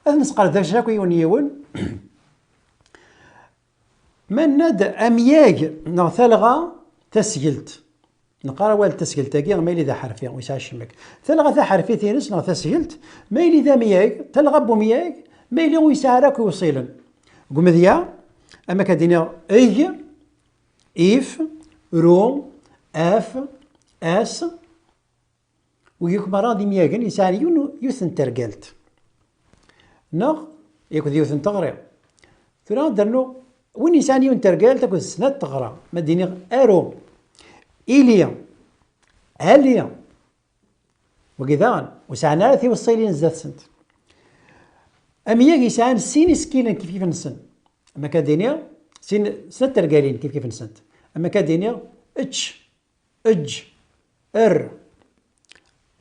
هذا نسقر ذا شاكو يون من ناد أمياج ثلغة تسجلت نقرا والد تسجلت تاكي ما يلي ذا حرفي ويسع الشمك ثلغة ذا حرفي تينس تسجلت ما يلي ذا مياج تلغى بومياج ما يلي ويسع راك وصيلا قم ذيا أما كدينا أي إف رو أف أس ويوك مرا دي مياجن يسعني يوثن ترقلت نغ ياكو يوثن تغري ثنا درنو وين يسعني يون ترقلت تاكو سنة تغرى ما ديني أرو إيليا أليا وكذا وسعنا ثي وصيلين زاد سنت أمياك يسعان سين سكيلا كيف نسن أما كدينيا سين سنة ترقالين كيف نسنت أما كدينيا اتش اج ار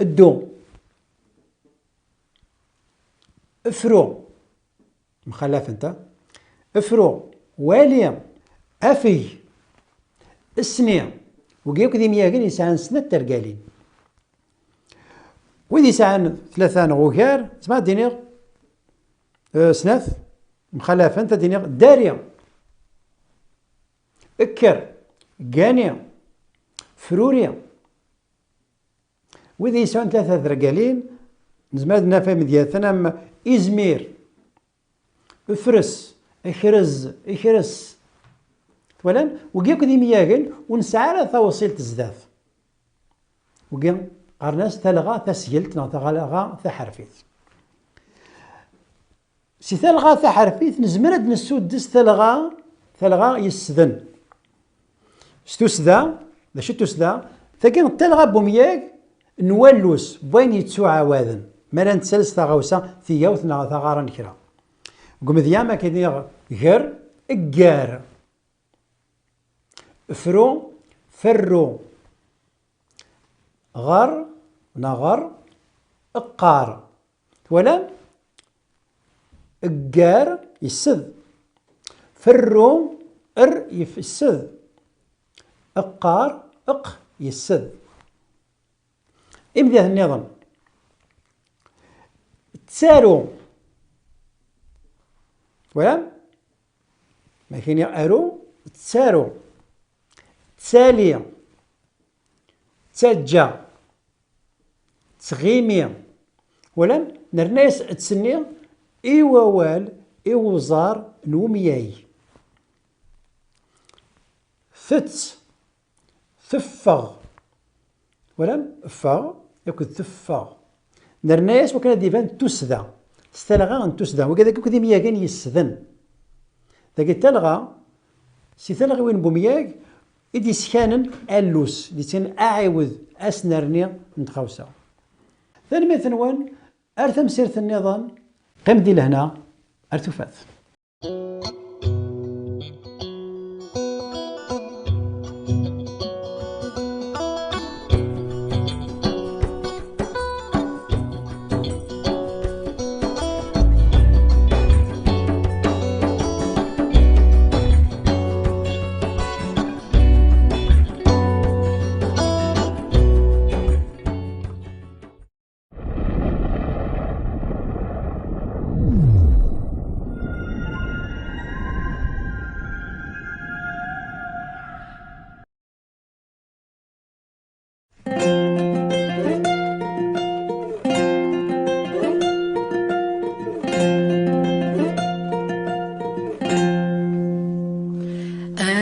الدو افرو مخلف انت افرو واليا افي السنية وقيوك ذي مياقين يسعان سنة ترقالين وذي يسعان ثلاثة غوكار سمع دينيغ سناث مخلف انت دينيغ داريا اكر قانيا فروريا وذي يسعون ثلاثة ذرقالين نزماد نافع مدياثنا إزمير افرس اخرز اخرس ولن وقياك ذي مياغن ونسعى ثوصيل تزداث وقيا قرناس ثلغا ثسيلت نغا ثحرفيت سي ثلغا ثحرفيت نزمرد نسودس ثلغا يسذن ستوسدا ذا شتو سدا ثقين تلغى بومياغ نولوس بوين يتسو عواذن مالا نتسلس ثغوسا في يوثنا ثغارا كرا قم ذياما كيدير غير اكار فرو فرو غر نغر اقار ولا اكار يسد فرو ار يفسد اقار اق يسد امدى النظام تسارو ولا ما كاين ارو تسارو تسالي تسجى تغيمي ولا نرناس تسني ايوال ايوزار نومياي ثت ثفغ ولا فغ ياكل ثفغ نرناس وكان ديفان تسدى ستلغى تسدى وكذا كذا مياغان يسذن ذاك التلغى سي تلغى وين بومياغ إدي سكانن ألوس ديتين أعيوذ أسنرني نتخوسا ثاني مثلا وين أرثم سيرة النظام قم دي لهنا أرتفات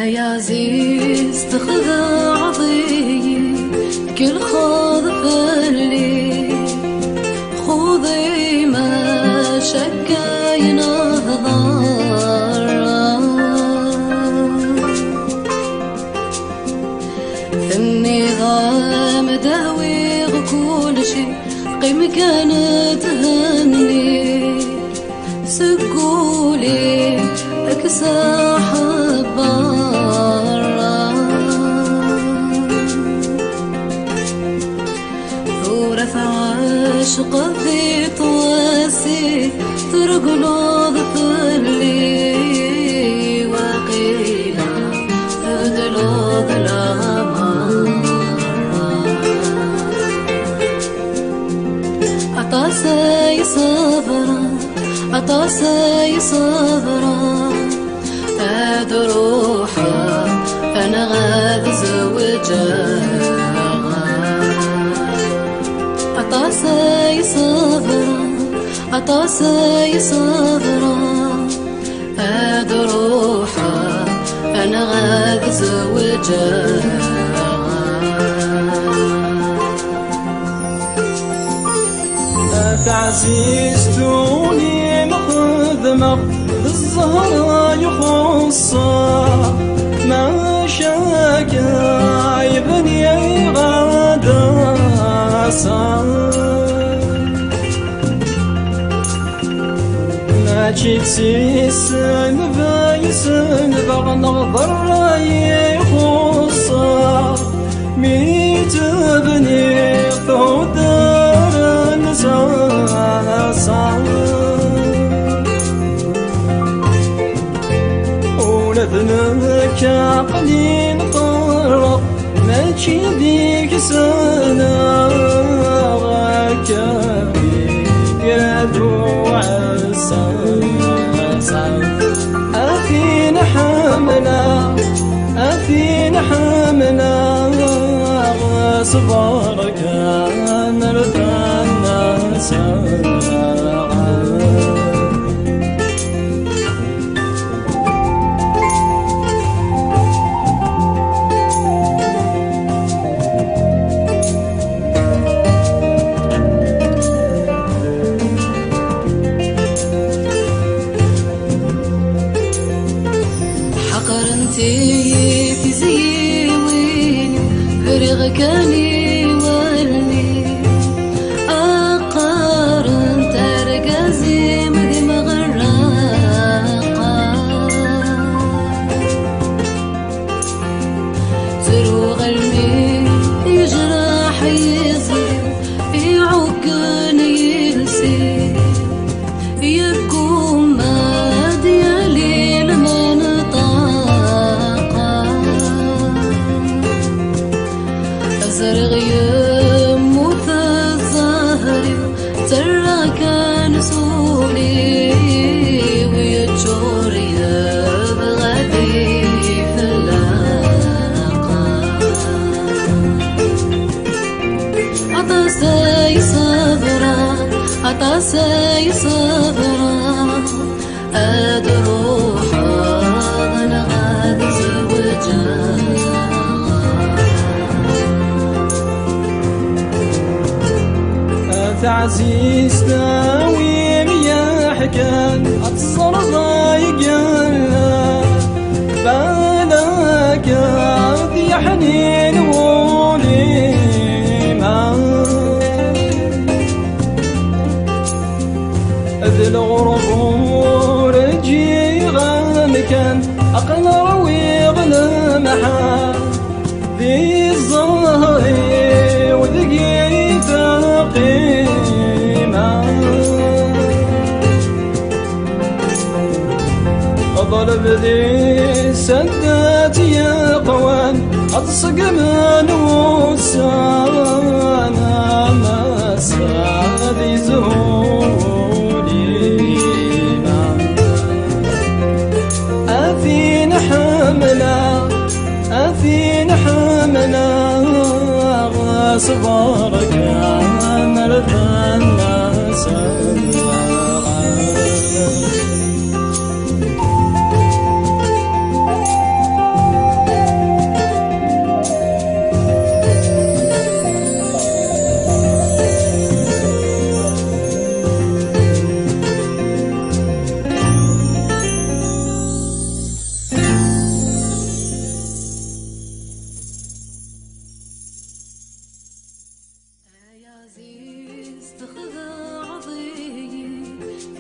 يا عزيز تخذ عظيم كل خوض فلي خوضي ما شكا ينهضر في النظام داوي كل شي قيم كانت هنلي سقولي اكساح عاشق في تواسي ترقلو ظفلي وقيلا تدلو ظلاما عطاسي صبرا عطاسي صبرا هاد روحا أنا غاد زوجها عطاسي صبرا عطاسي صبرا هاد روحا أنا غاد زوجها تعزيزتوني مخدمة الزهرة يخصها ما شاك عيبني غدا ما جيت سيسن بايسن بغ نغضر يخصها ميت بني ثودر نساسا ولدنك عقلي نطرق ماشي ديك سنة غاكابي يدو عساسا أفين حمنا أفين حمنا صبرك نردنا ساعة حقرنتي في زيوين فرغ كاني ولني أقارن ترقزي مدي مغرقا زروغ المي يجرح يزري يعقن يلسي يكون ما ديالي لما نطاقا أزرغ يموت الزهري ترى كان سولي ويتشور يبغدي في اللاقا عطاسي صبرا عطاسي صبرا هاد روحا أنا غاد زوجها تعزيزنا ويا حكان أتصر ضايقنا بالك ذي حنين وليما ذي الغرب ورجي غامكان أقل رويغ لمحا ذي الظهري وذقي ثقيما ضرب ذي سدات يا قوان أتصق من وسانا مسا ذي زهولي أفين حملا أفين حملا صبرك نردنا ساعة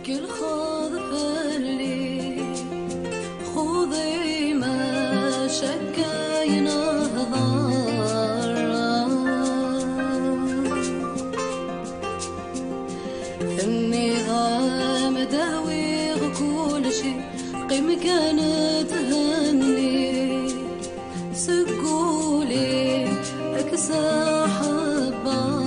كل خوض فلي خوضي ما شكا ينهضر النظام داوي كل شي قيم كانت هني سقولي أكساح الضار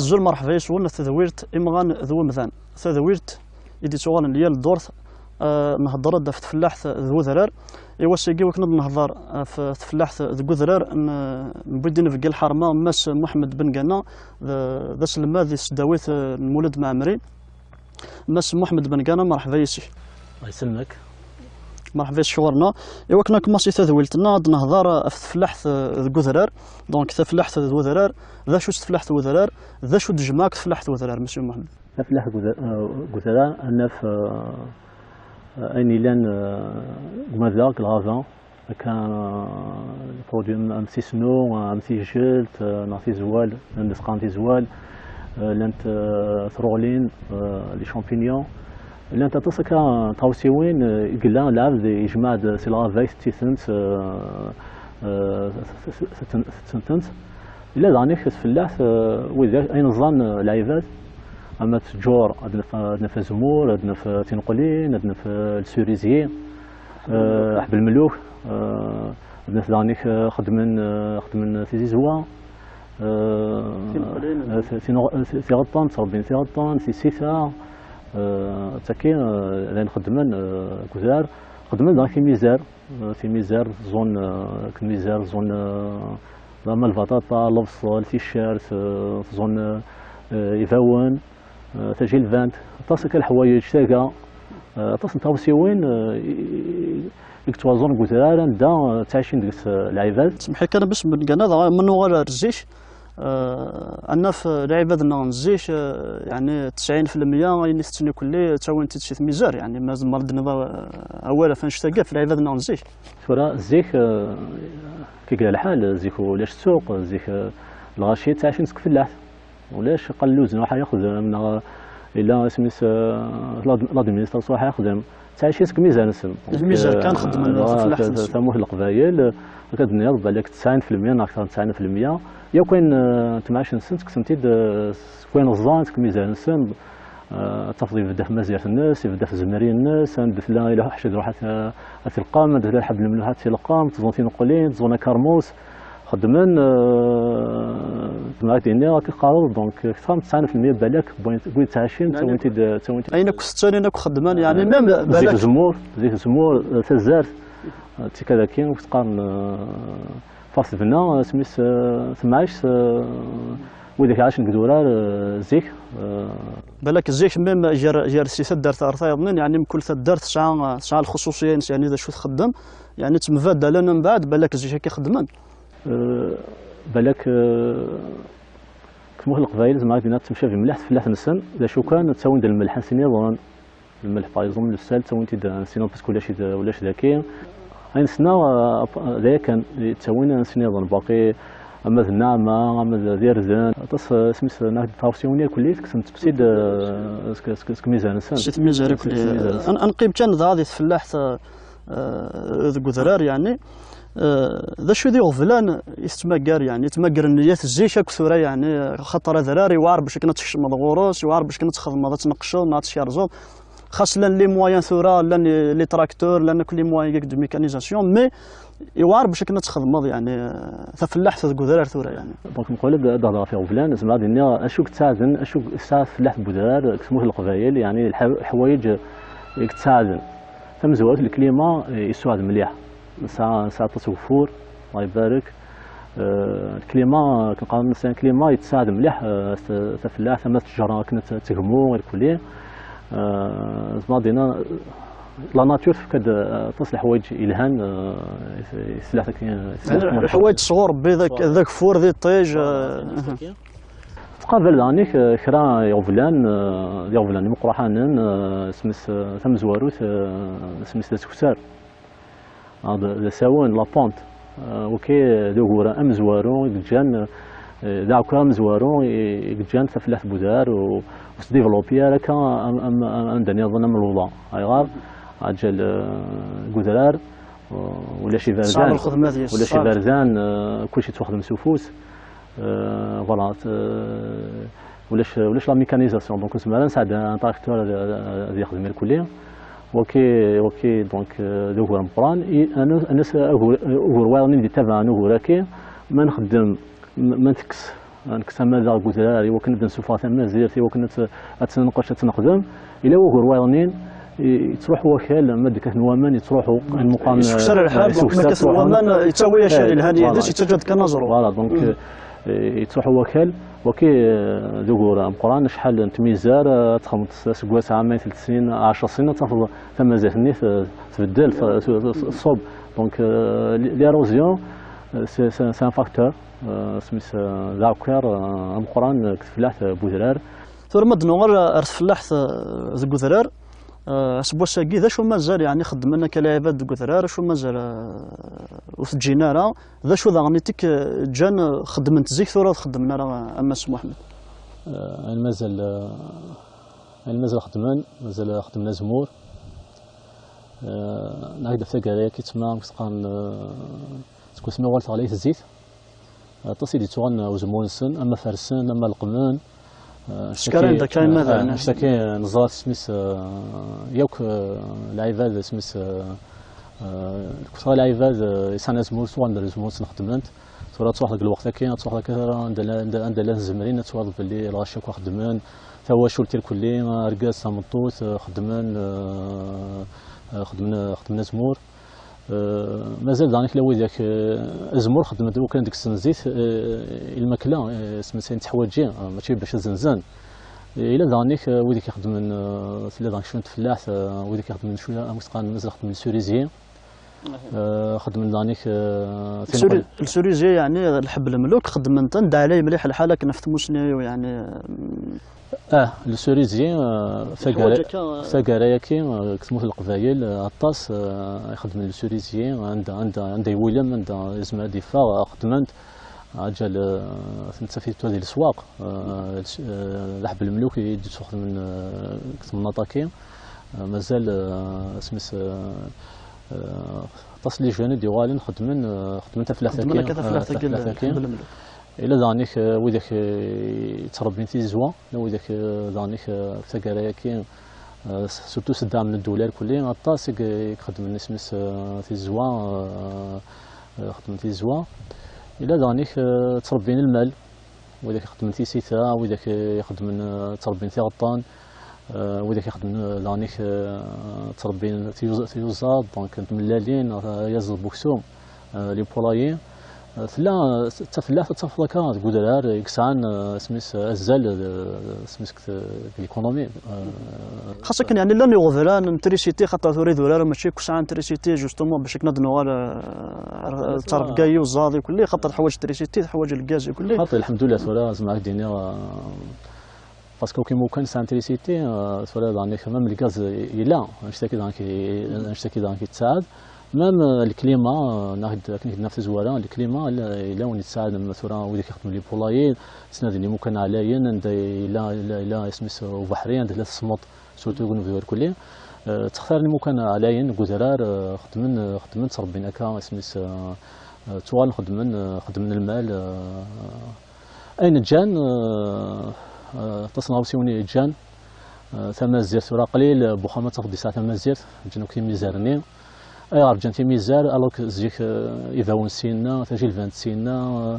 عزول مرحبا يسول تذويرت إمغان ذو مثان تذويرت إدي تغال ليا الدورث نهضر دا في تفلاحت ذو ذرار إوا سيكي وكنا نهضر في تفلاحت ذو ذرار نبدي نفقي الحرمة ماس محمد بن قنا ذا سلمى ذي سداويت المولد معمري ماس محمد بن قنا مرحبا يسي الله يسلمك. مرحبا شورنا إوا كنا كماسي تذويلتنا نهضر في تفلاحت ذو ذرار دونك تفلاحت ذو ذرار ذا شو تفلاحت ذو ذرار ذا شو دجماك تفلاحت ذو ذرار مسيو محمد تفلاح غوثرار أنا في أين لان مذاق الغازان كان برودوي أمسي سنو أمسي جلت نعطي زوال نسقانتي زوال لانت ثرولين لي شامبينيون لانت تصك تاوسيوين قلنا العبد يجمع سي لافايس تيسنت سنتنت إلا دانيك تفلاح وإذا أين ظن العباد أما تجور عندنا في زمور عندنا في تنقلين عندنا في السوريزيين حب الملوك عندنا في دانيك خدمن في زيزوا في غطان تصربين في غطان في سيفا تاكين لان خدمن كوزار خدمن دانك في ميزار زون كميزار زون زعما البطاطا البصل التيشيرت في زون يفاون تجي الفانت تصك الحوايج تاكا تصن تاوسيوين يكتوازون كوزار دا تعيشين ديك العباد سمحي كان باش من قناة من غير الرجيش أنا في العباد نزيش يعني 90% يعني ستني كلي تاوين تشي ميزار يعني مازال مرض نظا أولا فاش تلقى في العباد نزيش شورا زيك كي قال الحال زيك ولاش السوق زيك الغاشي تعيشين سك فلاح ولاش قلوز راح ياخذ من إلا سميس لادمينستراسيون راح يخدم تعيشين سك ميزان اسم الميزان كان خدم الفلاح سموه القبايل كتنيض بالك 90% أكثر من 90% يا كوين تمعش نسنت كسنتيد كوين الزان كميزان نسن تفضيل بدا في مزيرة الناس يبدا في زمارين الناس ندف لا إلا حشد روحات في القام ندف لا حبل الملوحات في القام تزونتين قلين تزونا كارموس خدمن تمعك ديني راك قارض دونك أكثر من 90% بالك بوين تعيشين تسوينتيد أين كستاني أنا خدمان يعني ميم بالك زيك زمور تزار تي كذا كاين وتقارن فاس بنا سميس ثماش وذاك عاش نقدورار زيك بالك الزيك ميم جار السياسات دارت ارثايضنين يعني من كل دار تسعة الخصوصيه يعني اذا شو تخدم يعني تمفاد لنا من بعد بالك الزيك كيخدمان بالك كموه القبائل زعما غادي تمشى في مليح فلاح نسن اذا شو كان تساوي ديال الملح سينيضون الملح بايزون السال تساوي انت سينو باسكو ولاش ذاكي هاي سنة ذا كان تساوينا سنيضون باقي أما النعمة أما ديرزان تص سميس ناخد تاوسيونيا كليت كنت بسيد ميزان السنة سيت ميزان كلي أنقيب كان هذه فلاحت ذو ذرار يعني ذا شو ذي غفلان يستمقر يعني يتمقر النيات الزيشة كثورة يعني خطر ذراري وعرب باش كنا تشم غوروس وعرب باش كنا تخدم ماذا تنقشو ما تشارجو خاص لان لي موان ثورة لان لي تراكتور لان كل موان دو ميكانيزاسيون مي يوار باش كنا تخدم يعني تفلاح تذكو ذرار ثورة يعني دونك نقول لك هضره في غفلان زعما دينا اشوك تساعدن اشوك ساعه فلاح بودرار كسموه القبايل يعني الحوايج يتساعدن ثم زوات الكليما يساعد مليح ساعه تصوفور الله يبارك الكليما كنقارن مثلا الكليما يتساعد مليح تفلاح ثم الشجره كنا تهمو الكليه زعما دينا لا ناتور كد تصل حوايج الهان يسلح الحوايج صغور بذاك فور ذي الطيج تقابل عنيك كرا يغفلان مقرحان سمس ثم زواروت سمس سكسار هذا ساون لا بونت اوكي دوغورا ام زوارو يجان داك ام زوارو يجان تفلاح بودار وسديفلوبي هكا عندنا يظن من الوضع هاي غار عجل قدرار ولا شي فارزان كلشي تخدم سوفوس فوالا ولاش لا ميكانيزاسيون دونك زعما نساعد ان تراكتور اللي يخدم الكليه اوكي دونك دوك مقران انا اوغور واغني دي تابع اوغور كي ما نخدم ما نتكس نكتما ذا قدراري وكنا نسوفها ثما زيرتي وكنا تنقش تنقدم الى وغور وايرنين تروح وكال ما ديك النوامان يتروحوا المقام يسكسر الحال دونك ما كاس الوامان يتساوي شي الهاني هذا يتجد كنظروا فوالا دونك يتروحوا وكال وكي ذكور مقران شحال نتميزار تخمط سكواس عامين 3 سنين 10 سنين تاخذ ثم زيتني تبدل الصوب دونك ليروزيون سي ان فاكتور سميت ذاكر مقران كتفلاح بودرار ثور مدنور ارث فلاح ذو قذرار سبوا ساقي ذا شو مازال يعني خدمنا كلاعبات ذو قذرار شو مازال وثجينا راه ذا شو ذا غنيتك جان خدمت زيك ثورة خدمنا راه اما سي محمد مازال خدمنا زمور نهكذا ثقة كي تسمى مسقان تكون سمي والت عليه الزيت تصيدي توغن وزمون السن اما فارسن اما القمان شكرا دا كاين مثلا اشتكي نزرات سميس يوك العباد سميس كثر العباد يسانا زمور سوا ندير زمور نخدمنت تورا تروح لك الوقت كاين تروح لك عند لا زمرين توالف باللي الغاشاك وخدمن تا هو شولتي الكلي رقاص مطوط خدمنا زمور مازال دانيك لو ذاك زمور خدمت وكان ديك السنزيت الماكله سميتها تحواجي ماشي باش الزنزان الا دانيك ويديك يخدم من ثلاثه دانك شويه فلاح ويديك يخدم من شويه مسقان مازال خدم من سوريزيين خدم دانيك السوريزي يعني الحب الملوك خدمت ندى عليه مليح الحاله كنفت مسني يعني السوريزي فقرايا كي كتموت القبايل عطاس يخدم السوريزي عنده يولم عنده يسمى دفاع خدمت عجل في هذه الاسواق لحب الملوك يجي تاخذ من نطاكي مازال سميس تصلي جاني ديوالين خدمت فلاحتك إلا دانيك ويدك تربين في زوا ويدك دانيك ثقرايا كي سورتو سدا من الدولار كلي عطاسك يخدم الناس مس في زوا خدم في زوا إلا دانيك تربين المال ويدك يخدم في سيتا ويدك يخدم تربين في غطان ويدك يخدم دانيك تربين في يوزاد دونك ملالين يزل بوكسوم لي بولايين فلا تفلاح تفلكا قدرار يكسان سميس الزال سميس الايكونومي خاصة يعني لا نيغوفلان تريسيتي خاطر تريد ولا ماشي كسان تريسيتي جوستومون باش نضنوا تعرف كاي وزادي كلي خاطر حوايج تريسيتي حوايج الغاز كلي خاطر الحمد لله ولا زعما دينا باسكو كيما كان سانتريسيتي ولا دانيك ميم الغاز يلا نشتكي دانك تساعد مام الكليما ناخذ نفس زوارا الكليما الا وني تساعد مثلا وديك يخدم لي بولايين سناد اللي ممكن عليا لا اسمس وبحرين ثلاث صمت سوتو كون كلي تختار ممكن عليا قدرار خدمن ربنا كا اسمس توال خدمن المال اين جان تصنعوا سيوني جان ثم الزيت راه قليل بوخامه تاخذ ساعه ثم الزيت جنو كيمي زارني اي ارجنتي ميزار الوك زيك اذا ونسينا تجي الفانت سينا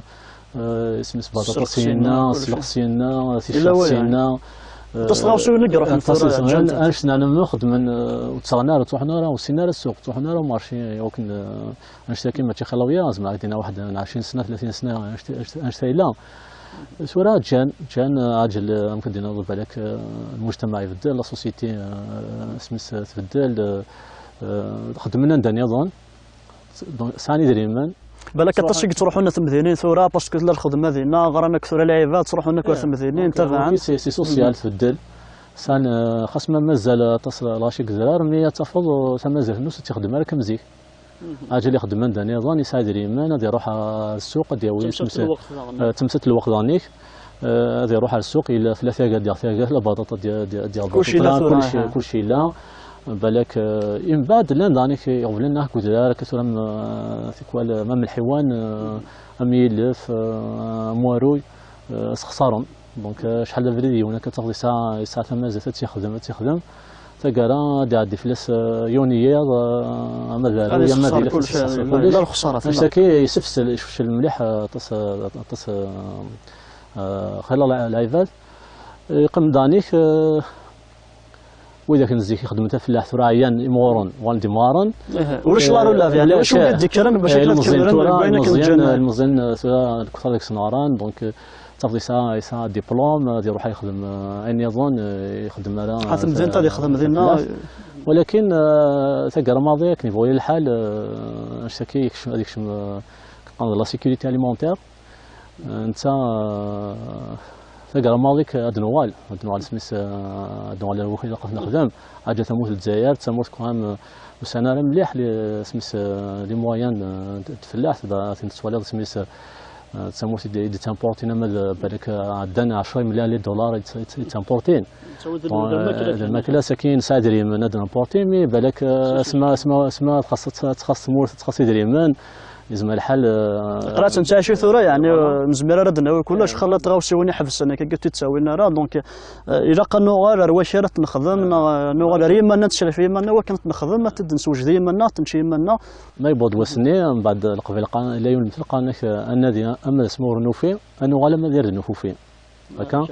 اسمس بطاطا سينا سلق سينا تيشيرت سينا تصنعوا شو نقرا اش ناخذ من وتصغنا تروحنا راه وسينا السوق تروحنا راه مارشي يمكن نشتكي ما تيخلويا زعما عندنا واحد 20 سنه 30 سنه نشتري لا سورا جان عاجل ممكن نضرب بالك المجتمع يبدل لا سوسيتي اسمس تبدل خدمنا نداني اظن ثاني دريمان بالك تشي تروحوا لنا تمثيلين ثورة باسكو لا الخدمه ديالنا غرانا كثر العيبات تروحوا لنا تمثيلين تبعا سي سوسيال تبدل سان خاص ما مازال تصل راشي زرار مي تفض مازال نص تخدم لك مزيك اجل يخدم نداني اظن يساعد دريمان غادي يروح السوق ديالو تمسك الوقت دانيك غادي يروح على السوق الى ثلاثه ديال ثلاثه البطاطا ديال كلشي لا بالك من بعد لان دانيك يقول لنا كذا كثر من الحيوان يلف مواروي خسارهم دونك شحال فريدي هناك تاخذ ساعه ثم زاد تخدم تقرا دي فلس يونيه مازال يا لا الخساره مشاكي يسفسل المليح خلال العباد يقم دانيك وإذا كان زيك خدمتها فلاح ثراعيان إمورون والدي مارن ولاش لا رولا يعني واش وقت ذكرا باش المزن كثر ديك سناران دونك تفضي ساعة دبلوم دي يروح يخدم أين يظن يخدم على حسب مزيان تاع يخدم دينا ولكن تاع ماضي كني فوي الحال اشتكي هذيك قانون لا سيكوريتي اليمونتير انت تاع ماضي ادنوال سميت ادنوال الوحيد اللي نخدم حاجه تموت الجزائر تموت كان وسنه مليح لي سميت لي مويان تفلاح تنتوالي سميت تسموت دي تامبورتين بالك عندنا 10 مليون دولار تامبورتين الماكله ساكين سادري من هذا امبورتين مي بالك اسماء تخص مور تخص يدري من يزم الحل قرات انت شي ثوره يعني مزميره ردنا كلش خلط غاوسوني حبس انا قلت تساوي لنا راه دونك الا قالوا غير واشرت نخدم نو غير يما نتشرف يما انا كنت نخدم ما تنسوج ديما تمشي منا ما يبود وسني من بعد القبيل لا يمثل قالك النادي اما اسمه رنوفي انه غالا ما دير رنوفي هكا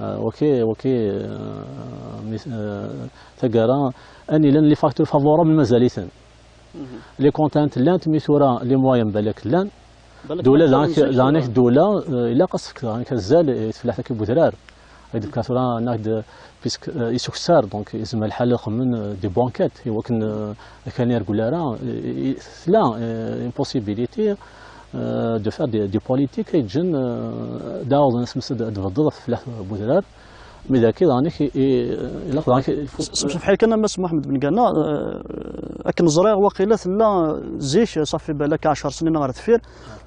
اوكي تقرا اني لان لي فاكتور فافورابل مازاليتن لي كونتانت لان تميثورا لي موين بالك لان دوله زانك دوله الا قصك زانك زال يتفلاح تاك بودرار هاد الكاثورا ناك بيسك يسكسار دونك يسمى الحل من دي بانكات هو كان يقول راه لا امبوسيبيليتي دو فار دي بوليتيك يجن داوز ناس تفضل في فلاح بودرار مي ذاك دانك الا دانك بحال كان مس محمد بن قالنا اكن زريغ وقيله لا زيش صافي بالك 10 سنين غير تفير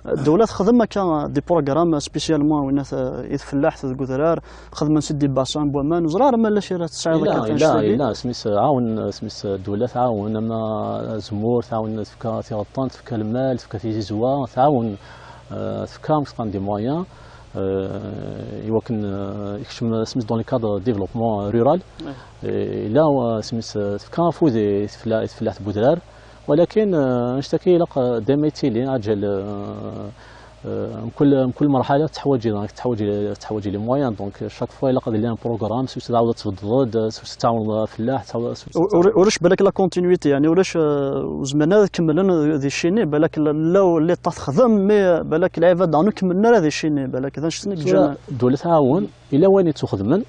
الدوله تخدم كان دي بروغرام سبيسيالمون وين يتفلاح تقدرار خدمه سدي باسان بومان زرار ما لا شي راه تصعيد لا سميت عاون سميت الدوله تعاون اما زمور تعاون تفكا تيغطان تفكا المال تفكا تيزوا تعاون تفكا مسقان دي مويان يمكن يكشم سميت دون لي كادر ديفلوبمون رورال لا سميت تفكا فوزي تفلاح بودرار ولكن نشتكي لق ديميتيلي عجل كل مرحله تحوج لي موان دونك شاك فوا الا قد لي بروغرام سوس تعاود تفضل سوس تعاون فلاح ولاش بالك لا كونتينيتي يعني ولاش زعما كملنا ذي الشيني بالك لو اللي تخدم مي بالك العباد عنو كملنا ذي الشيني بالك اذا شتني الدوله تعاون الا وين تخدم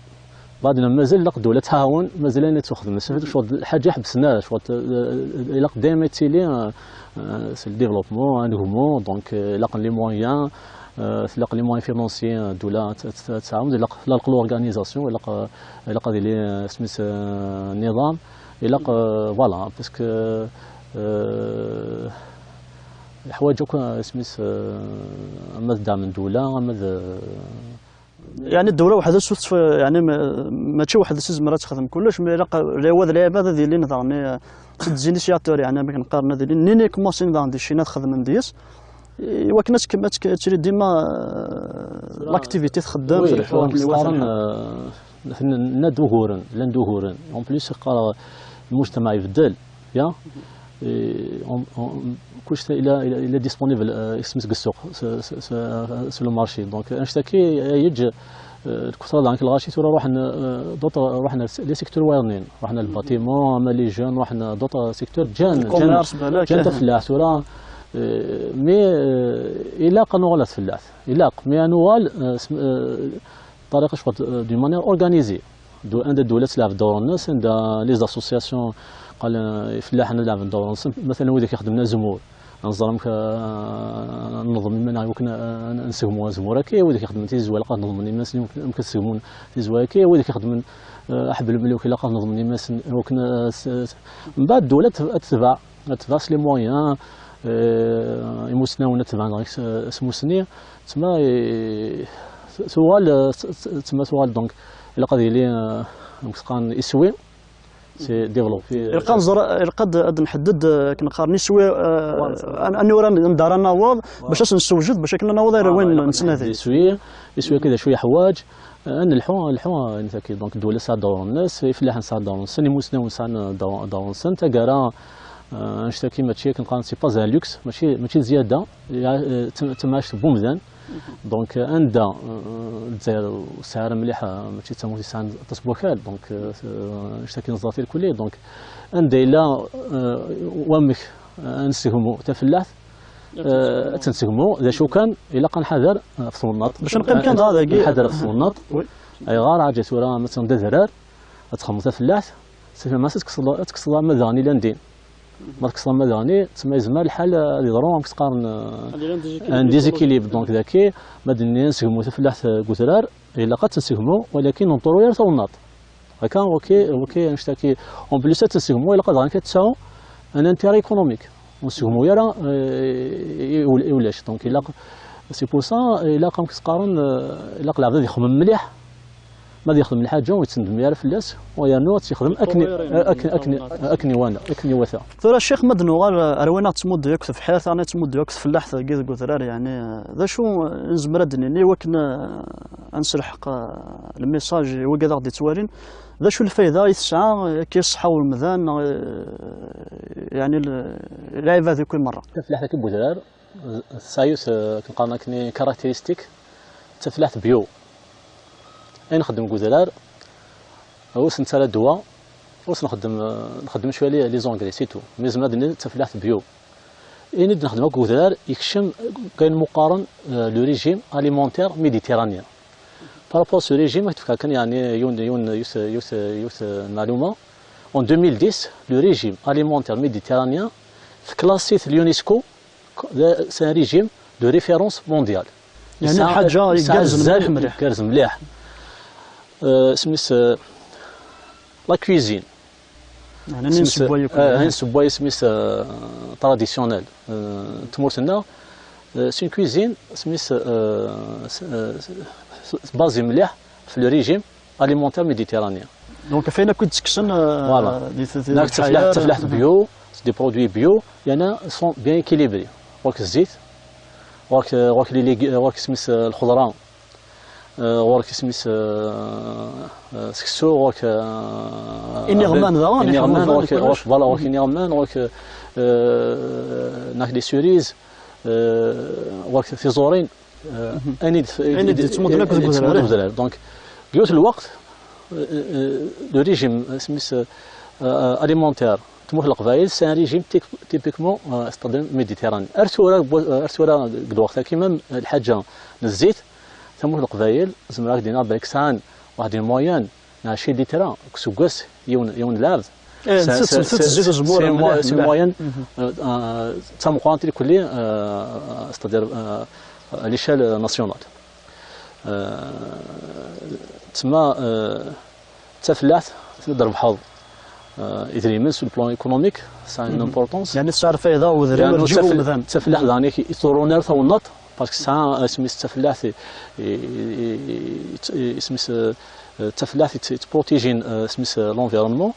بعدنا مازال لق الدوله تعاون مازال اني تخدم شغل حاجه حبسنا شغل الا ديميتي لي سي الديفلوبمون انومون دونك لق لي مويان لق لي مويان فينونسيين الدوله تعاون لق لورغانيزاسيون لق لي سميت النظام لق فوالا باسكو الحوايج سميت اما دعم الدوله اما يعني الدوله وحده سوت يعني ماشي وحده سيز مرات تخدم كلش مي رواد العباد هذه اللي نظرني زينيسياتور يعني ما كنقارن هذه نيني كومونسي نظام دي شي تخدم نديس وكنت كما تشري ديما لاكتيفيتي تخدم في الحوار اللي واثق ندوهورن لا اون بليس المجتمع يبدل يا كلش الى ديسپونيبل اسمس السوق سو لو مارشي دونك نشتكي يج الكثر دانك الغاشي تورا روحنا لي سيكتور وايرنين روحنا الباتيمون لي جون روحنا دوطا سيكتور جان تفلاح تورا مي الى قانون ولا تفلاح الى مي انوال طريقه شغل دي مانيير اورغانيزي عند الدوله تلعب دور الناس عند لي زاسوسياسيون قال فلاح نلعب دور الناس مثلا هو يخدمنا زمور نظرمك ننظم من يمكن نسهموا زمورا كي وديك يخدم تيزوا لقى نظم الناس يمكن تسهمون تيزوا كي وديك يخدم احب الملوك لقى نظم الناس يمكن من بعد الدوله تتبع لي مويان يمسنا تبع اسمو سني تما سؤال دونك الا قضيه لي مسقان يسوي سي ديفلوبي قد نحدد كنقارن نسوي اني ورا ندار نواض باش نسوجد باش كنا نواض وين نسناثي يسوي كذا شويه حوايج ان الحوا نتاكي دونك الدوله ساعه دور الناس فلاح ساعه دور الناس موسنا ونسان دور الناس تاكارا نشتكي ماشي كنقارن سي با زان لوكس ماشي زياده تماش بومدان دونك اندا الجزائر سعر مليحه ماشي تموت سعر تصبوكال دونك اشتكي نزاتي الكلي دونك اندا الا وامك نسهمو تفلاح تنسهمو اذا شو كان الا قنحذر في صوناط باش نقيم كان هذا كي حذر في صوناط اي غار عاجت ولا مثلا دزرار تخمط تفلاح سيفي ما تكسر مداني لاندين ما تكسر مداني تسمى يزمر الحال اللي ضروري تقارن ان ديزيكيليب دونك ذاكي مادني نسهمو تفلاح كوزرار الا قد تنسهمو ولكن نطرو يا صوناط هكا اوكي نشتكي اون بليس تنسهمو الا قد غنك تساو ان انتيري ايكونوميك ونسهمو يرا ولاش دونك الا سي بور سا الا قام تقارن الا قلع بدا يخمم مليح ما يخدم الحاجه ويتسند ميار فلاس ويانو تيخدم اكني وثا ترى الشيخ مدنو غير اروينا تمد ياك في حياه انا تمد ياك في اللحظه كي قلت يعني ذا شو نزمر دني وكنا نسلحق الميساج وكذا غادي توالين ذا شو الفايده يسعى كيصحى والمذان يعني اللعيبه هذه كل مره تفلاح ذاك بوزرار السايوس كنقارن كني كاركتيرستيك تفلاح بيو اين نخدم كوزرار واش نتسالى الدواء واش نخدم شويه لي زونغري سيتو مي زعما دني تفلاح بيو اين نخدم كوزرار يكشم كاين مقارن لو ريجيم اليمونتير ميديتيرانيان بارابور سو ريجيم كان يعني يوس المعلومه en 2010 le régime alimentaire méditerranéen classé في اليونسكو c'est un régime de référence mondiale يعني حاجه يقرز مليح سميت لا كويزين يعني نسبوا سميت تراديسيونيل تمورتنا سي كويزين سميت بازي مليح في لو ريجيم اليمونتير ميديتيرانيان دونك فين كنت تكشن فوالا تفلاح بيو دي برودوي بيو يعني سون بيان اكيليبري وراك الزيت وراك سميت الخضره وراك سميت سكسو وراك اني غمان وراك فوالا وراك اني غمان وراك ناك دي سوريز وراك في زورين اني تمضنا كوزرار دونك قلت الوقت لو ريجيم سميت اليمونتير تموت القبائل سي ان ريجيم تيبيكمون استخدام ميديتيراني ارتورا قد وقتها كيما الحاجه الزيت تموت القبائل زعما دينا بالك سان واحد المويان شي لترا كسوكاس يون لارد الزيت الجمهور سي مويان تم كونتري كلي استدير ليشال ناسيونال تسمى تفلاح تضرب حظ إذا سو البلان ايكونوميك سا ان امبورطونس يعني السعر فايده وذري ورجعوا مثلا تفلاح يعني يطورونير ثونات باسكو سا سميت تفلاح سميت تفلاح تبروتيجين سميت لونفيرونمون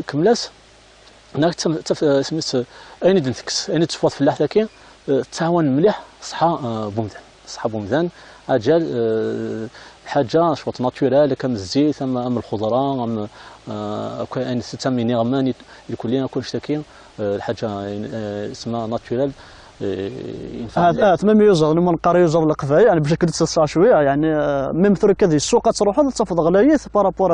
كملاس هناك سميت اين دنتكس اين تفوت فلاح ذاك تعاون مليح صحه بومدان اجل حاجه شوط ناتورال كم الزيت ام الخضره ام كاين تسميني غمان الكلين كل شتاكين الحاجه اسمها ناتورال ينفع تمام يوزر لما نقرا يوزر القفايه يعني باش كنت تسع شويه يعني ميم ثرو كذا السوق تروح تفض غلايث بارابور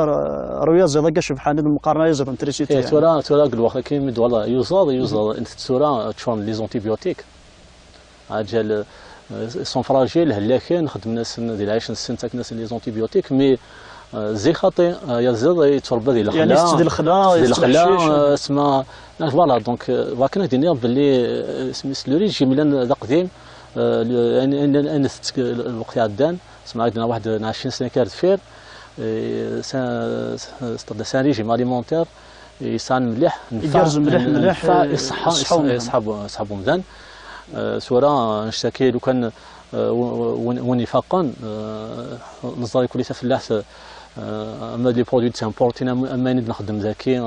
رياض زاد كاش بحال المقارنه يزر انتريسيتي يعني تورا قال واخا كاين مد والله يوزر انت تورا تشون لي زونتيبيوتيك عجل سون فراجيل هلاكين نخدم ناس ديال العيش نسنتك ناس لي زونتيبيوتيك مي زي خاطي يا زيد يتربى ديال الخلا يعني ديال الخلا اسمها فوالا دونك واكن دينيا باللي سميت لو ريجيم ذا قديم يعني انا الوقت عدان اسمها عندنا واحد 20 سنه كانت فير سان ريجيم اليمونتير يسان مليح مليح يصحابو مزيان سورا نشتكي لو كان ونفاقا نظري كل تفلاح اما لي برودوي تامبورتين اما نخدم ذاكي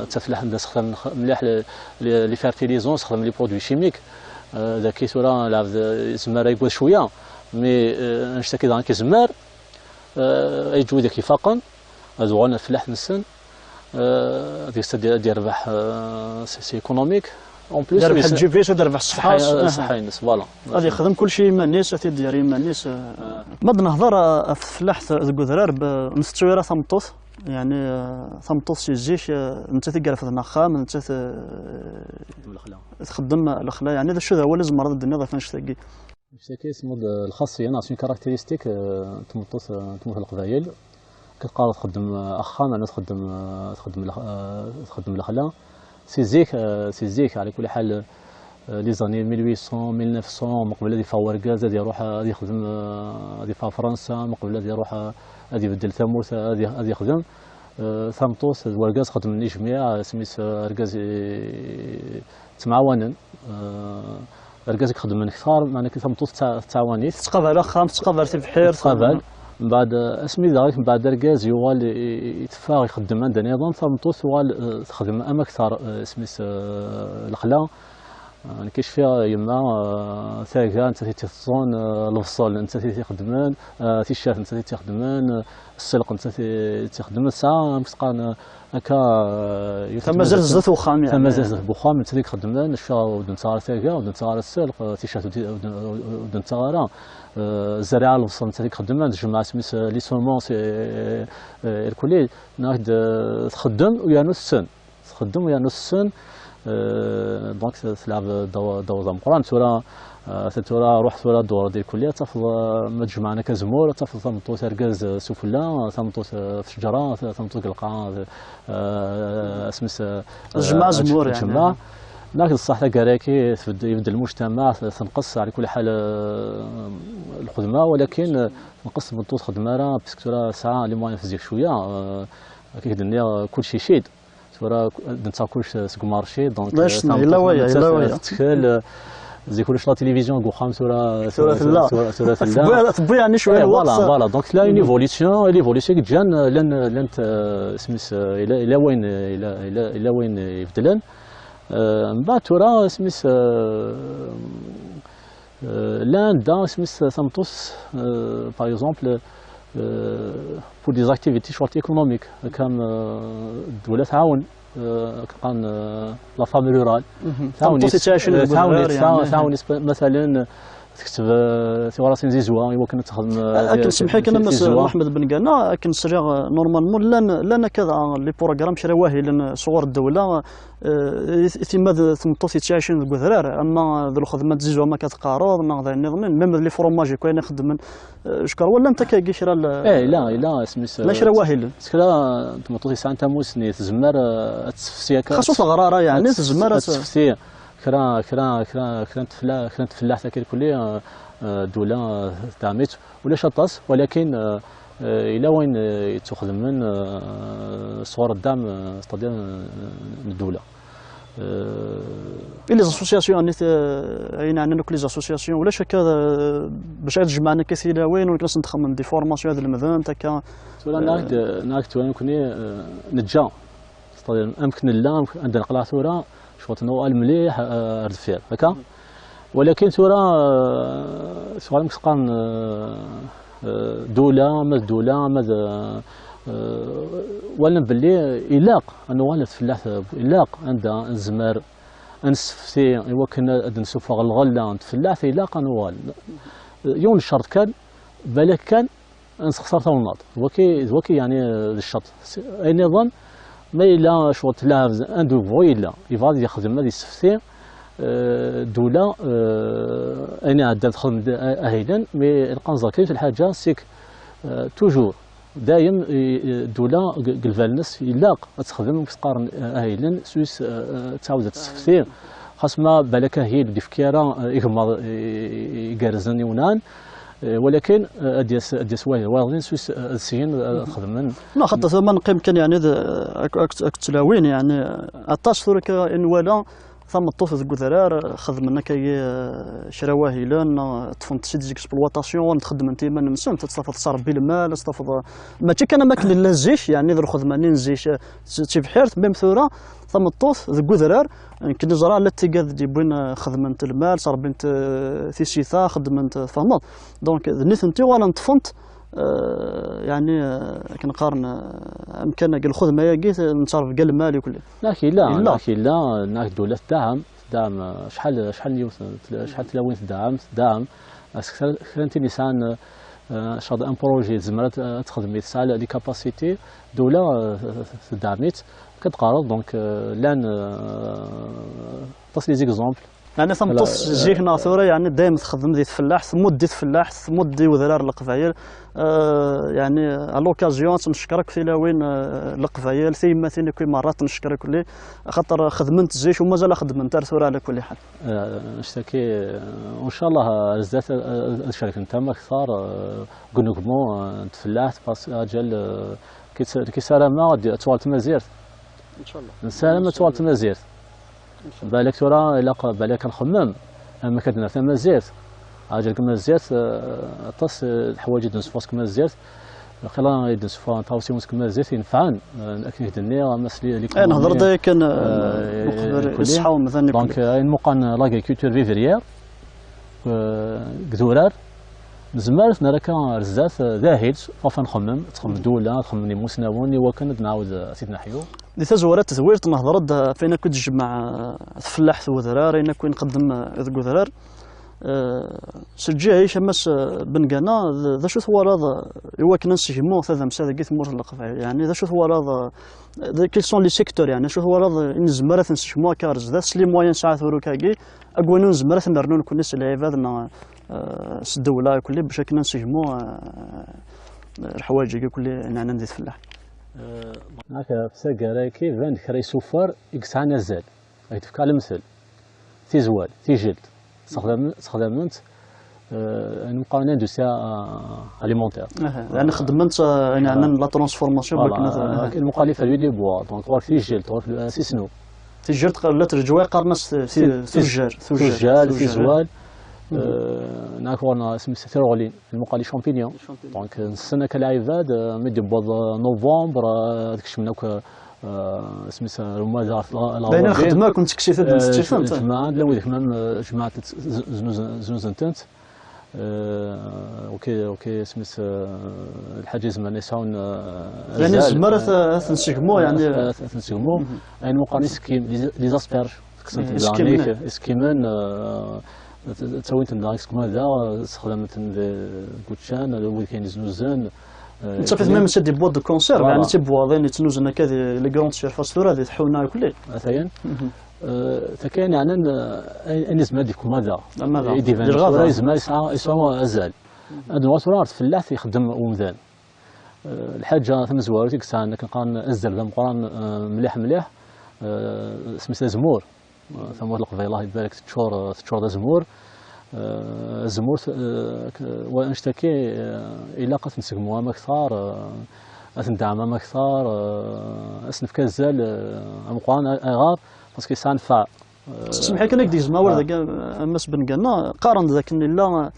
تفلاح نستخدم مليح لي فيرتيليزون نستخدم لي برودوي شيميك ذاكي سورا لا زمار يقول شويه مي نشتكي ذاك زمار يجوي ذاك فاقا زوغنا الفلاح نسن ديك ديال ربح سي ايكونوميك اون بليس دار بحال الجي بي اس ودار بحال الصفحه صحيح الناس فوالا غادي يخدم كلشي مانيس تيدير مانيس. ما نهضر في الفلاح الكودرار بمستويره ثمطوط يعني ثمطوط شي جيش انت تيعرف النخام انت تخدم الاخلا يعني هذا شو هو لازم مرض الدنيا ضيف نشتاقي بشكل اسمه الخاصيه ناس كاركتيرستيك تمطوط القبايل كتلقى تخدم اخا معناتها تخدم الاخلا سي زيك على كل حال لي زاني 1800 1900 من قبل هادي فا وركاز هادي يروح هادي يخدم هادي فا فرنسا من قبل هادي يروح هادي يبدل ثموث هادي يخدم ثمطوس وركاز خدم من جميع سميت ركاز تمعاونن ركاز يخدم من كثار معناها ثمطوس تعاونيت تقابل اخا تقابل في بحير تقابل من بعد اسمي ذلك من بعد ركاز يوال يتفاغ يخدم عندنا نظام ثمطوس يوال تخدم اما كثار سميت الخلا يعني كاش فيها يما ثاقا انت تيتصون الفصل انت تيخدمان تيشاف انت تيخدمان السلق انت تيخدم الساعه مسقان هكا ثم مازال الزيت وخام يعني ثم مازال الزيت بوخام انت تيخدمان الشا ودن تاع ثاقا ودن تاع السلق تيشاف ودن تاع الزراعه الوسط انت تيخدمان الجماعه سميت لي سومونس الكولي ناخد تخدم ويا نص السن تخدم ويا نص السن دونك تلعب دور مقران تورا روح تورا الدور ديال الكليه تاخذ مجمعنا كزمور تاخذ ثمطوس ركاز سفله ثمطوس في شجره ثمطوس القاع اسمس الجماعه زمور يعني الجماعه لكن الصح كراكي يبدا المجتمع تنقص على كل حال الخدمه ولكن تنقص بنطوط خدمه راه باسكو ساعه لي موان فيزيك شويه كيف الدنيا كلشي شيد تورا نتا كلش سوق مارشي دونك الا ويا تخيل زي كلش لا تيليفزيون كو خام تورا لا طبو يعني شويه فوالا دونك لا اون ايفوليسيون جان لان سميت الى وين يبدلن من بعد تورا سميت لان دا سميت ثمطوس باغ اكزومبل pour des activités شغل économiques كان الدولة تعاون كان لا فام رورال تعاون مثلا تكتب ثورات زيزوا يمكن تخدم اكن سمحيك انا محمد بن قانا اكن سريع نورمالمون لان كذا لي بروغرام شرا واهي لان صور الدوله اعتماد ثمطوس يتعايشون الكثرار اما ذو الخدمه تزيزوا ما كتقارض ما ذا النظام ميم لي فروماج كاين يخدم شكر ولا انت كاكي شرا لا سميت لا شرا واهي سكلا ثمطوس يسعى انت موسني تزمر تسفسيه خاصو غراره يعني تزمر تسفسيه كرا تفلاح تاكل كلية دولة دعمت ولا شطاس ولكن إلى وين تأخذ من صور الدعم استطيع الدولة. لي زاسوسياسيون عينا عندنا كل لي زاسوسياسيون ولا شك باش تجمعنا كثيرا وين ونكنس نخمم دي فورماسيون هذا المذان تاكا ولا ناكد كوني نتجا استطيع أمكن لا عندنا قلعة ثورة شوط نوع المليح ردفير هكا ولكن ثورة سؤال مسقان دولة ماذا ولا باللي إلاق أنا ولا فلاح إلاق عندها الزمار نسفتي يوكلنا نسوف الغلة نتفلاح في إلاق أنا ولا يوم الشرط كان بالك كان نسخسر ثونات وكي يعني الشرط أي نظام ما إلا شغل تلاعب عندو فوي إلا يفضل يخدم هذه السفتي دولة أنا عاد تخدم أهيلا مي القنزة كاين في الحاجة سيك توجور دايم دولة قلفالنس يلاق تخدم تقارن أهيلا سويس تعاود تسفتي خاص ما بالك هي اللي في كيرا يغمض يقارزن يونان ولكن اديس واضحين سويس السين خدمن لا حتى ثم نقيم كان يعني تلاوين يعني عطاش ثورك ان ولا ثم الطوف الكثرار خدمنا كي شراواهي لان تفهم تشد ديك سبلواتاسيون تخدم انت من نسون تستفد تصرف بالمال تستفد ما كان ماكل للزيش يعني ذو الخدمانين زيش تي بحيرت ميم ثوره ثم الطوف الكثرار يمكن نزرع لا تيقاد ديبوين خدمة المال صار بنت ثيسيثا خدمة فهمت دونك نيت انت ولا نتفنت يعني كنقارن امكان الخدمه ياكي نتصرف كاع المال وكل لكن لا ناك دولة دعم دعم شحال نيوت شحال تلاوين دعم كانت نيسان شاد ان بروجي زمرات تخدم تسعى لي كاباسيتي دوله دعمت كتقارض دونك لان تصلي زيكزومبل يعني تمتص جيك ناثوره يعني دائما تخدم ديت فلاح ثمود ديت فلاح ثمود دي وذرار القفايل يعني على لوكازيون تنشكرك في لاوين القفايل ثيمتين كل مرات نشكرك كل خاطر خدمت الجيش ومازال خدمت ترثوره على كل حال. نشتكي وان شاء الله رزات الشركه نتاعنا كثار كونوكمون تفلاح باس اجل كي سلامه توال تمازيرت ان شاء الله نسلم توال تمازيرت بالك ترى الا بالك نخمم اما كدنا ثما زيت اجل كما زيت طاس الحوايج دنسفوس كما زيت خلا يدنسفوا طاوسيموس كما زيت ينفعن اكيد النية مسلي اللي كان نهضر دايك كان مخبر يصحاو مثلا دونك المقان لاغريكولتور فيفريير كدورار زمارت نراك رزات ذاهل فافا نخمم تخمم دوله تخمم نيموس ناوني وكان نعاود سيدنا حيو دي تزورات تزويرت نهضر فين كنت تجمع فلاح ثو ذرار اين كون نقدم ذو ذرار سجيه شمس بنقانا ذا شو ثوار هذا هو كنا نسجمو هذا مسا كيف مور القفا يعني ذا شو ثوار هذا كيل سون لي سيكتور يعني شو ثوار هذا نزمرات نسجمو كارز ذا سلي موين ساعه ثورو كاكي اكوانو نزمرات نرنون كل العباد الدوله كل باش كنا نسجمو الحوايج كل نعنا ندير فلاح هكا في ساكا كيف فان كري سوفر اكس عنا زال يتفكر على المثل تي زوال تي جلد استخدمت المقارنه دوسيا اليمونتير يعني خدمت يعني عندنا لا ترانسفورماسيون المخالفه لي بوا دونك واك تي جلد واك سي سنو تي جلد لا ترجوي قارناس ثجال في زوال ناكورنا سميتها تيرولين المقالي شامبينيون دونك نستنى كالعباد مدي بوض نوفمبر كشمناك سميتها رماد بين الخدمه كنت كشيت هاد الاستيفان جماعه لا وديك جماعه زنوزنتنت اوكي سميت الحاجز ما نساون يعني زمرة تنسجمو يعني تنسجمو يعني مقارنه سكيم لي زاسبيرج اسكيمان تسويت الناقص كما هذا استخدمت الكوتشان اللي كاين يزنوزن انت في ميم سي دي بواد دو كونسيرف يعني تيبواضين يتنوزن هكا لي كروند سيرفاس ثورا اللي تحونا كل مثلا فكان يعني ان زعما ديكم هذا ديال الغابه زعما يسعى ازال هذا الواتر فلاح يخدم ومذان الحاجه ثم زوارتي كان كنقارن الزرده مقارن مليح سميتها زمور ثم القضيه الله يبارك تشور زمور زمور ونشتكي الى قد نسقموها ما كثار ندعمها ما كثار اسنف كازال مقارن اغاب باسكو سانفع تسمح لي كنك ديز ما ورد امس بن قالنا قارن ذاك لا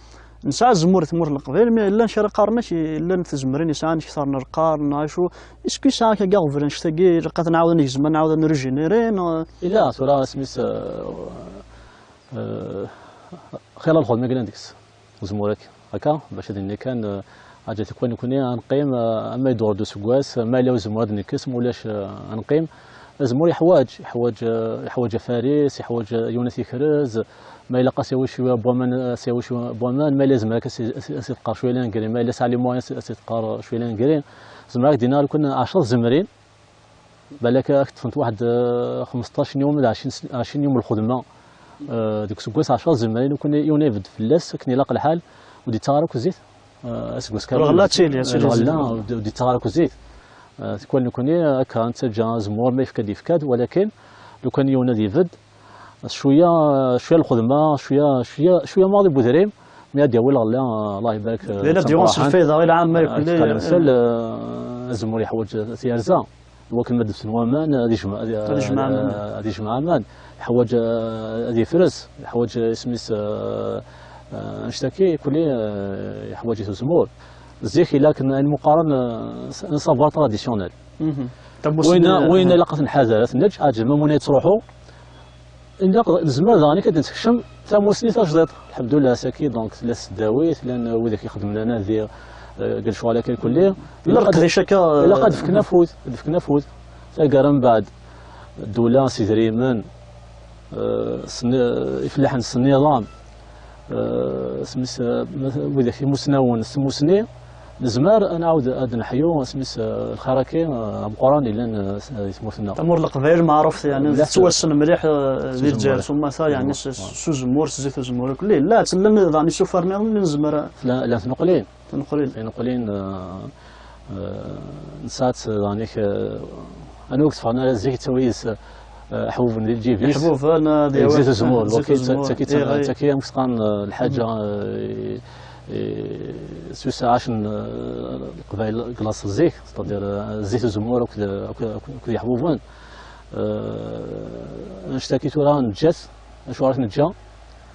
نسعى زمور ثمور القبيل مي لا نشري قارناش الا نتزمرين يسعى نكثر نرقار نعيشو اسكو ساعه كاغفر نشتاقي لقيت نعاود نجزم نعاود نريجينيرين الا صرا سميت خلال الخدمه قال عندكس زمورك هكا باش هذا كان حاجه تكون نقيم اما يدور دو سكواس ما لا زمور نكس مولاش نقيم زمور يحواج فارس يحواج يونس يخرز ما الا قاسي شويه بومان سي شويه بومان ما لازم راك تقار شويه لانكري ما الا سالي موان تقار شويه لانكري زعما دينا كنا 10 زمرين بالك تفهمت واحد 15 يوم ولا 20 يوم الخدمه ديك سكواس 10 زمرين وكنا يونيفد فلاس كني لاق الحال ودي تغارك وزيت سكواس كان غلا تشيلي ودي تغارك وزيت تكون كوني كانت جا زمور ما يفكاد ولكن لو كان يوناد يفد شويه الخدمه شويه ماضي بودريم مي ديال غلا الله يبارك لا ديونس الفيضه غير عام ما يكون لي الزمور يحوج سيارزا وكل مد في الوامان هذه جماعه مان يحوج هذه فرز يحوج سميس نشتكي كلي يحوج الزمور زيخي لكن المقارنه صافوار تراديسيونيل وين لقات الحاجات نج اجل ما تروحوا إن الزمان راني كنتكشم تا موسني تا جديد الحمد لله ساكي دونك لا سداويت لان وذاك يخدم لنا ذي قال شو على كل لا قد شكا لا قد فكنا فوت تا قرا من بعد الدوله سي دريمن يفلح النظام سميس وذاك مسنون سموسني نزمار نعاود هاد نحيو سميس الخراكي مقران اللي يسموسنا امور القبائل معروف يعني توسن مليح ديال الجزائر ثم يعني سو زمور زيت زمور كلي لا تسلم يعني سفرنا من زمر لا تنقلين تنقلين نسات يعني انا وقت فانا زيك تويس حبوب الجيفيس حبوب انا ديال زيت الزمور تاكي مسقان الحاجه سوسه عشان القبائل كلاص الزيك تقدر زيت الزمور وكذا حبوبان اشتكيت راه نجات اش راه نجا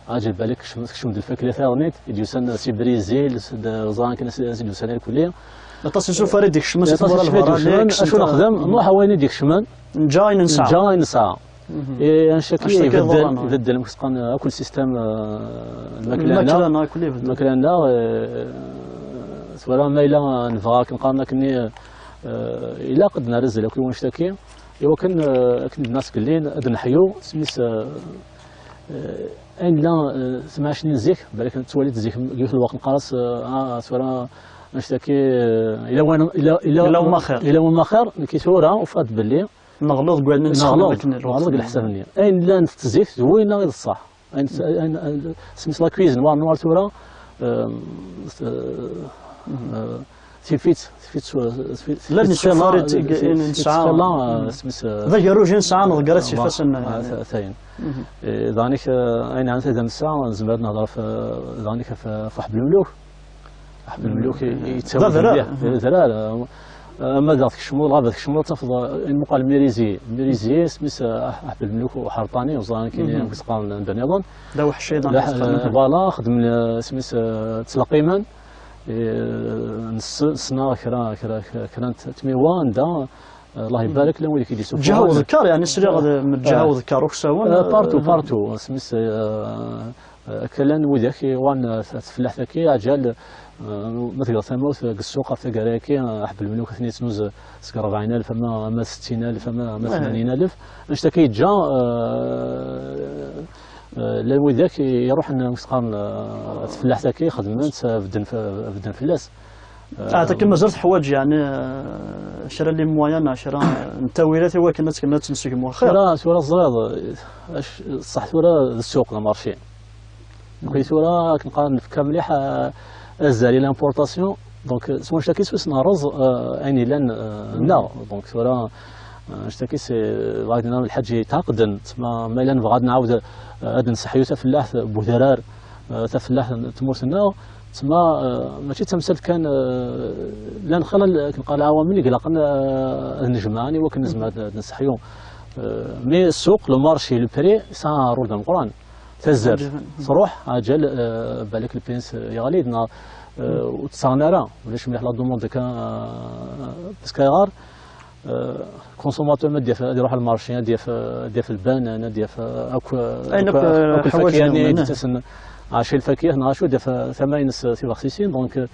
اجل بالك كشمد الفكره ثانيت يجوسن سيبريزيل زان كنا يجوسن الكليه لا تصير فريد ديك الشمس تمر الفران اشو نخدم مو حوالي ديك الشمال جاي نسعى نشكي يبدل المسقان كل سيستم الماكله سواء ما الا نفاك نقارنا كني الا قد نرزل كل ونشتكي ايوا كان الناس قلين اد نحيو سميت ان لا سمعش نزيك بالك توليت زيك في الوقت نقرص سواء نشتكي الى وما خير كيتورا وفات باللي نغلط قعدنا نغلط الحساب ليا اين لا نتزيك زوينه غير الصح سميت لا كويزن نوار تورا فيت لا نشوف نسعى سميت ذاك روج نسعى نقرا شي فاسن ثاين ذانيك اين عن هذا الساعه زعما نهضر في ذانيك في حب الملوك حب الملوك يتساوي ذرار اما ذاك الشمول غاب ذاك الشمول تفض المقال ميريزي سميت حب الملوك وحرطاني وزان كاين كيسقال بنيضون دا وحشي فوالا خدم سميت تلاقيمان نصنا كرا تميوان دا الله يبارك له ولي كيديسو جهه وذكر يعني سري من جهه وذكر وكساون بارتو سميت كلان وذاك وان تفلح ذاكي عجال مثلا ثموث السوق في كراكي حب الملوك ثني تنوز سكر 40000 اما 60000 اما 80000 اشتكيت جا لو ذاك يروح مسقان تفلاح ذاك خدمت بدن فلاس عطاك مازالت حوايج يعني شرا لي مويان شرا التاويلات هو كنا تنسقموا خير سورا الزراد صح سورا السوق المارشي كي سورا كنقارن في كامليح الزالي لامبورطاسيون دونك سوا نشتكي سوسنا رز عيني لان لا دونك سورا نشتكي سي غادي الحاج يتعقدن تما ما الا نبغى نعاود هاد نصحيو تفلاح بوذرار تفلاح تموسنا تما ماشي تمثل كان لا نخلى كنلقى العوامل اللي قلقنا نجمعني وكنزم نصحيو مي السوق لو مارشي لو بري سا رول دون القران تزر صروح عجل بالك البينس يغاليدنا وتصانرا ولاش مليح لا دوموند كان باسكاغار كونسوماتور ما ديال يروح المارشي ديال في البنان ديال في اكو حوايج يعني تسن عاشي الفاكهه ناشو ديال ثمانين سيفاكسيسين دونك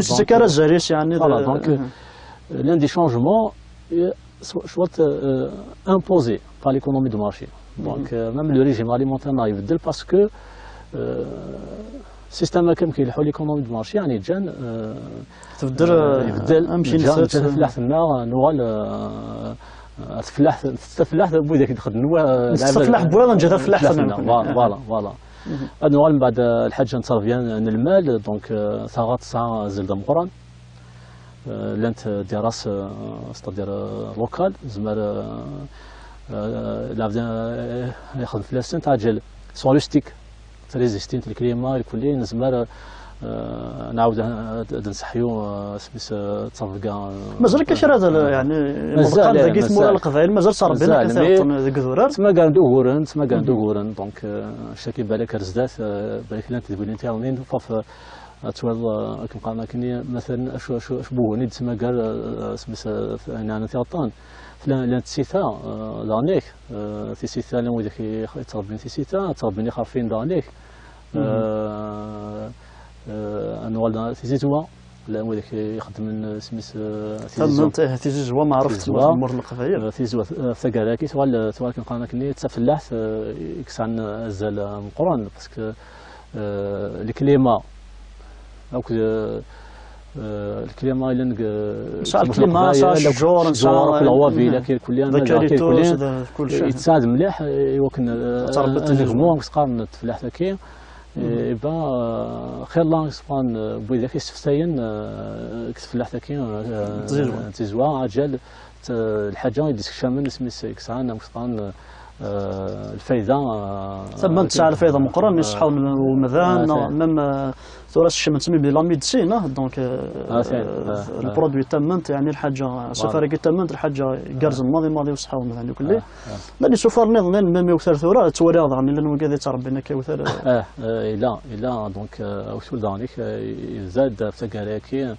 سكر الزريس يعني دونك l'un des changements soit imposé par l'économie de marché. Donc même le régime alimentaire يبدل parce que السيستم كم كيلحوا ليكونومي دو مارشي يعني جان يبدل امشي نفلاح النار نوال تفلاح بوذاك يدخل نوا تفلاح بوذا نجا تفلاح فوالا نوال من بعد الحاجه نترفيان المال دونك ثغات ساعه زلده مقران لانت دراسه ستادير لوكال زمر لابد ياخذ فلاسين تعجل سولوستيك ريزيستينت الكليما الكلي نزمر نعاود نصحيو سميت تصفقا مازال كاين هذا يعني المقال داكيت مورا القبائل مازال صار بينا كثير ذيك الزرار تما كاندو غورن دونك شاكي بالك رزدات بالك لانت تقول انت ونين فاف تولى كنقارن كني مثلا اش بوهني تما قال سميت انا ثيطان فلان تسيتا دانيك في سيتا لو ذاك يتربين في سيتا تربيني خافين دانيك انوال في زيتوا لا هذاك يخدم سميت تمنت تيجي جوا ما عرفت الامور القضيه تيزوا ثقالاكي سواء كنقرانا كني تفلاح يكسعن الزال مقران باسكو الكليما دونك الكليما الا شاع الكليما شاع الشجور شاع العوافي كلها كلشي يتساعد مليح يمكن نجمو تقارن تفلاح تاكي يبقى خير الله سبحان بوي ذاك يستفتاين كتفلاح تاكي تزوا عجل الحاجه يديك الشامن سميت كسعان كسعان الفايده ثم تسعى الفايده مقرن يصحوا المذان ميم ثورة الشمن تسمي بلا ميديسين دونك البرودوي تمنت يعني الحاجه سفاري تمنت الحاجه كارز الماضي وصحوا المذان كله ملي سفر نظن ميم يوثر ثورة توري يعني لانه كذا تربينا كيوثر لا دونك وصول دانيك زاد فتقالاكي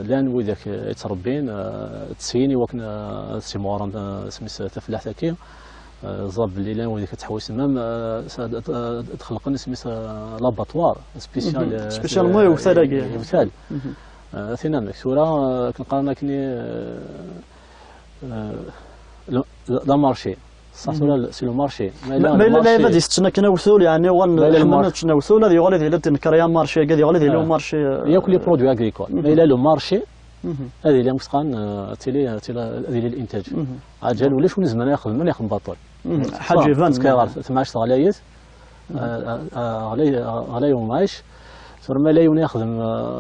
لان وذاك يتربين تسيني وكنا سيموران سميت تفلاح تاكي زاب اللي لان وذاك تحوس مام تخلقنا سميت لاباطوار سبيسيال مو يوثر يوثال ثينا مكسوره كنقارنا كني لا مارشي صح ولا سي لو مارشي ما لا غادي يستنى كنوثول يعني وان كنوثول هذه غادي الا تنكريا مارشي غادي غادي لو مارشي ياكل لي برودوي اغريكول ما الا لو مارشي هذه اللي مسقان تيلي هذه الانتاج عجل ولا شو زمان ياخذ باطل حاجه فان كيغار 18 غلايات غلاي ومايش ثم ما لا يخدم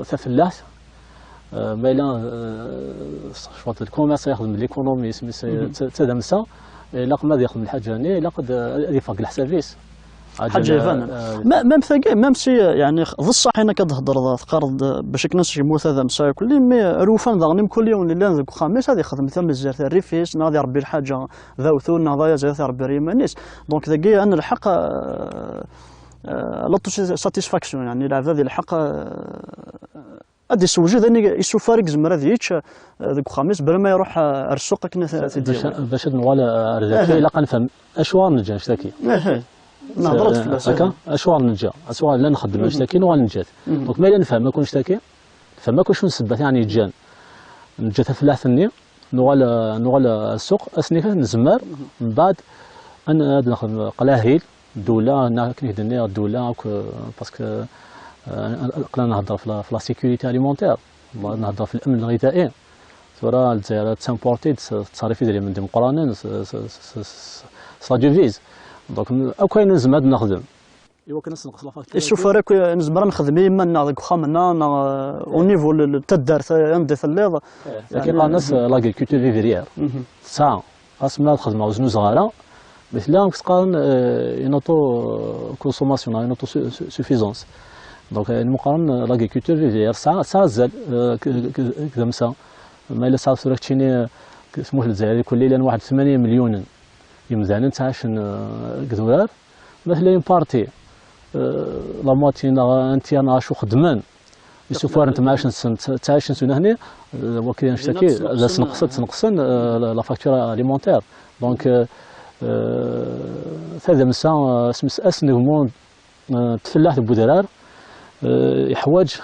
فلاح ما الا شوط الكوميرس يخدم ليكونومي سميت تدمسا لا قد يخدم الحاجه هنا لا قد يفرق الحسابيس حاجه فان ميم ثقي ميم سي يعني الصح هنا كتهضر تقارض باش كناش يموت هذا مسا كل مي روفان ضغني كل يوم اللي ذاك خامس هذه خدمه ثم الزرت الريفيس ناضي ربي الحاجه ذا وثول ناضي زي ربي ريمانيس دونك ثقي ان الحق لا ساتيسفاكسيون يعني هذه الحق ادي سوجد اني يشوف فارق زمر هذا يتش ذاك خامس بلا ما يروح السوق كنا باش نقول رزاكي لا كنفهم اشوار نجا اشتكي نهضرت في هكا اشوار نجا اشوار لا نخدم اشتكي ولا نجات دونك ما الا نفهم ما كون اشتكي فما كونش نسبت يعني جان نجات فلاح ثني نوال السوق اسني نزمر من بعد انا ناخذ قلاهيل الدوله انا كنهدني الدوله باسكو قلنا نهضر في لا سيكوريتي اليمونتير نهضر في الامن الغذائي ثورة الجزائر تسامبورتي التصاريف ديالي من ديمقراطيين سلا ديفيز دونك او كاين نزمد نخدم ايوا كنسنقص لا فاكتور شوف راك نزمر نخدم اما ناضك خامنا او نيفو تدار عندي في الليض كاين الناس لاغريكولتور فيفيريير ساعه خاصنا الخدمه وزنو صغيره مثلا كتقارن ينوطو كونسوماسيون ينوطو سوفيزونس دونك المقارنه لاغريكولتور فيفيريير ساعه زاد كدمسا ما الا ساعه صورك تشيني سموح الجزائري كل ليله واحد 8 مليون يمزان تعاشن كدولار مثلا يوم بارتي لا موتينا انت انا شو خدمان يسوفار انت معاشن تعاشن سنه هنا وكاين نشتكي لا تنقصن لا فاكتور اليمونتير دونك هذا مسا سمس اسنغمون تفلاح بودرار يحواج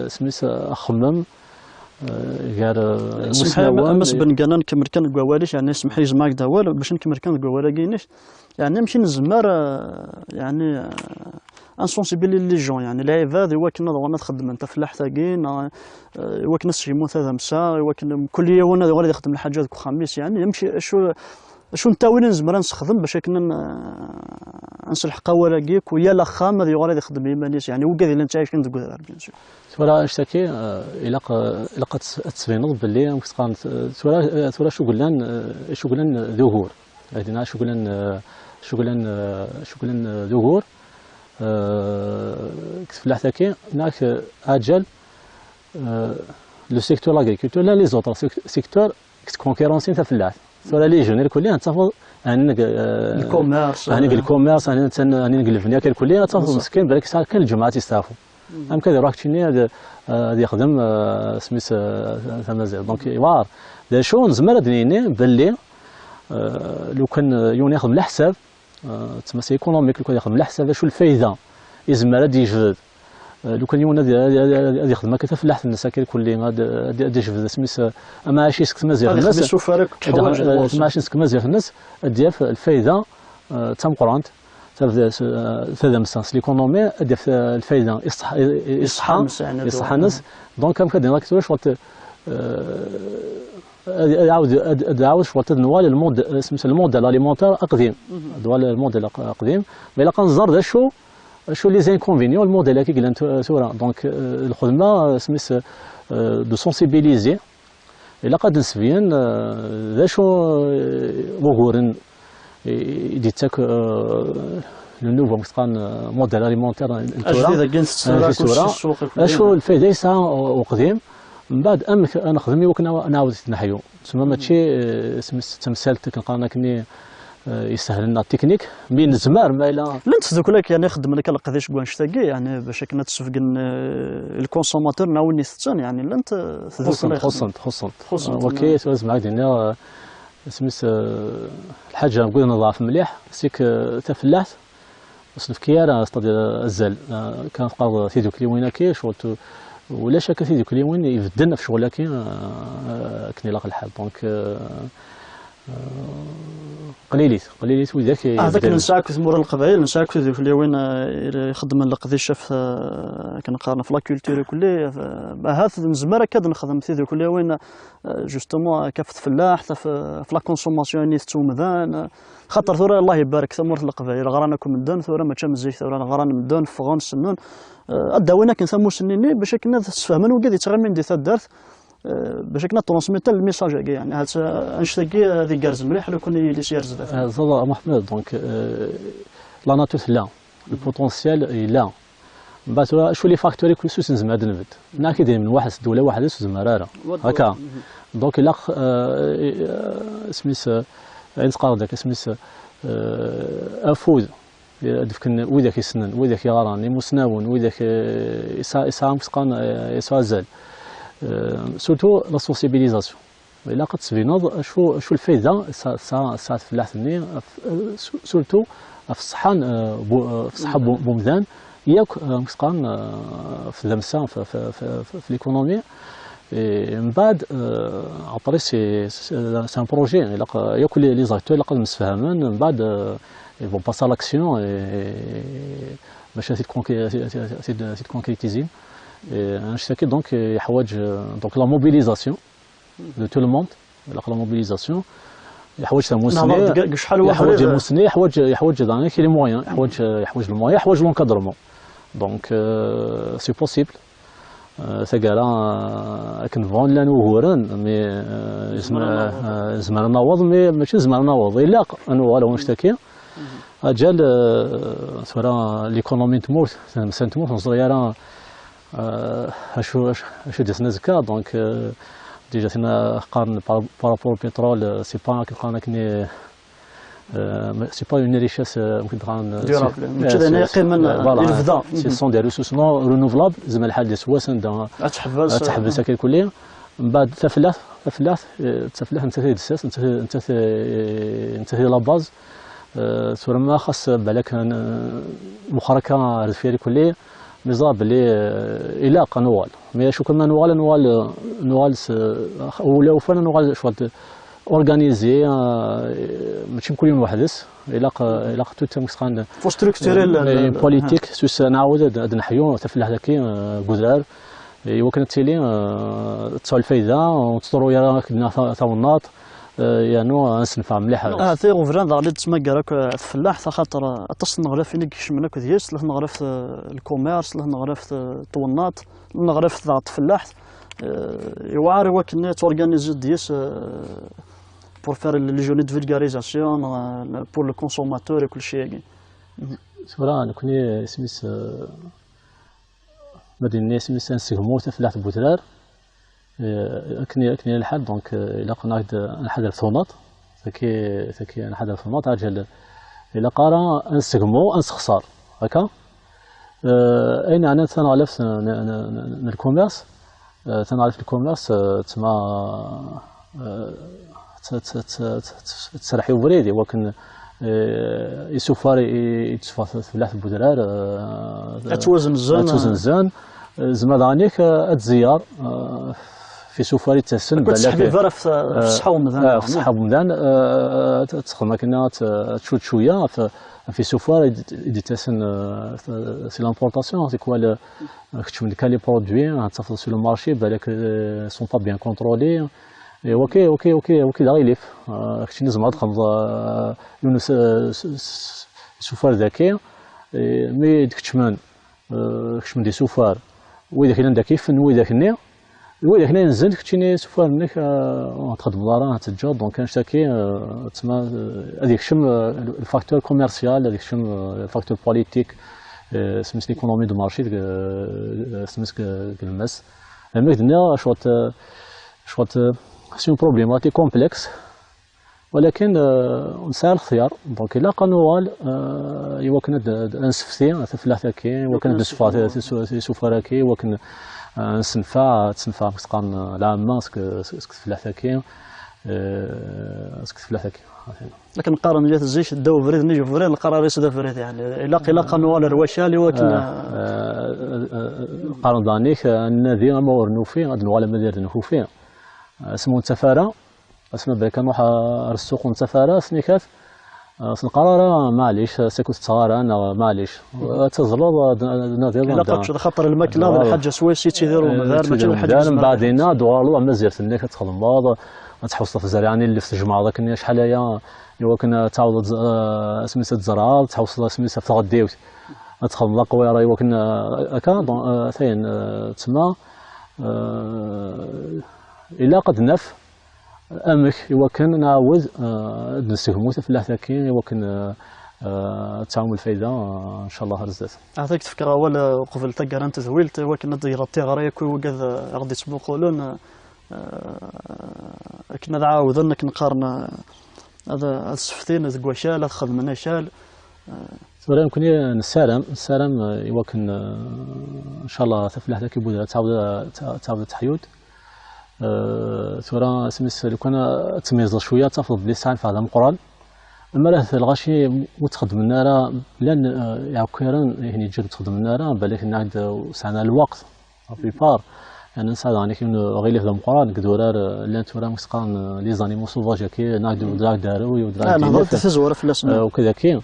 سميس اخمم غير سمحي امس بن كان كمر كان كواليش يعني سمحي جماك دوال باش نكمر كان كوالا كاينش يعني نمشي نزمر يعني انسونسيبيلي لي جون يعني العباد وكنا وانا تخدم انت فلاح تاكين وكنا يموت هذا مسا وكنا كل يوم غادي يخدم الحاجات خميس يعني يمشي شو نتاوي نزمر نستخدم باش كنا نصلح قوالاكيك ويا الاخام هذه غادي يخدم يمانيس يعني وكذا اللي انت عايش كنت تقول بيان سور سورا اشتكي الى تسبينض باللي كتقارن سورا شغلان ظهور عندنا شغلان ظهور كتفلاح تاكي هناك اجل لو سيكتور لاغريكولتور لا لي زوطر سيكتور كونكورونسي تاع الفلاح سورا لي جون كلها تفضل عندك الكوميرس عندك الكوميرس عندك الفنيا كلها تفضل مسكين بالك ساعه كان الجماعه تستافوا ام كذا راك تشيني هذا يخدم سميت تمازيغ دونك يوار دا شو نزمر دنيني باللي لو كان يون يخدم على حساب تما سي ايكونوميك لو كان يخدم على حساب شو الفايده يزمر يجبد لو كان يوم هذه خدمه كثر في اللحظه الناس كيكون لي غادي شوف سميت ما عادش يسكت مزيان الناس ما عادش يسكت مزيان الناس ديال الفايده تام قرانت هذا مساس ليكونومي ديال الفايده يصحى الناس دونك كم كدير راك واش وقت عاود شوط نوال المود سميت المود الاليمونتير اقديم دوال الموديل اقديم مي الا كنزر شو لي زانكونفينيون الموديل كي قلنا ثورة دونك الخدمه سميت دو سونسيبيليزي الا قد نسبيا ذا شو وغورن يديتك لو نوفو مسقان موديل اليمونتير شو الفايده يسعى وقديم من بعد انا خدمي وكنا نعاود نحيو تسمى ماشي تمثالت كنلقانا كني يسهل لنا التكنيك من الزمار ما الى لا تصدق لك يعني خدم لك القداش كوان شتاكي يعني باش كنا تسفق الكونسوماتور ناوني ستان يعني لا انت خصنت وكي توز معاك ديالنا سميت الحاجه نقول نضاف مليح سيك تفلاحت وصل في كيار استاد الزل كان قاض سيدو كليوينا كي شغل ولا شك سيدو كليوين يبدلنا في شغل كي كني لاقى الحال دونك قليليت وذاك هذاك نساك مور القبائل نساك في اليوين يخدم القضي شاف كنقارن في لا كولتور كلي هذا نزمر كاد نخدم في كل يوين جوستومون كافت فلاح في لا كونسوماسيون نيت تومذان خاطر ثورة الله يبارك ثمور القبائل غرانكم مدان ثورة ما تشم زيت ثورة غران مدان فغون السنون اداوينا كنسمو سنيني باش كنا تفهمن وكاد يتغمن دي دارت باش كنا ترونسميتا الميساج يعني هذا انشتاكي هذه كارز مليح لو كون اللي سيرز زاد محمد دونك لا ناتور لا البوتونسيال لا من بعد شو لي فاكتوري كل سوس نزم هذا النبت انا كي من واحد دوله واحده سوس مراره هكا دونك الا سميت نتقارن داك سميت افوز دفكن وذاك يسنن وذاك يغراني مسناون وذاك يسام مسقان يسازل سورتو لا سونسيبيليزاسيون الا قد تبينوض شو الفايده ساعات فلاحتني سورتو في الصحه في الصحه بومدان ياك مسقان في اللمسه في ليكونومي من بعد ابري سي ان بروجي الا ياك لي زاكتور الا قد متفاهمين من بعد يفون باسا لاكسيون باش سيت كونكريتيزي نشتكي دونك يحوج دونك لا موبيليزاسيون دو تو لو موند لا موبيليزاسيون يحوج تموسني يحوج الموسني يحوج دانك لي مويان يحوج المويان يحوج لونكادرمون دونك سي بوسيبل ثقالا كنفون لانو هورن مي زمر ناوض مي ماشي زمر ناوض الا انو ولا نشتكي اجال ثورا ليكونومي تموت مثلا تموت صغيره اشو ديسنا زكا دونك ديجا ثنا قارن بارابور البترول سي با كنلقانا كني سي با اون ريشيس ممكن تقارن ديورابل قيمه الفضاء سي سون دي ريسورس نون رينوفلابل زعما الحال ديال سواسن تحبس هكا كليا من بعد تفلاح انت دساس انت لا باز سورا ما خاص بالك مخركه رفيري كليا مزاب بلي الى قنوال مي شو كنا نوال ولا وفانا نوال شوط اورغانيزي ماشي كل يوم وحدس الى توت مسخان فو ستركتوريل بوليتيك سوس نعاود نحيو تفلاح ذاكي غزار يمكن تيلي تصل الفايده وتصروا يا كنا ثونات يعني نسنفع مليح تي غفران غادي تسمكرك الفلاح خاطر تصل نغرف فين كيشمنك دياس له نغرف الكوميرس له نغرف الطونات نغرف الفلاح يوعر وكنا تورغانيزي دياس بور فير لي جورني دو فولغاريزاسيون بور لو كونسوماتور وكل شيء سورا نكوني سميت مدينه سميت نسقمو تفلاح بوترار كني الحال دونك الا قلنا نحضر ثونات ثكي نحضر ثونات عجل الا قارا نسقمو نسخسر هكا اين انا تنعرف الكوميرس تنعرف الكوميرس تسمى تسرحي وريدي ولكن يسوفر يتسفر فلاح بودرار أتوزن الزان زعما دانيك أتزيار في سفر يتسن كنت تحبي فرا في الصحة ومدان في الصحة ومدان تدخل ماكينة تشوت شوية في سفر يتسن سي لامبورطاسيون سي كوا كتشوف لي برودوي تفضل سو لو مارشي بالك سون با بيان كونترولي اوكي دا غيليف كنتي نزم عاد خمض يونس سفر ذكي مي كتشمان دي سفر ويداك لان كيف ويداك ني ويداك هنا نزل كنتي سفر منك تخدم دارا تتجا دونك كنشتكي تما هذيك شم الفاكتور كوميرسيال هذيك شم الفاكتور بوليتيك سميت ليكونومي دو مارشي سميت الماس هناك دنا شوط سي بروبليماتيك كومبلكس ولكن نسال الخيار دونك الا قانوال يمكن نسفتي فلاحه كي يمكن نسفا سفر كي يمكن تنفع كتقام العامة اسك فلاحه كي اسك فلاحه كي لكن قارن جات الزيش داو فريد نيجي فريد القرار يسد فريد يعني الا قانوال الروشالي ولكن قارن دانيك النادي ما ورنوفي هاد الولا ما دير نخوفي اسمو تفارا اسمو بك نروح السوق نتفارا سنيكات القرار معليش سكوت الصغار انا معليش تزلط نادي لا تقصد خطر الماكله هذا الحاجه سويسي تيديروا مدار ماشي الحاجه من بعدين دوالو اما زيرت انك تخدم بعض تحوص في الزريعاني اللي في الجمعه ذاك شحال هي يمكن تعوض سميتها الزرعه تحوص سميتها في غديوت تخدم قوي راه يمكن هكا ثين تما الا قد نف امك يمكن نعاود نستهمو فلاحه كي يمكن تعاون الفايده ان شاء الله رزات عطيك تفكر اول قبل تقرا انت زويلت ولكن ديرتي غريك وكذا غادي تسبقولون كنا نعاود انك نقارن هذا السفتين زكواشال خدمنا شال سوري يمكن نسالم يمكن ان شاء الله تفلاحه كي بودا تعاود تحيود ثورة سميت لو كان تميز شويه تفضل بلي ساعه في هذا القران اما راه الغاشي وتخدم النار لان يعكرن يعني تجي تخدم النار بالك نعد ساعنا الوقت في بار يعني نساعد يعني كي غير في القران كدورار لان ثورة مسقان لي زانيمو سوفاج كي نعد دراك داروي ودراك انا هضرت تزور في الاسماء وكذا كي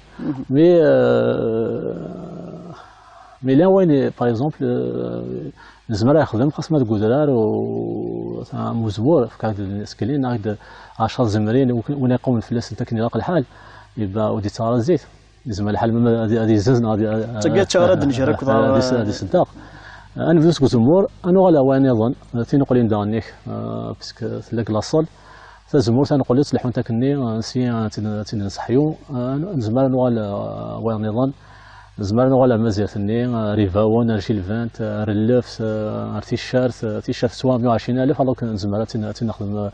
مي لا وين باغ اكزومبل الزمرة يخدم خاصنا الكودرار و مزبور في كاد السكلين ناخد 10 زمرين وين يقوم الفلاس نتا كي يلاقى الحال يبقى ودي ترى الزيت لازم الحال هذه ززن هذه تلقى تشارد نجرك هذه صداق انا فلوس كزمور انا ولا وين يظن تنقولين دانيك باسكو تلاك لاصول تزمور تنقول تصلحون تاكني نسي تنصحيو نزمر ولا وين يظن زمرنا ولا مزير ثني ريفاون رشيل فانت رلف تيشارت سوا 120,000 alors كان زمرة تنخدم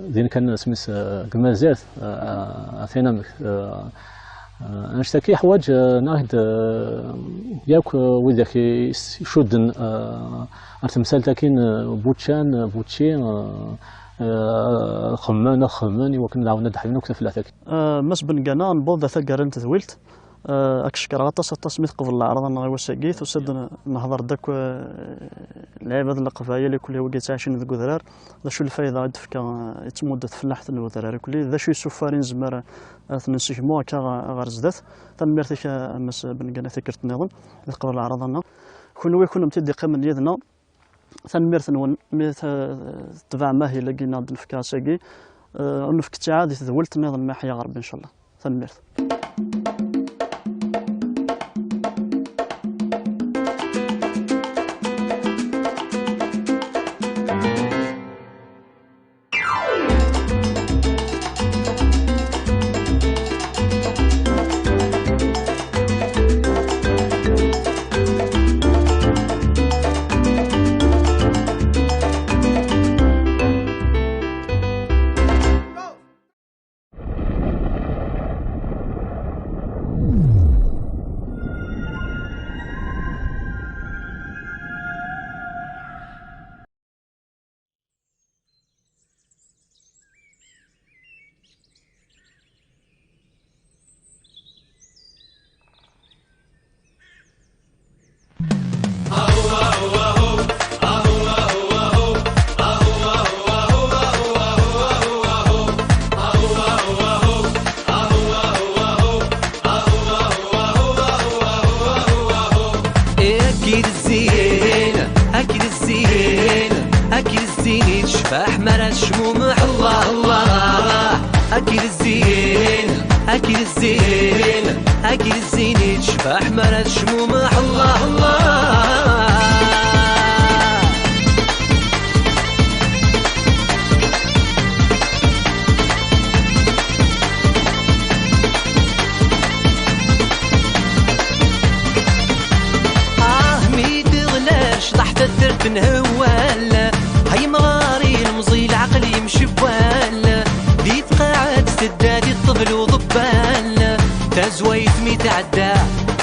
دين كان سميس كمازير ثينا نشتكي حوايج ناخد ياك وذاك يشدن ارتمثال تاكين بوتشي خمان وكن نعاود ندحينو كتف لاثاك مس بن قنان بوضا ثقر انت ثويلت اكشكر غطس التصميت قبل العرض انا وساقيت وسد نهضر داك لعيبه القفايا كل وقيت عايشين ذو ذرار ذا شو الفايده عاد فكا يتمد فلاحه الوذرار كل ذا شو سفارين زمر نسجمو كا غرزدات تنمرتك مس بن قنا فكرت نظن قبل العرض انا كون متدي قيم ديالنا تنمرت نون تبع ما هي لقينا الفكا ساقي نفكت عادي تذولت نظن ما حيا غرب ان شاء الله تنمرت مرا الشمومح الله الله أكيد الزين أكيد الزين أكيد الزين يتشبح مرا الشمومح الله الله طحت الثرت نهوال هاي مغاري المزي العقل يمشي بوال دي قاعد تدادي الطبل وضبال تزويت مي تعدى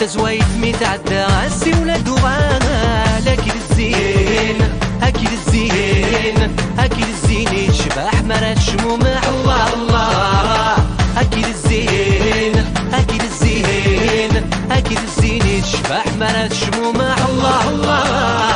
تزويت مي تعدى عسي ولاد وغال أكيد الزين أكيد الزين أكيد الزين يشبح مرا الشمومح الله الله أكيد الزين أكيد الزين أكيد الزين يشبح مرا الشمومح الله الله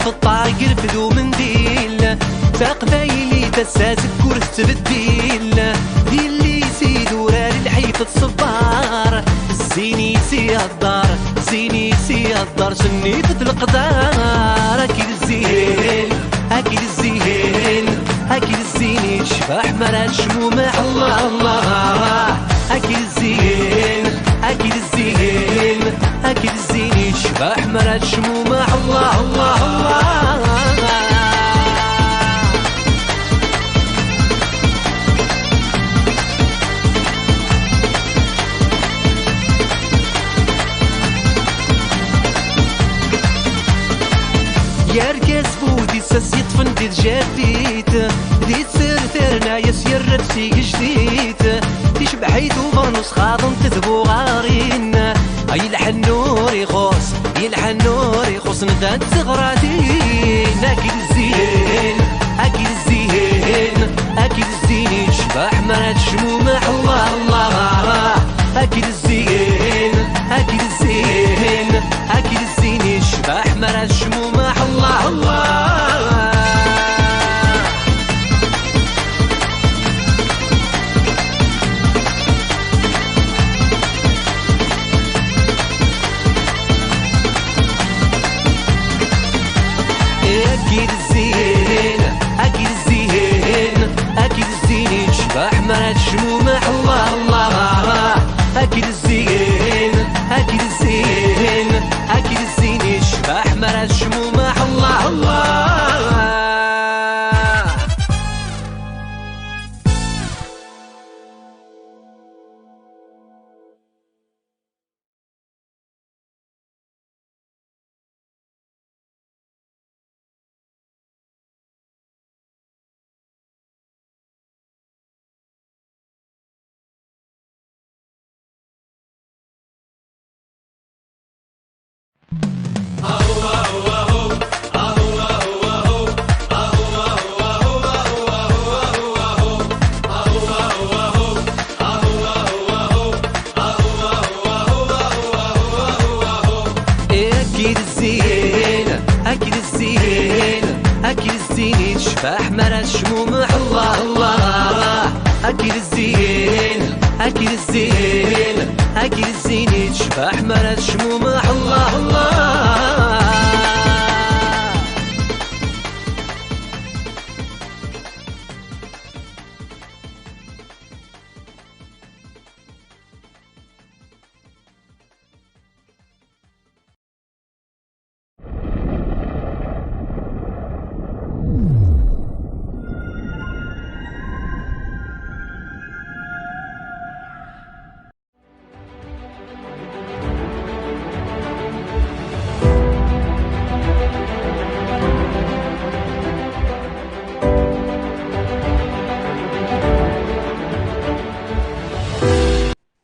في الطاق رفدو منديل تقبايلي تساسك كرت بالديل دي اللي يسيد ورالي الحيط الصبار زيني سي الدار زيني سي الدار سنيت القدار أكيد الزين أكيد الزين أكيد الزين يشبح مرا الشمومح الله الله أكيد الزين أكيد الزين أكيد الزين يشبح مرا الشمومح الله الله الله يركز بودي ساس يطفن دي جديد دي تسرثرنا يسير تسي جديد تشبحيت وفرنس خاضن تذبو غارين اي الحنور يخص يلحنور يخص ندان تغراتين اكيد الزين اكيد الزين اكيد الزين يشبح مرا الشمومح الله الله اكيد الزين اكيد الزين اكيد الزين يشبح مرا الشمومح الله الله أكيد الزين أكيد الزين أكيد الزين يشبح مرا الشمومح الله الله أكيد الزين أكيد الزين أكيد الزين يشبح مرا الشمومح الله الله أكيد الزين أكيد الزين أكيد الزين يشبح مرا الشمومح الله الله أكيد الزين أكيد الزين أكيد الزين يشبح مرا الشمومح الله الله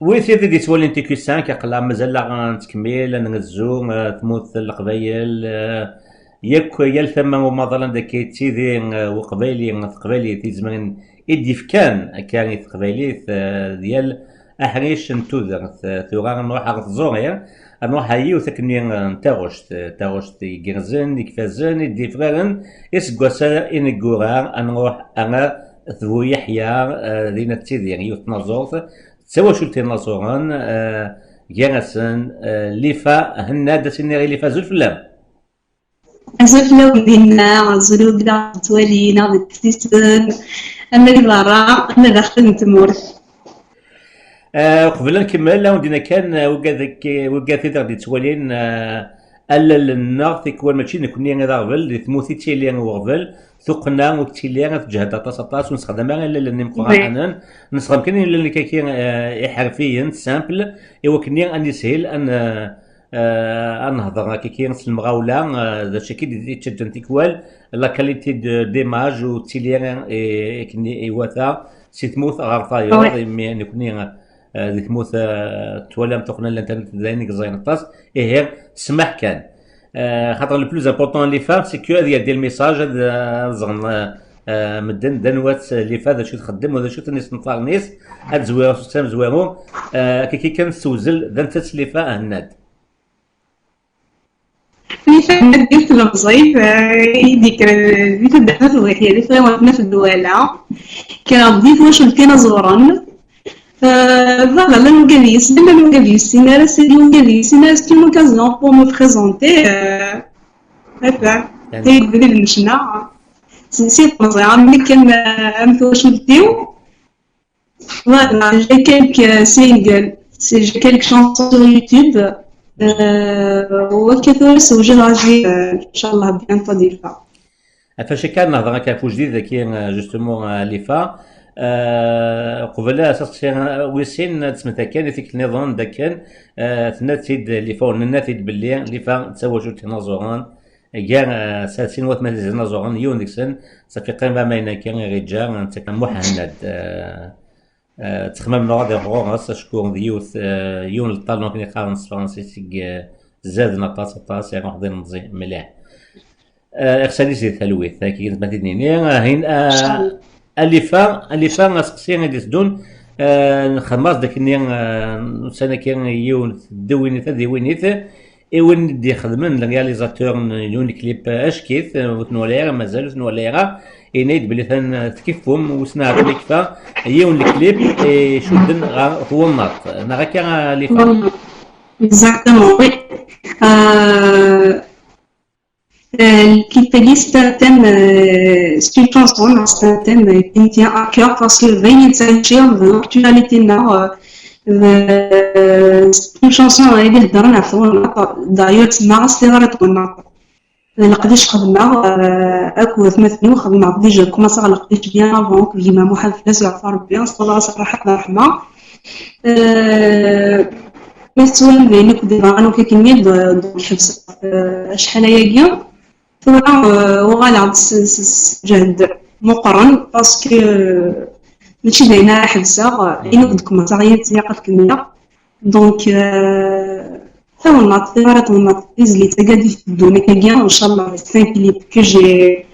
ويثير دي تولي انتي كيسان كيقلا مازال غنتكمل نغزو تموت القبايل ياك يا ثما ومظلا داك تيدي وقبايلي تقبايلي في زمان يدي كان كان تقبايلي ديال احريش نتوذر ثورا نروح غتزور نروح هاي وثكني تاغوشت يجرزن يكفازن يديفرن يسقوسا إنقورا نروح أنا ذو يحيى دينا تيدير يوث نازورت تسوى شلتي نازوران جانسن ليفا هنا داسيني غي ليفا زول فلام أزف لو دينا زلو بلا توالينا بالتسيسن أما برا أما داخل نتمور قبل نكمل لو دينا كان وقا تيدر دي توالين ألا النار تكون ماشي نكوني أنا غافل ثموثي تيلي أنا وغفل ثقنا وكتيلي أنا تجهد طاس ونستخدمها إلا اللي قرانا نستخدم كني اللي كاين حرفيا سامبل إوا كني أني سهل أن نهضر كاين المغاولة ذا شي كي تشدن تيكوال لا كاليتي ديماج وتيلي أنا كني إيواتا سي ثموث غارطايور مي نكوني ذي ثموث توالام تقنا الانترنت داينك زين طاس إيه سمح كان خاطر لو بلوز امبورطون لي فام سي كو هذه ديال الميساج زغن مدن دنوات لي فا ذا شو تخدم وذا شو تنس نطاق نيس هاد زويرو سيستم زويرو كي كان سوزل ذا نتس لي فا هناد لي فا هناد قلت له صيف يديك اللي تبدا في الوحيد اللي فا في الدواله كان ضيف واش لقينا زوران Voilà, la Longavis, c'est la Longavis, c'est une Longavis, c'est une occasion pour me présenter. C'est pour ça, voilà, j'ai quelques singles, j'ai quelques chansons sur YouTube. وكذا j'ai rangé, Inch'Allah, bientôt des fois. فاش كان نهضر كافو جديد كاين جوستومون لي فا قبل اساس ويسين تسمتها كان فيك النظام دا كان ثناتيد اللي فوق ناتيد باللي اللي فا تسوى جوج تنازوران كاع سالسين وات مال تنازوران يون ديكسن صافي قيمه ما كان رجال انت كان محند تخمم نوع دي غورس شكون ديوث يون الطالون كي قارنس فرنسي زاد نطاس يعني واحد نزي مليح اخسالي زي ثلويث كي كنت مديني هين اللي فا سقسي غادي تدون خماس داك سنه كان يون دوينيت ديوينيت ايون دي خدمن رياليزاتور يون كليب اشكيت وتنوليرا مازال تنوليرا ينيد بلي ثان تكيفهم وسنا بلي كفا يون الكليب شدن هو الناط انا كان اللي فا Exactement, oui. Qui c'est un thème, c'est une chanson, c'est un thème qui me tient à cœur parce que Veille l'actualité là, c'est une chanson اللي هضرنا فيها d'ailleurs تسمع استغرت قلنا لقديش خدمنا اكو ثمثني وخدمنا بديجا كوماسا لقديش بيان افون كيما محمد فلاس يعرف ربي صلاه صراحه رحمه مثلا بينك ديرانو كيكمل دون الحبس شحال هي وغالي جهد مقرن باسكو ماشي داينا حبسه ينقدكم صغير تيقف كميه دونك ثم نعطيك اللي تقادي في الدنيا كاين ان شاء الله 5 كليب كو جي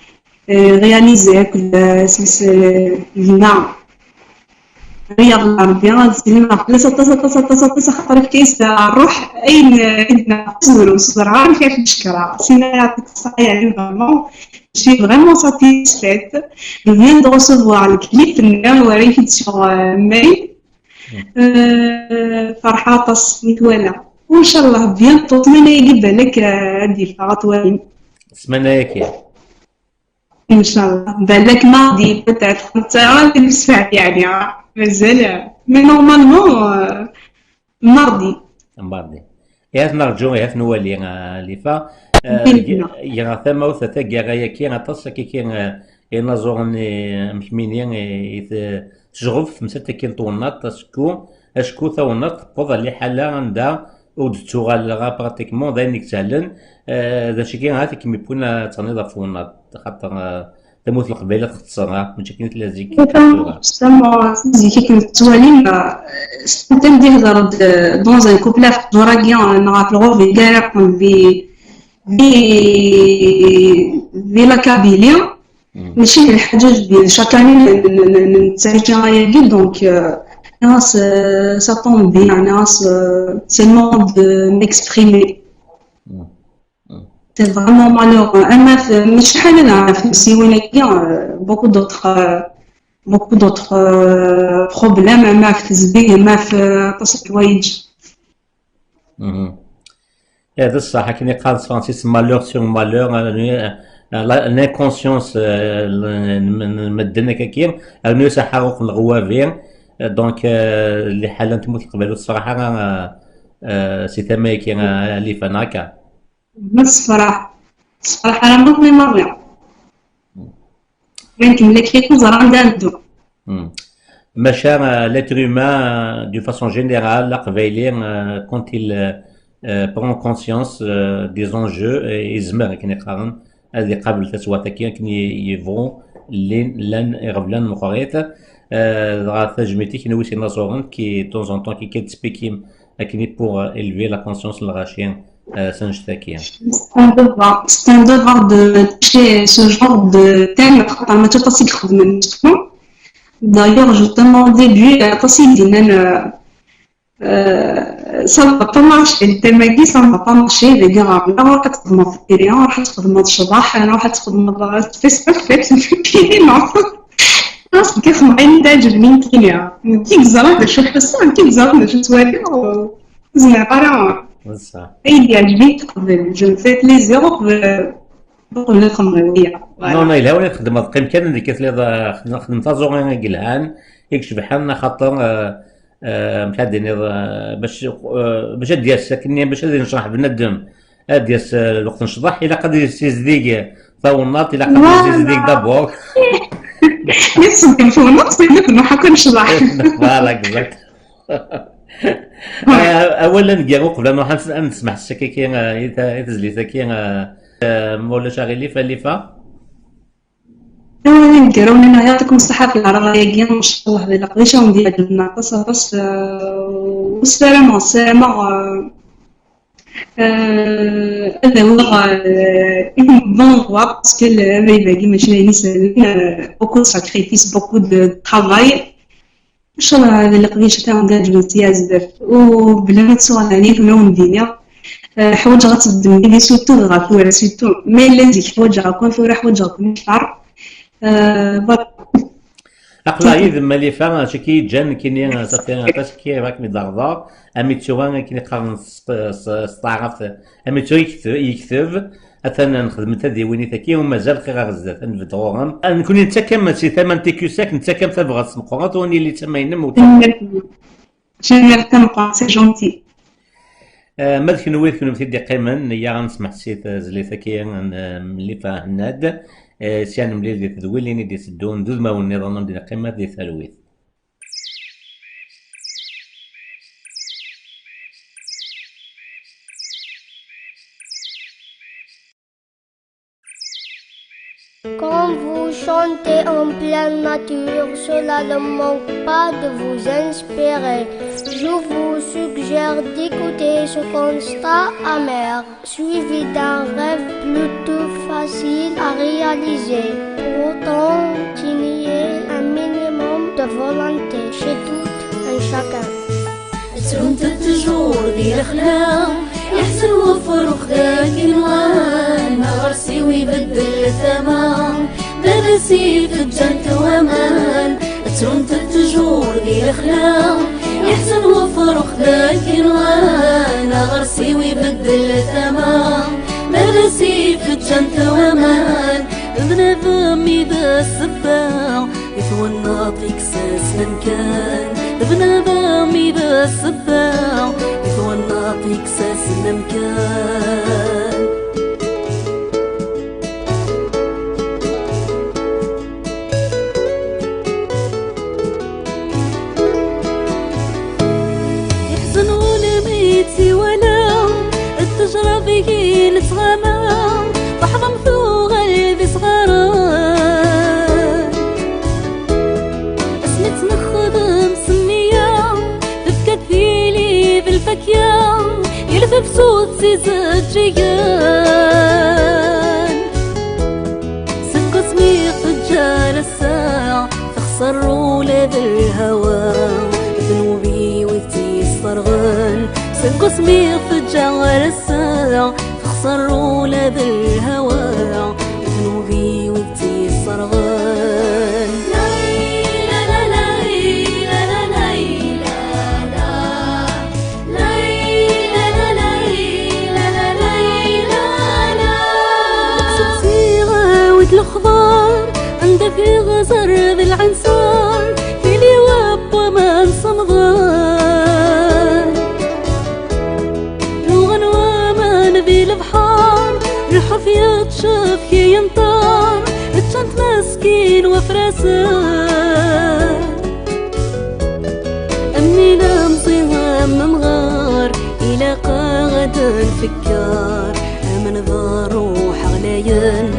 رياليزي كل سلسله لنا رياض العربية السينما ثلاثة خطر في كيس الروح أين عندنا صدر عارف كيف نشكرها سينا يعطيك الصحة يعني فريمون جي فريمون ساتيسفيت je viens de recevoir le clip نوريه sur mail فرحة تصنيت وإن شاء الله بيانتو أتمنى يجيب لك هادي الفغطوين اسمنا ياك إن شاء الله بالك ماضي بتاعت خمسة تلبس يعني مازال مي نورمالمون مرضي ياك نرجو ياك نولي ليفا يا ثما وثلاثة كاغايا كي غطاس كي ينازورن مكمينين تشغف مسات كي طونات اشكو ثونات قضى اللي حاله عندها ودتو غالغا براتيكمون داينك سهلن ذا شي كي هاك كيما يكون تنظيف فونات خاطر تموت القبيله تختصرها ماشي كاين تلازيك سما زيك كنت توالين ستم دي هضر دون ان كوبل دوراغيان نعرفو في كاع في لا كابيليا ماشي الحاجه ديال شاكاني نتسجل دونك ناس ça tombe bien ناس c'est le moment de m'exprimer. C'est vraiment malheureux. أما مش شحال أنا في السيوانية beaucoup d'autres problèmes ما في تزبيه ما في تصل حوايج. هذا الصح كي قال فرانسيس مالور سور مالور لانكونسيونس مدنا كاكين انو سحاوق الغوافين دونك اللي حالا تموت القبائل الصراحه سي تماكي اللي فناكا الصراحه انا مضني مرة يمكن لك يكون زران داندو ماشا l'être humain d'une façon générale القبائلين quand il prend conscience des enjeux يزمر كي يقارن هذه قبل تسواتكين كي يفون لن يغفلان مقاريت غا تجميتي كي نويسي نصورن كي طون زون طون كي كتسبيكيم كي pour élever la conscience الغاشين سنجتاكين. C'est un devoir de toucher ce genre de thème خاطر ما تتصيك خدمة D'ailleurs, justement, au début, ça ne va pas marcher. Le thème ça ne va pas marcher. Les gars, là, on va تخدم في الكريان، راح تخدم الصباح، أنا راح تخدم في السبت في الكريان. ناس كيف معين داجر من كريان. كيف زرعت شو حسن، كيف زرعت شو توالي، زين قرا. أي يعجبني تقبل. Je fais plaisir بقول لكم غوية. نو إلا ولا خدمة قيم كان اللي كتلي نخدم تازوغين قلهان يكشف حالنا خاطر محدين باش دياس كني باش نشرح بنادم دياس الوقت نشطح إلا قد يزيد ثونات إلا قد يزيد دابور نفسي فونات نحن حكون نشرح فوالا كذاك أولا نجيرو قبل ما نسمح السكاكي يتزلي سكاكي مولا شاغلي فالليفا نقراونا يعطيكم الصحة في العربية ما شاء الله هذه القضية وندير لنا قصة بس والسلامة هذا هو بون غوا باسكو العباد ماشي نسالين بوكو ساكريفيس بوكو دو طرافاي ان شاء الله هذه القضية تاع كاع بزاف بزاف وبلا ما تسوى عليك ولا ندير حوايج غتخدم لي سورتو غاتورا سورتو مي لازم حوايج غاكون فورا حوايج غاكون نفعر أقلا إذا ما لي فان شكي جان كيني صافي تاسكي راك مدغضا أمي تشوان كيني قارن استعرفت أمي تو يكتب أثنا نخدم تادي ويني تاكي ومازال خير غزات نفدغوهم نكون نتاكم سي ثمن تيكوساك نتاكم تبغى تسمقات وني اللي تما ينم جينير تنقى سي جونتي مالك نويت كنو مثيدي قيمن يا غنسمح سيت زليتا كي ملي فهناد سيان ملي دي تدويليني دي تدون دوز ما والنظام دي قيمة دي ثالويت Quand vous chantez en pleine nature, cela ne manque pas de vous inspirer. Je vous suggère d'écouter ce constat amer, suivi d'un rêve plutôt facile à réaliser. Pour autant qu'il y ait un minimum de volonté chez tout un chacun. ترون تتجور ديال خلام يحسن وفر وخداك الوان غرسي ويبدل الثمن درسي في الجنة ومان ترون تتجور ديال خلام يحسن وفر وخداك الوان غرسي ويبدل الثمن درسي في الجنة ومان بنادم إذا السباع يتونط يكساس من كان بنادم إذا السباع يتونط يكساس من كان يحزن ولا ميتي ولا التجربة هي نتغامى تحضن فوق قلبي صغاران اسمت نخدم سمية تبكى كفيلي بالفكية يلفف صوت سيزات جيان سكو سميق تجال الساعة تخسر ولاد الهوى قسمي في الجوار الساعة تخسر ولاد الهوى ذنوبي وانتي الصرغان الأخبار عندك غزر بالعنصار في لواب وما صمغان لغن وما نبي البحار الحفيات شاف كي يمطار الجنت مسكين وفراسان أمي لا مصيغة ممغار إلى غدا فكار أمن ذا روح غليان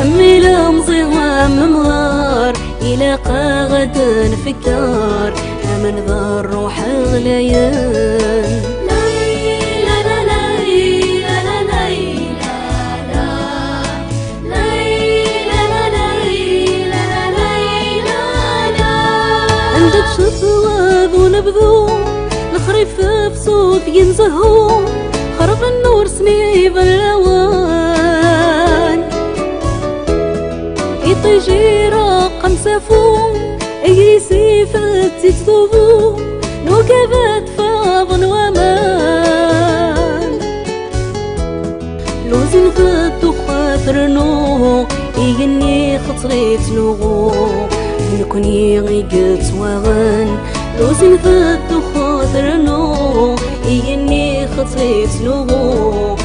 أمي لا مصيغة ممغار إلى غدا فكار أمن ذا الروح غليان عندك شطواب ونبذو الخريف في صوت ينزهو خرف النور سنيب الروان يطيجي رقم سافو اجلسي فتي تذوبو نوكبات فاض ومان لوزن فتو خاطر نو يجني خطري تلوغو نكوني غيقت وغن لوزن فتو خاطر نو يجني خطري تلوغو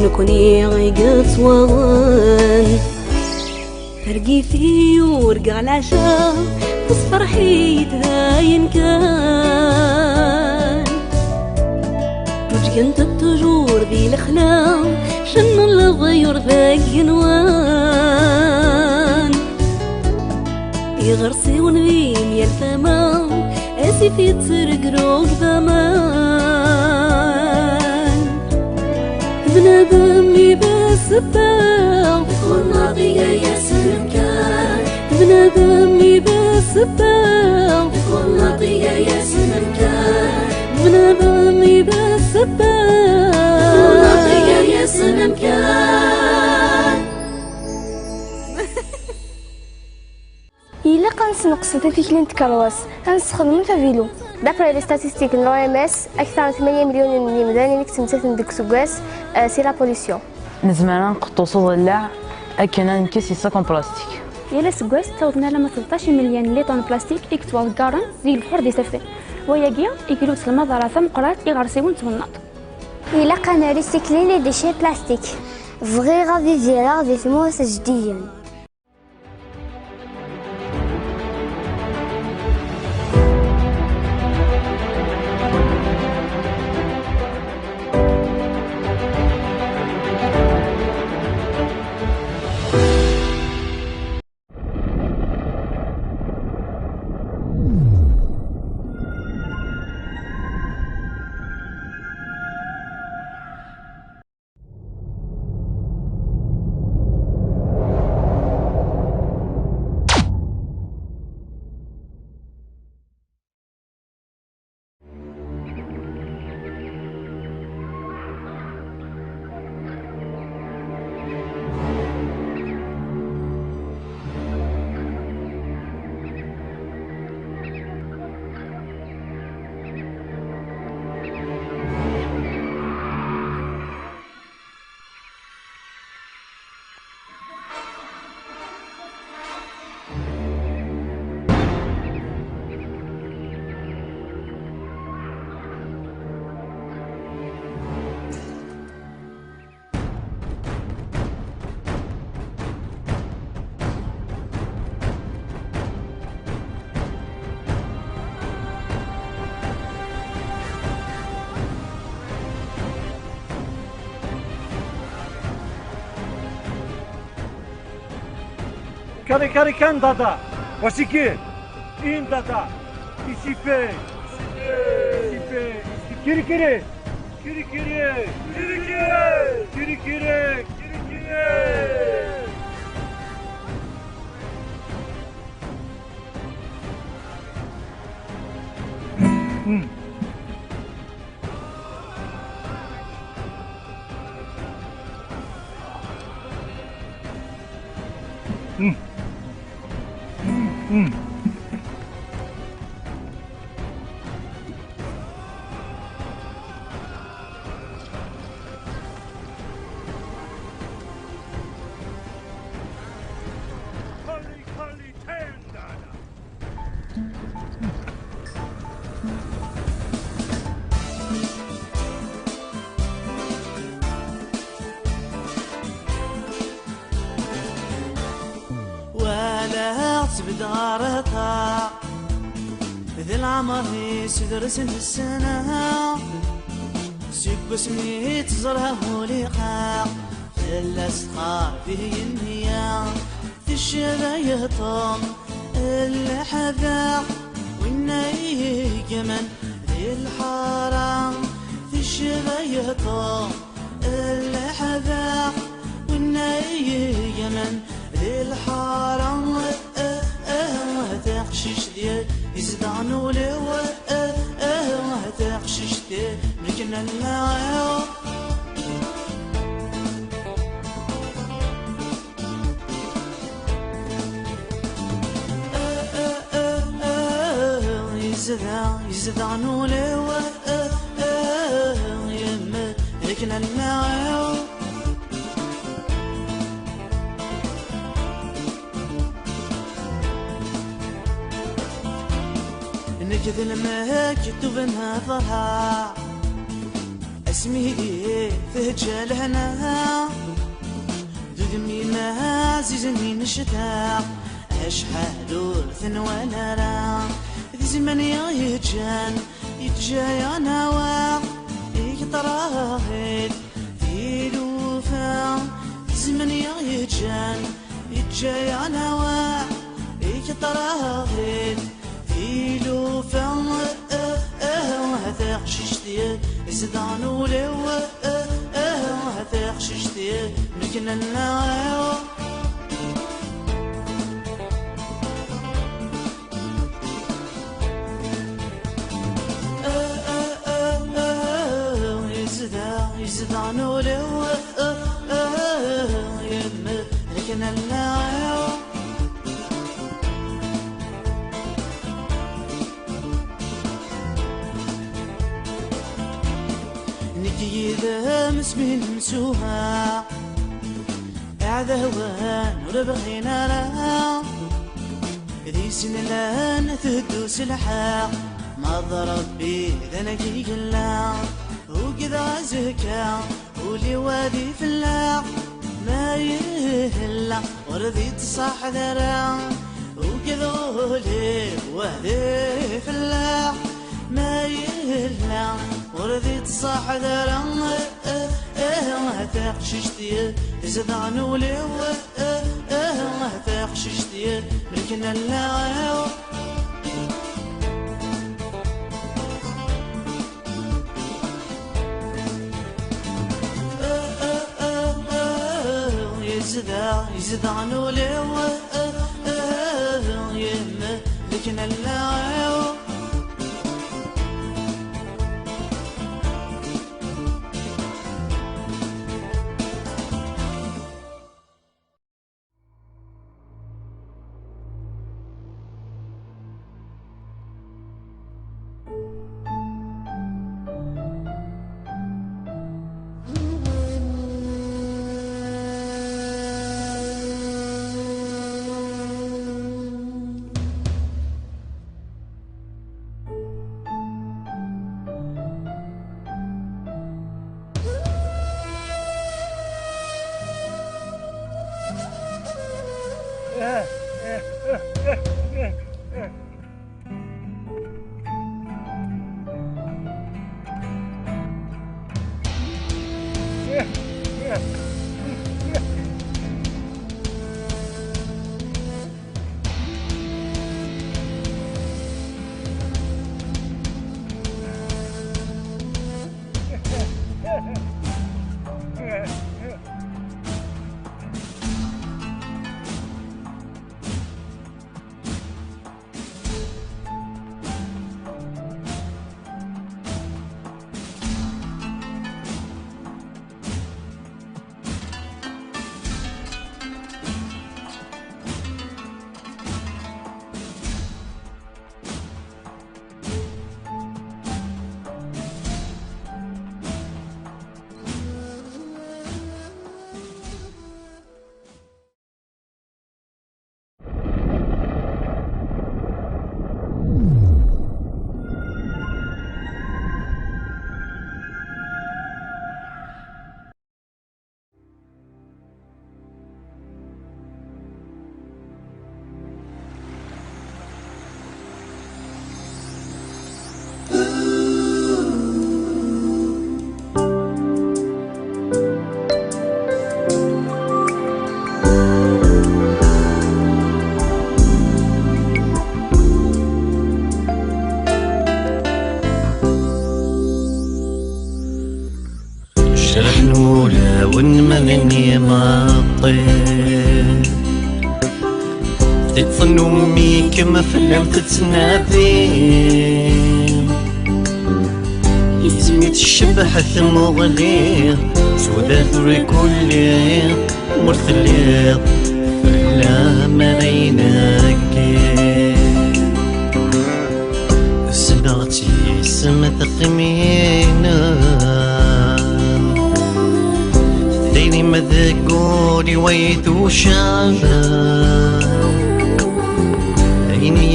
نكوني غيقت وغن ترقي في ورقع العشاء تصفر حيتها ينكان وجكنت التجور ذي الأخلاق شن الضيور ذاك ينوان يغرسي ونبين يا الفمان اسفي تسرق روق ثمان بنادم يبس الثاق والناضية يا سنمكان بنادم يبس الثاق والناضية يا سنمكان بنادم يبس الثاق والناضية يا سنمكان إلا كنسنقص تفيكلين تكرواس غنستخدمو فيلو. دابري لي ستاتيستيك من l'OMS أكثر من 8 مليون من المدن اللي كتمثل ديك سكاس سي لا بوليسيون. نزمانا نقطوصو ضلع أكنا نكسي ساكون بلاستيك. يلا سكاس توضنا لما 13 مليون لتر بلاستيك إكتوال كارن ديال البحر دي سفر. ويا كيا يكلوت المضرة ثمقرات يغرسيون تمناط. إلا كان ريسيكلي لي ديشي بلاستيك فغي غادي ديرها غادي تموت جديا. كاري كاري كان دادا واسيكي إن دادا إسيفي إسيفي كيري كيري كيري كيري كيري كيري كيري كيري كيري ولا تبدارطا ذي العمر يسدرس السنة سيكو سميت زرها وليقا في الأسخار فيه النية في الشبايه طم الحذا والنايه كمان ذي الحرام في الشبايه طم الحذا والنايه كمان ذي الحرام تقشش ديال يزدان ولو تقشش ديال لكن الماء يزدان ولو يم لكن الماء نكذ لما كتب نظرها اسمي في جالهنا دودمي ما عزيزني نشتا اشحال ثنوانا را ذي زمن يتجايا نوا يطراهد في لوفا زمن يتجايا نوا يطراهد في لوفا هتقشش ديال زدان ولو هتقشش ديال لكن النار يزدان ولو يم لكن النار نكي إذا مسمين مسوها عذوان وربغينا لها ذي سنلان تهدوس الحق ما ضرب بي ذنكي قلا وكذا زكا ولي وادي في اللاق ما يهلا ورذي تصح ذرا وكذا ولي وادي في اللاق ما يهلا ورذي تصح ذرا ما تقشش ديال زدان ولو ما تقشش ديال لكن اللاق يزدان ولو يم لكن اللاق شرح نولا ونمنني ما طير تتصن أمي كما فلم تتنادي يزمي تشبح ثمغلي سودا ثوري كلي مرثليط فلا مرينك سنغتي سمت قمينا ثيني مذكوري ويتو شعبان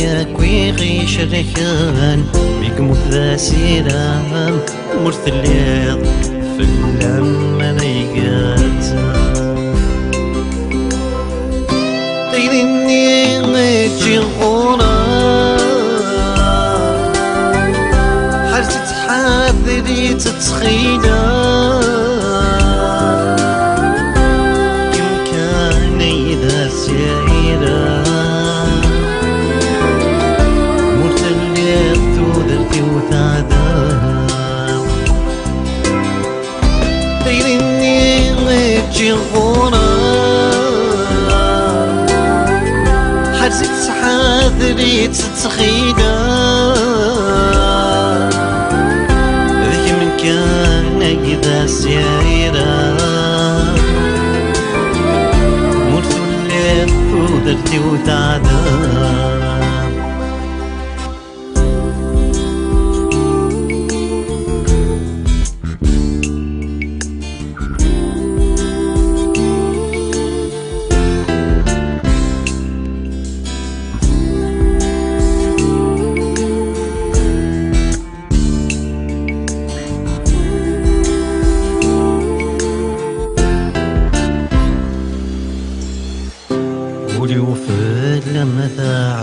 يا كويغي شريكان بيك مثاسيران مرثليط في اللمريقات تيريني غيتجي غورا حرتي تحاذري تتخيلا يمكن إذا سيرا وتعذاب دايريني غيتجي غورا حرتي تحاذري تتخيلا ذيك من كان إذا سيرا مرثو الليل ودرتي وتعذاب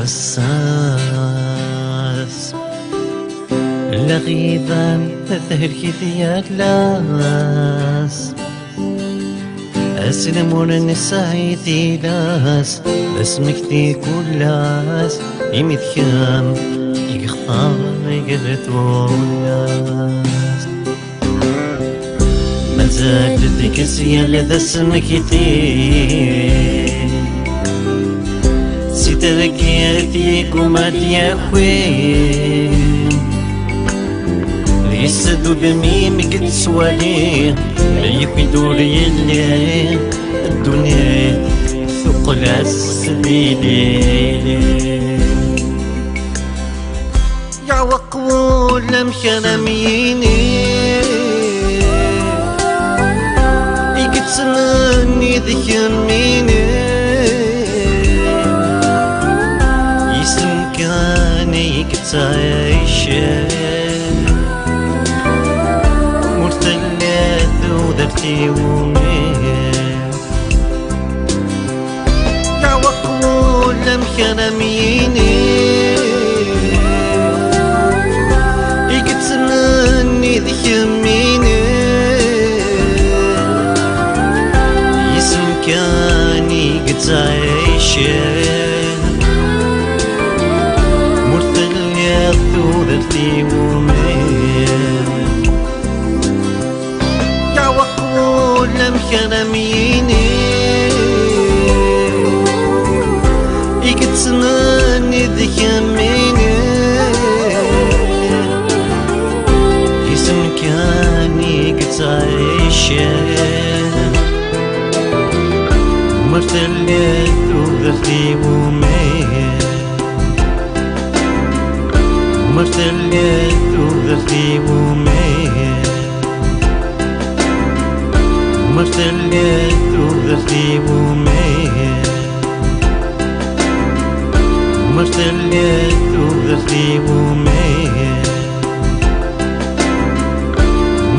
الساس لغيبا تظهر كثير لاس أسلمون النسايتي لاس اسمك دي كلاس يميت كام يختار يقرت ولاس مازال ذيك السيالة ذا اسمك كثير تركياتيك وما تياخوين يسدو بميمك تسوالي يكوي دوري اللي الدنيا ثقل السبيلي يا وقول لم كلاميني يكتسمني ذيك يميني تعيشين مرتلات ودرتي ومين يا وقول لم كلاميني يكتمني ذيك يميني يسم كاني تعيشين ودرتي ومين يا وقول لم كلاميني يكتسمني ذيك يميني يسم كاني قتعيشين مرتليت ودرتي ومين مرتليت ودرتي ومين مرتليت ودرتي ومين مرتليت ودرتي ومين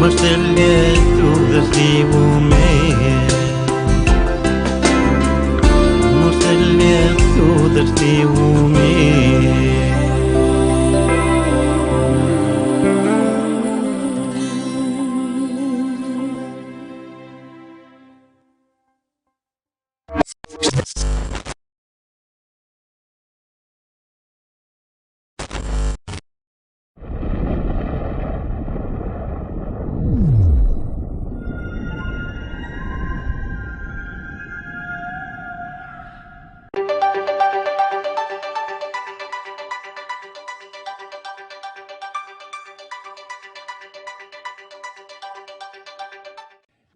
مرتليت ودرتي ومين مرتليت ودرتي ومين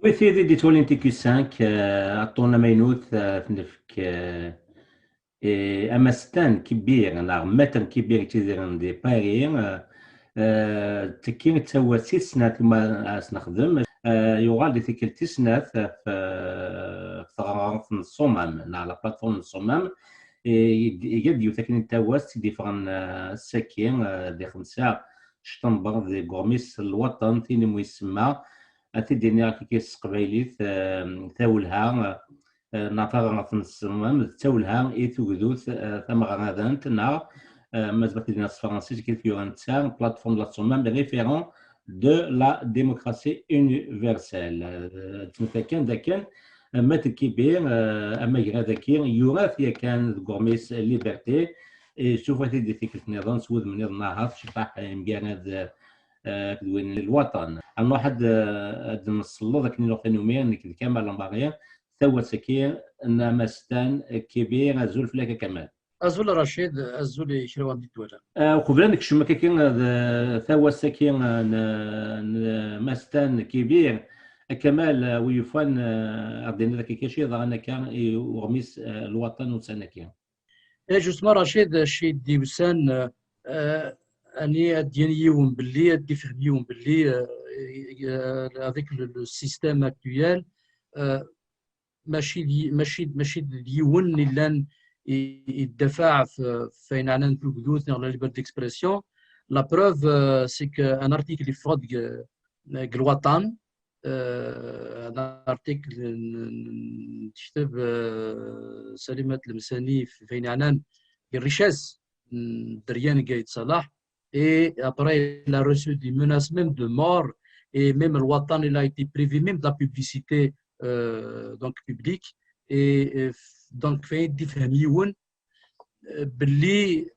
Oui, c'est des toiles NTQ5 عطونا ماينوث تنفك أمستان كبير ناغ متر كبير تيدير دي باري تكين تسوى 6 سنات ما نخدم يغال دي تيكل 6 سنات في غرف الصمام على بلاتفورم الصمام يقد يتكن تواس ديفران الساكين دي 5 شطنبر دي غورميس الوطن تيني مو يسمى تديني كيس قبايليت ثاولها نعطاها في الصمام ثاولها توجدوث ثم غادانت نا مازال تدينا الفرنسي كيف يورانتسان بلاتفورم لا الصمام ريفيرون دو لا ديموكراسي يونيفرسال تمثل كان مات كبير اما غاداكين يورا فيها كان غورميس ليبرتي شوف هذه ديك النظام سود من النهار شفاح مكان كدوين الوطن عن واحد نصلو ذاك الوقت يوميا كامل لامباريا ثوا سكير ان مستان كبير ازول فلاك كمال ازول رشيد ازول شروان دي دوله وقبل نكشم كاين ثوا سكير مستان كبير كمال ويفان اردنا ذاك كيشي ظهرنا كان ورميس الوطن وسنكين جوست رشيد شي ديوسان اني اديني يوم باللي ادي فهميهم باللي افيك لو سيستيم اكطويال ماشي ديون اللي لان يدفع فين عنا نتوجدوث على ليبرتي اكسبرسيون لا بروف سي كو ان ارتيكل يفرض الوطن ان ارتيكل تكتب سليمة المساني فين عنا الريشاس دريان قايد صلاح. Et après, il a reçu des menaces même de mort. Et même le Watan, il a été privé même de la publicité donc publique. Et donc, fait des familles باللي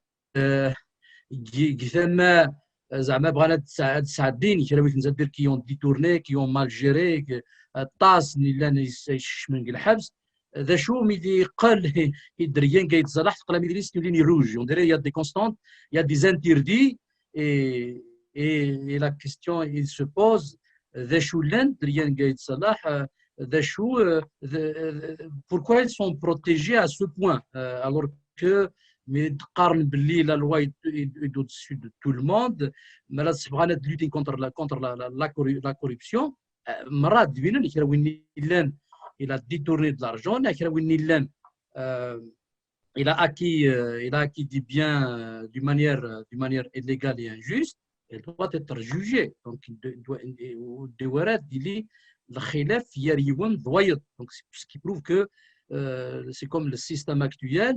كيما زعما بغانا تساعدين كراويت نزادير كي يون ديتورني كي يون مال جيري الطاس اللي يشمن من الحبس ذا شو ميدي قال الدريان كايت صلاح تقلا ميدي ستوليني روج on dirait il y a des constantes il y a des interdits et la question il se pose ذا شو لان دريان كايت صلاح ذا شو pourquoi ils sont protégés à ce point alors que mais تقارن باللي la loi est au-dessus de tout le monde mais là c'est vraiment de lutter contre la corruption مرات دينا اللي كراوين لان il a détourné de l'argent il a acquis des biens d'une manière illégale et injuste il doit être jugé donc il doit donc ce qui prouve que c'est comme le système actuel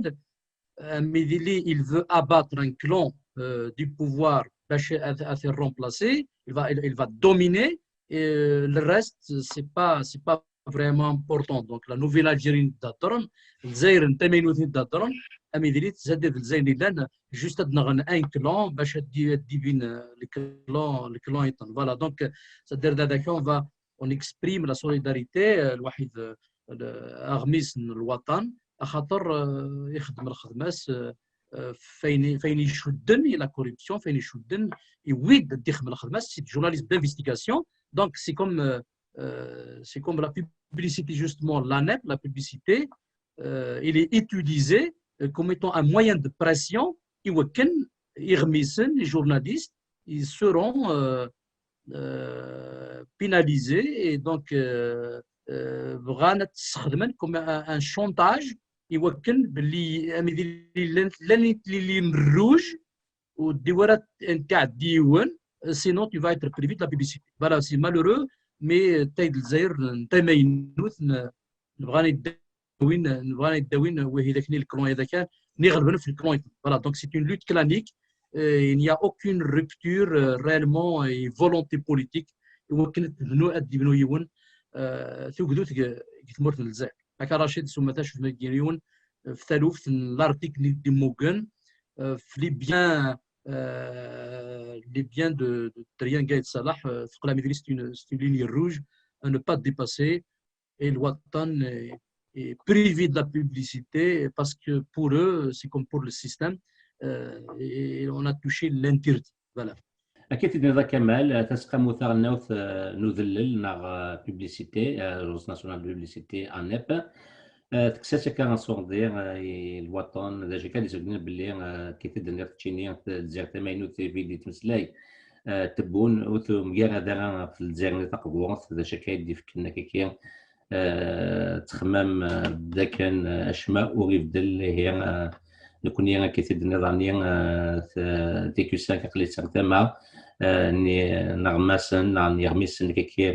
Medili, il veut abattre un clan du pouvoir à faire remplacer, il va dominer et le reste c'est pas vraiment important. Donc la nouvelle Algérie d'Adran, الجزائر نتمينوثين d'Adran, Medili تزاد في الجزائر juste un clan باش تدي بين le clan étant. Voilà donc c'est-à-dire on exprime la solidarité الواحد أغميس الوطن خاطر يخدم الخدماس فين يشدن الى كوريبسيون فين يشدن يويد يخدم الخدماس سي جورناليست d'investigation donc c'est comme la publicité justement l'ANEP la publicité il est utilisé comme étant un moyen de pression يوكن يغمسن les journalistes ils seront pénalisés et donc بغانا تستخدمن comme un chantage يوكل باللي اللي نروج والديوانات نتاع الديوان sinon tu vas être privé de la publicité. Voilà, c'est malheureux mais تايد الجزائر نتمينوث نبغانا يداوين وهي ذاك الكلون هذا كان نغلبنا في الكلون. Voilà, donc c'est une lutte clanique il n'y a aucune rupture réellement et volonté politique يوكل بنو يون توجدوث كثمرت الجزائر. هكا رشيد سمتاش في مدينيون في ثالوث l'article de Morgan في les biens de Trian Gaïd Salah la c'est une ligne rouge à ne pas dépasser et le Watan est privé de la publicité parce que pour eux c'est comme pour le système et on a touché l'interdit. Voilà. أكيد نضا كمال تسقى مثار نوث نذلل نغ بوبليسيتي روز ناسيونال بوبليسيتي انيب تكساسا كان صوردير الوطن ذا كان يسولنا باللي كي تدنر تشيني تزير تماينو فيدي تمسلاي تبون وثو مكان هذا في الجزائر تقبورت ذا شكاية دي فكنا كيكيا تخمام بدا كان اشماء وغيفدل هي نكون يانا كيتد نظاميا تيكوسان كقليت سانتما نغماسن يغميسن كيكيا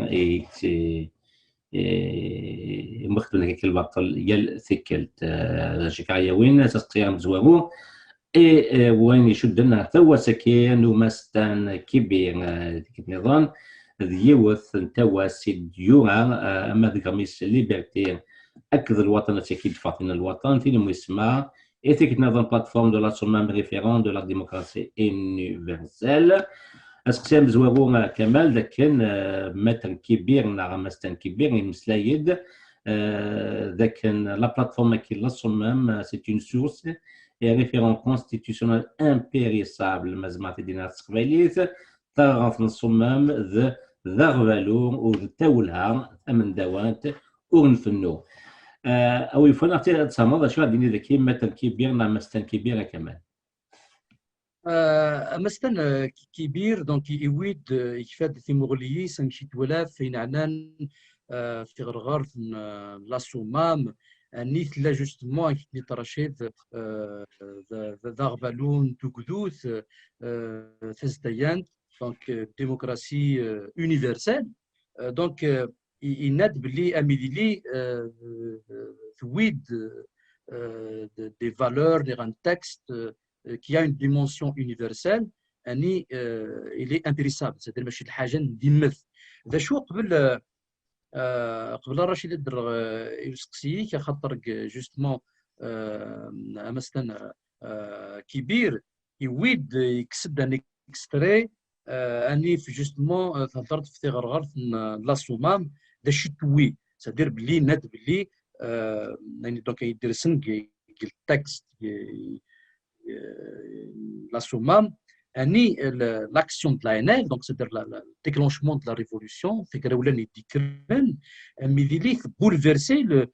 مختلف كيك البطل يل ثكلت شكاية وين تستطيع مزوارو وين يشدنا توا سكين ومستان كبير ديك النظام ذيوث توا سيد يورا اما ذيك ميس ليبرتي اكد الوطن تاكيد فاطمه الوطن في المسمى ايثيك نظام بلاتفورم دو لا سومام ريفيرون دو لا ديموكراسي يونيفرسال اسقسام زوارو كمال لكن متر كبير نغ مستان كبير مسلايد ذاك لا بلاتفورم كي لا سومام سي اون سورس et référent constitutionnel impérissable مزمعة دينا التقبيليت تعرف الصمام ذا غفالو وتولها ثمن دوات ونفنو او يفون تصمد شو ديني ذكي مثل كبير مستن كبيره كمان مستن كبير دونك يويد يكفاد ثمغلي سنشيت ولا في عنان في غرغر لا صمام نيت لا جوستمون كي ترشيد ذا غفالون توكدوث تزديان دونك ديموكراسي يونيفرسال دونك يناد بلي اميديلي ثويد دي فالور دي ان تكست qui a une dimension universelle اني il est impérissable c'est-à-dire ماشي الحاجه ندمث ذا شو قبل رشيد الدر يسقسيك خاطر جوستمون مثلا كبير يويد يكسب ان اكستري اني في جوستمون هضرت في غرغر لا صمام ذا شي توي سادير بلي ناد بلي يعني دونك يدرسن التكست la SOMAM اني l'action de l'ANL donc c'est-à-dire le déclenchement de la révolution في كراولاني ديكرن ميديلي بولفيرسي لو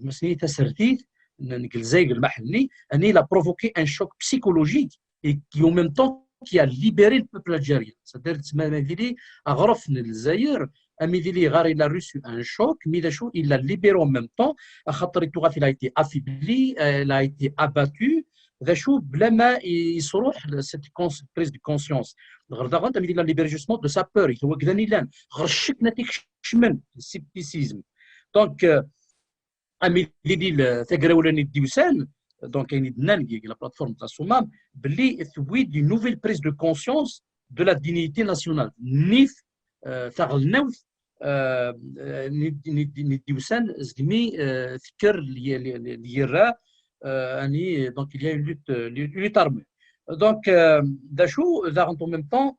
مسني تسرتيت الجزائر المحلي اني لا بروفوكي ان شوك بسيكولوجيك et qui en même temps qui a libéré le peuple algérien c'est-à-dire تسمى ميديلي غرفنا الجزائر Amidili Ghar, il a reçu un choc, Midachou, il l'a libéré en même temps. Khatar Touraf, il a été affaibli, il a été abattu. Dachou, blama, il se roule cette prise de conscience. Ghardagant, il a libéré justement de sa peur. Il a dit Gdanilan, Rachik Natik Shmen, le scepticisme. Donc, Amidili, le Tegraoulani Dioussen, donc, il y a la plateforme de la SOMAM, Bli, oui, d'une nouvelle prise de conscience de la dignité nationale. Nif, ثغلنوث نديوسان زدمي فكر ليرا اني دونك il y a une lutte armée donc دا شو ذا en même temps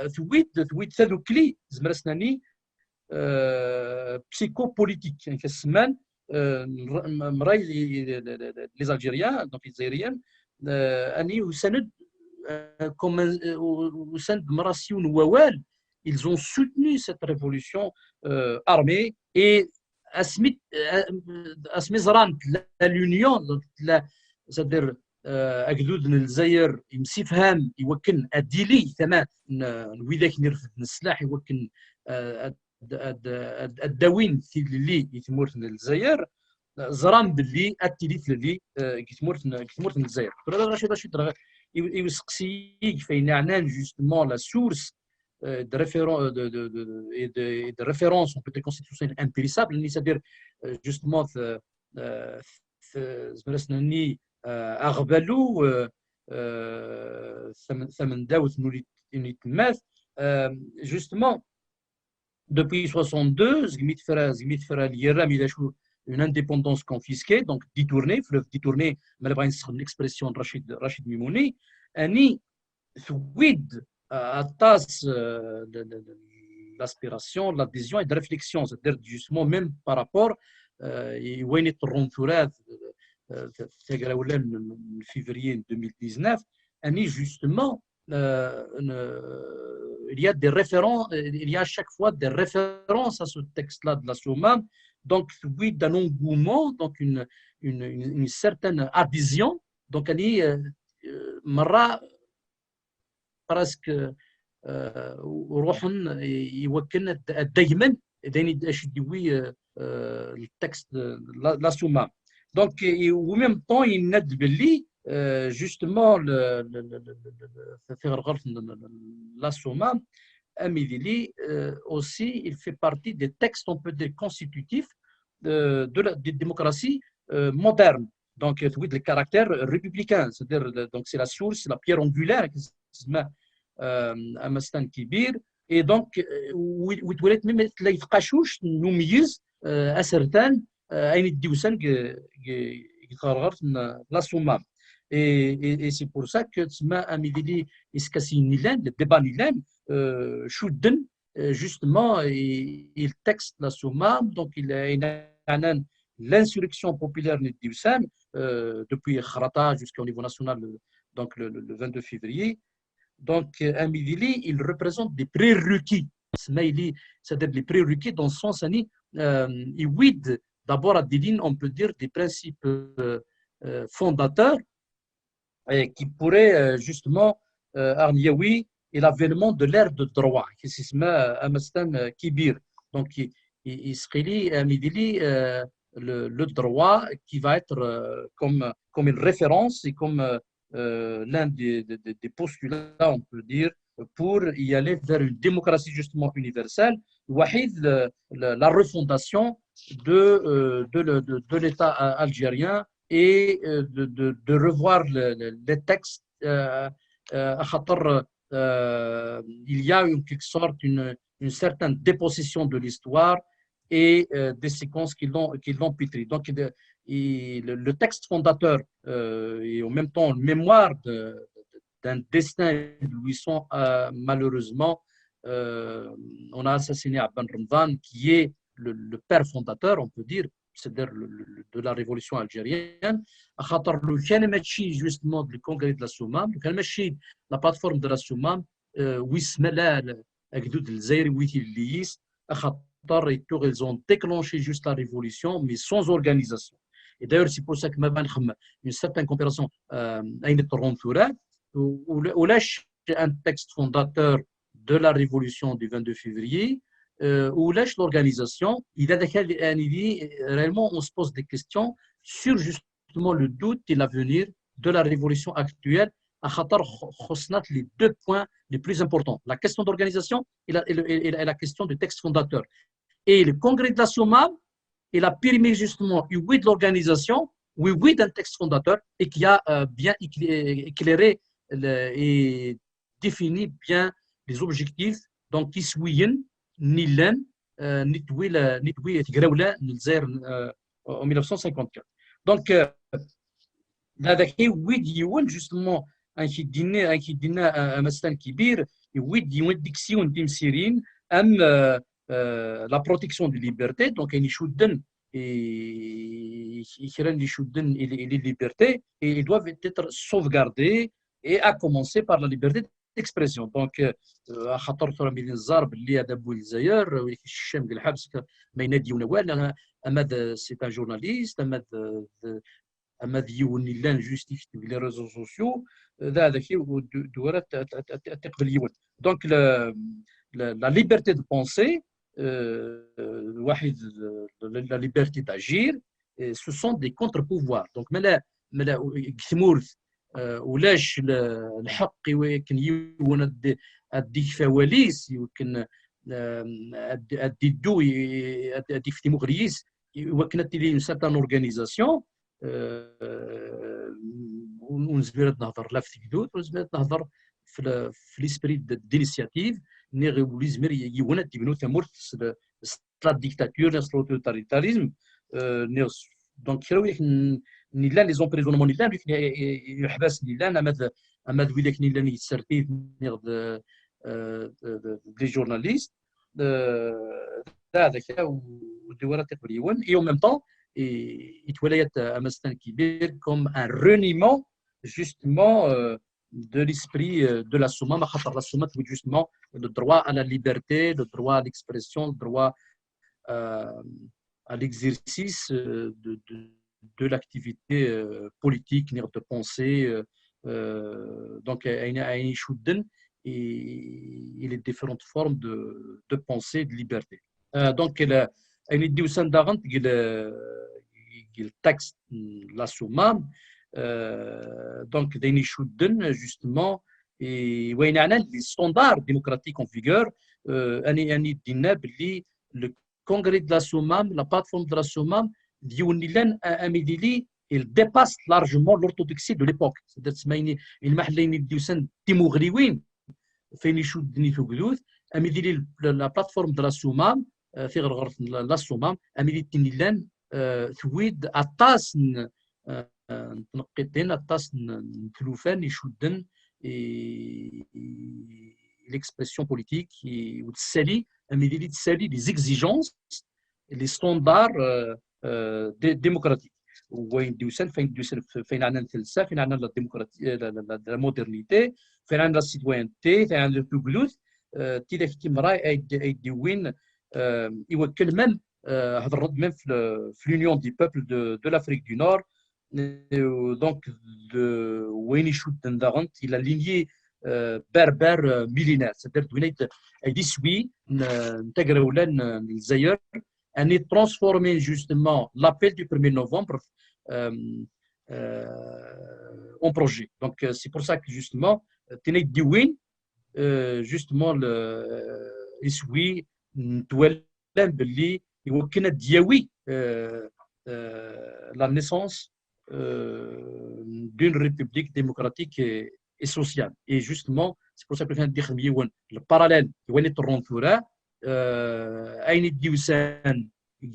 ثويت ثذوكلي زمرسناني psychopolitique يعني كسمان مراي لي الجيريان دونك الجزائريين اني وسند وسند مراسيون ووال ils ont soutenu cette révolution armée et l'union, c'est-à-dire أجدود الجزائر يمسيفهم يوكن أديلي ثمان ويداك نرفد السلاح يوكن الدواوين اللي يتمورت الجزائر زرام باللي أتيليت اللي يتمورت الجزائر. رشيد يسقسيك فين عنان جوستمون لا سورس de référence en peut-être constitutionnelle impérissable, c'est-à-dire justement زمرسناني أغبلو ثمن داوث نولي تماث justement depuis 62 زميت فرا اليرام إذا شو une indépendance confisquée donc détournée fleuve détourné ما نبغي نسخ l'expression رشيد ميموني أني ثويد tasse l'aspiration, l'adhésion et de réflexion, c'est-à-dire justement même par rapport à février 2019, justement il y a des références, il y a à chaque fois des références à ce texte-là de la Soumam. Donc, oui, d'un engouement, donc une certaine adhésion. Donc, elle est مرة presque روحن يوكلنا دائما اش يدوي التكست لا Soumam. Donc, au même temps, il n'a باللي justement la Soumam aussi, il fait partie des textes, on peut dire, constitutifs de la démocratie moderne. Donc, oui, le caractère républicain, c'est-à-dire, donc c'est la source, la pierre angulaire qui s'appelle Amastan Kibir. Et donc, وتولات même تلاقي يتقاشوش نميز أسرتان أين الدوسان يتغرغر la Soumam. Et c'est pour ça que تسمى أميديلي إسكاسي نيلان le débat نيلان شودن justement il texte la Soumam. Donc il a l'insurrection populaire Niddiousan depuis Kharata jusqu'au niveau national, donc le 22 février. Donc Amidili, il représente des prérequis, c'est-à-dire les prérequis dans le sens il guide d'abord à des lignes, on peut dire, des principes fondateurs qui pourraient justement Arniaoui et l'avènement de l'ère de droit qui s'appelle Amastan Kibir. Donc il serait Amidili le droit qui va être comme une référence et comme l'un des postulats, on peut dire, pour y aller vers une démocratie justement universelle, la refondation de l'État algérien et de revoir les textes. Il y a en quelque sorte une certaine dépossession de l'histoire et des séquences qui l'ont pétri. Donc, le texte fondateur et en même temps mémoire d'un destin lui sont malheureusement, on a assassiné Abban Ramdan, qui est le père fondateur, on peut dire, c'est-à-dire de la révolution algérienne. Justement, le congrès de la Soumam, la plateforme de la Soumam, ils ont déclenché juste la révolution, mais sans organisation. Et d'ailleurs, c'est pour ça que une certaine coopération où lâche un texte fondateur de la révolution du 22 février, où lâche l'organisation. Il a réellement, on se pose des questions sur justement le doute et l'avenir de la révolution actuelle. Les deux points les plus importants, la question d'organisation et la question du texte fondateur. Et le congrès de la Soumam, il a permis justement, oui, de l'organisation, oui, d'un texte fondateur et qui a bien éclairé et défini bien les objectifs. Donc, qui sont Nilan, Nitwi et Graoula, en 1954. Donc, oui, justement, un qui dîne à Mastan Kibir, oui, diction d'Imsirin, la protection des libertés. Donc, il les libertés et ils doivent être sauvegardés, et à commencer par la liberté d'expression. Donc, خطر من الزرب اللي هذا بو الجزائر ولكن الشام ديال الحبس ما يناديونا والو. أماد سي ان جورناليست، أماد يوني لان جوست يكتب لي ريزو سوسيو هذاك دوره تقبل يون. دونك la liberté de penser, la liberté d'agir, ce sont des contre-pouvoirs. Donc, ولاش الحق يمكن يون ادي فواليس يمكن ادي دو ادي في ديمقراطيس وكانت لي اون سيرتان اورغانيزاسيون ونزبيرت نهضر لا في تكدود ونزبيرت نهضر في ليسبري دينيسياتيف ني وليزمير يون ادي بنو ثمورت لا ديكتاتور لا توتاليتاريزم دونك خيرويك نيلان لي زومبريزونمون نيلان يحبس نيلان اماد ويلك نيلان يتسرتيف نيغ لي جورناليست هذاك ودوره تقريبا اي او ميم طون يتوليت امستان كبير كوم ان رونيمون justement de l'esprit de la Souma. La Souma, justement, le droit à la liberté, le droit à l'expression, le droit à l'exercice de l'activité politique, de pensée. Donc, il y a et les différentes formes de pensée et de liberté. Donc, il y a le texte la Souma. Donc, justement, et les standards démocratiques en vigueur, le congrès de la Soumam, la plateforme de la Soumam, il dépasse largement l'orthodoxie de l'époque. C'est-à-dire la plateforme de la Soumam, la Soumam, ثويد أطاسن نقدين أطاسن ثلوفان يشودن l'expression politique وتسالي أميدي تسالي les exigences les standards démocratiques وين دوسن فين عندنا الفلسفة فين عندنا لا ديمقراطية لا مودرنيتي فين عندنا لا سيتوينتي فين عندنا البوغلوث تيدا في مراي أي ديوين يوكل من هذا même l'Union des peuples de l'Afrique du Nord. Donc, de Wayne Shoutendarant, il a ligné berbère millénaire. C'est-à-dire qu'il dit oui, Integraoulen, Zayer, on est transformé justement l'appel du 1er novembre en projet. Donc, c'est pour ça que justement, Tenet Diwin, justement, le Iswi, Touel, Belli, يمكن دياوي la naissance d'une république démocratique et sociale. Et justement, c'est pour ça que le parallèle qui est en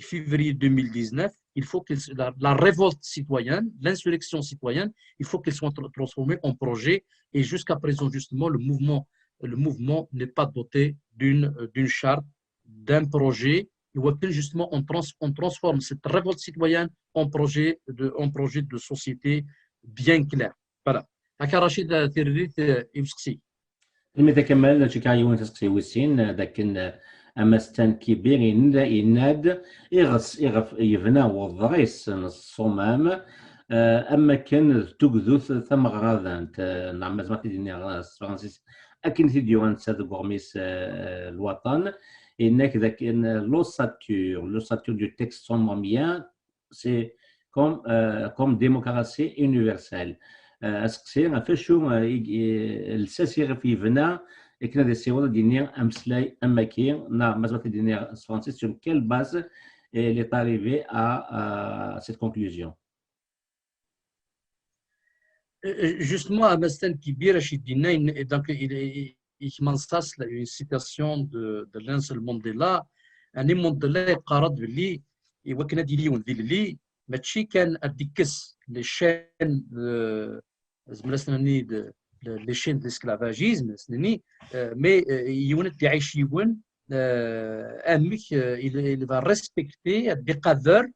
février 2019, il faut que la révolte citoyenne, l'insurrection citoyenne, il faut qu'elle soit transformée en projet. Et jusqu'à présent, justement, le mouvement n'est pas doté d'une charte, d'un projet. Justement, on transforme cette révolte citoyenne en projet de société bien clair. Voilà. هكا رشيد تيريت يمسكسي. لماذا كمال تشكايون تسقسي وسين لكن أمستان كبير يناد يغف يبنى وضغيس الصمام أما كان تقذوث ثم غاضان نعم زعما تديني فرانسيس أكن تديوان ساد غورميس الوطن. Et ذاك l'ossature du texte somamien, c'est comme démocratie universelle. أسقسي فاشو الساسي في فنا كنا دي سيوضا دينيا أمسلاي أماكي نا مازال دينيا فرانسيس sur quelle base elle est arrivée à cette conclusion. Justement, à Mastan Kibir, donc ich منصص une citation de Nelson Mandela. أنا Mandela قرض باللي وكنا ديليون ذي اللي ماشي كان أديكس les chaînes زملسناني les chaînes d'esclavagisme mais يونت يعيش يون أمك il va respecter des cadres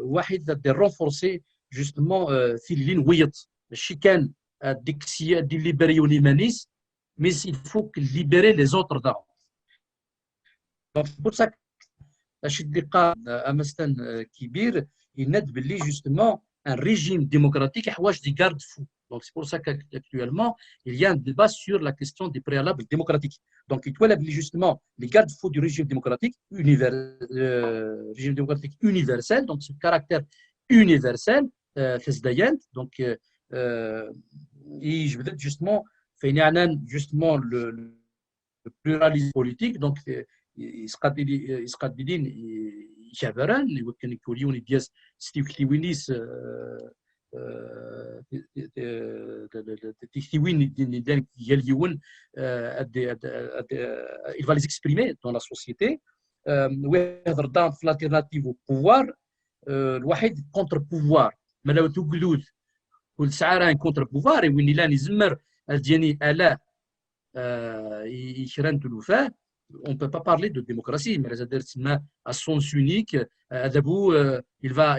واحد de renforcer justement في اللين ويط ماشي كان أديكسيا دي ليبريوني مانيس mais il faut libérer les autres d'avant. Donc, c'est pour ça que Chidika Amastan Kibir, il n'aide justement un régime démocratique des garde-fous. Donc, c'est pour ça qu'actuellement, il y a un débat sur la question des préalables démocratiques. Donc, il doit justement les garde-fous du régime démocratique universel, donc ce caractère universel, donc, et je veux dire justement, justement le pluralisme politique donc يسقدين يشابران وكان يكوليون دياس ستيكليوينيس تيكليوين ديال يليون il va les exprimer dans la société ويهضر دام في l'alternative au pouvoir الواحد contre pouvoir ما لو تقولوا كل ساعه راه contre pouvoir وين لا نزمر الدياني الا يشرن تلوفاه on ne peut pas parler de démocratie, mais à sens unique, il va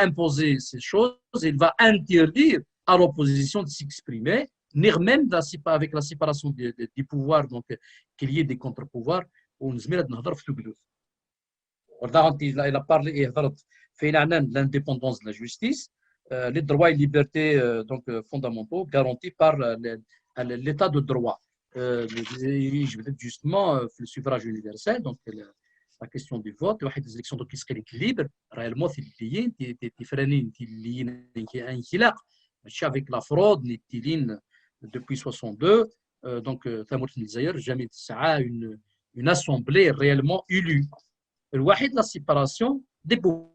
imposer ces choses, il va interdire à l'opposition de s'exprimer, ni même avec la séparation des pouvoirs, donc qu'il y ait des contre-pouvoirs. Il a parlé de l'indépendance de la justice, les droits et libertés donc, fondamentaux garantis par l'état de droit. Je veux dire justement le suffrage universel, donc la question du vote, des élections qui seraient libres, réellement, avec la fraude, depuis 62, donc jamais une assemblée réellement élue. La séparation des pouvoirs,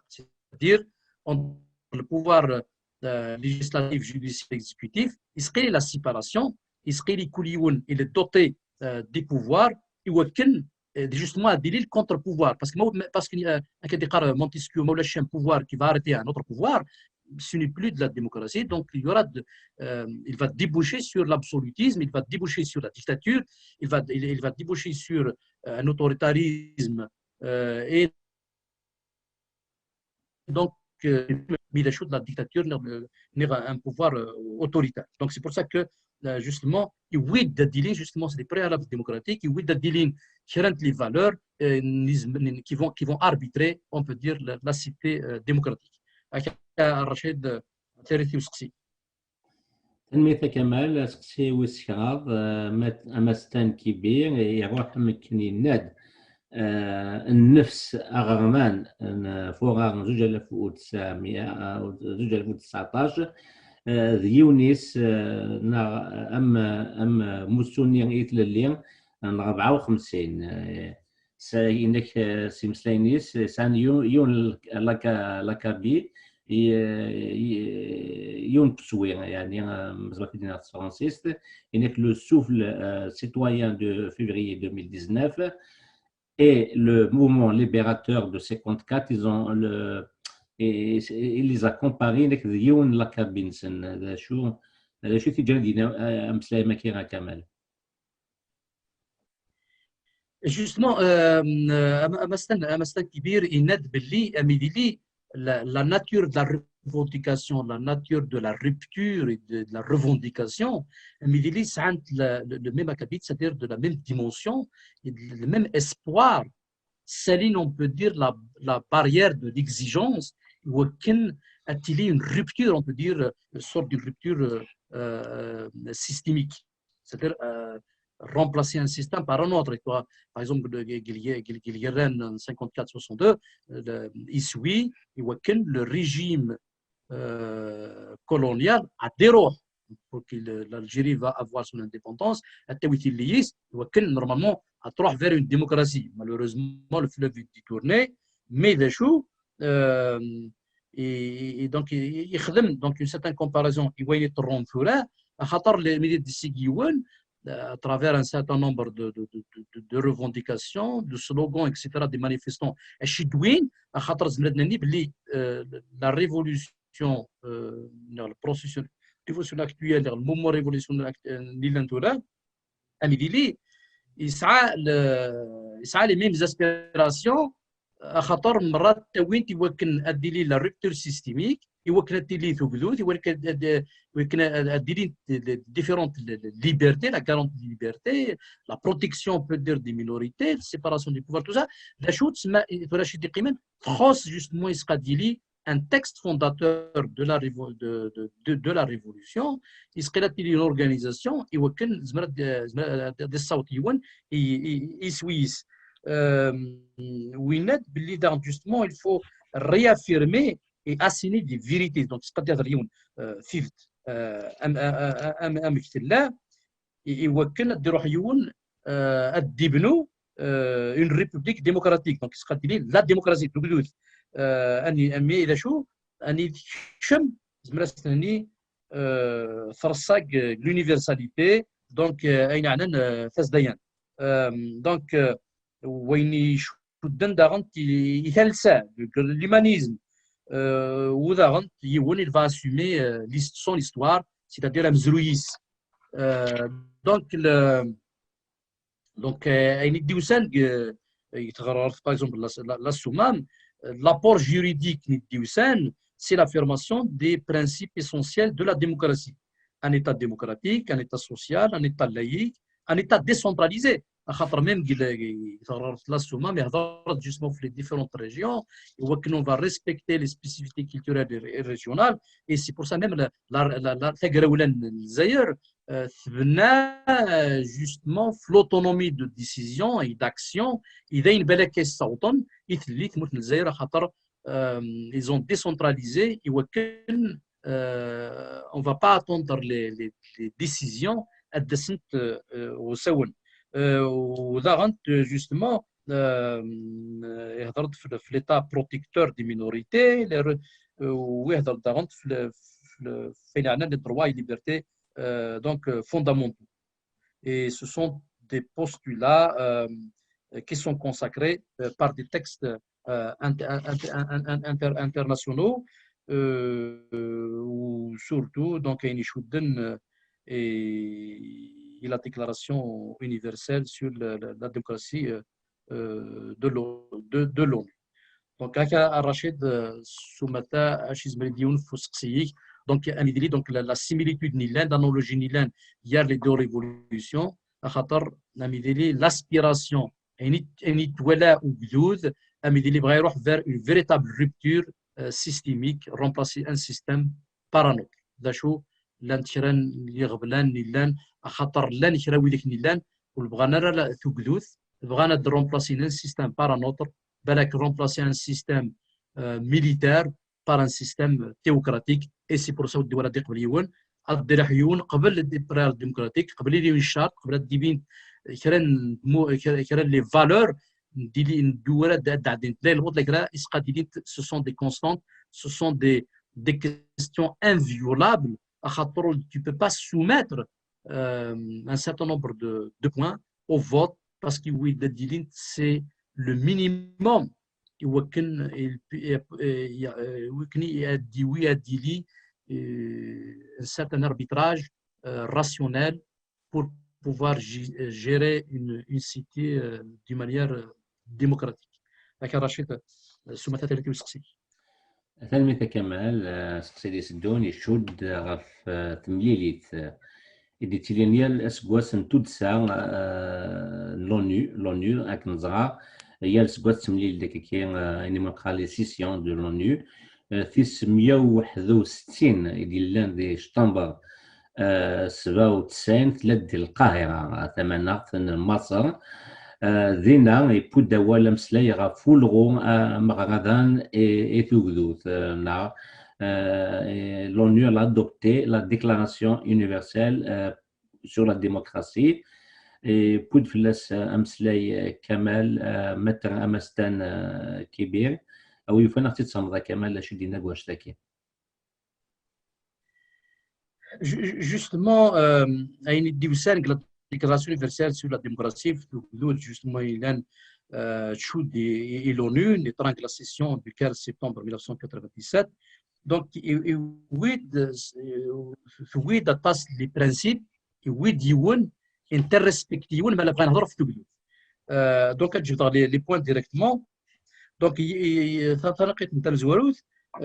c'est-à-dire entre le pouvoir législatif, judiciaire, exécutif, il serait la séparation, il serait il est doté des pouvoirs, justement à délire le contre-pouvoir. Parce qu'il y a Montesquieu, un pouvoir qui va arrêter un autre pouvoir, ce n'est plus de la démocratie, donc il va déboucher sur l'absolutisme, il va déboucher sur la dictature, il va déboucher sur un autoritarisme et donc mais la chose de la dictature n'est un pouvoir autoritaire. Donc c'est pour ça que justement il justement c'est des préalables démocratiques, il les valeurs qui vont arbitrer, on peut dire, la cité démocratique. رشيد ثالثي وسقسي تنمية كمال سقسي وسكراض أمستان كبير يروح مكني الناد النفس أغرمان فوغار 2019 ذيونيس أم موسوني إتلالين 54 ساينك سيمسلاينيس سان يون لاكابي يون تسوي يعني مزبط في الدينار الفرنسيس إنك لو سوفل citoyen de février 2019 et le mouvement libérateur de 54 il les a comparés avec يون لاكابينسن هذا شو تجاندينا أمسلاي مكيرا كمال. Justement, Amastan Kibir, il n'a la nature de la revendication, la nature de la rupture et de la revendication, c'est le même acabit, c'est-à-dire de la même dimension et le même espoir. Céline, on peut dire la barrière de l'exigence, ou qu'il y a une rupture, on peut dire, une sorte de rupture systémique. C'est-à-dire remplacer un système par un autre. Par exemple, Guilherme 54-62, il le régime colonial a déroulé pour que l'Algérie va avoir son indépendance. Normalement, à trois vers une démocratie. Malheureusement, le fleuve est détourné, mais des choux. Et donc, il y a une certaine comparaison. Il y a les médias de Sigiyouan à travers un certain nombre de revendications, de slogans, etc., des manifestants. La révolution, le processus actuel, le mouvement révolutionnaire, il a les mêmes aspirations. خاطر مرات وين يمكن اديلي لا رupture systémique يمكن اديلي ثقلوث يمكن اديلي différentes libertés, la garantie de liberté, la protection on peut dire des minorités, la séparation du pouvoir, tout ça la chose تسمى رشيد قيمان تخص justement يسقاديلي un texte fondateur de la révolution يسقاديلي une organisation يمكن زمرات دي الصوتيون يسويس Winnet, justement, il faut réaffirmer et assigner des vérités. Donc, c'est-à-dire une république démocratique. Donc, c'est-à-dire la démocratie. L'universalité. Donc, وين يشدن داغنت يهلسا l'humanisme وداغنت يون il va assumer son histoire, c'est-à-dire la mzrouis. Donc أين يديوسان يتغرر par exemple la soumam l'apport juridique نديوسان c'est l'affirmation des principes essentiels de la démocratie. Un État démocratique, un État social, un État laïque, un État décentralisé. Même justement les différentes régions, on va respecter les spécificités culturelles et régionales. Et c'est pour ça même justement l'autonomie de décision et d'action. Ils ont décentralisé et on ne va pas attendre les décisions au Saoun. وضغط justement هضرت في l'état protecteur des minorités ويهضر ضغط في عندنا les droits et libertés donc fondamentaux, et ce sont des postulats qui sont consacrés par des textes internationaux ou surtout donc et la déclaration universelle sur la démocratie de l'ONU. Donc, Rachid Soumata, Achizmeridion, Fosksiyik, donc la similitude nilaine, l'analogie nilaine, il y a les deux révolutions, l'aspiration, et vers une véritable rupture systémique, remplacer un système par un autre. لانتشران اللي غبلان نيلان خاطر لا نشرا ويديك نيلان والبغانا لا ثقلوث بغانا درومبلاسي ان سيستيم بار نوتر بالك رومبلاسي ان سيستيم ميليتير بار ان سيستيم تيوكراتيك. اي سي بور سا الدول دي قبل يون الدرحيون قبل الديمقراطيك ديمقراطيك قبل لي الشارت قبل الديبين كران لي فالور دي الدول دادين تلاقي الوضع لكرا اسقادين سو سون دي كونستانت سو سون دي كيستيون انفيولاbles. Tu ne peux pas soumettre un certain nombre de points au vote parce que oui, c'est le minimum. Un certain arbitrage rationnel pour pouvoir gérer une cité d'une manière démocratique. ثلميذ كمال سقسيدي سدون يشود غف تمليليت إدي تيلينيال أسقواس نتودسا لونو أكن زغا هي الأسقواس تمليل داكيكي إني مقالي سيسيون دو لونو ثيس 161 إدي لان دي شطنبر 97 ثلاث القاهرة ثمانية مصر ذينا يبود ولا مسلاي غفولغو مغادان et Tougdout. L'ONU a adopté la déclaration universelle sur la démocratie et بود فلاس امسلاي كمال متر امستان كبير او يفن اختي تصمد كمال لاش دينا واش تاكي justement اين ديوسان Déclaration universelle sur la démocratie, justement, il y a et l'ONU, la session du 15 septembre 1997. Donc, oui, d'attache les principes, oui, d'youan, interrespectivement, mais la prenne à donc, je vais les points directement. Donc,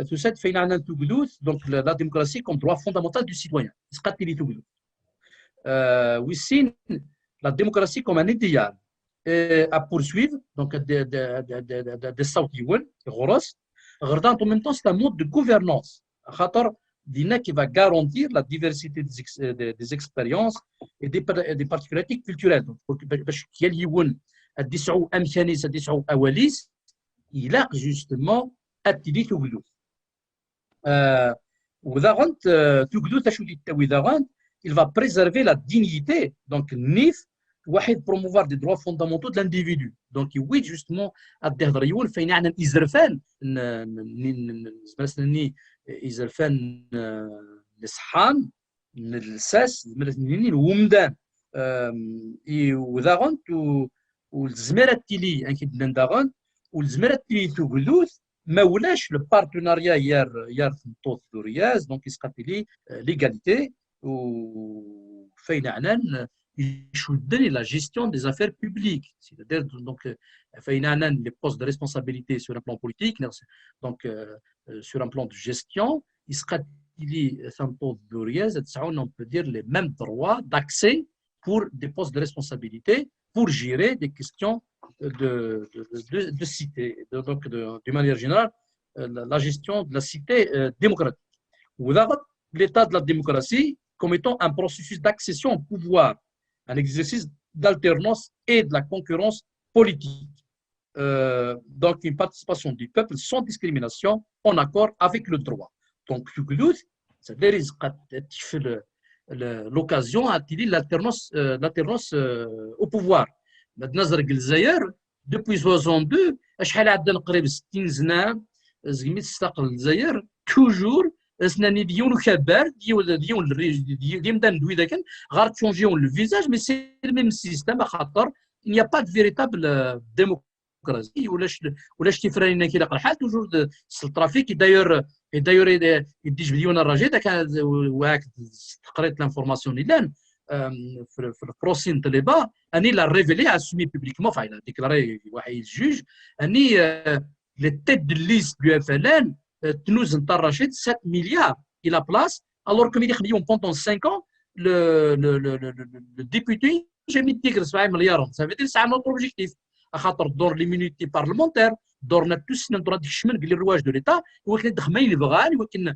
tout ça fait donc la démocratie comme droit fondamental du citoyen. Oui, la démocratie comme un idéal à poursuivre, donc des sautiouan, en même temps, c'est un mode de gouvernance qui va garantir la diversité des expériences et des particularités culturelles. Donc, il a justement attiré Tougdout. Il va préserver la dignité, donc NIF, promouvoir des droits fondamentaux de l'individu. Donc, oui, justement, à Derdrayoun, fait un Izerfan, Izerfan, l'Ishan, l'Sas, l'Oumdan, et Oudaran, ou l'Zmeratili, un qui est d'Aran, ou l'Zmeratili Tougdout, mais où le partenariat hier, donc il se l'égalité. وفين عنان يشدني la gestion des affaires publiques. C'est-à-dire, donc, les postes de responsabilité sur un plan politique, donc, sur un plan de gestion, on peut dire les mêmes droits d'accès pour des postes de responsabilité, pour gérer des questions de cité. Donc, d'une manière générale, la gestion de la cité démocratique. L'état de la démocratie comme étant un processus d'accession au pouvoir, un exercice d'alternance et de la concurrence politique. Donc, une participation du peuple sans discrimination en accord avec le droit. Donc, c'est-à-dire l'occasion à utiliser l'alternance au pouvoir. Depuis 62, شحال عندنا قريب 60 سنة زعما تستقل الجزائر toujours اسناني ديون وكبار ديون ندوي ذاك غير تشونجيون لو فيزاج مي سي الميم سيستم خاطر il n'y a pas de véritable démocratie ولاش تفرانينا كي لاقى الحال توجور الترافيك داير يديش بديون الرجاء ذاك واك قريت لانفورماسيون اللي في البروسين طلبه اني لا ريفيلي اسومي بوبليكمون فايل ديكلاري واحد الجوج اني لي تيت دو ليست دو اف ال ان تنوز نتاع الرشيد 7 مليار الى بلاس الور كوم يدي خديهم بونطون 5 ans le député j'ai mis tigre 7 مليار ça veut dire c'est un autre objectif خاطر دور ليمونيتي بارلمونتير دورنا توسنا دور هذيك الشمال قال لي الرواج دو ليتا ولكن الدخمين اللي بغان ولكن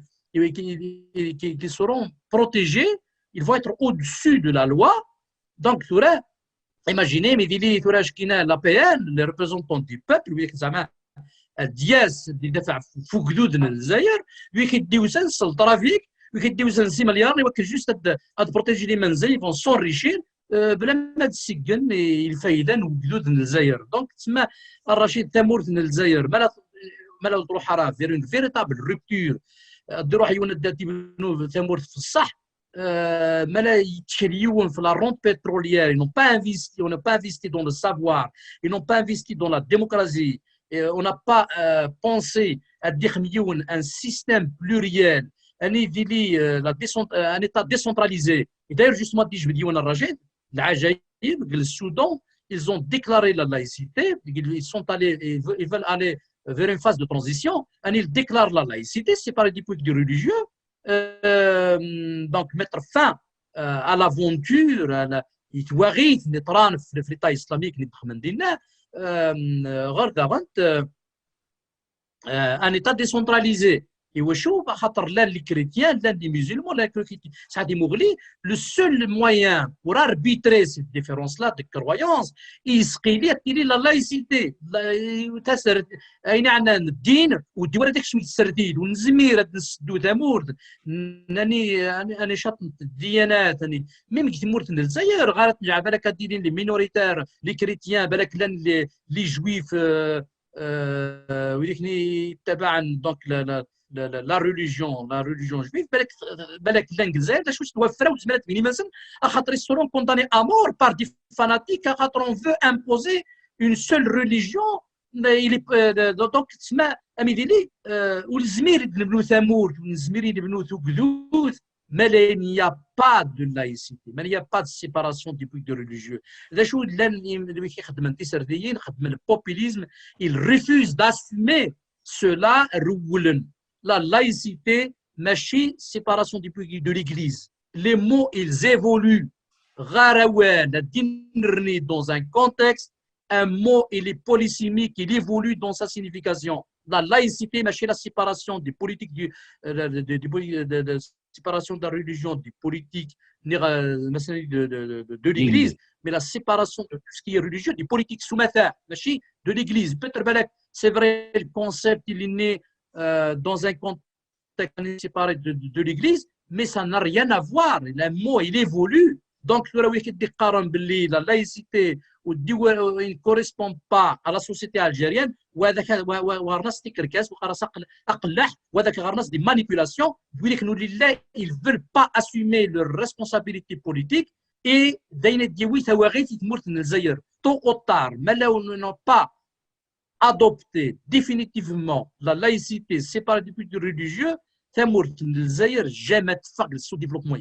qui seront protégés, ils vont être au-dessus de la loi. Donc, imaginez, mais l'APN, les représentants du peuple, الدياس اللي دفع فوق جدودنا للجزائر ويكديو سنس الترافيك ويكديو سنس 6 مليار يوكل جوست هاد بروتيجي لي منزل فون سون ريشير بلا ما تسجن الفايدان وجدودنا للجزائر. دونك تسمى الرشيد تمورتنا للجزائر مالا تروح راه فير اون فيريتابل روبتور تروح يون تبنو تمورت في الصح مالا يتشريون في لا رونت بتروليير. Ils n'ont pas investi, on n'a pas investi dans le savoir, ils n'ont pas investi dans la démocratie. On n'a pas pensé à dire un système pluriel, un État décentralisé. Et d'ailleurs, justement, je veux dire, le Soudan, ils ont déclaré la laïcité, ils veulent aller vers une phase de transition, et ils déclarent la laïcité, séparée du point de vue religieux, donc mettre fin à l'aventure, à l'État islamique, un État décentralisé. Et خاطر لا les chrétiens, لا les musulmans, لا le seul moyen pour arbitrer cette différence-là de croyance, il la laïcité. أين عندنا الدين والدول هذاك شويه السرديد ونزمير هاد السدود امورد اني شاط الديانات اني ميم كي تمورت للجزائر غير ترجع بالك ديرين لي مينوريتير لي كريتيان بالك لي جويف ولكن تبعا دونك لا ريليجيون جويف بالك الجزائر باش واش توفروا تزمرات بيني مثلا خاطر يسرون كونداني امور بار دي فاناتيك خاطر اون فو امبوزي اون سول ريليجيون. دونك تسمى اميديلي والزمير يبنوا ثمور والزمير يبنوا ثقدود mais il n'y a pas de laïcité, mais il n'y a pas de séparation du point de vue religieux. Le populisme, il refuse d'assumer cela. La laïcité, ماشي séparation du point de vue de l'Église. Les mots, ils évoluent. Dans un contexte, un mot, il est polysémique, il évolue dans sa signification. La laïcité, ماشي la séparation des politiques de séparation de la religion, du politique, de l'Église, mais la séparation de tout ce qui est religieux, du politique soumetteur, de l'Église. Peut-être c'est vrai, le concept, il est né dans un contexte séparé de l'Église, mais ça n'a rien à voir. Le mot, il évolue. Donc, la laïcité ne correspond pas à la société algérienne. Des manipulations. Ils ne veulent pas assumer leurs responsabilités politiques et tôt ou tard, mais là où ils n'ont pas adopté définitivement la laïcité séparée du but religieux, jamais sous développement.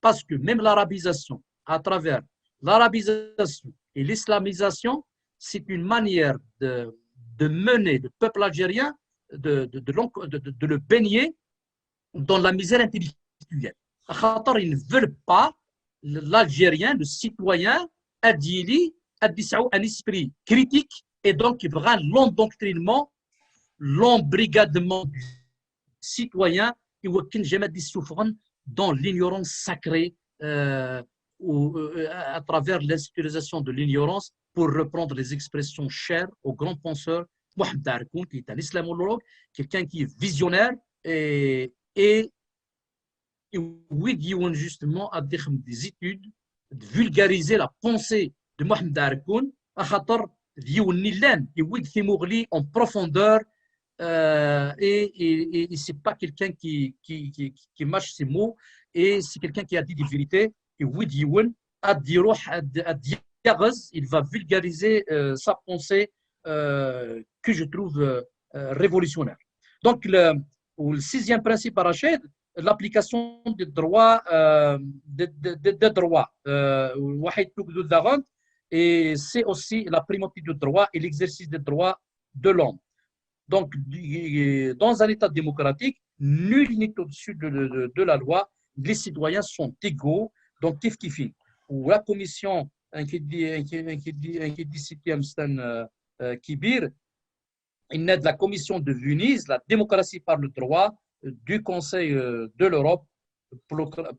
Parce que même l'arabisation, à travers l'arabisation et l'islamisation, c'est une manière de mener le peuple algérien, de le baigner dans la misère intellectuelle. Ils ne veulent pas l'Algérien, le citoyen, adili, un esprit critique, et donc il fera l'endoctrinement, l'embrigadement du citoyen, et aucun jamais des souffrances dans l'ignorance sacrée ou à travers l'institutionnalisation de l'ignorance, pour reprendre les expressions chères au grand penseur Mohamed Arkoun, qui est un islamologue, quelqu'un qui est visionnaire et oui, justement à des études de vulgariser la pensée de Mohamed Arkoun à khatar Nilan et oui Thimourli en profondeur et c'est pas quelqu'un qui mâche ses mots, et c'est quelqu'un qui a dit des vérités, et oui il va vulgariser sa pensée que je trouve révolutionnaire. Donc le sixième principe à Rachid, l'application des droits et c'est aussi la primauté du droit et l'exercice des droits de l'homme. Donc, dans un État démocratique, nul n'est au-dessus de la loi, les citoyens sont égaux, donc kif kifi. Ou la commission qui dit septième Stan Kibir, il naît de la commission de Venise, la démocratie par le droit du Conseil de l'Europe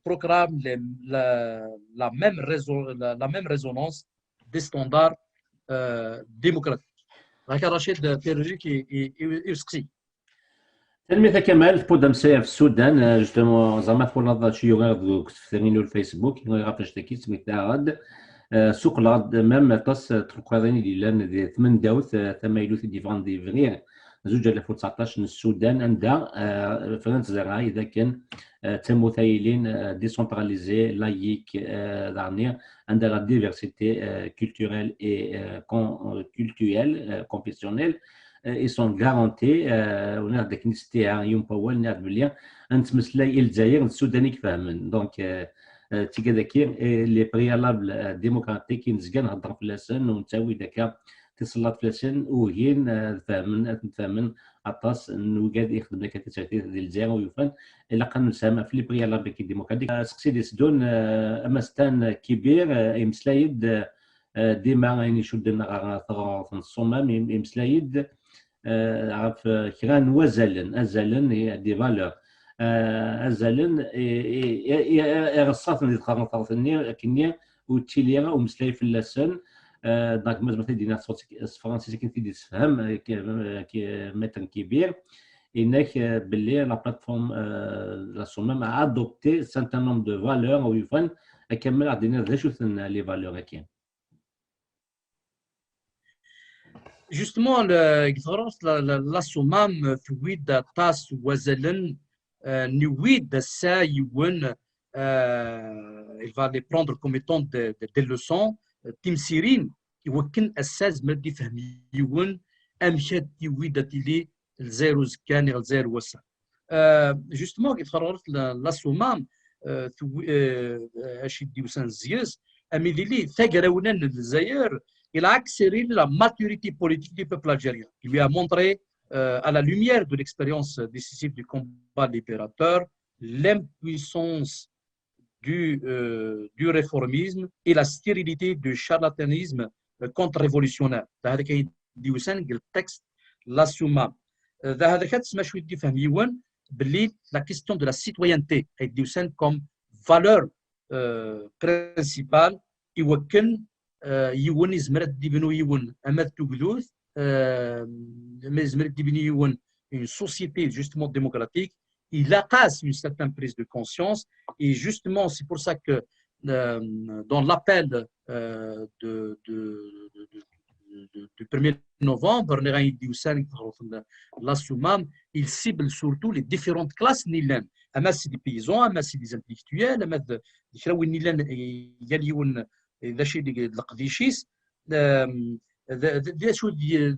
proclame la même résonance des standards démocratiques. رشيد تيرجيكي يسقسي تلميذ كمال بودمسي في السودان جوستومون زعما فولاد شيو كتفترينو الفيسبوك غافاش تاكي سميت غاد سوق لاد ميم طاس تلقاضيني ديال دي 8 داوث تمايلوث ديفان دي فغير 2019 السودان عندها فرنسا زرعه اذا كان تمثيلين ديسونتراليزي لايك دارنير عندها لا ديفيرسيتي كولتوريل اي كولتوريل كونفيسيونيل ils sont garantis وناخذ داك نستيها يوم باول ناخذ بلي نتمسلاي الجزائر السوداني كفاهمن دونك تيكا داكي لي بريالابل ديموكراتيك نزكا نهضر في لسان ونتاوي داكا تصلات في لسان وهين فاهمن عطاس انه قاعد يخدم لك التأثير ديال الجزائر ويفان الا كان نساهم في لي بريالابل كي ديموكراتيك سقسي دي سدون امستان كبير يمسلايد ديما يعني شد لنا في الصمام يمسلايد عرف كران وزلن هي دي فالور ازلن يغصات ندير خاطر طرفني كنيا وتيليا ومسلاي في اللسان دونك مثلا دينا الفرنسي كنت تفهم كمثل كبير انك باللي لا بلاتفورم لا صمام ادوبتي سانتان نوم دو فالور ويفان كمل عندنا ذا شو لي فالور كاين Justement, la SOMAM فويد تاس وزلن نويد سايون il va les prendre comme étant des leçons تمسيرين يوكن أساس مردي فهميون أمشات يويد تلي الزيرو زكاني الزيرو وسا justement قررت la SOMAM أشيد ديوسان زياس أمي لي ثقرونا الجزائر il a accéléré la maturité politique du peuple algérien. Il lui a montré, à la lumière de l'expérience décisive du combat libérateur, l'impuissance du réformisme et la stérilité du charlatanisme contre-révolutionnaire. C'est le texte la SOMAM. La question de la citoyenneté est comme valeur principale et يون يزمرد ديبنو يون أمد تقلوث ما يزمرد ديبنو يون une société justement démocratique, il attache une certaine prise de conscience et justement c'est pour ça que dans l'appel du 1er novembre la SOMAM il cible surtout les différentes classes nilan أما c'est des paysans أما c'est des intellectuels أما يشراو النيلان يليون ذا شي اللي القديشيس ذا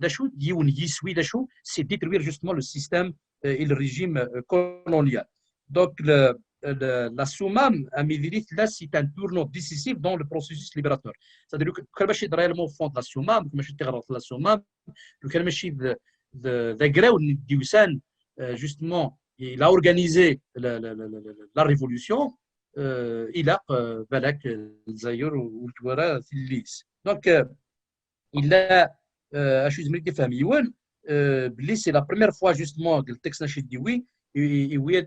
شو ديون يسوي ذا شو سي ديتروير جوستمون لو سيستيم اي لو ريجيم كولونيال دونك la SOMAM là c'est un tournant décisif dans le processus libérateur. C'est-à-dire que quand je suis réellement au fond de la SOMAM, quand je suis de la SOMAM, quand je suis de Gréoud Dioussen, justement, il a organisé la révolution, il a Balak Zayur ou Touara Thilis. Donc, il a acheté des familles. C'est la première fois justement que le texte n'a dit oui, et oui,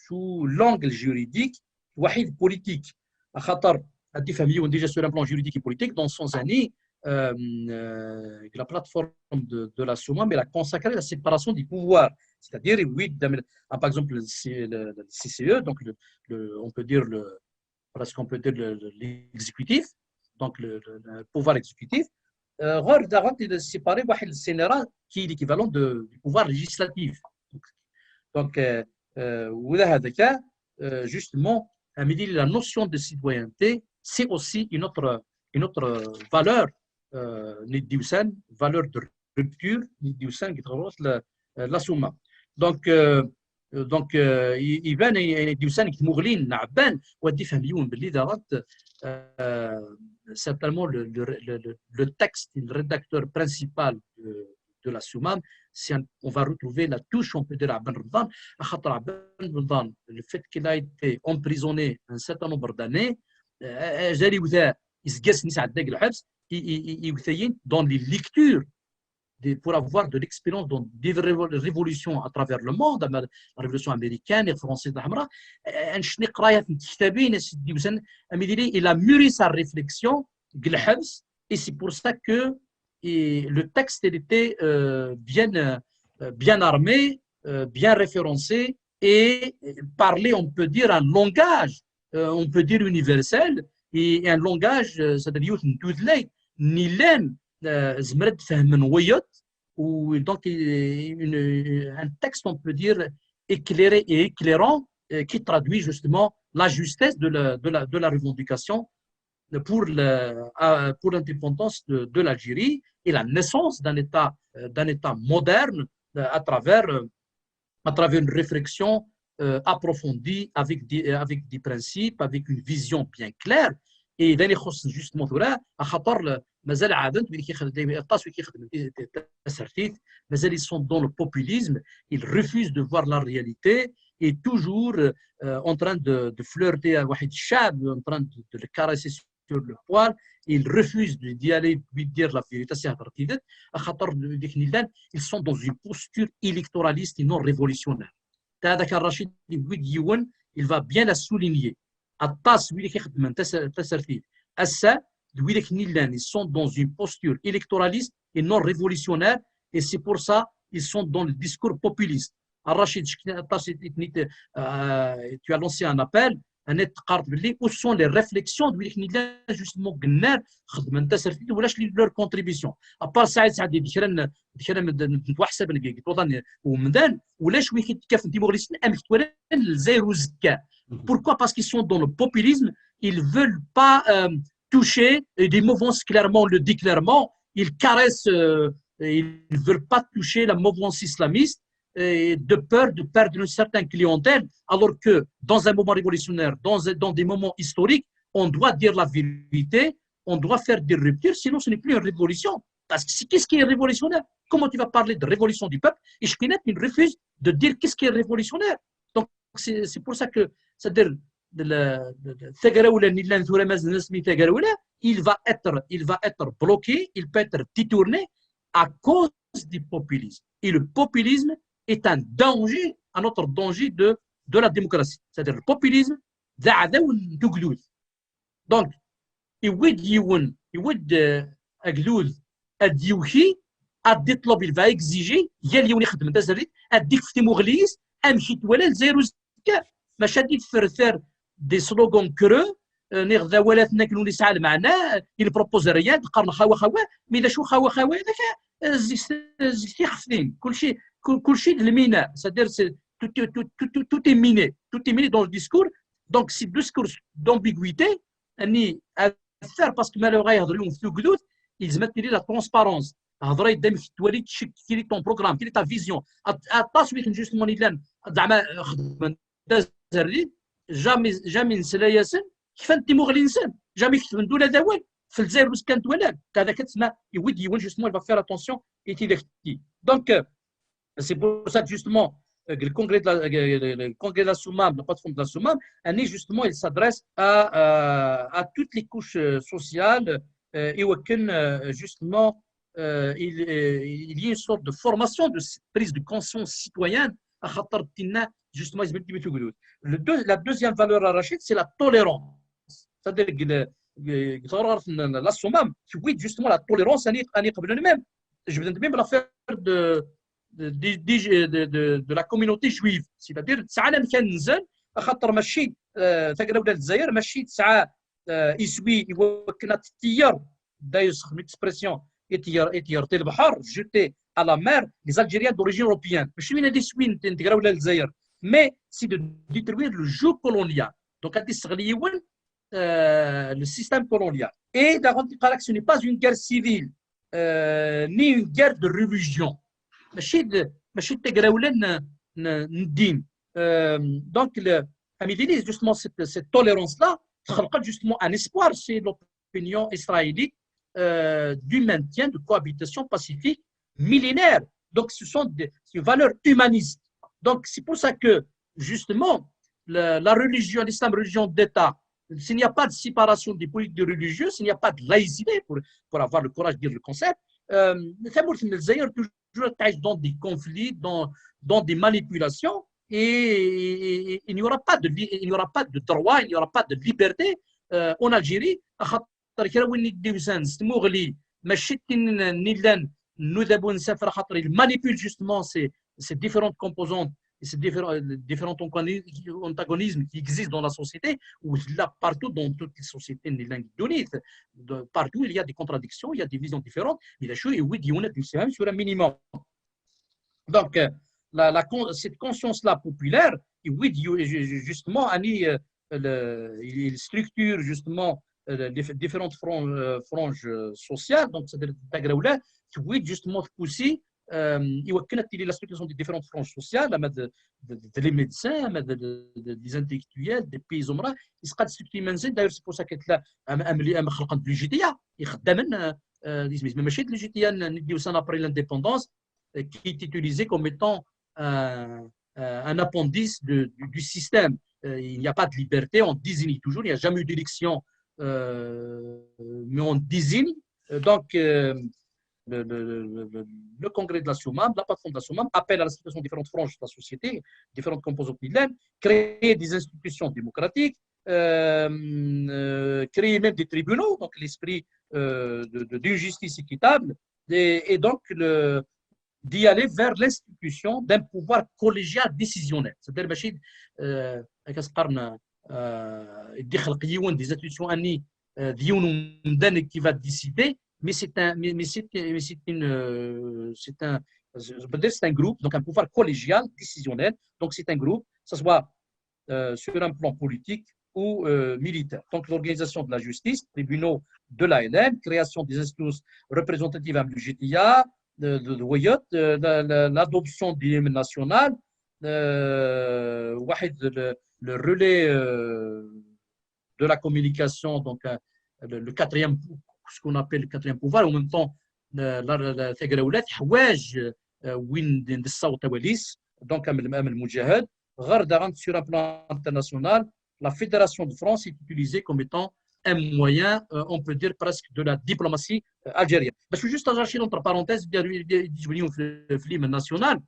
sous l'angle juridique, wahid politique. À Khatar, a des familles déjà sur un plan juridique et politique, dans 100 années, la plateforme de la SOMAM, elle a consacré la séparation des pouvoirs. C'est-à-dire, oui, par exemple, le CCE, donc on peut dire presque on peut dire l'exécutif, donc le pouvoir exécutif, il est séparé le Sénat qui est l'équivalent du pouvoir législatif. Donc, justement, la notion de citoyenneté, c'est aussi une autre valeur, valeur de rupture, qui traverse la SOMAM. Donc, il certainement le texte, le rédacteur principal de la SOMAM, on va retrouver la touche, on peut dire, à Ben Ramadan. Le fait qu'il a été emprisonné un certain nombre d'années, dans les lectures pour avoir de l'expérience dans des révolutions à travers le monde, la révolution américaine et française, il a mûri sa réflexion, et c'est pour ça que le texte était bien armé, bien référencé, et parlait, on peut dire, un langage, on peut dire universel, et un langage, c'est-à-dire ou donc un texte, on peut dire, éclairé et éclairant, qui traduit justement la justesse de la revendication pour l'indépendance de l'Algérie et la naissance d'un État moderne à travers une réflexion approfondie avec des principes, avec une vision bien claire. Et là, justement, ils sont dans le populisme, ils refusent de voir la réalité et toujours en train de flirter avec Wahid Chab, en train de le caresser sur le poil. Ils refusent d'y aller lui dire la vérité. Ils sont dans une posture électoraliste et non révolutionnaire. Il va bien la souligner. Ils sont dans une posture électoraliste et non révolutionnaire, et c'est pour ça qu'ils sont dans le discours populiste. Rachid, tu as lancé un appel, où sont les réflexions de justement leur contribution. À part ça, pourquoi? Parce qu'ils sont dans le populisme, ils ne veulent pas toucher, et des mouvances clairement le dit clairement, ils caressent, ils ne veulent pas toucher la mouvance islamiste, de peur de perdre une certaine clientèle, alors que dans un moment révolutionnaire, dans des moments historiques, on doit dire la vérité, on doit faire des ruptures, sinon ce n'est plus une révolution. Parce que qu'est-ce qui est révolutionnaire? Comment tu vas parler de révolution du peuple? Et Shkinet, il refuse de dire qu'est-ce qui est révolutionnaire. Donc c'est pour ça que, c'est-à-dire, il va être bloqué, il peut être détourné à cause du populisme. Et le populisme est un danger, un autre danger de la démocratie. C'est-à-dire le populisme, donc, il va exiger, des slogans creux, il propose rien, mais c'est-à-dire tout est miné dans le discours. Donc c'est discours d'ambiguïté, parce que malheureusement ils mettent la transparence. Quel est ton programme, quelle est ta vision? Justement, جامي نسلا ياسن كيف انت مغلي انسان جامي كتب ندول هذا وين في الجزائر واش كانت ولا هذا كتسمى يود يون جوستمون il va faire attention et il est donc c'est pour ça que justement le congrès de la Soumam, le patron de la Soumam, justement il s'adresse à toutes les couches sociales et aucun justement il y a une sorte de formation de prise de conscience citoyenne à خاطر تينا justement la deuxième valeur arrachée c'est la tolérance. C'est-à-dire la Soumam qui oui justement la tolérance أني قبل même je vais même l'affaire de la communauté juive, c'est-à-dire تسعة كان نزل خاطر ماشي تقرا ولا الجزائر ماشي تسعة يسوي يوكنا تيار دايس اكسبرسيون يتيار البحر jeté à la mer les Algériens d'origine européenne ماشي من هذه سوين تقرا ولا الجزائر mais c'est de détruire le jeu colonial donc هذه يستغليون le système colonial et que ce n'est pas une guerre civile ni une guerre de religion ماشي تقرا ولا الدين donc justement cette tolérance là خلقت justement un espoir chez l'opinion israélite du maintien de cohabitation pacifique millénaire. Donc ce sont des valeurs humanistes. Donc c'est pour ça que justement la religion, l'islam, religion d'État, s'il n'y a pas de séparation des politiques religieuses, s'il n'y a pas de laïcité pour avoir le courage de dire le concept, toujours dans des conflits, dans des manipulations, et il n'y aura pas de droit, il n'y aura pas de liberté en Algérie. Il manipule justement ces différentes composantes et ces différents antagonismes qui existent dans la société, ou là partout dans toutes les sociétés partout il y a des contradictions, il y a des visions différentes, il y a sur un minimum. Donc cette conscience-là populaire, justement, il structure justement les différentes franges sociales, donc c'est-à-dire justement pousser la structuration des différentes franges sociales, des médecins, des intellectuels, des paysans, ils se structurent. D'ailleurs, c'est pour ça qu'il y a un LGTIA, mais LGTIA, après l'indépendance, qui est utilisé comme étant un appendice du système. Il n'y a pas de liberté, on désigne toujours, il n'y a jamais eu d'élection, mais on désigne. Donc, le congrès de la Soumam, la patronne de la Soumam, appelle à la situation de différentes franges de la société, différentes composantes millénaires, créer des institutions démocratiques, créer même des tribunaux, donc l'esprit d'une justice équitable, et donc d'y aller vers l'institution d'un pouvoir collégial décisionnel. C'est-à-dire des institutions qui va décider, mais c'est un groupe, donc un pouvoir collégial décisionnel. Donc c'est un groupe, que ce soit sur un plan politique ou militaire. Donc l'organisation de la justice, tribunaux de l'ALM, création des instances représentatives à l'UGTIA, l'adoption du hymne national, le relais de la communication, donc le quatrième, ce qu'on appelle le quatrième pouvoir, en même temps donc sur un plan international, la Fédération de France est utilisée comme étant un moyen, on peut dire presque de la diplomatie algérienne. Je suis juste attaché entre parenthèses, في الهيمن national,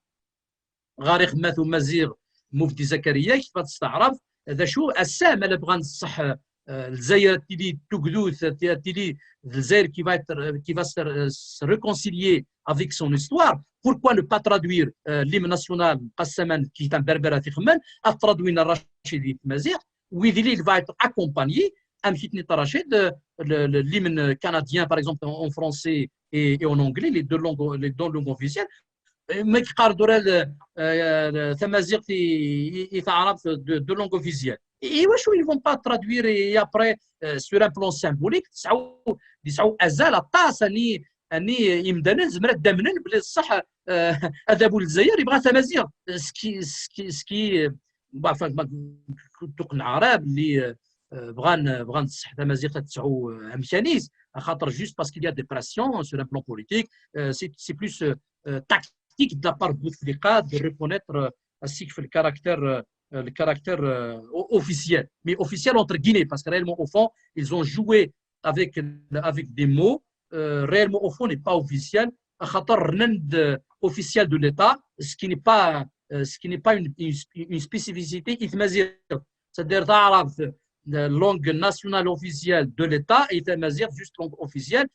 غارق ماثو مزير مفتي زكريا كيف تستعرف هذا شو السام اللي بغى نصح الجزائر تيلي تقدوث تيلي الجزائر qui va se réconcilier avec son histoire. Pourquoi ne pas traduire l'hymne national قسما qui est un berbère في خمان traduire الرشيدي مزير ويدلي il va être accompagné l'hymne canadien par exemple en français et en anglais, les deux langues officielles. Mais qui parle de deux langues officielles. Et ils ne vont pas traduire et après sur un plan symbolique أزال الطاس أني يمدنن زمرة دمنن بلي الصح أذابو الجزائر يبغى تمازيغ سكي تقنع عرب اللي بغان تصح تمازيغ تتسعو امكانيز خاطر جوست باسكو يا دي براسيون سور ان بلان بوليتيك سي بلوس تاكتيك دو لا بار بوتفليقه دو ريكونيتر السيك في le caractère officiel, mais officiel entre guillemets, parce que réellement, au fond, ils ont joué avec des mots, réellement, au fond, n'est pas officiel, officiel de l'État, ce qui n'est pas une spécificité, c'est-à-dire la langue nationale officielle de l'État et juste langue officielle.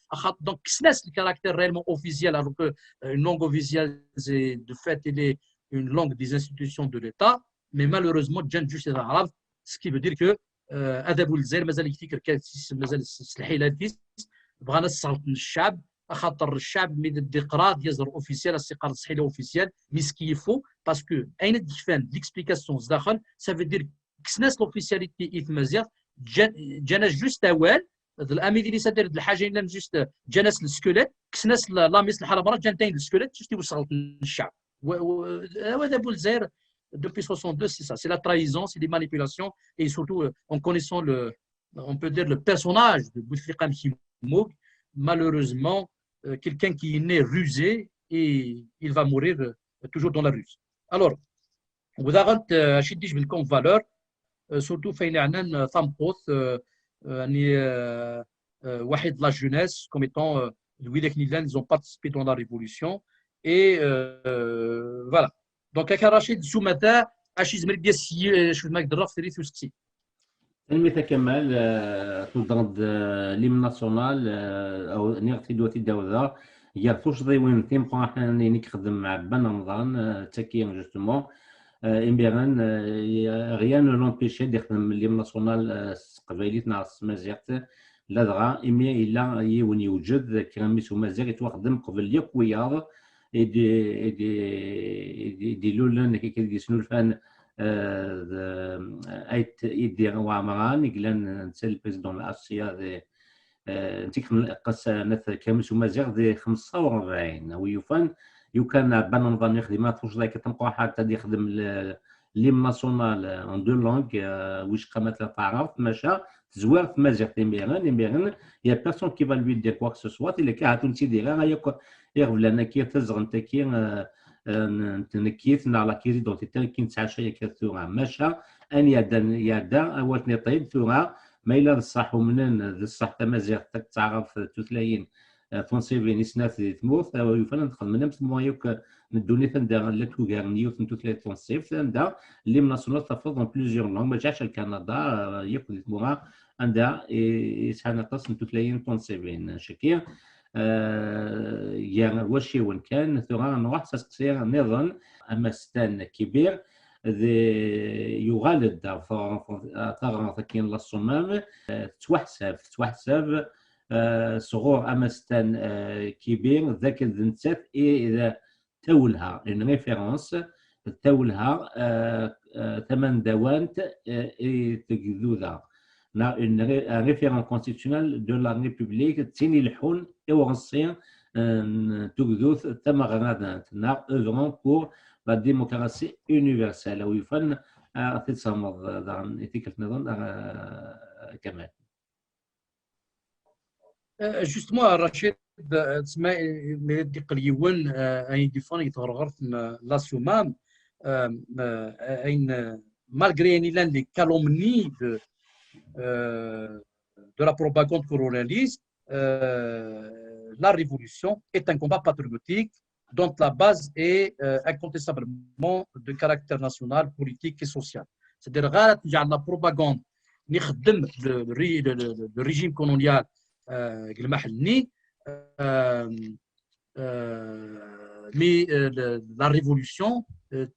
Donc, c'est le caractère réellement officiel, alors qu'une langue officielle, de fait, elle est une langue des institutions de l'État. Mais malheureusement, ce qui veut dire que أدب الجزائر مازال يفتكر مازال الحيلاتيس بغانا الصوت من الشعب خاطر الشعب من الديقراد يزر اوفيسيال السيقار الصحي اوفيسيال مي سكيفو باسكو اين ديفان ليكسبليكاسيون داخل سا في دير كسناس لوفيسياليتي ايثمازيغ جانا جوست اوال الامي اللي سادير الحاجه الا جوست جاناس السكوليت كسناس لاميس الحرامره جانتين السكوليت جوست يوصل للشعب وهذا بولزير. Depuis 62, c'est ça, c'est la trahison, c'est des manipulations, et surtout en connaissant on peut dire le personnage de Bouteflika Mkhimoug, malheureusement, quelqu'un qui est né rusé et il va mourir toujours dans la ruse. Alors, وذا غنشديش بالكم فالور سورتو فين عندنا ثامبوث يعني واحد لا جونيس كوم ايتون الويلات نيلان ils ont participé dans la révolution et voilà. دونك هكا رشيد سومتا اش يزمر ديال شوف ما يقدر في ريث وسكسي تنمية كمال تضرب ليم ناسيونال او نيغتي دوتي داوزا هي توش ضيوين تيمبو احنا نيك خدم مع بن رمضان تاكيان جوستومون امبيران غيان لونبيشي يخدم ليم ناسيونال قبايليت ناع مازيغت لا دغا امي الا يون يوجد كراميس ومازيغ يتوخدم قبل يكوياض دي لولن كي سنولفان ايت يدير وعمران يقلن نسال البريزيدون الاسيا نتيك قصه مثل كامل ومازيغ دي 45 ويوفان يو كان بان نظام يخدمات واش ذاك تنقوا حتى يخدم ليم ناسيونال ان دو لونغ واش قامت لا تعرف ماشا زوار في مازيغ تيمبيرن يا بيرسون كي فا لوي دير كوا كو سوات اللي كاتون تي دير غا يغفل انا كي تزغ انت كي نتنكيت نالا كيري دونتي كي نتعشى كثورا ماشا ان يدا اول نطيب ثورا ما الا الصح ومنن الصح تمازيغ تعرف تثلاين فونسيفين يسناث تموت ويفن ندخل من نفس الموايوك ندوني تندار لا توغار نيوت نتوثلاث فونسيف تندا اللي من ناسيونال تفضل دون بليزيور لونغ ما جاش الكندا ياكل تمورا عندها يسحنا تص نتوثلاين فونسيفين شكير يا وشي وين كان ثورا نروح ساسكسير نظن اما ستان كبير يغالد طاغا كاين لا الصمام توحسب صغور امستان كبير ذاك الذنتات اذا تولها ان ريفيرونس تولها ثمان دوانت تجذوذا نا ان ريفيرون كونستيتيونال دو لا ريبوبليك تيني الحون اورسيان تجذوث ثم غنادات نا اوفرون بور لا ديموكراسي يونيفرسال ويفن تتصمد ايتيك النظام كمان justement Rachid تسمع ميدي قليون اي ديفون يتغرغرت لا سومام اين malgré les calomnies de la propagande colonialiste, la révolution est un combat patriotique dont la base est incontestablement de caractère national, politique et social. C'est-à-dire que la propagande le régime colonial المحلي مي لا ريفولوسيون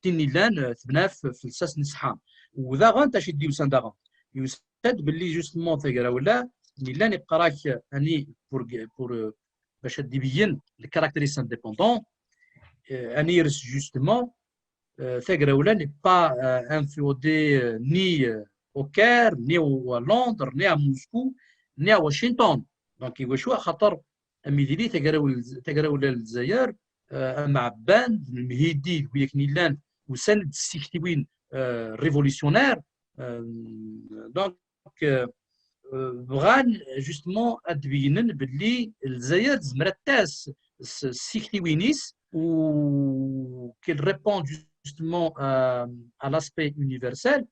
تيني لان تبنى في الساس نسحام وذا غانتا شي ديو سانداغا يستد باللي جوستمون ثقرا ولا لان يبقى راك اني بور باش تبين الكاركتيريس انديبوندون اني يرس جوستمون ثقرا ولا ني با انفيودي ني au Caire, ni à Londres, ni à Moscou, ni à Washington. Donc, il y a خطر أميدلي تجروا للجزائر مع بان المهيدي وياك نيلان وسند السيكتوين révolutionnaire. Donc, بغان justement ادبينن باللي الجزائر زمرت تاس السيكتي وينيس ou qu'elle répond justement à l'aspect universel,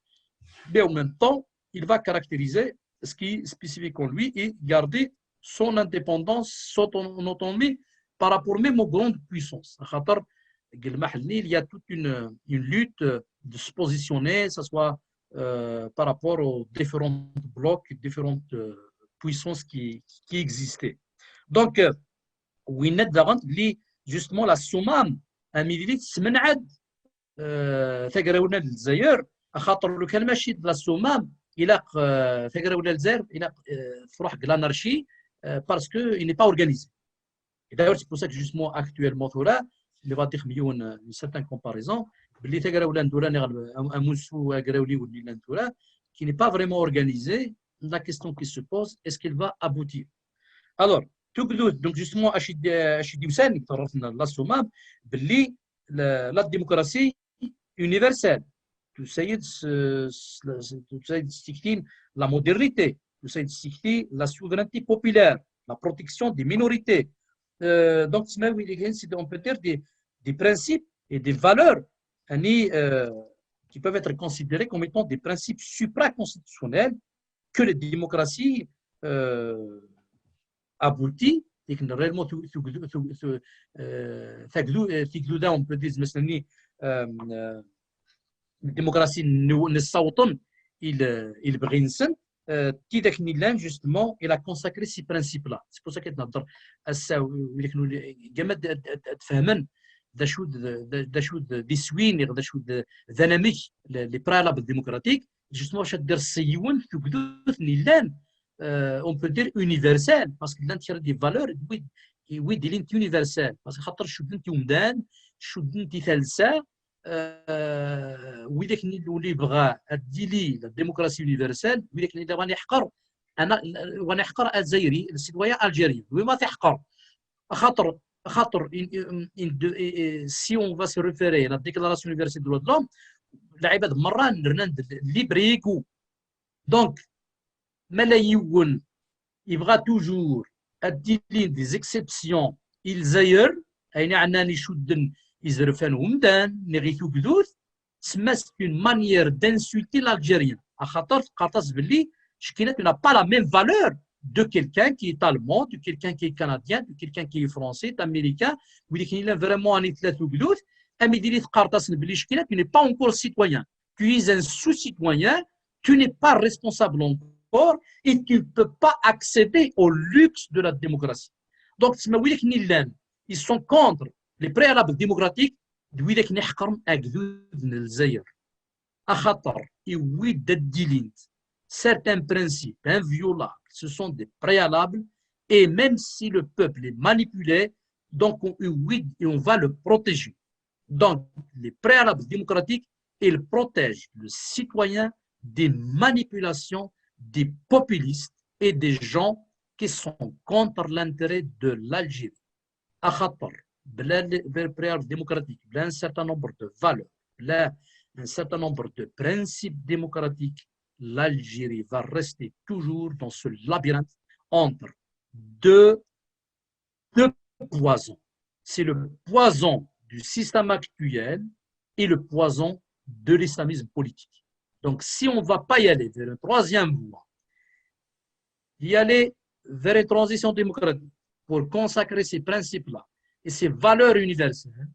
mais en même temps, il va caractériser ce qui est spécifique en lui et garder son indépendance, son autonomie par rapport même aux grandes puissances. Il y a toute une lutte de se positionner, que ce soit par rapport aux différents blocs, différentes puissances qui existaient. Donc, justement la SOMAM اميليت تسمنعد ثقراونا للجزائر خاطر لو كان ماشي لا SOMAM الى ثقراونا للجزائر الى تروح لانارشي باسكو il n'est pas organisé. Et d'ailleurs c'est pour ça que justement actuellement ثورة اللي غادي يخميون une certaine comparaison باللي ثقراونا ندورا اموسو ثقراولي ولينا ثورة qui n'est pas vraiment organisé. La question qui se pose, est-ce qu'il va aboutir? Alors donc justement اشي وسان تعرفنا لا SOMAM باللي لا ديمقراطيه universelle تسيد تستكتين la modernité تسيد تستكتين la souveraineté populaire, la protection des minorités. Donc on peut dire des principes et des valeurs qui peuvent être considérés comme étant des principes supraconstitutionnels que les démocraties abouties et que réellement on peut dire مثلا الديمقراطيه نصوتن il بغي نسن كي داك نيلان justement il a consacré ces principes là. C'est pour ça كنهضر كاع تفهمن دا شو دي سوين دا شو ذناميك لي برالاب ديمقراطيك justement واش دير السيون في كدوث نيلان on peut dire universel parce que l'intérêt des valeurs oui des lignes universelles parce que خاطر شو دنتي ومدان شو دنتي ثالثه ويداك اللي بغى اديلي الديمقراطيه يونيفرسال ويداك اللي بغى يحقر انا وانا يحقر الجزائري السيتويان الجيري وما تيحقر خاطر si on va se référer à la déclaration universelle des droits de l'homme العباد مره درنا ليبريكو دونك ملايين يبغى توجور اديلي دي اكسبسيون الجزائر اين عناني شدن يزرفان ومدان نغيثو كدوث تسمى une manière d'insulter l'Algérien à خاطر قاطس باللي شكينا n'a pas la même valeur de quelqu'un qui est allemand, de quelqu'un qui est canadien, de quelqu'un qui est français, américain, ou qui est vraiment un ثلاثة كدوث امي ديري تقارطس باللي شكينا tu n'es pas encore citoyen, tu es un sous-citoyen, tu n'es pas responsable encore et tu ne peux pas accéder au luxe de la démocratie. Donc تسمى ويلك نيلان ils sont contre les préalables démocratiques دويداك نحقرم أكذوذ من الجزائر أخطر يويد الديلينت certains principes inviolables ce sont des préalables et même si le peuple est manipulé donc on va le protéger. Donc les préalables démocratiques ils protègent le citoyen des manipulations des populistes et des gens qui sont contre l'intérêt de l'Algérie. أخطر préalable démocratique, un certain nombre de valeurs, un certain nombre de principes démocratiques, l'Algérie va rester toujours dans ce labyrinthe entre deux poisons. C'est le poison du système actuel et le poison de l'islamisme politique. Donc si on ne va pas y aller vers une troisième voie, y aller vers une transition démocratique pour consacrer ces principes-là et ces valeurs universelles,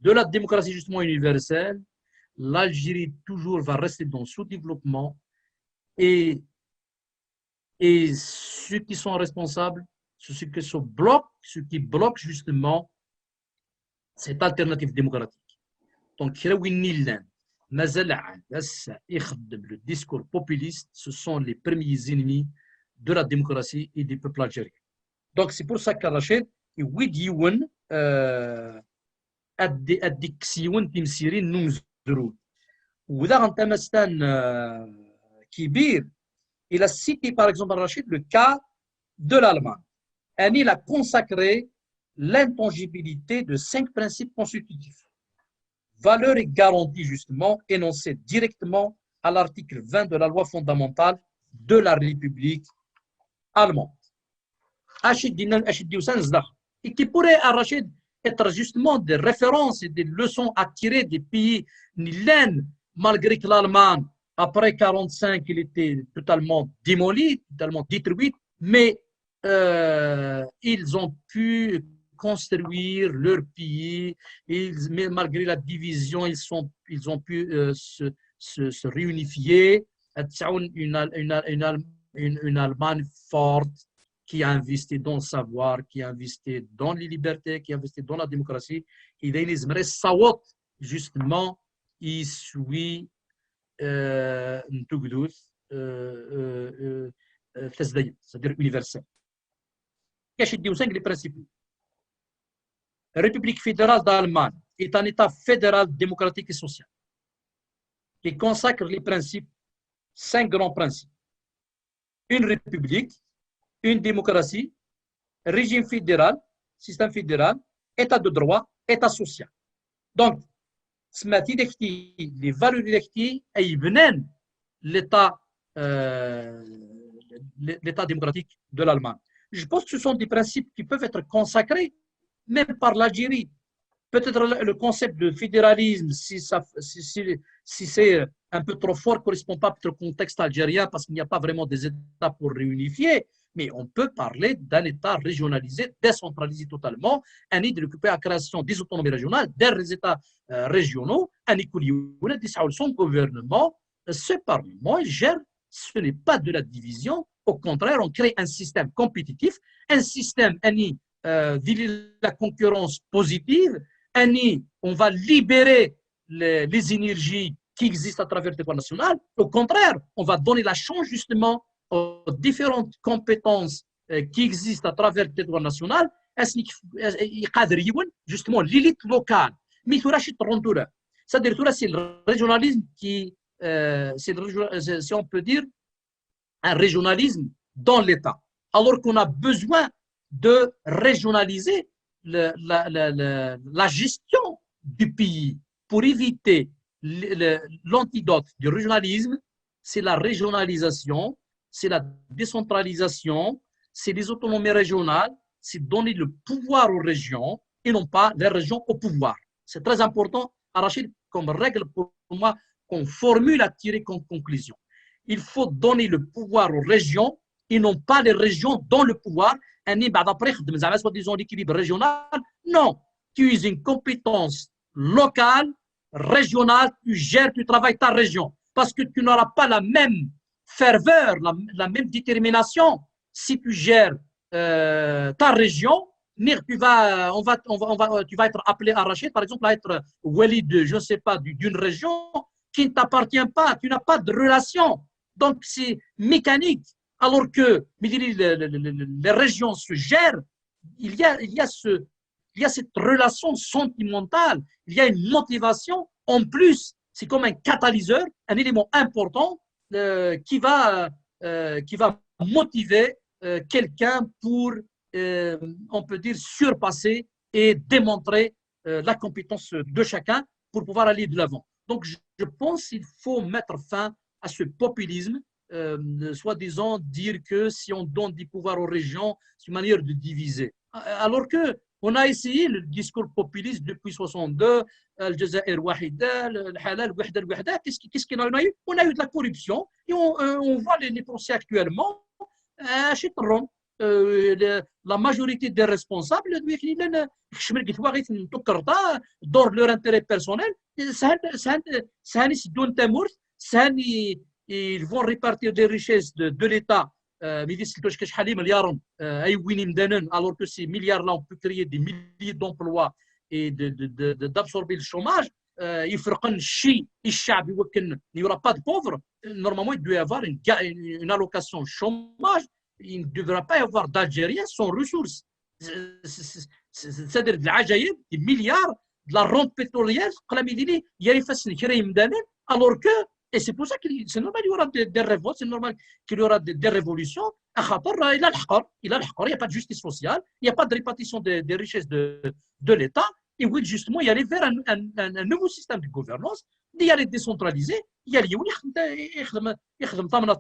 de la démocratie justement universelle, l'Algérie toujours va rester dans le sous-développement et ceux qui sont responsables, ceux qui bloquent justement cette alternative démocratique. Donc, le discours populiste, ce sont les premiers ennemis de la démocratie et du peuple algérien. Donc, c'est pour ça qu'Arrachid, يون الديكسيون تمسيرين نمزرون وذا غنتمستان كبير الى cité par exemple Rachid le cas de l'Allemagne. Il a consacré l'intangibilité de 5 principes constitutifs valeurs et garanties justement énoncées directement à l'article 20 de la loi fondamentale de la République allemande. Et qui pourrait arracher être justement des références et des leçons à tirer des pays nilènes, malgré que l'Allemagne, après 1945, il était totalement démoli, totalement détruit, mais ils ont pu construire leur pays, mais malgré la division, ils ont pu se réunifier, une Allemagne forte qui a investi dans le savoir, qui a investi dans les libertés, qui a investi dans la démocratie. Et il Sawat, justement, il suit c'est-à-dire universel. Qu'est-ce que dit les principes? La République fédérale d'Allemagne est un État fédéral démocratique et social qui consacre les principes, 5 grands principes. Une république, une démocratie, régime fédéral, système fédéral, état de droit, état social. Donc, les valeurs électriques et l'état démocratique de l'Allemagne. Je pense que ce sont des principes qui peuvent être consacrés même par l'Algérie. Peut-être le concept de fédéralisme, si c'est un peu trop fort, ne correspond pas au contexte algérien parce qu'il n'y a pas vraiment des États pour réunifier, mais on peut parler d'un État régionalisé, décentralisé totalement, un idée de la création des autonomies régionales, des États régionaux, un son gouvernement, ce Parlement, il gère, ce n'est pas de la division, au contraire, on crée un système compétitif, un système, la concurrence positive, on va libérer les énergies qui existent à travers le territoire national. Au contraire, on va donner la chance justement aux différentes compétences qui existent à travers le territoire national, justement l'élite locale. Mais c'est-à-dire que c'est le régionalisme qui, si on peut dire, un régionalisme dans l'État. Alors qu'on a besoin de régionaliser la gestion du pays pour éviter l'antidote du régionalisme, c'est la régionalisation, c'est la décentralisation, c'est les autonomies régionales, c'est donner le pouvoir aux régions et non pas les régions au pouvoir. C'est très important à arracher comme règle pour moi qu'on formule à tirer comme conclusion. Il faut donner le pouvoir aux régions et non pas les régions dans le pouvoir. Disons l'équilibre régional. Non, tu es une compétence locale, régionale, tu gères, tu travailles ta région. Parce que tu n'auras pas la même ferveur, la même détermination si tu gères ta région. Tu vas être appelé à arracher, par exemple, à être wali de, je ne sais pas, d'une région qui ne t'appartient pas, tu n'as pas de relation. Donc, c'est mécanique. Alors que les régions se gèrent, il y a cette relation sentimentale, il y a une motivation. En plus, c'est comme un catalyseur, un élément important qui va motiver quelqu'un pour, on peut dire, surpasser et démontrer la compétence de chacun pour pouvoir aller de l'avant. Donc, je pense qu'il faut mettre fin à ce populisme, soi-disant dire que si on donne du pouvoir aux régions, c'est une manière de diviser. Alors qu'on a essayé le discours populiste depuis 62, Al-Jazair Wahida, le Halal, Wahda, qu'est-ce qu'on a eu? On a eu de la corruption et on voit les procès actuellement. La majorité des responsables dans leur intérêt personnel, ils vont répartir des richesses de l'État. Alors que ces milliards-là, on peut créer des milliers d'emplois et d'absorber le chômage. Il n'y aura pas de pauvres. Normalement, il doit y avoir une allocation chômage. Il ne devra pas y avoir d'Algériens sans ressources. C'est-à-dire des milliards, de la rente pétrolière, alors que, et c'est pour ça que c'est normal qu'il y aura des révoltes, c'est normal qu'il y aura des révolutions. Il n'y a pas de justice sociale, il n'y a pas de répartition des richesses de l'État. il veut justement y aller vers un nouveau système de gouvernance, d'y aller décentralisé, y aller يخدم ثمن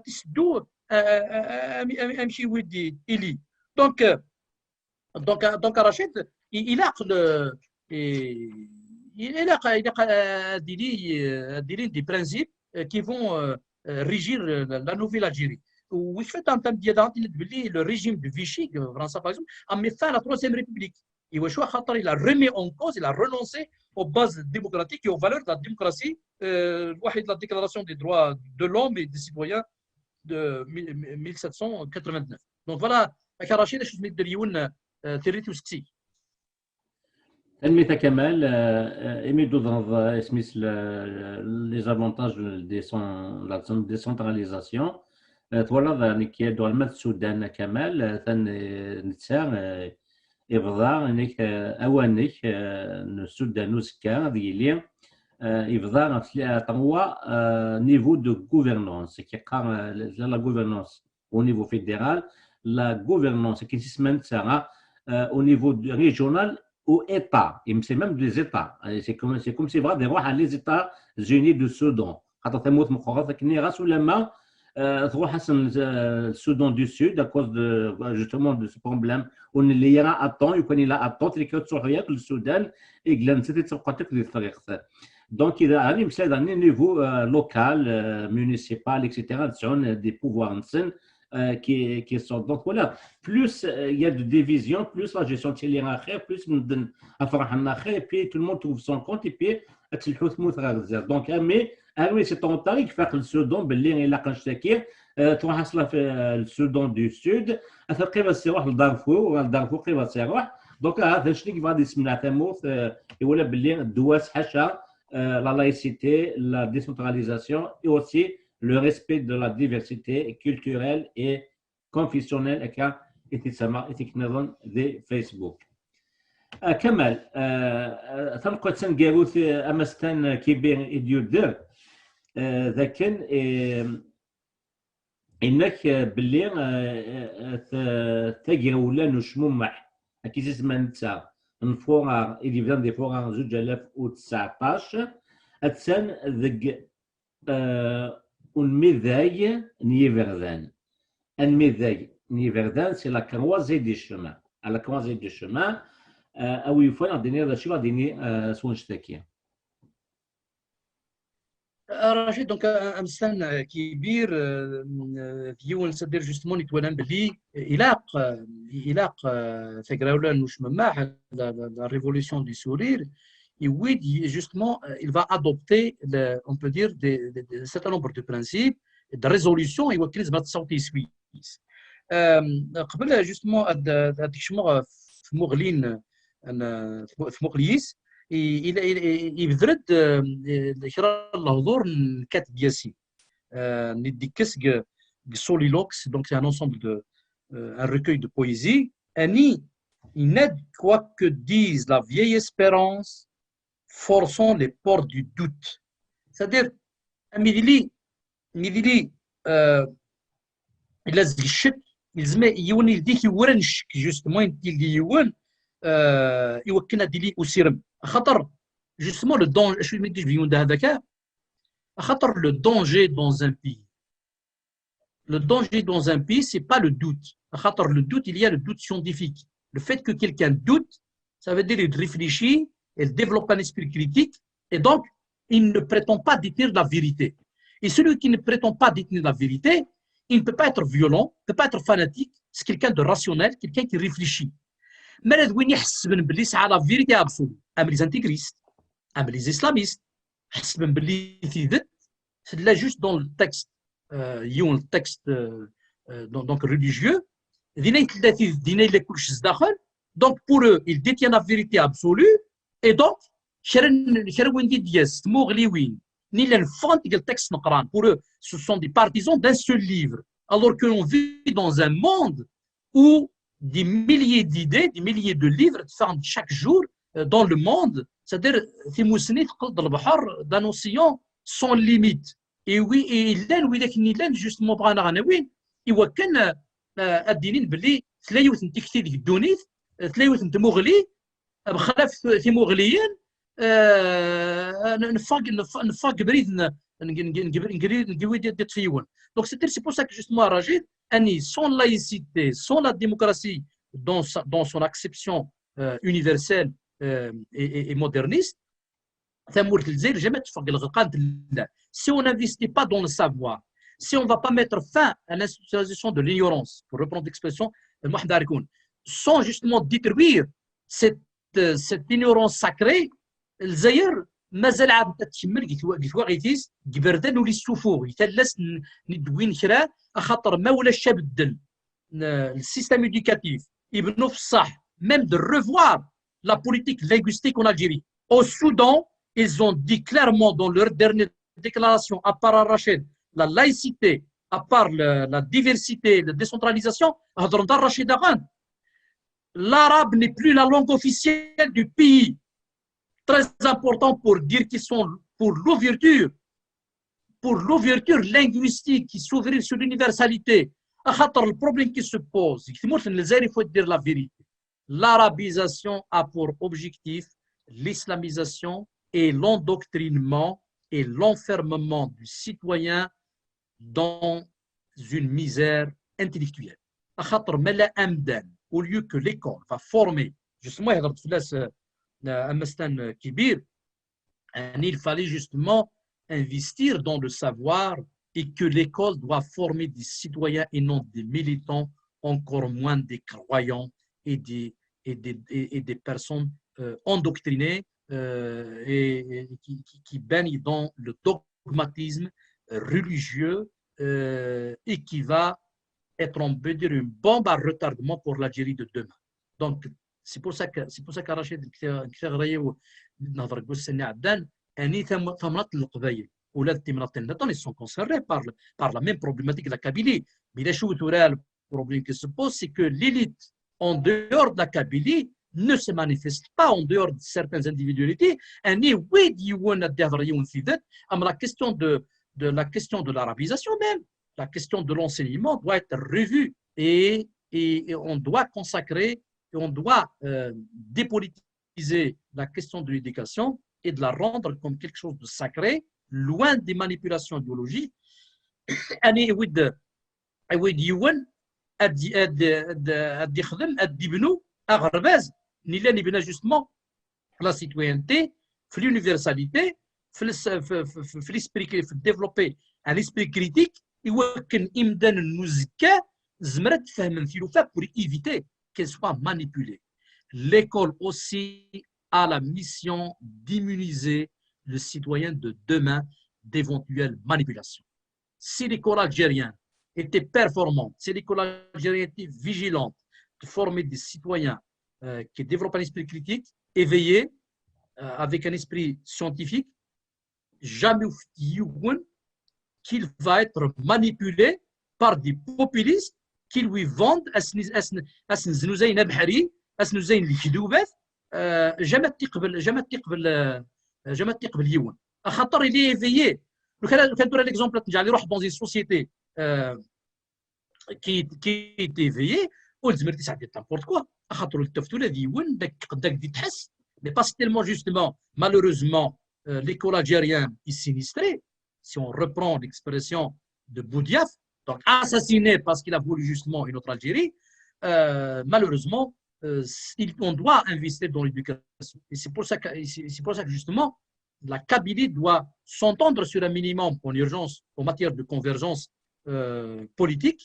تسدو امشي ودي إلي. Donc Rachid, il a des principes qui vont régir la nouvelle Algérie. وش fait en termes de le régime de Vichy, France par exemple, a mis fin à la Troisième République. Il a remis en cause, il a renoncé aux bases démocratiques et aux valeurs de la démocratie, la déclaration des droits de l'homme et des citoyens de 1789. Donc voilà, Rachid, je vais تريت وسكسي تنمية كمال émet dans les avantages de la décentralisation. Voilà ذلك كيدو المد السودان كمال نتسا إفضاء إنك أوانك السودان وسكا ديالي إفضاء تنوى niveau de gouvernance qui قام la gouvernance au niveau fédéral, la gouvernance qui se au niveau régional ou État, et c'est même des États. C'est comme si les États-Unis du Soudan. Le Soudan du Sud, à cause justement de ce problème, on y a attend, il a attend, le Soudan, et donc il y a un niveau local, municipal, etc., des pouvoirs qui sont. Donc voilà, plus il y a de division, plus la gestion de l'hierarchie, plus et puis tout le monde trouve son compte, et puis donc mais c'est en temps qui fait le Soudan, le Soudan du Sud, donc هذا الشيء اللي غادي يسمى تموت يقول باللي الدواس حاشا la laïcité, la décentralisation et aussi le respect de la diversité culturelle et confessionnelle et de Facebook. كمال تنقل تنقاروث أمستان كبير يدير در ذاكن إنك باللي تاجر ولا نشمومح أكيد زمان تاع نفورا إذا فان دي فورا 2019 أتسان ذق الميذاي نيفردان. الميذاي نيفردان سي لا كروازي دي شومان. على كروازي دي شومان أو يفعل الدنيا ذا شو الدنيا سونشتاكيا. رشيد دونك امستان كبير ديون سدير جوستمون يتولان بلي إلاق فكراولا نوش مماح la révolution du sourire et oui justement il va adopter on peut dire un certain nombre de principes de résolutions et وكيل زعما تصوتي سويس قبل جوستمون هذيك شمو في مغلين في مغليس يبذرد شرا الهضور الكاتب ياسين نديكس سوليلوكس donc c'est un ensemble de un recueil de poésie Annie Ined quoi que dise la vieille espérance forçons les portes du doute c'est-à-dire ميدلي إلا الشك يلزم يون يديك يورن الشك جوستمون يدي يون يوكلنا ديلي وسيرم خاطر justement le danger je me dis بيون هذاك خاطر le danger dans un pays le danger dans un pays c'est pas le doute خاطر le doute il y a le doute scientifique le fait que quelqu'un doute ça veut dire il réfléchit il développe un esprit critique et donc il ne prétend pas détenir la vérité et celui qui ne prétend pas détenir la vérité il ne peut pas être violent ne peut pas être fanatique c'est quelqu'un de rationnel quelqu'un qui réfléchit mais وين يحس باللي ساعه لا فيريتي ابسولو ام لي انتيغريست ام لي اسلاميست حس باللي تيدت لا جوست دون التكست يون التكست دونك ريليجيeux دينا ثلاثه دينا الا كلشي داخل دونك بور il détient la vérité absolue et donc شرون دياس مغليوين ni l'enfant qui le texte نقران pour eux ce sont des partisans d'un seul livre alors que l'on vit dans un monde où des milliers d'idées, des milliers de livres sortent chaque jour dans le monde, c'est-à-dire d'un océan sans limite. Et oui, et il justement pour un يوكلنا الدينين باللي تلايوث نتكتي ديك الدونيت تلايوث نتمغلي بخلاف ثيموغليين نفاق بريد نقوي ديال التفيون. Donc c'est pour ça que justement Rachid, sans laïcité, sans la démocratie dans son acception universelle et moderniste, si on n'investit pas dans le savoir, si on ne va pas mettre fin à l'institutionnalisation de l'ignorance, pour reprendre l'expression, sans justement détruire cette ignorance sacrée, الجزائر مازال عاد تتشمل قلت غيتيس قبردان ولي السفور يتلس ندوين كرا خاطر ما ولاش بدل السيستم éducatif يبنوا في الصح même de revoir la politique linguistique en Algérie. Au Soudan, ils ont dit clairement dans leur dernière déclaration, à part Rachid, la laïcité, à part la diversité, la décentralisation, l'arabe n'est plus la langue officielle du pays. Très important pour dire qu'ils sont pour l'ouverture linguistique qui s'ouvre sur l'universalité. Le problème qui se pose, il faut dire la vérité. L'arabisation a pour objectif l'islamisation et l'endoctrinement et l'enfermement du citoyen dans une misère intellectuelle. Au lieu que l'école va former, justement, il fallait justement investir dans le savoir et que l'école doit former des citoyens et non des militants, encore moins des croyants et des personnes endoctrinées et qui baignent dans le dogmatisme religieux et qui va être, on peut dire, une bombe à retardement pour l'Algérie de demain. Donc, c'est pour ça que Rachid ils sont concernés par la même problématique de la Kabylie. Mais le problème qui se pose, c'est que l'élite en dehors de la Kabylie ne se manifeste pas en dehors de certaines individualités. La question de l'arabisation même, la question de l'enseignement doit être revue et on doit consacrer et on doit dépolitiser la question de l'éducation et de la rendre comme quelque chose de sacré, loin des manipulations idéologiques. Justement la citoyenneté, l'universalité, l'esprit, développer un esprit critique pour éviter qu'elle soit manipulée. L'école aussi a la mission d'immuniser le citoyen de demain d'éventuelles manipulations. Si l'école algérienne était performante, si l'école algérienne était vigilante de former des citoyens qui développent un esprit critique, éveillé, avec un esprit scientifique, jamais qu'il va être manipulé par des populistes qui lui vendent jamais تقبل يون خاطر il est éveillé. كان ندير l'exemple نجعل يروح dans une société qui est éveillée ولزم تسعد n'importe quoi خاطر التفتو الذي يون قداك دي تحس mais pas tellement justement malheureusement l'école algérienne est sinistrée si on reprend l'expression de Boudiaf, donc assassiné parce qu'il a voulu justement une autre Algérie, malheureusement on doit investir dans l'éducation. Et c'est pour ça que justement, la Kabylie doit s'entendre sur un minimum en urgence en matière de convergence politique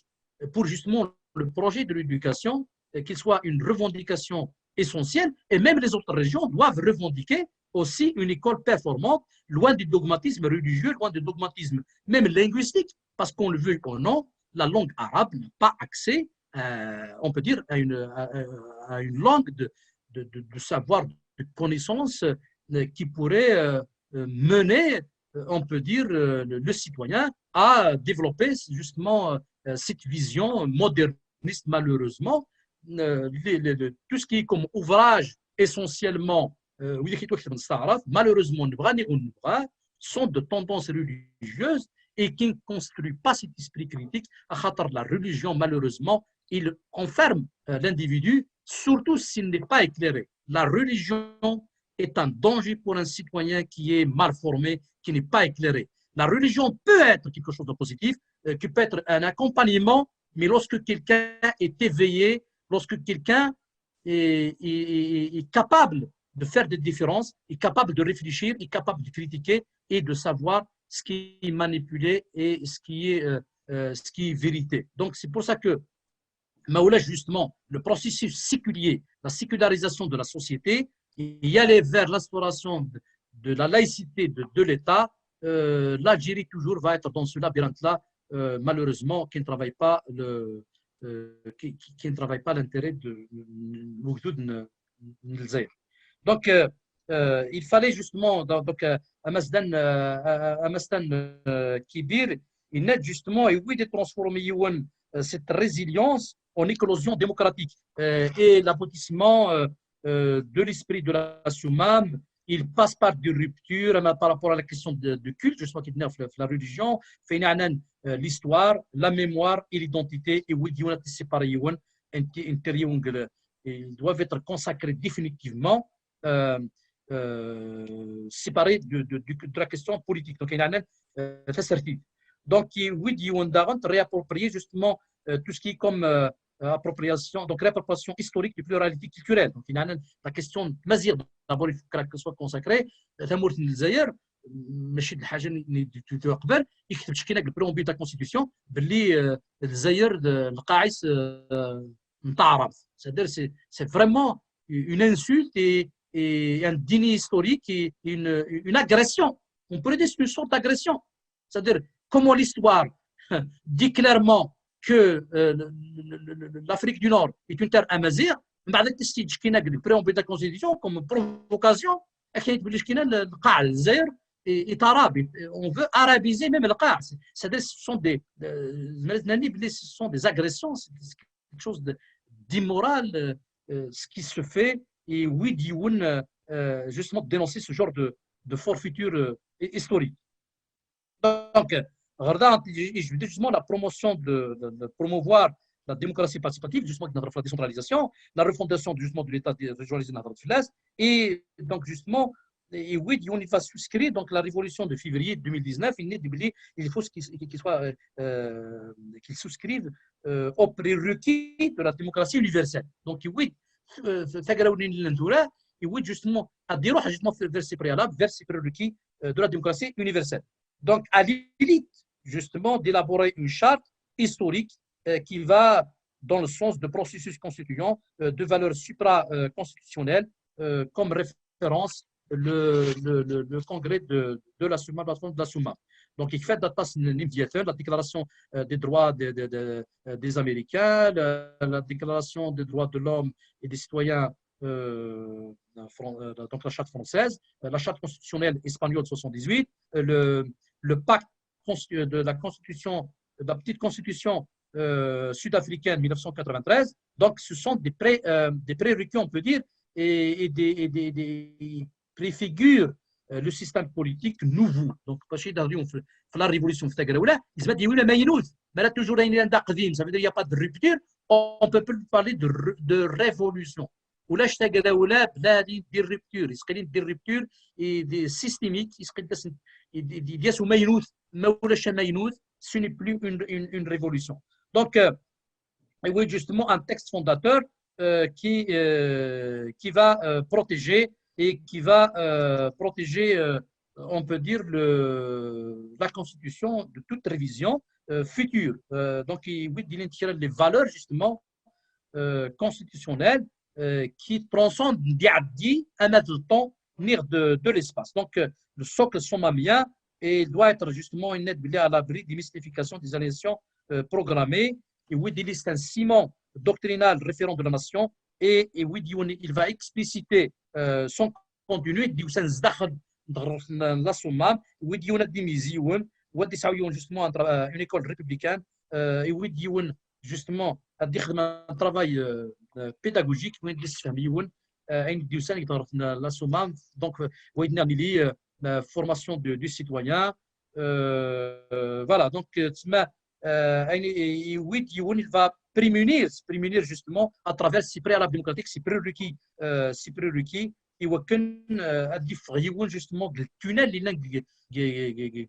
pour justement le projet de l'éducation, qu'il soit une revendication essentielle. Et même les autres régions doivent revendiquer aussi une école performante, loin du dogmatisme religieux, loin du dogmatisme même linguistique, parce qu'on le veut ou non, la langue arabe n'a pas accès, on peut dire, à une langue de savoir, de connaissance qui pourrait mener, on peut dire, le citoyen à développer justement cette vision moderniste, malheureusement. Tout ce qui est comme ouvrage essentiellement malheureusement sont de tendance religieuse et qui ne construit pas cet esprit critique. La religion, malheureusement, il enferme l'individu, surtout s'il n'est pas éclairé. la religion est un danger pour un citoyen qui est mal formé, qui n'est pas éclairé. La religion peut être quelque chose de positif, qui peut être un accompagnement, mais lorsque quelqu'un est éveillé, lorsque quelqu'un est capable de faire des différences, est capable de réfléchir, est capable de critiquer et de savoir ce qui est manipulé et ce qui est vérité. Donc c'est pour ça que Maoula, justement, le processus séculier, la sécularisation de la société, y aller vers l'instauration de la laïcité de l'État, l'Algérie toujours va être dans ce labyrinthe-là, malheureusement, qui ne travaille pas l'intérêt de Mouhdoud Nzaïr. Donc, il fallait justement, donc, Amasdan Kibir, il aide justement, et oui, de transformer cette résilience en éclosion démocratique. Et l'aboutissement de l'esprit de la Soumam, il passe par des ruptures par rapport à la question de culte, justement, qui tenait la religion, l'histoire, la mémoire et l'identité, et oui, ils doivent être consacrés définitivement, séparés de la question politique. Donc, il y a un certif. Donc, oui, il y a réapproprier justement tout ce qui est comme appropriation, donc réappropriation historique de pluralité culturelle. Donc, il y a la question de Mazir, d'abord, il faut qu'elle soit consacrée. Tamour Nzaïr, ماشي الحاجه اللي قبل يكتب شي كاين البرومبي تاع الكونستيتيوسيون باللي الجزائر القاعس نتاع عرب. C'est-à-dire c'est vraiment une insulte et un déni historique et une agression. On pourrait dire une sorte d'agression. C'est-à-dire comment l'histoire dit clairement que l'Afrique du Nord est une terre amazigh, بعد تستيج كاين البرومبي تاع الكونستيتيوسيون comme provocation. est arabe. On veut arabiser même le cas. Ce sont des agressions, c'est quelque chose d'immoral, ce qui se fait. Et oui, Dioun, justement, dénoncer ce genre de forfaiture historique. Donc, je veux dire justement la promotion de promouvoir la démocratie participative, justement, la décentralisation, la refondation justement de l'État régionalisé dans l'Est, et donc justement, et oui, on va souscrire donc la révolution de février 2019. Il faut qu'ils souscrivent aux prérequis de la démocratie universelle. Donc oui, justement à dire justement vers ces préalables, vers ces prérequis de la démocratie universelle. Donc à l'élite justement d'élaborer une charte historique qui va dans le sens de processus constituant de valeurs supra-constitutionnelles comme référence le congrès de la Souma, de la Souma. Donc, il fait la déclaration des droits des Américains, la déclaration des droits de l'homme et des citoyens, donc la charte française, la charte constitutionnelle espagnole de 78, le pacte de la constitution, de la petite constitution sud-africaine 1993. Donc, ce sont des prérequis, on peut dire, et des préfigure le système politique nouveau. Donc, la révolution, ça veut dire qu'il n'y a pas de rupture, on peut plus parler de révolution. Ou là, des ruptures, des ruptures systémiques, ce n'est plus une révolution. Donc, oui, justement, un texte fondateur qui va protéger et qui va protéger, on peut dire, la Constitution de toute révision future. Donc, il identifiera les valeurs, justement, constitutionnelles qui transcendent un autre temps venir de l'espace. Donc, le socle somalien doit être, justement, une aide à l'abri des mystifications des allégations programmées. Et oui, il est un ciment doctrinal référent de la nation. Et oui, il va expliciter son contenu, la Soumam, oui, il y a des misions, justement une école républicaine, et oui, justement un travail pédagogique, la Soumam, donc la formation du citoyen, voilà, donc oui, il va prémunir justement à travers ces préalables démocratiques, ces prérequis يمكن أضيف يون جوستمون التونال اللي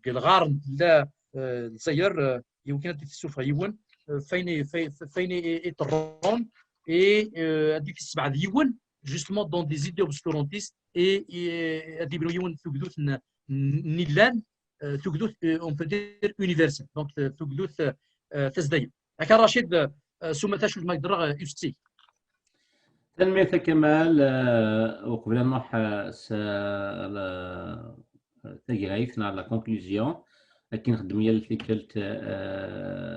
الغار لا الجزائر يمكن تشوف يون فين يطرون اي أضيف السبعة ديون جوستمون دون دي زيدي اوبسكورونتيست اي أضيف يون تقدوث نيلان تقدوث اون بو دير يونيفرسال دونك تقدوث تزدين هكا رشيد ثم تشوف ما يدرى يفتي تنمية كمال وقبل أن نروح تجريفنا على كونكلوزيون لكن خدم يال فكرة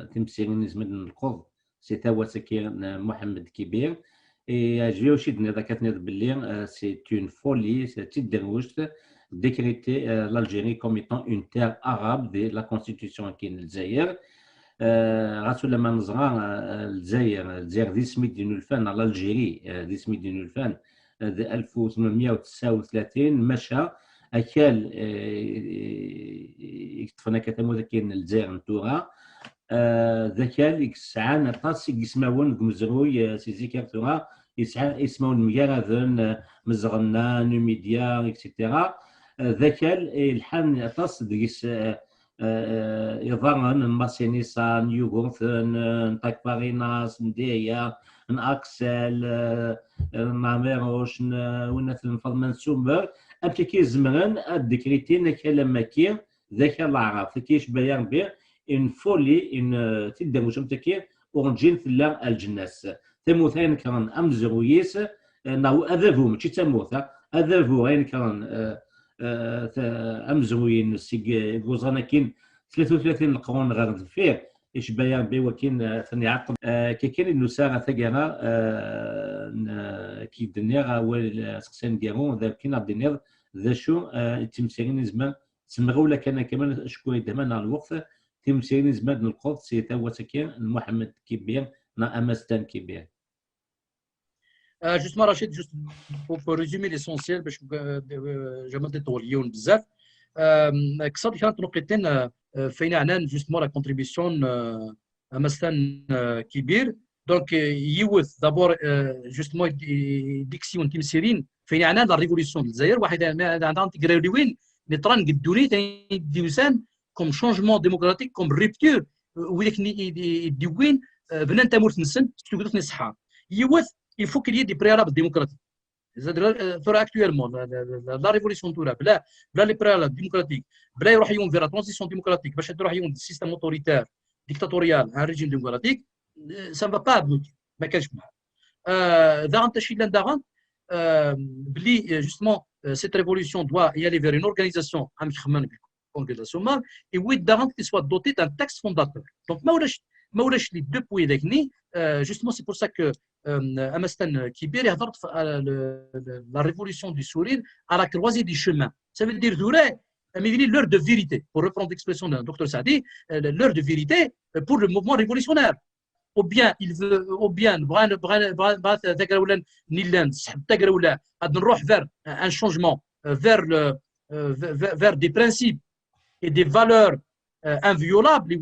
تمثيل زمن القرض سي توا سكير محمد كبير جيو شدنا ذاك نضرب باللي سي اون فولي سي تدروجت décréter l'Algérie comme étant une terre arabe de la constitution كاين الجزائر غاسو لما نزرع الجزائر دي سميت ديال الفن على الجيري دي سميت ديال الفن 1839 مشى اكل يكتفنا كتمو كاين الجزائر نتورا ذاكال يسعى طاس يسمعون كمزروي سيزي كارتورا يسعى يسمعون مجاردن مزغنا نوميديا اكسيتيرا ذاكال الحان طاس ديس يظهرن ماسينيسان يوغورثن نطاك باريناس نديا ناكسل ناميروش ونثل فضمان سومر أبتي كي زمرن الديكريتين كلام ماكي ذاك العرب كيش بيان بيه إن فولي إن تدموش متكي أورجين في الله الجناس ثموثين كان أمزرويس ناو أذفو ماشي تموث أذفو غين كان أمزروين سيج جوزانا كين 33 القرون غير الفير إيش بيان بي وكين ثاني عقب كي كان النساء ثقيرة كي الدنيا والسكسين ديالهم ذا كين الدنيا ذا شو التمثيلين زمان سمغولا كان كمان شكون يدهمنا الوقت تمثيلين زمان القرض سي توا سكين محمد كبير نا أمستان كبير. Justement, Rachid, juste pour résumer l'essentiel, j'aimerais détailler بزاف. كصاد كانت نقطتين فين عنان justement la contribution أمستان كبير. Donc يوث d'abord justement ديكسيون تمثيلين فين عنان la révolution الجزائر واحد عندها انتجرالي وين نتران قدوني ديوسان comme changement démocratique comme rupture ولكن يدوين بنان تامور تنسن تقدر نصحى يوث il faut qu'il y ait des préalables démocratiques. Actuellement, la révolution toura, les préalables démocratiques, il y vers la transition démocratique, il y a un système autoritaire, dictatorial, un régime démocratique, ça ne va pas aboutir. Justement, cette révolution doit y aller vers une organisation, et oui, qu'il soit doté d'un texte fondateur. Donc, les deux points justement, c'est pour ça que Amastan Kibir la révolution du sourire à la croisée du chemin. Ça veut dire l'heure de vérité, pour reprendre l'expression d'un docteur Saadi, l'heure de vérité pour le mouvement révolutionnaire. Ou bien il veut, ou bien vers un changement, vers des principes et des valeurs inviolables.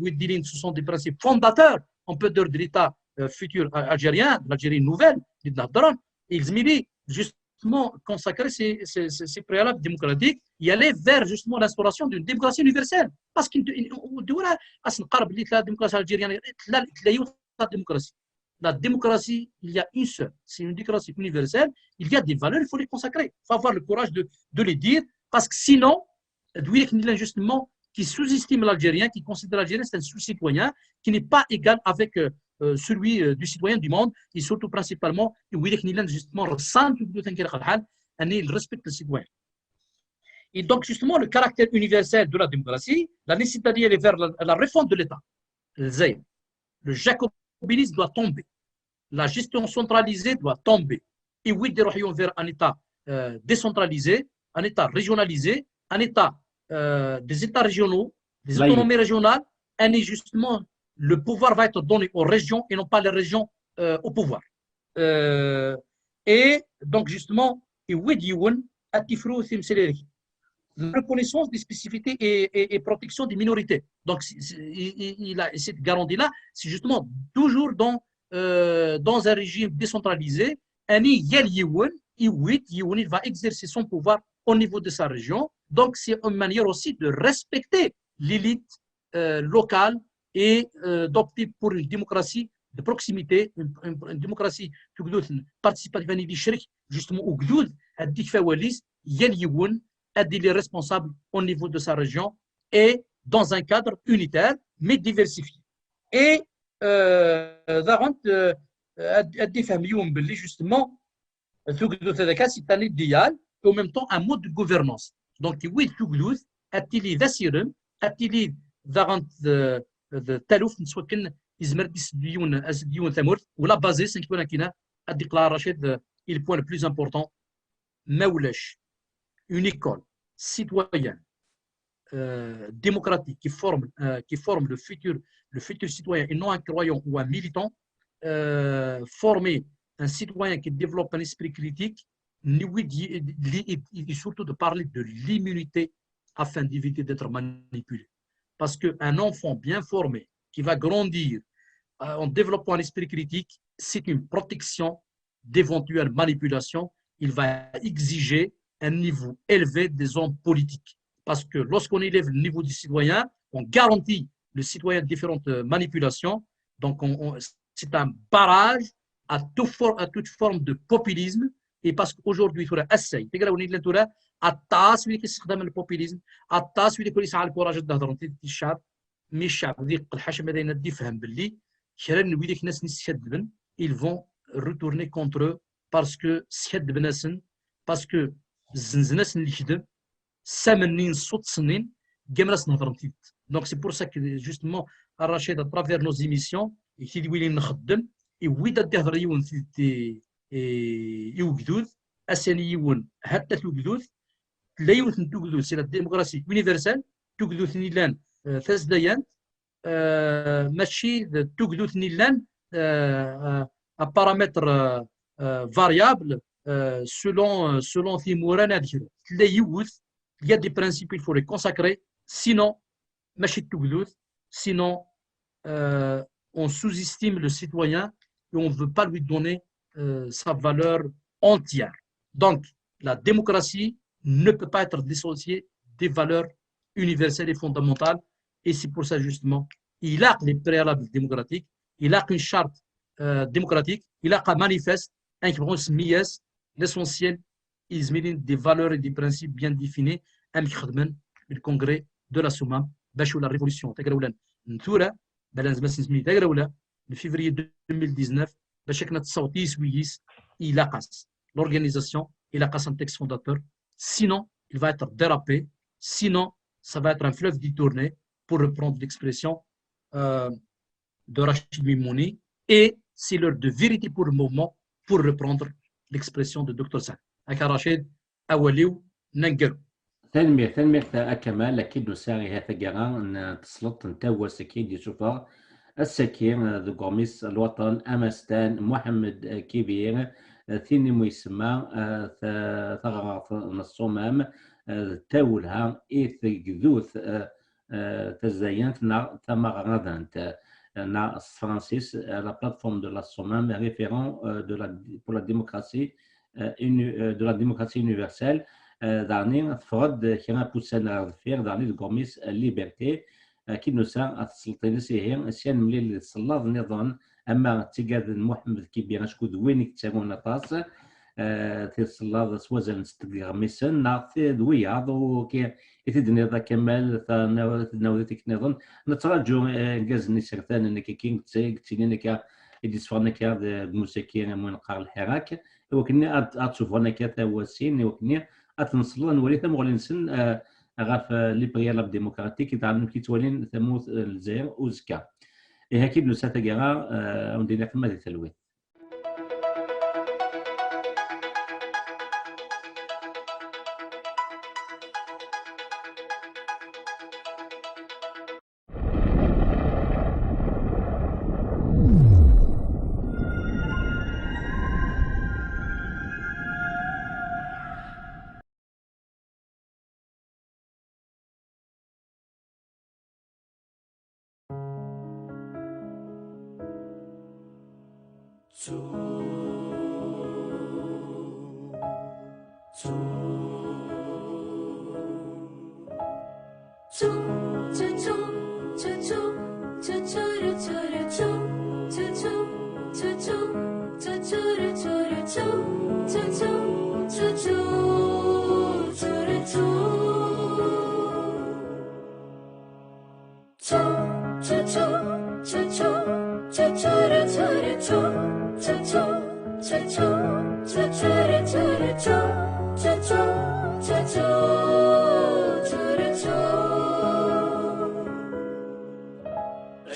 Ce sont des principes fondateurs, on peut dire, de l'État futur algérien, de l'Algérie nouvelle, ils justement consacrer ces préalables démocratiques et aller vers justement l'instauration d'une démocratie universelle. Parce qu'il la démocratie algérienne, la démocratie, il y a une seule, c'est une démocratie universelle, il y a des valeurs, il faut les consacrer. Il faut avoir le courage de les dire, parce que sinon, justement, qui sous-estime l'Algérien, qui considère l'Algérien c'est un sous-citoyen, qui n'est pas égal avec celui du citoyen du monde, et surtout principalement, justement, il respecte le citoyen. Et donc, justement, le caractère universel de la démocratie, la nécessité d'aller vers la réforme de l'État. Le jacobinisme doit tomber. La gestion centralisée doit tomber. Et oui, vers un État décentralisé, un État régionalisé, un État des États régionaux, des autonomies régionales, et justement, le pouvoir va être donné aux régions et non pas les régions au pouvoir. Et donc, justement, la reconnaissance des spécificités et protection des minorités. Donc, cette garantie-là, c'est justement toujours dans dans un régime décentralisé, il va exercer son pouvoir au niveau de sa région. Donc, c'est une manière aussi de respecter l'élite locale et d'opter pour une démocratie de proximité, une démocratie participative, justement, au Gdoud, les responsables au niveau de sa région et dans un cadre unitaire mais diversifié. Et justement, c'est un idéal et en même temps un mode de gouvernance. Donc, oui, Toulouse, a-t-il d'assurem, a-t-il d'arrant de talouf, soit qu'un ismerdis dion tamur, ou la base, c'est qu'on a qu'une a déclaré le point le plus important, Maoulesh, une école citoyenne démocratique qui forme le futur citoyen et non un croyant ou un militant, former un citoyen qui développe un esprit critique, et surtout de parler de l'immunité afin d'éviter d'être manipulé. Parce qu'un enfant bien formé qui va grandir en développant un esprit critique, c'est une protection d'éventuelles manipulations. Il va exiger un niveau élevé des hommes politiques. Parce que lorsqu'on élève le niveau du citoyen, on garantit le citoyen de différentes manipulations. Donc, c'est un barrage à toute forme de populisme. Et parce qu'aujourd'hui, il y a essai. الطاس اللي كيستخدم البوبوليزم الطاس اللي كيسعى الكوراج الهضره انت الشعب مي الشعب ديال الحاجه ما داينا يفهم باللي شرا نوي ديك الناس نستشد ils vont retourner contre eux parce que سشد بناسن parce que الزنزناس اللي خدم سامنين صوت سنين كامراس نهضر نتيت دونك سي بور سا كو جوستومون الرشيد اترافير نو زيميسيون يكيد ويلي نخدم ويدا تهضر يون يوجدود اساني يون حتى توجدود لا يمكن توجدود سي لا ديمقراطيه يونيفرسال توجدود نيلان ثلاث ديان ماشي توجدود نيلان بارامتر فاريابل selon ثيموران هذيك لا يوث il y a des principes il faut les consacrer sinon ماشي توجدود sinon on sous-estime le citoyen et on ne veut pas lui donner sa valeur entière. Donc, la démocratie ne peut pas être dissociée des valeurs universelles et fondamentales. Et c'est pour ça, justement, il a les préalables démocratiques, il a une charte démocratique, il a un manifeste, un l'essentiel, ils mettent des valeurs et des principes bien définis, le congrès de la Soumam, la révolution. Le février 2019, il a l'organisation, il a un texte fondateur. Sinon, il va être dérapé. Sinon, ça va être un fleuve détourné, pour reprendre l'expression de Rachid Mimouni. Et c'est l'heure de vérité pour le moment, pour reprendre l'expression de Dr. Sal. Aka Rachid, Awaliou, Nangaru. تنمية أكمل أكيد نساعي هذا جران تسلط نتاوى سكين يشوفها السكين ذو قميص الوطن أمستان محمد كبير ثيني ميسمى ثغرة الصمام تاولها إيث جذوث تزينت ثم غادانت نا فرانسيس la plateforme de la SOMAM référent pour la démocratie de la démocratie universelle دعني تفرض كما بوسانا الفير دعني الكوميس الليبرتي كي نسا تسلطين سيهي سيان ملي الصلاة نظام اما تيقاد محمد كبير شكو دوين يكتسامون طاس في الصلاة سوازن ستقير ميسن نعطي دوياض وكي يتدني ذا كمال ناودتك نظن نتراجو انجاز سرتان انك كي تسيني كا يديسفرنا كا بموسيقى من قار الحراك وكني اتشوفونا كا تاوسين وكني اتنصلون ولي ثم غولينسن غاف لي بريالاب ديموكراتيك يتعلم كي تولين ثموث الجزائر وزكا هاكي بنو ساتاكا وندير في ماذا تلوي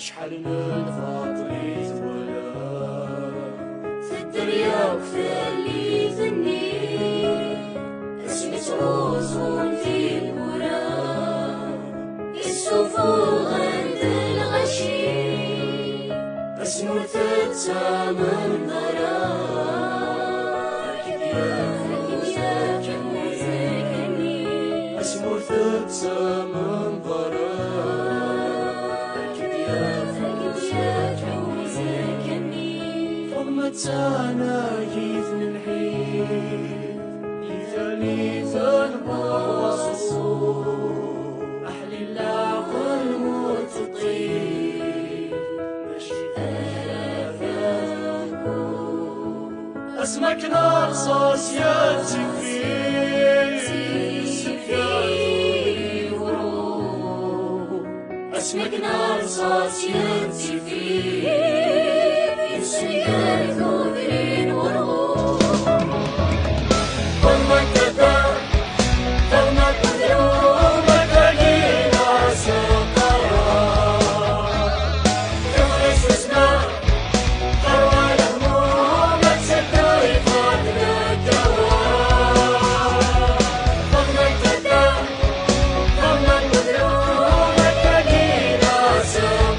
شحال نضغطي ولا في الدنيا وفالي ذني اسمي تغوصون في الكرة يسوفوا غند الغشي اسمو ثلاثة من ضرار كديا كمزاكني اسمو ثلاثة من ضرار فضمتانا كيف نحيف ليثاليث البصور أحلي العقل موت الطيف ماشي ثلاثة اسمك نار صاص يا تكفي وروح اسمك نار صاص يا تكفي سيارة ثورين وروح ضمك تدار ضمك دروبك لينا سقرار تغرس اسماء ثروة همومك ستاي فاضنا الدوار ضمك تدار ضمك دروبك لينا سقرار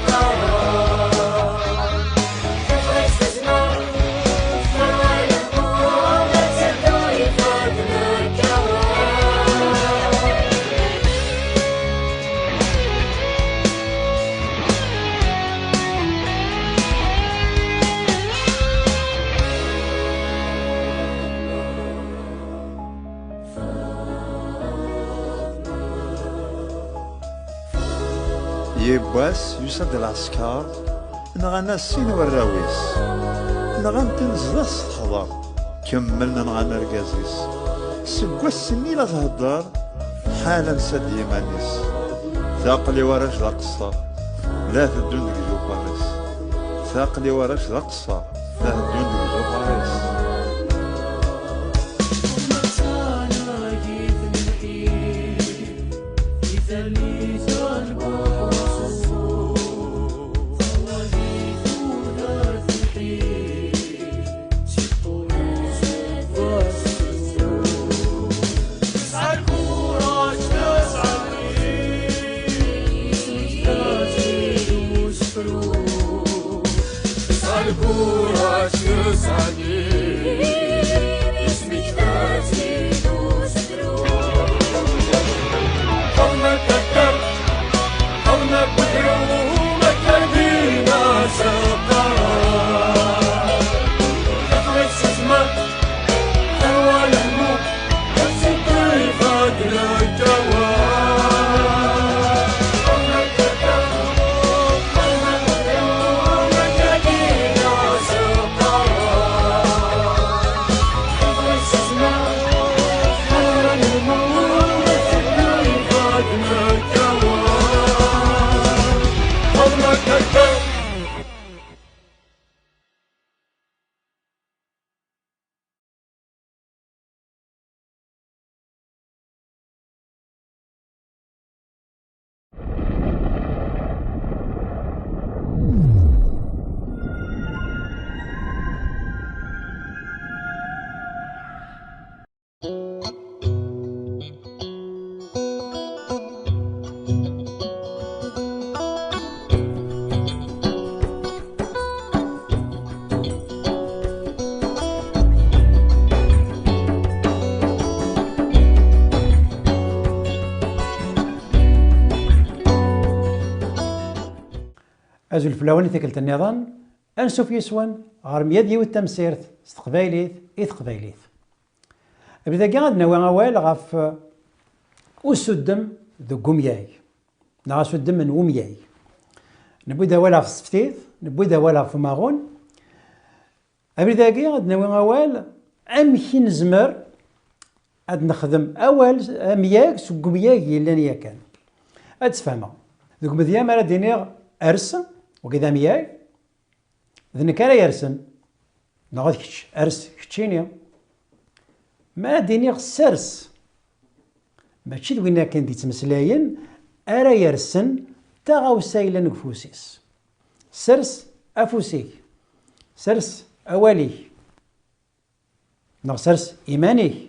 يباس يسد العسكر نغانا السين والراويس نغان تنزلس تحضر كملنا نغانا القازيس سقوا السني لا تهدر حالا سد يمانيس ثاقلي وراش ذا قصة لا تدون ديك جو باريس ثاقلي وراش ذا قصة لا تدون ديك جو باريس أزول فلاوني تكلت النظام أنسوف يسوان غير 100 ديال تمسيرت تقبايليت تقبايليت. بدا كاع غاد ناوي اوال غاف وسدم ذو قمياي نا سدم من ومياي نبدا ولا في السفتيت نبدا ولا في ماغون. بدا كاع غاد ناوي اوال امشي نزمر غاد نخدم اول امياك سو قمياي يلاني كان هاد تفهمها دوك مزيان ما ديني ارس وكذا مياك ذن كان يرسن ناخذ كتش ارس كتشيني ما ديني سرس ماشي دوينا كان دي تمسلاين ارا يرسن تاغاوسايلا نكفوسيس سرس افوسيك سرس اوالي سرس ايماني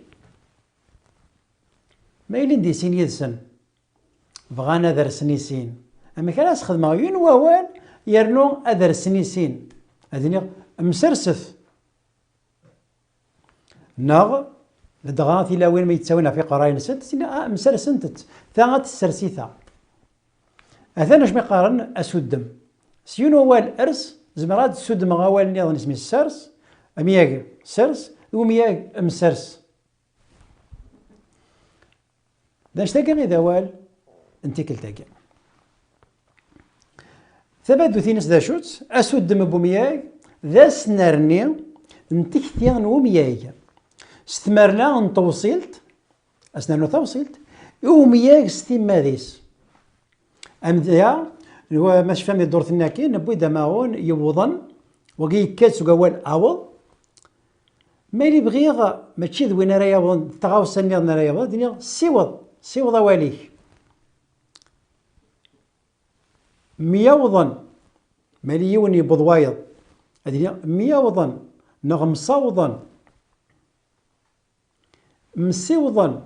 ما يلين دي سين يدسن بغانا درسني سين اما كان خدمه يون ووال يرنو ادرسني سين هادي مسرسف ناغ لدغانات الى وين ما يتساوينا في قراين سنت مسرسنت ثاغت السرسيثا اثنا اش ميقارن اسودم سيون وال ارس زمرات سودم غوال نيض اسمي السرس امياك سرس ومياك مسرس داش تاكا غي دوال انت كلتاكا ثبات ثينس ذا شوت اسودم بومياك ذا سنرني نتكتي ومياك استمرنا نتوصلت اسنانو توصلت ومياك ستي ماديس امذيا هو ماش فهمي دور ثناكي نبوي دماغون يوضن وكي كاتس وقوال عوض مالي بغيغ ماشي ذوين راه يوضن تغاوس النيض راه يوضن دنيا سيوض اواليك ميوضن مالي يوني بضوايض هذه ميوضن نغمصوضن مسيوضن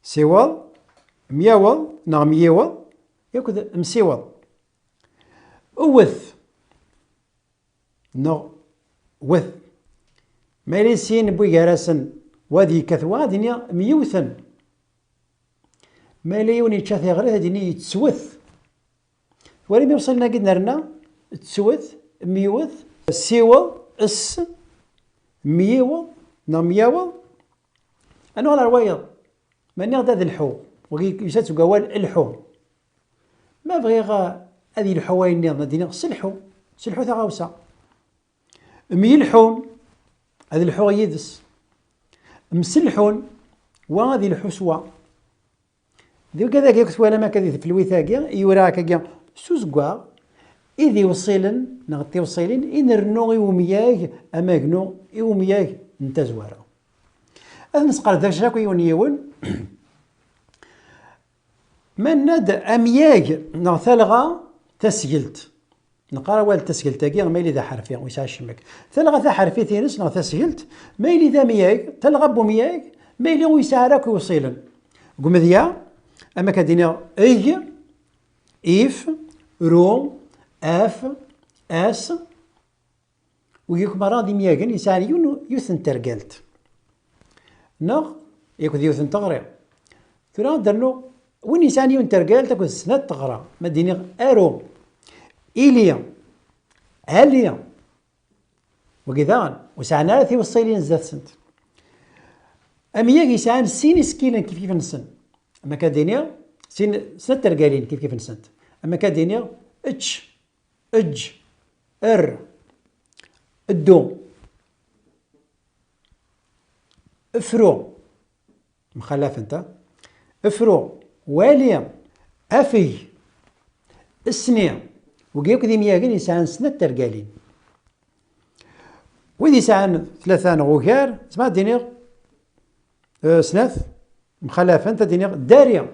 سيوض ميوض ميوض ياكد مسيوض اوث وث مالي سين بوي قراسن وادي كثوا دنيا ميوثن مالي يوني تشاثي غير هاديني يتسوث ولم يوصلنا قد نرنا تسوث ميوث سيوض اس ميوض ميوض انا على الروايض ماني غدا ذا الحو وكي يساتو قوال الحو ما بغي هذه الحواين نيض دينا سلحو تاع غاوسه ميلحون هذه الحو يدس مسلحون وهذه الحسوه ذو كذا كيكس ولا ما كذا في الوثاقيا يوراك كيا سوزقوا إذا وصلن نغطي وصلين إن رنو يومياك أماكنو يومياك نتزوارا هذا نسقر ذا شاكو يونيون من ند أمياك ثلغة تسجلت نقرا وال تسجلت كي مايلي ذا حرفي ويساشمك ثلغة ذا حرفي تينس تسجلت مايلي ذا مياك تلغى بومياك مايلي ويسارك وصيلن قوم ذيا اما كدينا اي اف رو اف اس وياك مرادي مياكن يسالي يوثن ترقلت نغ ياكو يوثن تغري ثرا درنو وين يسالي يون ترقلت تاكو سنه تغرى ما ديني ارو إليا اليا وكذا وسعنا ثي وصيلين زاد سنت امياك يسعان سين سكيلن كيف نسن اما كادينيا سين سنة ترقالين كيف نسنت اما كادينيا اتش اج ار الدو افرو مخلف انت افرو واليا افي السنين وكيف كذي مياكين يسعان سنة ترقالين وإذا يسعان ثلاثة غوكار تسمع دينيغ سناث مخلفة انت دينيغ داريا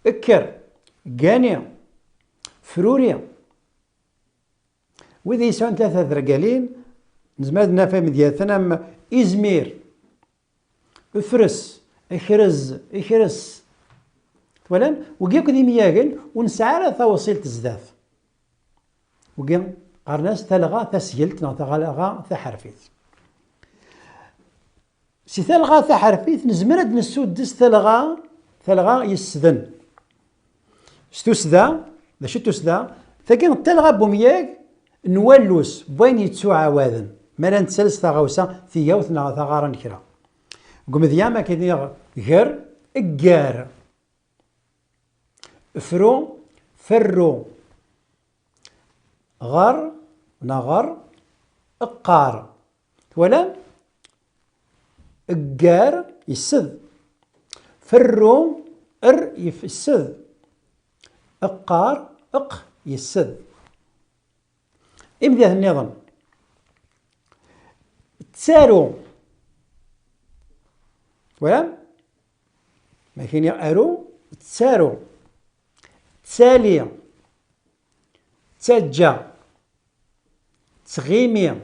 اكر قانيا فروريا وإذا يسعون ثلاثة ترقالين نزماد نافع مدياثنا إزمير افرس اخرس ولن وكيف كذي مياكن ونسعى ثوصيل تزداف وكيف قرناس ثلغة تسجلت نغا ثحرفيت سي ثلغة ثحرفيت نزمرد نسودس ثلغة يسذن ستوسدا ذا شو تسدا ثقين تلغى بومياك نولوس بوين يتسو عوادن مالا نتسلس تغوسا ثيوثنا ثغارا كرا قم ذياما كيدير غير اكار فرو فرو غر نغر اقار ولا اكار يسد فرو يفسد اقار يسد امدى النظام تسارو ولا ما كاين ارو تسارو تسالي تسجى تغيمي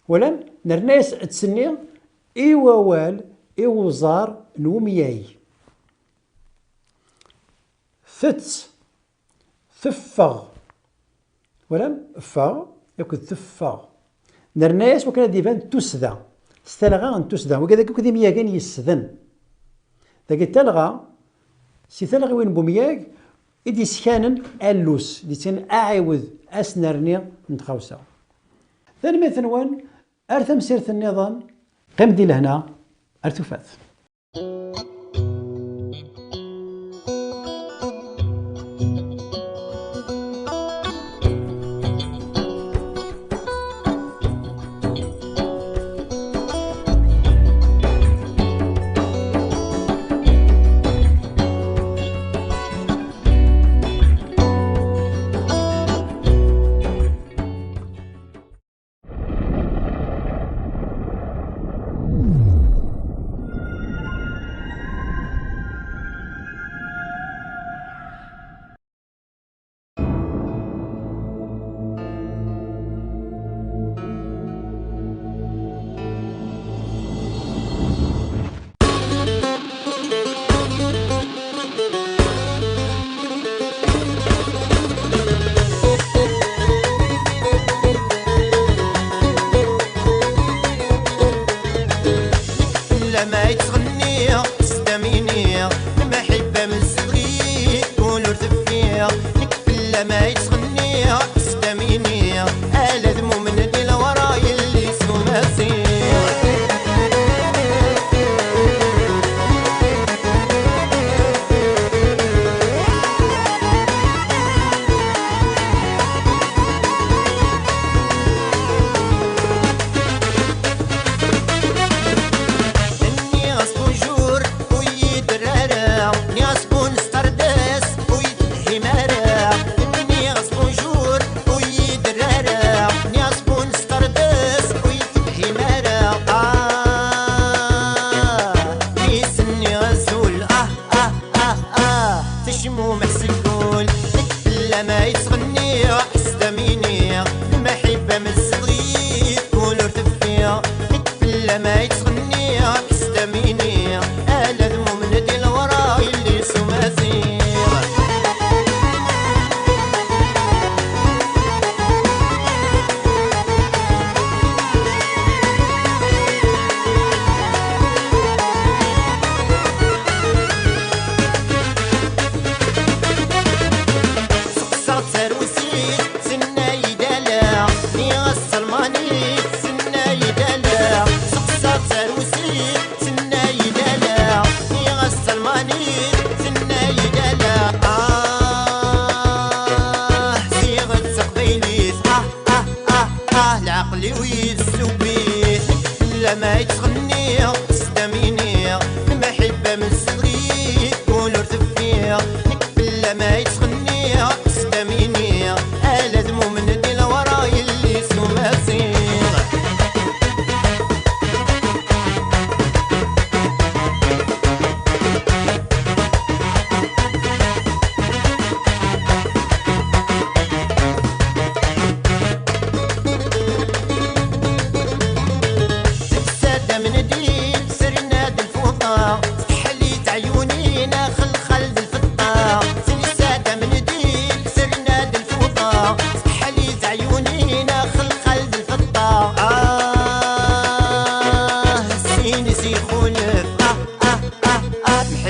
ولا نرناس تسني ايوال ايوزار نومياي ثفغ ولا فغ ياكل ثفغ نرناس وكان ديفان تسدى ستلغى تسدى وكذا كذا مياغان يسذن ذاك التلغى سي تلغى وين بومياغ إدي سكانن ألوس دي تين أعيوذ أسنرني نتخوسا ثاني مثلا وين أرثم سيرة النظام قم دي لهنا أرتفات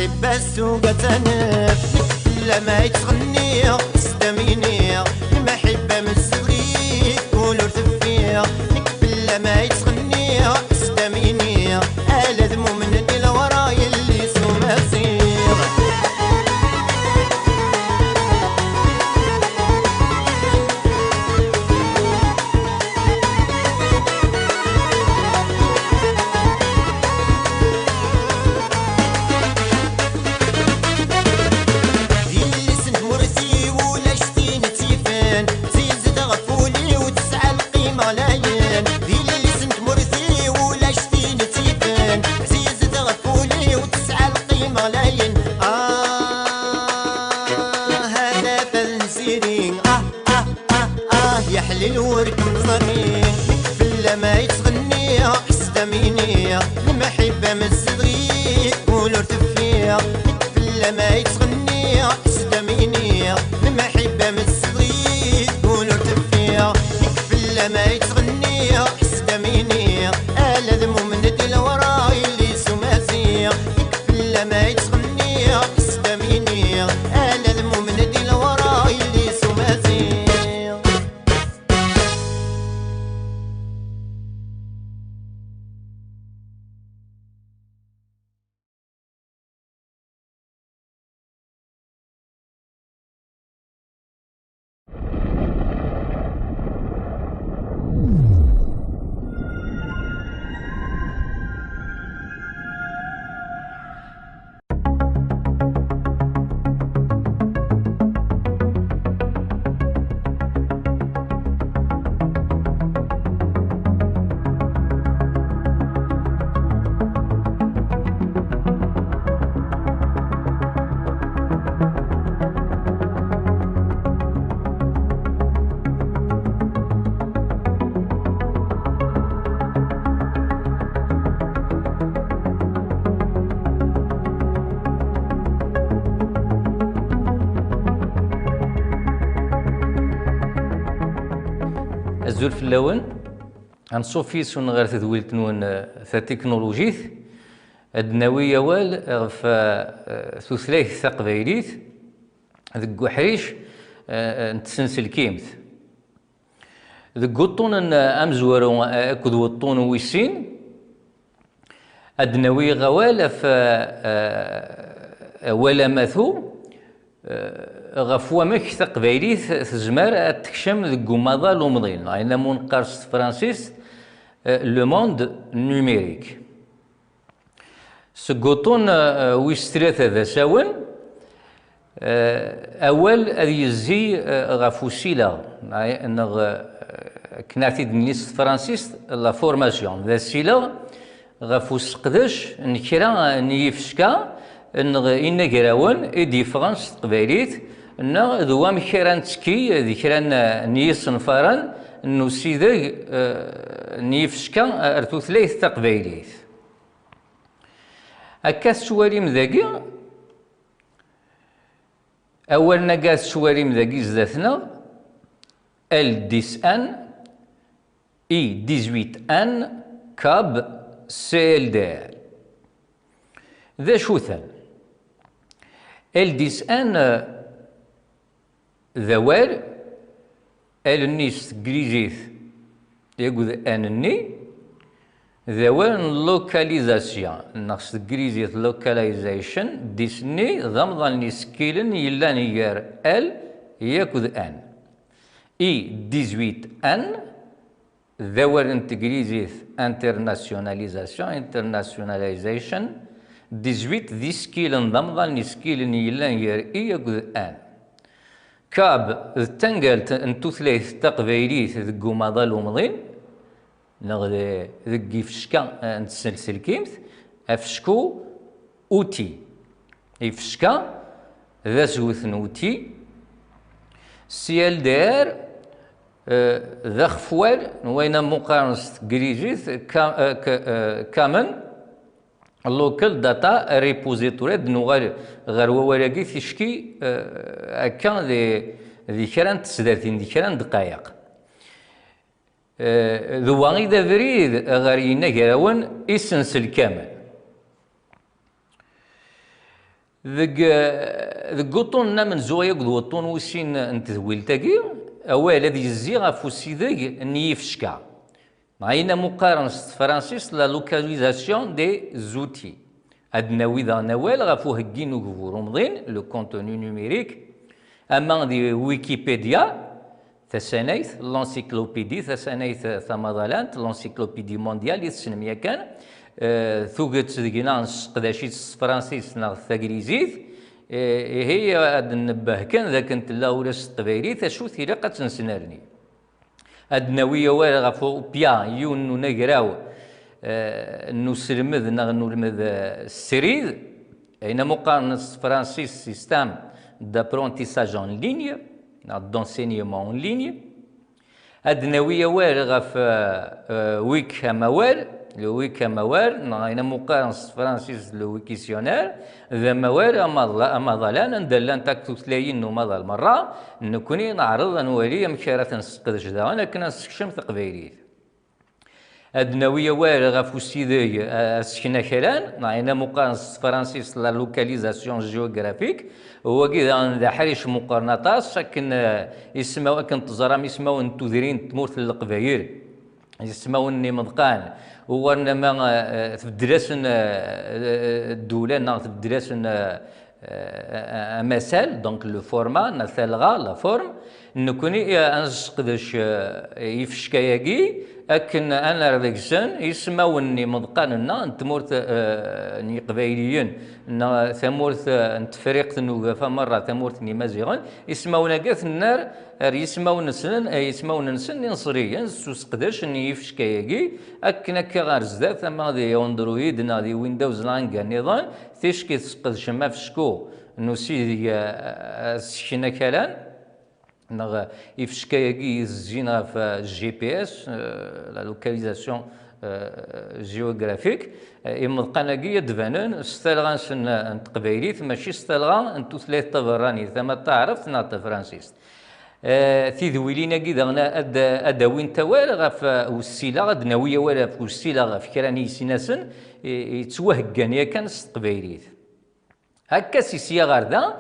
محبة السوق تنف لما يتغني استميني ما يتغني سداميني المحبة من الصغير تقول ارتفيع يكفل ما يتغني سداميني آلا ذمو من دي وراي اللي سمازيع يكفل ما يتغني سداميني آلا ذمو من دي وراي اللي سمازيع. الزول في اللون غنصوفي سون غير تدويلت نون ثا تكنولوجيت ادناويه وال غف ثلاث تقبايليت ذك حريش نتسنسل كيمت ذك قطون امزورو اكد وطون ويسين ادناويه غوال ف ولا ماثو غف ومك تقبايليت تزمر تكشم ذك قماضه لومضين عينا منقرص فرانسيس لو موند نوميريك سقوطون ويستريث ذا ساون اول اذ يزي غف وسيله انغ كناتي دنيس فرانسيس لا فورماسيون ذا سيله غف وسقدش نكرا نيفشكا انغ إنا كراون اي ديفرانس تقبايليت انغ ذوام كران تسكي ذي كران نيس نفارن انو سيدك نيفشكا ارتو ثلاث تقبايليت هكا السواليم ذاكي اول نقا السواليم ذاكي زداتنا ال 10 ان اي 18 ان كاب سي ال دي ذا شو ثان ال 10 ان ذوال النيس جريجيث يقول انني ذوال لوكاليزاسيون نقص جريجيث لوكاليزيشن ديسني ضمضان نسكيلن يلا نيار ال ياكد ان اي 18 ان ذوال انتجريزيث انترناسيوناليزيشن 18 ذي سكيلن ضمضان نسكيلن يلا نيار اي ياكد ان كاب التنقل انتو ثلاث تقبايليت ذك ماضال ومضين نغد ذك فشكا نتسلسل كيمت افشكو اوتي يفشكا ذا سوثن اوتي سيال دار ذا خفوال وين مقارنة كريجيث كامن اللوكال داتا ريبوزيتوري دنو غير وراكي تشكي هكا ذي كران تسداتين ذي كران دقايق ذو إذا بريد غير ينكراون يسنسل كامل ذك قطون من زويا قد وطون وسين انت ذويلتاكي اوال هذي الزي غاف وسيدك نيفشكا معينا مقارنة فرانسيس لا لوكاليزاسيون دي زوتي ادناوي ذا نوال غافو هكين وكفو رمضين لو كونتوني نوميريك اما دي ويكيبيديا ثسانيث لانسيكلوبيدي ثسانيث ثمضالانت لانسيكلوبيدي مونديال يتسنميا كان ثوقت ديكنا قداشيت فرانسيس ناغ ثاكريزيث هي هاد نبه كان ذاك انت لا ولاش الطبيري تشو ثيرقة تنسنرني ادناويه ولا غفو بيا يونو نقراو نسلمذ نغنولمذ السريد اين مقارنة فرانسيس سيستم دابرونتيساج اون ليني دونسينيومون اون ليني ادناويه ولا غف ويك هموال لو ويكا موال نغينا مقارنة فرانسيس لو ويكيسيونير ذا موال أما ظلان ندلان تاكتو تلاين ومضى المرة نكوني نعرض نولي مكارة نسقدش دا أنا كنا نسكشم تقبيليت أدنوية وارغة غافو سيدي أسكنا كلان نعينا مقارنة فرانسيس لا لوكاليزاسيون جيوغرافيك هو كذا عند حريش مقارنطاس لكن يسموا كنت تزرام يسموا تودرين تمورت القبايل يسموا مدقان هو انما في الدراسة الدولة في الدراسة مثال دونك لو فورما نثالغا لا فورم نكوني انسقدش يفشكاياكي لكن انا ريكسن يسموني مدقاننا نتمورت ني قبايليين ثمورت نتفريق نوقفه مره ثمورت ني مازيغون يسمونا كاث النار يسمون نسن نصريا سوسقداش ني يفشكاياكي اكن هكا غير زاد ثم غادي اندرويد نادي ويندوز لانكا نظام تيشكي تسقدش ما فشكو نو سيدي سكنا كلام نغ يفشكاياكي زينا في جي بي اس لا لوكاليزاسيون جيوغرافيك يمدقناكي دفانون ستالغان سن تقبايليت ماشي ستالغان انتو ثلاث تبراني ثم تعرف ناط فرانسيس تيذويلينا كي اداوين توال غاف والسيلا غاد ناويه ولا في والسيلا غاف كراني سيناسن يتوهكان يا كان تقبايليت هكا سيسيا غاردا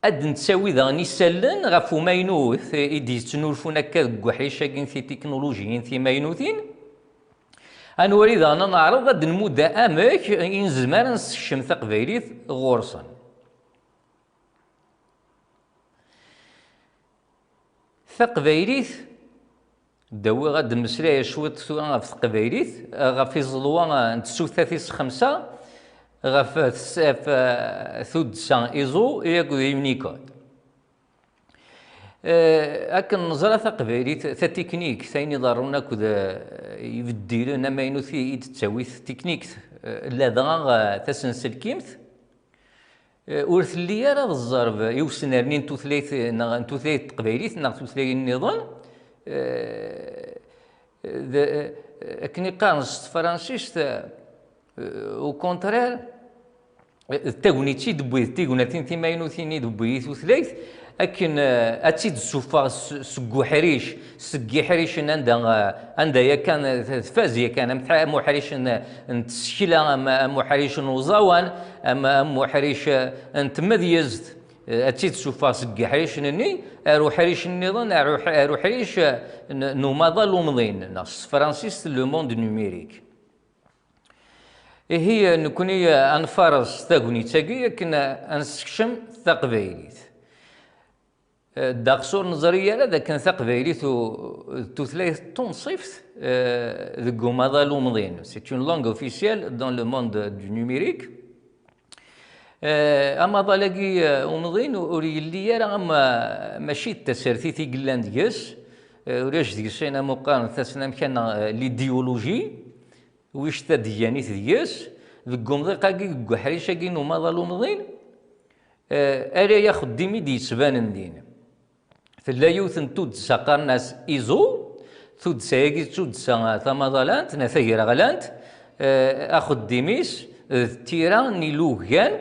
اد نتساوي ذا نيسالن غاف ماينوث ايدي تنولفون هكا كوحيشاكين في تكنولوجيين في ماينوثين انوري ذا انا نعرض غاد نمود امك ينزمر نسشم تقبايليت غورصن تقبايليت داوي غاد مسلايا شويه ثوان في تقبايليت غاف يزلوا نتسوثاثيس 5 غاف ثود سان ايزو ياكو يمنيكود اكن نظرة تقبايليت تكنيك ثاني ضرونا كذا يبدلوا لنا ما ينوثي يتساوي تكنيك لا ضغا تسنسل كيمث ورث لي راه الزرب يوسن رنين توثليت توثليت تقبايليت توثليت النظام اكني قارنس فرانسيس او كونترير تاغونيتي دبويت تيغوناتين تيماينوثيني دبويت وثليث لكن اتيد سوفا سكو حريش سكي حريش عندها يا كان فازيه كان مو حريش نتسكيلا مو حريش نوزاوان مو حريش انت مديزت اتيد سوفا سكي حريش نني اروح حريش النظام اروح حريش نوماضا لومضين نص فرانسيس لو موند نيميريك هي نكوني انفرس تاغوني تاكي كنا انسكشم تقبايليت داقصور نظريه لا كان تقبايليت توثلاث تنصيفت ذكو ماضا لومضين سي اون لونغ اوفيسيال دون لو موند دو نيميريك اما ضلاقي ومضين وريلي راه ماشي التسرثيتي قلان دياس ولاش ديك الشيء مقارنه تسنا كان ليديولوجي ويش تديانيت دياس ذكو مضيقا كي حريشا كي نوما لومضين ارا ياخذ ديمي دي سبان دين ثلا يوثن تود ساقرناس ايزو تود سايقي تود سا ثما ظلانت نثير غلانت اخذ ديميس تيرا نيلوغان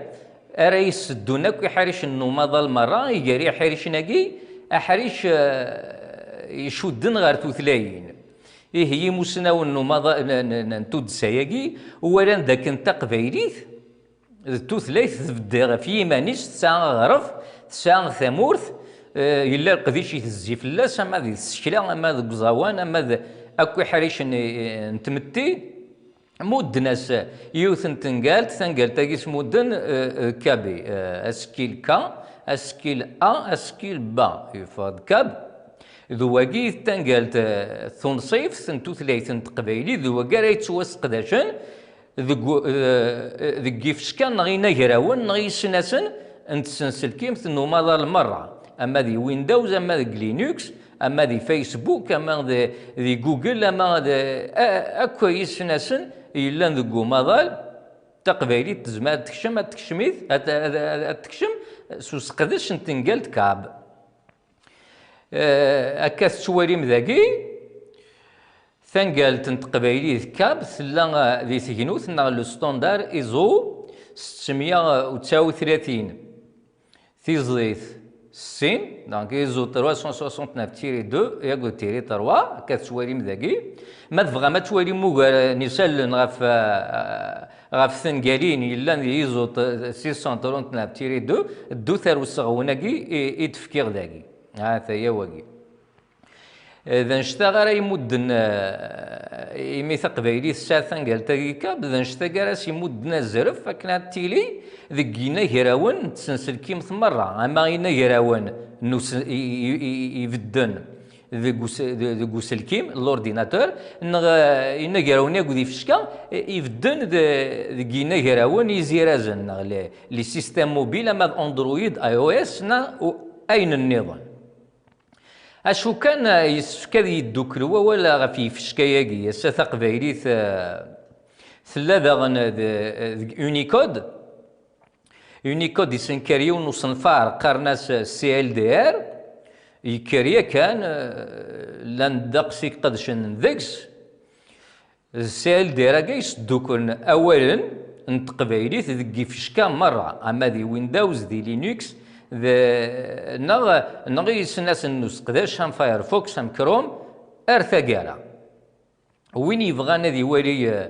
ارا يسدونك يحرش النوما ظل مره يجري حريش ناقي احريش يشدن غير توثلاين هي مسناو النوما نتود سايقي ولا ذاك انت قبايليت توثلايث تبدا في يمانيس تسعة غرف تسعة ثمورث يلا القديش يتزي فلاس اما ذي السكلا اما ذي الزوان اما ذي اكو حريش نتمتي مود ناس يوثن تنقالت تاكيس مودن كابي اسكيل كا اسكيل اسكيل با يفاد كاب ذواقي تنقالت ثنصيف ثنتو ثلاثن تقبايلي ذواقا يتسواس قداشن ذي فسكان نغي نجراون نغي سناسن انت سنسلكيم ثنو ماذا المرة اما ذي ويندوز اما ذي لينكس اما ذي فيسبوك اما ذي جوجل اما ذي اكو يسناسن الا ذو ماذا تقبايلي تزما تكشم تكشميث تكشم سوس قداش نتنقالت كعب اكاس سواريم ذاكي ثنقالت تقبايليت كاب ثلا ذي ثقنوث لو ستوندار ايزو 639 تيزليث سين دونك ايزو 369-2 ياكو تيري 3 كتسوالي مذاكي ما تبغى ما توالي موغا نسال غاف ثنقالين يلا ايزو 639-2 دو ثارو صغوناكي يتفكير ذاكي هذا هي واكي إذا نشتغل يمدن إمي تقبايلي الساثن قال تاكيكا إذا نشتغل يمدن الزرف فكنا تيلي ذكينا هراون تسنسل كيمث مرة أما إنا هراون يبدن ذو سلكيم الأورديناتور إنا هراون ياكو ذي فشكا يبدن ذكينا هراون يزيرازن لي سيستم موبيل أما أندرويد أي أو إس أين النظام أشو كان يسفكاد يدوكلوا ولا غفي فشكاياكي يسا تقبايلي ثلاثة غن يونيكود يسنكريو نصنفار قرناس سي ال دي ار يكريا كان لان داقسي قدشن ذكس سي ال دي ار يسدوكن اولا نتقبايلي ذكي فشكا مرة اما دي ويندوز دي لينكس نغي الناس نسقداش هم فايرفوكس هم كروم ارثقالا وين يبغى نادي والي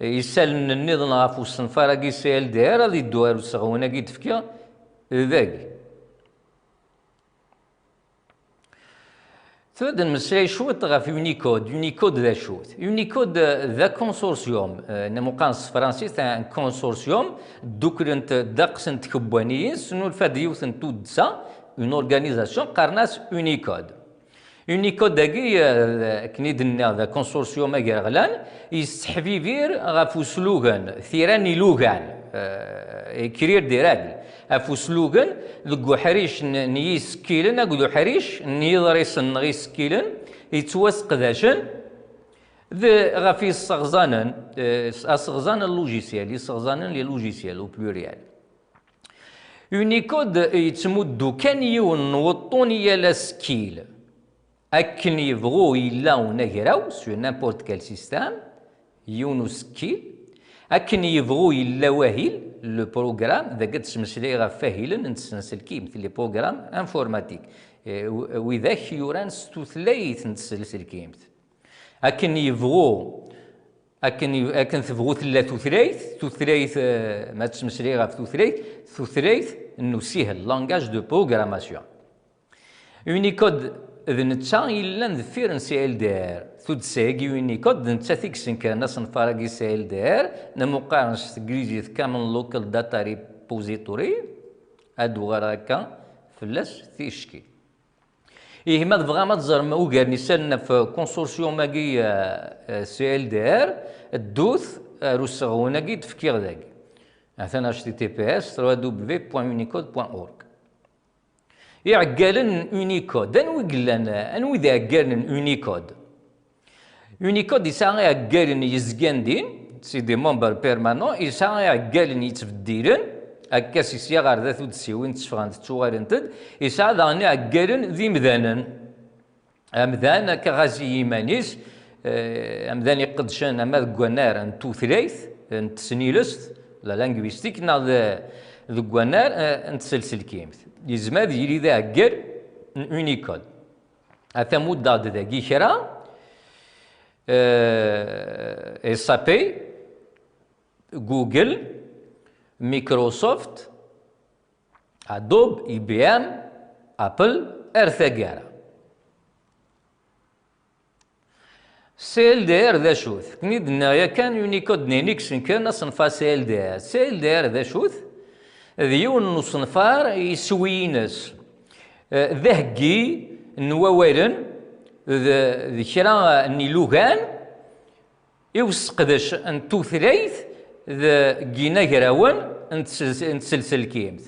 يسال النظام غافو الصنفاراكي سي ال دي ار غادي الدوار الصغونه كي تفكا ذاك تبدا نمسلاي شوط غاف يونيكود ذا شوط يونيكود ذا كونسورسيوم نمقانص فرنسي تاع كونسورسيوم دوكرنت داقسن تكبوانيين سنو الفاديوث تودسا اون اورغانيزاسيون قرناس يونيكود داكي كني دنا ذا كونسورسيوم اكير غلان يستحفيفير غافو سلوغان ثيراني لوغان كرير ديراكل افو سلوغان ذو حريش نيس كيلن اكو حريش نيضريس نغيس كيلن يتواسق داشن ذا غافي الصغزانن الصغزان اللوجيسيال يصغزانن لي لوجيسيال او بلوريال يونيكود يتمدو كان يون وطوني لا سكيل اكن يبغو يلا ونغراو سو نيمبورت كال سيستم يونو سكيل اكن يبغو يلا واهيل لو بروغرام ذاك تسمسلي غا فاهيلن نتسنسل كي مثل لي بروغرام انفورماتيك وذاك يوران ستوثلايث نتسلسل كيمت اكن يبغو اكن تبغو ثلاث ما تسمسلي غا ثلاث انه سهل لانغاج دو بروغراماسيون يونيكود إذا نتشا إلا نذفير سي ال دي ار تودساكي يونيكود نتا تيكسن كان نفارقي سي ال دي ار نمقارنش تكريجي كامل لوكال داتا ريبوزيتوري ادو غير هكا فلاس تيشكي إيه ما تبغى ما تزر ما وكار نسالنا في كونسورسيوم ماكي سي ال دي ار الدوث روسغوناكي تفكير ذاكي مثلا https www.unicode.org يعقالن يونيكود انوي قلان انوي ذا عقالن يونيكود يسعى عقالن يزقان دين سي دي ممبر بيرمانون يسعى عقالن يتبديلن هكا سيسيا غير ذا تودسيوين تسفغان تتوغالن تد يسعى ذاني عقالن ذي مذانن امذان كغازي يمانيس امذان يقدشان اما ذكوانار انتو ثلاث انتسنيلست لا لانغويستيك نا ذكوانار انتسلسل كيمث يزماد يلي ذا عقل يونيكود هذا مدة ذاكي كرا SAP جوجل مايكروسوفت ادوب IBM ابل ارثقارا سي ال دي ار ذا شوث كني دنايا كان يونيكود نينيكس كان صنفا سي ال دي ار ذا شوث ذيون نصنفار يسوينس ذهقي نواوالن ذي كرا نيلوغان يوسقدش انتو ثلاث ذا كينا كراون نتسلسل كيمت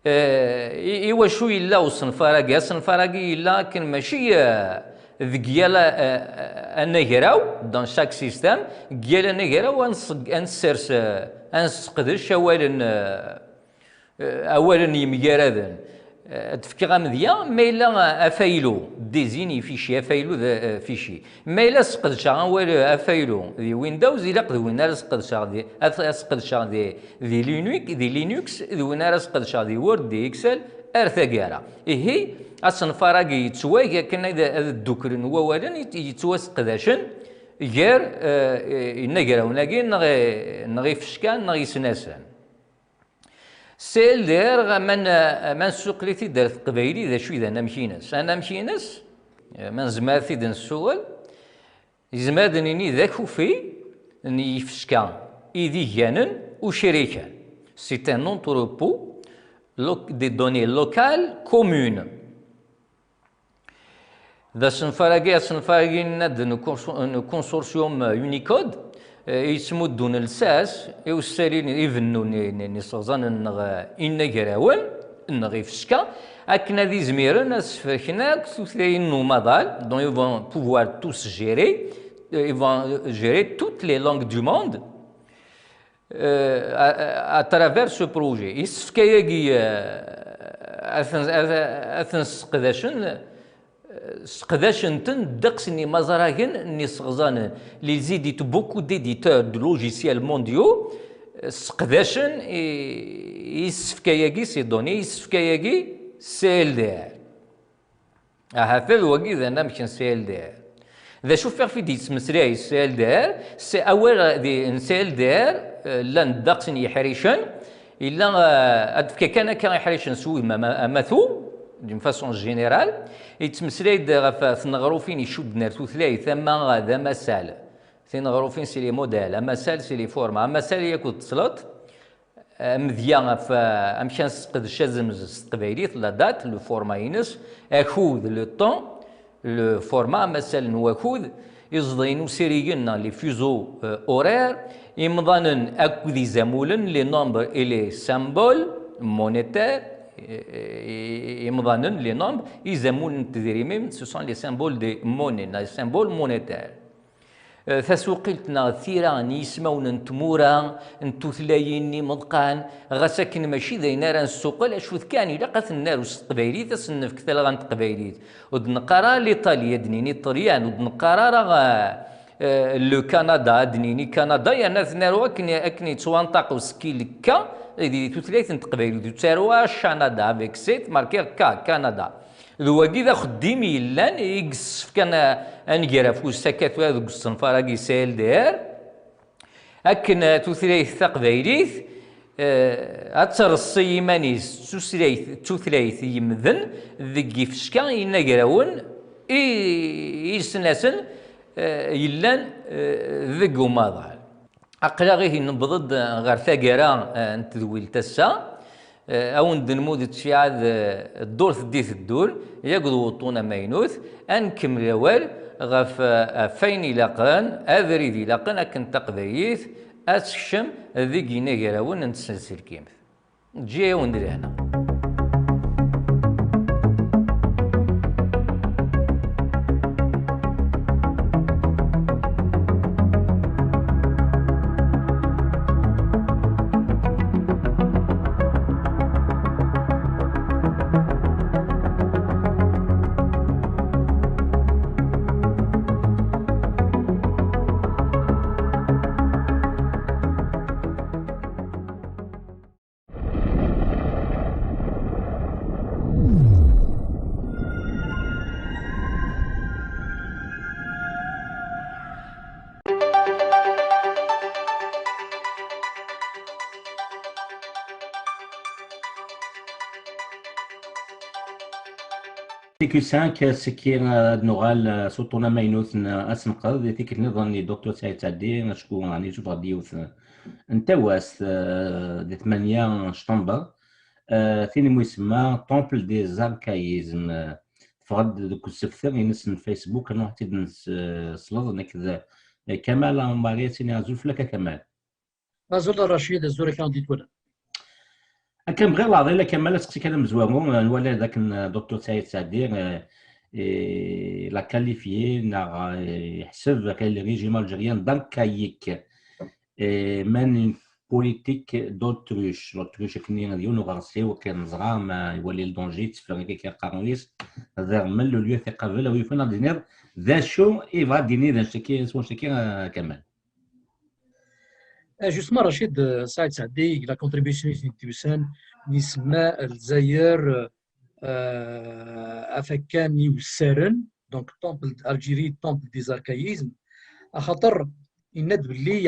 ايوا شو يلا وصنفاراكي صنفاراكي يلا كان ماشي ذكيالا انا كراو دون شاك سيستم كيالا انا كراو انسقدش اولا يمجاردن تفكير مذيا ما إلا أفايلو ديزيني فيشي أفايلو فيشي ما إلا سقدشا والو أفايلو دي ويندوز إلا قد وين راه سقدشا دي لينكس دي وين راه سقدشا دي وورد دي إكسل أرثاقارا إهي أصنفراقي يتسواي كنا الدكرن ووالا يتواسقداشن غير ينقراوناكي نغي فشكان نغي سناسان سيل دير من سوقليتي دارت قبايلي ذا شوي ذا نمشينس انا مشينس من زمارتي دن السؤال زمادنيني ذاك في اني يفشكان ايدي جانن وشريكان سي ان انتربو دي دوني لوكال كومون ذا سنفراغي ند نو كونسورسيوم يونيكود يسمود دون الساس يوسالين يفنو نصغزان إنجراون نغي فشكا أكنا ذي زميرن أسفكنا ثلاثين نومادال دون ils vont pouvoir tous gérer ils vont gérer toutes les langues du monde à travers ce projet يسفكاياكي أثن سقداشن سقداشنتن دقسني مزراغن ني سغزان لي زيديت بوكو ديديتور دو لوجيسيال مونديو سقداشن يسفكاياكي سي دوني يسفكاياكي سي ال دي ار هذا الوقت انا مشن سي ال دي ار ذا شوف في دي مسراي سي ال دي ار سي اول دي سي ال دي ار لان دقسني حريشن الا ادفكا كان حريشن سوي ماثو دون فاسون جينيرال يتمسلايد غف ثنغروفين يشد نار ثلاث ثم غادا مسال ثنغروفين سي لي موديل مسال سي لي فورما مسال ياكل تصلط مذيا ف امشان سقد شازم قبايليت لا دات لو فورما ينس اخوذ لو طون لو فورما مسال نواخوذ يزضينو سيريغنا لي فيزو اورير يمضانن اكو دي زامولن لي نومبر اي لي سامبول مونيتير يمضانن لي نومبر يزامون تدريمين سو سون لي سامبول دي موني لي سامبول مونيتير تسوقلتنا ثيران يسمون نتمورا نتوثلايني مضقان غساكن ماشي داينا راه نسوقل اشوث كان الا قات النار وستقبايليت تسنف كثر غان تقبايليت ودنقرا ليطاليا دنيني طريان ودنقرا راه لو كندا دنيني كندا يا ناس نارو اكني توانطاق وسكيلكا دي توثلايت تقبايليت تساروا شندا افيك سيت ماركير كندا ذو كذا خديمي لان يقص كان انجرا فوس سكات هذا الصنف راقي سيل دير اكن توثليث تقبايليث اتر الصيمانيس توثليث يمذن ذقي فشكا ينقراون يسناسن يلان ذقو ماضال اقلا غيه نبضد غير ثاقرا نتذويل تسا او ندنمود تشيعاد الدور تديث الدور يقضوا وطونا ماينوث انكمل الاول غف فين لاقان اذري لاقان اكن تقبايث اسشم ذيكي نيغراون نتسلسل كيمث جي وندري هنا تيكي 5 سكي نوغال سوطونا ماينوث اسنقض تيكي نظني دكتور سعيد سعدي نشكو راني نشوف غاديوث نتواس دي 8 شطنبر فين يسمى طومبل دي زاركايزم فغد دوك السفتر ينس فيسبوك انا حتى نس صلض نكذا كمال ماريتيني ازوف لك كمال أزول الرشيد الزوري كان ديتولا كان بغير العضله الا كمال تسقسي كلام زوامو نولي ذاك دكتور سعيد سعدي لا كاليفيي يحسب كان لي ريجيم الجيريان دان كايك من بوليتيك دوتروش لوتروش كني ديون وغرسي وكان صغار ما يولي الدونجي تفرغي كي قانويس هذا من لو ليو ثقافه وي فينا دينير ذا شو ايفا ديني ذا شكي اسمه شكي كمال Justement, Rachid, Saïd Saadi, la contribution institutionnelle, Nisma, Zaire, Afakani ou Seren, donc temple d'Algérie, temple des archaïsmes. À Khatar, il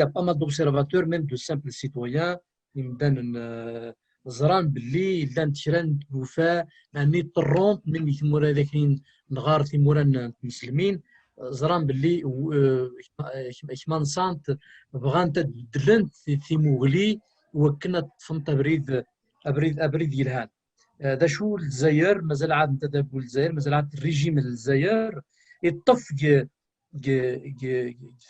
y a pas mal d'observateurs, même de simples citoyens, ils me donnent زران باللي لان تيران وفاء اني طرون من ثمورا ذاكين نغار ثمورا المسلمين زران باللي كمان صانت بغان تدلن في مغلي وكنا فهمت ابريد يلهان هذا شو الجزائر مازال عاد نتدابوا الجزائر مازال عاد الريجيم الجزائر يطف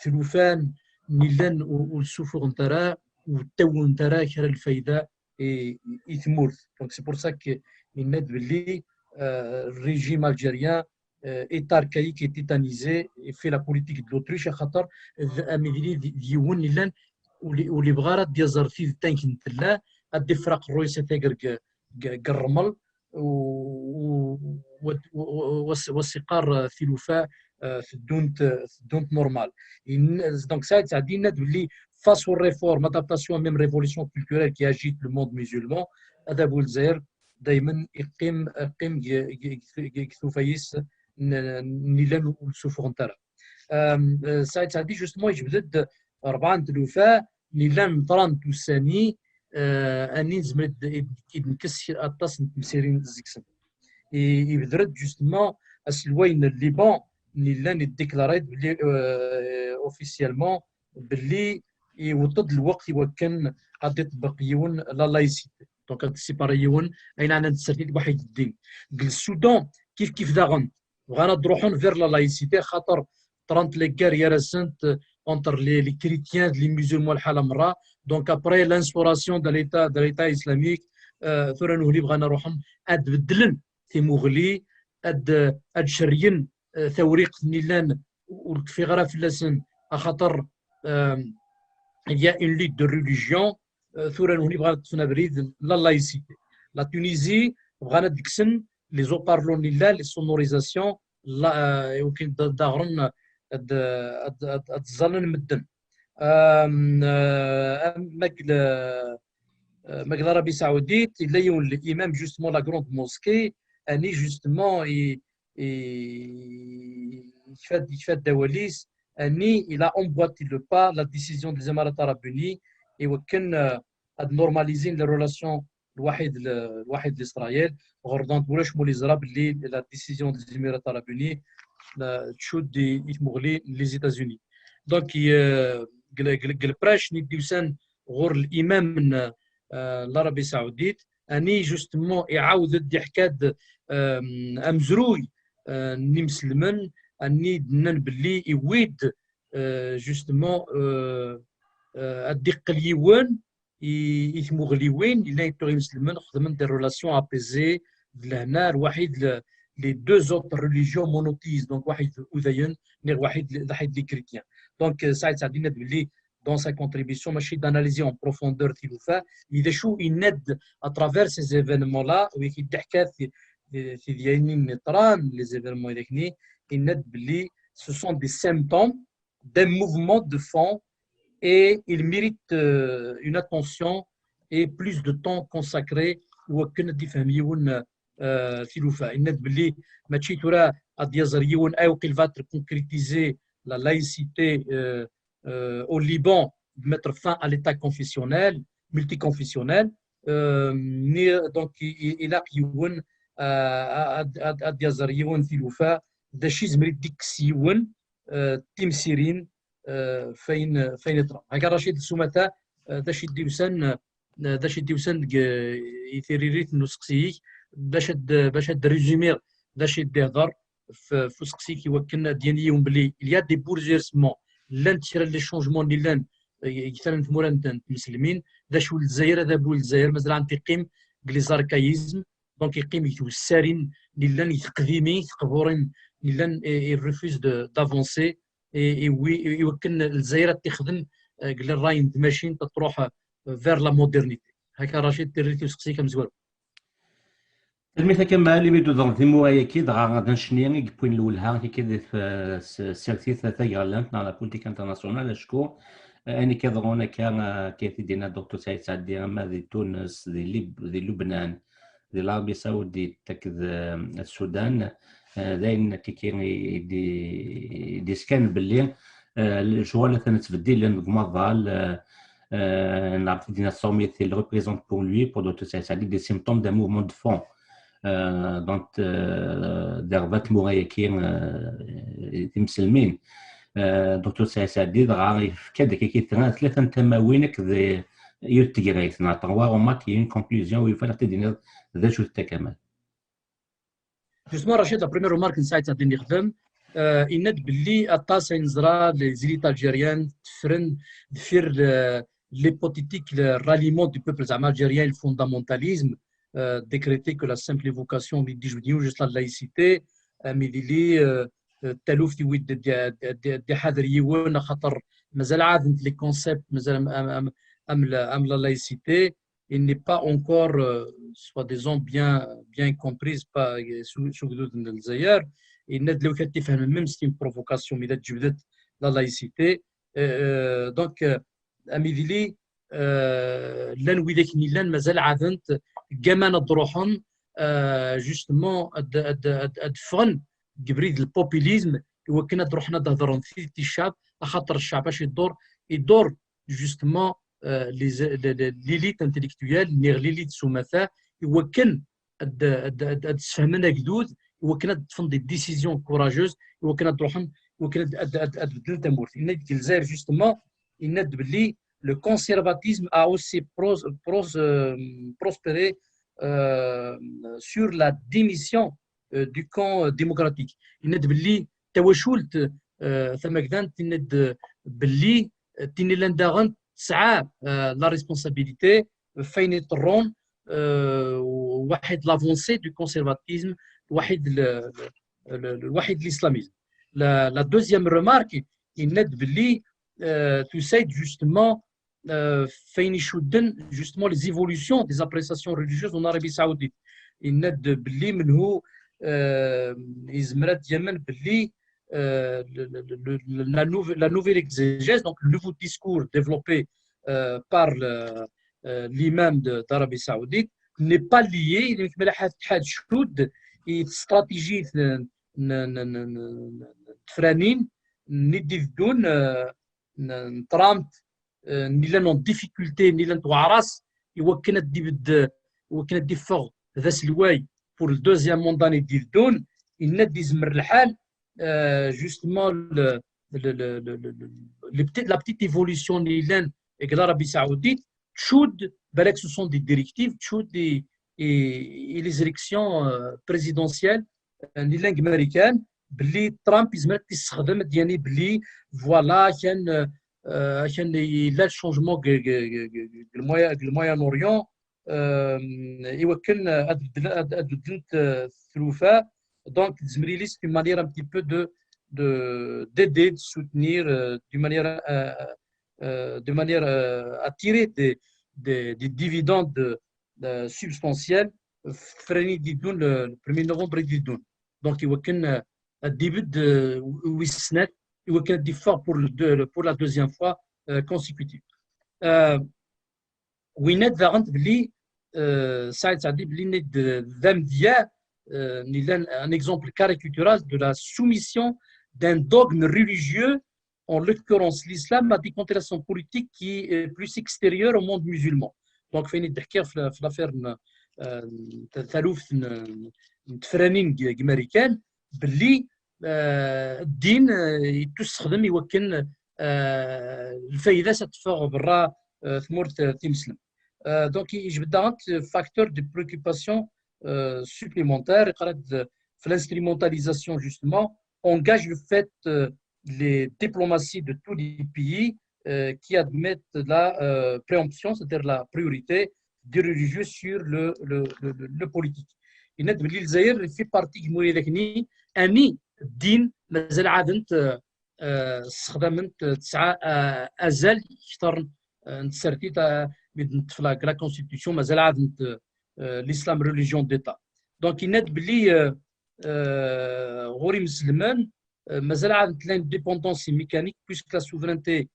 ثلوفان نيلان والسفور نتاعها والتو نتاعها كرا الفايده يتمورث دونك سي بور سا كي يناد باللي الريجيم الجيريان est archaïque et tétanisé et fait la politique de l'Autriche خاطر اميدي ديون لان ولي بغارات ديال زرفي تانك نتلا ادي فرق الرويسه تاقر قرمل والسقار ثلوفاء في الدونت نورمال دونك ساعات عدينا باللي face aux réformes, adaptation, même révolution culturelle qui agite le monde musulman, هذا بو الجزائر دائما يقيم كثوفايس نيلان والسفور نتاعها. ساعات سعدي جوستمون يجبد 4 تلوفا نيلان طران توساني اني زمرد ينكس اطاس مسيرين زيكسن. يبدرد جوستمون اسلوين الليبان نيلان يديكلاريت بلي اوفيسيالمون باللي يوطد الوقت يوكن غادي يطبق يون لا لايسيتي دونك غادي سيباريون اين عندنا التسريد وحيد الدين السودان كيف داغن بغانا نروحون فير لا لايسيتي خاطر 30 لي كار يا راسنت اونتر لي كريتيان لي مسلمون الحاله مره دونك ابري لانستوراسيون دو ليتا اسلاميك ثورا نولي بغانا نروحون اد بدلن في مغلي اد شرين ثوريق نيلان وفي غرا فلاسن خاطر il y a une lutte de religion la laïcité. La Tunisie, les haut-parleurs, les sonorisations, l'Arabie Saoudite, l'imam justement la grande mosquée, justement il fait des walis. Il a emboîté le pas la décision des Émirats arabes unis et وكان normaliser les relations الواحد d'Israël غردان بولاش مولي زراب اللي la décision des Émirats arabes unis تشود يتمغلي les États-Unis donc البراش نديوسان غور الامام من العربيه السعوديه اني جوستمون يعاود الضحكات امزروي ني مسلمن اني دنان باللي يويد جوستمون الدق اليوان يثمغليوين الا يتوغي مسلمين خدمن دي ريلاسيون ابيزي لهنا الواحد لي دو زوت ريليجيون مونوتيز دونك واحد اذين غير واحد لي كريتيان دونك سعيد سعدينا باللي dans sa contribution ماشي d'analyser en profondeur تلوفا اذا شو يند à travers ces événements là وكي الضحكات في ديالين نطران les événements هذاكني يند باللي ce sont des symptômes d'un mouvement de fond et il mérite une attention et plus de temps consacré وكنا تفهميون تلوفا يند باللي ماشي ترى الديازريون او qu'il va concrétiser la laïcité au Liban de mettre fin à l'état confessionnel, multiconfessionnel. Donc, il a يون الديازريون تلوفا دا شي زمريت ديك سيون تيمسيرين فين طرا هكا رشيد السومتا دا شي ديوسان يثيريريت نسقسيك باش ريزومير دا شي ديهضر في سقسيك يوكلنا دياليهم بلي il y a des bouleversements لان تشرى لي شونجمون اللي لان مثلا في موران المسلمين دا شو الجزائر هذا بول الجزائر مازال عم تقيم غليزاركايزم دونك يقيم يتوسارين اللي لان يتقديمين يتقبورين اللي لان يرفوز دافونسي وي يوكل الجزائر تخدم قال الراي ماشين تروح vers la modernité. هكا رشيد تريتي وسقسيك مزوال. المثال كما اللي بيدو دون ديمو اكيد غادا نشني بوين الاولها كي في سيرتي ثلاثه يالانت لا بوليتيك انترناسيونال شكون اني كيضرونا كان كيف دينا الدكتور سعيد سعدي اما دي تونس دي لبنان دي العربيه السعوديه تاك السودان داين كاين دي سكان باللي الجوال تنتبدل لان مضال نعرف دينا الصوميت اللي ريبريزونت بور لوي بور دكتور سعيد سعدي دي سيمبتوم دان موفمون دو فون دونك دربات مورايكين تمسلمين دكتور سعيد سعدي غا كذا كي ثلاثه تماوينك ذي يتجريت نعطوا وما كاين كونكلوزيون ويفرق تدينا ذا شو التكامل جوستمون رشيد لا بريمير رومارك نساعد سعدي نخدم إند باللي أطاس ينزرا لي زيليت الجيريان تفرن دفير l'hypothétique le ralliement du peuple algérien le fondamentalisme décréter que la simple évocation du juste la laïcité ميديلي التلوف دي حذر يوان خاطر مازال عاد لي كونسيبت مازال ام la laïcité il n'est pas encore soi-disant bien comprise pas sous حدود الجزائر الناس لو كانت تفهم ميم سي بروفوكاسيون اذا تجبدت لا لايسيتي دونك اميديلي لان ويداك نيلان مازال عاذنت كمان دروحهم جوستمون ادفن قبريد البوبوليزم وكنا دروحنا تهضرون في الشعب خاطر الشعب باش يدور جوستمون ليليت انتليكتويال نير ليليت سوماثا وكن تفهمنا جدود وكنا تفند دي ديسيزيون كوراجوز وكنا تروحهم وكنا تبدل تمورت النادي الجزائر جوستمون الناد باللي le conservatisme a aussi prospéré sur la démission du camp démocratique. الناد باللي توشولت ثم كذا الناد باللي تيني لانداغن تسعى لا ريسبونسابيلتي فين يطرون واحد لافونسي دو كونسيرفاتيزم واحد الاسلاميزم. La deuxième remarque الناد باللي tu sais justement فين يشدن justement les évolutions des appréciations religieuses en Arabie Saoudite. الناد باللي من هو يزمرات يمن باللي la nouvelle exégèse, donc le nouveau discours développé par l'imam d'Arabie Saoudite n'est pas lié إلى حد شود stratégie تفرانين ندي بدون ترامب نيلان en difficulté نيلان توعرس يوكنا دي فوق ذا سلواي pour le deuxième mandat ندي بدون النادي يزمر الحال justement la petite évolution نيلان l'Arabie Saoudite تشود بالك ce sont des directives تشود et les élections présidentielles نيلان امريكان باللي ترامب يزمر تستخدم ديالي باللي فوالا كان لا شونجمون المويان اوريون يوكل ادبدلت ثلوثا دونك زمري لي سي مانيير ان بتي بو d'aider de soutenir de manière à tirer des dividendes substantiels فراني ديدون le 1er novembre ديدون دونك يوكل الديبut de 8 سنوات يوكل دي فور pour la deuxième fois consécutive. وينات ذاغنت بلي سعيد سعدي بلي ند ذم ديا un exemple caricatural de la soumission d'un dogme religieux, en l'occurrence l'islam, à des constellations politiques qui est plus extérieure au monde musulman. Donc, فين تحكي في l'affaire ثالوث تفرانين امريكان باللي الدين تستخدم يوكل الفائده ستفوق برا ثمورت تمسلم. دونك يجبد داغنت فاكتور دو بريوكوباسيون supplémentaire في l'instrumentalisation justement engage le fait les diplomaties de tous les pays qui admettent la préemption, c'est-à-dire la priorité des religieux sur le politique. Il net باللي الجزائر في بارتي جمهوريه لكني اني الدين مازال عادنت استخدمت تسعه ازال اكثر نتسرتي la constitution مازال عاد l'islam religion d'État. Donc يناد بلي غوري مسلمان مازال عاد l'indépendance mécanique puisque la souveraineté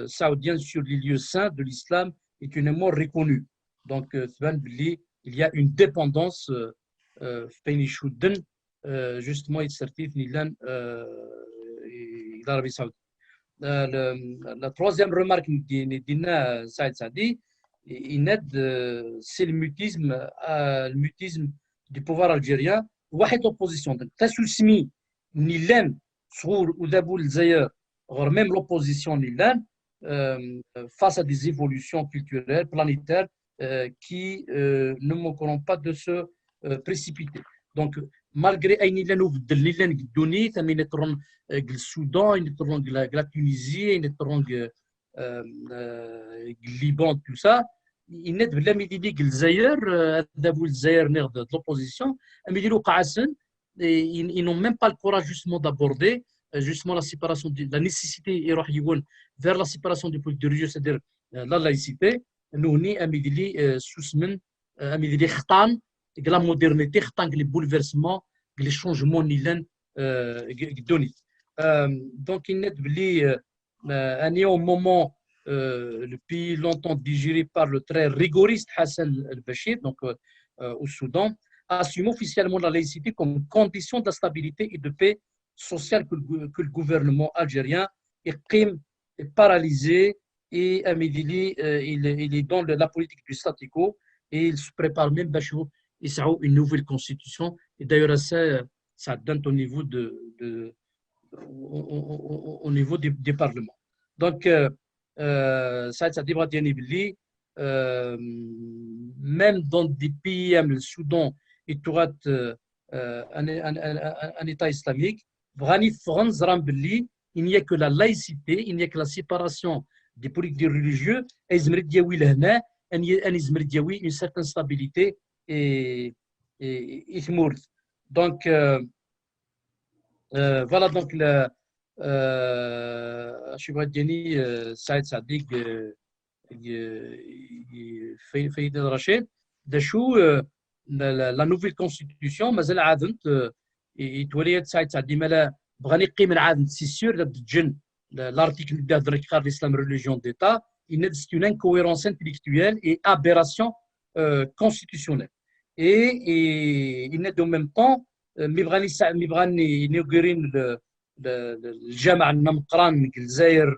saoudienne sur les lieux saints de l'islam est une mort reconnue. Donc تبان بلي il y a une dépendance بين يشدن justement يتسرتيف نيلان إلى العربية السعودية. La troisième remarque دينا سعيد سعدي c'est le mutisme du pouvoir algérien. واحد l'opposition تسلسمي نيلان صغور ودابو الجزائر غير même l'opposition نيلان face à des évolutions culturelles planétaires qui ne manqueront pas de se précipiter. Donc malgré أي نيلان وبدل نيلان قدوني ثمين يطرون السودان يطرون la Tunisie يطرون Liban tout ça il n'est بلا ميديني الجزائر دابو الجزائر نير de l'opposition mais ils n'ont même pas le courage justement d'aborder justement la séparation la nécessité يروح يقول vers la séparation du politique religieux c'est-à-dire la laïcité nous ni amidili sousmen amidili خطان la modernité خطان les bouleversements les changements nilan قدوني donc il n'est بلي أني au moment le pays longtemps digéré par le très rigoriste Hassan al-Bashir, donc au Soudan, assume officiellement la laïcité comme condition de la stabilité et de paix sociale que le gouvernement algérien est paralysé et il est dans la politique du statu quo et il se prépare même une nouvelle constitution. Et d'ailleurs, ça donne au niveau des parlements. Donc, ça débat même dans des pays comme le Soudan et un État islamique, il n'y a que la laïcité, il n'y a que la séparation des politiques religieux, et une certaine stabilité et donc voilà donc je vais dire Saïd Sadiq Faïd El-Rachid la nouvelle constitution مازال عادت يتوليت سعيد سعدي مالا بغى يقيم العادت سي سور الجن l'article de l'islam religion d'État c'est une incohérence intellectuelle et aberration constitutionnelle et il n'est en même temps مي بغاني ينوغرين الجامع النمقران في الجزائر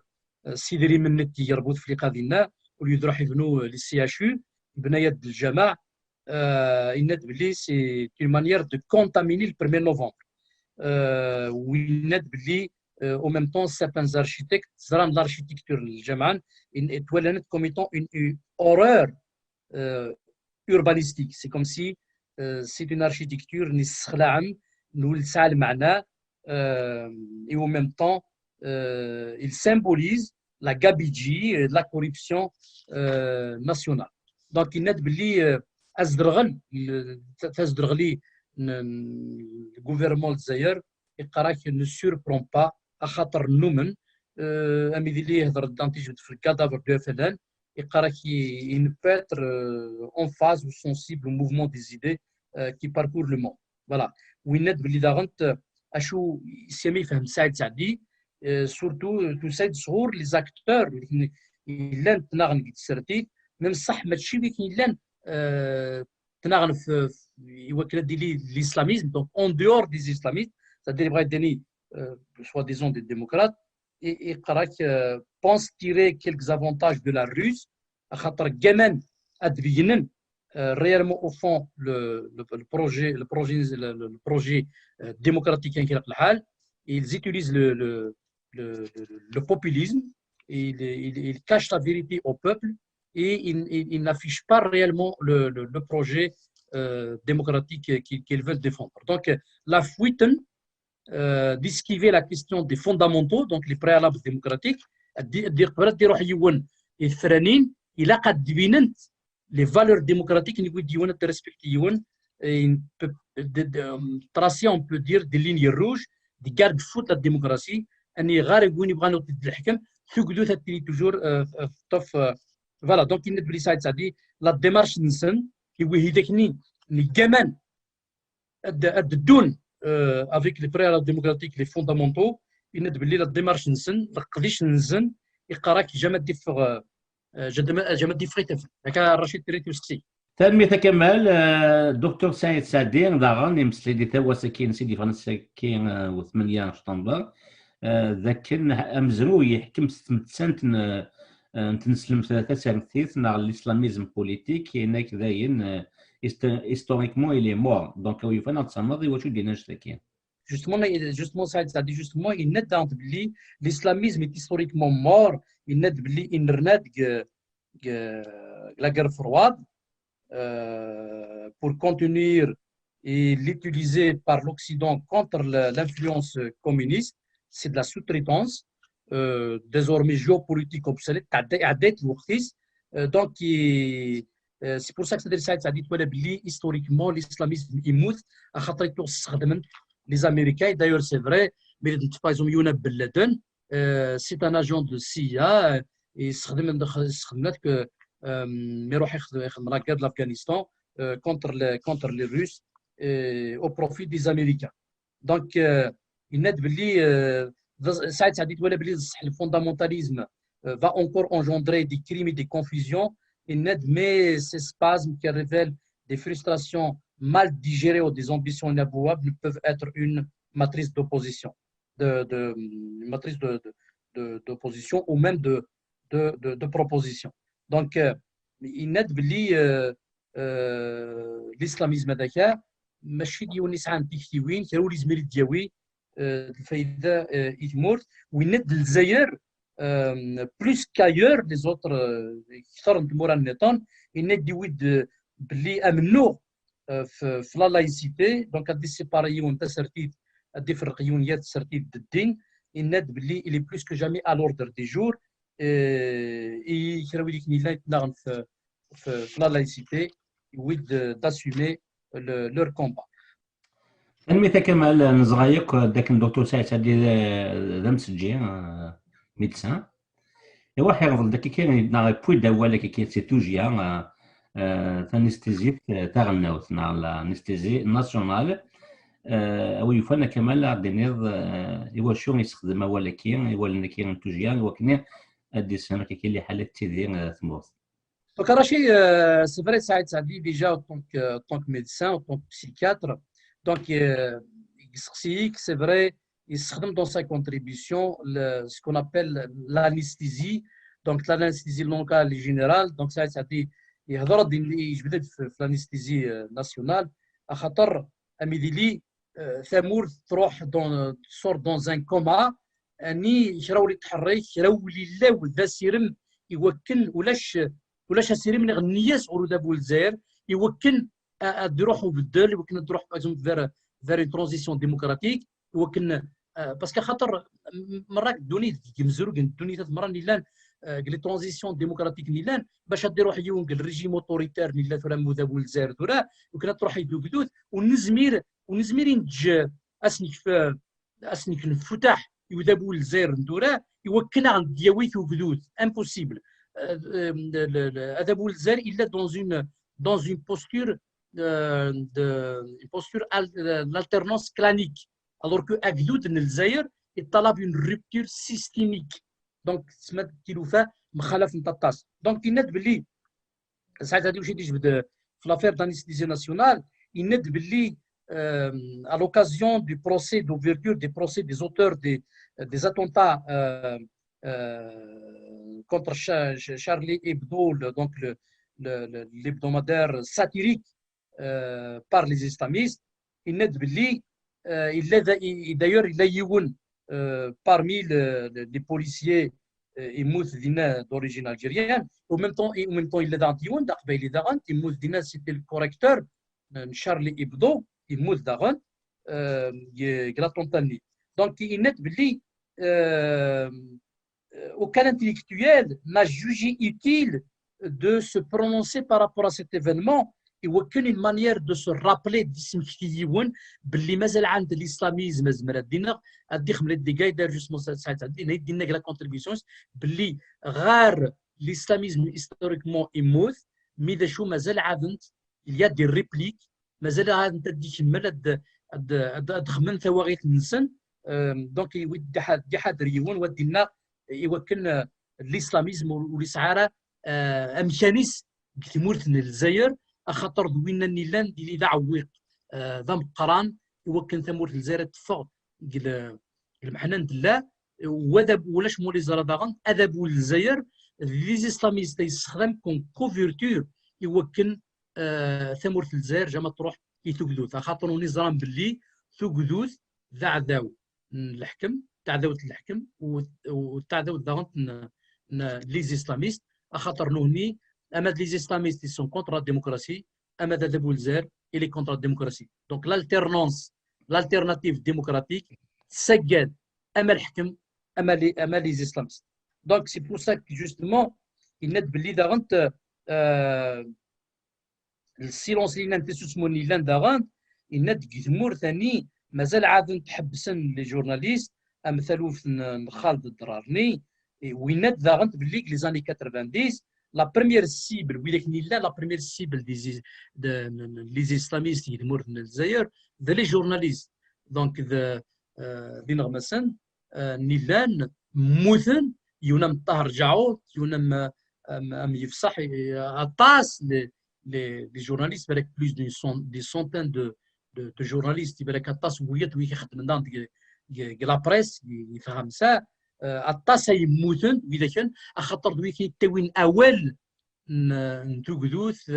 سيدري من النت يربط في قادينا وليد راح يبنوا لي سي اش يو بنايات الجامع يناد بلي سي اون مانيير دو كونتاميني ال 1 نوفمبر ويناد بلي او ميم طون سيرتان اركيتكت زران لاركيتكتور الجامعه تولنت كوم ايتون اون اورور urbanistique. C'est comme si c'est une architecture nous le savons maintenant et en même temps il symbolise la gabegie et la corruption nationale. Donc il n'est le gouvernement de Zaïre ne surprend pas à خاطر النومن أميدي يهضر الدانتيج في الكادافر دو FLN il peut être en phase ou sensible au mouvement des idées qui parcourent le monde. Voilà. وينات بلي داغنت اشو سيمي فهم سعيد سعدي سورتو تو سعيد صغور لي زاكتور اللي تناغن كيتسرتي ميم صح ماشي اللي كاين تناغن في يوكل دي l'islamisme donc en dehors des islamistes c'est-à-dire بغا يديني soi-disant des démocrates et قراك pense tirer quelques avantages de la Russe خاطر كمان ادبينن réellement au fond le projet démocratique qui est الحال ils utilisent le populisme ils cachent la vérité au peuple et ils n'affichent pas réellement le projet démocratique qu'ils veulent défendre. Donc la fuite d'esquiver la question des fondamentaux, donc les préalables démocratiques, il a les valeurs démocratiques tracer, on peut dire, des lignes rouges, des garde-fous de la démocratie. toujours فوالا دونك يناد بلي سعيد سعدي لا ديمارش نسن كي داكني ني كمان الدون افيك لي بريال ديموكراتيك لي فوندامونتو يناد بلي لا ديمارش نسن لقديش نزن يقراك جا ديفغ جا ديفغ هكا رشيد تريتي وسقسي تلميذ كمال الدكتور سعيد سعدي داغا يمسلي دي توا ساكين سيدي فرنسا كاين و8 شطنبر ذاك امزرو يحكم 6 سنت نتنسلم 3 سنتيت نا الاسلاميزم بوليتيك هناك داين هيستوريكمون الي مور دونك يفنا تصمد واش دينا ساكين جوستمون سعيد سعدي جوستمون يناد بلي الاسلاميزم est historiquement mort يناد بلي انرناد la guerre froide pour contenir et l'utiliser par l'Occident contre l'influence communiste, c'est de la sous-traitance, désormais géopolitique obsolète, donc c'est pour ça que ça dit historiquement l'islamisme يموت خاطر يستخدم les Américains. D'ailleurs c'est vrai, mais par exemple Younab Ben Laden, c'est un agent de CIA et يستخدم que يروح يخدم la guerre de l'Afghanistan contre les Russes au profit des Américains. Donc يناد بلي سعيد سعدي تولى بلي le fondamentalisme va encore engendrer des crimes et des confusions. يناد mais ces spasmes qui révèlent des frustrations mal digérées ou des ambitions inavouables ne peuvent être une matrice d'opposition, matrice d'opposition ou même de proposition. Donc يناد بلي الاسلاميزم هذاك ماشي ديال نسعان تكتيوين كراو لي زميل دياوي الفايده يتمور ويناد الجزائر بلوس كايور لي زوتر اكثر من مورا النيطان يناد ديويد بلي امنو في لا لايسيتي دونك هادي سيباريون تسرتيت هادي فرقيونيات تسرتيت الدين يناد بلي الي بلوس كو جامي ا لوردر دي جور كراو ليك نيلا يتناغم في لا لايسيتي يويد داسومي leur combat. المثال كمال نزغايق داك الدكتور سعيد سعدي ذا مسجي ميدسان ايوا حيرفض داك كاين نا بوي دوالا كي سيتوجيا تانستيزي تاع النوت نا الانستيزي ناسيونال او يفنا كمال دينيض ايوا شو يستخدم ولا كاين ايوا كاين توجيا وكنا ادي سنه كاين اللي حالات تيدي ثموث. Donc, Arachi, c'est vrai, Saïd Sadi, déjà en tant que médecin, en tant que psychiatre, donc c'est vrai, il se donne dans sa contribution ce qu'on appelle l'anesthésie, donc l'anesthésie locale et générale. Donc, Saïd Sadi, il je vais dire l'anesthésie nationale, à Khatar, Amidili, Thamour, sort dans un coma, ni Shraouli Tharrek, Shraouli Lew, Dassirim, يوكل ولاش سيري من غنياس ورود ابو الجزائر يوكل تروحوا بالدول يمكن تروح باغ فير اون ترانزيسيون ديموكراتيك يمكن باسكو خاطر مرات الدنيا كيمزرو الدنيا تمرن نيلان لي ترانزيسيون ديموكراتيك نيلان باش تروح يون الريجيم اوتوريتير نيلان ولا مود ابو الجزائر دورا يمكن تروح يدو بدود ونزمير نج اسنيك نفتح يود ابو الجزائر دورا يوكل عند دياويت وبدود امبوسيبل. Adabou Zer, il est dans une posture d'alternance clanique, alors que Agdoud Nelzaïr est à une rupture systémique. Donc, c'est ce qu'il fait, Mkhalaf Ntatas. Donc, il n'est pas ça a dit l'affaire d'anesthésie nationale, il n'est pas à l'occasion du procès d'ouverture des procès des auteurs des attentats contre Charlie Hebdo, donc l'hebdomadaire satirique par les islamistes, d'ailleurs il a eu parmi les policiers d'origine algérienne, en même temps il a eu c'était le correcteur Charlie Hebdo, il donc il n'est pas aucun intellectuel n'a jugé utile de se prononcer par rapport à cet événement et aucune manière de se rappeler d'ism كيون باللي مازال عند الاسلاميزم زمر دينا ادي خمل ديكاي دار جوست ساعات دينا يدينا لا كونتريبيسيونز باللي غير l'islamisme historiquement يموت مي ذا شو مازال عادنت il y a des répliques مازال عاد تدي كمل ad خمن ثواغيت النسن دونك يودي حد ريون ودينا يوكل الاسلاميزم والاسعاره امكانيس كثمورت الجزائر خاطر دوينا نيلان اللي ذا عويق ذا مقران يوكل ثمورت الجزائر تفغ المحنان دلا وذا ولاش مولي زرادغان اذاب الجزائر لي اسلاميست يستخدم كون كوفرتور يوكل ثمورت الجزائر جا ما تروح يتوكدوث خاطر نظام باللي توكدوث ذا عداو الحكم تاع داوت الحكم وتاع داوت داغنت لي اسلاميست خاطر نهني اما لي اسلاميست سون كونتر الديمقراطيه اما دابو الجزائر الي كونتر الديمقراطيه دونك لالتيرنونس لالتيرناتيف ديمقراطيك تسجل اما الحكم اما لي اسلاميست دونك سي بور سا كو جوستومون يناد باللي داغنت السيلونس اللي نتسمو نيلان داغنت يناد كثمور ثاني مازال عاد نتحبسن لي جورناليست امثالو خالد الدرارني وينات داغنت باللي لي زاني 90 لا بروميير سيبل ويلك نيلا لا بروميير سيبل لي اسلاميست يدمر في الجزائر ذا لي جورناليست دونك ذا دين غمسن نيلان موثن يونم طهر رجعوا يونم ام يفصح اطاس لي جورناليست بالك بلوس دي سونتين دو جورناليست بالك اطاس ويات وي كيخدم دان لا بريس يفهم سا اطاس يموتن اذا كان خاطر دوي كيتاوين اول نتوكدوث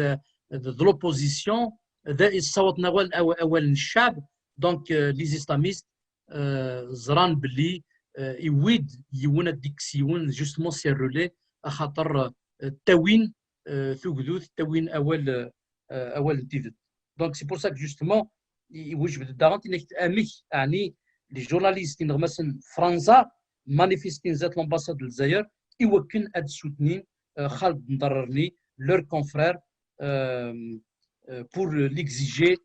لوبوزيسيون ذا الصوت نوال اول الشعب دونك لي اسلاميست زران باللي يويد يونا ديكسيون جوستمون سي رولي خاطر التاوين توكدوث التاوين اول انتيفد دونك سي بور سا جوستمون يوجب الدارنت انك اميك يعني لي جورناليست مثلا فرنسا مانيفيستين ذات لامباساد الجزائر يوكن اد سوتنين خالد مضررني لور كونفرير بور ليكزيجي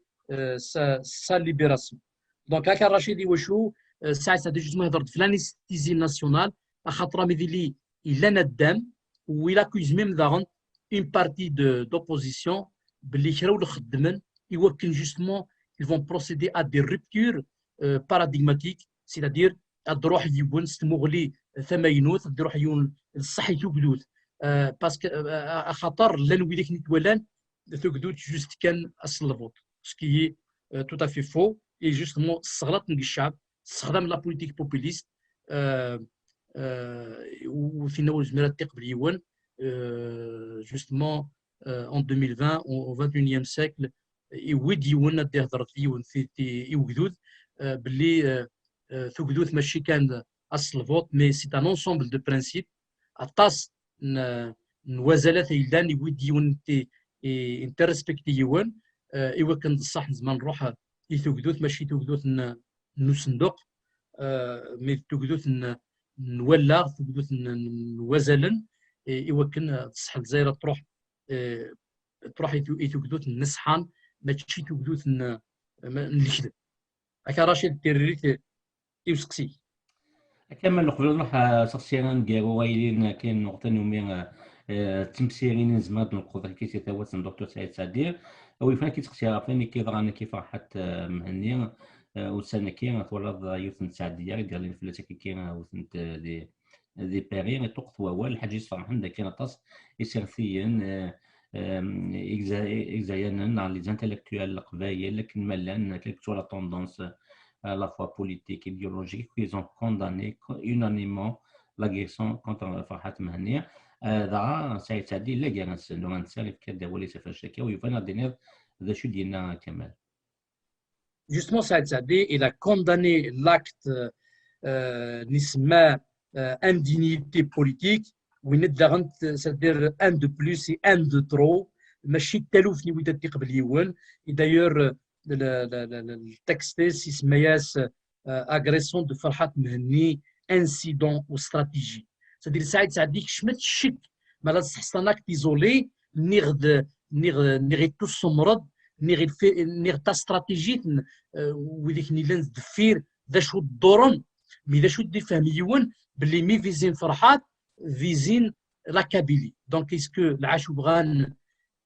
سا ليبيراسيون دونك هكا رشيدي وشو ساعه هذا جوج ما هضرت في لانستيزي ناسيونال خاطر ميدي لي الا ندام ويلا كوز ميم داغن اون بارتي دوبوزيسيون باللي كراو الخدمن يوكن جوستمون ils vont procéder à des ruptures paradigmatiques c'est-à-dire الروح يبون ستمغلي ثماينوث الروح يون الصحي توكدوث باسكو خاطر لان ويديك نتولان توكدوث جوست كان الصلفوت سكي تو تافي فو اي جوستمون الصغلط نك الشعب استخدام لا بوليتيك بوبوليست وفي نول زميرات تقبليون جوستمون en 2020 au 21e siècle يود يونا دي هضرت يون في يوكدوث باللي توكدوث ماشي كان اصل فوت مي سي ان انسومبل دو برانسيب اطاس نوازلات يلان يود يون انترسبكتي يون ايوا كان بصح زمان نروح توكدوث ماشي توكدوث نصندوق مي توكدوث نولى توكدوث نوازلن ايوا كان بصح الجزائر تروح توكدوث نسحان ماشي توكدوث نكذب هكا رشيد تيريت يوسقسي كمل قبل نروح شخصيا نقارو وايلين كاين نقطه نومي التمثيلين زماد القدر كي تتواصل الدكتور سعيد سعدير او فين كيتختار فين كيضران كيف راحت مهنيه وسنه كاين تولد يوثن سعديه قال لي فلاتي كاين وثنت دي بيرين توقت وال الحاج صراحه عندك كاين طاس يسيرثيا examen dans les intellectuels القبايل لكن ملان كيكتو لا طوندونس à la fois politique et idéologique qu'ils ont condamné unanimement l'agression contre فرحات مهنية هذا سعيد سعدي لا جالس لو غنسالف كدا ولي سفر الشكا ويفانا دينير ذا شو ديالنا كمال Justement, Saïd Sadé, il a condamné l'acte نسمى indignité politique c'est-à-dire un de plus et un de trop ماشي التلوف اللي ودات قبل يوان دايور التكست يسمياس اغريسيون دو فرحات مهني انسيدون واستراتيجي c'est-à-dire سعيد سعدي شمت الشك مالا تحصناك تيزولي نيغ تو سمرض نيغ تا استراتيجي وديك نيلان دفير ذا شو الدورن مي ذا شو دي فهم يوان باللي مي فيزين فرحات فيزين la Kabylie. Donc, est-ce que العاشو بغان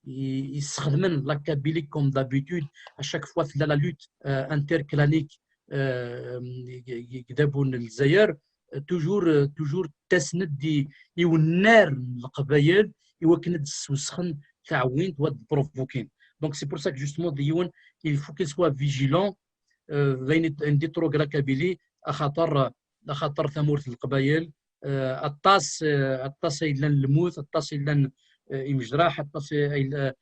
يستخدمن la Kabylie comme d'habitude à chaque fois في la lutte interclanique يقدبون الجزائر toujours تسند دي يونار القبائل يوكند السوسخن تعوين تواد بروفوكين. Donc c'est pour ça que justement ديون il faut qu'il soit vigilant بين عندي طرق la Kabylie خاطر ثمورة القبائل الطاس إلى الموت الطاس إلى إمجراح الطاس إلى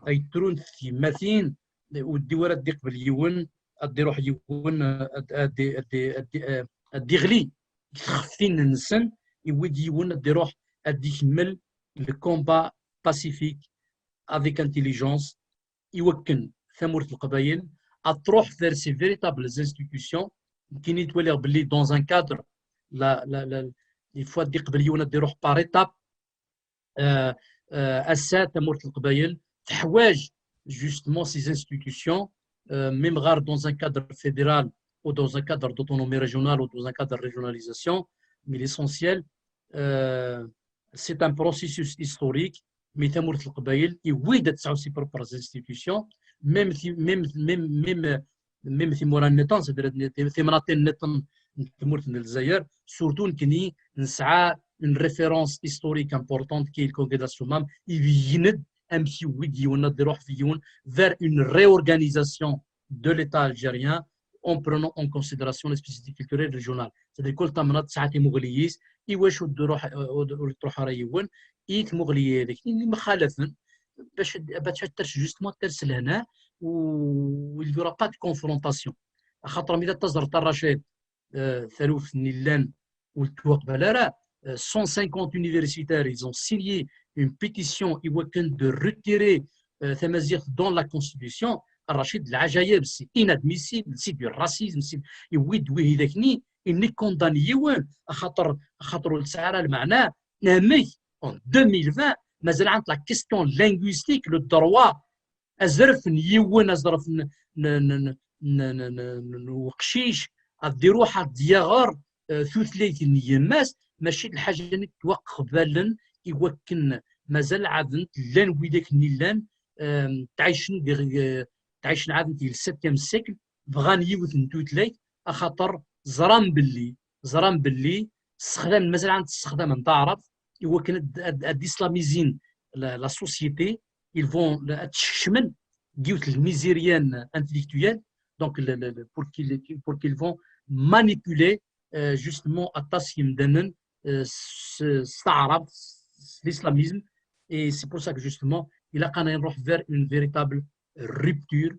أيترون في مثين والديورات دي قبل يون أدي روح يون أدي غلي خفين النسن يودي يون أدي روح أدي يكمل الكومبا باسيفيك افيك انتيليجونس يوكن ثمورة القبائل أتروح vers ces véritables institutions qui نتولي بلي dans un cadre il faut دي قبل يون أدي روح par étape أسات ثمورة القبائل تحواج justement ces institutions même غير dans un cadre fédéral ou dans un cadre d'autonomie régionale ou dans un cadre de régionalisation, mais l'essentiel c'est un processus historique. Mais ثمورة القبائل يويد تسعو سي بروبر انستيتيوشن ميم في مورا النطن في مناطق النطن ثمورة الجزائر سورتو نكني نسعى une référence historique importante qui est le congrès مام يبيند امشي ويدي ونروح فيون vers une réorganisation de l'État algérien en prenant en considération les spécificités culturelles régionales. C'est-à-dire كل تمنات ساعات مغلييس يواش تروح رايون إيت مغلية ذيك اللي مخالفن باش ترش جوستمون ترسل هنا واللي يورا با دو كونفرونطاسيون خاطر ملي تزر الرشاد ثالوث نيلان والتوقبه راه 150 universitaires ils ont signé une pétition يوكن de retirer ثمازيغ dans la constitution. الرشيد العجايب سي inadmissible سي دو راسيزم سي يويد ويه ذاكني اني كوندانيون خاطر السعر المعنى نامي en 2020 مازال عند لا كيستيون لينغويستيك لو دروا ازرف نيون ازرف وقشيش ادي روح دياغر ثوثليت نيماس ماشي الحاجه اللي توقف بالن يوكن مازال عاد لان ويداك نيلان تعيشن عاد في السبتيام سيكل بغان يوث نتوثليت خاطر زران باللي استخدام مازال عند استخدام تعرف هو كان الاسلاميزين لا سوسيتي ils vont تشمن ديوت الميزيريان intellectuels donc pour qu'ils vont manipuler justement التصميم دنن استعرب l'islamisme et c'est pour ça que justement il a quand même نروح vers une véritable rupture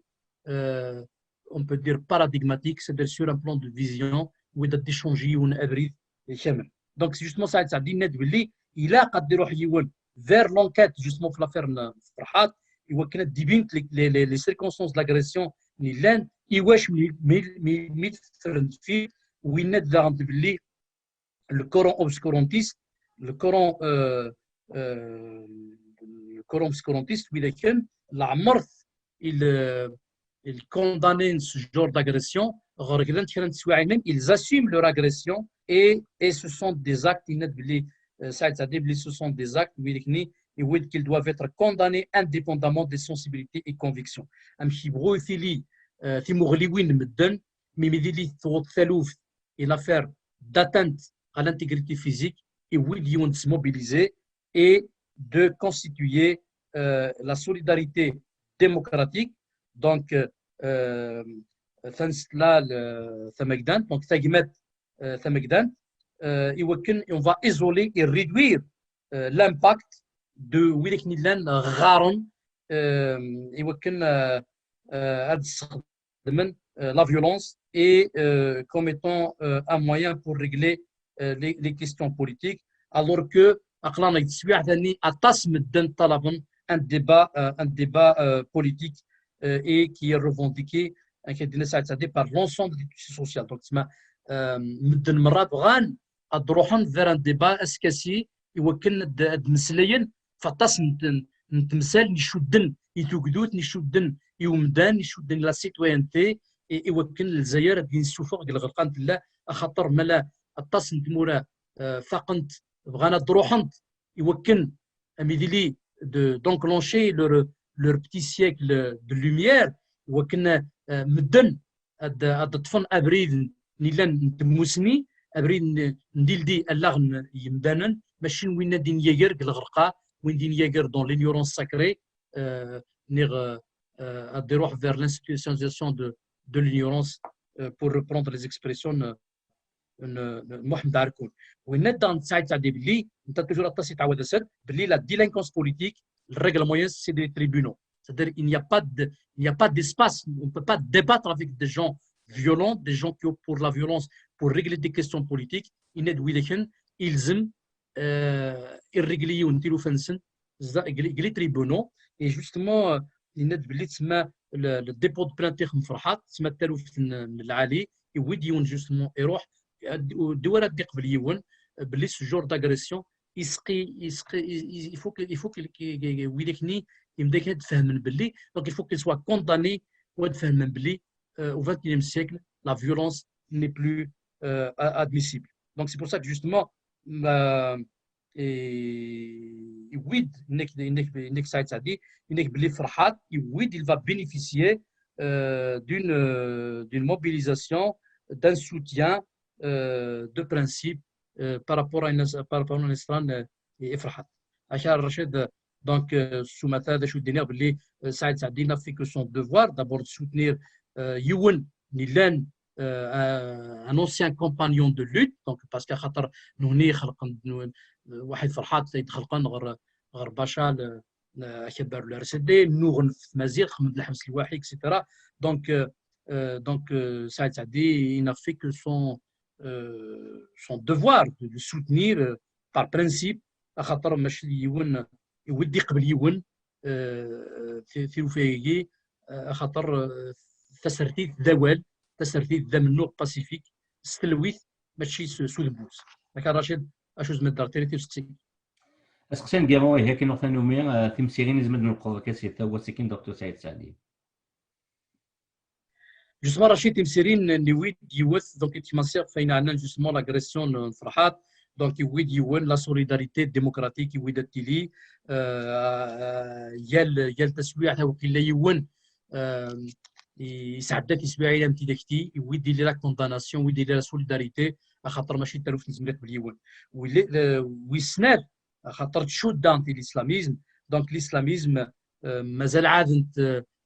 on peut dire paradigmatique c'est sur un plan de vision où il a d'échanger on abrid شامل donc c'est justement ça dit net باللي إلا قد يروح يون vers l'enquête justement في l'affaire فرحات يوكن ديبينت les circonstances de l'agression نيلان يواش مي تفرنت فيه وين ندير باللي le Coran obscurantiste le Coran obscurantiste ولكن العمر il condamne ce genre d'agression ils assument leur agression et ce sont des actes ce sont des actes qu'ils doivent être condamnés indépendamment des sensibilités et convictions. Et l'affaire d'atteinte à l'intégrité physique et de se mobiliser et de constituer la solidarité démocratique. Donc, on va isoler et réduire l'impact de la violence et comme étant un moyen pour régler les questions politiques, alors que un débat politique et qui est revendiqué par l'ensemble des tissus sociaux. Donc, مدن مرات غان أدروحن vers un débat اسكاسي يوكن مسليين فطاس نتمثال نشدن يتوجدوت نشدن يومدان نشدن لا سيتوينتي يوكن الجزائر دين السفوق ديال الغرقان الله خاطر ملا الطاس نتمورا فقنت بغانا دروحنت يوكن اميديلي d'enclencher leur petit siècle de lumière وكنا مدن الطفن ابريد نيلان تموسني ابريد نديلدي اللغن يمدانا ماشي وين دين ياغر الغرقاء وين دين ياغر دون l'ignorance sacrée نيغ اديروح vers l'institutionnalisation de l'ignorance pour reprendre les expressions محمد عركون وين دان سايت تاعي بلي انت توجور الطاسي تعاود السد بلي لا ديلينكونس بوليتيك الرègle moyenne c'est des tribunaux. C'est-à-dire il n'y a pas d'espace, on ne peut pas débattre avec des gens violents, des gens qui optent pour la violence pour régler des questions politiques. Ils aiment irréguliers نديروا فنسن les tribunaux et justement يناد بلي تسمى le dépôt de plainte تاعهم فرحات تسمى التلوث العالي يوديون justement يروح الدول دي قبل يون بلي ce genre d'agression il faut qu'il ويلكني يبدا يتفهم باللي donc il faut qu'il soit condamné ويتفهم باللي au 21e siècle la violence n'est plus admissible. Donc c'est pour ça que justement يويد انك سايت سعدي انك باللي فرحات يويد il va bénéficier d'une mobilisation d'un soutien de principe par rapport à une استران يفرحات عشان رشيد donc sous ma tête je veux dire باللي سعيد سعدي n'a fait que son devoir d'abord de soutenir يون نيلان un ancien compagnon de lutte donc parce que خاطر نوني خلق واحد فرحات يتخلقن غير باشا كبر الار سي دي نوغن في مزيغ خمد الحبس الواحد اكسيتيرا donc سعيد سعدي il n'a fait que son devoir de soutenir par principe خاطر ماشي يون يودي قبل يون في وفايي خاطر تسرتيت دوال تسرتيت ذا منو باسيفيك ستلويث ماشي سود بوس لكن رشيد اشوز من الدارتيري تسقسي اسقسين كيما هي كاين وقت نومي تمثيلين زمد نقول كاسي تا هو ساكن دكتور سعيد سعدي justement رشيد تمثيلين نويد يوث دونك تمسير فين عندنا justement لاغريسيون فرحات donc يويد يون لا سوليداريتي ديموكراتيك يويد التيلي يال تسويع تا وكيل يون يسعدك يسبيع الى امتداكتي ويدي لي لا كونداناسيون ويدي لي لا سوليداريتي خاطر ماشي التلوث نزملك باليون ويسناد خاطر تشود دانتي الاسلاميزم دونك الاسلاميزم مازال عاد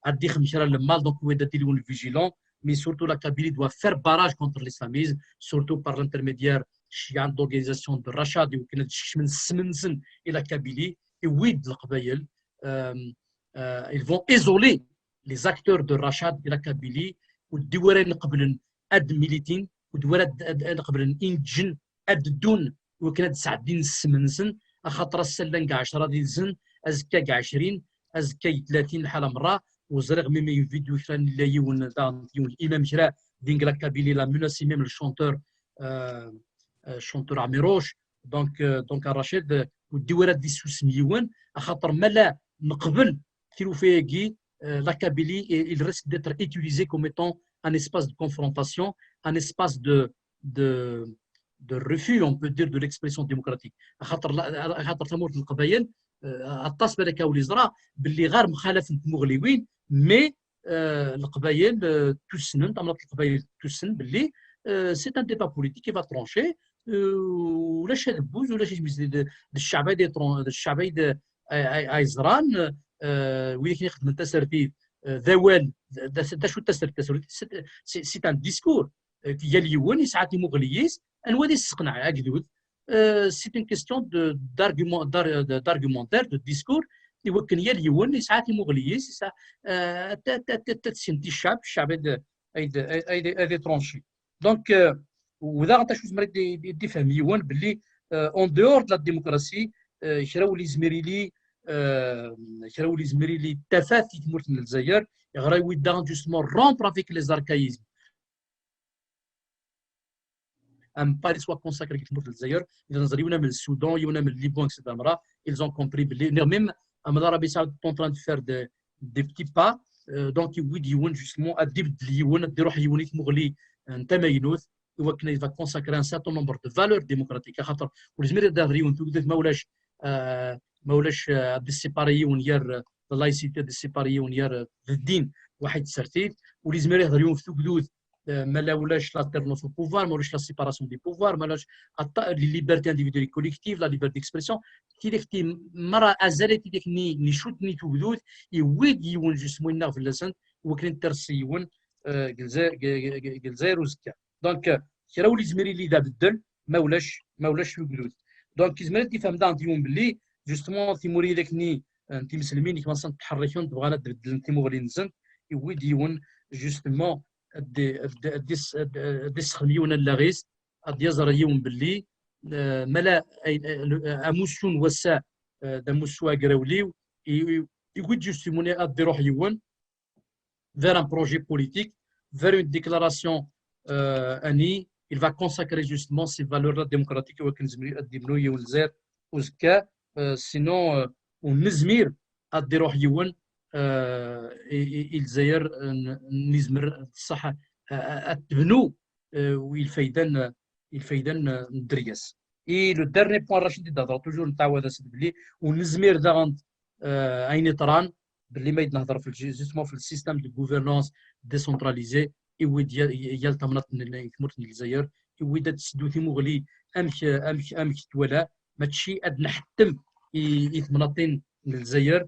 عندي خمشره للمال دونك هو داتي لون فيجيلون مي سورتو لا كابيلي دوا فير باراج كونتر الاسلاميزم سورتو بار لانترميديير شيان دورغانيزاسيون دو رشاد وكانت تشكش من السمنسن الى كابيلي ويد القبايل ils vont isoler les acteurs de rachat de la Kabylie والدورين قبل اد ميليتين ودورات قبل انجن اد دون وكانت سعدين السمنسن خاطر السلان كاع 10 ديال الزن ازكا كاع 20 ازكا 30 حاله مره وزرغ ميم فيديو كان لا يون الامام شرا دين لا كابيلي لا مناسي ميم الشونتور عميروش دونك رشيد والدورات دي سوس مليون خاطر مالا نقبل كيلو فيكي la Kabylie, il risque d'être utilisé comme étant un espace de confrontation, un espace de refus, on peut dire, de l'expression démocratique. خاطر ثمورة القبائل الطاس بالك وليزرا باللي غير مخالفة المغلوين مي القبائل تسنن تمرت القبائل تسن باللي سي ان ديبا بوليتيك كي فا ترونشي ولا شي بوز ولا شي الشعبي الشعبي ايزران ويلي يخدم التسرتيب ذوال شو التسرتيب سي ان ديسكور ديال اليوان ساعات مغلييس انوادي السقنع اكدود سي ان كيستيون دارغومونتير دو ديسكور يوكن يا اليوان ساعات مغلييس تسنتي الشعب هذا ترونشي دونك وذا غنتا شو زمري يفهم يوان باللي اون دور دو لا ديموكراسي شراو لي زميريلي شراو لي زميريلي تفاتي تمورت من الجزائر يغرا ويدا جوستمون رومبر افيك لي زاركايزم ان باري سوا كونساكري كي تمورت الجزائر اذا نزريونا من السودان يونا من الليبون اكسترا ils ont compris باللي ميم العربي سعود en train de faire des petits pas donc يود يون جوستمون ادي بدل يون دي روح يونيت مغلي انت ماينوث il va consacrer un certain nombre de valeurs démocratiques خاطر ولازم يديرون توجد ما ولاش ديسيباريون يار اللايسيتي ديسيباريون يار الدين واحد سرتيت ولازم يهضروا في توجد ما لا ولاش لالتيرنونس او بوفوار ما ولاش لا سيباراسيون دي بوفوار ما لاش لي ليبرتي انديفيدوال كوليكتيف لا ليبرتي ديكسبرسيون تي مرة ازالت ديك ني شوت ني توجد يويد يون جسمنا في اللسان وكان ترسيون جزائر وزكا دونك كرا ولي زميري اللي دا بدل ما ولاش يوجد دونك زميري تفهم دا نتيوم باللي جوستومون تيموري داك ني انت مسلمين كيما تحركون تبغى تبدل انت مغري نزن يويد يون جوستومون ديس خميون اللاغيس ديزر يوم باللي ملا اموسيون وسا دا موسوا قراوليو يقول جوستومون ادي روح يون vers un projet politique, vers une déclaration année, il va consacrer justement ces valeurs démocratiques sinon on نزمير ادي روح يون الجزائر نزمر الصح تبنو والفايدان ندرياس اي لو ديرني بوان رشيد دابا توجور نتعاود بلي ونزمير داغنت عيني طران باللي ما يتنهضر في جوستمون في السيستم دو غوفرنونس ديسونتراليزي يويد يلتمنط كمرت الجزائر يويد تسدو ثموغلي امك تولا ماشي اد نحتم يتمنطين الجزائر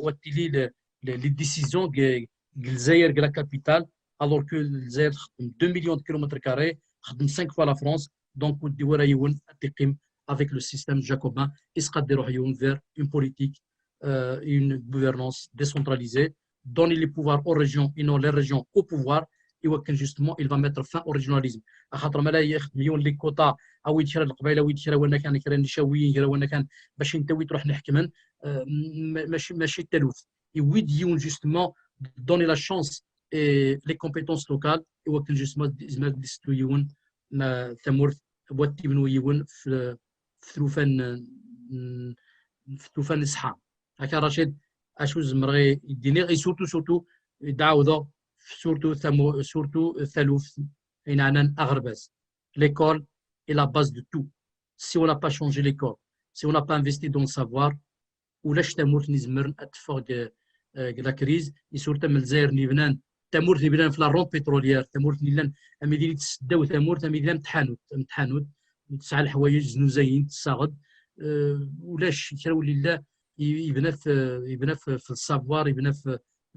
والتلي لي ديسيزيون الجزائر كلا كابيتال الوغ كو الجزائر تخدم 2 مليون كيلومتر كاري تخدم 5 فوا لا فرونس دونك ودي ورا يون تقيم avec le système jacobin يسقط يروح يون vers une politique une gouvernance décentralisée, donner les pouvoirs aux régions et non les régions au pouvoir, et justement il va mettre fin au régionalisme. خاطر ما لا يخدمون لي كوطا او يدير القبائل او يدير وانا كان نشاويين وانا كان باش انت تروح نحكمن ماشي التلوث يويديون جوستمون donner la chance et les compétences locales et justement زعما يستويون ثمورث وتبنويون في ثلوفان الصحه هكا رشيد اشو زمرغي يديني غي سورتو يدعوضو سورتو ثالوث اين عنان اغرباز l'école est la base de tout si on n'a pas changé l'école si on n'a pas investi dans le savoir ولاش تمورت نزمر اتفوق لا كريز يسورت من الجزائر نيبنان تمورت نيبنان في لا رون بتروليير تمورت نيلان اميديني تسداو تمورت اميديني امتحانوت تسعى الحوايج زنوزايين تصاغد ولاش كراو لله يبنى في السافوار يبنى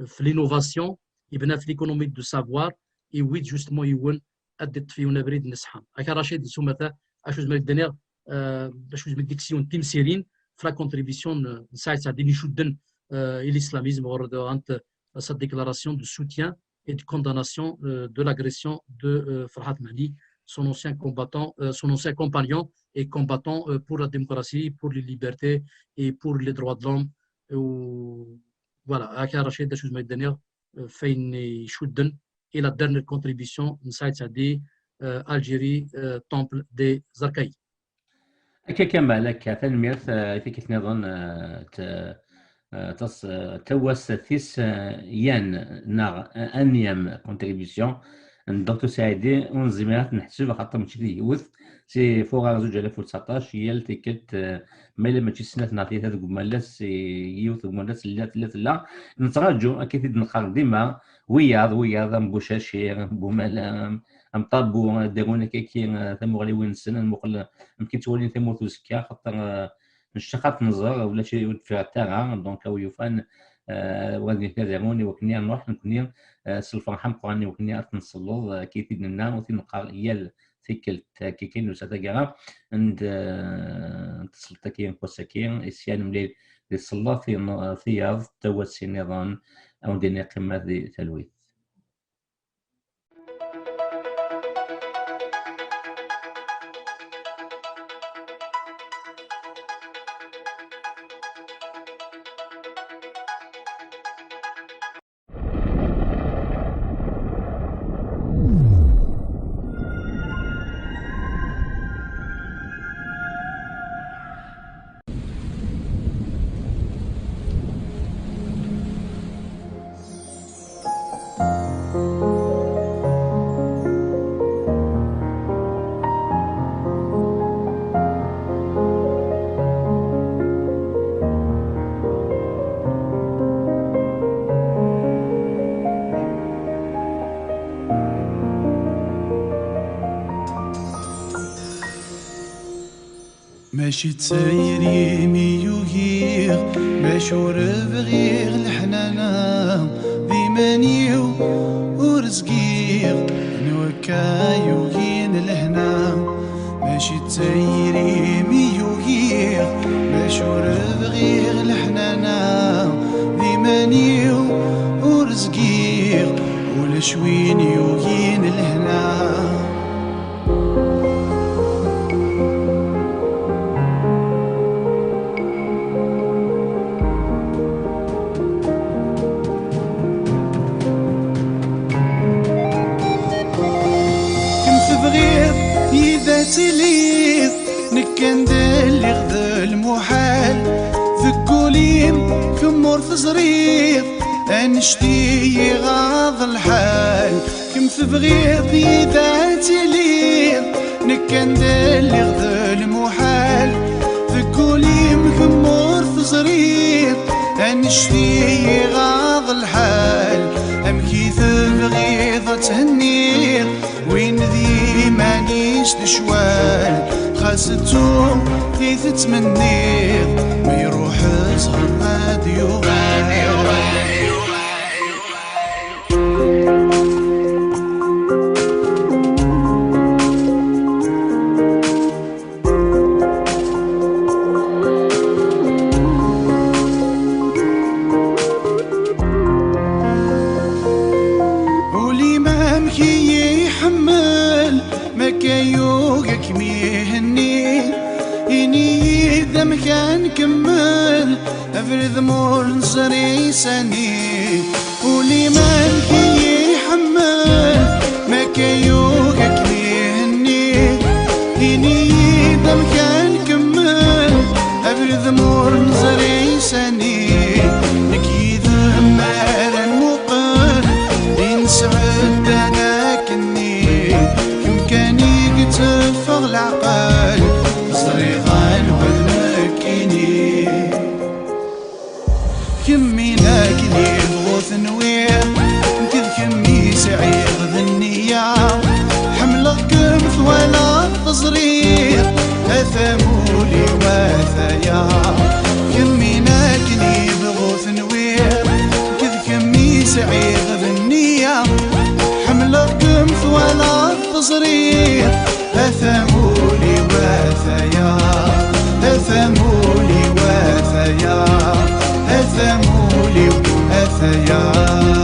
في لينوفاسيون يبنى في ليكونومي دو سافوار يويد جوستمون يون ادت فيونا بريد نصحى هكا رشيد سومتا اشوز مال الدنيا اشوز من ديكسيون تيمسيرين في لا كونتريبيسيون ساعه ديني شدن الاسلاميزم ورد انت sa déclaration de soutien et de condamnation de l'agression de Farhat Mali, son ancien compagnon et combattant pour la démocratie, pour les libertés et pour les droits de l'homme. Voilà, Aka Rachid Dachouz Maïdaner fait Chouden et la dernière contribution, Nsaïd Sadi, Algérie, temple des Archaïs. هكا كمال هكا تنميرت في كيف نظن توس ثيس يان ناغ انيام كونتريبيسيون الدكتور سعيدي ونزمات نحسب خاطر ماشي يوث سي فوق 2019 هي التيكت مالا ماشي سنه نعطي هذا مالاس يوث مالاس لا نتراجو اكيد نقار ديما وياض مبوشاشير بومالا امطابو دارونا كي ثمغلي وين السنه المقل يمكن تولي ثموث وسكا خاطر نشتقات نظر ولا شيء في تاعها دونك او يفان وغادي يتابعوني وكني نروح نكوني سلفرحم قراني وكني نصلو كيف لنا وتنقار يال ثيكل كيكين وساتاكا عند تصلتكين كوساكين اسيان ملي يصلى في ثياض توسي نظام او ديني قمه ذي تلويث. ماشي تسيري ميوغيغ ماشور بغيغ الحنانة ديمانيو ورزقيغ نوكا يوغين الهنا ماشي تسيري ميوغيغ ماشور بغيغ الحنانة ديمانيو ورزقيغ ولا شوين يوغين الهنا تليض نكن اللي غذا المحال ذكوليم كم ورث زريض انشتي غاض الحال كم تبغيض إذا تليض نكن اللي غذا المحال ذكوليم كم ورث زريض انشتي غاض الحال أم كي تبغيض تهنيض وين ذي مانيش دشوال خاصتو في تتمنيض ما يروح صغر غادي كان كمل افرض مور نصري سني ولي ما نكي يحمل ما كيوقك ليهني ديني دم كان كمل افرض مور نصري سني نكي ذمال المقل دين سعد انا كني كم كان يقتفغ العقل صريغان كمي ناكلي الغوث نوير كذ كمي سعير ذنية حملك كمث ولا تصرير أثمولي وثايا كمي ناكلي بغوث نوير كذ كمي سعير ذنية حملك كمث ولا تصرير أثمولي وثايا أثمولي وثايا أثمولي وأثيا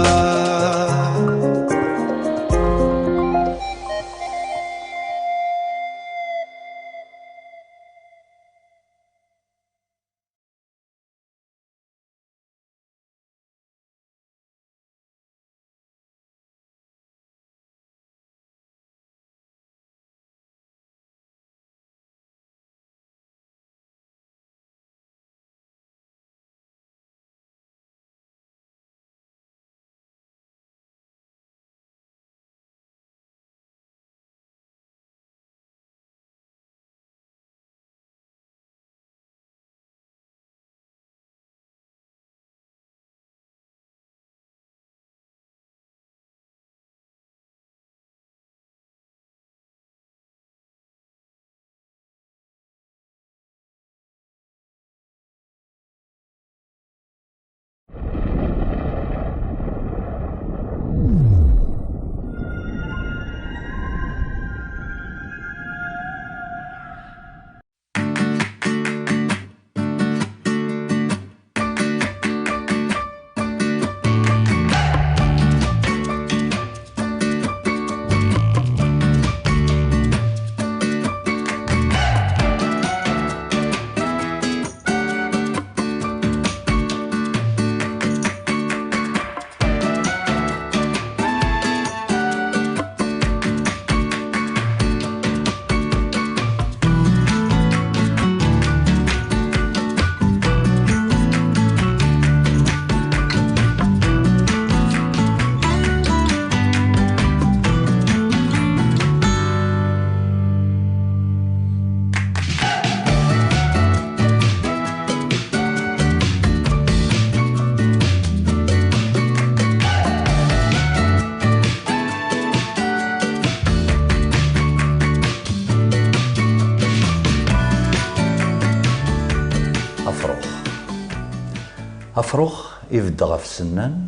أفرخ يفدغ في السنان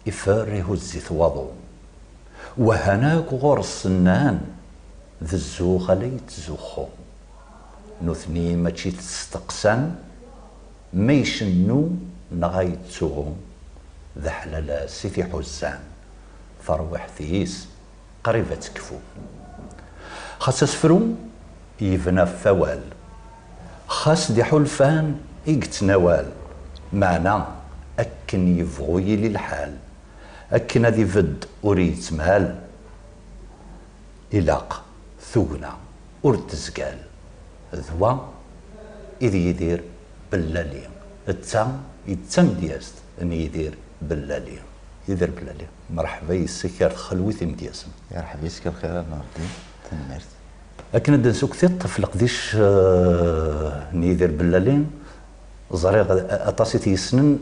يفريه الزيت واضو وهناك غور السنان ذي الزوخ لي تزوخو نثني ماشي تستقسان ما يشنو نغايتو ذا حلال سيتي حزان فروح ثيس قريبة تكفو خاص سفرو يبنى فوال خاص دي حلفان يقتنوال معنا أكن يفغوي للحال أكن هذي فد أريد مال إلاق ثونا أرد تزقال ذوا إذ يدير بلالي يتم دياست أن يدير بلالي يدير بلالي مرحبا يسكر خلوتي مدياسم مرحبا يسكر خير نوردي تنمرت لكن ندنسوك ثي الطفل قديش نيدير بلالين زريغ أطاسيتي يسنن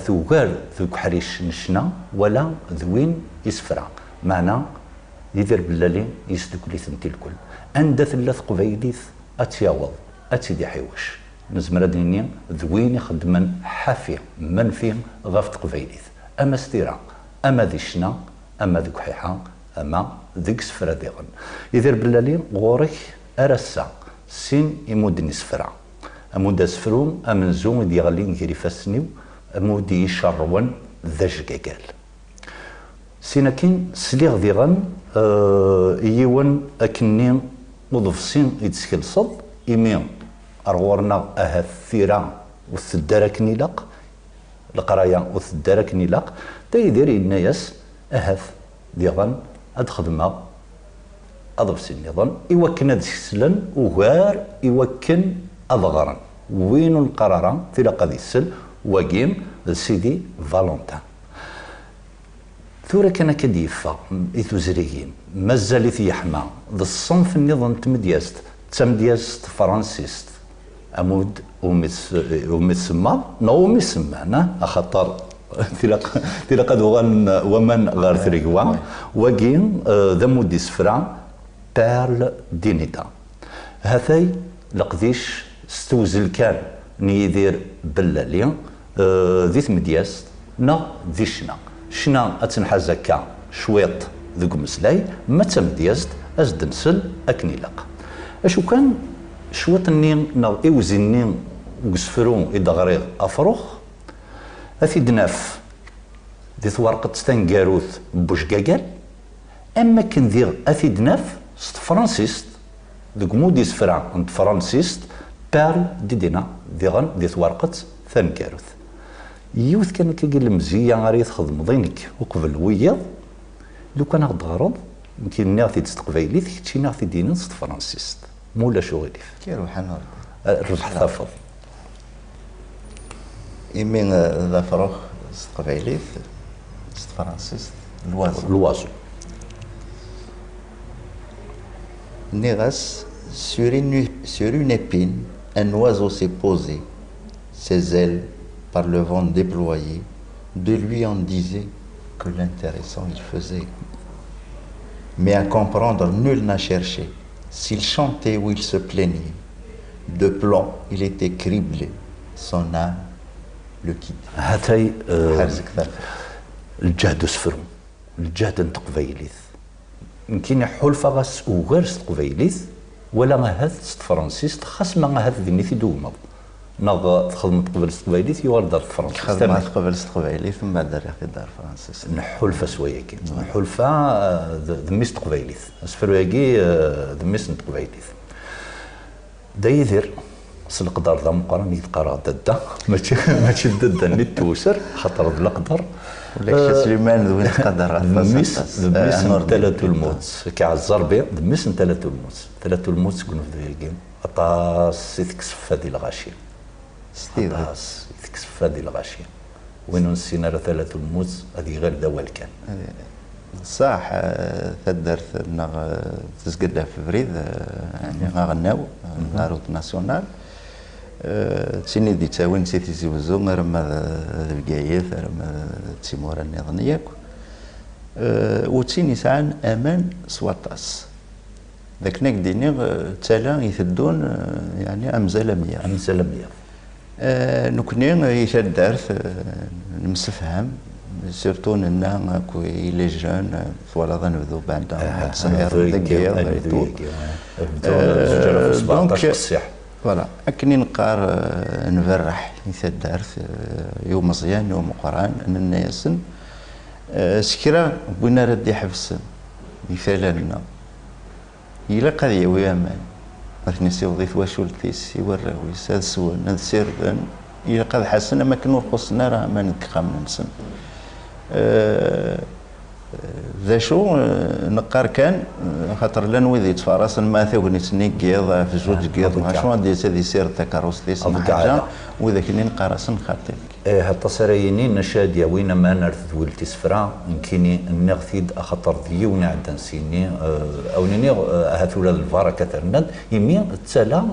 ثوغال ذوك حريش نشنا ولا ذوين يسفرع معنا يدير بلالين يسدوك لي ثنتي الكل عند ثلاث قبيليث أتياوض أتيدي حيوش نزمر ديني ذوين يخدمن حافي منفي غفت قبيليث أما ستيرا أما ذي شنا أما ذوك حيحا أما ذيك سفرة ديغن يدير بلالين غورك أرسا سين يمودني سفرع أمود سفرون أمنزوم ديغلين كيري فاسنيو أمود يشرون ذاج كاكال سيناكين سليغ ديغن يون أكني مضفسين يتسكل صد إميون أرغورنا أها الثيرا والثدارك نيلاق القرايا والثدارك نيلاق تيدير الناس أهث ديغن أدخدما أضفسي النظام يوكن هاد السلن وغار يوكن أضغرا وين القرارة في لقد السل وقيم سيدي فالونتان ثورة كان كديفا إثوزريين مازال يحمى ذا الصنف النظام تمدياست تمدياست فرانسيست أمود ومسمى نو مسمى أخطر تلقى دوغان ومن غير ثريقوا وقين ذا مودي سفرا بارل دينيتا هذاي لقديش استوزل كان نيدير بلالي ذي ثمدياس نا ذي شنا أتنحزكا شويط ذوك مسلاي ما تمدياست أزد نسل أكنيلاق أشو كان شويط النين نا إوزينين وقسفرون إدغريغ أفروخ أثي دناف ذي ثورقة ستنقاروث بوش قاقال أما كان ذي أثي دناف ست فرانسيست ذوك مودي سفرع عند فرانسيست بارل دينا ذي ذي ثورقة ثنقاروث يوث كان كيقول المزية غاري تخدم ضينك وقبل ويا لو كان غد غرض يمكن ناغتي تستقبيليث كتشي ناغتي دينا ست فرانسيست مولا شغليف كي روح انا الربح ثافض يمين ذا فروخ استقبيليث ست فرانسيست الوازو Néras, sur une épine, un oiseau s'est posé, ses ailes, par le vent déployées, de lui en disait que l'intéressant il faisait. Mais à comprendre, nul n'a cherché, s'il chantait ou il se plaignait. De plomb, il était criblé, son âme le quittait. هاتي الجهد سفرون الجهد نتقبيليث يمكن حلفة غاس وغارس تقبيليث ولا غاهات ست فرانسيست خاص ما غاهات ذني في دوما ناغ تخدم قبل تقبيليث يوال دار فرانسيست خدم قبل تقبيليث من بعد دار دار فرانسيست حلفة سويا كي حلفة ذميس تقبيليث اسفرو ياكي ذميس تقبيليث دا يدير القدر ذا مقارن يتقرا ضده ماشي ضده ني توسر خاطر القدر ولا سليمان ذو القدر دميس ثلاث الموت كعزربي دميس ثلاث الموت كنا في ذيك اطاس يتكسف هذه الغاشيه اطاس يتكسف هذه الغاشيه وين نسينا ثلاث الموت هذه غير دول كان صح تدرت تسقدها في فريد يعني غناو ناروت ناسيونال تسيني دي تاوين سيتي زيوزو رما القايث رما تيمورا النظنياك وتسيني ساعان امان سواطاس ذاك ناك ديني تالا يثدون يعني امزال 100 امزال 100 نكوني يشدرت المسفهم سيرتو لنا كوي لي جون فوالا غنبدو بعد هاد الصغير دقيق دونك فوالا اكني نقار نفرح يثدرت يوم مزيان يوم قران ان الناس سكرا بونا ردي حبس مثالا لنا إلا قضية ويامان مثني سيوضيف واشولتيس يوراويس هذا سوان هذا سيردان إلا قد حسنا ما كنو رقصنا راه ما نتقام نسن ذا شو نقار كان خاطر لان ويدي تفارس ما ثوغني سني قيض في زوج قيض ما شو غادي هذه سير تكاروس ديس حاجه وذاك اللي نقارسن خاطر هاد سرايني نشاديا وين ما نرث ولتي سفرا يمكنني نغثيد خاطر ديون عندنا سيني او نيني هاتولا البركه ترند يمي تسالا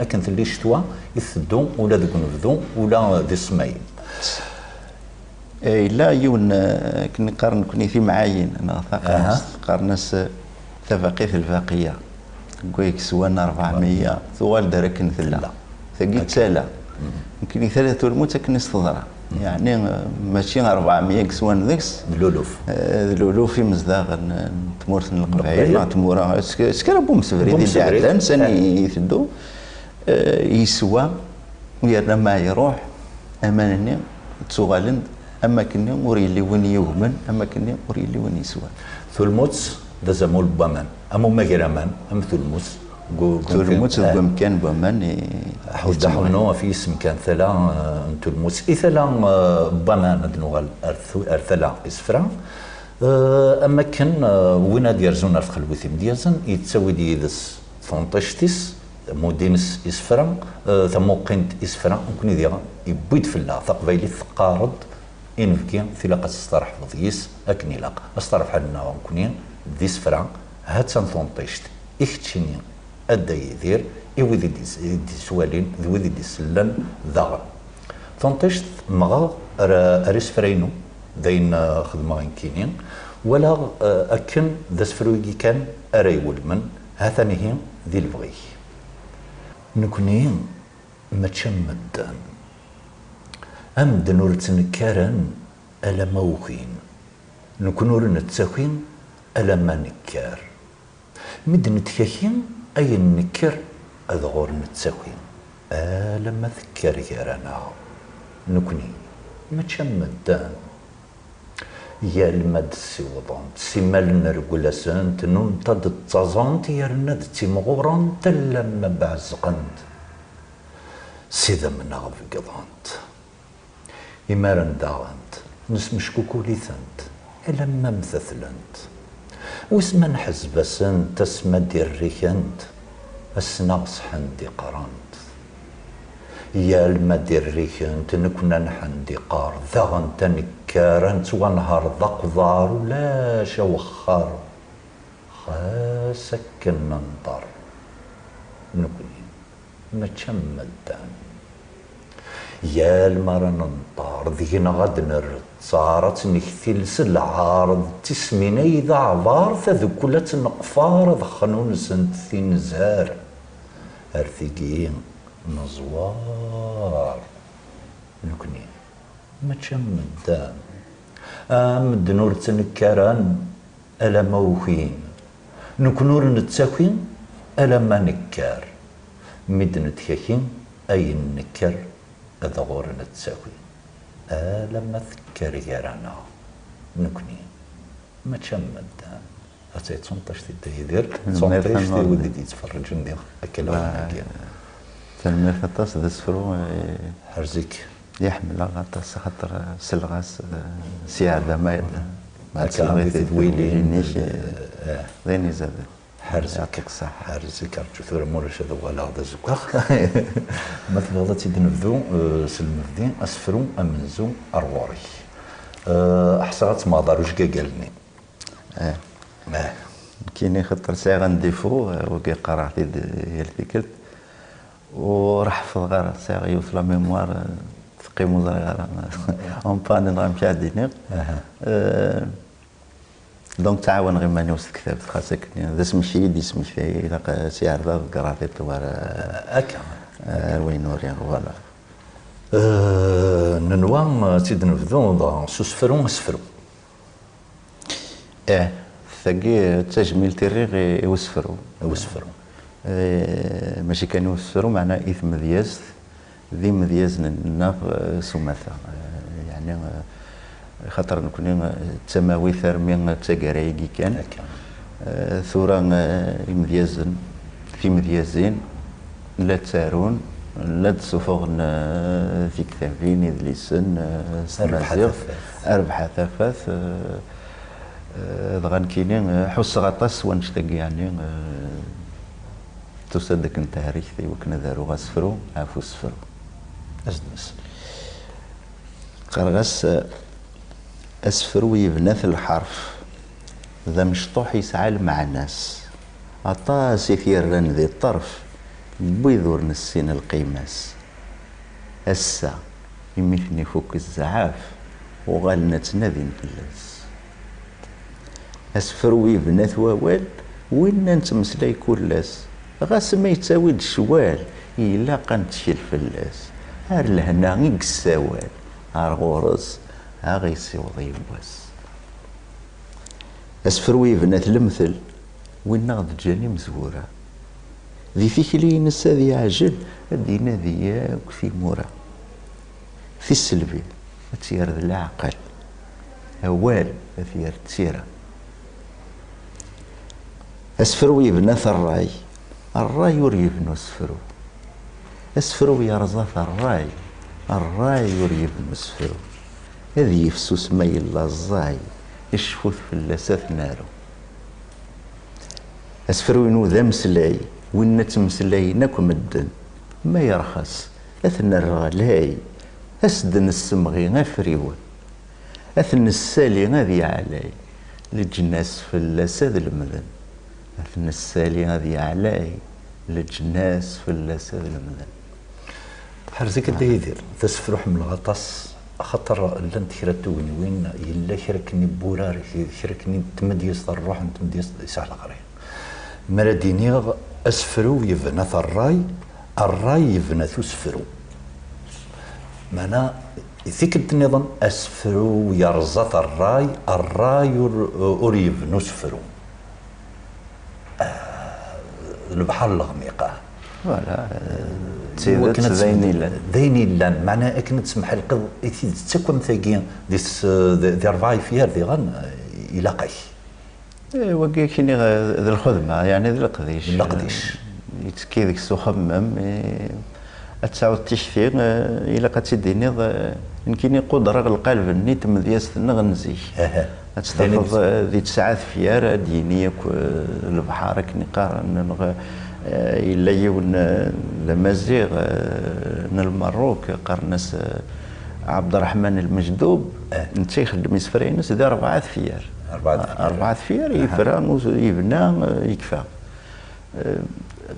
اكن ثلي شتوا يثدو ولا ذوك نفذو ولا دي سماين لا يون كني قارن كني في معاين انا قارنس تفاقيت الفاقيه كويك سوانا 400 ثوال دركن ثلا ثقيت تسالا يمكن ثلاثة الموت كنس تضرع يعني ماشي 400 كسوان ذيكس الولوف في مزداغ تمورث القبائل مع تمورا سكر بوم سفري دي عدن سني يثدو يسوى ويرنا ما يروح امانني تسوغالند اما كني وري اللي وين يهمن اما كني وري اللي وين يسوى ثلموت دزمول بمان اما ماغيرامان ام ثلموت تلموت بمكان بمان حودا حنو في اسم كان ثلا تلموت ثلا بمان دنوال ثلا اسفرا اما كان وين ديرزون في خلوث مديازن يتسوي ديدس فونطشتيس مودينس اسفرا ثم قنت اسفرا ممكن يدير يبيد في الله ثقبيلي ثقارض انفكي في لقى استرح ضيس اكني لاق استرح حنا ممكن دي اسفرا هات فونطشت اختشني أدى يدير يودي دي سوالين ذوذي دي سلان ذاغ فانتشت مغا أريس فرينو دين خدمة كينين ولا أكن ذا سفرويجي كان أري ولمن هاثاني هي ذي البغي نكونين ما تشمدان أم دنور تنكارن ألا موخين نكونور نتساخين ألا ما نكار مدن تكاكين أي نكر أذغور نتساوين لما ذكر يرانا نكني ما تشمدان يا المد سيوضان سيمال نرقلاسان تنون تد التزانت يرند تيمغوران تلما بعزقند سيدا من غف قضانت إمارن داغانت نسمشكوكو ليثانت لما مثثلنت واسمن حزبسن تسمى ديريكنت اسناقص حندي قرانت يا المديريكنت نكنا نحندي قار ذاغن تنكارنت ونهار ضقضار ولا شوخار خاسك ننطر نكني ما تشمدان يا المرا ننطر ذينا غد نرد صارت نكثيل سلعارض تسمين ايضا عبار تذكلت نقفار ذخنون سنتثين زار ارثقين نزوار نكني ما تشمدان دنور تنكران ألا موخين نكنور نتساكين ألا ما نكار مد نتكاكين أي نكر أذا غور نتساكين لما ذكر يرانا نكني ما تشمد أتي تصنطش تيدير تصنطش ودي تتفرج ندير أكلها تلميذ خطاس ذا سفرو حرزيك يحمل غطاس خاطر سلغاس سيادة ما تسلغي تدويلي نيش ذيني زاد حرزك يعطيك الصحة حرزك أرجو ثور مورش هذا ولا هذا زكاخ مثل هذا تدنفذو سلمفدين أسفرو أمنزو أرواري أحسرت ما داروش قالني كيني خطر ساعة غنديفو وكي قرأتي يلتكلت وراح في غير ساعة يوصل ميموار تقيمو غير اون بان نغمشي عديني دونك تعاون غير ماني وسط كتاب خاصك ذا اسم شيد اسم شي لا سي عرض قراطي طوال اكا وين نوري فوالا ننوى تيد نبدو سوسفرو اسفرو. ثقي تجميل تيريغ يوسفرو ماشي كان يوسفرو معنا إثم دياز ذي مدياز ناغ سماثا يعني خاطر نكون تسماوي ثرمي تاكرايكي كان ثورة مديازن في مديازين لا تسارون لا تسوفغن في كتابين إذليسن أربح ثافاث دغان كينين حس غطاس ونشتاق يعني تصدق انت هريثي وكنا دارو غاسفرو عافو سفرو أزنس قرغس أسفرو يبنث الحرف ذا مشطوح يسعال مع الناس عطاس يثيرن ذي الطرف بيذور نسين القيماس السا يمثني فوق الزعاف وغالنا تنادي نفلس أسفرو يبنث ووال وين نتمسلاي كلاس غاس ما يتساويد الشوال إلا قنتشي الفلاس هار لهنا غيك السوال هار غورز ها غيسي وضيب واس أسفروي بنات المثل وين ناض جاني مزورة ذي فيك لي نسا ذي عجل دينا ذياك في مورا في السلبي تسير ذي العقل أوال ثير تسيرة أسفروي بنات الراي يريب نسفرو أسفرو يا رزاف الراي يريب نسفرو هذه يفسوس ميل الزاي يشفوث في اللسات نارو أسفرو ينو ذا مسلاي وين تمسلاي ناكو مدن ما يرخص أثنى الرغلاي أسدن السمغي غفريون أثنى السالي غذي علي للجناس في اللسات المدن أثنى السالي غذي علي للجناس في اللسات المدن حرزيك الديدير تسفروح من الغطاس خطر لن تكرتو وين يلا شركني بوراري شركني تمديس الروح تمديس يسال غرين مرديني اسفرو يفنث الراي يفنث اسفرو معنا ذيك النظام اسفرو يرزط الراي أريف نسفرو البحر الغميقة فوالا تسيدات ذيني لان معناها كنا تسمح القض تسكم ثاقين دي ربعي فيها دي غن يلاقي وكي كيني ذي الخدمة يعني ذي القديش يتكي ذيك السخمم أتسعود تشثير إلا قد تديني يمكن قدرة القلب اني تمدياس نغنزي تستحفظ ذي تسعات فيار دينيك البحر كني قارن إلا يون لمزيغ المروك قرنس عبد الرحمن المجذوب نتيخ المسفرينس ذي 4 ثفيار 4 ثفيار يفران يبنى يكفى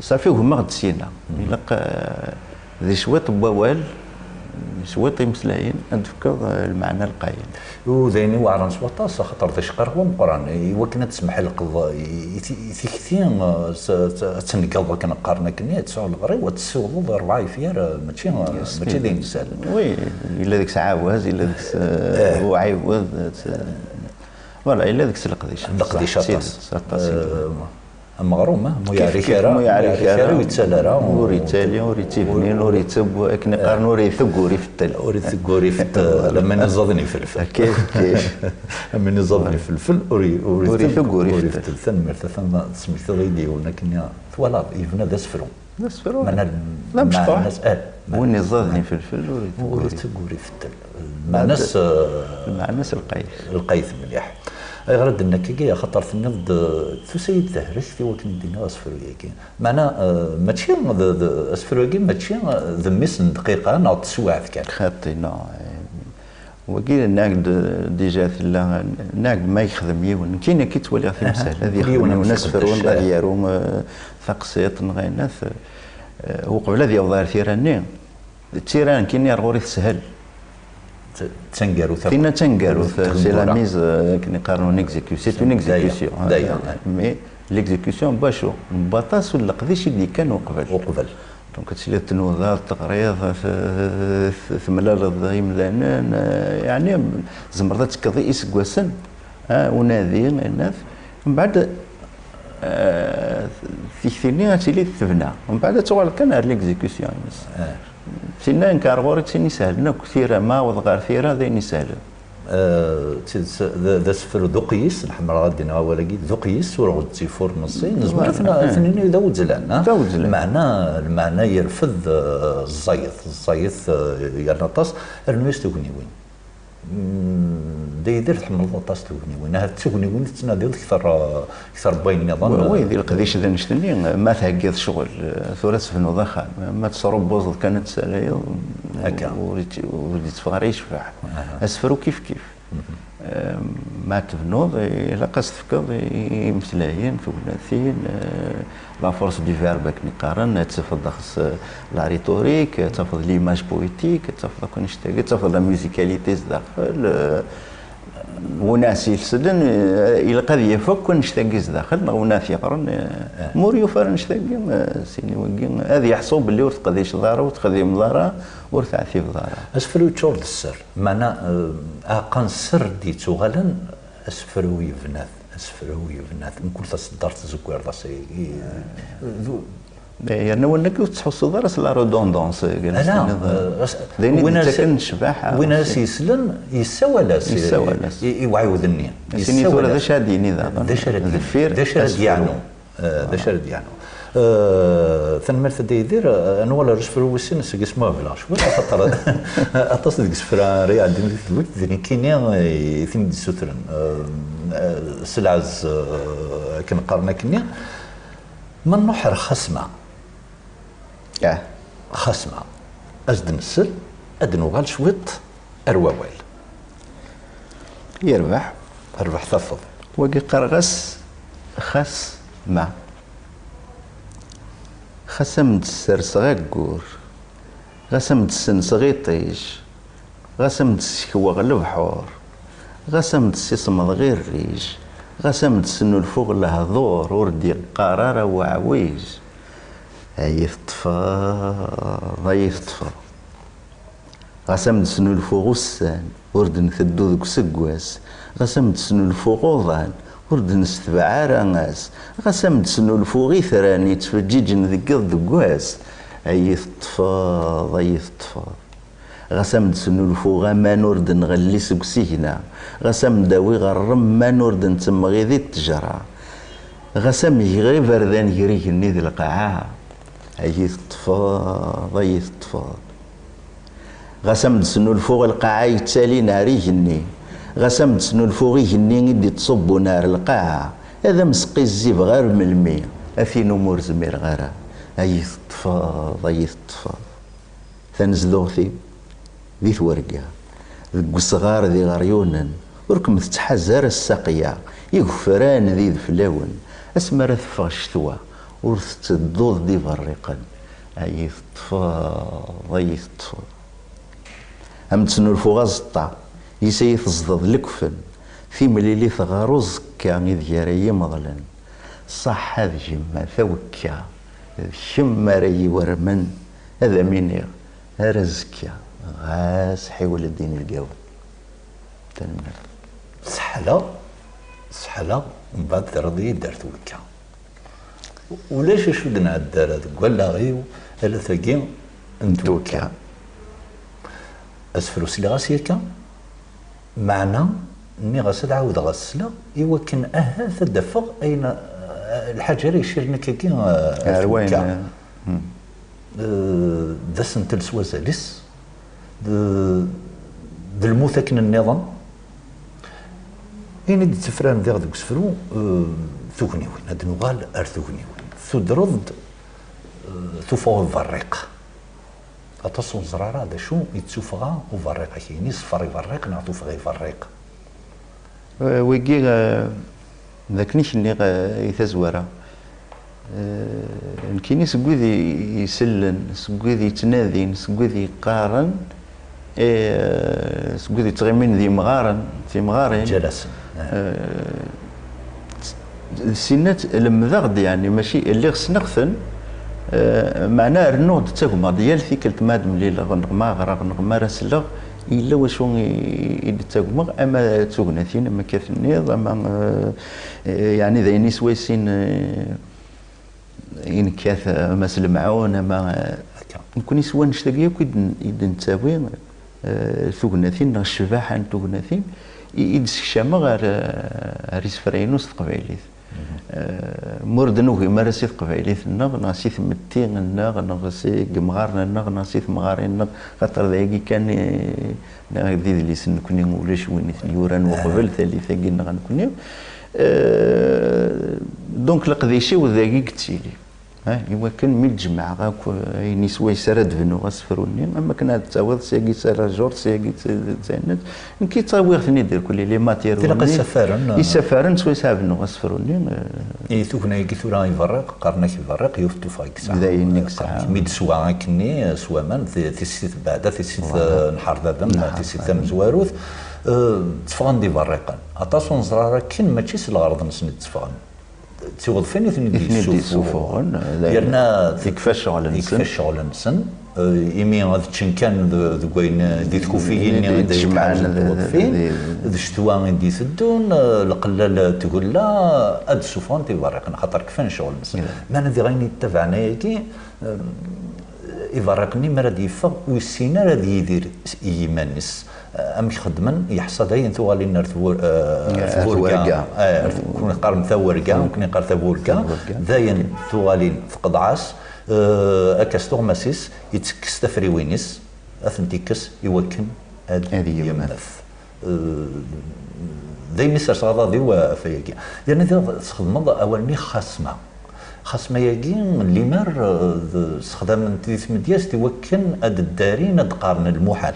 صافي هما غد سينا ذي شويط بوال شويط يمسلاين نتفكر المعنى القايل وذيني وعرن سوطاس خاطر ذي شقر هو مقران وكنا تسمح القضاء ثيكثين تنقض كان قارنا كنيا تسعود الغري وتسوض 4 فيار ماشي ذي نسال وي الا ديك سعاوز الا ديك هو عيوض ولا الا ديك القديش مغرومة مياريكارا ويتسالارا وريتاليا وريتيفنين وريتب وكنا قارن وريثق وريفتل وريثق لما نزضني فلفل كيف لما نزضني فلفل وريثق وريفتل ثم سميت غيدي ولكن ولا يفنا ذا سفرو لا مش طاح وين نزضني فلفل وريثق وريفتل مع ناس القيث مليح غرد انك كي خطر في النض تسيد تهرش في وقت ندينا اسفرويكي معناها ماشي اسفرويكي ماشي ذميس دقيقه ناض تسواع كان خاطي نو وكيل ناقد ديجا ثلا ناقد ما يخدم يون كاين كي تولي في مسألة هذه يخدم ناس فرون ديالهم ثقسيط نغيناث وقبل هذه وظهر ثيراني تيران كاين يرغوري سهل تنقاروث فينا تنقاروث سي لا ميز كي نقارنو نيكزيكيو سي اون اكزيكيوسيون مي ليكزيكيوسيون باشو باطاس ولا قديش اللي كانوا قبل دونك هادشي اللي تنوض تقريض ثملال يملانان يعني زمرضات تكضي إسكواسن ونادي الناس من بعد ثيثيني هادشي اللي تبنى ومن بعد توال كان على ليكزيكسيون سينا نكار غوري تسيني سهل كثيرة ما وضغار ثيرة ذيني سهل ذا سفر ذوقيس الحمر غادي نغاولاكي ذوقيس ورغد تيفور نصي نزمر ثنيني ذا وزلان المعنى يرفض الزيث يرنطاس الميس تغنيوين دايدر تحمل طاس تغنيوين هاد تغنيوين تناديو اكثر باين نظام وي ديال القديش ذا نشتني ما تهكيض شغل ثورات في النضخه ما تصرب بوز كانت ساليه هكا وليت تفغري يشفع اسفرو كيف ما تبنوض الا قاس تفكر مثلاين ثلاثين لا فورس دي فيرب نقارن تفضل خص لا ريتوريك تفضل ليماج بويتيك تفضل كونش تفضل لا ميوزيكاليتي داخل وناس يلسدن الى قد يفك كنشتاقيز داخل وناس يقرن موريو فار نشتاقي سيني وكين هذه يحصو باللي ورتقديش دارا وتقدي مدارا ورتعثي بدارا اسفرو تشورد السر معنا اقان سر دي تغلن اسفرو يفناث نكون تصدرت زكوير داسي يعني ونك تحس دارس لا رودوندونس وين الشباحه وين يسلم يسوالاس يوعيود النية سيني ثورة ذا شاديني ذا شرد يعنو ثنمرت دايدير انا ولا رجفر وسن اسمه بلاش ولا خاطر اتصل كسفرا ريال ديك ذني كينيا ثم دي سوترن سلعز كنقارنا كنيا من نحر خصمه خصمه ازد نسل ادنو غال شويط ارواويل يربح تفضل وقي قرغس خس ما خسم دسر صغير غسم دسن صغيطيش غسم دسكوا غلب حور غسم دسيصمد غير ريش غسم دسنو الفوق لهذور وردي قرارة وعويج يطفى غسم دسنو الفوق السان ورد نثدو ذوك سكواس غسم دسنو الفوق وضان ورد نستبع عراناس غسم دسنو الفوق ثراني تفجيجن ذيك ذكواس يطفى غسم دسنو الفوق ما نورد نغلي سكسيهنا غسم داوي غرم ما نورد نتمغي ذي التجرة غسم يغي بردان يريه ذي القاعة يطفى غسم دسنو الفوق القاعة يتسالي ناريه الني غسم دسنو الفوق يهني يدي تصبو نار القاعة هذا مسقي الزيب غير من المية أثين أمور زمير غيرها يطفى ثنزلو ثيب ذي ثورقة ذي صغار ذي غريونا وركم تتحزر الساقية يغفران ذي ذفلاون اسمر ثفغ الشتوى ورثتدوض دي فريقا يطفى هم تسنو الفوغ الزطا يسيث الزضض لكفن في مليلي ثغاروز كان يذياري مظلن صح هذا جمع ثوكا شم ري ورمن هذا مني رزكيا غاس حيول الدين القاو تنمر سحلة من بعد ترضي درت وكا ولاش شو دنا الدار هذا ولا غيو الا ثقي انتوكا اسفلو سلي غاسيكا معنا اني غاسل عاود غاسله يوكن تدفق اين الحاجه اللي يشيرنا كي روين دسن تلسوا زالس الموثكن النظام يعني دي تفران ديال دوك سفرو ثوكنيوين هاد نغال ارثوكنيوين ثدرض ثفوغ الفريق اتصل زرارة هذا شو يتسوفغا وفريق كاين صفر يفريق نعطو فغي يفريق ويجي ذاك نيش اللي يتزورا كاين سكوذي يسلن سكوذي يتنادين سكوذي يقارن سكوذي تغيمين ذي مغارن في مغارن جلس سينات المذاغد يعني ماشي اللي خصنا نغثن معناه رنود تاكما ديال ثيكلت ماد مليله غنغما غرا غنغما راسلا الا واشو يتاكما اما توغناثين اما كاثنيض اما يعني ذاين سويسين إن كاث مثل معون اما نكون يسوى نشتاقيا كيد نتاوي ثوغناثين الشباحه ثوغناثين يدسكشاما ريس فرينوس تقبايليت موردنوغي مارسيت قبايليت ناسيت متي نغسي قمغارنا ناسيت مغارين خاطر ذاكي كان ذي اللي سنكوني ولاش وين يوران وقبل ثالثه كنا غنكوني دونك القديشي وذاكي قتيلي إوا كان ميل جماعة غاك نسوى يسرد فنو غاسفروني أما كنا تاوض سياقي سارة جور سياقي تاند نكي تاويغ ثني دير كل لي ماتيرو تلقى السفارن يسافرن سوى سافنو غاسفروني ثوكنا يكي ثورا يفرق قرنك يفرق يفتو فايك ساعة داين نيك ساعة ميد سوا كني سوا من تيسيت بعدا تيسيت نحر ذا تيسيت مزواروث تفغن دي فرقان أطاسون زرارة كن ماشي سلغرض نسند تفغن تيوض فين يثني يسوفون يرنا يكفاش شغل نسن يكفاش شغل نسن إيمي غاد كان ذوين دي تكوفيين دي فين ذي شتوا دي سدون القلال تقول لا اد سوفون تيفرقنا خاطر كفاش شغل نسن ما ندي غير يتبعنا ياكي يفرقني مراد يفق ويسينا راه يدير يمانس امش خدمن يحصد هي انتو غالي ثوركا كون قارن ثوركا ممكن يقال ثوركا ذاين تو غالي فقد عاس اكاستور ماسيس يتكس تفريوينيس اثنتيكس يوكن هذه يمنث ذي مسر صادا ذي وفياكي لان ذي تخدم اولني خاصما ياكين اللي مار استخدام تيث مدياس توكن اد الدارين اد قارن المحال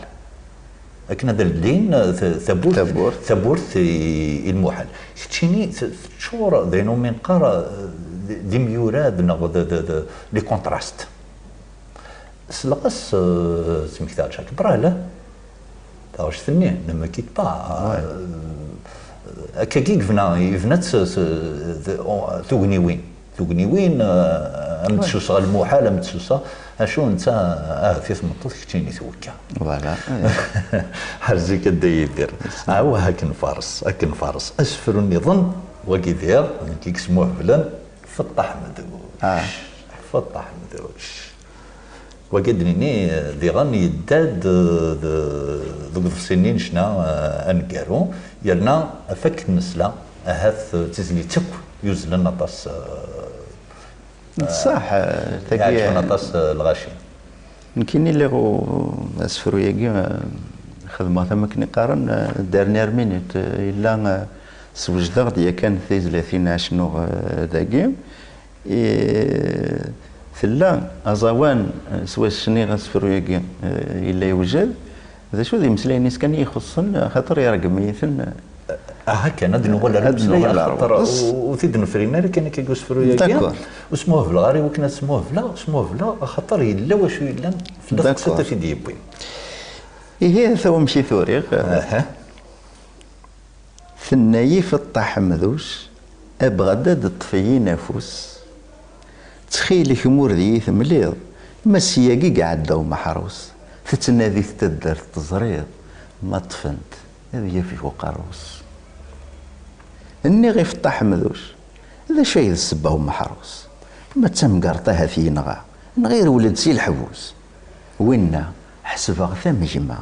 لكن هذا اللين ثبورت المحال شتيني تشور ذينو من قرا دي ميوراد نغ لي كونتراست سلقس سمكتال شاك برالا تاوش ثني لما كيت با كاكيك فنات تغني وين ام تسوسا المحال ام تسوسا اشو انت في ثمطوط كتيني توكا فوالا حرزي كدا يدير هو هاك فارس اسفر النظام وكي داير كي يسموه فلان فطح مدوش فطح مدوش وكدني دي غني يداد ذوك السنين شنا انكارو يالنا فك النسله هاث تزلي تك يوزل لنا طاس صح تاكي نطاس الغاشي يمكن لي غو اسفرو ياكي خدمه ثم كني قارن دارنيير مينيت الا سوجدغ ديا كان في 30 شنو داكي ثلا ازوان سوا شني غاسفرو ياكي الا يوجد ذا شو ذي مسلينيس كان يخصن خاطر يرقم يثن هكا ندنو ولا نبسلي خاطر وثيدن فرينار كان كيقوس فرويا واسموه بالغاري وكنا اسموه بلا خاطر يلا واش يلا في الدقه في ديبوي هي ثوا مشي ثوريق ثنايي في الطاح مذوش ابغداد الطفي نافوس تخيلي خمور ذي ثمليض مسياقي قاعد داو محروس تتنادي تدر تزريض ما طفنت هذه في وقاروس اني غير فطاح مذوش هذا شيء السبه محروس ما تمقرطها في نغا غير ولد سي الحبوس وينا حسبها ثم جمع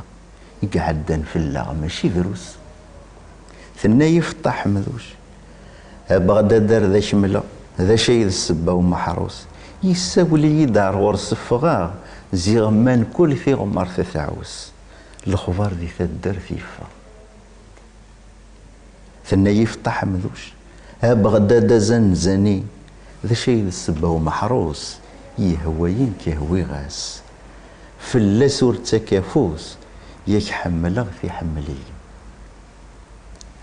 يقعدن في اللغة ماشي دروس ثنا يفطح مذوش بغدا دار ذا شملة هذا شيء السبه ومحروس يساولي دار ورس الفغار زي غمان كل في غمار ثعوس الخبار دي تدر فيفا ثنا يفتح مذوش بغداد زنزاني ذا شيء السبه ومحروس يهوين كيهوي غاس فلا سور تكافوس ياك حملغ في حملي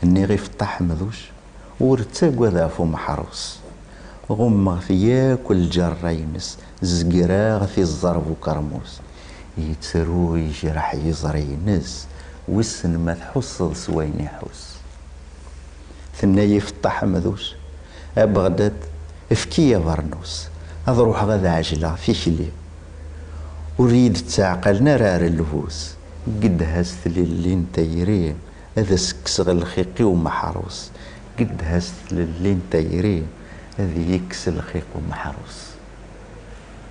اني غير فتح مذوش ورتاق ذا فو محروس غمغ في ياكل جرايمس زقراغ في الزرب وكرموس يتسرو يجرح يزري نس وسن ما تحصل سوين يحوس ثنا يفتح مذوش بغداد افكي يا برنوس هذا روح غدا عجلة في كلي وريد تعقلنا رار اللفوس قد هست اللي نتيري هذا سكسغ الخيقي ومحروس قد هست اللي نتيري هذا يكس الخيق ومحروس.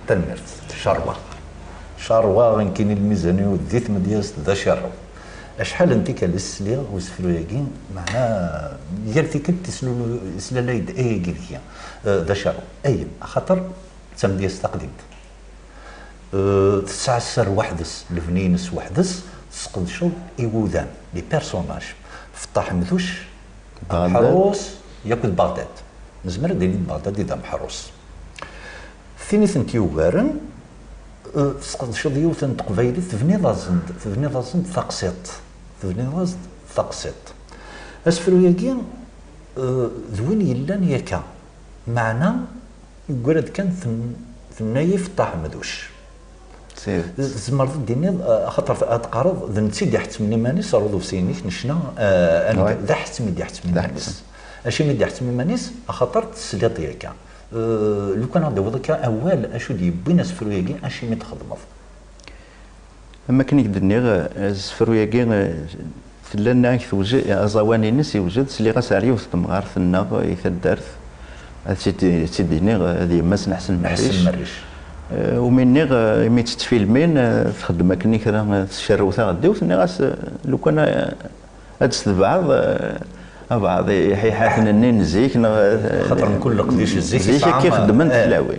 تنمرت شروة غنكين الميزانية وديت مدياس ذا شروة اشحال انت كالسليغ وسفرو ياكين معناها يالتي كنت سلالايد اي كيكيا ذا شروة اي خاطر تمدياس تقديمت تسعسر وحدس الفنينس وحدس تسقدشو ايوذان لي بيرسوناج فطاح مذوش محروس ياكل بغداد نزمر ديني بغداد إذا محروس ثاني ثنتيوغارن تسقدشو ديوثن تقبايلي تبني لازم ثقسيط اسفرو ياكين ذوين يلان ياكا معنا يقول كان ثنايف طاح مذوش زمر ديني خاطر تقارض ذن سيدي حتمني مانيس رضو في سينيك نشنا انا ذا حتمي دي حتمي مانيس اشي مدي حتمي مانيس خاطر تسليط ياكا لو كان هذا وضك اول اشو دي بين سفرو ياكي اشي مي تخدمض اما كان يقدرني سفرو ياكي فلان توجد ازواني نس يوجد سلي غاساري وتمغار ثنا يثدرت سيديني هذه ماس نحسن مريش ومني مي تتفيلمين تخدم كني كذا الشروثه غدي وثني غاس لو كان هاد بعض يحيحاتنا نين زيك خاطر من كل قديش الزيك كيخدم تلاوي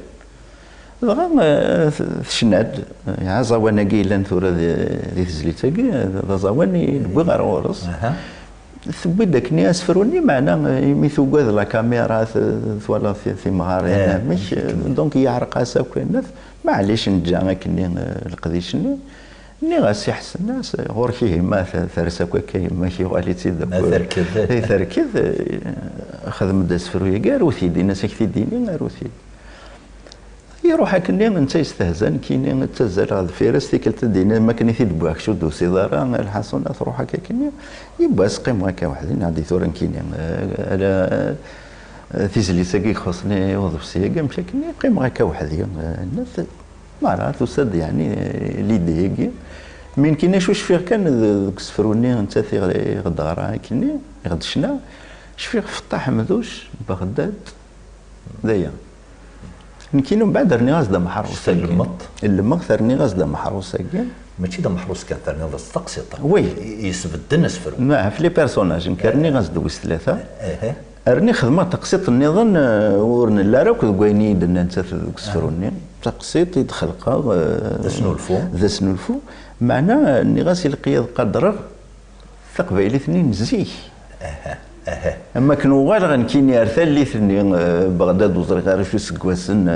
دابا شناد يا زوانا كيلان ثورة ذي تزليتاكي زواني نبغي غير ورص ثبي داكني اسفروني معنا ميثوكاد لا كاميرا ثوالا في مغارين مش دونك يعرق اساكن معليش نجا كني القديشني ني غاسي حسن الناس غور فيه ما ثرساك كاين ماشي غالي تيدك تركز خدم داسفروي كاع روثي دينا سكتي ديني روثي يروح كني انت يستهزن كاين تزال هذا فيرس تيكلت دينا ما كان يثيد بواك شو دوسي دارا الحسنات روح هكا كني يبقى سقيم هكا وحدين عندي ثورا كاين على تيزلي ساكي خصني وظف سياكا مشى كني قيم هكا وحدي الناس ما عرفت وسد يعني ليديكي من كايناش واش فيه كان كسفروني انت في غدارا كني غدشنا شفيه فطاح مذوش بغداد دايا كاين من بعد راني غازدا محروس المط ثرني غازدا محروس كاين ماشي دا محروس كان ثرني غازدا تقسيطه وي يسبدن اسفر ما في لي بيرسوناج كارني غازدا ويس ثلاثه راني خدمه تقسيط النظام ورن لا راك كويني درنا انت كسفروني تقسيط يدخلقا ذا سنو الفو معناه اني غاسي القياد قدر ثقبيلي اثنين زيك اما كانوا غير غنكيني ارثال لي ثني بغداد وزري غير شو سكواسن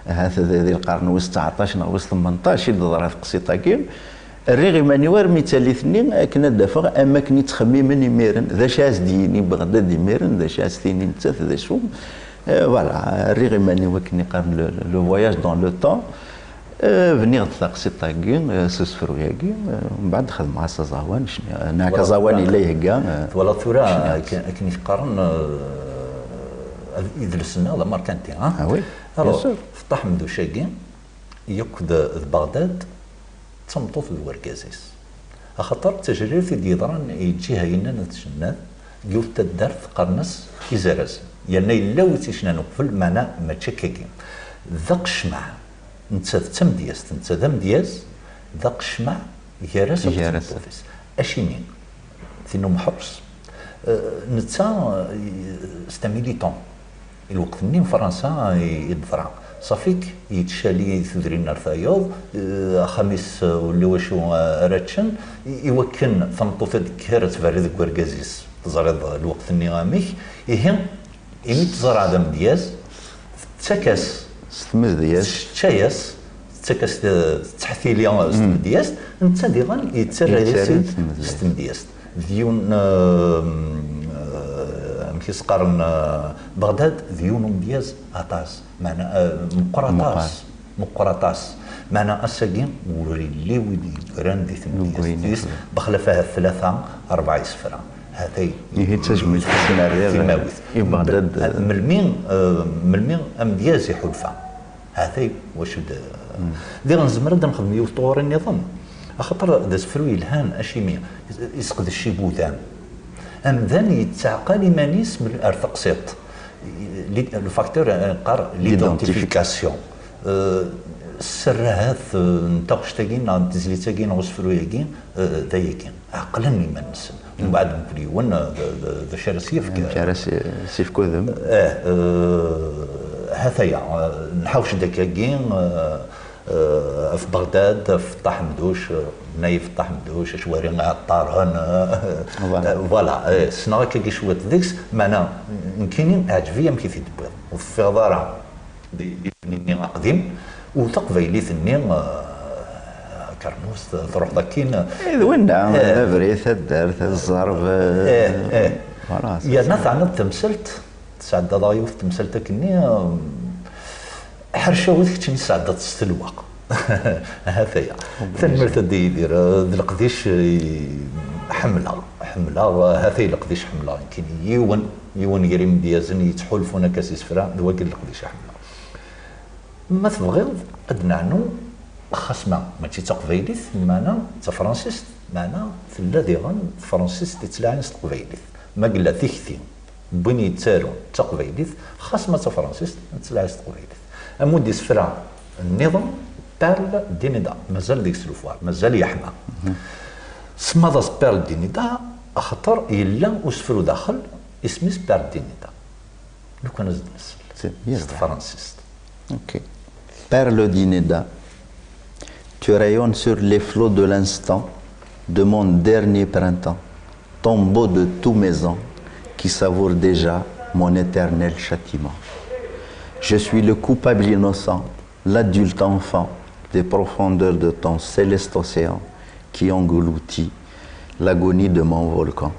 هذا ذي القرن و 19 و 18 ضرات قسيطه كين الريغي ماني وار مثال ثني كنا دافع اما كني تخمم ميرن ذا شاس ديني بغداد دي ميرن ذا شاس ثاني نتا ذا شو فوالا الريغي ماني وكني قارن لو فواياج دون لو طون بني غتلاق سي طاكين سوسفرو ياكي ومن بعد خدم مع زوان شنو انا كزواني ليه كاع ولا ثورة كني قارن يدرسنا لا ماركانتي ها وي فطاح من دوشاكي ياكد بغداد تمطوط الوركازيس خاطر التجرير في ديدران يجيها ينا نتشناد قلت تدارت قرنس يزرز يعني الا وتيشنا نقفل معنا ما تشككين ذاق الشمع انت تمدياس انت ذا مدياز ذاق الشمع يارس اشينين ثينو محرس نتا ستاميليتون الوقت منين فرنسا يدفرع صافيك يتشالي ثدرين رثايوض خميس ولا واشو راتشن يوكن ثمطوط كارت فريد كوركازيس تزرد الوقت النغامي يهم يمي تزرع دم دياز تكاس ستمدياز تشايس تكاس تحثيليا ستمدياز انت ديغان يتسرى ستمدياز ديون كيس قارن بغداد ديون دياز اطاس معنى مقراطاس معنى اساكين وريلي ودي راندي ثمدياز بخلفها 3-4 سفرة هذه هي تجمل السيناريو في بغداد من المين امدياز حلفه هذا واش دي غنزمر نخدم يوطور النظام خاطر ذا سفروي الهان اشيمي يسقد الشي بوذان امذان يتعقل مانيس من ارتقسيط لو فاكتور قار ليدونتيفيكاسيون السر هذا نتاقشتاكين تزليتاكين وسفروياكين ذايكين عقلا ما نسن من بعد نقولي وانا ذا سيف كذب هذايا نحوش داكاكين في بغداد في طاحمدوش نايف طاحمدوش شواري عطارهن فوالا سنا كي شويه ديكس معنا يمكن عجبيه يمكن في دبر وفي غدارة دي قديم وتقبيلي ثني كرموس تروح ذاكين وين بريث الدار الزرب خلاص يا ناس عنا تمثلت سعد ضايف تمثلت كني حرشاوي كنت سعد تستلواق هذايا ثمرت يدير القديش حمله هذايا القديش حمله يمكن يون يريم ديازن يتحولفونا كاسيس فرا دواك القديش حمله ما تبغيض ادنعنو خاصما ماشي تقبيليت معنا تفرنسيست معنا في الذي غن فرنسيست تلاعن تقبيليت ما قلا ثيكتي بني تارو تقبيليت خاصما تفرنسيست تلاعن تقبيليت امودي سفرا النظام بارل دينيدا مازال ديك السلوفوار مازال يحمى سماضا بارل دينيدا خاطر يلا وسفرو داخل اسميس بارل دينيدا لو كان زد نسل فرنسيست Ok. Perle d'Inéda, tu rayonnes sur les flots de l'instant, de mon dernier printemps, tombeau de tous mes ans, qui savoure déjà mon éternel châtiment. Je suis le coupable innocent, l'adulte enfant des profondeurs de ton céleste océan qui engloutit l'agonie de mon volcan.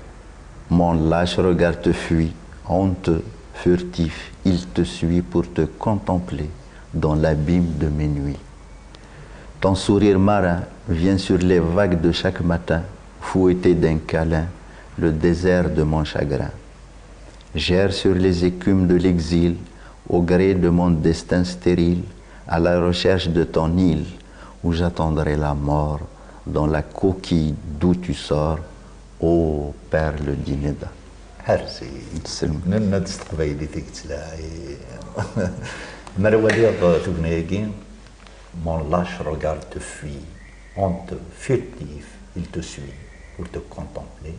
Mon lâche regard te fuit, honteux, furtif, il te suit pour te contempler dans l'abîme de mes nuits. Ton sourire marin vient sur les vagues de chaque matin, fouetté d'un câlin, le désert de mon chagrin. J'erre sur les écumes de l'exil, au gré de mon destin stérile, à la recherche de ton île, où j'attendrai la mort, dans la coquille d'où tu sors, ô perle d'Inéda. حرسي ننا تستقبيلي ديك تلاعي مروالي تغنيكين mon lâche regard te fuit honte furtif il te suit pour te contempler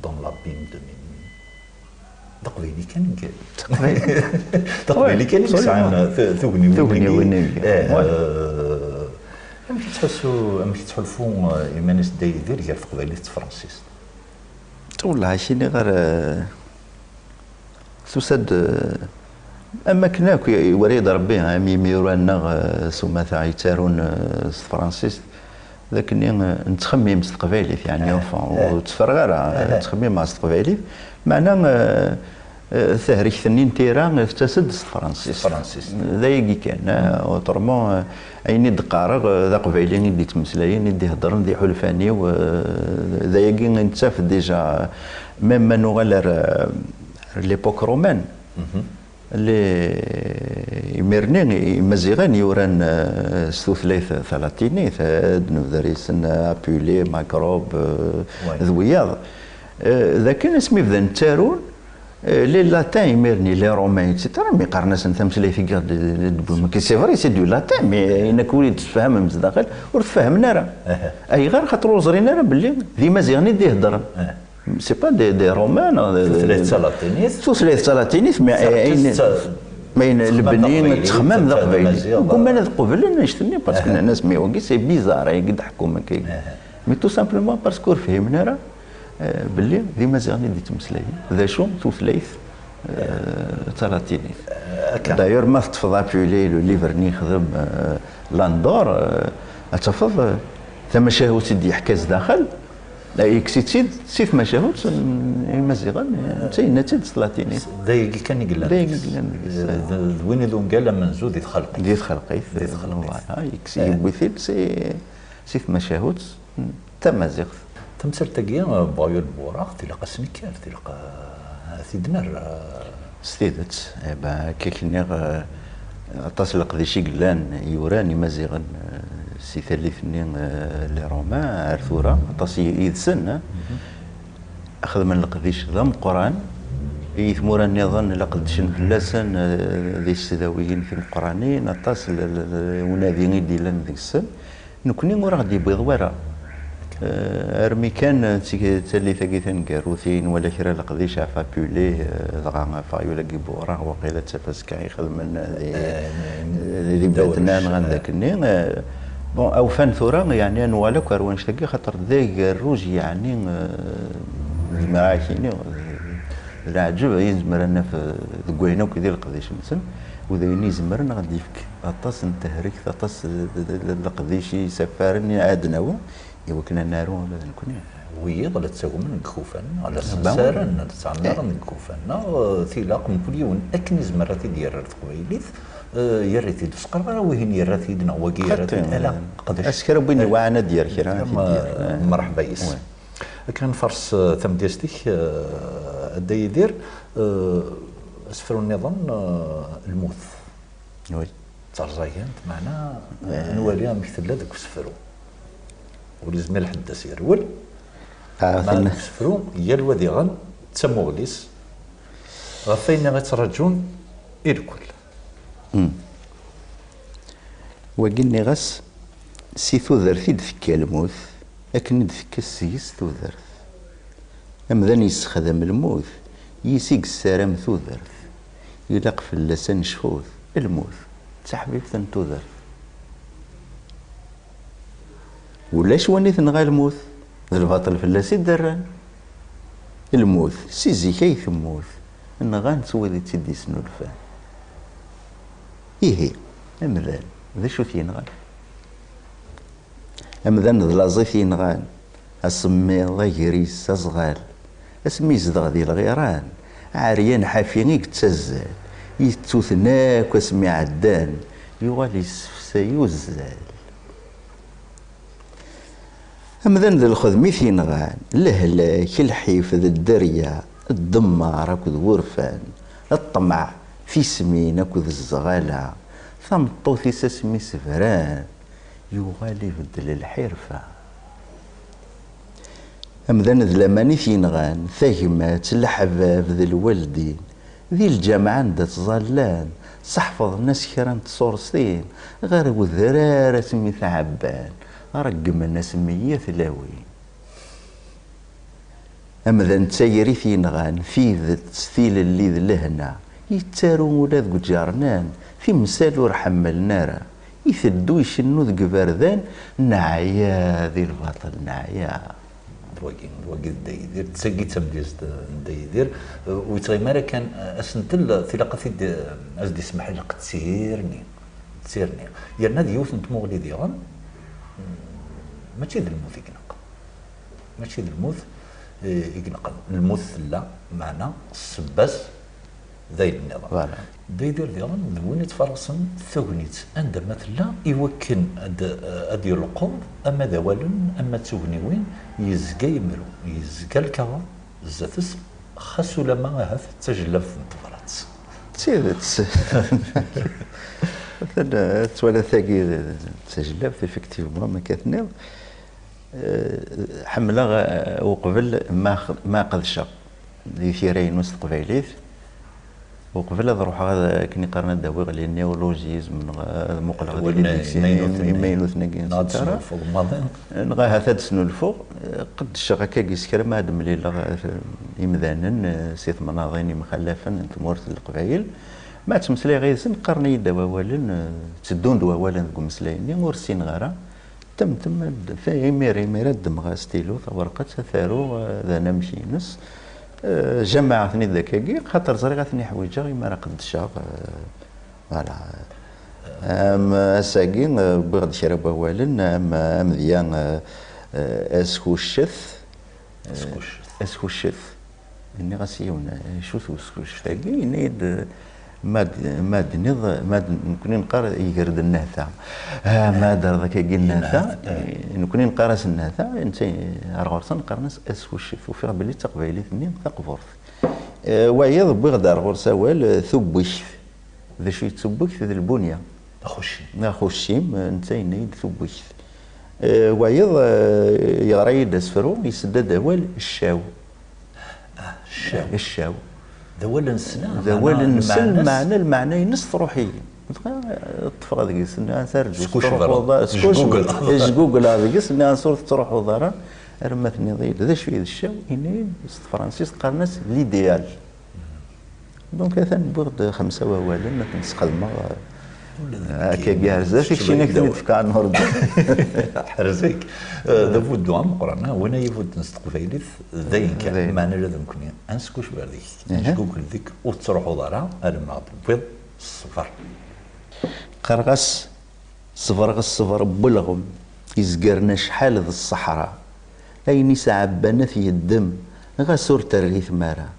dans l'abîme de mes nuits تقبيلي كان تقبيلي كان يسعى ثغني ونبي ماشي تحسوا ماشي تحلفوا ايمانس دايدير غير تقبيلي فرنسيس والله عايشين غير سوسد اما كنا وريد ربي ميمي ورانا سوما تاع يتارون فرانسيس لكني نتخمم استقبالي يعني وتفرغ راه نتخمم مع استقبالي معنا ثهريك ثنين تيران تسد فرانسيس ذايقي كان اوترمون عيني دقارق ذا قبيلين اللي تمسلاين اللي هضرن اللي حلفاني وذايقي نتساف ديجا ميم منو غالر ليبوك رومان اللي يمرني مزيغان يوران ثلاث ثلاثينيث نذريسن ابولي ماكروب ذوياض ذاك اسمي بدا نتارون لي لاتان يمرني لي رومان اكسيتيرا مي قرناس نتمسلي في كاع كي سي فري سي دو لاتان مي انك وليت تفهم من الداخل وتفهمنا راه اي غير خاطر وزرينا راه باللي ذي مزيغني دي هضر سي با دي رومان ثلاث سلاطينيث ثلاث سلاطينيث ما البنين تخمم ذا قبيلي وكما انا قبل نشتني باسكو الناس مي وكي سي بيزار يضحكوا ما كاين مي تو سامبلومون باسكو فهمنا راه باللي ذي مازال دي تمسلاي ذا شو ثلاث ثلاثينيث دايور ما تفضى بولي لو ليفرني خدم لاندور اتفضل ثم شهوة سيدي حكاز داخل لا يكسيت سيف ما شهوت مازيغان تاينا تاد ثلاثينيث دايقي كان يقلان وين يدون قال من زود يتخلقي ديت خلقي هاي يكسي بوثيل سيف ما شهوت تمازيغ تمثل تاكيا بايو البوراق تلقى سنكار تلقى ثيدنر ستيدت با كيكنيغ اتصل قديشي قلان يوراني مازيغن سي ثالثني لي رومان ارثورا اتصي يدسن اخذ من القديش ذم قران يثمر النظام لقدش فلاسن ذي السداويين في القرانين اتصل وناديين ديالن ذيك السن نكوني ورا غادي يبيض ورا ارمي كان ثالثه كي تنكاروثين ولا كرا لقديش عفا بولي ضغا فاي ولا كيبورا وقيله تفاسكا يخدم اللي بداتنا غنداك النين بون او فان ثورا يعني انا ولا كروان شتاكي خاطر ذاك الروج يعني المراكيني العجب يزمرنا في ذكوينا وكذا القديش نسن وذيني زمرنا غادي يفك اطاس نتهرك اطاس القديشي سفارني عادناو ايوا كنا نارو ولا نكون ويض ولا تساوم من كوفان ولا سمسارا تسعمر من كوفان ثيلاق من كل يوم اكن زمرتي ديال القبيليث يريتي تسقر وهين يريتي دنا وكيرتي لا قداش اسكر بيني وانا ديال كرا مرحبا يس كان فرس ثم ديستيك دا يدير اسفروا النظام الموت وي ترزايان معنا نوريها مثل هذاك سفروا ولازم الحد سير ول سفروا هي الوادي غن تسمو غليس غفينا غترجون الكل وقلني غس سي ثوذرثي دفكا الموت لكن دفكا السيس ثوذرث أمذن يسخدم الموت يسيق السلام ثوذرث يلاق في اللسان شفوذ الموت تحبيب ثوذرث ولاش واني تنغى الموت الباطل في اللاسي دران الموت سيزي كي ثموت النغان سوى ذي تسدي سنو الفان إيه أمذن ذا شو ثينغان أمذن ذا لازي ثينغان أسمي ضيريس أصغال أسمي زدغ ذي الغيران عاريان حافينيك تسزال يتوثناك واسمي عدان يوالي سيوزال أمذن ذا الخذمي ثينغان الهلاك الحيف ذا الدريا الدمار أكو ورفان الطمع في سمين أكو الزغالة ثم طوثي سسمي سفران يغالي بدل الحرفة أمذن ذا لماني ثينغان ثاهمات الحباب ذا الوالدين ذي الجامعة عندها تظلان صحفظ الناس كران تصورسين غير وذرارة سمي ثعبان رقم الناس مية ثلاوين أمذن تسيري ثينغان في ذا التستيل اللي ذا لهنا يتارو ولاد قجارنان في مسال ورحم النار يثدو يشنو ذ قبردان نعيا ذي الباطل نعيا واقي دايدير تسقي تمديز دايدير ويتغيمارا كان اسنتل ثلاقه في ازدي يسمح لك تسيرني يرنا ديوث نتموغلي ديغان ماشي ذا الموت يقنق ماشي ذا الموت يقنق الموت لا معنى السباس ذايد النظام دايدير ديغان وين يتفرسن ثغنيت عندما تلا يوكن ادي القوم اما ذوالن اما تغنيوين يزكى يمرو يزكى الكوا زاتس خاصو لما هاف تجلف نتفرات تسيدت مثلا تولى ثاقي تجلف افكتيفمون ما كتنيض حمله وقبل ما قدشا اللي ثيرين وسط قبيليث وقبل نروح هذا كني قرنا الدواء على النيولوجيزم المقلق ديال ماينوث ناكين فوق ماضي نغا هذا سنو الفوق قد الشغا كيس كرا ما دم لي يمذانن سيث مناضين مخلفا انت مورث القبايل ما تمسلي غير سن قرني دواء ولن تدون دواء ولن كم مسلايني مورسين غارا تم في ميرا دمغا ستيلو ورقه ثارو ذا نمشي نص جمعتني ذاك خاطر زريغتني حويجه ما راه قد الشهر فوالا ساكين بغد شرب اولا ام ديان اسكوشث اني غاسيون شوث اسكوش تاكي نيد ما نكون نقرا يقرد النهثا ما دار ذاك النهثا نكون نقراس النهثا انت رغورسن قرنس اسكوشف وفي بلي تقبيلي ثنين تقفورث ويض بغدار غورسا وال ثبوش ذا شي تسبكت ذا البنيه ناخوشيم نتاين تسبكت وعيض يغريد اسفرو يسدد اول الشاو الشاو ذوال نسنا ذوال نسن معنى المعنى ينس روحي الطفل هذيك السنه سرج جوجل هذيك السنه صورت تروح وضرا رمتني ضيد ذا شويه الشاو هنا فرانسيس قرنس ليديال دونك هذا نبغد 5 ووالا ما كنسقلما هكا جاهزه فيك شي نكتب في كان نورد حرزك دابا دو عم قرانا وانا يفوت نستقبل ذيك معنا لازم كنا انسكوش بهذيك نشكوك لذيك وتروحوا دارها الماء بيض الصفر قرغس صفر بلغم يزقرنا شحال ذا الصحراء ايني سعبنا في الدم غسور ترغيث مارا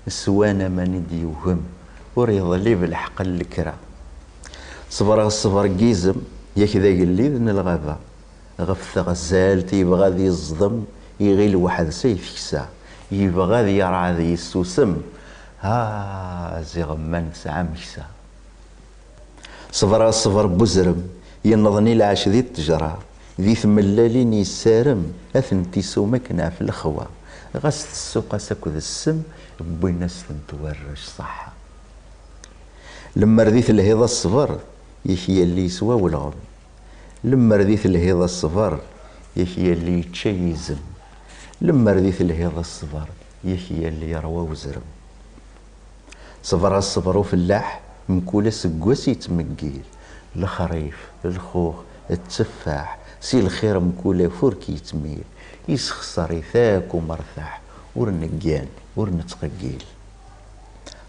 السوانه ما ندي وهم وريض لي بالحق الكرا صفر قيزم ياك ذا اللي ذن الغابه غف غزال تيبغى ذي الصدم يغيل واحد سيف كسا يبغى ذي يرعى ذي السوسم ها زي غمان ساعه مكسا صفر بزرم ينظني العاش ذي التجرى ذي ثملالين يسارم اثنتي سومك نعف الخوا غست السوق ساكو ذا السم بوين ناس تورش صح لما رديت الهيضه الصفر يحيى اللي يسوى والغم لما رديت الهيضه الصفر يحيى اللي يتشيزم لما رديت الهيضه الصفر يحيى اللي يروى وزرم صفر وفلاح مكولة سقواس يتمقيل الخريف الخوخ التفاح سي الخير مكولة فورك يتميل يسخسر يثاك ومرثاح ورنقان ورنتققيل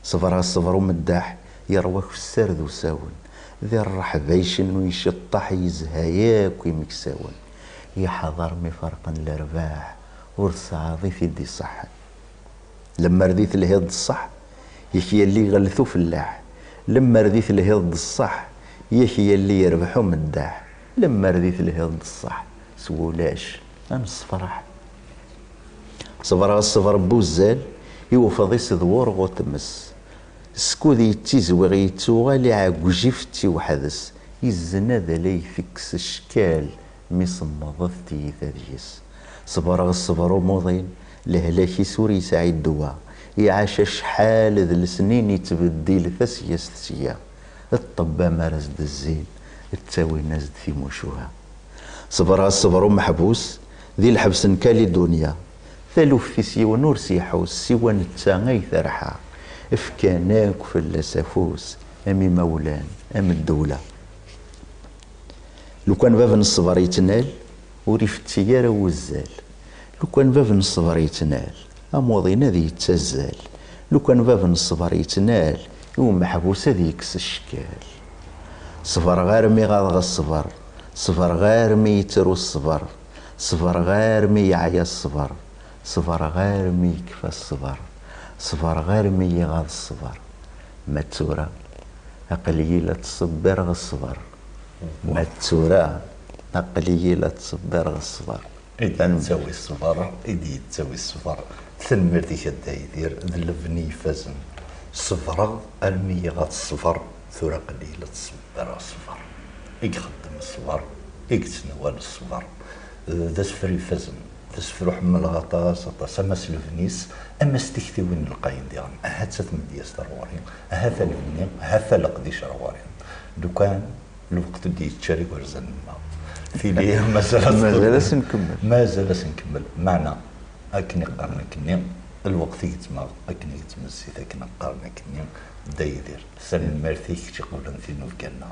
صفر ومداح يروى في السرد وساون ذي الرحب عيشن ويشطح يزهاياك ويمكساون يحضر مفرقا الارباح ورصاضي في دي صح لما رديت الهيض الصح يحيى اللي غلثو فلاح لما رديت الهيض الصح يحيى اللي يربحو مداح لما رديت الهيض الصح سولاش امس فرح صفر بوزال يوفضي صدور غوتمس سكودي تيزوغ يتوغالي عاكوجي فتي وحدث يزنا ذا لي فيكس الشكال مصمضتي ذاديس صفر وموضين لهلاكي سوري سعيد دوا يعاش شحال ذا السنين يتبدل فسياس تسيا الطبا مارز دا الزين التاوي نازد في موشوها صفر ومحبوس ذي الحبس نكالي دنيا ثالوف في سيوا نور سيحوس سيوا نتساغي ثرحا افكاناك فلا سافوس امي مولان ام الدوله لو كان باب الصبر يتنال وريف التياره وزال لو كان باب الصبر يتنال اموضينا ذي يتزال لو كان باب الصبر يتنال يوم محبوس هذي يكس الشكال صفر غير مي غاضغ الصبر صفر غير مي يترو الصبر صفر غير مي يعيا الصبر صفر غير مي يكفى الصبر صفر غير مي يغاض الصبر ما تورا أقلي لا تصبر غ الصبر ما تورا أقلي لا تصبر غ الصبر إدي تساوي الصبر إدي تساوي الصبر ثمر ديك الدايدير ذلبني فازن صفر المي يغاض الصبر ثورا قلي لا تصبر الصبر يخدم الصبر يكتنوال الصبر ذا سفري فازن تسفرو حمل غطاس غطاس اما سلفنيس اما استكتي وين القاين ديالهم هات تمدياس دروارين هذا الفني هذا لقديش روارين لو كان الوقت دي تشاري ورزن ما في ليه مازال سنكمل معنا اكني قارن كني الوقت يتما اكني يتمسي اكني قارن كني بدا يدير سن المرثي تيقول نثينو كنا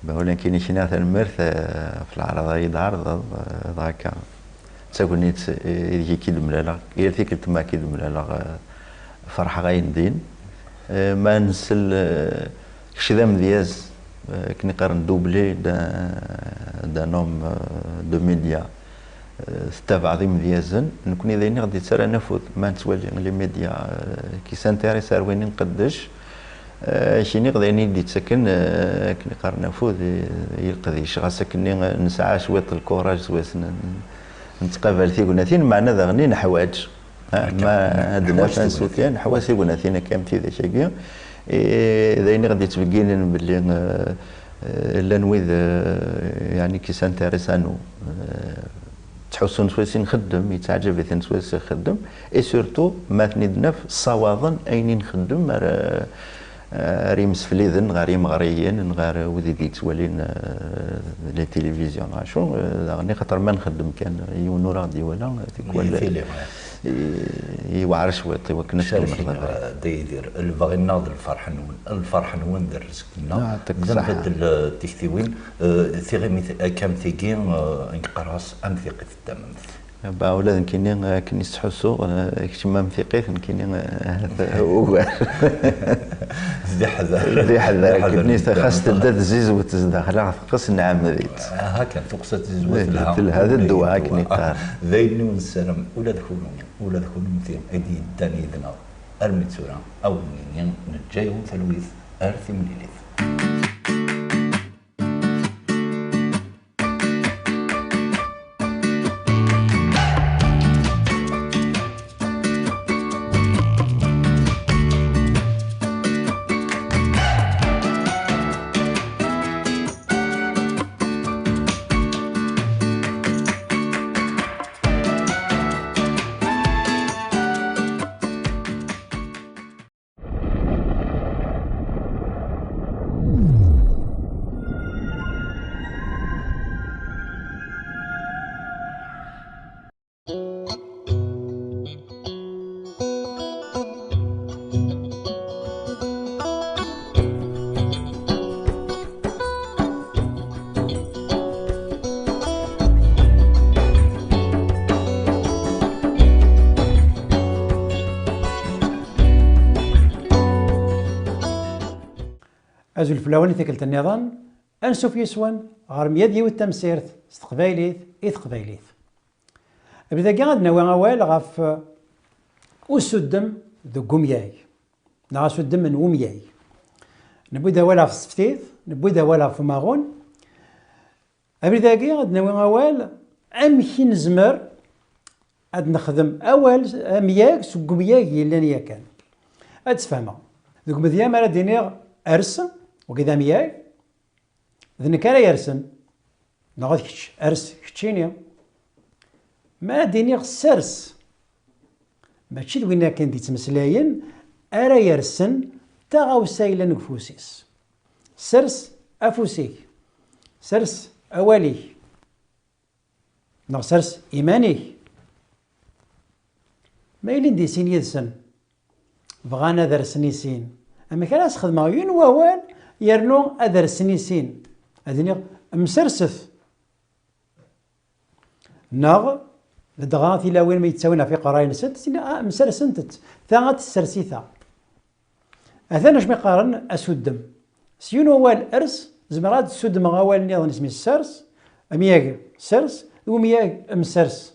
بقول لك كاين شي ناس المرث في العرض يدعرض ذاك تقولني يجي كيد ملالا إذا ذيك ما كيد ملالا فرحة غاين دين ما نسل كشذا دياز كني قارن دوبلي دا نوم دو ميديا ستاف عظيم ديازن نكوني ذيني غادي تسرى نفوذ ما نتولي لي ميديا كي سانتيريس وين نقدش شيني غادي دي تسكن كني قارن نفوذ يلقديش غاسكني نسعى شويه الكوراج سواس نتقابل ثي قلنا ثين معنا ذا غني نحواج ما هاد الافان سوتيان حواسي وناثينا كامتي ذا شاكيا ذاين غادي تبقين باللي لانويذ يعني كي سانتيريسانو تحسون سويسي نخدم يتعجب ثن سويسي نخدم اي سورتو ما تنيدنا في الصواظن اين نخدم ريم سفليذن غير مغريين غير وذي ديك تولين لي تيليفزيون عاشو غني خاطر ما نخدم كان يونو رادي ولا فيلم يوعر شويط وكنا دايدير الباغي ناض الفرح نون درسكنا نبدل تكتيوين ثيغي كام ثيكين انقراص ام ثقه التمام با ولاد كاينين يستحسوا كشي ما مثقيت كاينين هذا هو ذي حذر ذي حذر كني خاص تبدا تزيز وتزدخل خاص نعم ذيت هكا تقصد تزوت هذا الدواء كني ذيني ونسلم ولاد خونهم فيهم ايدي الداني ذنا المتسورا او نجايهم ثلويث ارثي مليليث أزول فلاوني تكلت النظام أنسوف يسوان غير ميادي والتمسيرت استقبايليث تقبايليث بدا كاع ناوي أوال غاف وسدم ذو قمياي نا سدم من ومياي نبدا ولا في السفتيث نبدا ولا في ماغون بدا كاع ناوي أوال أمشي نزمر أد نخدم أول أمياك سو قمياي اللي كان أتفهمها ذوك مذيام راه دينيغ أرس وكذا مياك ذن كان يرسم نغاد كتش أرس كتشيني ما دينيغ سرس ماشي دوينا كان دي تمسلاين أرا يرسن تاغاو سايلا نفوسيس سرس أفوسيك سرس أوليك نغ سرس إيمانيك ما يلين دي سين يدسن بغانا درسني سين أما كان أسخدم غيون ووال يرنو أدرسني سين أدني مسرسث نغ لدغات إلى وين ما يتساوينا في قراين ست سين مسرسنتت ثاغت السرسيثة أثناء اش مقارن أسودم سيون ووال أرس زمرات سودم غوال نيض اسمي السرس أمياغ سرس ومياغ مسرس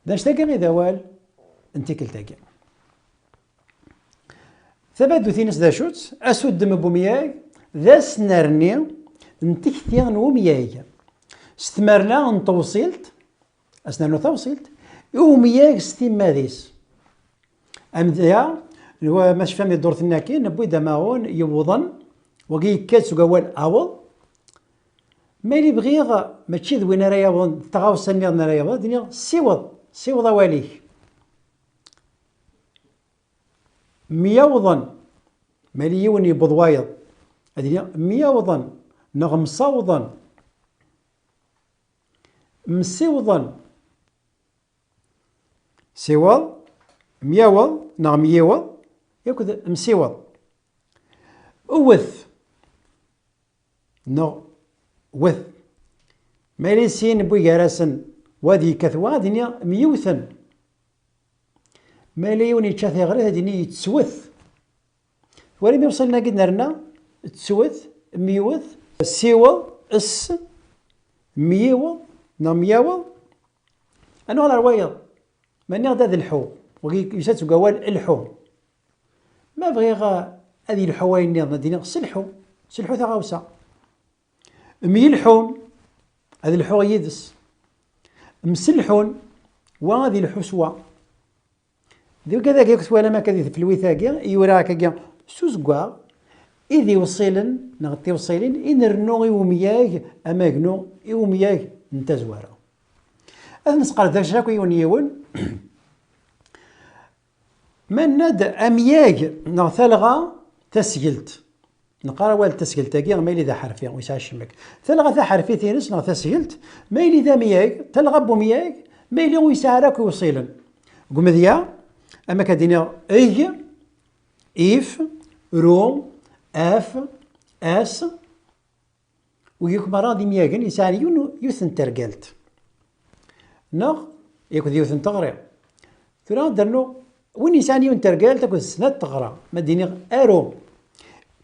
داش تاقي غي دوال انتي كلتاقي ثبادو ثينس ذا شوت أسود دم بومياي ذا سنرني نتكثي نومياي استمرنا نتوصلت أسنرنو توصلت ومياي ستيم ماذيس أمديا هو ماش فهمي دور ثناكي نبوي دماغون يوضن وقي كاتس وقوال أول مالي بغيغ ماشي ذوين راه يوضن تغاوس النيض راه يوضن دنيا سيوض أواليك ميوضن مليون يبضوايض هذه ميوضن نغمصوضن مسيوضن سيوض ميوض نغميوض ياكد مسيوض اوث نغ وث ماليسين بويغارسن وادي كثوا دنيا ميوثن ماليون يتشاثي غير هاديني يتسوث ولم يوصلنا قد نرنا تسوث ميوث سيوض اس ميوض نميوض أنا على روايض ماني غدا ذي الحو ويسات قوال الحو ما بغي غا هذه الحواين اللي دينا سلحو ثغاوسا ميلحون هذه الحو يدس مسلحون وهذه الحسوة ذو كذا كيكس ولا ما كذي في الوثاقية يورا كيا سوزقوا إذا وصيلن نغطي وصيلين إن رنو يومياك أماكنو يومياك نتزوارا هذا نسقر ذا شاكو يون من ند أمياك نغثلغا تسجلت نقرا وال تسجلت تاكي ما يلي ذا حرفي ويسع الشمك ثلغا ذا حرفي تينس نغ تسجلت ما يلي ذا مياك تلغا بومياك ما يلي ويسع راك يوصيلن قم ذيا أما كدينا أي إف رو اف اس وياك مرادي مياكن يسعني يوثن ترقلت نغ ياكل يوثن تغري ثلا درنو وين يسعني يون ترقلت تاكل سنة تغرى ما ديني ارو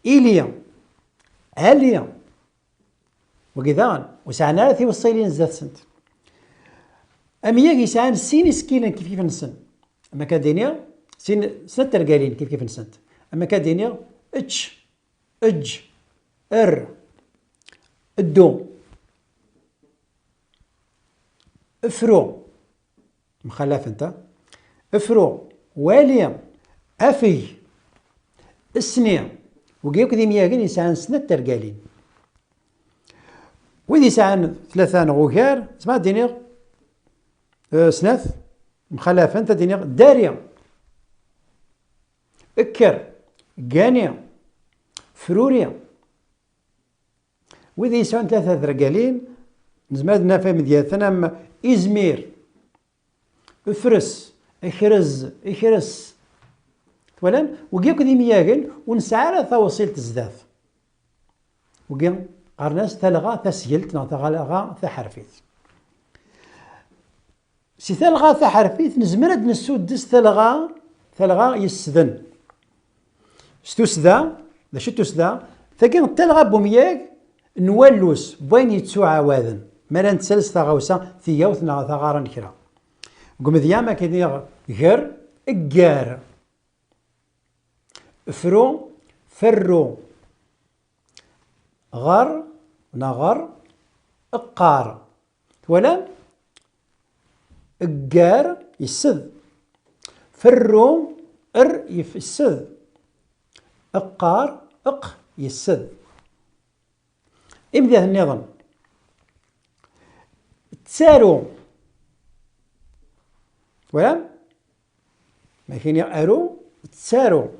إليا اليا وكذا وسعنا ثي وصيلين زاد سنت أمياك يسعن سين سكيلن كيف نسن أما كديني سين سنة ترقالين كيف نسنت أما كديني اتش اج ار الدو افرو مخلف انت افرو واليا افي السنين وقيوك ذي مياقين يسعن سنة ترقالين وذي يسعن ثلاثة غوكار سمع دينيغ سناث مخلف انت دينيغ داريا اكر قانيا فروريا وإذا يسعون ثلاثة رجالين نزمادنا فهم ديالتنا إزمير افرس اخرز اخرس ولن وقياك ذي مياغن ونسعى ثوصيل تزداث وقيا قرناس ثلغا تسجلت نغا ثحرفيت سي ثلغا ثحرفيت نزمرد نسودس ثلغا يسذن ستوسدا لا شتوسدا ثقين تلغى بومياك نولوس بوين يتسوع عواذن مالا نتسلس ثغوسا ثيوثنا ثغارا نكرا قم ذياما كيدير غير اقار فرو فرو غر نغر اقار ولا اقار يسد فرو ار يفسد اقار اق يسد ابدا النظام تسارو ولا ما كاين ارو تسارو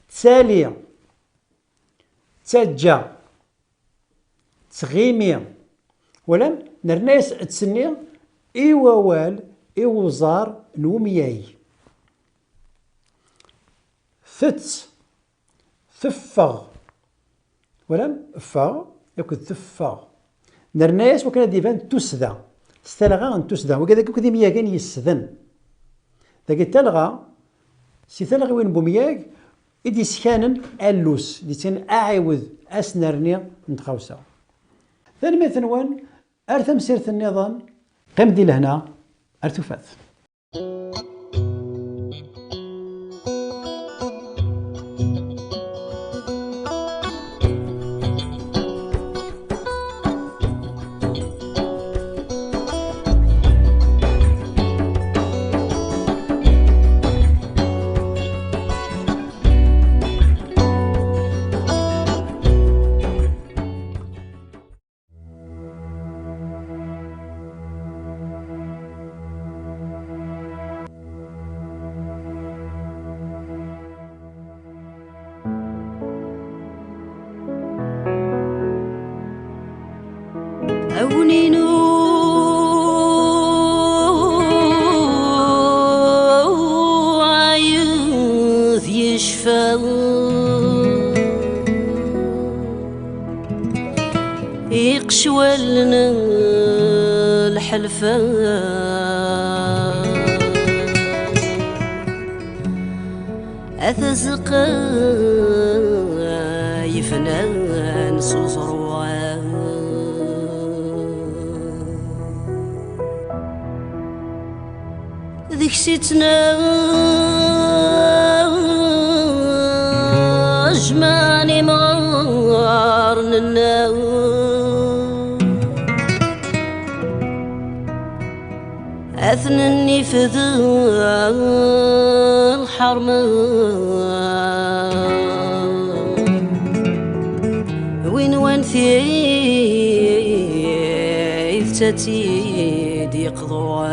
تسالي تسجى تغيمي ولا نرناس تسني ايوال ايوزار نومياي ثت ثفغ ولا فغ ياكل ثفغ نرناس وكان ديفان تسدى استلغى تسدى وكذا كذا مياكان يسذن ذاك التلغى سي تلغى وين بومياك إدي سكانن ألوس دي تن أعوذ أسنرني نتخوسا ثاني مثلا وين أرثم سيرة النظام قم دي لهنا أرتفاث أونينو عيوث يشفى يقشولنا الحلفة أثزقا يفنان صوصر ذيك ستنا جماني مارننا أثنني في ذا الحرمان وين ثيث تتيد يقضوا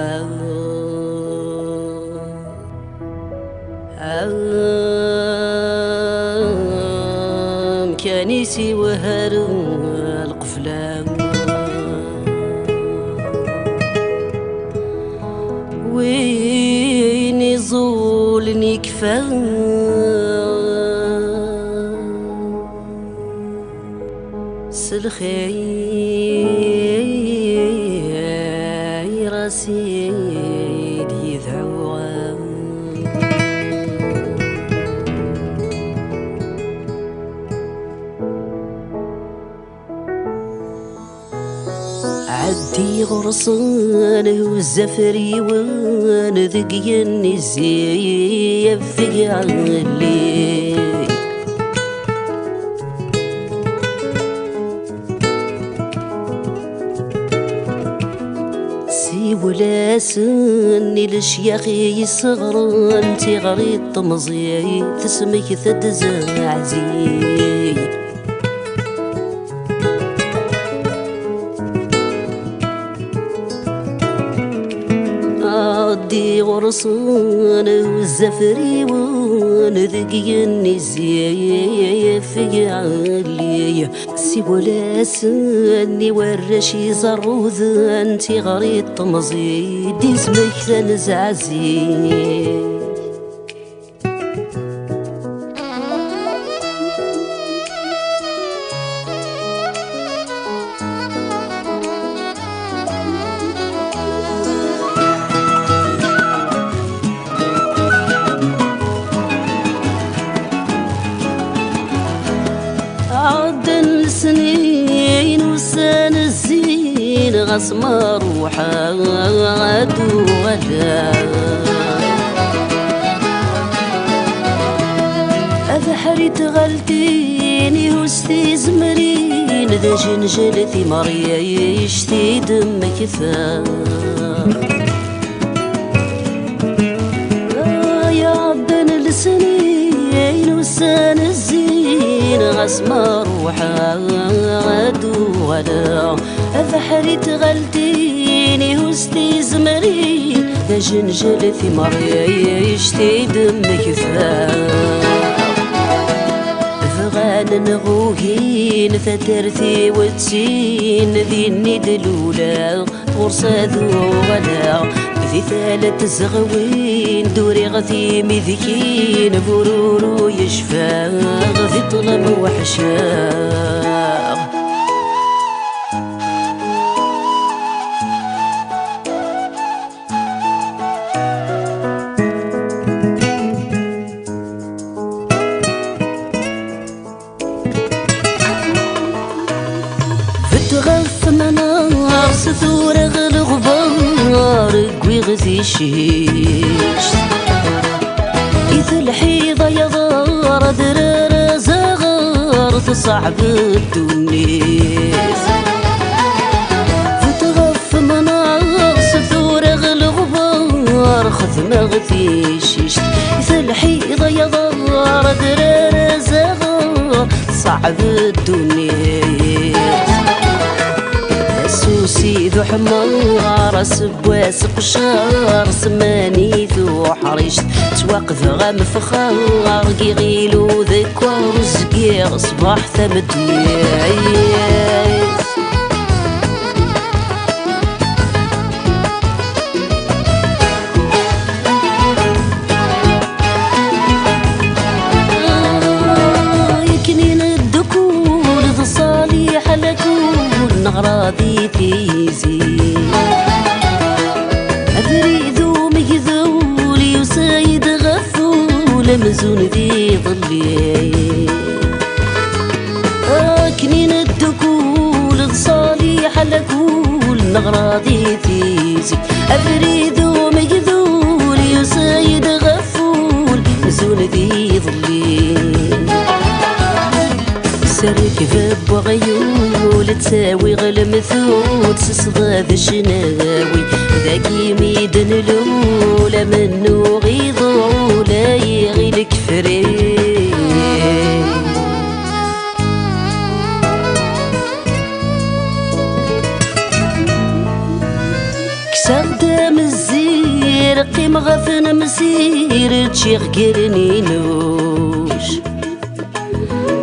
كانيسي وهر القفلان وين يزولني كفان سلخير سيد يذعوان عدي غرصانه والزفري وانا ذقيني الزيف ذقي علي سي ولا سني الشياخ يصغر انتي غريط طمزي تسمك تدزعزي عدي غرصانه والزفري وانا ذقيني الزيف علي سي ولا سني ورشي زروذ انتي غريط طمزي دي اسمك تنزعزي عدن سنين وسان الزين غصمة روحا عدو غدا أذحري تغلتيني وستي زمرين ذا جنجلتي مريا يشتي دمك ثار يا عدن السنين وسان الزين غصمة روحا عدو غدا أذحري تغلتيني وستي زمرين ذا جنجلتي مريا يشتي دمك ثار فغان نغوهين فترثي وتسين ذي الند الأولى غرصة ذو غدا في ثالث زغوين دوري غثيمي ذكين برورو يشفى غثي طلب وحشاغ فتغف منار ستور غلغبار قوي غزي شيش إذ الحيضة يضار درار زغار تصعب الدنيس فتغف منار ستور غلغبار خذنا غثي شيش إذ الحيضة يضار درار زغار تصعب الدنيس سوسي ذو حمار سبواس قشار سماني ذو حريش توقف غام فخار قيغيلو ذكوار زقيغ صباح ثمديعيس يكنين الدكول ذو صالح لكول نغراضي تيزي أفريدو مجذول يسايد غفول مزون ذي ظلي كنين الدكول صالح لكول نغراضي تيزي أفريدو مجذول يسايد غفول مزون ذي ظلي سرك ذب وغيول تاوي غلمثوت سصغاد الشناوي ذاكي ميدن الأولى منو غيضو لا يغي الكفرين كسردام الزير قيم غفن مسير تشيغ قرنينوش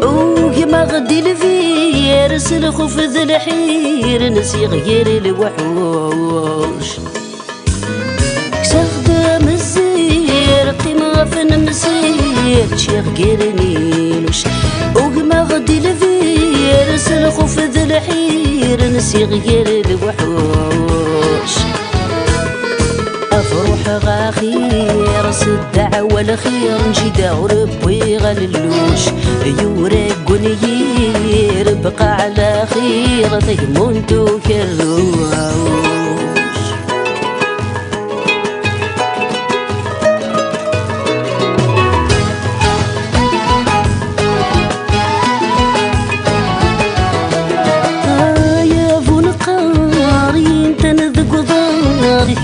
وكما غدي الفير سلخوف ذا الحير نسيغ غير الوحوش كسردام الزير قيم غفن مسير تشيغ قرنينوش وكما غدي الفير سلخوف ذا الحير نسيغ غير الوحوش أفروح غاخير الدعوة الخير نجي داور ربي غللوش يورق ونيير بقى على خير تيمونتو كروش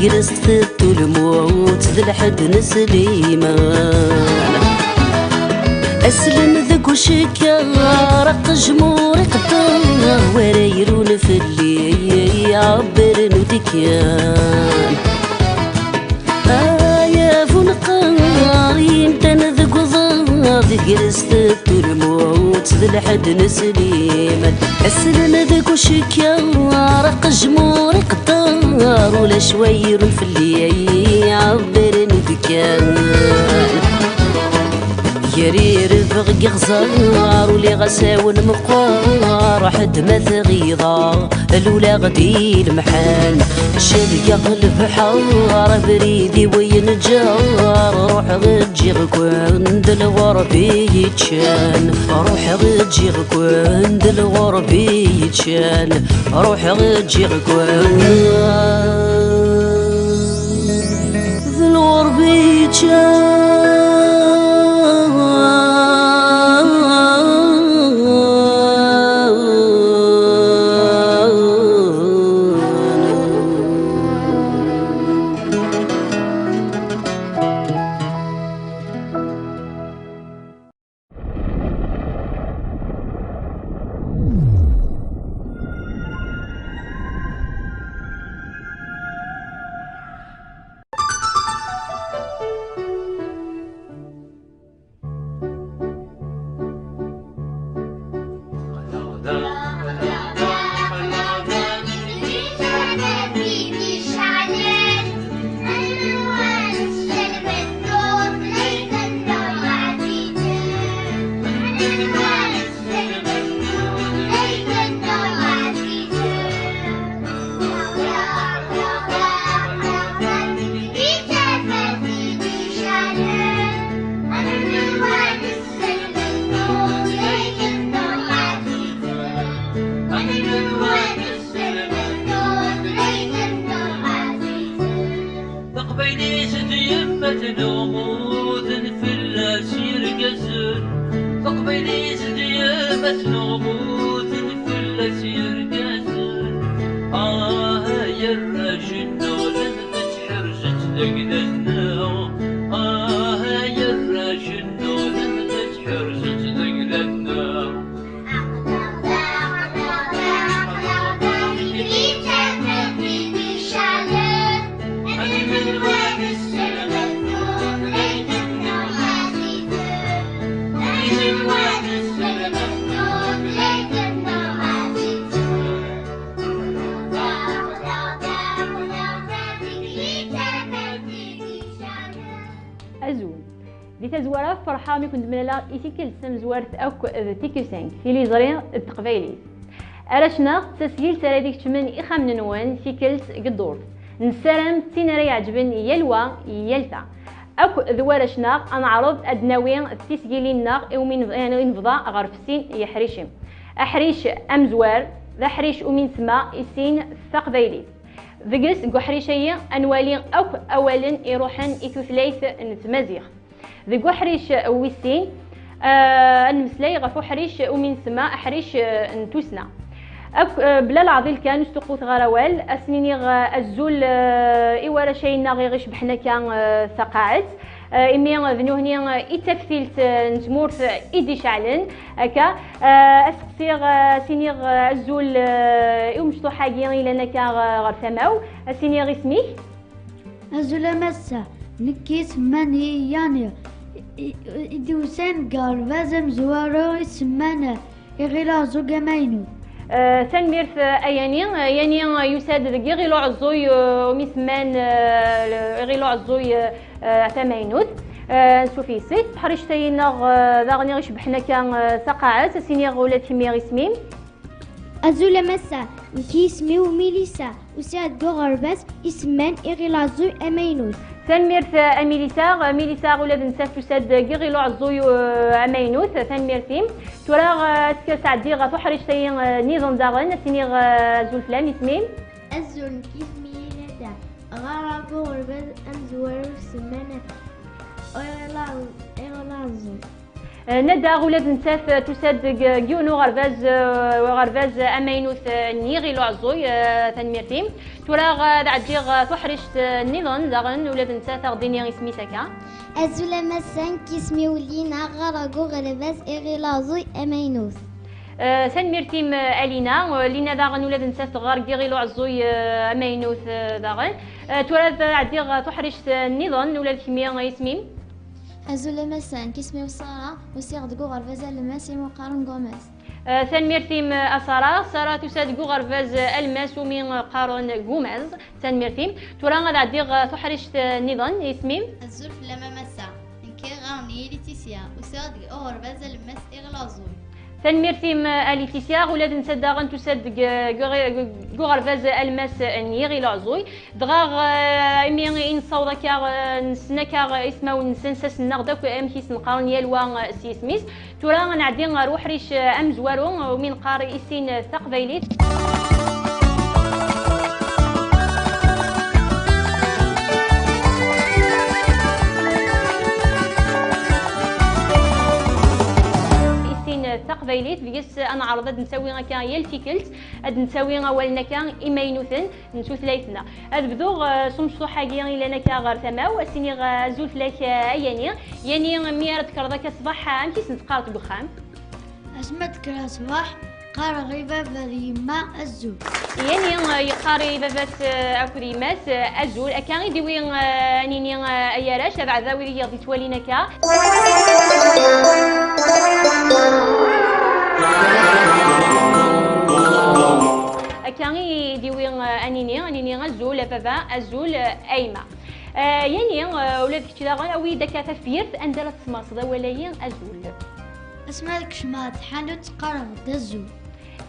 جلست ثبتو الموت ذا الحد نسليمان أسلم ذاك وشكا رق جموري قدام ورايرون في الليل يعبرن ودكيان يا فون قاري متن ذاك وضاضي جلست ثبتو الموت ذا الحد نسليمان أسلم ذاك وشكا رق جموري قدام ولا شوير في الليل يعبرن ودكيان يرير بغي غزار ولي غساون مقوار حد ما ثغيضا الاولى غدي المحال شاد يغلب حار بريدي وين جار روح غتجي غكوند الغربي يتشان روح غتجي غكوند الغربي يتشان روح غتجي غكوند الغربي يتشان دي تزوارة فرحة مي كنت ملالا إيسيكل سمزوارت أوك تيكو سانك في لي زرين التقبيلي أرشنا تسجيل تراديك تمن إخام نوان سيكلس قدور نسرم تينا يعجبن يلوى يلتا أوك ذوارشنا أنا عرض أدناوين التسجيلين ومن يعني نفضا غرفسين يحريشم أحريش أمزوار ذا حريش ومن سما يسين ثقبيلي ذقس قحريشية أنوالين أوك أولا يروحن إثوثليث نتمازيغ ذي حريش ويسين المسلاي غفو حريش ومن سما حريش نتوسنا بلا العضيل كان استقوت غروال اسنينيغ الزول ايوارا شينا غير شبحنا كان ثقاعت إمي ذنو هني إتفثيلت نتمورت إيدي شعلن هكا أسقسيغ سينيغ الزول يومشطو حاجي إلا نكا غرثماو سينيغ اسمي الزول مسا نكيس ماني يعني إدوسان قال فازم زوارو اسمانا إغلا زوجا ماينو تنميرث أياني يعني يساد غيلو عزوي ومثمان غيلو عزوي ثمانوت نشوفي سيت حرشتينا ذاغني غيش بحنا كان ثقاعات سيني غولات كيمي اسمي أزولا مسا نكي اسمي وميليسا وساد غرباس اسمان إغلازوي أمينوت تنميرث ميليسا ولاد نساف تساد غيلو عزوي أمينوت تنميرثيم توراغ تكسعدي غاتو حرشتي نيزون داغن سيني زول فلام اسمي أزول نكي اسمي ندا غرابو غرباس أمزوارو سمانة إغلازو ندا ولاد نساف تساد جيونو غرباز أمينوث نيغيلو عزوي تنميرتيم توراغ دعجيغ تحرشت النظام داغن ولاد نساف غديني اسمي سكا أزولا مسان كيسمي ولينا غرقو غرباز إغلازوي أمينوث تنميرتيم لينا داغن ولاد نساف غيغيلو عزوي أمينوث داغن توراغ دعجيغ تحرشت النظام ولاد كيميا اسمي أزولا مسان كيسمي وصارا وسيغ دقو غرفازا الماس مقارن غوماس تنميرتيم سارة تساد غرفاز الماس ومن قارن غوماز تنميرتيم تورا غاديغ تحرشت النظام اسمي الزول لما مسا انكي غارني ليتيسيا وسيغ دقو غرفازا الماس إغلازوي تنميرتيم ليتيسيا ولاد نسداغن تساد غرفاز الماس نيغي لعزوي دغاغ امي ان صودا نسنكا اسمه نسنسس نغداك امكيس نقارن يالوا سيسميس تورا نعدي نروح ريش امزوارو ومن قاري اسين ثقفيليت تقبيليت بيس انا عرضت نسوي غا كان يلتيكلت اد نسوي غا ولنا كان ايمينوثن نسو ثلاثنا اد بدوغ سمشطو حاجي الا نكا غير ثماو سيني غا زول ثلاث يعني ميرا تكرضك صباح امكيس نتقارط بخام اسمتك صباح قارا غيبا فريما الزول يعني يقاري بابات اكوري ماس الزول اكان يدوي نيني اياراش تبع ذاوي يغدي توالينا كا كان يديوي انيني الزول بابا الزول ايما يعني ولاد كتلاغ وي دكا تفيرت اندرت مصدر ولاين الزول اسمك شمات حانوت قرن الزول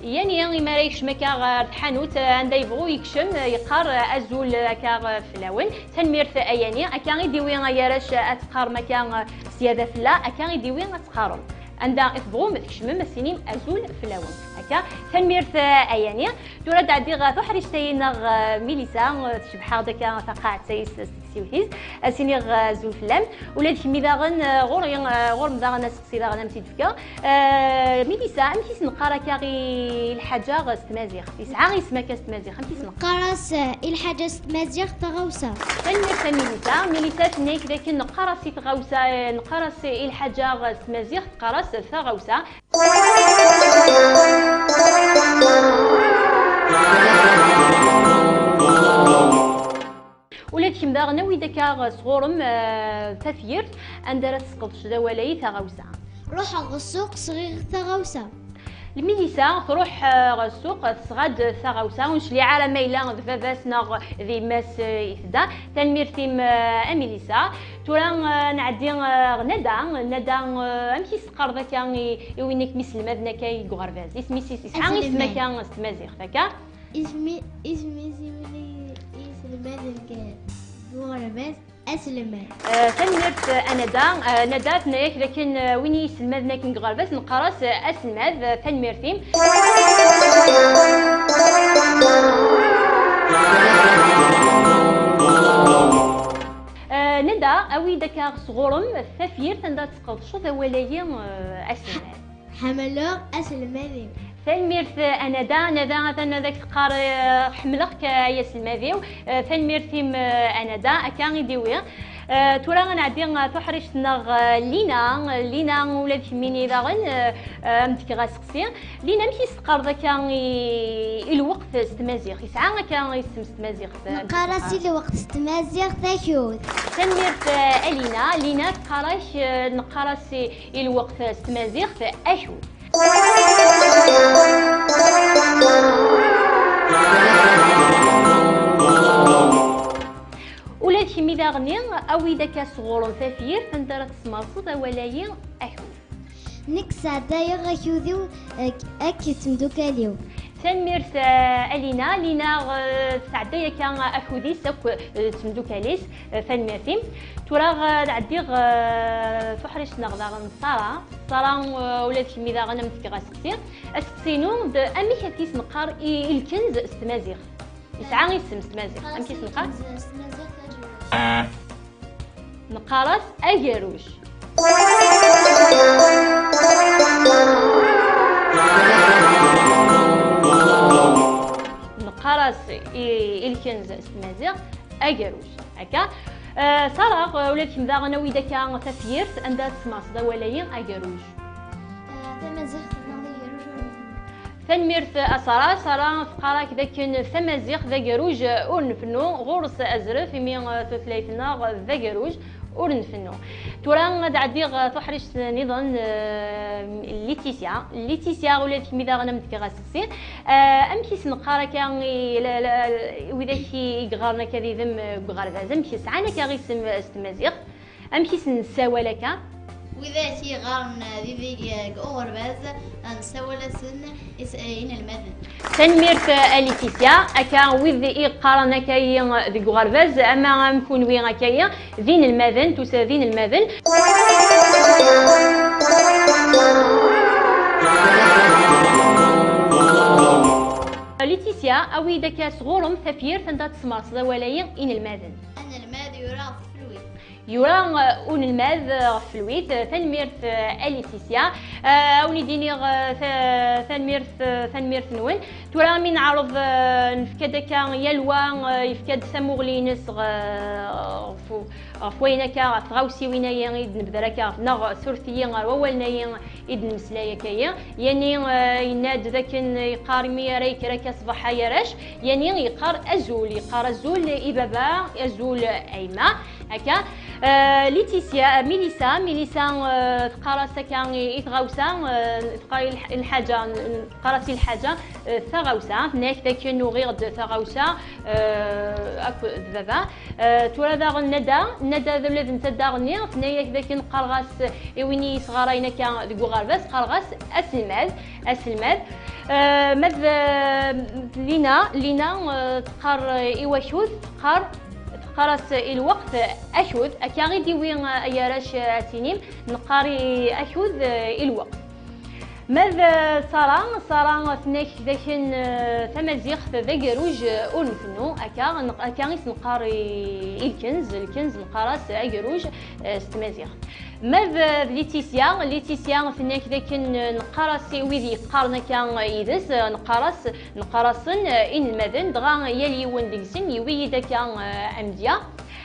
يعني ما رايكش مكا غير حانوت عند يبغوا يكشم يقار الزول كا فلاون تنميرت اياني كان يديوي ياراش اتقار مكان سياده فلا كان يديوي اتقارم عند إثبغو متكشمم السنين أزول فلاون هكا تنميرت أياني تورد عدي تحرشتين ميليسا تشبح دكا ثقاعة سيس سيوتيز السنين زول فلام ولاد كمي داغن غور مداغن سقسي داغن امتي دفكا ميليسا امتيس نقارا كاغي الحاجة ستمازيغ يسعى اسمك ستمازيغ امتيس نقارس الحاجة ستمازيغ تغوسا تنميرت ميليسا تنيك ذاك نقارس تغوسا نقارس الحاجة ستمازيغ تقارس ثغوسا ولاد كيمداغ نوي دكا صغورم تثيرت اندرت سقطش دوالاي ثغوسا روح السوق صغير ثغوسا الميليسا تروح السوق تصغد ثغوسا ونشلي على ميلان ذفافاسنا ذي ماس يثدا تنميرتيم اميليسا تورا نعدي ندى امشي سقر ذاك يوينك مثل مدنا كاي غرفاز اسمي اسمها اسمك كان استمازيغ فكا اسمي غرفاز اسلمان تنمرت ندى تنايك لكن ويني يسلماد ناكن غرباس نقراس اسلماد تنمرتيم ندى اوي دكا صغورم ثفير تندا تسقط شو ذا ولايا اسلمان حملوغ اسلماني تنميرت أنا ذاك تقار حملك يا سلماذيو تنميرتيم أنا أكان يديوي تورا غنعدي تحرشنا لينا ولاد كميني داغن امتك غاسقسي لينا ماشي سقار ذاك الوقت استمازيغ يسعى كان يسم استمازيغ نقراسي الوقت استمازيغ تاكيوت تنميرت لينا تقراش نقراسي الوقت استمازيغ اشود ولاد كيمي داغني او اذا كصغور ثافير تندر تسمرصد ولايا احود نكسا دايغ اكيوديو اكي تمدوكاليو تنميرت لينا سعدايا كان احودي سوك تمدوكاليس تنميرتيم تورا غادي فحرش نغداغن صرا ولاد كيمي داغن متك غاسقسي اسقسينو امي كيس نقار الكنز استمازيغ يسعى يسم استمازيغ ام كيس نقار نقارس أجروش نقارس الكنز استمازيغ أجروش هكا صراغ ولاد كيم داغنا ويدا كان تفيرت عندها تسمع صدا ولايين أجروش تنميرت صرا فقرا كذا كان ثمازيغ ذا جروج ورنفنو غورس ازرف مي تثلاثنا ذا جروج ورنفنو تورا غادي تحرش نظام ليتيسيا ولات كيما دا غنمت كغاسسي ام كيس نقرا كان وذا كي يغارنا كذي ذم بغرفاز ام كيس عانا كغيسم استمازيغ ام كيس نساولا كا وإذا شي غارن ذي غورباز نساولا سن إن المذن تنميرت ليتيسيا أكا وذي قارنا كاي ذي غورباز أما نكون وين كاي ذين المذن توسا ذين المذن ليتيسيا أو إذا كاس غورم ثفير فانتا تسمر صدا ولايين إن المذن أن الماذ يرى يورا اون الماذ فلويت تنميرت اليتيسيا اوني ديني تنميرت نون تورا من عرض نفكد كان يلوا يفكد سموغلينس فوينا كا فغاوسي وينا يد نبدركا نغ ثرثي وولنا يد مسلايا كايا يعني يناد ذاك يقارمي ريك رك صباح يراش يعني يقار ازول ابابا ازول ايما هكا ليتيسيا ميليسا تقرا كان يتغاوسا تقرا الحاجه قراتي الحاجه ثغاوسا ناك ذاك نغير ثغاوسا اكو ذبا تورا داغ ندى ذلذ نتا داغني فنايا ذاك نقرغاس ويني صغارينا كان ذو غرباس قرغاس اسلماد مذ لينا تقر ايواشوث قرص الوقت أشوذ أكاغي ديوين أياراش سنين نقاري أشوذ الوقت ماذا صار ثناك ذاكن ثمازيغ ذا جروج أونفنو أكاغي نقاري الكنز نقارس أجروج ستمازيغ ماذا ليتيسيا ثناك ذاكن نقارس ويذي قارنا كان يدس نقارسن إن المذن دغا يلي وندقسن يوي ذاك أمديا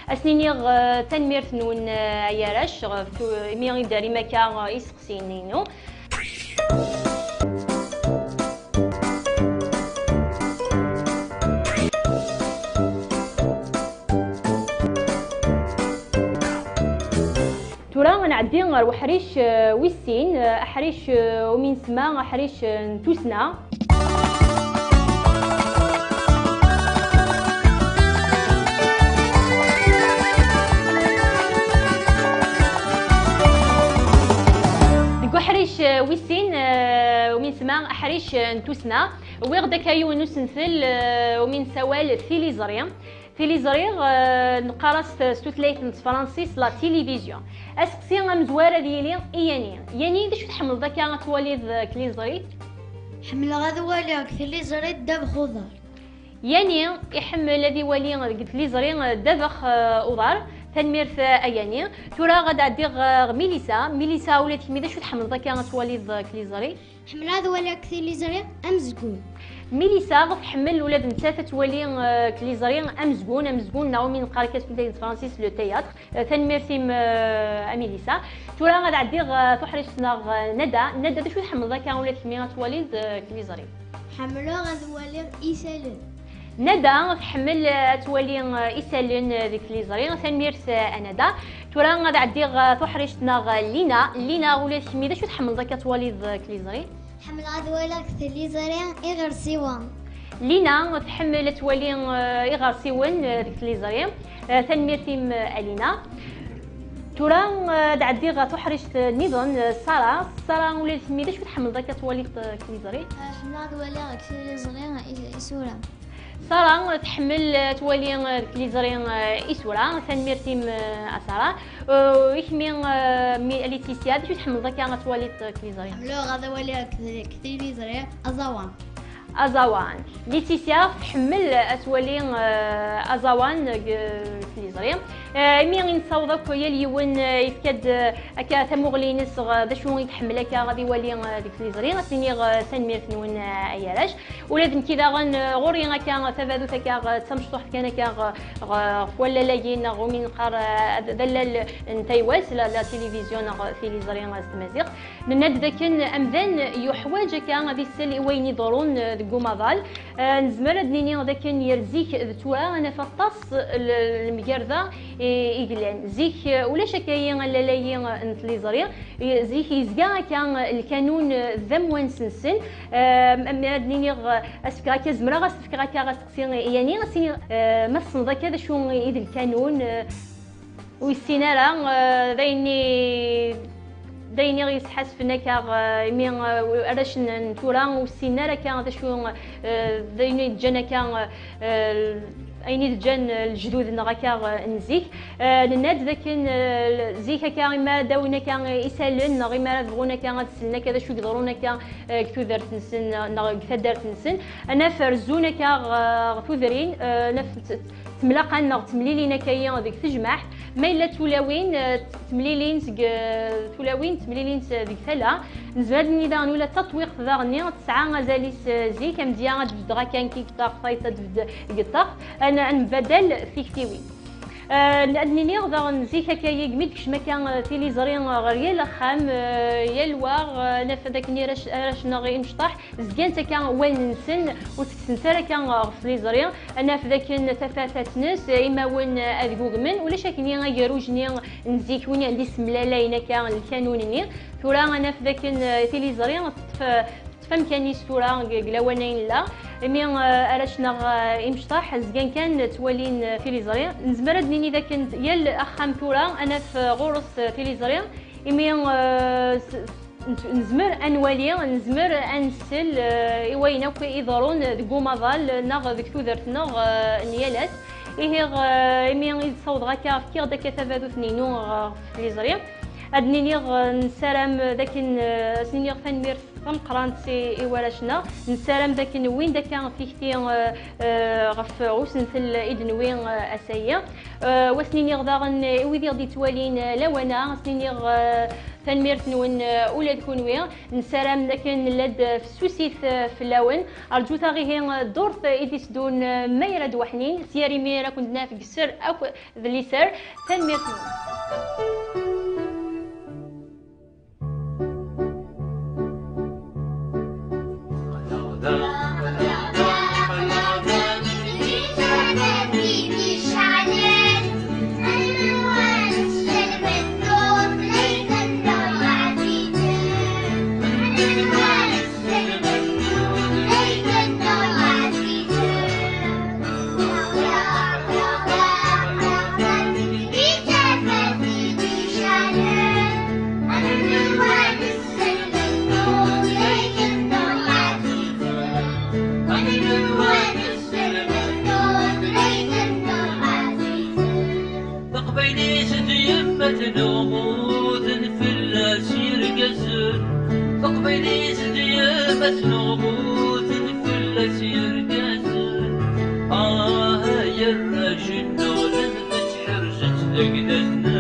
أسنينيغ تنميرت نون عياراش ميغي داري مكا يسقسينينو تورا غنعدي غير وحريش ويسين احريش ومن سما احريش نتوسنا حريش ويسين ومن سما احريش نتوسنا ويغدا كايو نسنثل ومن سوال تيليزريغ نقرس ستوتليت فرانسيس لا تيليفزيون اسقسي مزواره ديالي يعني داش تحمل ذاك تواليد كليزريت حمل غادي والي كليزريت داب خضر يعني يحمل هذه والي كليزريت دابخ خضر تنميرت اياني تورا غادا دير ميليسا ولات كيما داش تحمل ذاك تواليد كليزريت حمل هذا ولا كثير اللي زري أمزقون. ميليسا تحمل ولاد نتا تولي كليزاريان امزقون ناومي نقرا كتكون فرانسيس لو تياتر تنميرتيم ميليسا تورا غاد عدي تحرجنا ندى شو تحمل ذاك ولا كميات وليد كليزاري حملو غاد ولي إيسالون. ندى تحمل تولي إيسالون ديك كليزاري تنميرت ندى تورا غاد عدي تحرجنا لينا ولا كميدا شو تحمل ذاك وليد كليزاري حمل هذا ولا كثير اللي زري إغر سيوان. لينا تحمل تولي إغر سيوان ديك لي زريم تنميرتيم ألينا تورا دعدي تحرج نظام سارة ولا سميدة شو تحمل ذاك تولي كليزاري حمل هذا ولا كثير اللي زري إسورة. سارة تحمل تولي كليزاري إسورة تنميرتيم أسارة ويحمي ليتيسيا شو تحمل ذاك تولي كليزاري حملو غدا ولا كثير اللي زري أزوان ليتيسيا تحمل تولي أزوان كليزاري مي نصاوضك يا اليوم يفكد هكا تمغلينس دا شنو يتحمل هكا غادي يولي ديك كليزاري غتني سنميرت نون عيالاش ولازم كذا غوري هكا تفادو هكا تمشطوح كان هكا ولا لاين غومين قار دلال نتايواس لا تلفزيون كليزاري استمازيغ نناد ذاك امذان يحواج هكا غادي السل وين يدورون كوماضال نزمر دنيني ذاك يرزيك توا انا فطاس المقرده إجلان زيك ولا شكاية لا لاي نتليزري زيك يزقا كان القانون ذم ونسنسن أمادني أسفكا كزمرة أسفكا كغسقسي يعني غسيني ما صندا كذا شو إذا القانون والسينارة دايني يسحس فينا مين أرش نتورا والسينارة كان شو دايني جنا كان أيني جن الجدود نغاكا نزيك لناد ذاك زيك كا ما داونا كا يسالن نغي ما بغونا كا تسلنا كذا شو يقدرونا كا كثر تنسن نغ كثر تنسن أنا فرزونا كا كثرين نفس تملاقا نغ تمليلينا كايا ذيك تجمع ما إلا تولاوين تمليلين ديك ثلا نزاد نيدا ولا تطويق ذاغني تسعة غزاليس زيك مديا تبدغا كان كي قطاق فايته تبدا قطاق انا نبدل في كتيوي لانني غدا نزيك هكايا قميد كش ما كان تيليزرين غير الاخام يا الواغ نفذاك راش نغي نشطح زكان كان وين نسن وتكسنترا كان غفليزرين انا فذاك تفاتات ناس اما وين اذقوق ولا شاكني غيروجني نزيك وين عندي سملالاينا كان القانوني ثورا انا فذاك تيليزرين فهم كان يستورا قلاوانين لا مي أرشنا إمشطاح زكان كان تولين تيليزري نزمرد نيني ذاك يا الأخام ثورا أنا في غورس تيليزري مي نزمر أنوالي نزمر أنسل إوينا كي يضرون قوماضال ناغ ذيك تودرت ناغ نيالات إيه مي يصوت غاكا فكير داك تفادو ثنينو تيليزري أدنيني نسرم ذاك سنيني ثنمير قرانت سي وراشنا نسرم ذاك وين ذاك في كثير غف عوس نثل إذن وين أسايا وسنيني غداغن ويدي غدي توالين لوانا سنيني ثنميرت نون أولاد كونوي نسرم ذاك نلاد في السوسيث في اللون أرجو تاغيه دورت إديس دون ما يراد وحنين سياري ميرا كنت نافق السر أو ذلي سر ثنميرت نون نموت في الأسير قزر تقبلي زديابة نموت في الأسير قزر يا الرجل نولد تحرجت لقدنا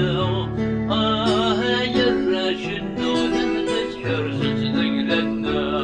يا الرجل نولد تحرجت لقدنا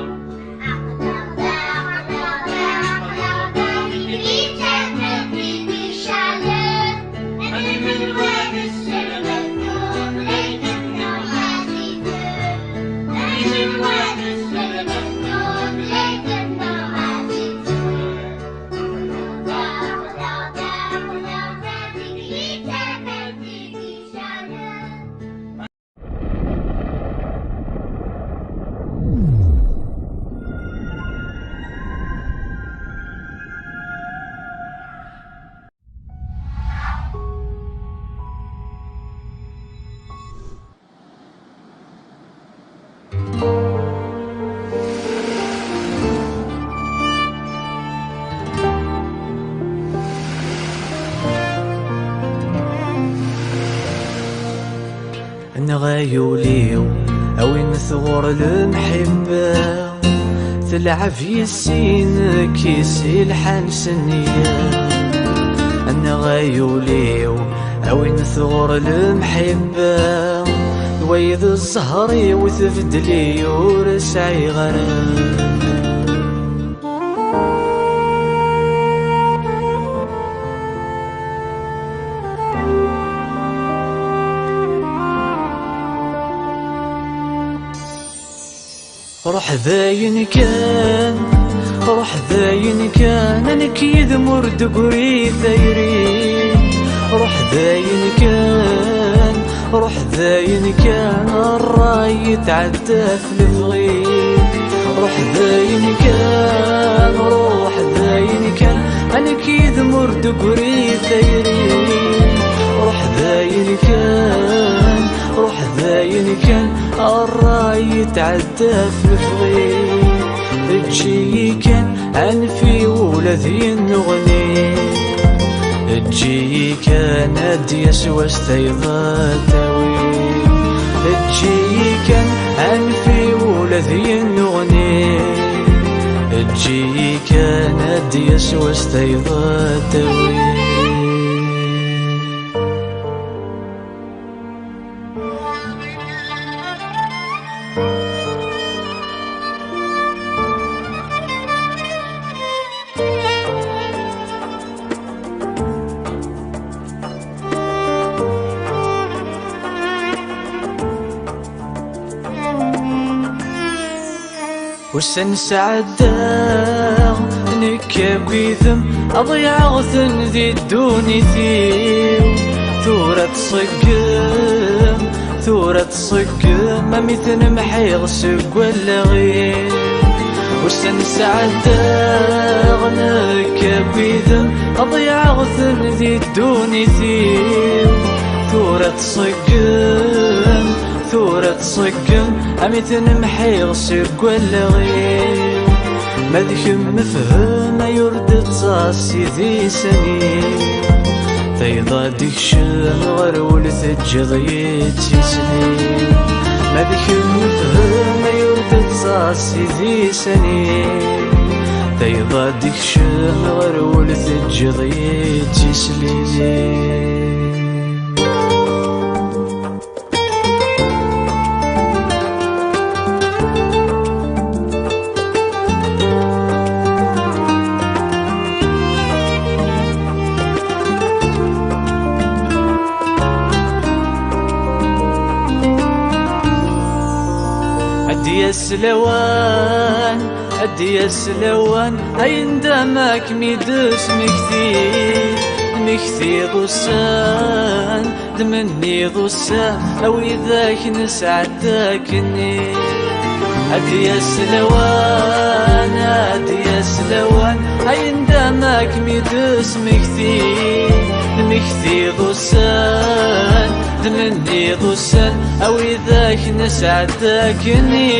نغايوليو أوين ثغور المحبة تلعب يسين كيسي الحنسنية. نغايوليو أوين ثغور المحبة ويذ الزهري وتفدلي ورسعي غرام. روح ذاين كان روح ذاين كان نكيد مرد قري ثيري. روح ذاين كان روح ذاين كان الراي يتعدى في الفغيد. روح ذاين كان روح ذاين كان نكيد مرد قري ثيري. روح ذاين كان روح ذاين كان الراي يتعدى في الفغيد. تجي كان أنفي ولذي النغني. تجي كان أدي سوى استيضاتوي. تجي كان أنفي ولذي النغني. تجي كان أدي سوى استيضاتوي. وسن سعدا نكابي ذم أضيع غثن ذي الدوني ثيو. ثورة صقم ثورة صقم ما مثل محيغ سق ولا غير. وسن سعدا نكابي ذم أضيع غثن ذي الدوني ثيو. ثورة صقم ثورة صقم أمثل محيغ سق ولا غير. مذكم مفهوم يرد تصاصي ذي سنين. تيضا ديك شم غرول تجضيتي سنين. مذكم مفهوم يرد تصاصي ذي سنين. تيضا ديك شم غرول تجضيتي سنين. أدي السلوان أدي السلوان أيندمك ميدس مكثي ضسان دمني ضسان أو إذاك نسعدكني. أدي السلوان أدي السلوان أيندمك ميدس مكثي ضسان دمني ضسان أو إذاك نسعدكني.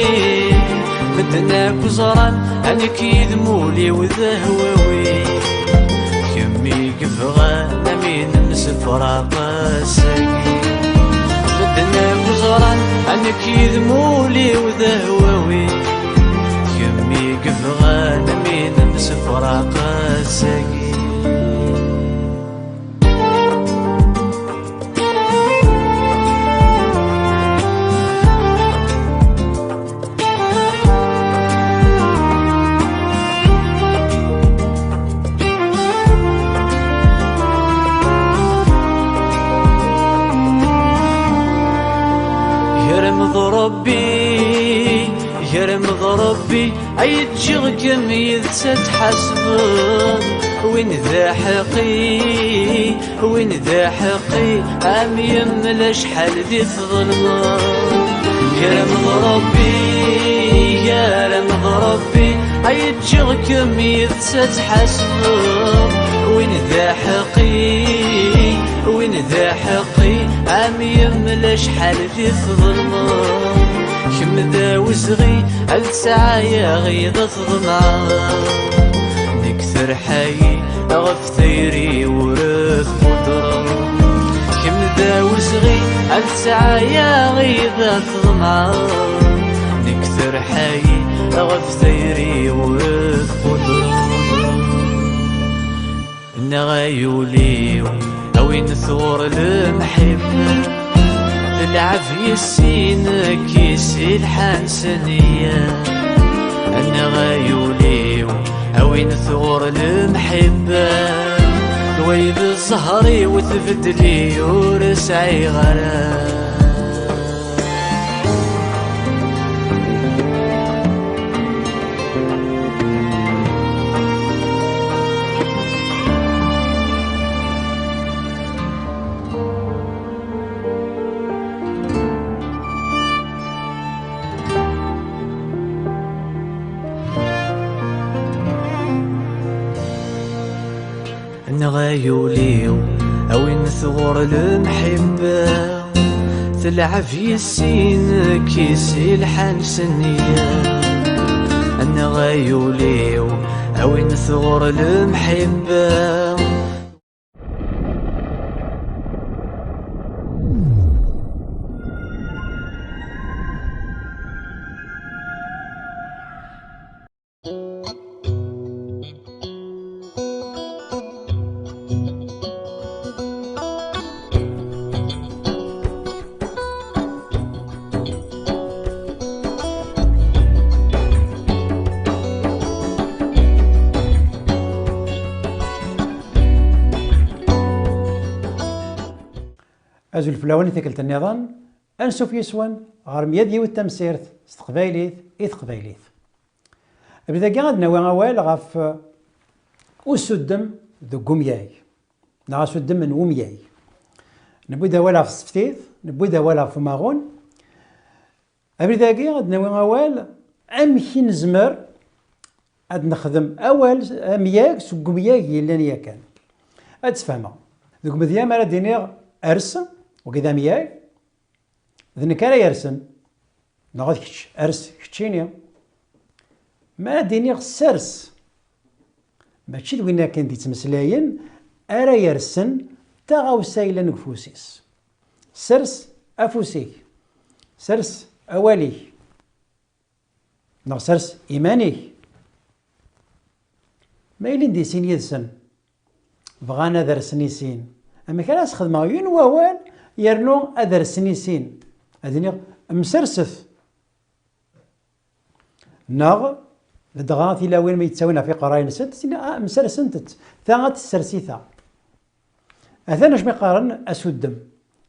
بدناك وزران أنك يذمولي وذهوي. كمي قفغان أمين مسفراق الساقي. بدناك وزران أنك يذمولي وذهوي. كمي قفغان أمين مسفراق الساقي. يرمض ربي أي تجيغكم يذسد حسبه. وين ذا حقي وين ذا حقي أم يملا شحال ذي ظلمه. يرمض ربي أي تجيغكم يذسد حسبه. وين ذا حقي وين ذا حقي أم يملا شحال ذي ظلمه. كم كمدا وزغي السعايا غيض تضمع نكثر حي غف ثيري ورف مدرم كمدا وزغي السعايا غيض تضمع نكثر حي غف ثيري ورف مدرم نغايولي أوين ثور المحبة تلعب يسين كيسي الحنسنية أنا غايولي أوين ثور المحبة ويد الزهري وتبدلي ورسعي غرام نغايوليو أوين ثغور المحبة تلعب يسين كيسي الحنسنية نغايوليو أوين ثغور المحبة أزول فلاوني تكلت النظام أنسوف يسوان غير ميادي والتمسيرت استقبايليت تقبايليت بدا قاعد نوي غوال غاف وسدم ذو قمياي نغا سدم من ومياي نبدا ولا في السفتيت نبدا ولا في ماغون بدا قاعد نوي غوال أمكي نزمر عاد نخدم أول أمياك سو قمياي اللي كان هاد تفهمها ذوك مذيا مالا دينيغ أرس وكذا مياي ذن كان يرسن نغاد كتش أرس كتشيني ما دينيغ سرس ماشي دوينا كان دي تمسلاين أرا يرسن تاغاو سايلا نكفوسيس سرس أفوسيك سرس أوليك نغ سرس إيمانيك ما يلين دي سين يدسن بغانا درسني سين أما كان أسخدم يون ووال يرنو أدرسني سين أدني مسرسف نغ لدغانتي لا وين ما يتساوينا في قراين ست مسرسنتت ثاغت السرسيثا أثناء شمي قارن أسودم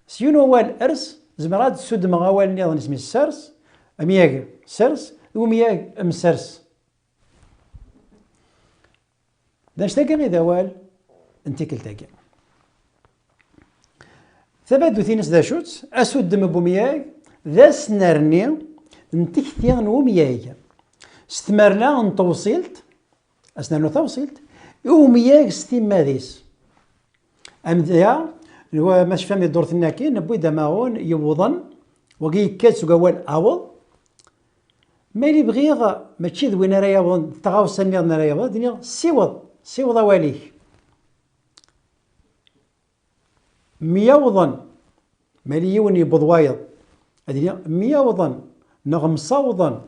سيون ووال أرس زمرات سودم غوال نيض نسمي السرس أمياق سرس ومياق مسرس داش تاقي غي ذوال انتي كلتاقي ثبادو ثينس ذا شوت أسودم بومياق ذا سنرني نتكتي نومياق ستمرنا نتوصلت أسنرنو توصلت ومياق ستيم ماذيس أمذيا هو ماش فهمي دور ثناكي نبوي دماغون يوضن وقي كاتس وقوال أوض مالي بغيغ ماشي ذوين راه يوضن تغاوس النيض راه يوضن دنيا سيوض أواليك ميوضن مالي يون يبض وايض هذه ميوضن نغ مصوضن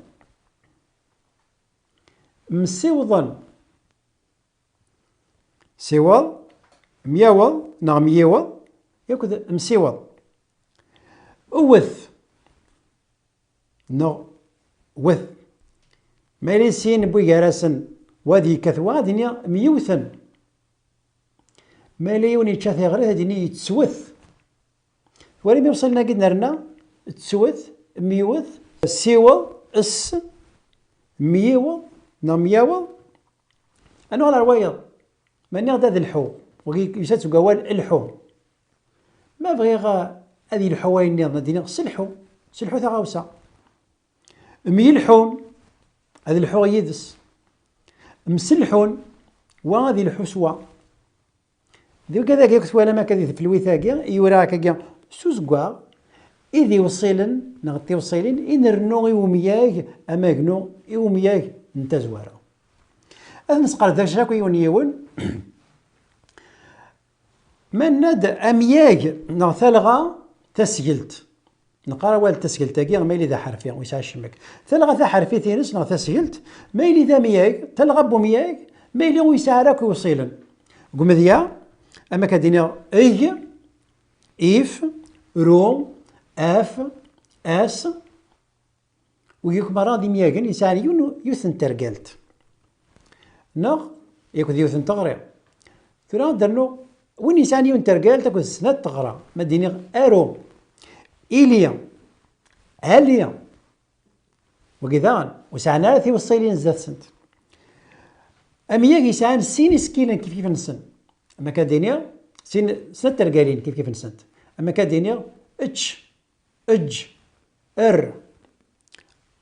مسيوضن سيوض ميوض نغ ميوض ياكد مسيوض اوث نغ وث مالي سين بوي راسن وادي كثوا دنيا ميوثن مالي يوني تشاثي غير هاديني يتسوث ولم يوصلنا قد نرنا تسوث ميوث سيوض اس ميوض نميوض أنا على الروايض ماني غدا ذا الحو وكي يساتو قوال الحو ما بغي هذه الحواين نيض دينا سلحو ثغاوسا ميلحون هذه الحو يدس مسلحون وهذه الحسوة ذو كذا كيكس ولا ما كذا في الوثاقية يوراك كيا سوزقوا إذ يوصلن نغطي وصيلين إن رنو يومياك أماكنو يومياك نتزوارا هذا نسقر ذا شاكو يون من ند أمياك ثلغة تسجلت نقرا والد تسجلت كي مايلي ذا حرفي ويسع الشمك ثلغة ذا حرفي تينس تسجلت مايلي ذا مياك تلغى بومياك مايلي ويسع راك يوصيلا قوم ذيا أما كدينا إي إيف رو اف اس ويوك مرادي مياغن يسعني يوثن ترقلت نغ ياكو يوثن تغري ثنا درنو وين يسعني يون ترقلت تاكو سنة تغرى ما ديني ارو إليا اليا وكذا وسعنا ثي والصيلين زاد سنت أمياغ يسعان سين سكيلن كيف نسن أما كدينيا سين سنة ترقالين كيف نسنت أما كدينيا اتش اج ار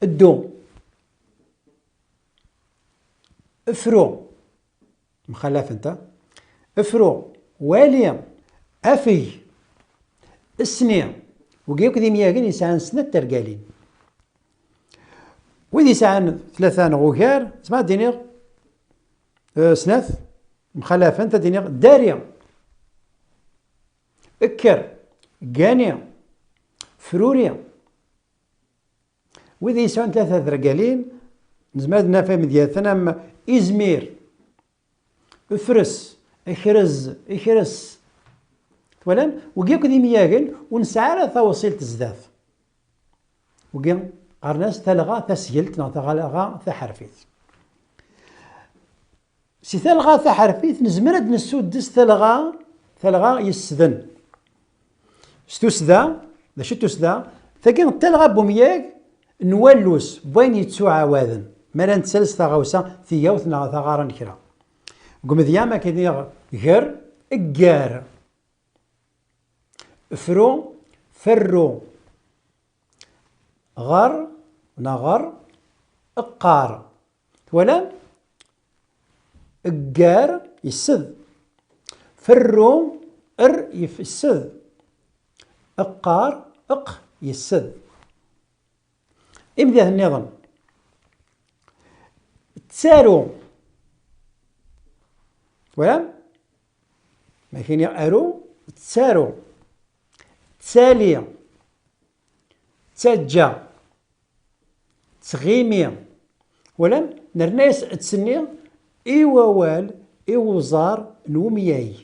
الدو افرو مخلف انت افرو واليا افي السنين وقيوك ذي مياقين يسعان سنة ترقالين وذي يسعان ثلاثة غوكار سمع دينيغ سناث مخلف انت دينيغ داريا اكر قانيا فروريا وإذا يسعون ثلاثة رجالين نزماد نافهم ديالتنا إزمير افرس اخرز اخرس ولن وقياك ذي مياغن ونسعى ثوصيل تزداث وقيا قرناس ثلغة تسجلت نغا ثحرفيت سي ثلغة ثحرفيت نزمرد نسودس ثلغة يسذن ستوسدا ذا شتو سدا ثقين تلغى بومياك نولوس بوين يتسو عواذن مالا نتسلس ثغوسا في يوثنا ثغارا كرا قم ذياما كدير غير اقار فرو فرو غر نغر اقار ولا اقار يسد فرو ار يفسد اقار اق يسد ابدا النظام تسارو ولا ما كاين ارو تسارو تسالي تسجى تغيمي ولا نرناس تسني ايوال ايوزار نومياي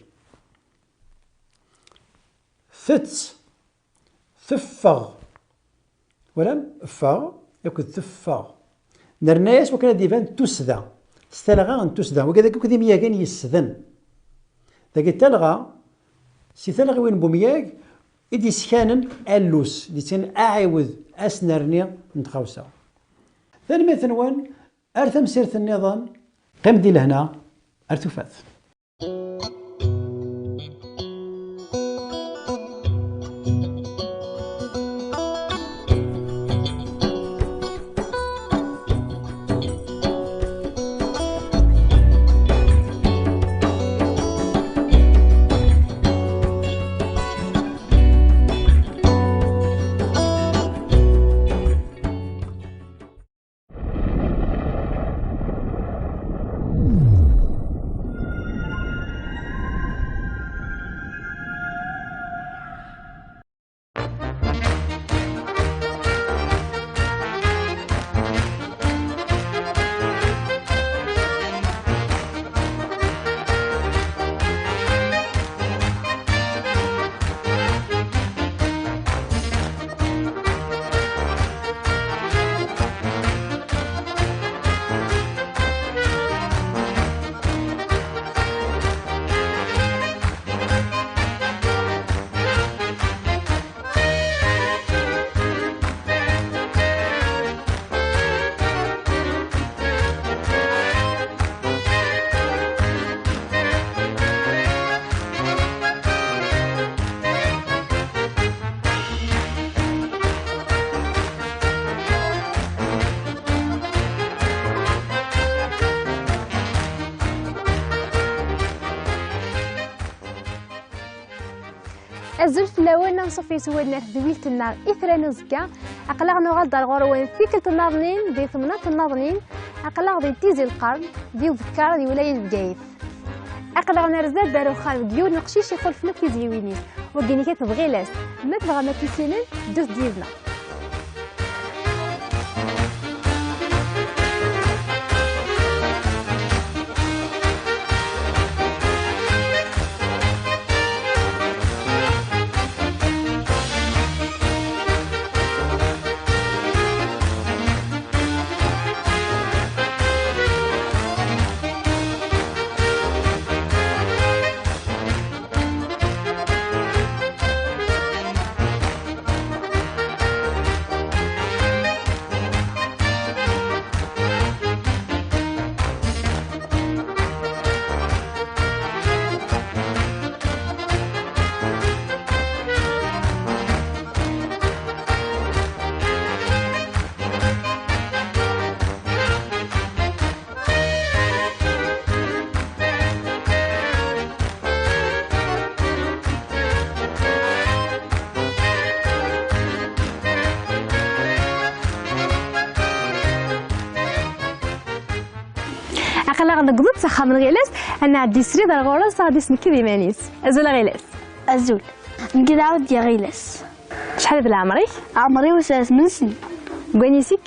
ثت ثفغ ولا فغ ياكل ثفغ نرناس وكان ديفان تسذا استلغى تسذا وكذا كذا مياغان يسذن ذاك التلغى سي تلغى وين بومياغ إدي سكانن ألوس دي تين أعيوذ أسنرني نتخوسا ثاني مثلا وين أرثم سيرة النظام قم دي لهنا أرتفات أزول فلاونا نصفي سوادنا ذويلت النار إثران زكا أقلق نغال دار غروين ثيكلت الناظنين دي ثمنات الناظنين أقلق دي تيزي القرن دي وذكار دي ولاية بقايث أقلق نرزاد دارو خالد ديور نقشيش يقول في نفي زيوينيس وقيني كتبغي لاس ما تبغى ما تيسينين دوز ديزنا أقلق نقضت سخا من غيلاس أنا عدي سريد الغرس غادي سنكي دي مانيس أزول غيلاس أزول نقدر عاود يا غيلاس شحال بلا عمرك؟ عمري وثلاث من سنين كوانيسيك؟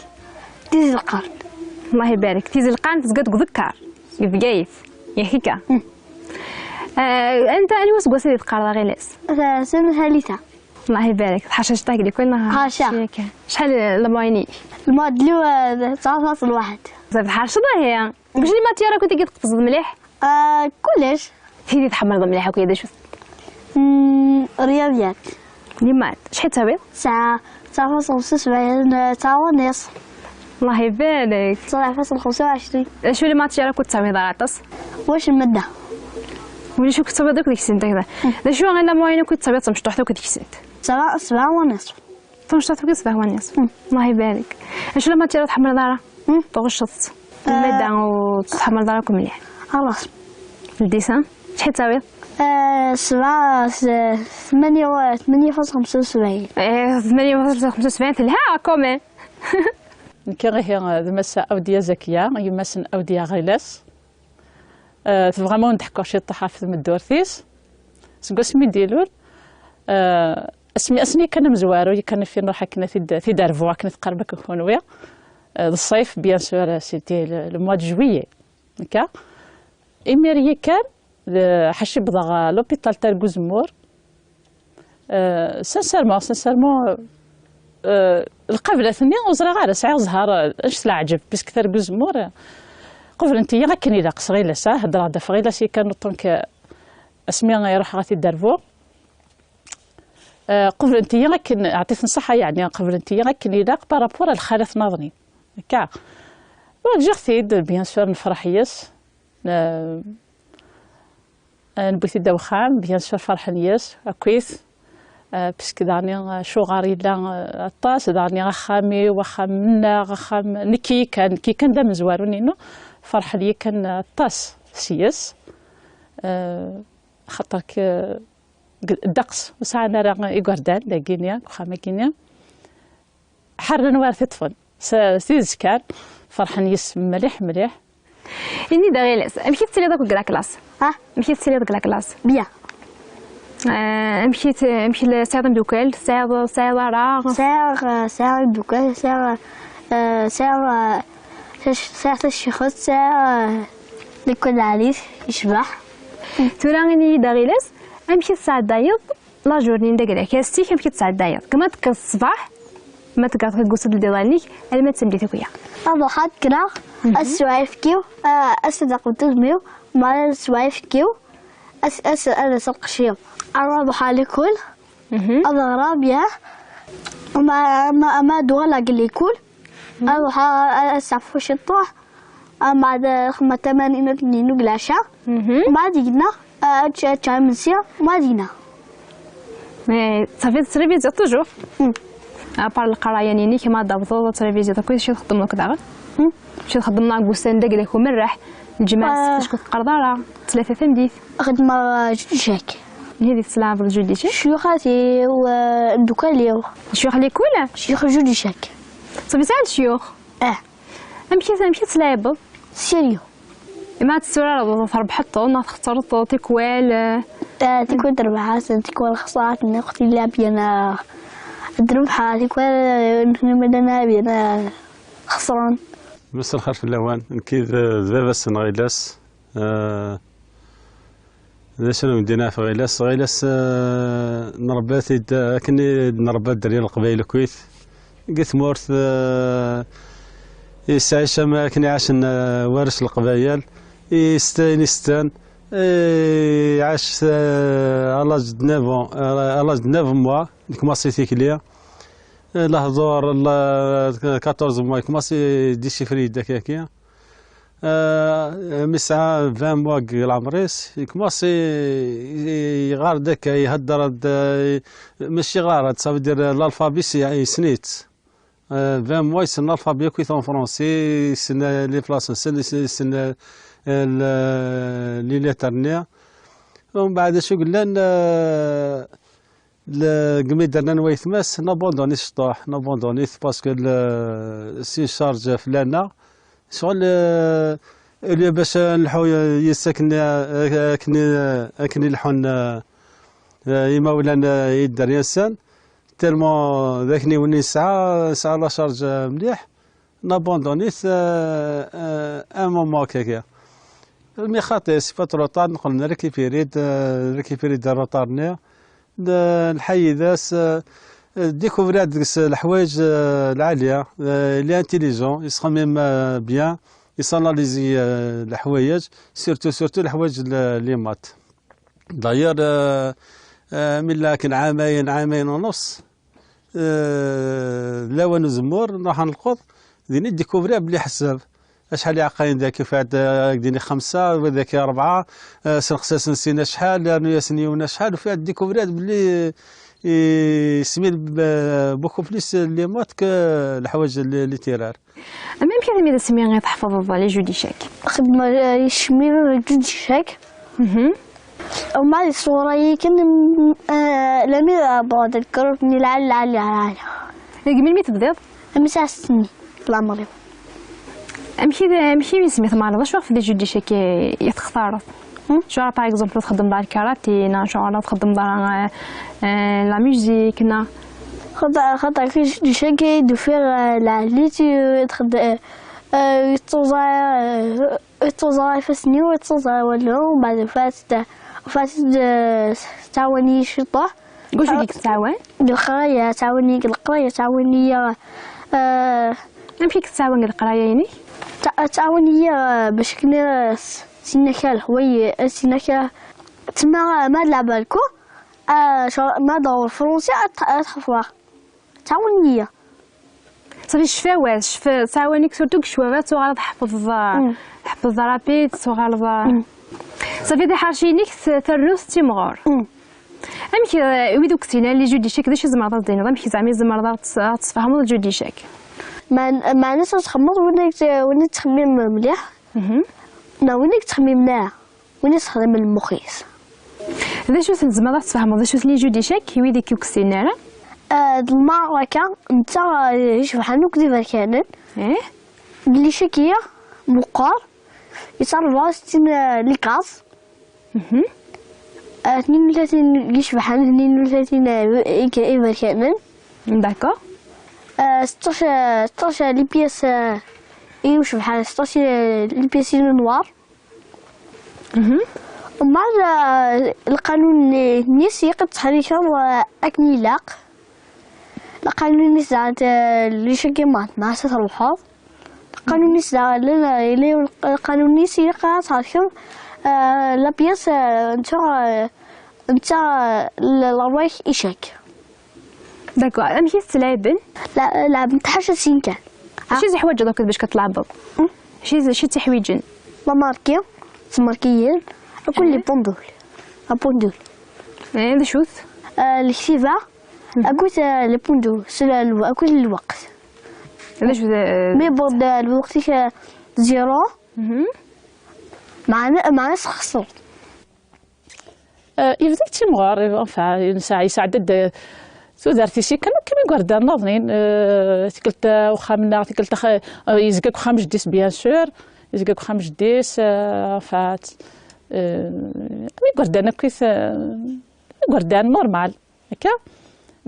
تيزي القرن الله يبارك تيزي القرن تزقد قذكار بقايث يا هيكا أنت أنا وسق وسيد القرن غيلاس سنة ثالثة الله يبارك تحششتك لي كلنا حاشا شحال المايني المواد اللي 9.1 زاد حاشا هي واش لي ماتيرا كنتي كتقفز مليح؟ كلش تيدي تحمر مليح وكي داش رياضيات ليمات شحال تساوي؟ 9.75 الله يبارك 9.25 شو لي ماتيرا كنت تساوي ضغطس؟ واش المادة؟ ولا شو كنت تساوي دوك ديك السنت هكذا شو غير الماينه كنت تساوي تمشطوح دوك ديك السنت 7.5 تمشطوح دوك 7.5 الله يبارك شو لما تيرا تحمر دارا تغشط المادة وتحمر داركم مليح خلاص الديسان شحال تساوي؟ 8.75 تلها كومين نكره ذمسا أودية زكية يمسن أودية غيلاس فغامون نضحكو شي الطحافة من الدورثيس سكو اسمي ديلول اسمي كان مزوارو كان في نروح كنا في دارفوا كنا قربك كونويا الصيف بيان سور سيتي لو موا دو جويي هكا إميري كان حشي بضغا لوبيتال تاع كوزمور سانسيرمون القبلة ثاني وزرا غير ساعة زهر اش العجب بس كثر كوزمور قبل انتي غاكن الى قصري لسا هضره دافا غير سي كان طونك اسمي يروح غاتي دارفو قبل انتي غاكن عطيت نصحه يعني قبل انتي غاكن الى بارابور الخالف ناظني هكا وجختيد بيان سور نفرح ياس نبغي دوخام بيان سور فرحان ياس كويس باسكو داني شو غاري لا الطاس داني غخامي وخامنا غخام نكي كان كي كان دا مزوارونينو فرح لي كان الطاس سياس خاطرك الدقس وساعنا راه يقردان لا كينيا وخامه كينيا حر نوار تطفن سيز كان فرحان يس مليح مليح إني داغيلاس مشيت تسالي داك كلا كلاس مشيت تسالي داك كلاس بيان مشيت لساعة دوكال ساعة راه ساعة دوكال ساعة الشيخوت ساعة لكل عريس يشبح توراني داغيلاس مشيت ساعة دايض لا جورني داك كاستيك مشيت ساعة دايض كما تكا الصباح ما تقعد تقصد ديالك ما تسمدي تاكويا أضحات كرا السوايف كيو أصدق وتزميو مع السوايف كيو أنا سوق شيو أروح حالي كل أضرب يا ما دولا قلي كل أروح أسعف وش الطوح بعد 80 نقلاشة بعد جينا أتشاي من سيا بعد جينا صافي التلفزيون توجور أبار القراية يعني كما ضبطوا التلفزيون كل شيء تخدم لك داغ شي خدمنا بوستان داك ومرح الجماعة فاش كنت قرضارة 3 تمديت خدمة جاك هذه تلعب الجودي شاك؟ شيوخاتي ودوكاليو. شيوخ ليكول؟ شيوخ جودي شاك. صافي ساعد شيوخ؟ امشي تلعب؟ سيريو. ما تسورا تربحطو نا تختار تيكوال تيكوال تربحات تيكوال خسارات نختي لعبي أنا الربحة تيكوال مدنا بينا خسران. بس الخير في اللوان نكيد ذا بس نغيلاس ذا شنو ندينا في غيلاس نربات كني نربات دريال القبائل الكويت قلت مورث يسعيش ما كني عاشن وارش القبائل يستان عاش على جد 9 موا كماسي تيكليا لهضور 14 موا كماسي دي شيفري داكاكيا مسعى 20 موا العمريس كماسي يغار داك يهدر ماشي غار تصاوب دير الالفابي سنيت 20 موا يسن الالفابي كويت فرونسي يسن لي بلاص يسن لي ليترنيا ومن بعد شو قلنا قمي درنا نويثماس نابوندوني السطوح نابوندونيث باسكو سي شارج فلانا شغل اللي باش نلحو يسكن كني لحون يمولان يدار ينسان تيرمون ذاكني وني ساعة لا شارج مليح نابوندونيث ان مومون كاكيا مي خاطي صفات روطار نقول نريكيبيري الروطارني نحيي ذاس ديكوفريات الحوايج العاليه لي انتيليجون يخمم بيان يساناليزي الحوايج سيرتو الحوايج لي مات داير من لكن عامين ونص لا ونزمور نروح نلقط ديني ديكوفري بلي حساب شحال عقاين ذاك فات ديني 5 وذاك 4 سنقساس نسينا شحال لانه ياسنيونا شحال وفيها ديكوفريات بلي سمير بوكو بليس لي مات الحوايج اللي تيرار. اما يمكن ميدا سمير تحفظ لي جودي شاك خدمة يشمير جودي شاك ومع الصورة يمكن لمي بعد الكرفني لعل قبل مي تبدأ؟ مساع سنين طلع مريض. امشي سميت معرض شو في لي جودي شاك يتختارط شو باغ اكزومبل تخدم دار الكاراتي نا شو تخدم دار لا ميوزيك نا خاطر في جودي شاك يدفير لعليتي تخدم يتوزع فسني ويتوزع ولو وبعد فات تعاوني شطح قولي ليك تعاون القرايه تعاوني فيك تتعاون القرايه يعني تعاوني باش كنا سيناك الحوايج سيناك تما ما لعب لكم ما دور فرنسي تحفظها تعاونيه صافي شفاوات تعاونيك سورتو كشوافات وغادا تحفظ رابيد وغادا صافي دي حارشينيك ثروث تيمغور امك ويدوك تينا لي جودي شاك داش زمرضات دينا امك زعما زمرضات تفهموا الجودي شاك ما ناس تخمم وني تخمم مليح وني تخمم مليح وني تخدم المخيس ذا شو زعما تفهموا ذا شو لي جودي شاك ويديك يوكسينا المعركة نتا يشبح عنو كذا كانت اللي شكية مقار يصار 64 ليكاز 32 يشبح عنو 32 إيفا كانت داكو 16 لي بياس يشبح عنو 16 لي بياس نوار ومع القانون نيس يقد تحريكا وأكني لاق القانون نسعى اللي شكي مع سات الحظ القانون نسعى لنا إلي القانون نسي قاعد هالكم لا بياس نتا الروايح إيشك داكو أمشي تلعبن لا لعب نتحاشى سينكا شي زي حوايج دوك باش كتلعبوا شي تحويجن لا ماركي تماركيين كل بوندول هذا شوث الكتيبة أقول لبوندو سلال أقول الوقت علاش مي بود الوقت زيرو مع ناس خسر يبدا تيمغار نساعي يساعد تودارتي شي كانوا كيما يقردان ناضنين تقلت وخامنا تقلت يزقك وخام جديس بيان سور يزقك وخام جديس فات يقردان كيف يقردان نورمال هكا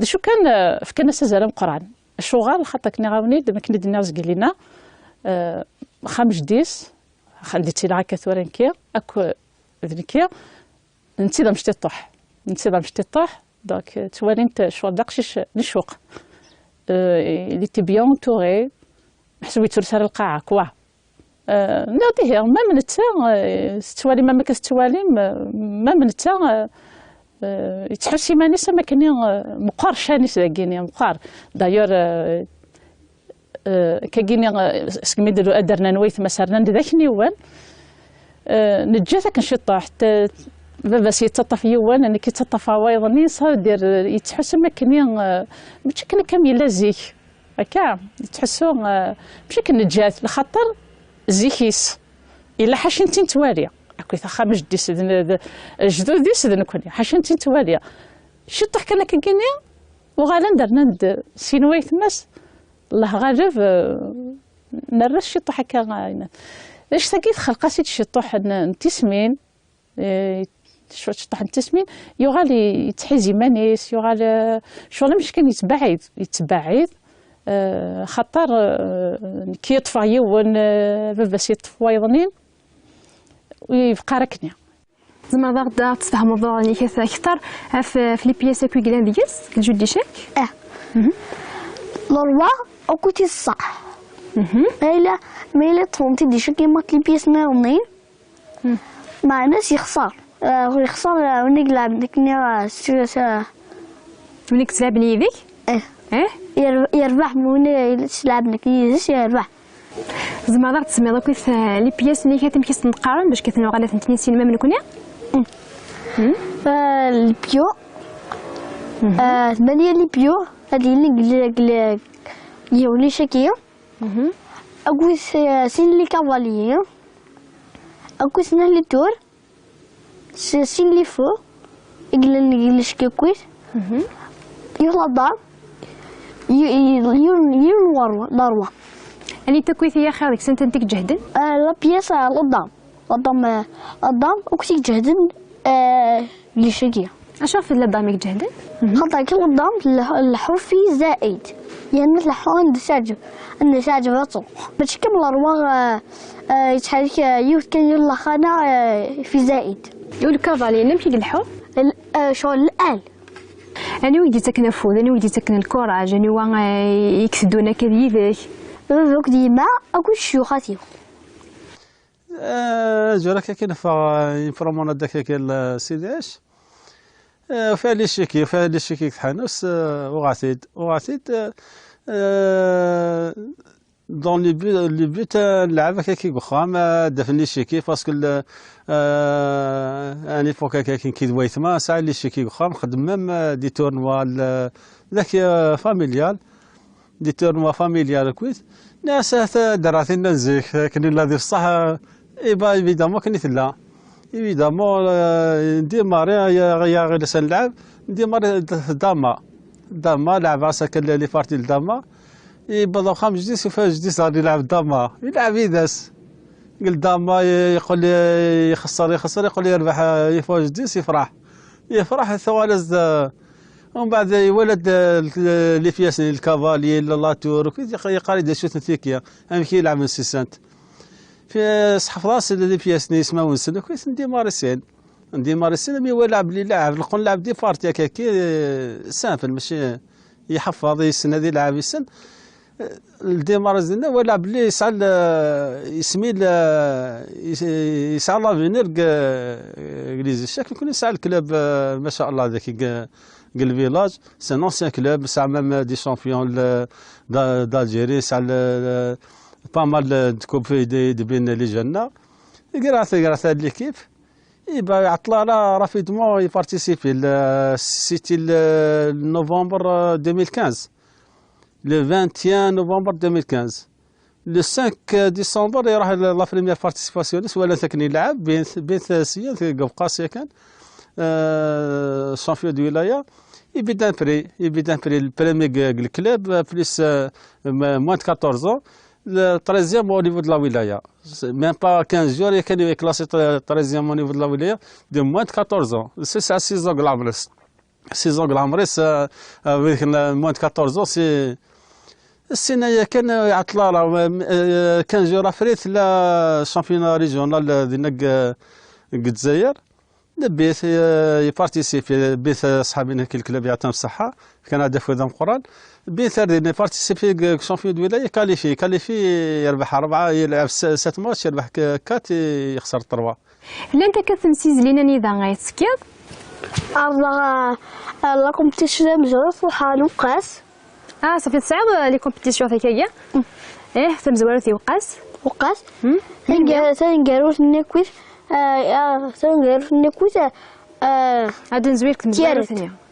شو كان سازال القران الشغال خاطر كني غاوني دابا كنا دينا زقلينا خام جديس خليتي لها كثورنكي اكو ذنكي نتي مشتي طوح دونك توالي انت شغل داقشيش نشوق اللي تبيان توري حسبي ترسل القاعه كوا نادي هي ما منتا توالي ما كتوالي ما منتا يتحسي ماني سما كاني مقار شاني ساكيني مقار دايور كاكيني سكمي درنا نويت مسارنا ذاك نيوان نجاتا كنشطو حتى بابا سيتطف يوان انا كيتطف وايضني صار دير يتحس ما كاني ماشي كنا كامل زيك هكا يتحسوا ماشي كنجات لخاطر زيكيس الا حاشنتي تواليه اكو خامج ديس جدود ديس نكوني حاشنتي تواليه شطح كنا كاكيني وغالا درنا سينويت الناس الله غالب نرش شطح هكا اش ساكيت خلقاسيت شطح نتسمين شو تشطح التسمين يغال يتحيزي مانيس يغال شغل مش كان يتبعد خاطر كي يطفى يون بس يطفى يظنين ويبقى ركني زعما غادا تفهم الموضوع اللي كيف اكثر في لي بياس كوي كلان ديالس كتجو دي شيك لوروا او كنتي الصح ما الا طونتي دي شيك مات لي بياس ناونين مع ناس يخسر ونيك لعب نكني سوسا ونيك تلعب نيفيك يربح من تلعب نكني يربح زعما راه تسمي داك كيف لي بياس اللي كاتم كيتنقارن باش كيتنوغ على ثنتين سينما من كونيا البيو ثمانية لي بيو هادي اللي يولي شكيه اكو سين لي كافاليي اكو سنا لي تور سين لي فو يقلش كيكويت يلا دار يون داروا يعني تكويت يا خالك سنت انت جهدن لا بياس قدام وكتي جهدن لي شكيه اشوف قدام يجهدن خاطر كي قدام الحرفي زائد يعني الحون النساج بطل باش كمل روا يتحرك يوت كان يلا خانا في زائد يقول كافالي نمشي للحو شغل الآل أنا ودي تكن فوز أنا ودي تكن الكوراج أنا وانا يكسدونا كذيذك ذوك ديما أقول شيوخاتي جراك كاين فرامون داك كاين سيداش فيها لي شيكي تحانوس وغاتيد دون لي بوت نلعب هكاك وخام دفني شيكي باسكو اني فوق هكاك كي دويتما ساعه لي شيكي وخام خدم ميم دي تورنوا ذاك فاميليال دي تورنوا فاميليال كويت ناس دراتي نزيك كني لا دي الصح ايبا ايفيدامون كني تلا ايفيدامون ديماري يا غير سنلعب ديماري داما لعب ساكن لي فارتي الداما يبدا خام جديس وفاز جديس غادي يلعب داما يلعب يداس قال داما يقول لي يخسر يقول لي يربح يفوز جديس يفرح ثوالز ومن بعد يولد لي فياسني الكافالي لاتور يقال يدير شوت نتيكيا هم كي يلعب من سيسانت في صحف راس لي فياسني اسمه ونسن كويس ندي مارسين مي هو لاعب لي لاعب نقول لاعب دي فارتي هكاكي سامبل ماشي يحفظ يسن هذه لاعب يسن الديمار ديالنا هو لاعب اللي يسعى يسمي يسعى لافينير انجليزي الشكل يكون يسعى الكلاب ما شاء الله ذاك قال فيلاج سي ان انسيان كلوب يسعى ميم دي شامبيون دالجيري يسعى با مال كوب دي بين لي جنا غراس هاد ليكيب يبا يعطلا رافيدمون يبارتيسيبي سيتي نوفمبر 2015 le 21 novembre 2015 le 5 ديسمبر يروح لا بريمير بارتيسيباسيون ولا تكني يلعب بين ثلاثيه قبقاسيه كان شامبيون دو ولايه يبدا بري le premier club plus moins de 14 ans, le 13e au niveau de la wilaya. Même pas 15 jours, il est classé 13e au niveau de la wilaya de moins de 14 ans. C'est à 6 ans que 6 ans que avec moins de 14 ans, c'est السنة كان يعطل 15 جور فريت لا شامبيون ريجيونال ديال الجزائر بيث يبارتيسيبي بيث صحابنا كي الكلاب يعطيهم الصحة كان هدف ذا القرآن بيث يبارتيسيبي شامبيون دو ولاية كاليفي يربح 4 يلعب 7 ماتش يربح 4 يخسر 3. هل انت كتمسيز لينا نيدا غايتسكيض؟ لا كومبيتيسيون مزروف وحالو قاس صافي تصعب لي كومبيتيسيون هكايا تمزوارتي وقاس تنقاروت نيكويت تنقاروت نيكويت غادي نزويرك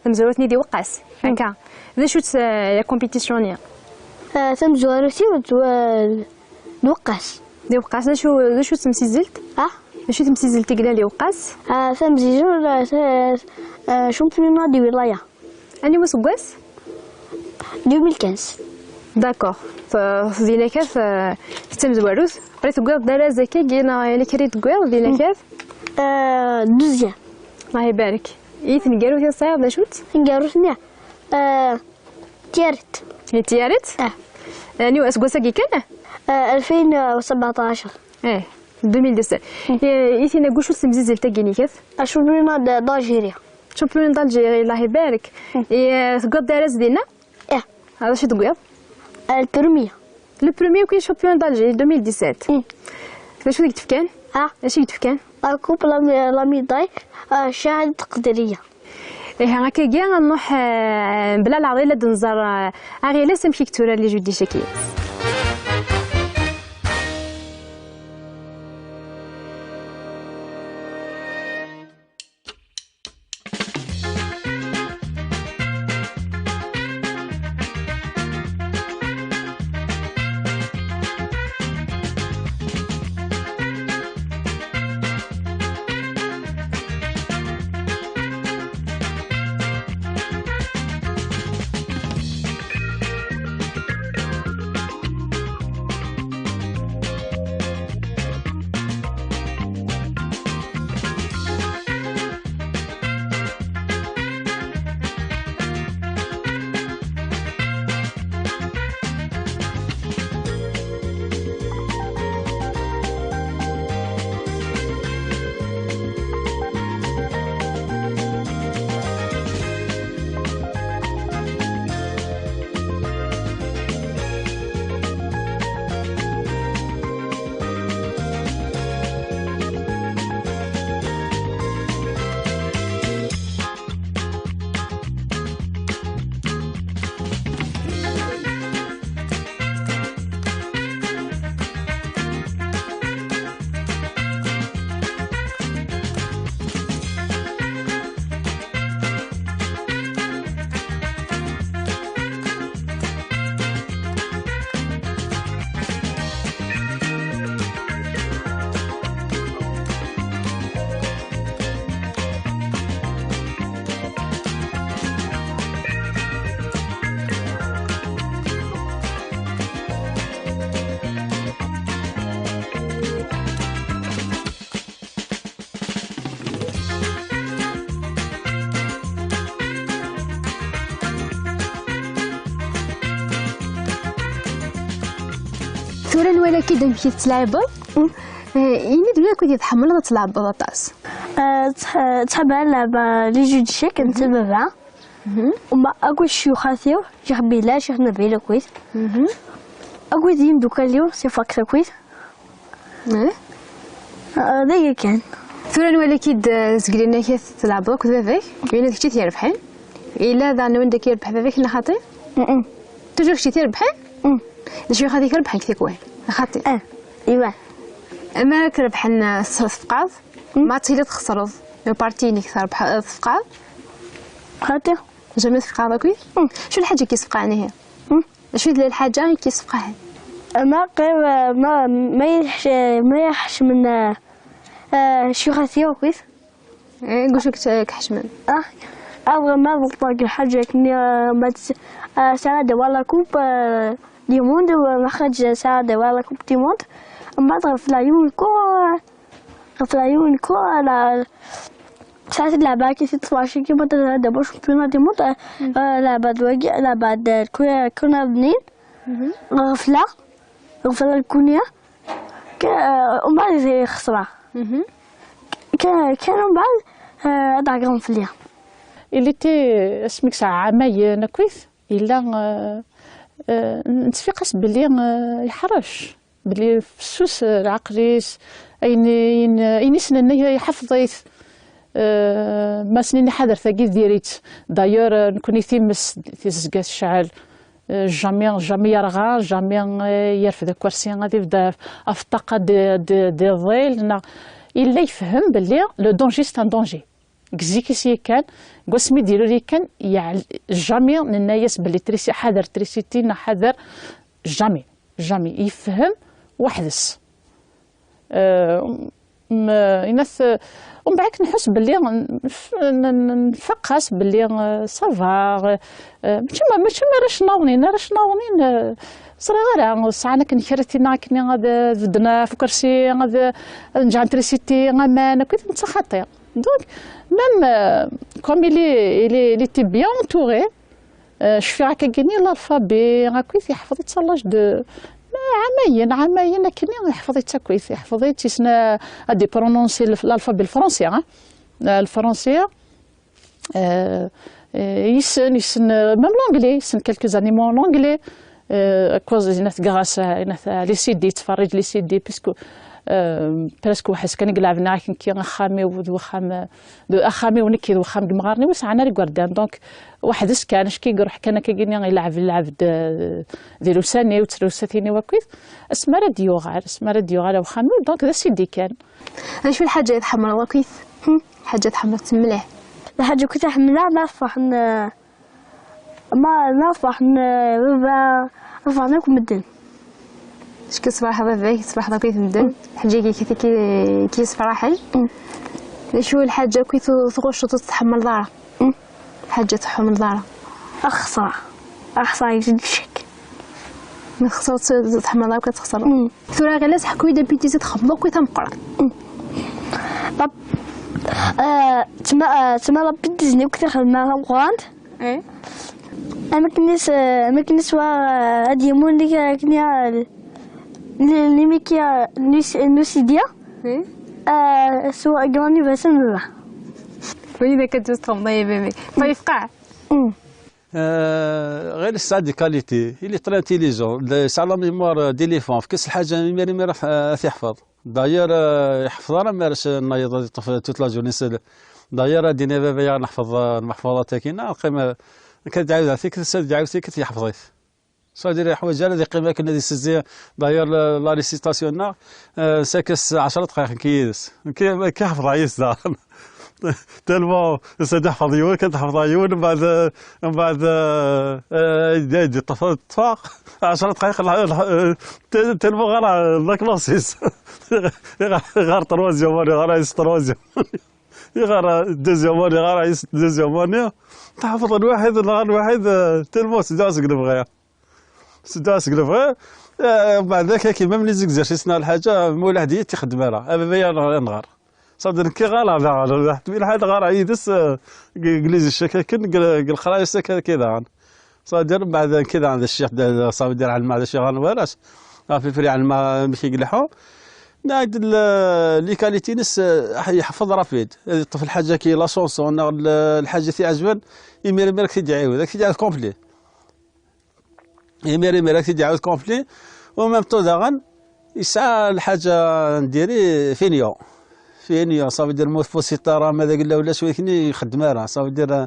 تمزوارتني دي وقاس هكا ذا شوت لا كومبيتيسيون تمزوارتي وقاس دي وقاس ذا شو تمسيزلت شو تمسيزلتي كدا لي وقاس تمسيزل شامبيون دي ولايه اني وسقاس 2015. داكوغ فدينا كاف تمزواروث بغيت تقول دار زكا كينا اللي كريت تقول دينا كاف دوزيام الله يبارك تنقالو في الصياد لا شوت نقالو ثنيا تيارت تيارت يعني واسكوسا كي كان 2017 2017 يثينا كوشو تمزيزل تاكيني كاف شامبيون دالجيريا شامبيون دالجيريا الله يبارك تقول دار دينا هذا شو تقول؟ لو بروميي كاين شامبيون دالجيري 2017 شو ديك تفكان؟ اش تفكان؟ كوب لا ميداي شهادة تقديرية هكا كاع نروح بلا العرض لا دنزر غير لا سمشي كتورا لي جودي شكي ثورا ولا كي دمشي تلعب إني دولا كنت يتحمل تلعب بطاطس تحب ألعب لي جو دي شيك نتبعها وما أقول شيوخاتيو شيخ بيلا شيخ نبيل كويس أقول ديم دوكا اليوم سي فاكسا كويس ذاك كان ثورا ولا كي زقلنا كي تلعب كنت بافيك بين داك الشيء تيربحين إلا ذا وين داك يربح بافيك لا خاطي توجور شي تيربحين شي خاطي كيربحين كي كوين خاطي ايوا اما كربحنا صفقاض ما تيلي تخسروا لو بارتيني كتربح صفقاض خاطي جميع صفقاض كويس شو الحاجه كيصفقا هنا شو الحاجه كيصفقاها ما قريب ما يحش من شي خاطي كويس قوشك كحشمان أبغى ما بطاق الحاجة كني ما ساعدة ولا كوب ليمون وما خرج ساعدة ولا كوب ليمون ما تغرف العيون كو على ساعات اللعبة كي تطلع شي كي بدنا دابا شامبيون دي مود لعبة دواقي لعبة كنا بنين غفلة الكونية ومن بعد زي خسرة كان من بعد داكرهم في الليل اللي تي اسمك ساعة عامين كويس إلا نتفيقس بلي يحرش بلي فسوس العقليس أين سنين يحفظيت ما سنين حذر ثقيل ديريت دايور نكوني تيمس تيزقاس الشعل جامي يرغى جامي يرفد كرسي غادي يبدا في الطاقة دي الظل إلا يفهم بلي لو دونجي سي ان دونجي كزيكي سي كان قسمي ديرو لي كان جامي الناس بلي تريسي حذر تريسيتينا حذر جامي يفهم وحدس الناس ومن بعد نحس بلي نفقس بلي صافا ماشي ما راش ناونين صغيرة ساعة كنكرتينا كني غاد بدنا في كرسي غاد نرجع نتريسيتي غامان كنت نتخطي دونك ميم كوم إلي تي بيان انتوغي شفي هكا كيني الألفابي كويس يحفظ يتصلاج دو عامين كني حفظيتها كويس حفظيت يسنا هادي برونونسي الألفابي الفرنسي الفرنسية يسن ميم لونجلي يسن كالكو زانيمون لونجلي كوز ناس غراس ناس لي سيدي تفرج لي سيدي بيسكو برسكو حس كان يلعبنا كي خامي وخام اخامي ونكي وخام دمغارني وسعنا ريغاردان دونك واحد كانش كيروح كان كيجيني يلعب ديال وساني وتروساتيني وكيف اسما راديو غير وخامي دونك ذا سيدي كان شو الحاجه يتحمل وكيف حاجه تحمل مليح الحاجه كنت حملها نصبح ناكل مدن اش كيصبح باباك يصبح كيف مدن حاجه كي يصبح حاج شو الحاجه كيف تخش تتحمل دارها حاجه تحمل دارها اخسر يجي الشك ما خسرت تتحمل دارها كتخسر ثورا غير لازم حكوي دا بيتي تخمو كي تمقر طب تما لا بيتي كنت خدمها غاند ما كنيش هادي مون اللي كنيا اللي ميكيا نوسيديا سوا غاني باسم الله وين كتجوز تنضي بيبي طيب قاع غير الساعه دي كاليتي اللي تري انتيليجون ساعه لا ميموار ديليفون في كاس الحاجه ميماري راح يحفظ داير يحفظ راه مارش نايض الطفل توت لا جورني داير دينا بابا نحفظ المحفوظات كاينه القيمه كتعاود فيك تعاود فيك يحفظيت صادر حوايج هذه قيمه كنا دي سيزي داير لا ريسيتاسيون ساكس 10 دقائق كيحفظ عيس تلمو يحفظ يون كتحفظ يون من بعد يدي طفاق 10 دقائق تلمو غير لا كلاسيس غير تروازيوم غير عيس تروازيوم غير دوزيوم غير عيس دوزيوم تحفظ الواحد تلمو سداس قلب غير بعد ذاك كيما ملي زيكزارسيسنا الحاجه مولا هديه تخدم راه بابايا نغار صدر كي غالا حتى حد غار عيدس انجليزي الشكاكن قال خلاص كذا صدر بعد كذا عند الشيخ صافي دير على هذا الشيخ غنوالاش في فري على ما ماشي يقلحو نايد لي كاليتينس يحفظ رافيد الطفل حاجه كي لا شونسون الحاجه تي عجبان يمير ميرك تيعاود داك تيعاود كومبلي يمير ميرك تيعاود كومبلي ومام طو داغن يسعى الحاجه نديري فينيو صافي دير موت فوسيطاره ماذا قال له ولا شويه كني يخدمها راه صافي دير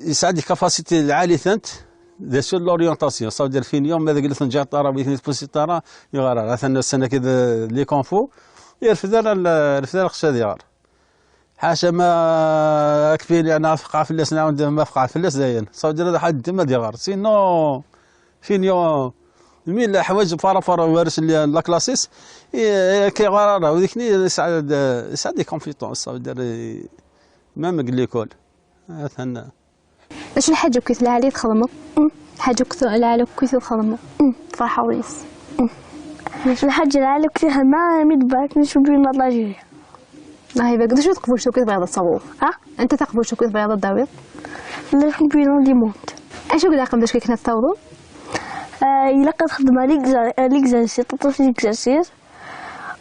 يسعى ديك كاباسيتي العاليه ثانت دير سور لوريونطاسيون صافي دير فينيو ماذا قال له نجا طاره بغيت فوسيطاره يغار مثلا السنه كذا لي كونفو يرفد الرفدار قشاد يغار حاشا ما كفيني انا فقع في اللسنا ما فقع في اللس زين صافي دير هذا حد ما ديغار سينو فينيو الميل حوايج فارا وارس اللي لا كلاسيس كي غراره وذيك يسعد دي كونفيتونس دار مام ليكول هذا اش الحاجه كيف العالي تخدموا حاجه كثر العالي كيف تخدموا فرحه وليس الحاجه العالي كيف ما مدبرك نشوف بين لاجيريا ما هي بقدر شو تقبل شو كيف بيض الصبوغ انت تقبل شو كيف بيض الداوير لا كومبيون دي مونت اش قد عقب باش كنا تصوضوا إلا كتخدم ليكزارسيس تطوف ليكزارسيس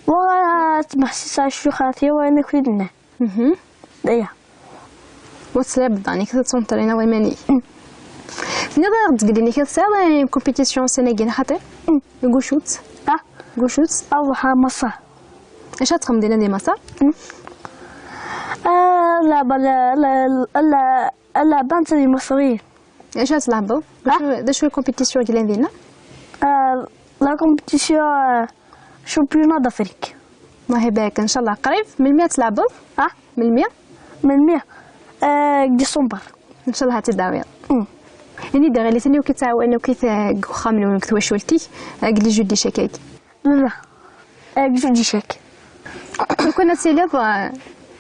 وتمحسس على الشخاطية وأنا كلنا دايا وتسلاب داني كذا تصنطرينا ويماني نقدر تقولي كذا ساعة كومبيتيسيون سنة خاطر غوشوت غوشوت أو مسار اش تخدم دينا دي مسار لا اللعبة نتا دي مصريين اش تلعبوا دا شو الكومبيتيسيون ديال عندنا لا كومبيتيسيون شامبيونات دافريك ما هي باك ان شاء الله قريب من 100 تلعبوا من 100 ديسمبر ان شاء الله هتداوي يعني دا غير ثاني وكيتعاو انه كيف خامل ولا كيف شولتي قلي جودي شكاك لا جودي شك كنا تيلي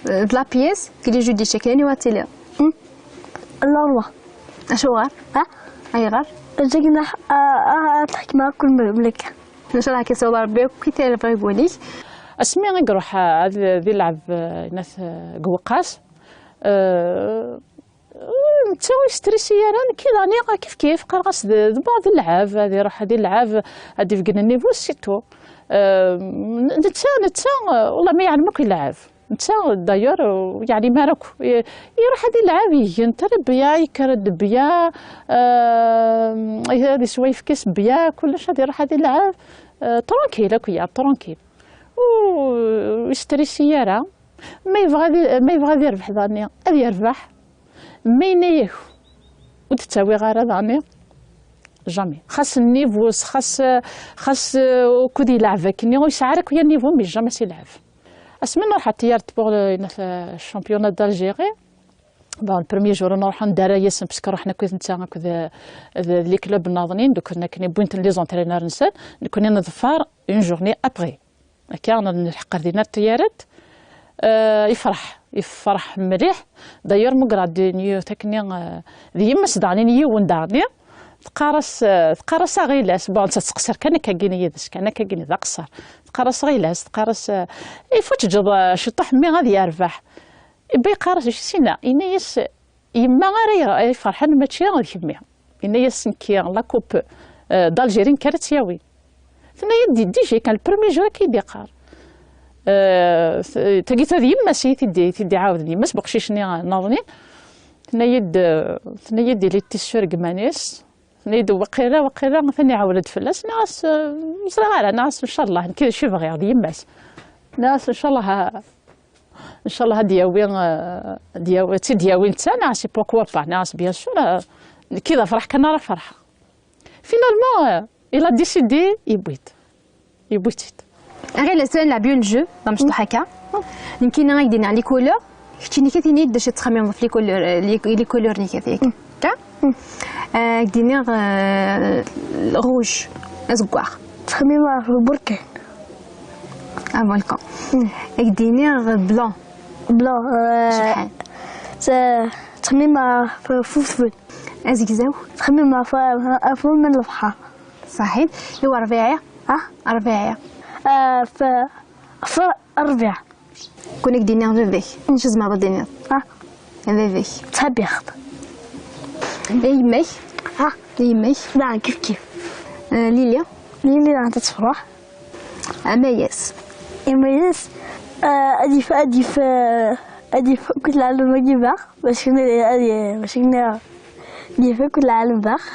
بلا بيس قلي جودي شك يعني واتيلي لا روا اشو غار اي غار زينا تحكي مع كل مملكه ان شاء الله كيسوى ربي كيف بغا يقول لك اسمي غيروح ذي لعب ناس قوقاس تسوي ستريسي انا كي داني كيف قرقص بعض اللعاب هذه روح هذه اللعاب هذه في النيفو سيتو نتا والله ما يعلمك اللعاب نتا دايور يعني مالك يروح هذه اللعاب ينت بيا يكرد بيا هذه سويف كيس بيا كلش هذه روح هذه اللعاب ترونكيل كيا ترونكيل ويشتري سيارة ما يبغى يربح ظني أبي يربح ما ينيه وتتساوي غير ظني جامي خاص النيفوس خاص كودي يلعب كني ويسعرك ويا النيفو مي جامي سيلعب اسمنا نروح تيارت بوغ الشامبيونات دالجيري بون البروميير جور نروح ندار ياسم باسكو رحنا كنت نتا كذا لي كلوب ناضنين دوك كنا بوينت لي زونترينور نسال كنا نظفر اون جورني ابري كان الحقر ديالنا الطيارات يفرح مليح داير مقرا نيو تكني ديما صدعني نيو دارني تقارس غيلاس بون تسقسر كان كاكيني يدس كان كاكيني ذا قصر تقارس غيلاس تقارس يفوت جض شطح مي غادي يربح يبي قارس سينا ينيس يما غير فرحان ماشي غادي يمي ينيس كي لا كوب دالجيرين كانت ياوي ثنا يدي ديجي كان البرومي جو كيدي قار تلقيت هذه يماسي تدي عاودني ما سبقشيشني ناضني ثنا يدي لي تيشير كمانيس ثنا يد وقيله ثاني عاودت فلاس ناس صغار ناس ان شاء الله كذا شي بغي غادي يماس ناس ان شاء الله دياوين نتا ناس بوكوا با ناس بيان سور كذا فرح كنا راه فرحه فينالمون إلا ديسيدي يبويت غير لسان نلعبو الجو باش هكا يمكن غادي على لي كولور كنتي كثيني باش تخمم في لي كولور ني كذاك دينا روج ازكوار تخمم في البركان فولكان دينا بلون شحال تخمم في فوفل ازكزاو تخمم في من البحر صحيح هو ربيعية ربيعية في الربيع كونك دينا فيفي نشز مع دينا فيفي تحب ياخذ يماك يماك نعم كيف ليليا عم تتفرح مياس مياس أدي في كل العالم أجيبها باش كنا في كل العالم باخ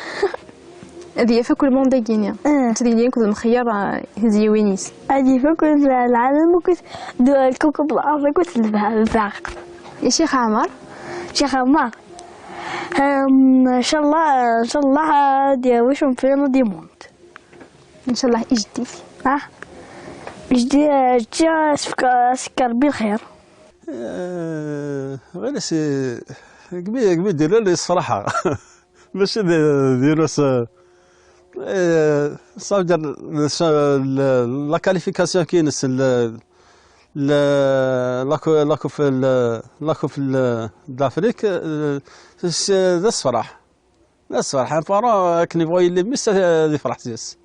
هذه في كل موند كينيا تديني كل مخير زيوينيس هذه في كل العالم وكنت الكوكب الأرض كنت الباق يا شيخ عمر ان شاء الله دي واش فينا دي موند ان شاء الله اجدي جا سكر بالخير غير قبيل ديروا لي الصراحه باش ديروا صافي لا كاليفيكاسيون كينس لا كوف دافريك ذا الصفراح الفارون كني بغا يلي ميس هذه فرحتيس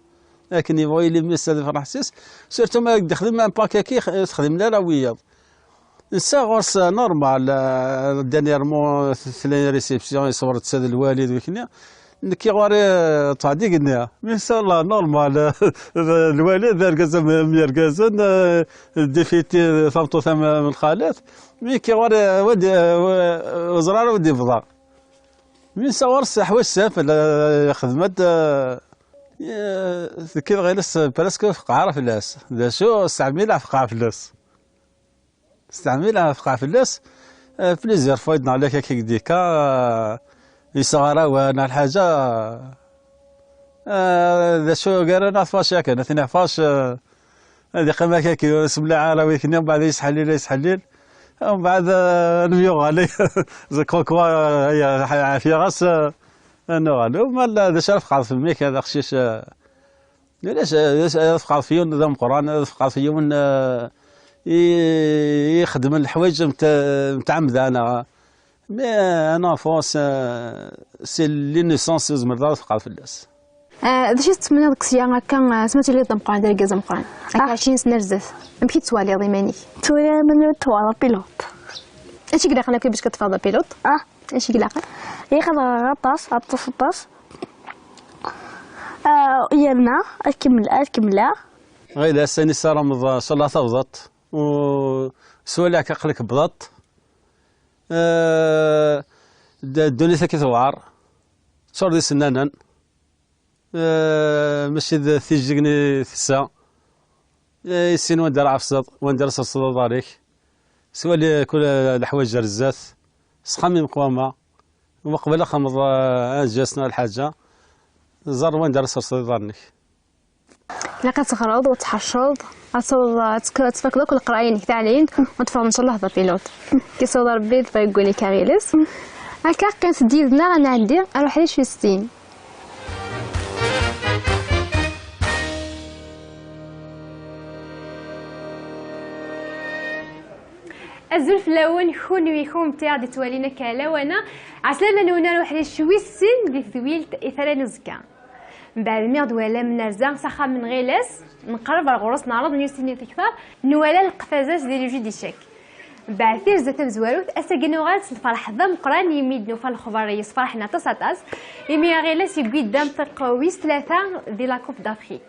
لكن يبغي يلي ميس هذه فرحتيس سيرتو ما تخدم ان باكاكي تخدم لا وياض نسا غورس نورمال دانييرمون ثلاثه ريسيبسيون صورت سيد الوالد وكنا كي غاري تعدي قلنا مي سا لا نورمال الوالد ركز ميركزن ديفيتي ثمطو ثم من الخالات مي كي غاري ودي وزرار ودي فضا مي سا غورس حوايج سافل خدمت كي غيلس براسكو فقعه فلاس دا شو استعملها فقعه فلاس استعملها فقعه فلاس بليزير فايدنا عليك كي ديكا يصغر وانا الحاجه ذا شو قالنا فاش كان ثنا فاش هذه قيمه كي بسم الله على ويكنا بعد يسحليل ومن بعد نبيو عليه زكو كوا هي في غاس انا غالو مال هذا شرف قاعد في الميك هذا خشيش علاش فقع فيهم نظام القران فقع فيهم يخدم الحوايج متعمده انا مي انا فوس سي لي نيسونس زمر فقع في الناس داش تسمى داك السياره كان سمعتي لي دم قران ديال كازا مقران 20 سنه بزاف يمكن توالي ضيماني توالي من توالي بيلوت اش كدا خلاك باش كتفاضل بيلوت اش كدا ياخذ غطاس يلنا اكمل غير السنه صار رمضان صلاه تفضت وسؤال عقلك بضط الدنيا ثكي ثوار صار دي سنانا ماشي ثيجيني ثسا يسين وندير عفصد وندير صصد ضاريك سؤال كل الحوايج رزات سخامي مقوامه وقبل خمض جاسنا الحاجه زار وندير صصد ضارنيك لا كتغرض وتحشرض تفكر دوك القرايين تاعين وتفهم ان شاء الله هذا بيلوت كيصوب ربي فيقولي كاريلس هكا كانت ديالنا انا عندي اروح لي شي 60 الزلف لون يكون ويكون تاع دي توالينا كالا وانا عسلنا نونا نروح لي شوي السن دي ثويل اثران نزكا من بعد الميغد ولا من نرزان سخا من غيلاس نقرب الغروس نعرض نيوسيني تكفار نوالا القفازات ديال الجي دي شاك بعد ثير زات مزواروت اساكنوغات الفرح ضم قران يميد نوفا الخبريه فرحنا تصاطاس يمي غيلاس يقدام تقويس ثلاثه ديال لا كوب دافريك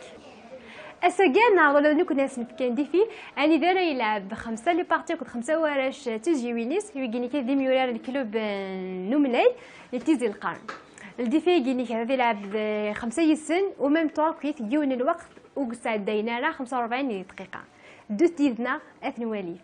اساكان نعرض لو كنا نسنف كان ديفي اني دانا يلعب 5 لي بارتي كنت 5 وراش تيجي وينيس يجيني كي ديمي ورا الكلوب نوملاي لتيزي القرن الديفي يجيني هذا يلعب 5 يسن وميم طوا كيت يجون الوقت وقصا داينا 45 دقيقه دو تيزنا اثنواليف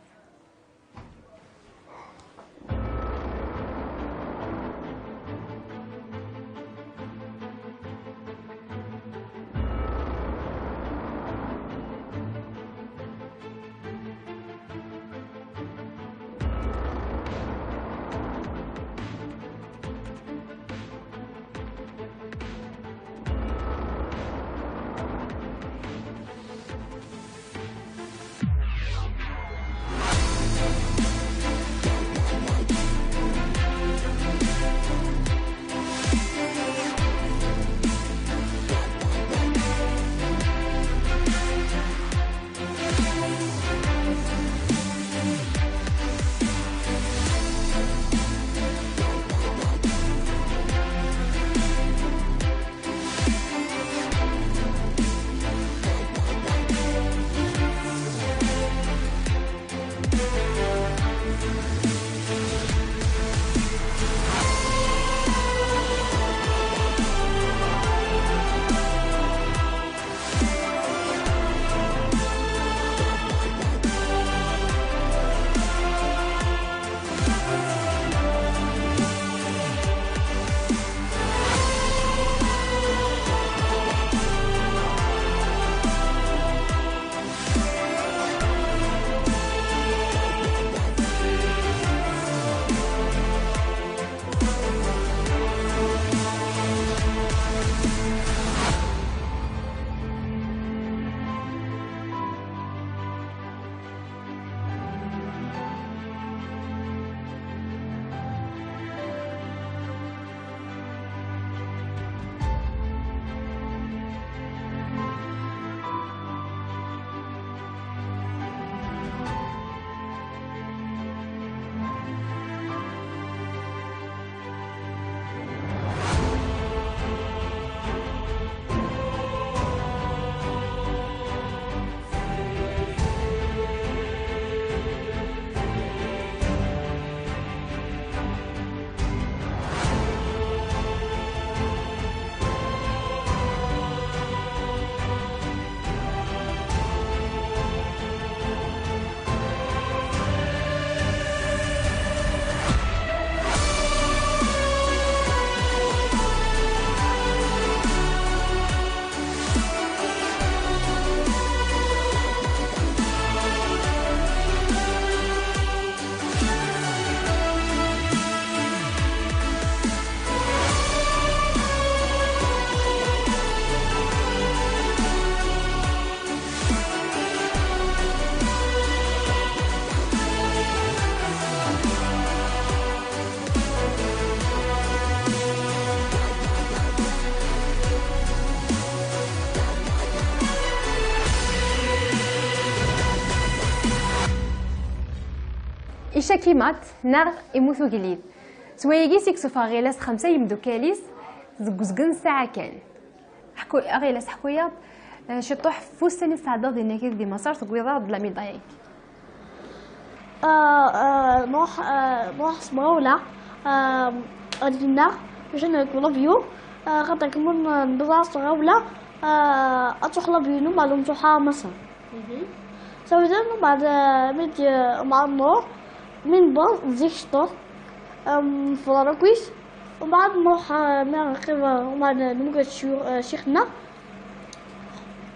إشاكي مات نار يموتو قليل سوايقي سيكسوفا غيلاس 5 يمدو كاليس زقزقن ساعة كان حكو غيلاس حكويا شطوح فوسني سعدة دينك دي مسار تقويضا بلا ميضايق نروح سماولا أدينا جنا كلابيو قد كمون بضاعة غولا أتوح لابيو بعدهم توحى مصر سويدان بعد ميد مع النور من بعض زيشتو فلاروكويس وبعد نروح مع قبة وبعد نمكن شيخنا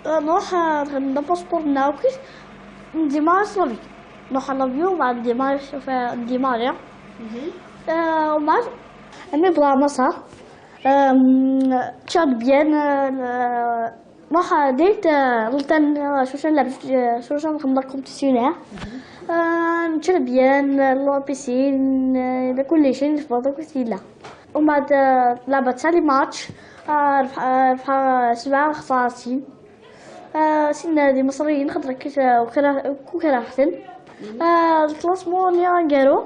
نروح ندبر باسبور ناوكيس ديمار سلافي نروح لابيو بعد ديمار ديماريا وبعد أنا بلا مصر تشاد بيان نروح ديت لتن شوشان خمنا كومبتيسيونير نشرب بيان لو بيسين لكل شيء في بعض كثيرة وبعد لعبت سالي ماتش في 7 خصاصين سنة دي مصريين خضرا كوكرا حسن الكلاسمون اللي غنقالو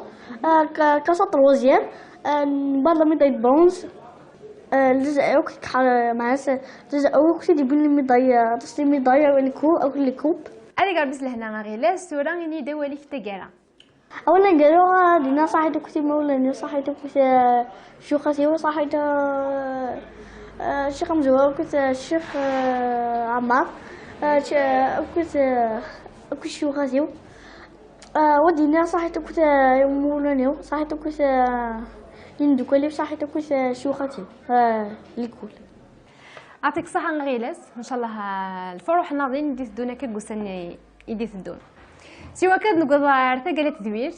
كاسا تروزيام بعد من دايت بونز الجزائر مع الجزائر كنت يبين لي ميدايا تصلي ميدايا والكو أو الكوب أنا قال بس لهنا غير سورة إني دولي في تجارة أولا قالوا دينا صاحيتو كنت مولاني صاحيتو كنت شيوخاتي وصاحيتو الشيخ مزوار كنت الشيخ عمار كنت شيوخاتي ودينا صاحيتو كنت مولاني صاحيتو كنت يندوكلي صاحيتو كنت شيوخاتي الكل أعطيك صحة غيلس إن شاء الله الفرح ناضين يدي تدونا كقوسن يدي تدون سوا كاد نقول ارتقلت دوير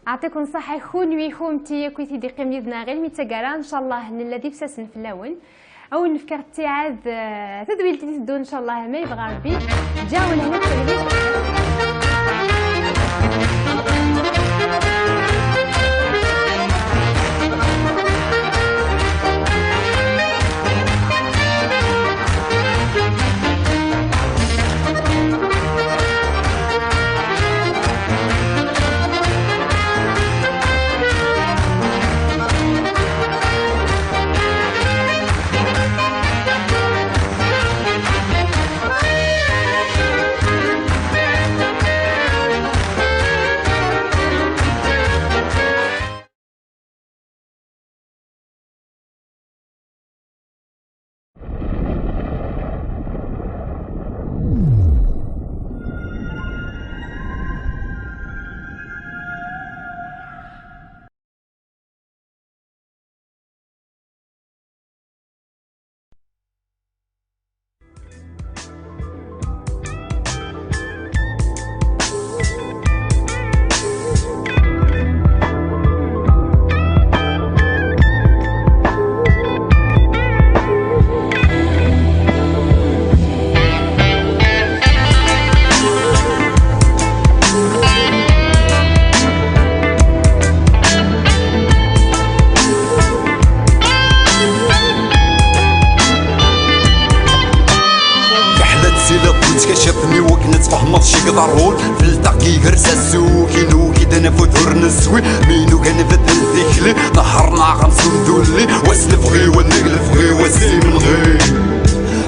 أعطيكم صحة خون ويخومتي كويتي دي قيم يدنا غير ميتقرا إن شاء الله الذي بساسن في اللون أو نفكر تيعاد تدويل تدي تدون إن شاء الله ما يبغى ربي جاول هنا كشفني وكنت فهمت شي ضرول في الدقيقة رساسو كينو كيدنا فوتور نسوي مينو كان فتن ذيكلي نهرنا غنصون دولي واسلف غي ونقلف غي واسي من غي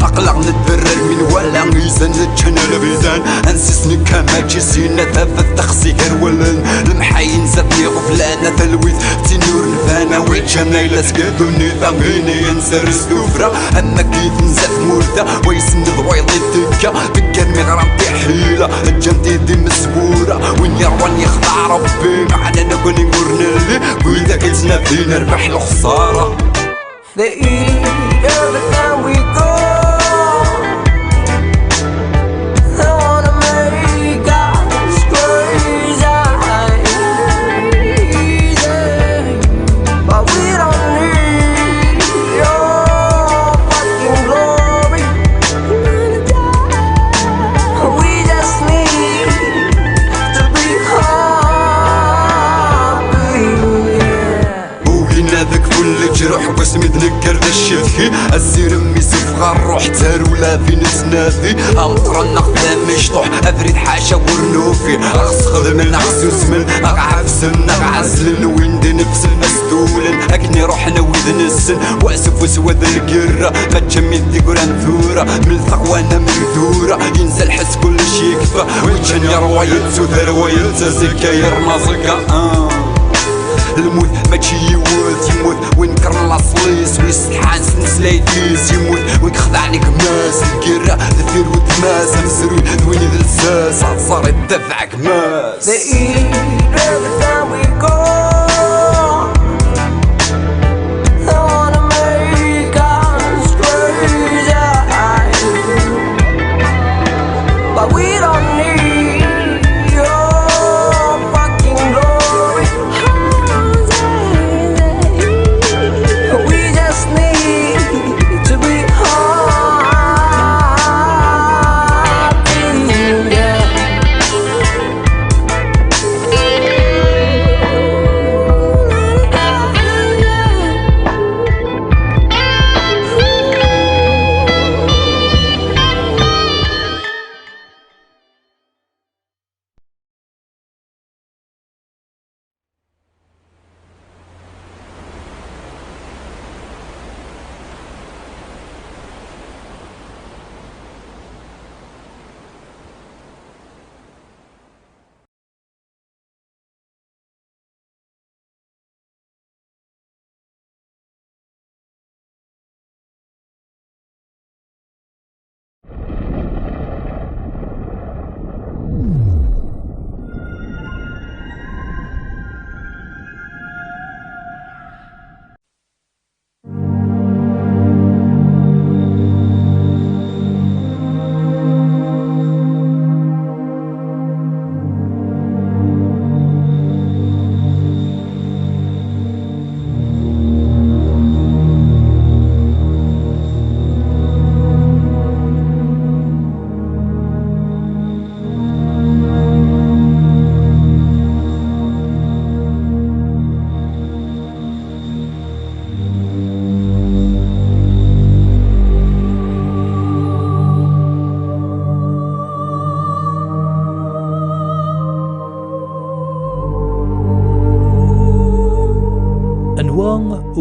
أقلق نتبرر من ولا ميزان نتشنى لبيزان أنسسني كما جسينا ثافة تخسي كرولن المحاين زفي غفلانة تلويث تنور نفانا ويتشامنا إلا سكادوني ثاميني ينسى رستوفرا أما كيف نزاف مورتا ويسند ويضي الدكة بكر مغرام حيلة الجنتي دي مسبورة وين يروان يخضع ربي معنا نكون نقول لي وإذا كنتنا فينا ربح له خسارة every time we go جروح واسمي تنكر ذا الشفكي السير ميسف غنروح تار ولا فين سنافي امطرنق بلا مشطوح افريد حاشا ورنوفي اغس خدم نعسوس من اغعفسن اغعزلن وين دي نفس المسدولن اكني روحنا وذن السن واسف وسود القرة ما تجمي دي قران ثورة من ثقوانا من ثورة ينسى الحس كل شي يكفى ويتشن يروى يتسوثر ويلتزكا يرمزكا الموت ماشي يموت وينكر لاصليس ويستحان سنسلايديس يموت ويخضعني كماس الكرة ذفير وتماس مسروي وين ذا الساس عصار يدفع كماس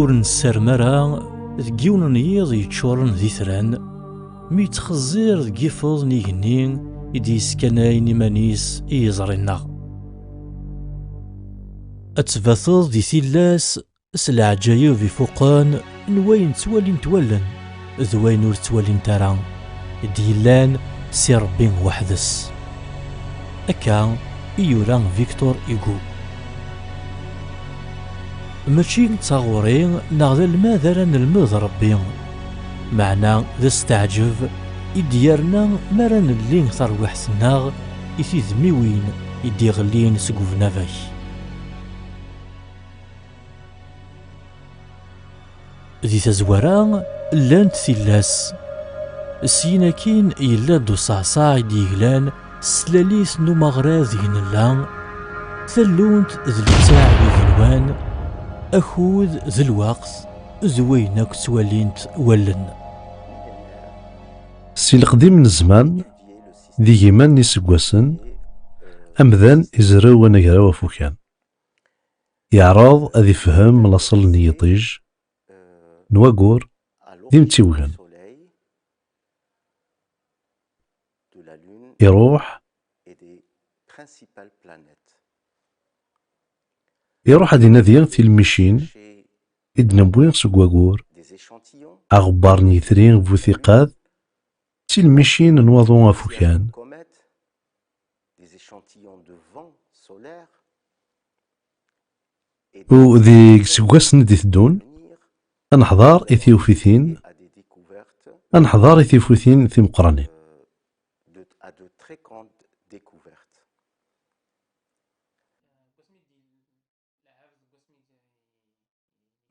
ور نسرمرا ذ يون نيض يتشورن ذي ثران مي تخزير ذ يفض نيغنين يدي سكناين إيمانيس إيزرنا أتبثض دي ثلاث سلعجايو في فوقان نوين توالين تولن ذوين ور توالين ترى ديلان سي ربي وحدس أكا إيوران فيكتور إيغو ماشي تاغورين ناغذ الماذا نلمذ ربي معنا ذا استعجب إديارنا مران اللين ثروح سناغ إثي ذميوين إدي غلين سقوفنا فاي ذي تزوران لانت ثلاث السيناكين إلا دو صعصاع ديغلان سلاليس نو مغراذ هنلان ثلونت ذي البتاع بغنوان أخوذ ذي الوقت زوينك سوالينت ولن سي القديم من الزمان ذي يمان نسقوسن أمذان إزراو ونقراو فوكان يعرض أذي فهم لاصل نيطيج نواقور ذي متيوغان يروح هادي ناديان في الميشين إدنبوين سقواقور أغبار نيثرين فوثيقاذ تي الميشين نواضون أفوكان و ذي سقواسن دي ثدون أنحضار إثيوفيثين أنحضار إثيوفيثين ثي مقرانين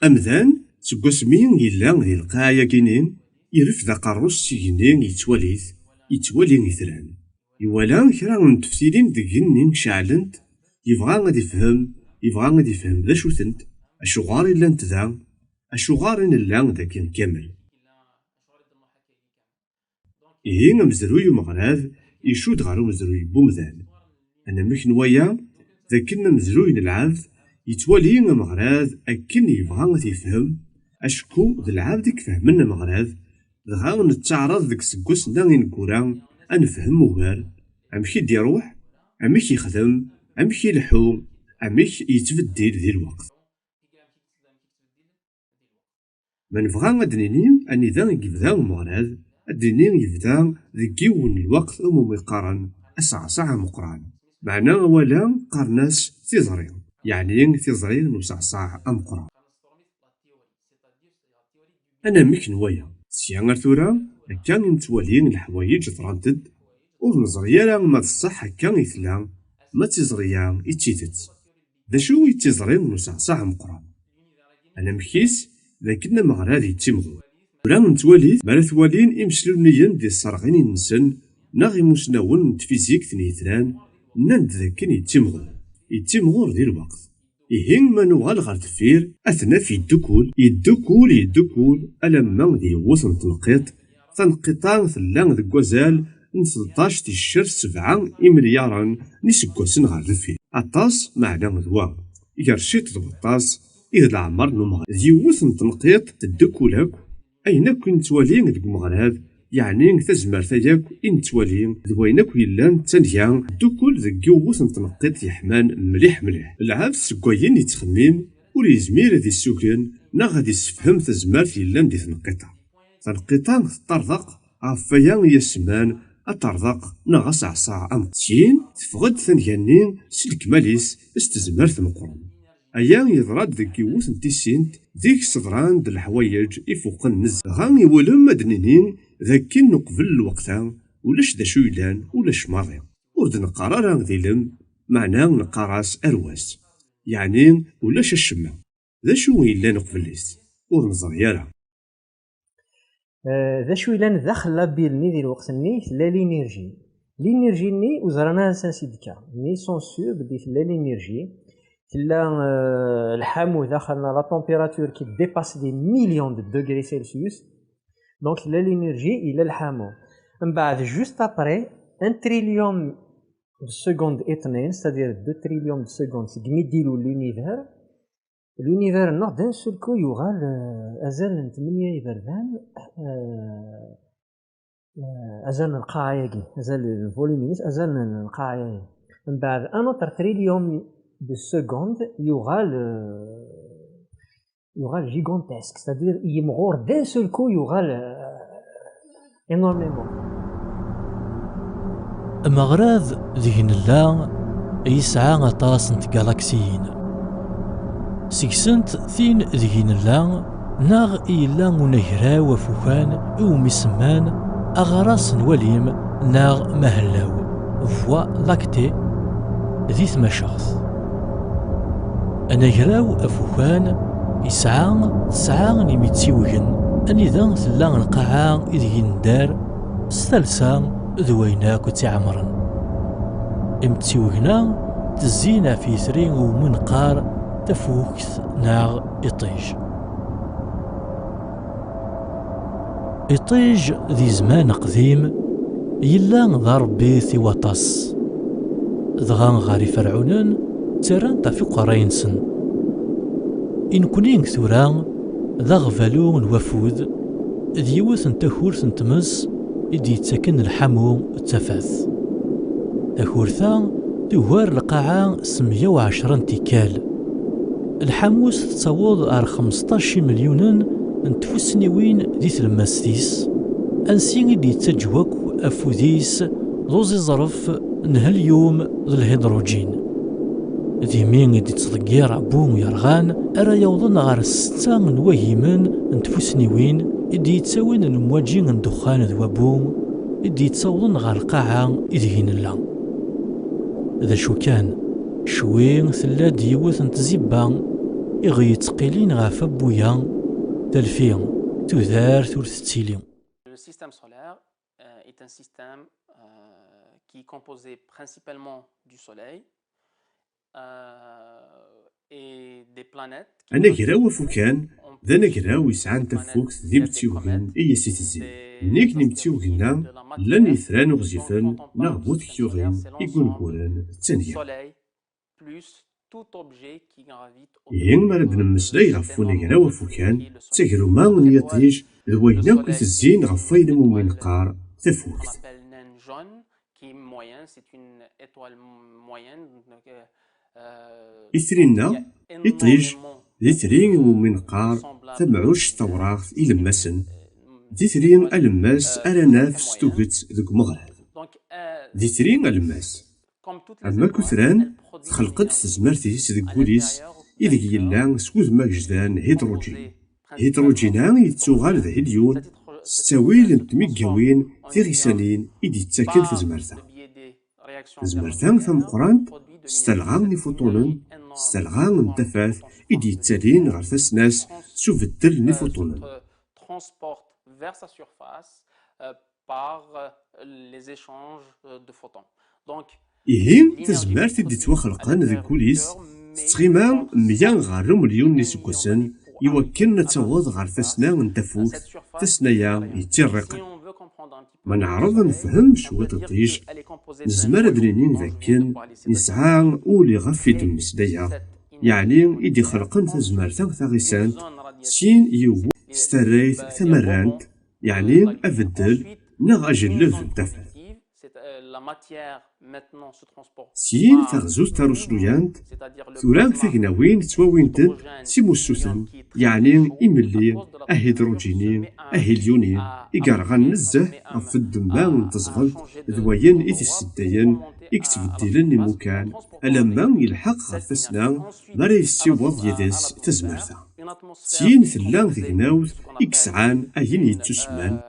أمذان سقوسمين يلا ذي القاية كينين يرف ذا قروس سيجنين يتوالي إثران يوالا كرا من تفسيرين ذكنين شعلنت يبغى غادي يفهم ذا شوثنت الشغار إلا انت ذا أشغار نلا ذاك كامل إيه مزروي ومغراض يشود غارو مزروي بومذان أنا مش نوايا ذاك مزروي نلعب يتوالي مغراض أكن يبغى تيفهم أشكو ذا العاب ديك فهمنا مغراض دغا نتعرض ديك سكوس ناغي نكورا أنفهم وغار أمشي يروح أمش يخدم أمش يلحو أمش يتبدل ذي الوقت ما نبغى أدنيني أني ذا يبدا مغراض أدنيني يبدا ذي كيون الوقت يقارن أصعصع مقران معنا ولا قرناس تيزري يعني تيزري نصعصع مقران أنا ميك نوايا سيانغ ثورا كان يمتوالين الحوايج طرانتد ونزريا ما تصح كان يثلا ما تزريا يتشيتت ذا شو يتزري نصعصع مقران أنا مكيس لكن مغرادي يتمغو ولا نتوالي ما توالين إمسلونيين دي الصرغين ينسن ناغي مسناون تفيزيك ثنيثران ناند ذاكن يتمغور ديال الوقت إهين ما نوغال غار دفير أثنى في يدوكول ألما ذي وصن تنقيطان ثلان ذي كوازال نسلطاش تيشر 7 مليارا نسكوسن غار دفير أطاس معنا ذوا يرشيط ضبطاس إذا العمر نمغ ذي وصن تنقيط تدوكولك أين كنت توالين ذي مغراد يعني تزمر ثياك إن توالين ذوينك يلان تنيا دوكول ذي جووث نتنقيط يحمان مليح العاب سكوين يتخمم ولي يزمير ذي السكن نا غادي يسفهم تزمر يلان دي تنقيطان تطرذق عفايا يسمان أطرذق نا غصعصع أمتين تفغد ثنيانين سلك ماليس استزمر ثمقرن أيا يضراد ذي جووث نتيسينت ذيك صدران د الحوايج يفوق النز غاني ولم مدنينين ذاك نقبل الوقتا ولاش دا شو يلان ولاش ماضي ورد نقرار ذي لم معناه نقراس أرواس يعني ولاش الشمة ذا شو يلان قبليس ورنزريالا ذا شو يلان داخل بيلني ذي الوقت ني لا لينيرجي ني وزرنا سانسيديكا ني سون سور بدي لا لينيرجي تلا الحامو داخلنا لا تمبيراتور كي ديباس دي مليون دو دوغري سيلسيوس دونك لا لينيرجي الى الحامو من بعد جوست ابري 1 تريليون دو سكوند اثنين ستادير 2 تريليون دو سكوند كميديلو لونيفير نوع دان سولكو يوغال ازال 8 يبردان ازال القاعية ازال الفوليمينيس ازال القاعية من بعد 1 تريليون de secondes, il y aura gigantesque, c'est-à-dire il mourra d'un seul coup, il y aura énormément. مغراض ذهن الله يسعى غطاس نت جالاكسيين سيكسنت ثين ذهن الله ناغ إلا منهرا وفوكان أو مسمان أغراس وليم ناغ مهلاو فوا لاكتي ذي ثمشخص أنا جراو أفوكان يسعى نيميتسيوغن أني ذا ثلا القاعة إذ يندار ستلسا ذويناك وتعمرن امتسيوغنا تزينا في ثرين ومنقار تفوكث ناغ إطيج ذي زمان قديم يلا ضربي ثي وطاس ذغان غاري فرعونان تران تافي قراينسن إن كونين ثورا ذا غفالو الوفود ذيوث نتاخورث نتمس إدي يتسكن الحمو التفاث تاخورثا توار القاعة 110 تيكال الحموس تصوض على 15 مليون نتفسنيوين ذي ثلماستيس أنسين إدي يتجوك أفوديس ذوزي ظرف نهاليوم ذو الهيدروجين ذي مين دي تصدقير بوم يرغان أرا يوضن غار 6 نوهيمان نتفسنيوين إدي يتساوين المواجين الدخان ذو بوم إدي يتصوضن غار القاعة إذهين الله ذا شو كان شوين ثلا ديوث نتزيبا إغي يتقيلين غاف بويا تلفين تذار ثلث تيليون. Le système solaire est un système qui est composé principalement du Soleil, أنا قراو فوكان ذا قراو يسعان تفوكت ذي متيوغن إيا سيتزين نيك نمتيوغنا لن يثران غزيفن نغبوت كيوغين يقول كوران التانية ين مرد نمسلاي غفون قراو فوكان تقرو ما نيطيج ذوينا كل الزين غفين مومن قار تفوكت إثرينا يطيج ذي ثرين ومن قار تبعوش توراغ إلى مسن ذي ثرين الماس ألا نافس توقت ذوك مغرب ذي ثرين الماس أما كثران تخلقت تزمرتيس ذي كوليس إذا يلا سكوز ما جدان هيدروجينا يتسوغال ذا هيليون ستاويل نتميكاوين ثيغيسانين إدي تاكل في زمرتا زمرتا ثم قران ستلغان فوتونن ستلغان انتفاث إدي يتالين غير ثاسناس سوف الدل نفوتونن إيهين تزمرت إدي توخلقان ذي كوليس تتغيما 100 غير مليون نسكوسن يوكلنا تعوض غير ثاسنا نتفوت ثاسنايا يترق ما نعرض نفهم شوية الطيش نزمر درينين ذاكن نسعى أولي غفي دمسدايا يعني إدي خلقن تزمرتا ثاغيسانت سين يو ستريت ثمرانت يعني أبدل نغ أجلف الدفع سين تغزوز تاروسلويانت ثوران ثاقناوين تواوينتن سيموسوثن يعني إملي أهيدروجينين أهيليونين إقارغان نزه غف الدماغ تزغلت ذوين إذ السداين إكتبدلن مكان ألما يلحق غفسنا مرا يسيوض يدس تزمرتا سين ثلان ثقناوث إكسعان أين يتسمان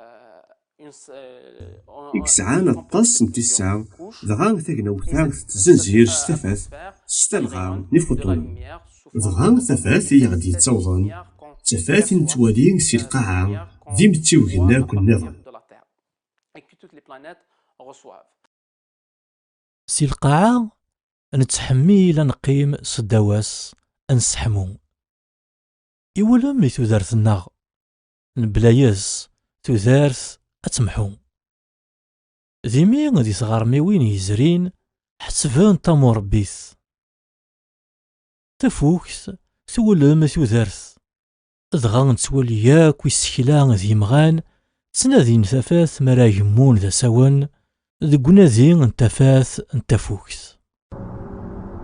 إكسعان الطاس نتسع دغان ثقناوثان تزنزير ستفاث ستلغان نفوتون دغان ثفاث يغدي تصوضن تفاث نتوالين سي القاعة ذي متوغنا كل نظام سي القاعة نتحمي لنقيم صدواس أنسحمو إولا مي تودارث الناغ نبلايز تودارث أتمحو ذيمي غدي صغار وين يزرين حسفان تامور بيث تفوكس ثولا ما تودارث دغا نتولي ياك ويسكلا ذي مغان تنادي نتفاث مرا يمون ذا سوان ذق نادي نتفاث نتفوكس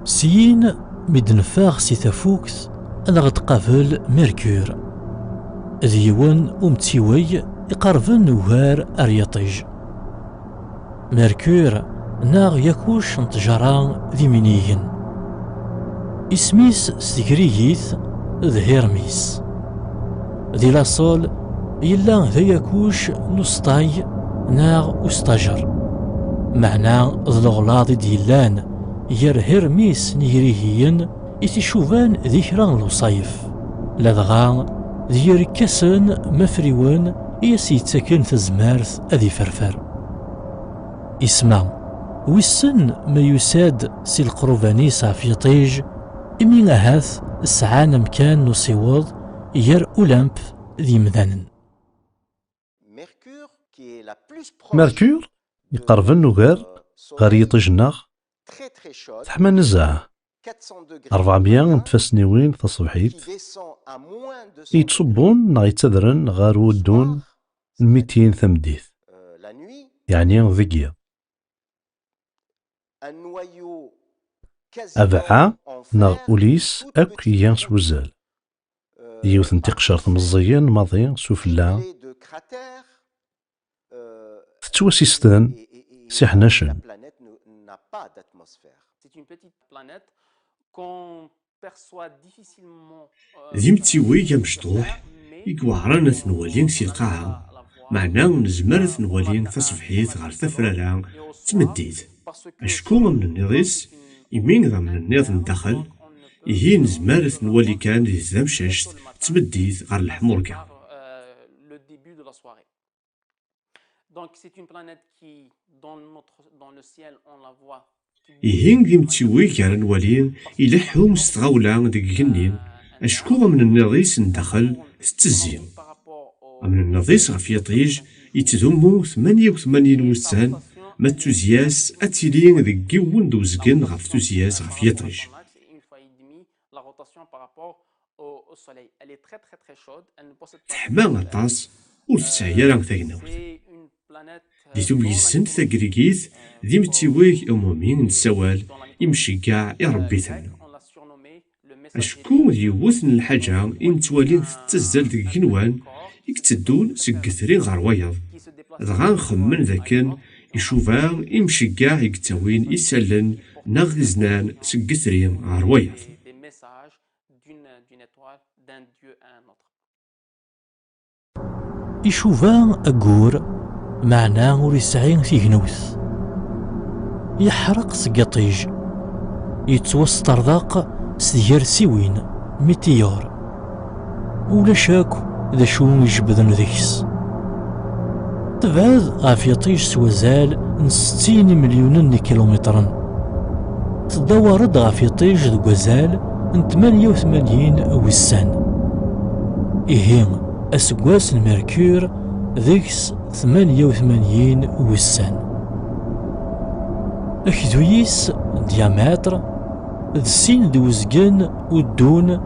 سين مدنفاغ سي تفوكس أنا غد قافل ميركور ذيوان أمتيوي يقربن وهار أريطيج ميركور ناغ يكوش نتجران ذي منيين اسميس ستكرييث ذ هيرميس ذي لاصول يلا ذا يكوش نسطاي ناغ أستجر معنى ذلغلاض ديلان ير هيرميس نيريهيين إتشوفان ذكران لوصايف لذغا ذير كسن مفريوان إيسي تكن تزمارث أذي فرفر اسمع ويسن ما يساد سي القروباني صافي طيج إمين أهاث سعان مكان نصيوض ير أولمب ذي مذانن ميركور يقربن وغير غير يطجناغ تحمل نزاعه 400 تفسنيوين تصبحيت يتصبون نا يتذرن غار ودون 200 ثمديث يعني ضيقية أبعا نا أوليس أك يانس وزال يوث نتقشر ثمزيين ماضي سوفلا تتوسيستان سيحناشن ذي متيوي مشطوح يقوعرنا ثنوالين سي القاعة معنا نزمر ثنوالين تصبحيت غير ثفرارا تمديت أشكو من النظيس يمين ذا من النظ ندخل يهي نزمر ثنوالي كان ذي ذا مشاشت تمديت غير الحموركا. Donc c'est une planète qui, dans le ciel, on la voit, يهين ديم تيوي كارن والين يلحهم ستغاولا ديك جنين أشكو من النظيس ندخل تتزين من النظيس غف يطيج يتذمو 88 وسان ما توزياس أتيلين ديك جيون دوزكن غف توزياس غف يطيج تحمى غطاس وتسعيا راه ثاقناوت دي تميزن ثاقريكيث دي متيويك أمومين نسوال يمشيكاع يربيتنا أشكو ديوثن الحاجة إمتوالين تتزل ديك جنوان يكتدون سكثرين غار ويض دغا نخمن ذاكن يشوفا يمشيكاع يكتاوين يسلن نغزنان سكثرين غار ويض يشوفا أقور معناه ور يسعين تيهنوث يحرق سقطيج يتوسط رضاق سدير سيوين ميتيور ولا شاكو ذا شو يجبدن ذيكس تبعد غاف يطيج سوازال 60 مليون كيلومترا تدورد غاف يطيج ذو غزال 88 وسان إيهين أسقواس الميركور ذيكس 88 وسان أكدويس ديامتر ذ سين دوزقان ودون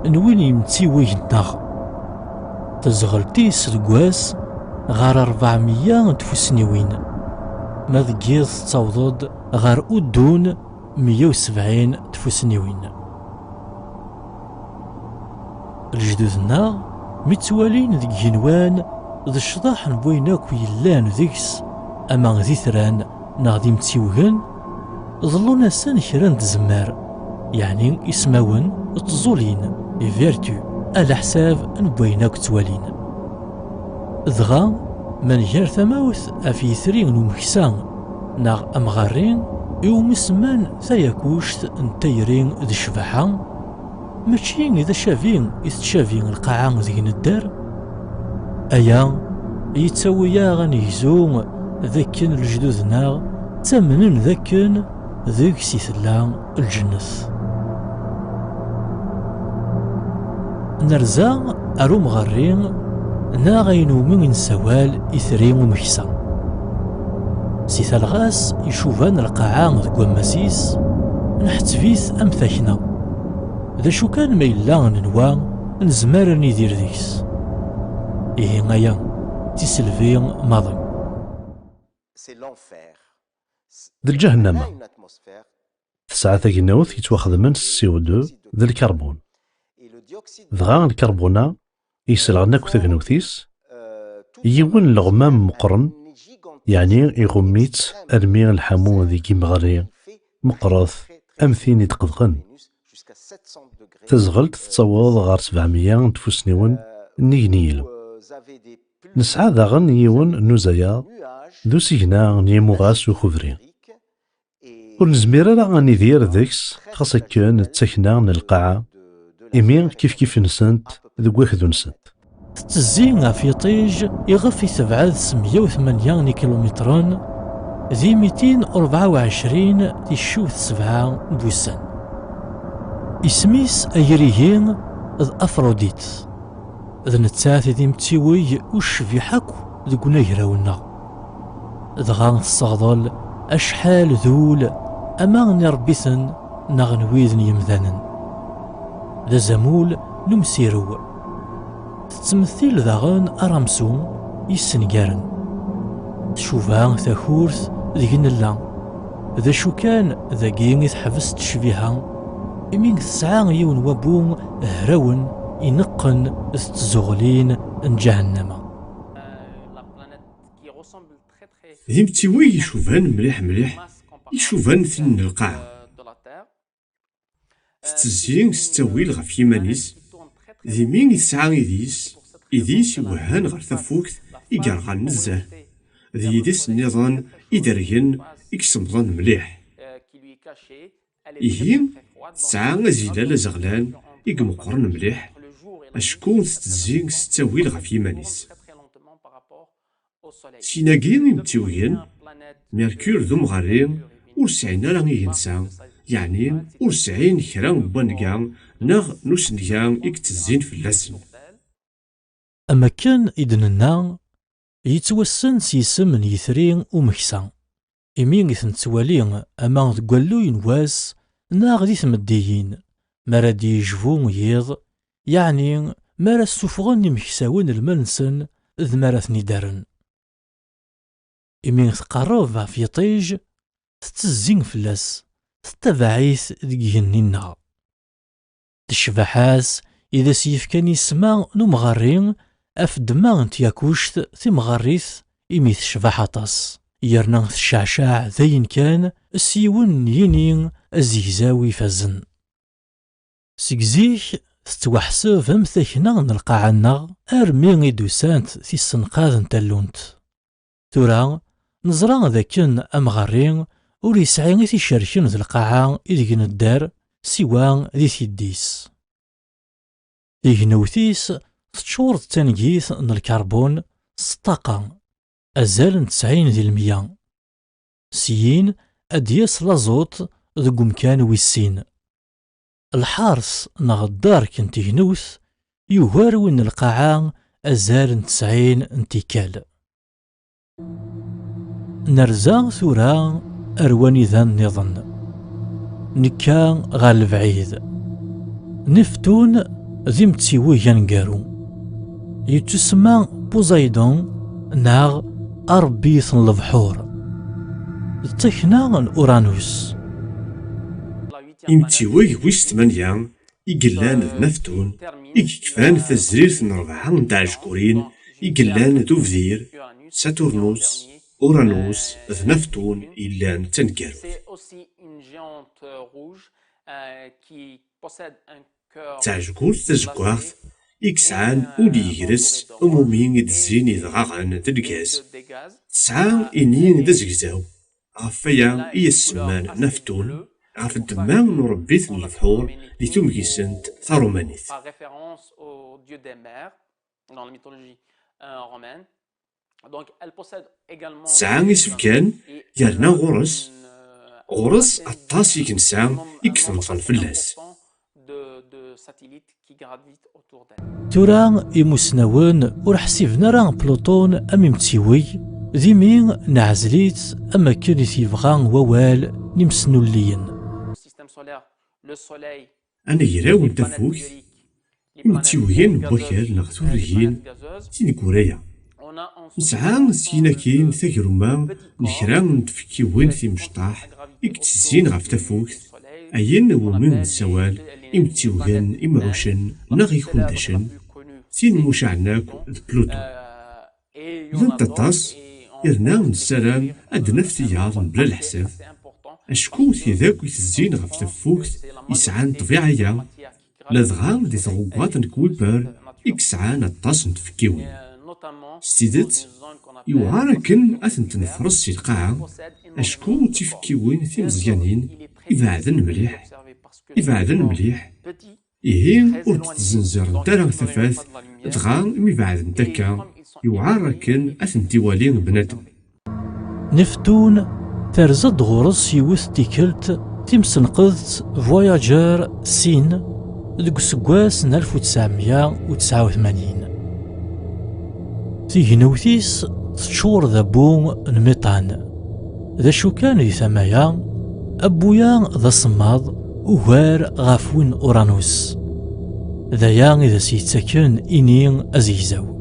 نوين يمتي ويهناغ تزغلتيس دقواس غار 400 تفسنيوين ما ذكيض تعوضد غار ودون 170 تفسنيوين الجدودنا متوالين ذك جنوان ذا الشطاح نبويناك يلان ذيكس أما ذي ثران ناغدي متيوغن ظلونا سان كران تزمار يعني اسماون تزولين فيرتو على حساب نبويناك توالين ذغا من جار ثماوث أفي ثرين ومكسان ناغ أمغارين يوم اسمان ثياكوشت نتيرين ذي الشبحة ماشي إذا شافين يتشافين القاعة ذي الدار أيا يتسويا غنيزو ذاكن الجدودنا تمنن ذاكن ذيك سيثلا الجنث نرزا أرو مغرين نا غينو من سوال إثرين ومكسا سيث الغاس يشوفان القاعة ذكو مسيس نحتفيث أمثاكنا ذا شو كان ميلا ننوا نزمار ندير ذيكس إيه غايا تسلفين ماضي ذا الجهنم تسعة ثاقناوث يتواخذ السي2 ذا الكربون ذغا الكربونا يسلغناك ثاقناوثيس يون الغمام مقرن يعني يغميت أرمي الحمو ذي كيمغري مقرث أمثين يتقضغن تزغلت تتصوض غار 700 تفسنيون نيغنيل نسعى ذاغن يون نوزايا ذو سيغنا نيموغاس وخفري ونزمير راه غندير ذيكس خاصة كان تسكنا القاعة إمين كيف نسنت ذو واخد نسنت تزين في طيج يغفي 708 كيلومتران ذي 224 تشوث 7 بوسان اسميس أيريهين ذ أفروديت ذ نتاث ذي متيوي وش في حكو ذو قنايراونا ذغان الصغضل أشحال ذول أمان ربيثن نغنويذن يمذانن ذا زمول نمسيرو تتمثيل ذاغن أرامسو يسنقارن تشوفها ثاكورث ذيقن الله ذا شو كان ذا قيني تحبس تشبيها إمين تسعى يون وابو هراون ينقن تزغلين جهنم ذي متيوي يشوفان مليح يشوفان ثن القاعة تتزين ستاويل غف يمانيس ذي مين يسعى إذيس يوهان غير ثفوكت يقرغان نزاه ذي يديس النظام يدرغن يكسمضان مليح إيهين تسعى زيلال زغلان يقمقرن مليح أشكون تتزين ستاويل غف يمانيس سيناكين يمتيوين ميركور ذو مغارين ور سعينا راه ينسى يعني ور سعين كرا بانكا ناغ نوسنكا يكتزين في اللسن. أما كان إذننا يتوسن سيسم من يثرين ومكسا إمين يثنتوالين أما تقولو ينواس ناغ دي ثمديين مراد يجفو يض يعني مرا السفغن يمكساون المنسن ذ مراثني دارن إمين تقرب في طيج تتزين فلاس تتبعيث دقيهننا تشبحاس إذا سيف كان يسمع نمغرين أفدما تياكوشت تمغريث إمي تشبح طاس يرنا الشعشاع ذين كان السيون ينين الزيزاوي فزن سكزيك تتوحسف امثكنا نلقى عنا أرمي إدوسانت في السنقاذ نتالونت تورا نزرا ذاكن أمغرين وريسعين في شركن ذي القاعة إذن الدار سوان ذي ثيديس إغنوثيس تشور التنقيث من الكربون الطاقة أزال 90% سيين أدياس لازوت ذو مكان ويسين الحارس نغدار كنت هنوث يوهر وين القاعة أزال 90 انتكال نرزا ثورا أرواني ذا النظن نكا غال بعيد نفتون ذي متسيوي ينقارو يتسمى بوزايدون ناغ أربيث البحور تخنا الأورانوس إمتيوي ويش 8 إقلان نفتون إكفان تزريرث نربعة نتاع جكورين إقلان ذوفذير ساتورنوس أورانوس نفتون إلان تنكارو تاع جكور تزكواث إكسعان وديغرس أمومين يدزين يدغاغن تلقاز تسعان إنين دزقزاو غفايا إيسمان نفتون غف الدماغ نربيث الفحور لتمكسنت ثارومانيث تسعان يسفكان يالنا غرس الطاس يكنسان يكثن خلفلاس تورا إمسناون ورحسيفنا راه بلوطون أمي متسيوي ذي مين نعزليت أما كان يبغى ووال نمسنو اللين أنا يراو الدفوك متسيوين بوكال نغثوريين تين كوريا نسعى سينا كين ثاكرما نكران نتفكي وين في مشطاح يكتزين غف تفوك أين ومن السوال إمتيوغان إمروشن نغي كوندشن سين مشعناك بلوتو إذن تطاس إرنا نسالان أدنا افتياض بلا الحساب أشكو ذاك يتزين غف تفوكت يسعان طبيعية لذغان دي ثغوات نكويبر إكسعان الطاس نتفكيون ستيدت يوعاركن أثن تنفرس في القاعة أشكو تفكيون في مزيانين إبعادن مليح إهين ور تتزنزر نتالا ثفاث دغا ميبعد نتاكا يوعاركن أثن تيوالين بنادم نفتون ترزد غرس يوث تيكلت تمسنقذت فواياجر سين دق سكواس 1989 تيهنوثيس تشور ذابو الميطان ذا شو كان ذي ثمايا أبويا ذا صماد وغار غافوين أورانوس ذايا إذا سيتسكن إنين أزيزاو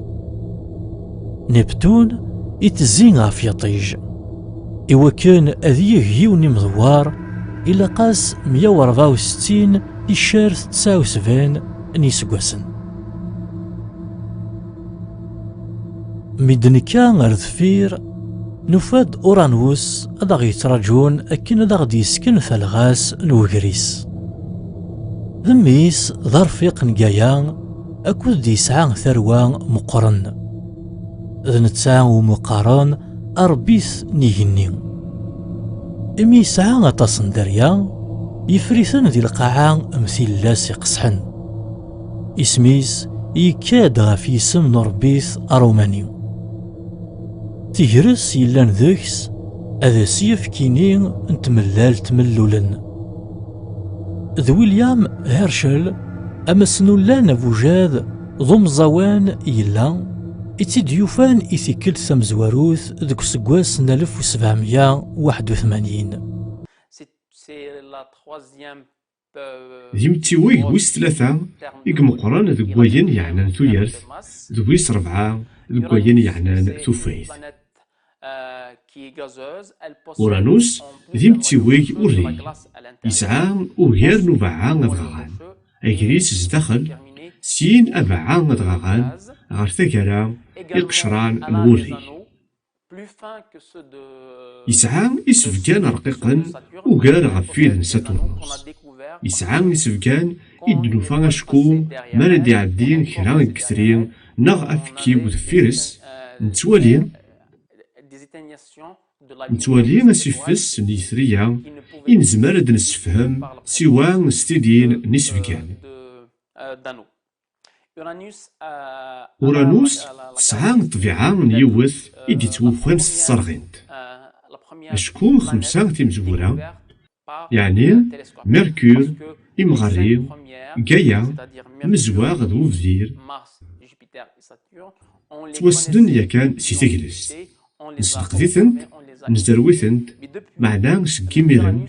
نبتون يتزين غاف يطيج إوا كان أذيه يوني مضوار إلا قاس 164 إشارة 79 نيسكواسن ميدنكا غرذفير نفاد أورانوس أدا غيتراجون أكن أدا غدي يسكن ثالغاس نوغريس ذميس ظرفيق نقايا أكود دي يسعى ثروة مقرن ذنتسا ومقارن أربيث نيهني إمي يسعى غطاسن دريا يفريثن ذي القاعة أمثيل لاس يقصحن اسميس يكاد غافي اسم نربيث أروماني تيهرس يلان ذكس هذا سيف كيني نتملال تملولا. ذ ويليام هيرشل أما سنولان بوجاد ضم زوان يلا يتيديوفان إثيكل ثمزواروث ذك سكواس 1781. ديمتيوي ويس 3 إكمقران ذك وين يعنان ثويرث ذك ويس 4 ذك وين يعنان ثوفيث. أورانوس ديمتيوي أوري يسعى وغير نوبعا غدغاغان أجريس زدخل سين أبعا غدغاغان غار ثكرا إقشران نوري. يسعى إسفكان رقيقا وغير غفير ساتورنوس. يسعى إسفكان إدنوفا أشكو مرد يعدين كرا كثرين نغ أفكي وذفيرس نتوالي أسفس نيثريا إنزمرد نسفهم سوا نستدين نسفكان. أورانوس تسعى طبيعة يوث إدي توفان ستسرغنت. أشكو 5 تمزورة يعني ميركور إمغاري غايا مزواغ ذو فدير توسدن يكان سي تجلس نسنقذيثنت نزرويثنت معنا سكيميرن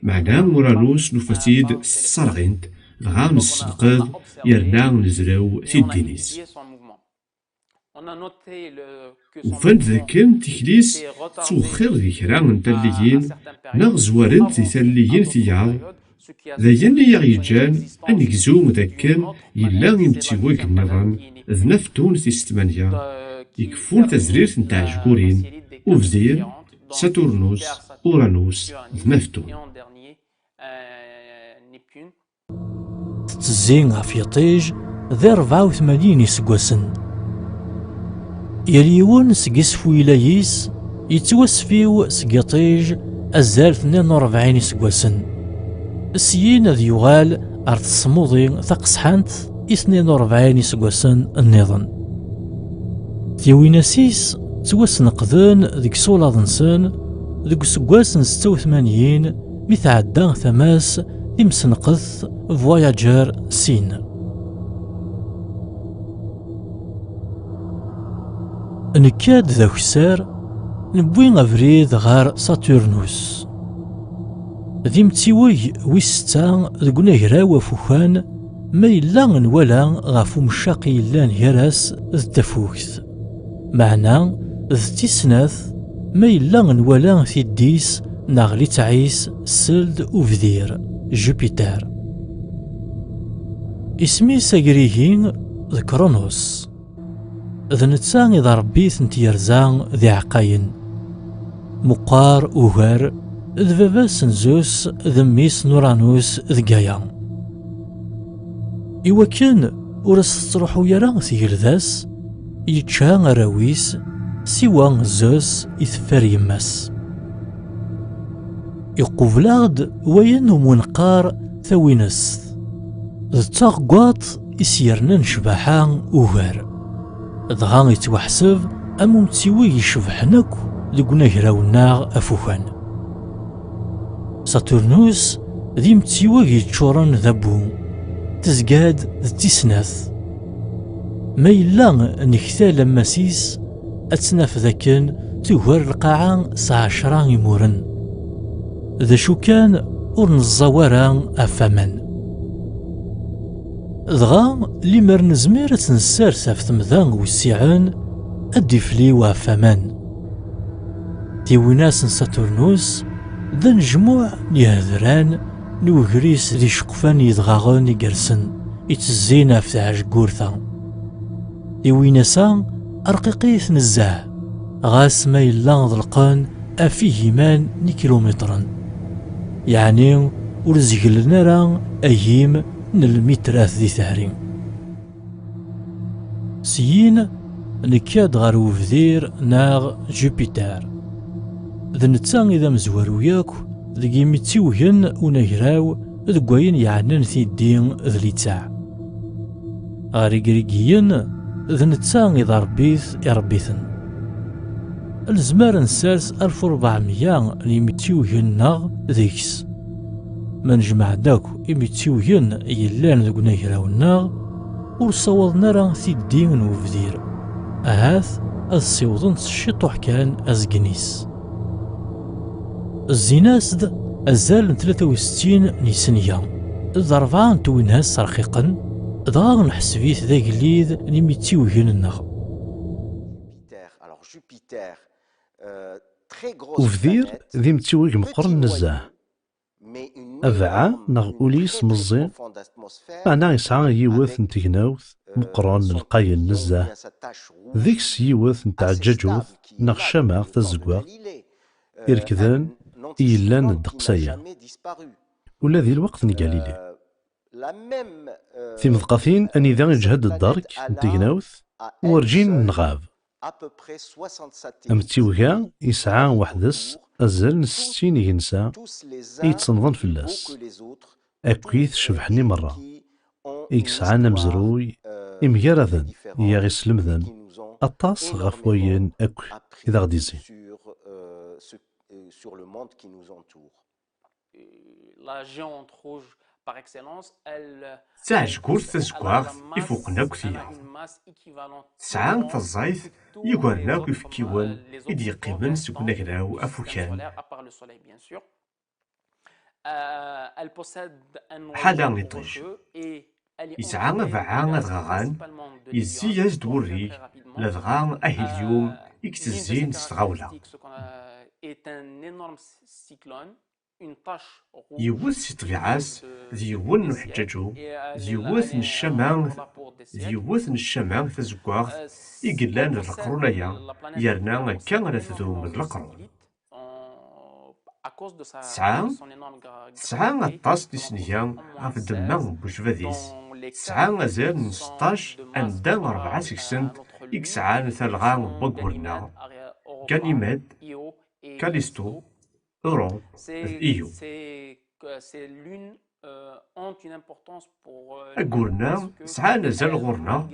معنا أورانوس نفتيد ستسرغنت دغا نسنقذ يرنا نزراو في الدينيس. وفان ذاكن تكليس توخر ذكرا من تاليين نغزوارن تاليين ثيال ذاين يغيجان أن يكزوم ذاكن يلا يمتيوك النظام ذنفتون في 8 يكفون تزرير نتاع جكورين وفزير ساتورنوس أورانوس ذنفتون. تزين غاف يطيج ذي 84 يسقوسن. يريون سقيس فويلايس يتوسفيو سقيطيج أزال 42 يسقوسن. السيين ذي يغال أرض الصموضي ثقسحانت 42 يسقوسن النظام. تيويناسيس توسنقذن ذيك صولاد نسان ذيك سقواسن 86 متعدى ثماس تمسنقذ فواياجر سين. نكاد ذا كسار نبوي أفريد غار ساتورنوس. ذي متيوي ويستا ذك نهراو فوخان ما إلا نولا غافو مشاقي إلا نهراس ذ تفوكث. معنا ذ تيسناث ما إلا نولا ثيديس ناغلي تعيس سلد وفذير جوبيتر. اسمي ساقريهين ذ كرونوس. ذ نتسا إذا ربيث نتيرزان ذي عقاين مقار أوغار ذ باباس نزوس ذميس نورانوس ذ قايا. إوا كان ورس تروحو يرا ثيرداس يتشا راويس سوا زوس إثفار يماس. يقوفلاغد وين منقار ثوينس ذ تاغقواط إسيرنا نشبحان أوغار. دغا يتوحسب أمو متيوي يشبحنك لقنا هراونا أفوخان. ساتورنوس ذي متيوي يتشورن ذبو تزقاد ذ تيسناث. ما إلا نكثال لماسيس أتسناف ذاكن توهر القاعة 10 يمورن. ذا شو كان ورن الزوارا أفامان. دغا لمر نزمير تنسار ساف ثمذان والسيعان الدفلي وافامان. تيويناس ساتورنوس ذا نجموع يهذران نوغريس ذي شقفان يدغاغن يقرسن يتزينا في عجقورثا. تيويناسا أرقيقيث نزاه غاس ما يلا ضلقان أفيهمان كيلومترا يعني ورزقلنا راه أييم المتراث ذي ثهرين. سيين نكاد غار وفذير ناغ جوبيتر. ذا نتسان إذا مزوارو ياك ذي متيوهن ونهراو ذقوين يعنن في الدين ذلي تاع. غاري قريقيين ذا نتسان إذا ربيث يربيثن. الزمار نسالس 1400 يمتيوهن ذيكس ما نجمع داكو يمتيوهن يلان ذوك ناكراونا ور صوضنا راه تيدي وفدير اهاث الصيوضن الشطوح كان ازقنيس الزيناسد ازال 63 نيسانيا ضربان توينهاس رقيقا ضاغ نحسبيت ذاك الليذ نيميتيوهن وفدير ذي متيوغ مقرن نزاه أفعى نغ أوليس مزي معنا يسعى يوث نتيناوث مقرن القاين نزاه ذيكس يوث نتاع جاجوث نغ شماغ تزقواغ إركذان إيلان الدقسايا والذي الوقت نقاليلي في مذقثين أني ذا يجهد الدرك نتيناوث ورجين نغاب أمتيوغا يسعى وحدس أزل 60 ينسى يتصنظن في اللاس أكويث شبحني مرة يكسعانا مزروي إمجارذن ياغي سلمذن أطاس غفوين أكو إذا غديزي تاع جكورث تزكواغ يفوقنا كثيا ساعة تزايث يقارنا كيفكيوان إدي قيمن سكونا كراو أفوكان حدا نطيج يسعى فعا غغان يزياز دوري لدغا أهليوم يكتزين ستغاولا يوث ستغيعاز ديون نحججو ديوث نشمان تزقواغ يقلان القرونيا يرنا كان رثذوم القرون تسعة الطاس ديسنيا غاف الدماغ بوجفاديس تسعة زير 16 أندا 4 سكسنت إكسعان ثلغان بقورنا كانيماد كاليستو أورو إيو أقولنا سعانا زال غورنا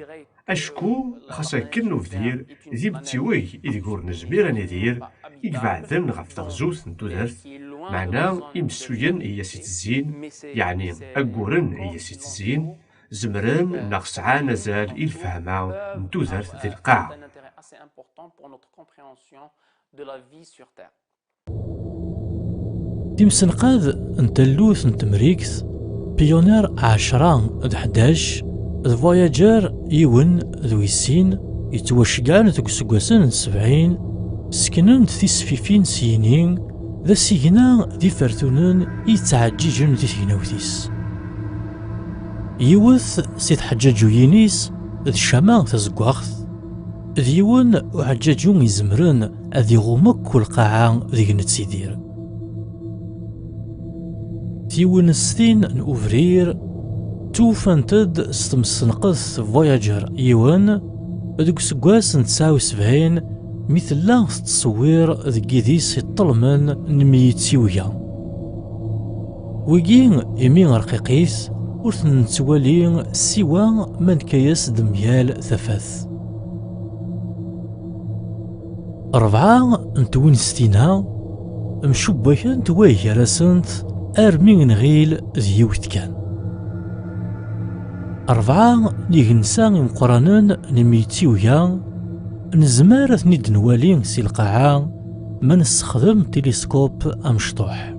أشكو خاصة كنو فدير ذي بتيوي إذ قورنا زميرا ندير يقفع ذن غف تغزوث ندودرث معنا إمسوين إيا سيتزين يعني أقورن إيا سيتزين زمران ناغ سعانا زال الفهمة ندودرث ذي القاع تيمسنقاذ نتلوث نتمريكث بيونير 10 د 11 د فواياجر يون ذويسين يتوشقان ذوك سكواسن 70 سكنن تيسفيفين سينين ذا سيغنا ذي فرثونن يتعججن ذي تيناوثيس يوث سيد حجاجو ينيس ذ شماغ تزقواغث ذيون وحجاجو يزمرن ذي غمك والقاعة ذي نتسيدير تيون ستين نوفرير توفنتد ستمسنقذ فواياجر يوان دوك سكواس 79 مثل لا تصوير ذكي ذيس الطلمن نميتسيويا ويجين يمين رقيقيس ورث نتوالي سوا من كياس دميال ثفاث 4 نتوين ستينا مشبكة توايه راسنت أرمي نغيل ذيوث كان 4 نيغنسا مقرانن نميتيويا نزمار ثنيد نوالي سي القاعة ما نستخدم تلسكوب أمشطوح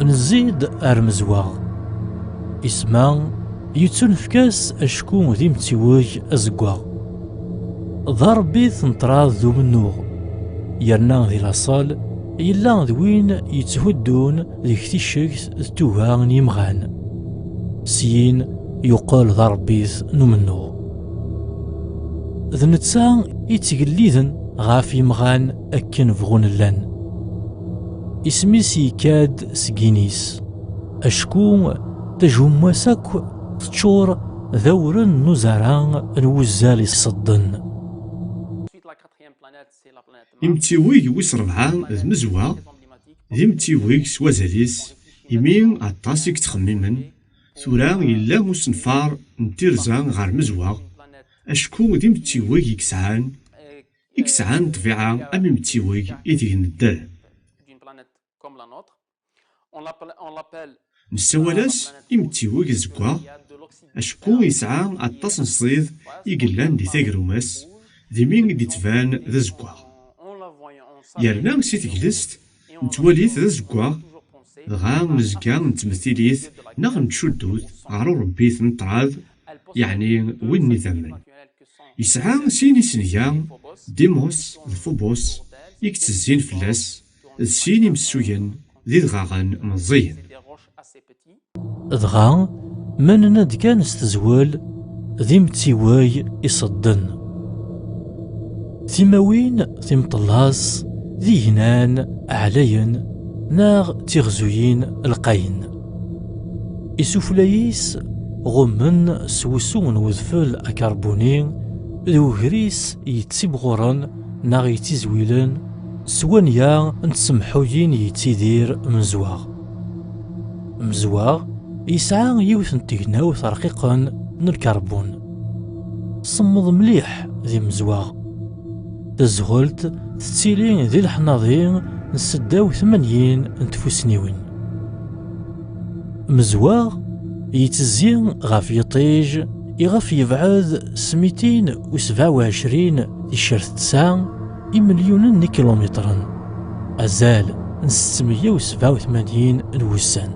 نزيد أرمزواغ اسما يتنفكاس أشكو ذي متيوج أزقواغ ضربي ثنطراض ذو منوغ يرنا ذي لاصال يلا ذوين يتهدون ذي كتيشكت توها يمغان سين يقال ضربيث نمنو ذنتسا يتقليذن غاف يمغان أكن فغون اللان اسميس يكاد سكينيس أشكو تجهم ساك تشور ذورن نزران نوزال الصدن إمتيويك ويس 4 ذ مزوا ذي إمتيويك سوازاليس يمين أطاسيك تخميمن ثورا إلا مسنفار نتيرزا غار مزوا أشكو ذي إمتيويك يكسعان إكسعان طبيعة أمي متيوي إذي نداه نسوالاس إمتيوي زكوا أشكو يسعى أطاس نصيد يقلان دي ثاقروماس دي مين دي تفان ذا زكوا يرنا سي تجلست نتواليث ذا زكوا دغا نزكا نتمثيليث ناغ نتشدود عرو ربيث نطراد يعني وين نثمن يسعى سيني سنيا ديموس الفوبوس يكتزين فلاس السيني مسوين ذي دغاغن مزين دغا من ندكان استزوال ذي متيواي يصدن ثماوين ثم طلاس ذي هنان علين ناغ تغزوين القاين إسوفلايس غمن سوسون وذفل أكربونين ذو هريس يتسبغورن ناغ يتزويلن سوانيا نتسمحوين يتيدير مزواغ يسعى يوث نتيغناوث رقيقا من الكربون صمد مليح ذي مزواغ تزغلت تتيلين ذي الحناضين نسداو 80 نتفوسنيوين مزواغ يتزين غاف يطيج يغاف يبعد 227 تيشيرت 9 مليون كيلومتر أزال 687 نوسان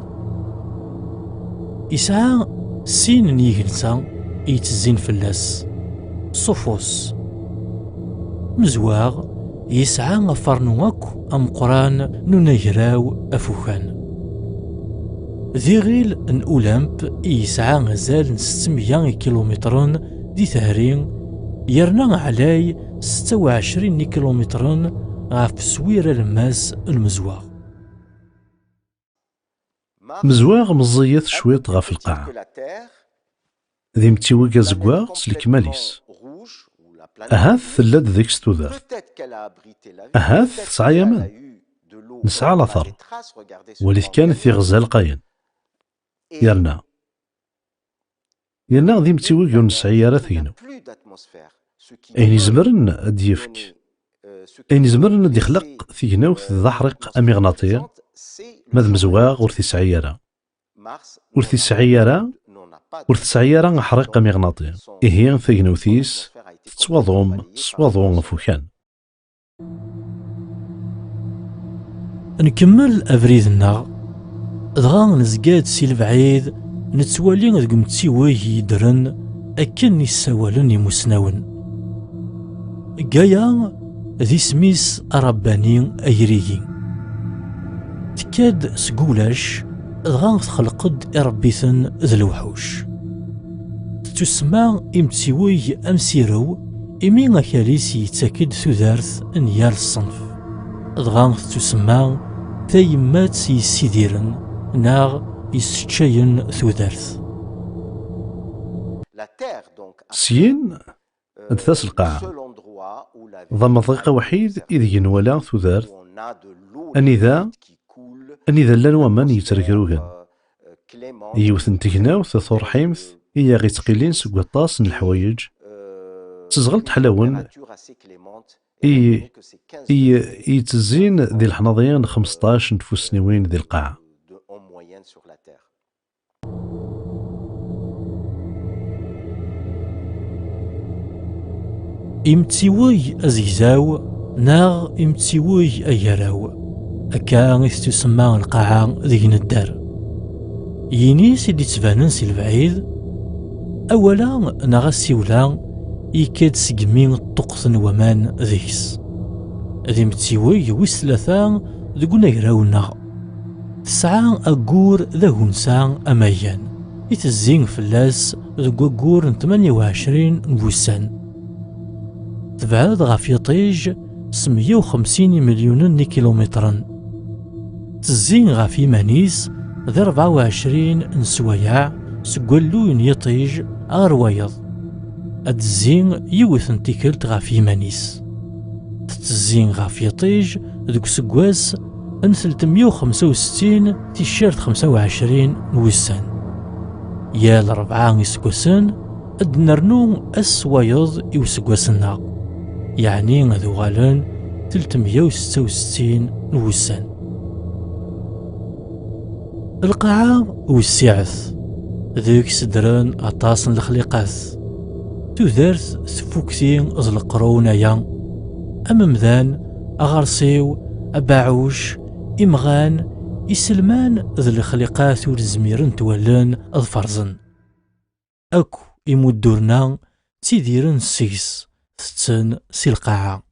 يسعى سين نيغنسا يتزين فلاس صفوس مزواغ يسعى غفرنواك أمقران نونيغراو أفوخان ذي غيل ان أولمب يسعى غزال 600 كيلومتر دي ثهرين يرنا علي 26 كيلومتر غاف سوير الماس المزواغ مزيث شويط غاف القاعة ذي متيوكا زكوا سلك ماليس أهاث ثلاد ذيك ستوذر أهاث تسعى يمن نسعى لثر وليث كانت في غزال قاين يرنا ذي متيوكا نسعى رثينو أين زمرن أديفك أين زمرن أدي خلق ثينوث ضحرق أميغناطية ماذ مزواغ ورثي سعيارة ورثي سعيارة حرق أميغناطية إهي ثينوثيس تصوضهم فوكان نكمل أفريدنا دغا نزقاد سي البعيد نتوالي ذك متسيويه يدرن أكن يساولن يمسناون قايا ذي سميس أرباني أيريي تكاد سقولاش دغا تخلقد إربيثن ذا الوحوش تسمى إمتسيوي أمسيرو إمي غاكاليس يتاكد ثوذارث نيال الصنف دغا تسمى تايمات يسيديرن ناغ يستشاين ثوذارث سين انتثاس القاعة ضم ضيقة وحيد إذ ينولا ثوذارث أنذا لان ومن يتركروغن يوثن تكناوث ثور حيمث إيا غي تقيلين سقوطاس من الحوايج تزغلت حلاون يتزين ذي الحناضيان 15 نفوس سنوين ذي القاعة إمتسيوي أزيزاو ناغ إمتسيوي أيراو أكا يستسمى القاعة ذي ندار ينيس اللي تبانن سي البعيد أولا ناغ السيولا يكاد سقمين الطقس ومان ذيكس ذي متسيوي ويس ثلاثة ذقنا يراونا تسعى أقور ذا هنسا أميان يتزين فلاس ذقو أقور 28 نبوسان تبعد غاف يطيج 150 مليون كيلومتر تزين غاف يمانيس ذا 24 نسوياع سقولو يطيج أغروايض أتزين يوث نتيكلت غاف يمانيس تتزين غاف يطيج ذوك سقواس 365 تيشيرت 25 نوسان يا الربعة يسقوسن أدنرنو أسوايض يوسقوسنا يعني ذو غالن 366 نوسان. القاعة وسعت ذيك سدران أطاس الخليقات تودرت تفوكتين أزلقرونايا أممذان أغرسيو أباعوش إمغان إسلمان ذي الخليقات ورزميرن تولن أظفرزن أكو إمدورنا تيديرن سيس ستن سي القاعة.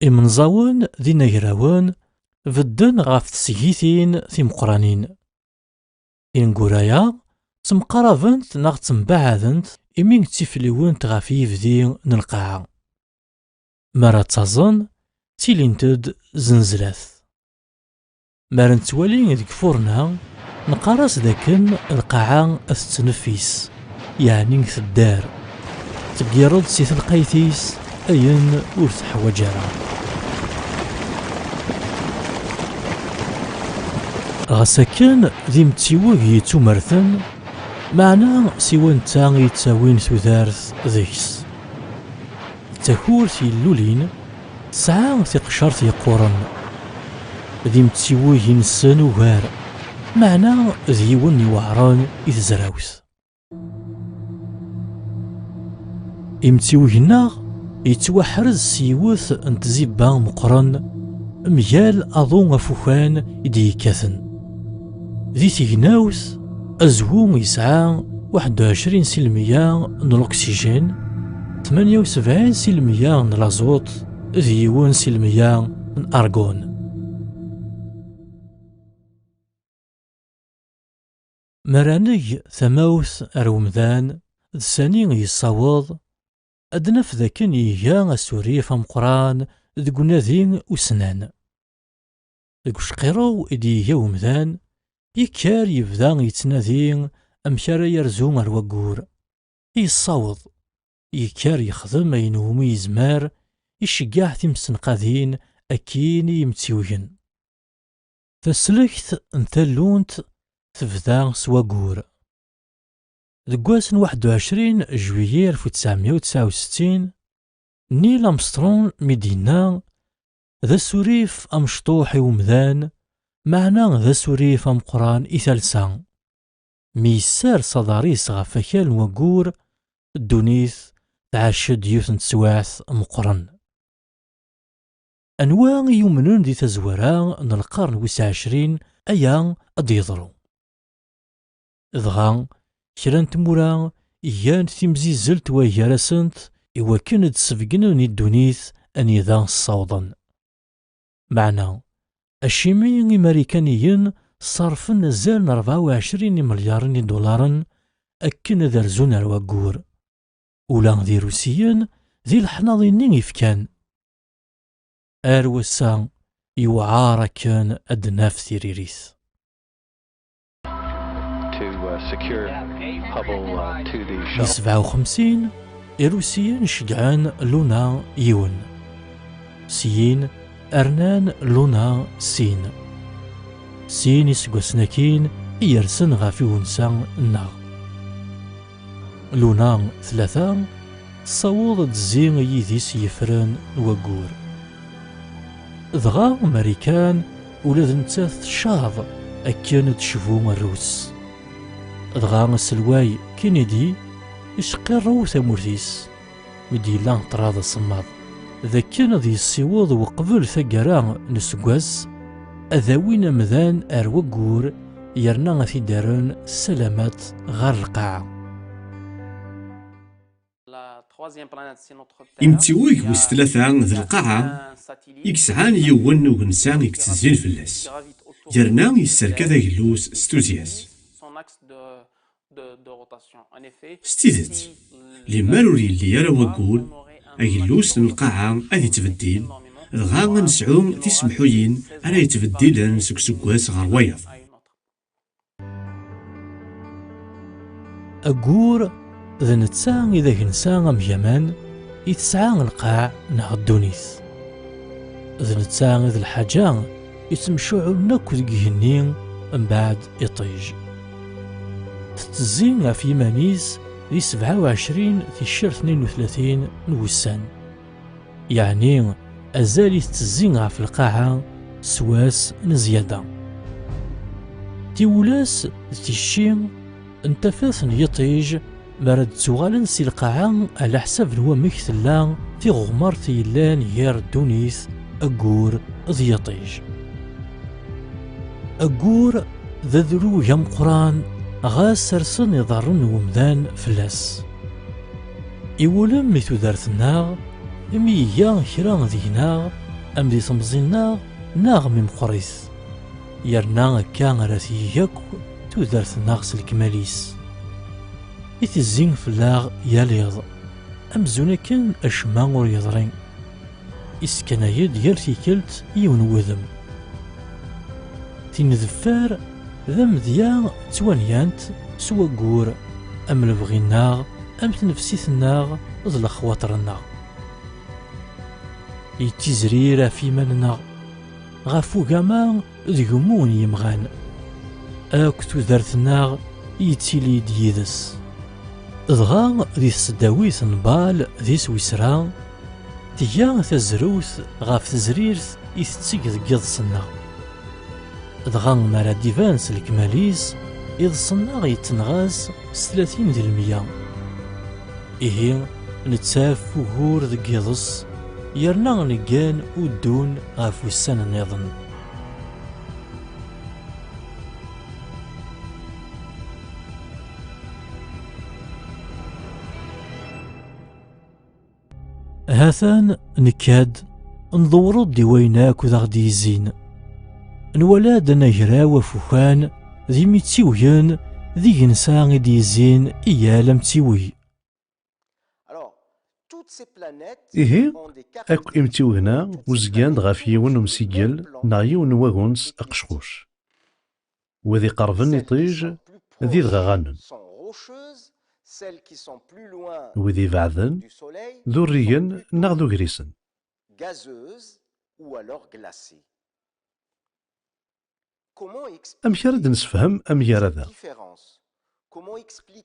إمنزاون ذي نيراون فدن غاف تسيثين في مقرانين إنقرايا تمقربنت ناغ تنبعدنت إمين تفليونت غافي يفدي نلقاها مرا تظن تيلينتد زنزلاث مارا نتوالي ذيك فورنا نقارس ذاكن القاعة أستنفيس يعني الدار تبقيرد سيث القيثيس أين ورث حواجارا غساكن ذي متيوغي تمرثن معنا سوان تاغي تاوين ثوثارث ذيس تاكور اللولين ساعة تقشر يقورن ذي متيوغي نسان وغار معنا ذيون يوعران إذ زراوث إمتيوغنا يتوحرز سيوث انتزيبا مقرن ميال أظن فوخان إدي كاثن ذي تيغناوث أزهو يسعى 21% من الأكسجين 78% من الأزوت ذي 1% من أرغون. مراني ثماوث أرومذان ذساني يصاوض أدنف ذاكن إيا السوريف مقران ذقنا ذين وسنان ذقو شقيرو إدي يومذان يكار يبدا يتنادي أمكار يرزو الوقور يصاوض يكار يخدم أينومي يزمار يشقاح تمسنقاذين أكين يمتيوين تسلكت انتلونت تبدا سواقور ذقواسن 21 جويلية 1969 نيل أمسترون مدينة ذا السوريف أمشطوح ومذان معنا ذا السوريف أمقران إثالسان ميسار صداريس غفاكال وقور الدونيث تعشد يوثن تسواث مقرن أنواع يؤمنون ذي تزورا من القرن 29 أيام أديضرو ذغا كران تمورا إيان تمزيزلت ويارسنت إوا كانت سفقنون الدونيث أنيذا الصوضا معنا الشيمي أمريكانيين صرفن زال 24 مليار دولار أكن ذرزون الوقور ولا ذي روسيين ذي الحناضين يفكان أروسا يوعار كان أدناف ثيريريث في 57 الروسيين شجعان لونا يون سين أرنان لونا سين يسقسناكين يرسن غافي ونسان النار لونا 3 صوض تزين يذيس يفرن وقور ضغا أمريكان ولاد نتاث شاض أكان تشفو الروس ضغا السلواي كينيدي يشقرو ثمورثيس مديلا طراض الصماد ذا كان ذي السيوض وقبل ثقرا نسقاس أذاوين مذان أروقور يرنا في دارن سلامات غار القاعة إمتيويك وستلاثة ذي القاعة يكسعان يوان وغنسان يكتزين فلاس يرنا يسرك ذا يلوس ستوزياس ستيدت لماروري اللي يرى وقول أيلوس من القاعة أذي تبديل غا نسعوم تسمحوين أنا يتبديل سكسكواس غروايض أقور ذا نتساع إذا كنساع ميمان يتسعى القاع نها الدونيث ذا نتساع إذا الحاجة يتمشوعو ناكو ذكيهنين من بعد يطيج تتزين في مانيس دي 27 تيشير 32 نوسان، يعني أزالي تزين في القاعة سواس نزيادة. تيولاس تيشين انتفاث يطيج مرد تغالن سي القاعة على حساب نوا مكتلا في غمار تيلان هير دونيث أقور ذيطيج. أقور ذا ذرو يم قران غاس سرسن يضرن ومدان فلاس. إولم ميتو دارتنا ميا كرا ذينا أم دي تمزينا ناغ من مقريث يرنا كان راسي ياك تودرت ناغس الكماليس يتزين فلاغ ياليض أمزونا كان أشما ور يضرين إسكنا يد يرتي كلت يون وذم تنذفار ذم ذيا توانيانت سوا قور أم لبغيناغ أم تنفسيثناغ ظل خواطرنا يتزريرا في مننا غافو كاما ذقمون يمغان أكتو ذرثناغ يتيلي ديدس ضغا ذي السداويث نبال ذي سويسرا تيا تزروث غاف تزريرث يتسيق ذقيض ضغا مرا ديفانس الكماليس إذ صناغ يتنغاز 30%. إيه نتساف وهور ذقيضس يرنا نقان ودون غاف وسان النظن. هاثان نكاد نضورو ديويناك وذا غدي يزين نولاد نجرا وفوكان ذي ميتسيوين ذي جنسا غدي يزين إيا متسيوي. إيه أك إمتيوهنا وزقان غاف يون ومسيجل نا يون واغونس أقشقوش وذي قربن يطيج ذي دغاغانن وذي بعدن ذو الريان ناغ ذو غريسن. أمك رد نسفهم أميار ذا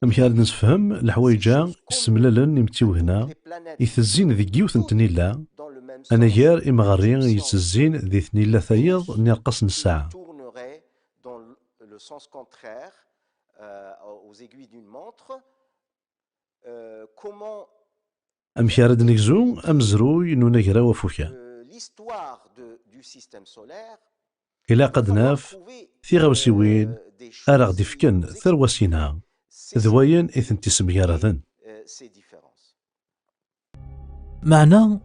أمك رد نسفهم الحوايجا السملالن يمتيوهنا يتزين ذي جيوث نتنيلا أنا جار إمغارين يتزين ذي ثنيلا ثايض نيرقص الساعة. أمك رد نكزو أمزروي نوناكرا وفوكا إلا قد ناف في غوسيوين أرغ ديفكن ثروسينا ذوين إثن تسميار ذن معنا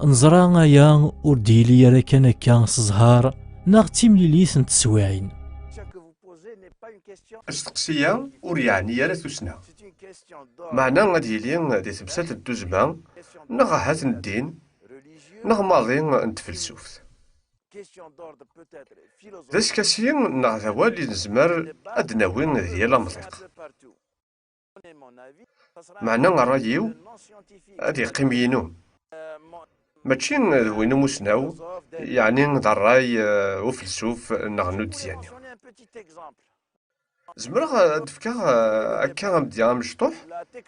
نزرا يا أرديلي ركنا كان صزهار ناغتيم ليثن تسواعين السقسية وريعني يا ثسنا معنا غادي لي دي تمثال الدوزما نغ هات الدين نغ ماضي نتفلسوف ذاش كاسين نغ ذوالي نزمر أدناوين هي لامضيق معنا رايو هادي قيمينو ماشي وينو مسناو يعني ضراي وفلسوف نغنو دياني زمرا دفكا هكا غنبدي مشطوح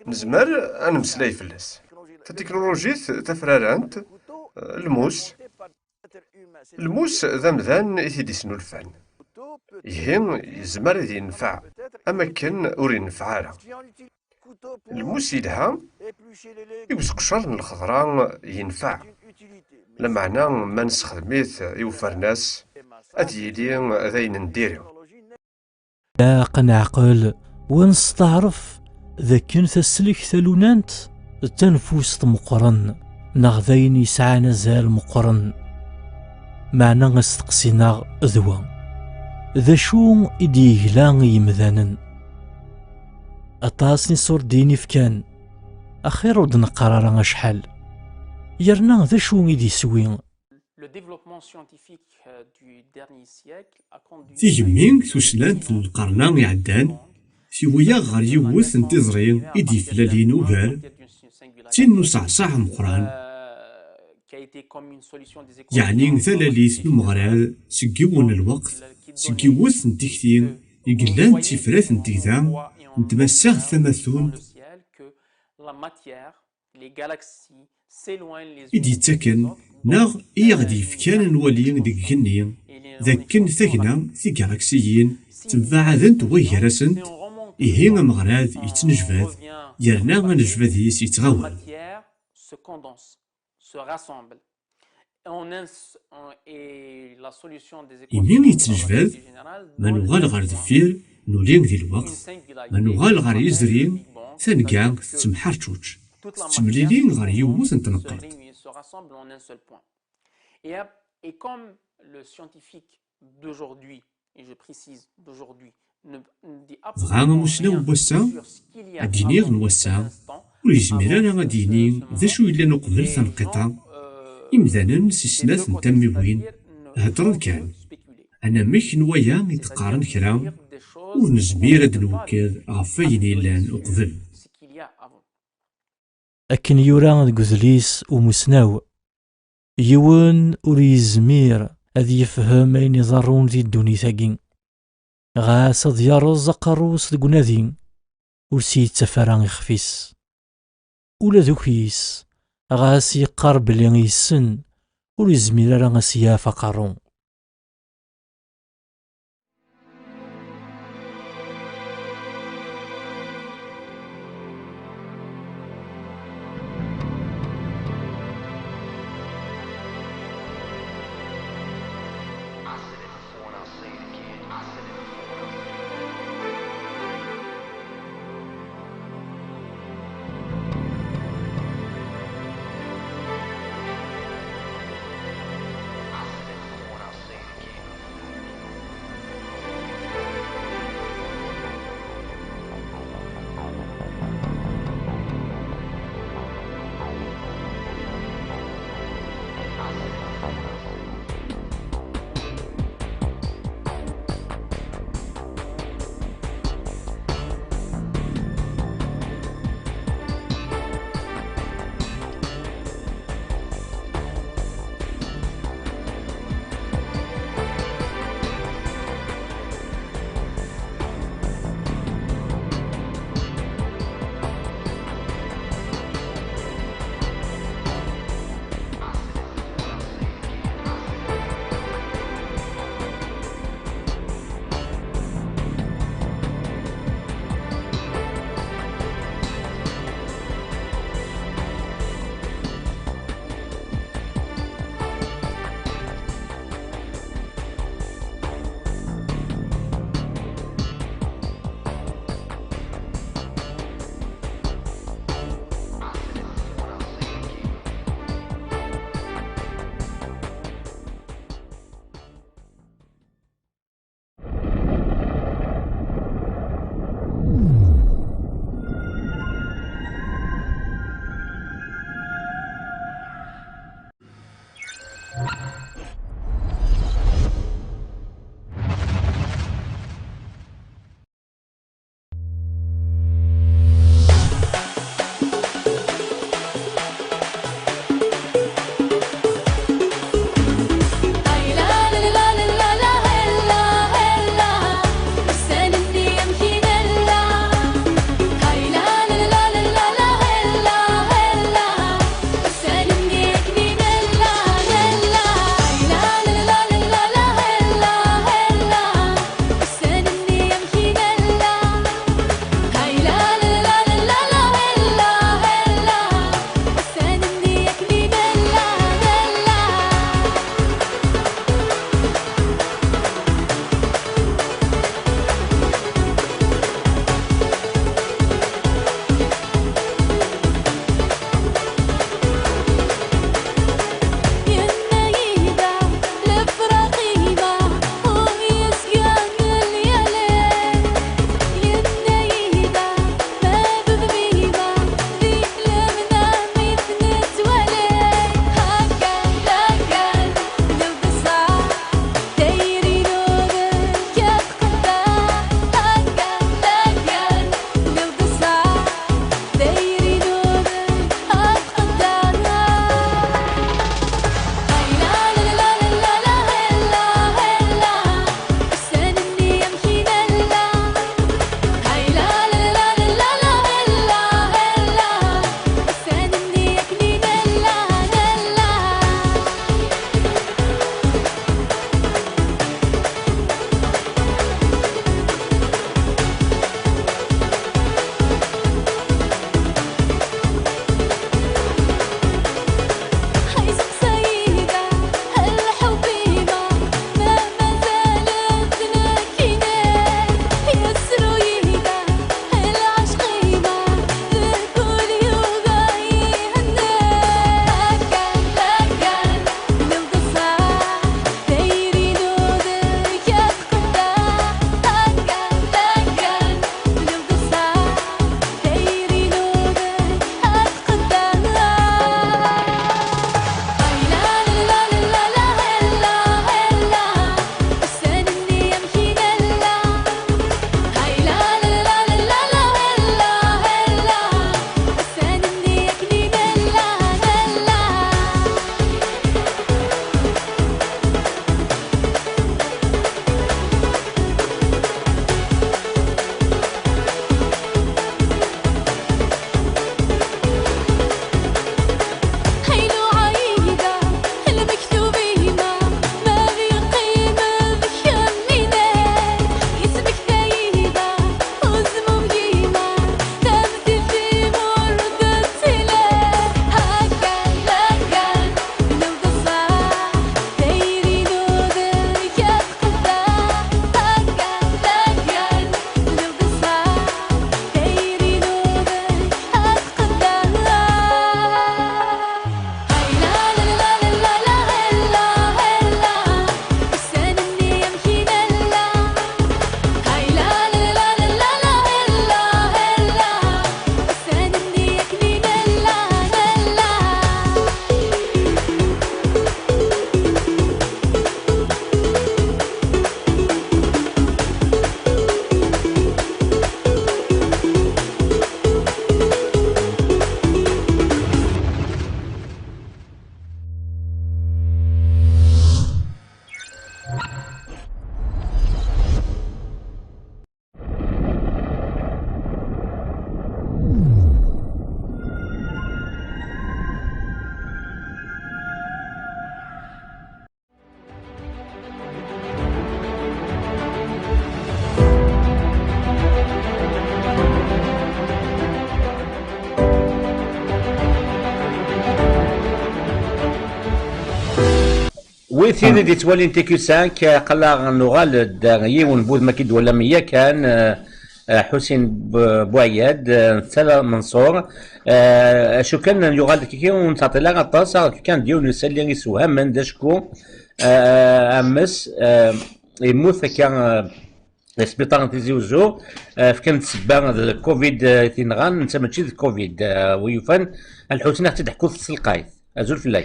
نزمر نمسلاي فلاس التكنولوجيا تفرارانت الموس ذا مذان يديسنو الفن يهين يزمر ذي ينفع اما كان ور ينفع راه الموس يدها يوسق شر الخضراء ينفع لمعنى ما نستخدميت يوفر ناس اديلي ذاين نديرو لا قنعقل ونستعرف ذا كنت تسلك ثلونانت التنفس مقرن نغذين يسعى نزال مقرن معنا غستقسينا ذوا ذا شو إديه لا يمذانن أطاسني صور ديني فكان أخير ودن قرارا أشحال يرنا ذا شو إدي سوين تيجمين ثوسلانت القرن يعدان سويا غار يوث انتظرين إدي فلالين وغار تينو صعصع مقران يعني ثلاليث نمغرال سكيون الوقت سكيوث نتكتين يقلان تفرات نتيذا نتمساغ ثمثون la matière, les galaxies s'éloignent les إدي تاكن ناغ إيغدي فكان نولي ديك جني ذاكن ثقنا في جالاكسيين تنفعذنت ويهرسنت إهين مغراد يتنجفاذ يرنا غنجفاذ يس يتغول se condense, se rassemble. إمين يتنجفاذ ما نغال غار دفير نولين ذي الوقت ما نغال غار يزرين ثانكاع تتمحرتوش تتمليلين غار يوث نتنقل. Et comme le scientifique d'aujourd'hui, et je précise d'aujourd'hui, ne dit absolument rien sur ce qu'il y a dans ويزمر أنا غاديني ذا شو إلا نقبل ثنقطع إمذانا سيسناث نتموين هضرن كان أنا مش نوايا يتقارن كرا ونزمير هاد نوكاد غفاين إلان أقبل أكن يورا دقذليس ومسناو يوان وريزمير أذ يفهم أين يضرون ذي الدوني ثاقين غاس ديار الزقروس دقناذين ورسيت سفران يخفيس ولا ذوكيس غاس يقرب لي يسن وريزمير راه غاسيا فقرون ويثين اللي توالي تيكو 5 قلا نغال داغي بود ما كيدولا 100 كان حسين بوعياد سلا منصور شو كان يغال كيكي ونتعطي لا غطاس كان ديو نسالي يسوها من داشكو امس يموت كان السبيطار تيزي وزو كانت سبا الكوفيد تينغان انت ماشي الكوفيد ويفان الحوتين حتى تحكوا في السلقايت ازول في الله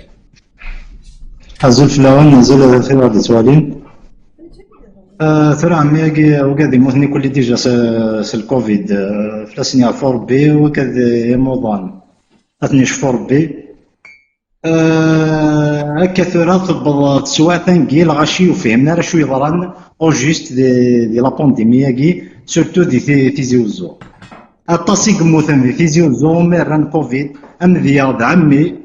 ازول في الاول نزول في واحد السؤالين ثرى عمي وقاعد يموتني كل ديجا الكوفيد فلاسني فور بي وكاد يموضان اثني فور بي هكا ثرى تبض تسوى ثانكيل غاشي وفهمنا راه شو يضران او جوست دي لا بانديميا كي سورتو دي تيزيوزو الطاسيق موثن دي تيزيوزو ميران كوفيد ام ذياد عمي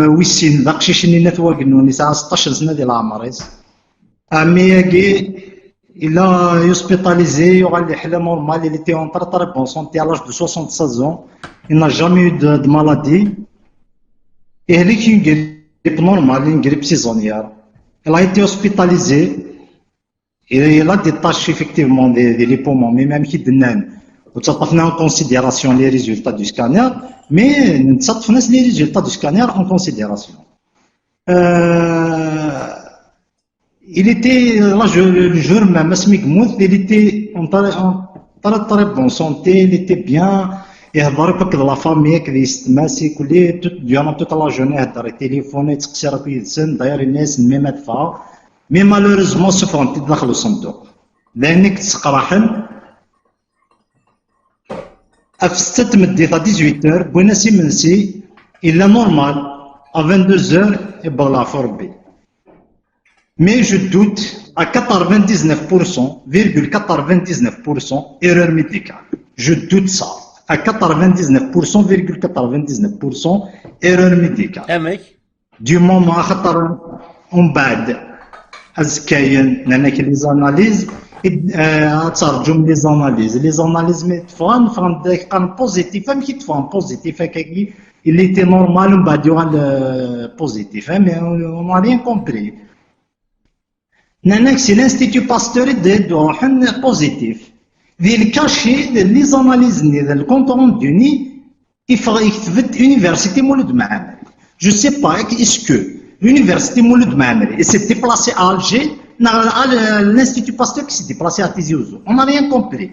ويسين داقشيش ني نتواقنو نساء 16 سنه ديال العمريس عمي كي إلا يوسبيتاليزي يغال حلا نورمال il était en très bonne santé à l'âge de 76 ans il n'a jamais eu de maladie et il est une grippe normale une grippe saisonnière il a été hospitalisé il a des tâches effectivement des poumons mais même qui donnent وتصطفنا en considération les résultats du scanner mais نتصطفنا les résultats du scanner en considération il était là le jour même il était en très bonne santé il était bien يهضر بك لا فامي كذا يستماسي كلي ديالنا توت لا جوني يهضر التليفون يتقسي راك يدسن داير الناس ميما دفع مي مالوريزمون سوفون تدخل الصندوق لانك تسقراحن افستت مدي 18 بوينا سي منسي الا نورمال ا 22 يبغى فوربي mais je doute à 99,99% erreur médicale. Je doute ça. À 99,99% erreur médicale. Du moment où on bad, azkayen, nanak les analyses, ترجم les analyses. Les analyses mettent un positif, même qui te positif, il était normal, on va dire positif, mais on n'a rien compris. C'est l'Institut Pasteur de positif. Le cachet des analyses, le compte rendu, il faut l'université Mouloud Mahamri. Je ne sais pas, est-ce que l'université Mouloud Mahamri s'est déplacée à Alger, l'Institut Pasteur qui s'est déplacé à Tizi Ouzou. On n'a rien compris.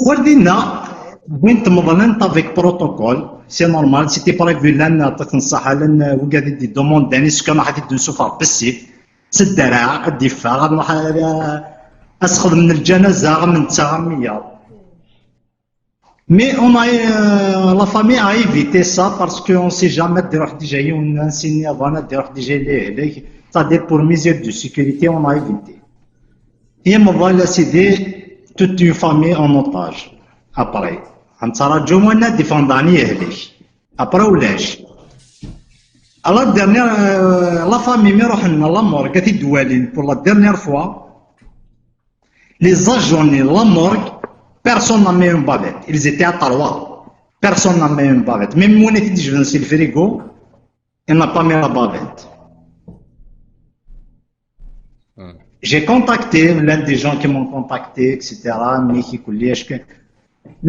Wardina, avec protocole, c'est normal, c'était prévu là, vous avez des demandes d'un escam à des souffres passifs. الدراع الدفاع غنروح اسخذ من الجنازه من التغميه مي اون لا فامي ا ايفيتي سا باسكو اون سي جامي دير واحد جاي ونسيني افانا دير واحد جاي ليه تادير بور ميزير دو سيكوريتي اون ا ايفيتي هي مضال سيدي توت اون فامي اون اوتاج ابري غنتراجعو وانا ديفونداني اهليك ابري ولاش La dernière, la famille Mirohna, la morgue, était douée pour la dernière fois. Les agents de la morgue, personne n'a mis une bavette. Ils étaient à Taroua. Personne n'a mis une bavette. Même moi, je suis venu sur le frigo, il n'a pas mis la bavette. J'ai contacté l'un des gens qui m'ont contacté, etc.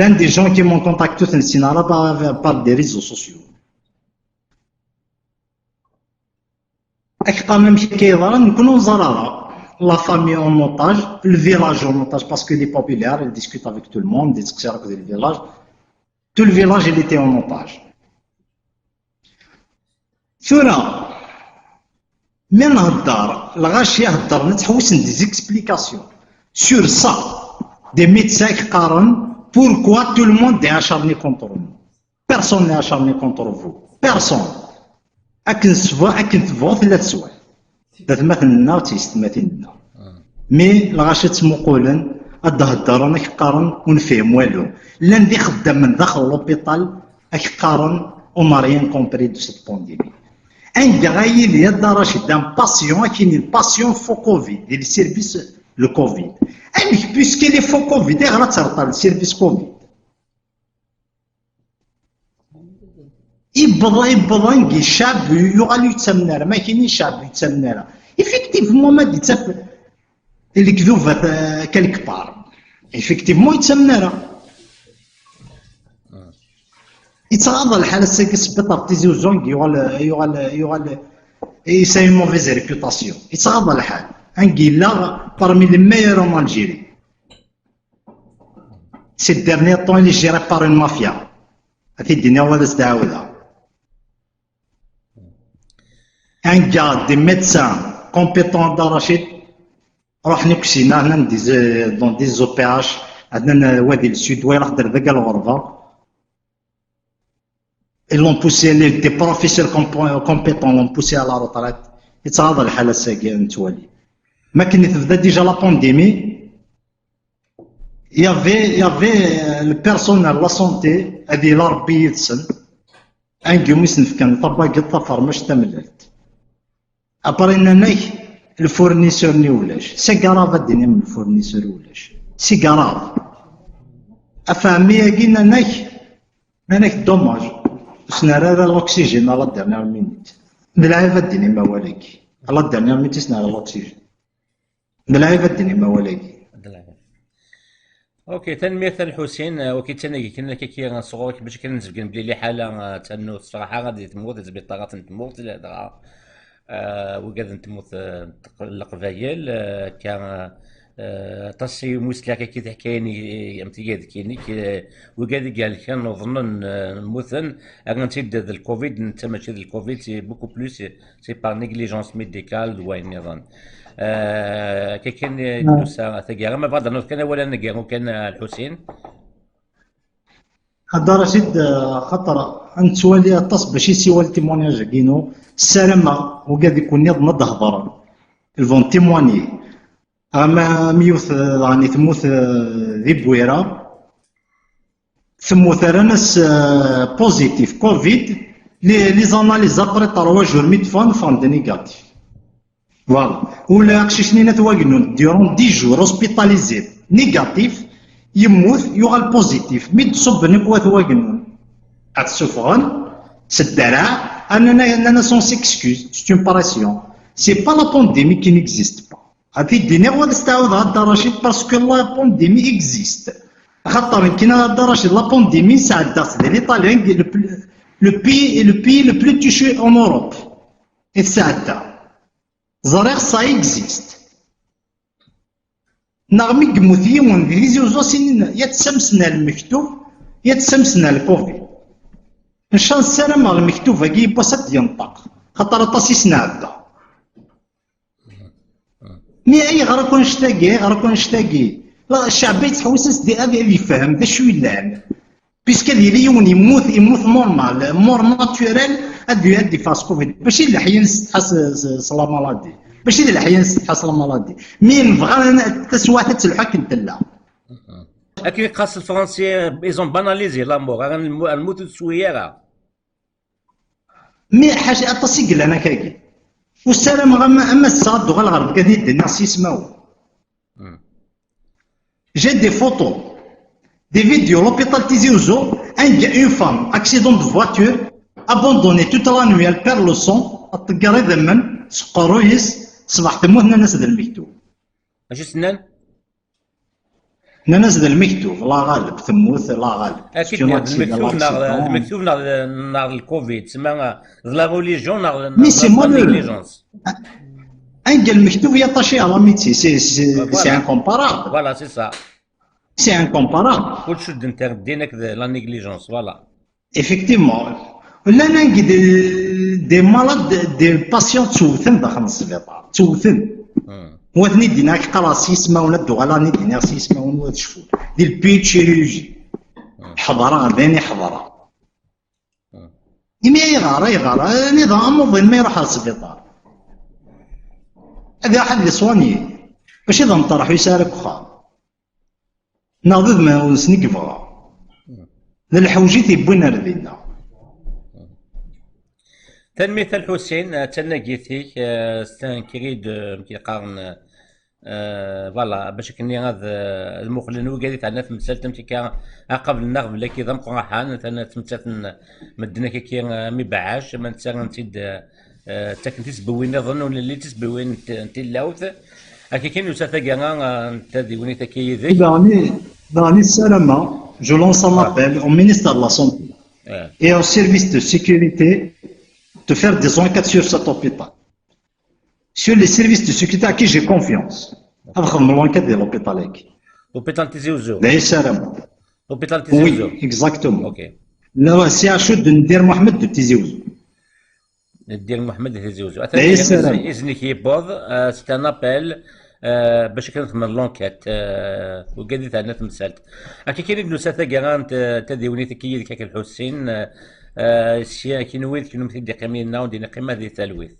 L'un des gens qui m'ont contacté, c'est par des réseaux sociaux. quand même la famille en otage, le village en otage, parce qu'il est populaire, il discute avec tout le monde, il discute avec le village. Tout le village, il était en otage. Fura, même la Rachia des explications sur ça, des médecins qui parlent, pourquoi tout le monde est acharné contre nous. Personne n'est acharné contre vous. Personne. أكن تفوت لا تسوى ذات مثلنا وتيستماتينا مي لغاشي تمقولن الدهدر انا كيقارن ونفهم والو لا ندي خدام من داخل لوبيطال كيقارن اون ريان كومبري دو سيت بانديمي عند غايل يا رشيد دام باسيون كاين باسيون فو كوفيد ديال السيرفيس لو كوفيد انك بيسكي لي فو كوفيد غير ترطل السيرفيس كوفيد يبض الشعب يغال يتسمنا ما كاينين شعب يتسمنا ايفيكتيفمون ما ديتسف الكذوبه كالك بار ايفيكتيفمون يتسمنا يتغاضى الحاله ساكي سبيطار تيزي وزونغ يغال يساي موفيز ريبيوتاسيون يتغاضى الحال انجيلا parmi les meilleurs en Algérie. Ces derniers temps, il est géré par une mafia. هذه الدنيا ولا تستعاودها. Un gars, des médecins compétents d'Arachid, راح نكسينا هنا dans des OPH عندنا وادي السود وين راح دير ذاك الغرفة. Ils l'ont poussé, des professeurs compétents l'ont poussé à la retraite. يتعاضى الحالة الساقية نتوالي. ما كنا تبدا ديجا لا بانديمي y avait le personnel la santé هذه لا ربي يتسن ان يوميسن كان طباق الطفر مش تمللت ابرينا ناي الفورنيسور ني ولاش سي كراف الدنيا من الفورنيسور ولاش سي كراف افهمي قلنا ناي دوماج سنا هذا الاكسجين على الدرنا مينيت نلعب الدنيا ما ولاكي على الدرنا مينيت سنا الاكسجين نلعب الدنيا ما ولاكي. اوكي تنمية الحسين وكي تناكي كنا كي صغورك باش كنزبكن بلي حالة تنو الصراحة غادي تموت السبيطارات تموت الهضرة وكاد تموت القبايل كان تصي موسلا كي تحكيني امتياد كينيك وكاد قال كان نظن مثلا انا تبدا الكوفيد انت ماشي الكوفيد سي بوكو بلوس سي بار نيغليجونس ميديكال وين نظن كي كان دوسا ثقيرة ما بعد كان ولا نقا وكان الحسين هذا رشيد خطر انت تولي تص باش يسوى التيمونياج كينو السلامة وقاعد يكون نض هضر الفون تيموني اما ميوث يعني تموت ذي بويرة تموت ناس بوزيتيف كوفيد لي زاناليز ابري 3 جور ميدفون فاند نيجاتيف فوالا ولا قشيشنينا تواقنون ديرون 10 جور هوسبيتاليزي نيجاتيف يموت يوغال بوزيتيف مي تصب نيكوا تواقنون هاد السفغان سدرع اننا سون سيكسكوز سي اون باراسيون سي با لا بانديمي كي نيكزيست با هادي الدنيا غادي تستعاود هاد رشيد باسكو لا بانديمي اكزيست خاطر كاين هاد رشيد لا بانديمي ساعدات ديال الايطاليان لو بي لو بلو توشي اون اوروب يتساعد زريغ سا اكزيست نغمي قموثي ون فيزيوزو سنين يتسمسنا المكتوب يتسمسنا الكوفيد ان شاء الله السلام على المكتوب كي بسط ينطق خاطر طاسيس نعدا مي اي غير نشتاقي لا الشعب يتحوس دي هذا اللي يفهم ذا شو يلعن بيسكو اللي يون يموت نورمال مور ناتوريل ادي فاس كوفيد ماشي اللي حيا نستحس لا مالادي ماشي اللي حيا نستحس لا مالادي مي نبغى تسواحت الحكم تلا اكيد خاص الفرنسي ايزون باناليزي لامور الموت السويره مي حاجه اتصي انا كاكي والسلام اما الصاد وغا الغرب كادي الدنيا سيسماو جي دي فوتو دي فيديو لوبيتال تيزي وزو اون فام اكسيدون دو فواتور ابوندوني توت لا نوي البير لو سون الطقار يذمن سقرويس صباح تموت الناس ذا المكتوب اش سنان الناس ذا المكتوب لا غالب تموت لا غالب اكيد المكتوب ناغ الكوفيد تسمى لا ريليجيون ناغ نيغليجونس ان المكتوب يطاشي على ميتي سي انكومبارابل فوالا سي سا سي انكومبارابل كل شد انت دينك لا نيغليجونس فوالا ايفيكتيفمون ولا نلقى دي مالاد دي باسيون توثن داخل السبيطار توثن وثني دينا كراسي يسماونا الدغالاني دينا سي يسماونا واد شفول ديال البيتشيرولوجي حضره غادي حضره يما يغار نظام منظم ما يروح للسبيطار هذا واحد اللي صواني باش اذا نطرح يسارك وخا ناضد ما نسني كفا الحوجي تيبونا ردينا تنمية الحسين تناقيتي ستان كريد كي قارن فوالا باش كني هذا المخلن وقالي تاع في مسالت نتي قبل النغم اللي كي ضم قراحان ثنا تمثلت مدنا كي مي بعاش ما نتسى نتيد تاكن تسبوين نظن ولا اللي تسبوين انت اللاوث هكا كاين وساتا كاع انت ديوني تاكي ذيك داني السلامه جو لونس ان ابل au ministère de la santé et au service de sécurité de faire des enquêtes sur cet hôpital. Sur les services de sécurité à qui j'ai confiance. أفهم l'enquête de l'hôpital. L'hôpital Tizi Ouzou. داير السلامه. L'hôpital Tizi Ouzou. Oui, exactement. Ok. لا سي اتش دو ندير محمد دو تيزي وزو. ندير محمد تيزي وزو. إذنك يبوظ سي ان ابل باش كنخدم لونكيت وقادي تاعنا تمثلت هكا كاين نوساتا كاع تديوني تكي ديك الحسين سي كي نويد كي نمثل دي قيمينا ودينا قيمه دي تلويث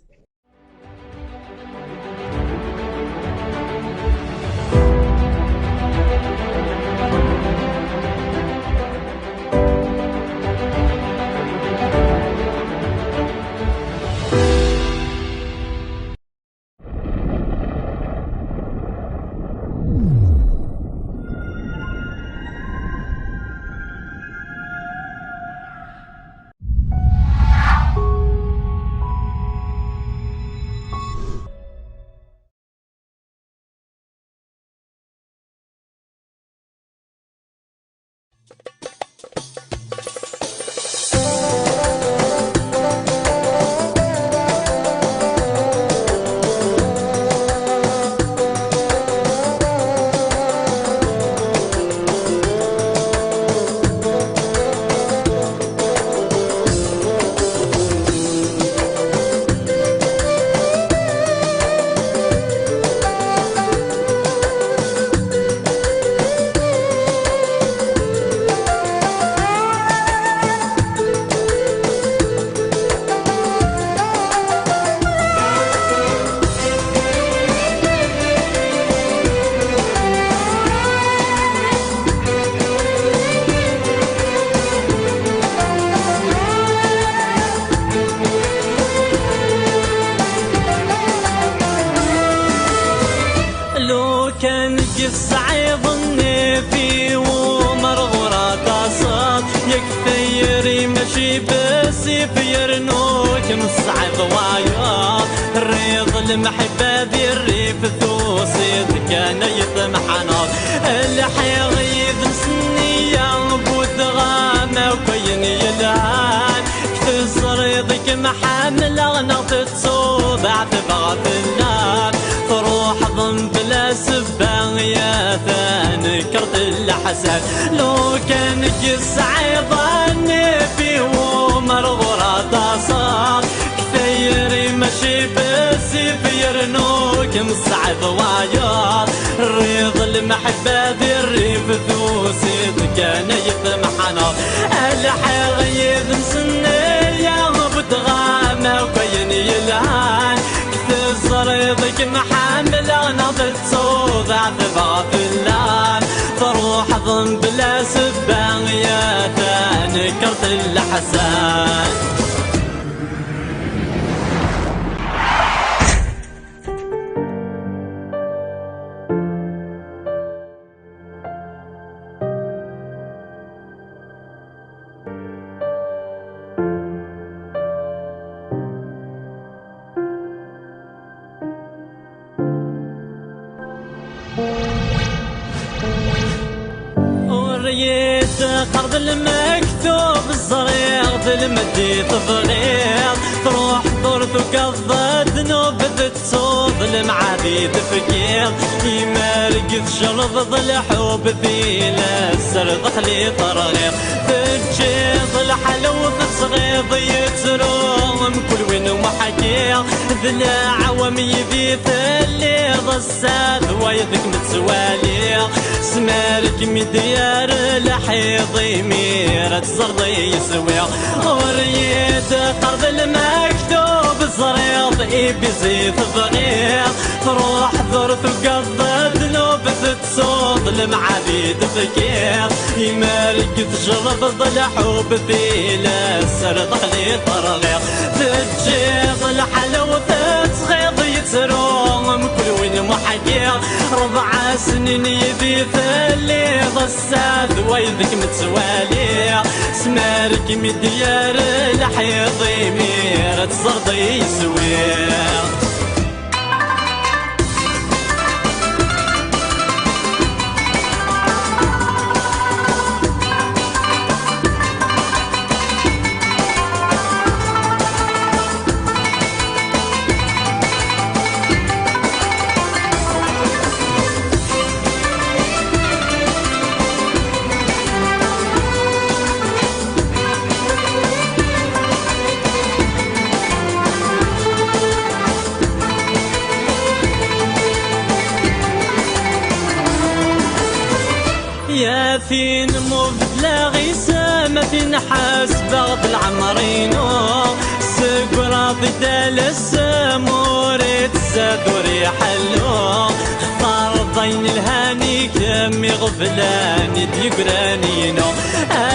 المحبة ذي الريف ثوصيد كان يطمحنا الحيغيد مسنية بود غامة وكين يلعان كتزر يضيك محامل غنغ تتصوبع تبغى النار تروح ضم بلا سبان يا ثاني كرت الحسن لو كان قصعي ظني في ومرغورة صار كثيري ماشي بسيف يرنوك مصعب وايار الريض المحبة ذي الريف ثوسيد كان يطمحنا الحيغيد مسنية بتغامة وكين يلعان كثير يضيك محامل نظر تصوضع ذبغة اللان تروح ضم بلا سبان يا ثاني كرت الحسن قرض المكتوب الصريغ المدي تضغير تروح دورت وقضى ذنوب تصوض المعادي تفكير يمارق تشرب الحب ذي السر دخلي طرغير تجيض الحلو تصغيض يتروم كل وين ومحكير ذلا عوام يبيث اللي ضساد ويدك متسوالير سمارك مديار الحيض ميرة زرضي يسوي وريد قرض المكتوب صريض بزيت ضغير تروح ذرت وقضى ذنوب تتصوض المعابيد فكير يمارك تجرب الحب ذي السر دخلي طرغير تجيض الحلو تتغيض يتروم كل وين حقيق 4 سنين يدي ثلي ضسات ويدك متوالي سمارك مديار الحيض يمير تصرد يسوير يا فين مبدلا غيسا ما فين حاسبة العمرينو سكرات دال السمور تسادوري حلو اختار ضين الهاني كمي غفلاني ديقرانينو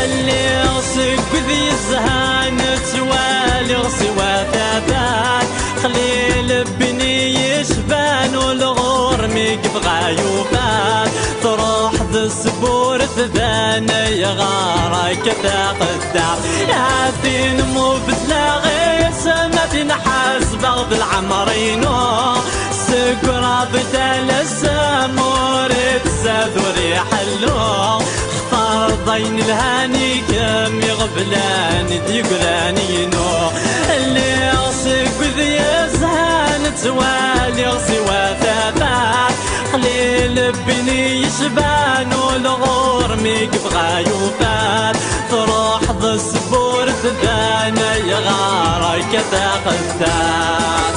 اللي غسك ذي الزهان توالي غسوا ثابات خليل بني يشبان والغور ميقف غايوبات تروح ذا السبور تبانا يا غارك تاقدع يا فين مبتلا غيس ما فين حاسبة بالعمرينو سكرات تال السمور تسادوري حلو اختار ضين الهاني كم يغبلان ديقرانينو اللي يغسك ذي يزهان توالي غسوا ثابات قليل بني يشبان والغور ميقف غايوبات تروح ذا السبور تبانا يا غارك تاقدات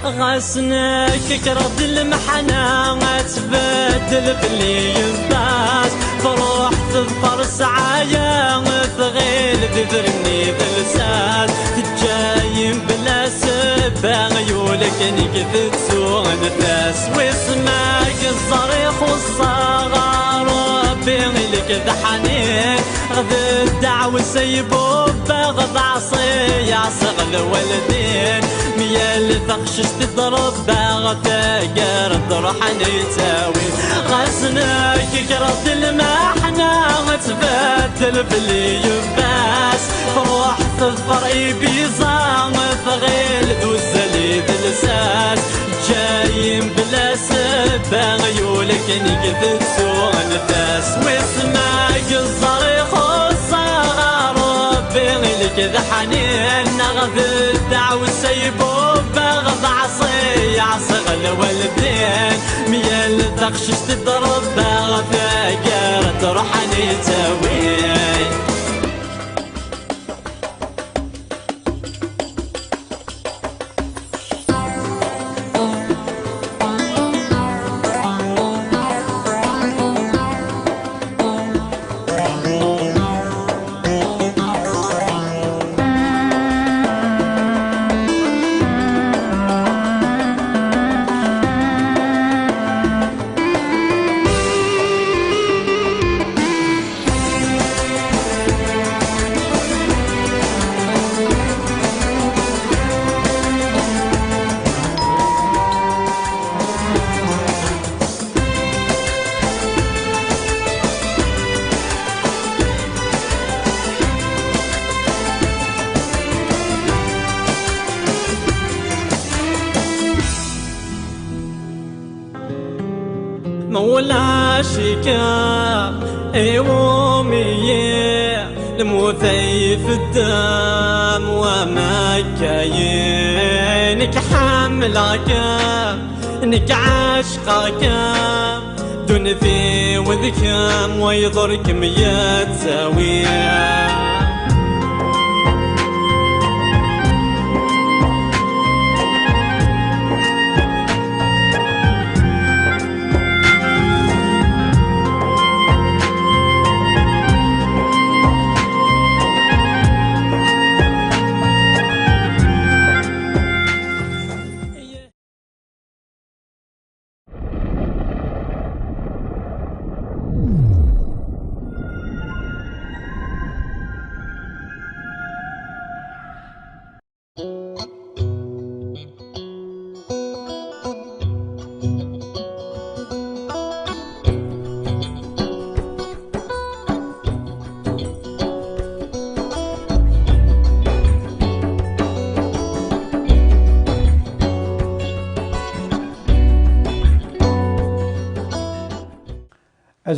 غاسناك كرد المحنة تبدل باللي ينباس تروح تظفر سعايا ثغيل بذرني بلساس تجايم بلا سبا غيولك نكذب سوء نفاس واسماك الصريخ والصغار بيغلك ذحنين غذ الدعوة سيبو بغض عصي عصغ الولدين ميال ثقشش تضرب باغ تاقر ضرحن يتاوي غاسناك كرد المحنة تبدل باللي يباس روح تظفر بيزان ثغيل ذو الزليد لساس جايم بلا سبا غيولك نكذب سوء نفاس واسماك الصريخ والصغار بيغلك ذحنين نغذ الدعوة سيبو بغض عصي عصغ الولدين ميال ثقشش تضرب باغ ثاقر تروحن يتاوين مولا شكا يومي المثيف الدم وما كاينك حملك انك عاشقك دون في وذكام ويضرك ميات ساويه أزول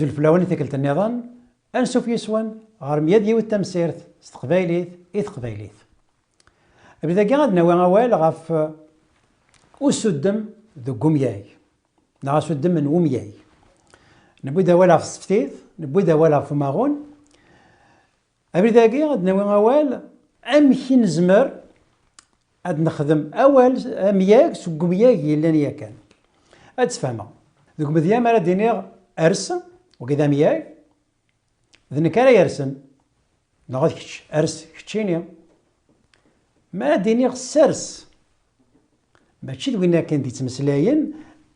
فلاوني تكلت النظام أنسو في يسوان غير 100 ديال التمسيرت استقبايليت تقبايليت. أبدا كاع غاد ناوي أوال غاف أسدم ذو قمياي نا أسدم من ومياي نبدا ولا في السفتيت نبدا ولا في ماغون. أبدا كاع غاد ناوي أوال أمشي نزمر غاد نخدم أول أمياك سو قمياي اللي أنا كان هاد تفهمها ذوك مزيان مرا دينيغ أرس وكذا مياك ذنك راه يرسن ناخذ كتش أرس كتشيني ما دينيغ سرس ماشي دوينا كان تيتمسلاين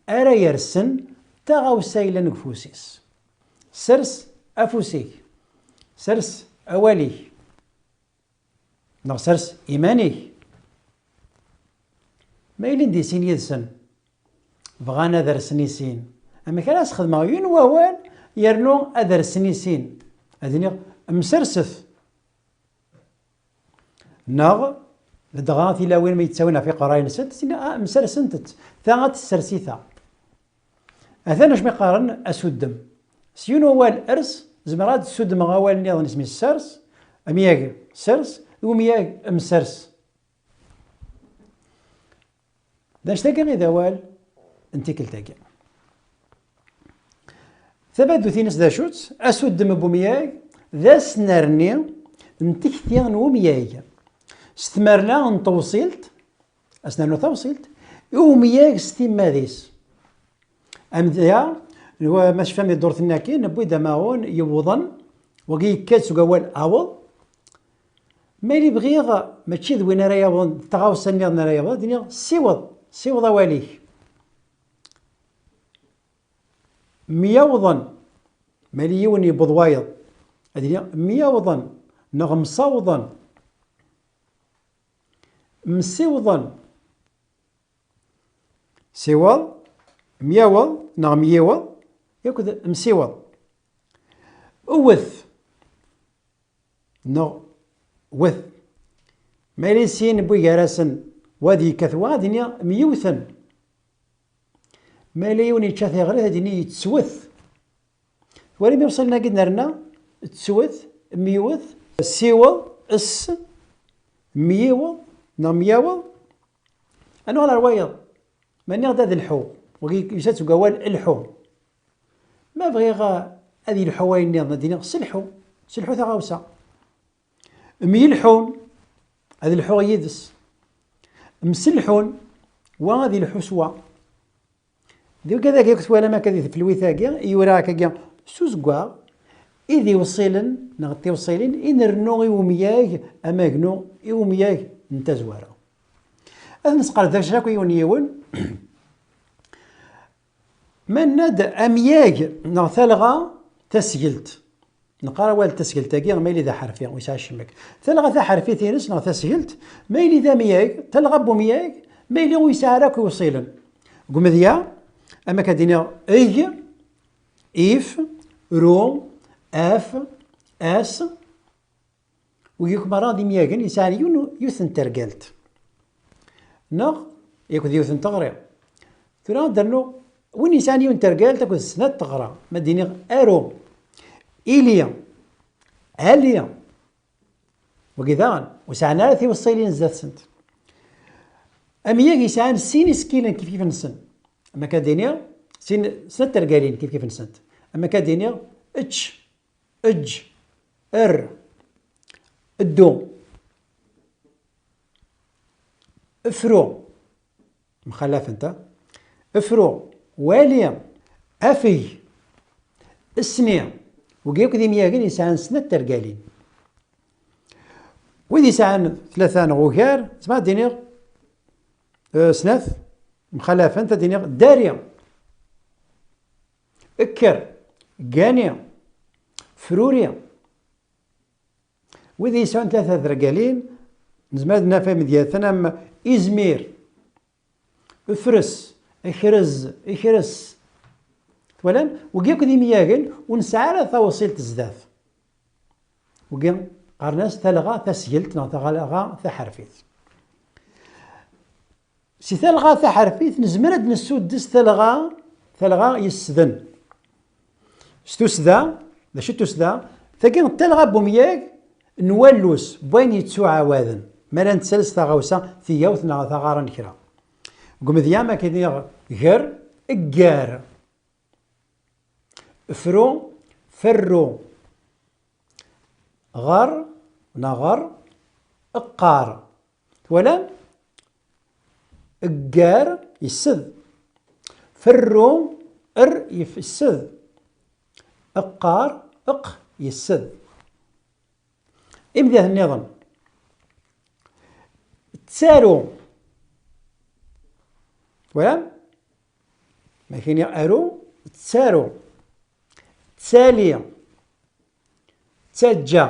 أرا يرسن تا غاوسايلا نكفوسيس سرس أفوسيك سرس أواليك ناغ سرس إيمانيك ما يلين دي سين يدسن بغانا درسني سين أما كان أسخدم يون ووال يرنو أدرسني سين أدني مسرسف ناغ لدغا في لاوين ما يتساوينا في قراين سنت سينا مسرسنتت ثاغت السرسيثا أثناش ما يقارن أسودم سيون ووال أرس زمرات السودم غوال نيض اسمي السرس أمياك سرس ومياك مسرس داش تاكا غي ذوال انتي كلتاكا ثبات ثينس ذا شوت أسود دم بومياك ذا سنرني نتكتي نومياك استمرنا نتوصلت أسنرنو توصلت ومياك ستيم ماديس أم ذا هو ماش فهمي دورت الناكين نبوي دماغون يوضن وقي كاتس وقوال أوض ما اللي بغيغ ماشي ذوين راه يوضن تغاوس النيض راه يوضن دينيغ سيوض أواليك ميوضن مليون بضوايض هذه ميوضن نغمصوضن مسيوضن سيوض ميوض نغميوض ياكد مسيوض اوث وث ماليسين بوي جراسن وادي كثوا دنيا ميوثن ما لا يوني تشاثي غير هادي يتسوث ولم يوصلنا قد نرنا تسوث ميوث سيوض اس ميوض ميوض انا على الروايض ماني غدا ذا الحو ويسات قوال الحو ما بغي هذه الحواين نيضنا دينا سلحو ثغاوسا ميلحون هذه الحو يدس مسلحون وهذه الحسوة ديو كذا كيكس ولا ما كذي في الوثاقة يورا كاكيا سوزكوا إذا يوصلن نغطي وصيلين إن رنو يومياك أماكنو يومياك نتزوارا هذا نسقر ذاك شاكو يون من ناد أمياك نغثلغا تسجلت نقرا وال تسجلت تاكي ما يلي ذا حرفي ويسع الشمك ثلغا ذا حرفي ثينس نغ تسجلت ما يلي ذا مياك تلغا بومياك ما يلي ويسع راك يوصيلن قمذيا أما كدينا إي إف رو أف أس وياك مراضي مياكن يسعني يوثن ترقلت نغ ياك يوثن تغري ثنا درنو وين يسعني يون ترقلت تاكل سنة تغرى ما ديني أرو إليا أليا وكذا وسعنا ثي والصيلين زاد سنت أمياك يسعان سين سكيلا كيف نسن أما كدينيا سين سنت ترقالين كيف نسنت أما كدينيا اتش اج ار الدو افرو مخلف انت افرو واليا افي السنية وقيوك ذي مياقين يسعان سنة ترقالين وذي يسعان ثلاثة نغوكار تسمع دينيغ سناث مخلف انت دينيغ داريا اكر قانيا فروريا وذي يسعون ثلاثة ذرقالين نزماد نافهم ديالتنا إزمير افرس اخرز اخرس ولم وكيا كدي مياغل ونسعى توصيل تزداد وكيا قرناس تلغى تسجلت تلغى تحرفيت سي تلغى تحرفيت نزمرد نسودس تلغى يسدن ستوسدا لا شو تسدا ثقين تلغى بومياغ نولوس بوين يتسوع عوادن مالا نتسلس تغاوسا ثياوثنا ثغارا نكرا قم ذياما كيدير غير اكار فرو فرو غر نغر اقار ولا اكار يسد فرو يفسد اقار يسد امداه النظام تسارو ولا ما كاين ارو تسارو تسالي تسجى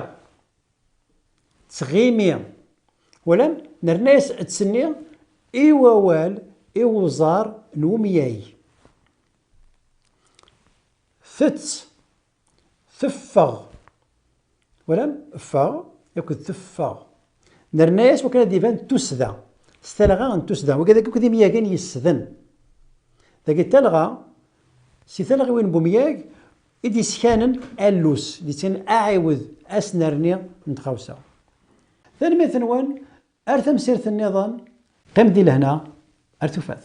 تغيمي ولا نرناس تسني ايوال ايوزار نومياي فتس ثفغ ولا فغ ياكل ثفغ نرناس وكان ديفان تسدى ستلغى تسدى وكذا كدي مياغان يسدن ذاك تلغى سي تلغى وين بومياغ إدي سكانن ألوس دي تين أعيوذ أسنرني نتخوسا ثاني مثلا وين أرثم سيرة النظام قم دي لهنا أرتفات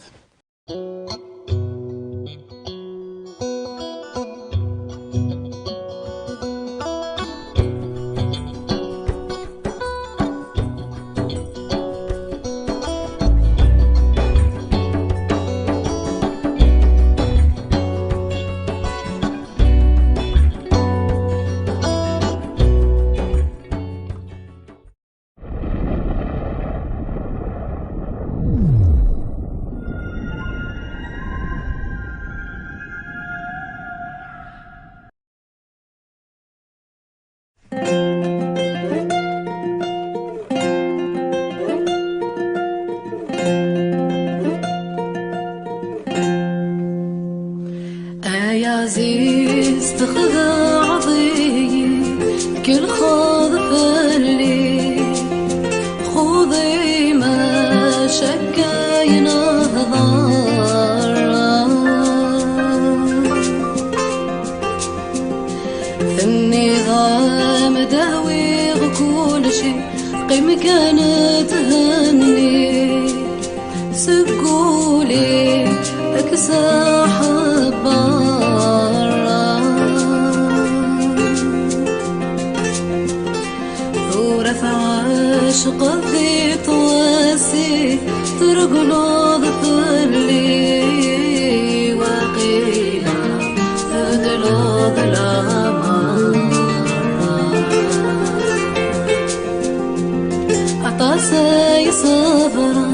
عزيز تخذع عضي كل خاض فلي خذي ما شكا ينظر في النظام داوي كل شيء قيم كانت هني سكولي اكساح عاشق ذي تواسي ترقلوض ثلي وقيلا ثدلوض الأمار عطاسي صبرا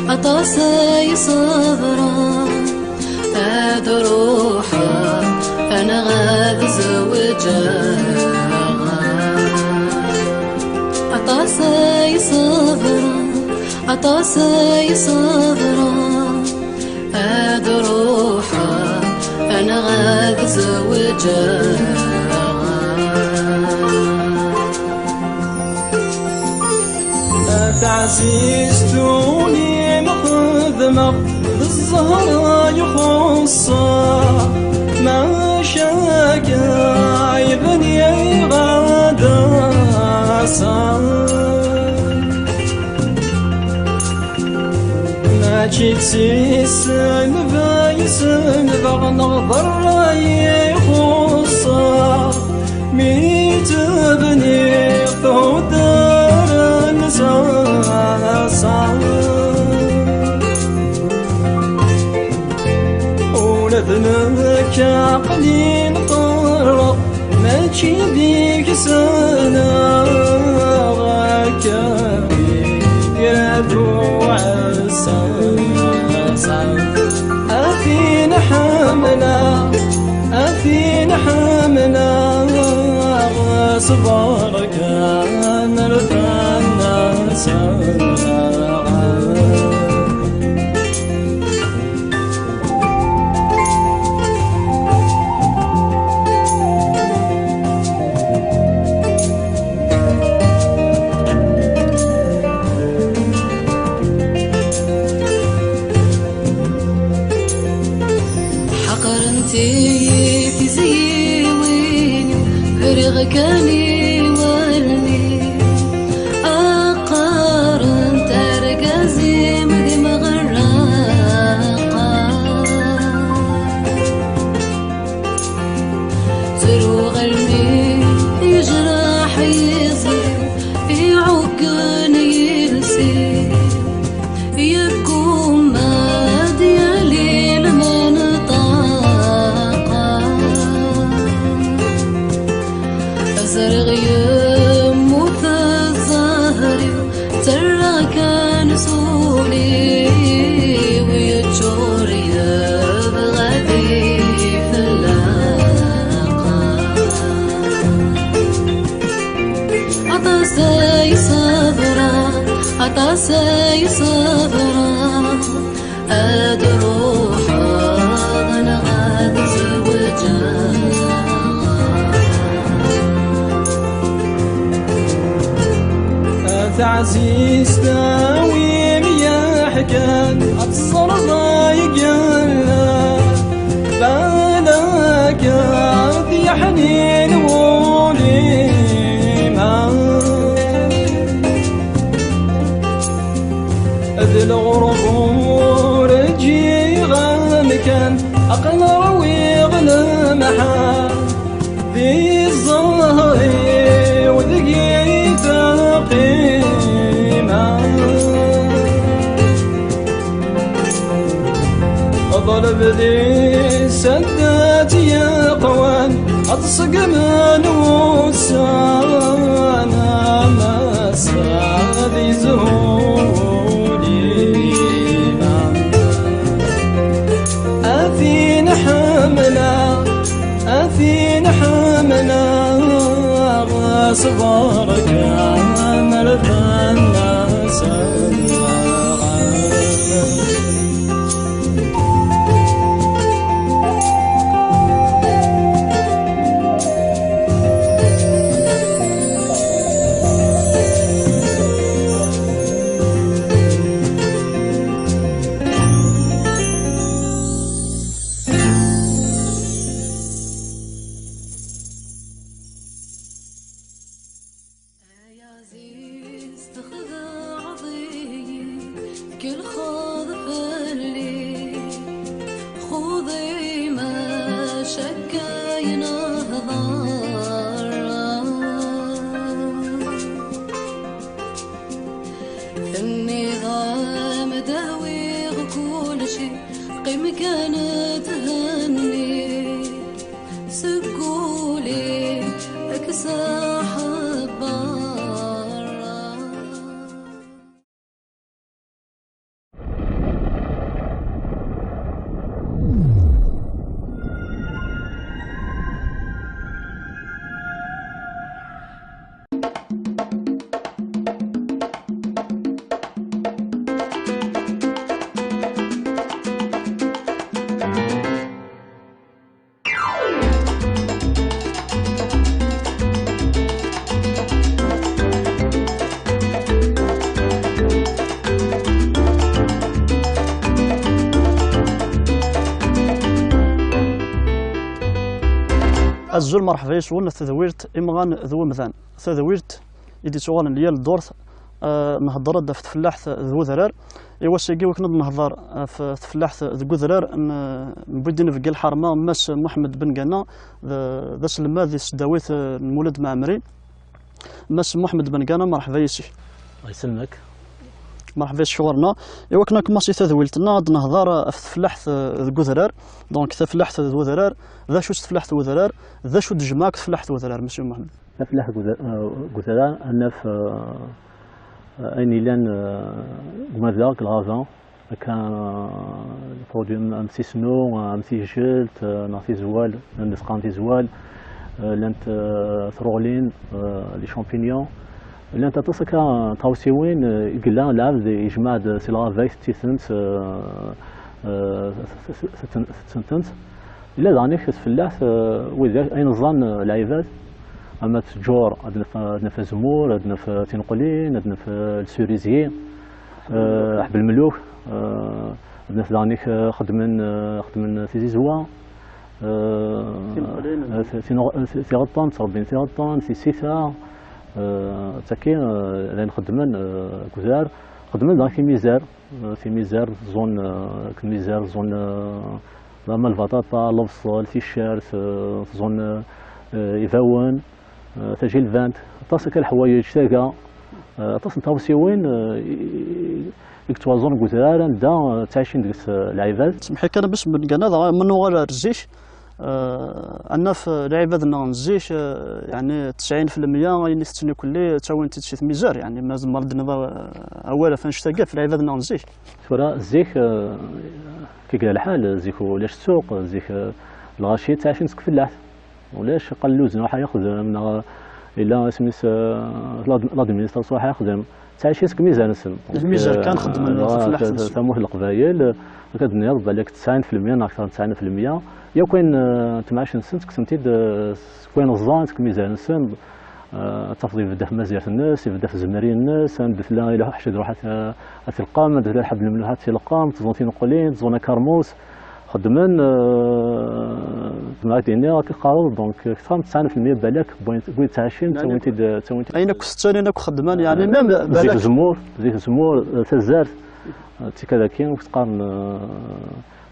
عطاسي صبرا هاد روحا أنا غاد زوجها عطاسي صبرا عطاسي صبرا هاد روحا أنا غاد زوجها تعزيزتوني مخذمة الزهرة يخصها ما شاكا يبني غدا ما تشيسن بايسن بغ نغضر يخصها ميت بني ثودر نساسا ولدنك عقلي نطرق ماشي بيك سنة غاكبي يرادو عساسا أفين حمنا أفين حمنا صبرك نرفع الناس كاني ولني أقارن ترقزي مدي مغرقة زرو غلمي يجرح يزري يعقني يلسي يكون ما ديالي لما نطاقة زرغ يموت الزهري ترى كان سولي ويتشور يبغدي في اللاقة عطاسي صبرا عطاسي صبرا أدروح أنا غاد زوجها عزيز داويم يا حكان أتصر ضايق بالك يا حنين وليما ذي الغرب ورجي غامكان أقل روي غلم حال ذي الظهري وذقي ثقيل ضرب ذي سدات يا قوان أتصق من وسانا مسا ذي زهولي أثين حملا أثين حملا صبرك عمل الناس النظام داوي كل شي قيم كانت هني سقولي اكساح برا الزول مرحبا يسولنا تذويرت إمغان ذو مذان تذويرت يدي سؤال ديال الدورت نهضر دا في تفلاحت ذو ذرار إوا سيكي وكنا نهضر في تفلاحت ذو ذرار نبدي نفقي الحرمة ماس محمد بن قنا ذا سلما ذي سداويت المولد معمري ماس محمد بن قنا مرحبا يسي الله يسلمك مرحبا شكرنا إوا كنا كماسي تذويلتنا نهضر في تفلاحت ذو ذرار دونك تفلاحت ذو ذرار ذا شو تفلاحت ذو ذرار ذا شو دجماك تفلاحت ذو ذرار مسيو محمد تفلاح ذرار أنا في أين لان قمازاك الغازان كان البروديوم أمسي سنو أمسي جلت نعطي زوال نسقانتي زوال لانت ثرولين لي شامبينيون لان تتصك تاوسيوين يقلا لعب يجمع سي لافاي ستيسنت ستنت الا دانيك تفلاح وذاك اين ظن العباد اما تجور عندنا في زمور عندنا في تنقلين عندنا في السوريزيين حب الملوك عندنا في دانيك خدمن سي زوا سي غطان تصربين سي غطان سي سيسا تاكي لان خدمن كوزار خدمن داك ميزار في ميزار زون كميزار زون زعما البطاطا البصل في الشار في زون يفاون تجي الفانت تصك الحوايج تاكا تصن تاوسيوين يكتوازون كوزار دا تعيشين ديك العباد سمحي كان باش من كندا من غير الرجيش أنا في العباد نزيش يعني 90% يعني ستني كلي تاوين تشيت ميزار يعني مازال مرضنا أولا فاش تلقى في العباد نزيش ترى الزيك كي قال الحال زيك ولاش السوق زيك الغاشي تعيشين تسك فلاح ولاش قلوز راح يخدم إلا سميت لادمينستراسيون راح يخدم تعيشين تسك ميزان السن الميزان كان خدم الفلاح سموه القبايل كتنيض بالك 90% أكثر 90% يا كاين تمعش نسنت كسمتيد كاين الزان كميزان نسن تفضي يبدا في مزيرة الناس يبدا في زمارين الناس ندف لا الى حشد روح في القام ندف الحب الملوحات في القام تزونتي نقولين تزونا كرموس خدمن معاك دينيا كيقارو دونك كثر 90% بالك بغيت تعيشين تسويتي اين كستاني انا خدمان يعني ميم زيت الزمور تزار تي كذا كاين وتقارن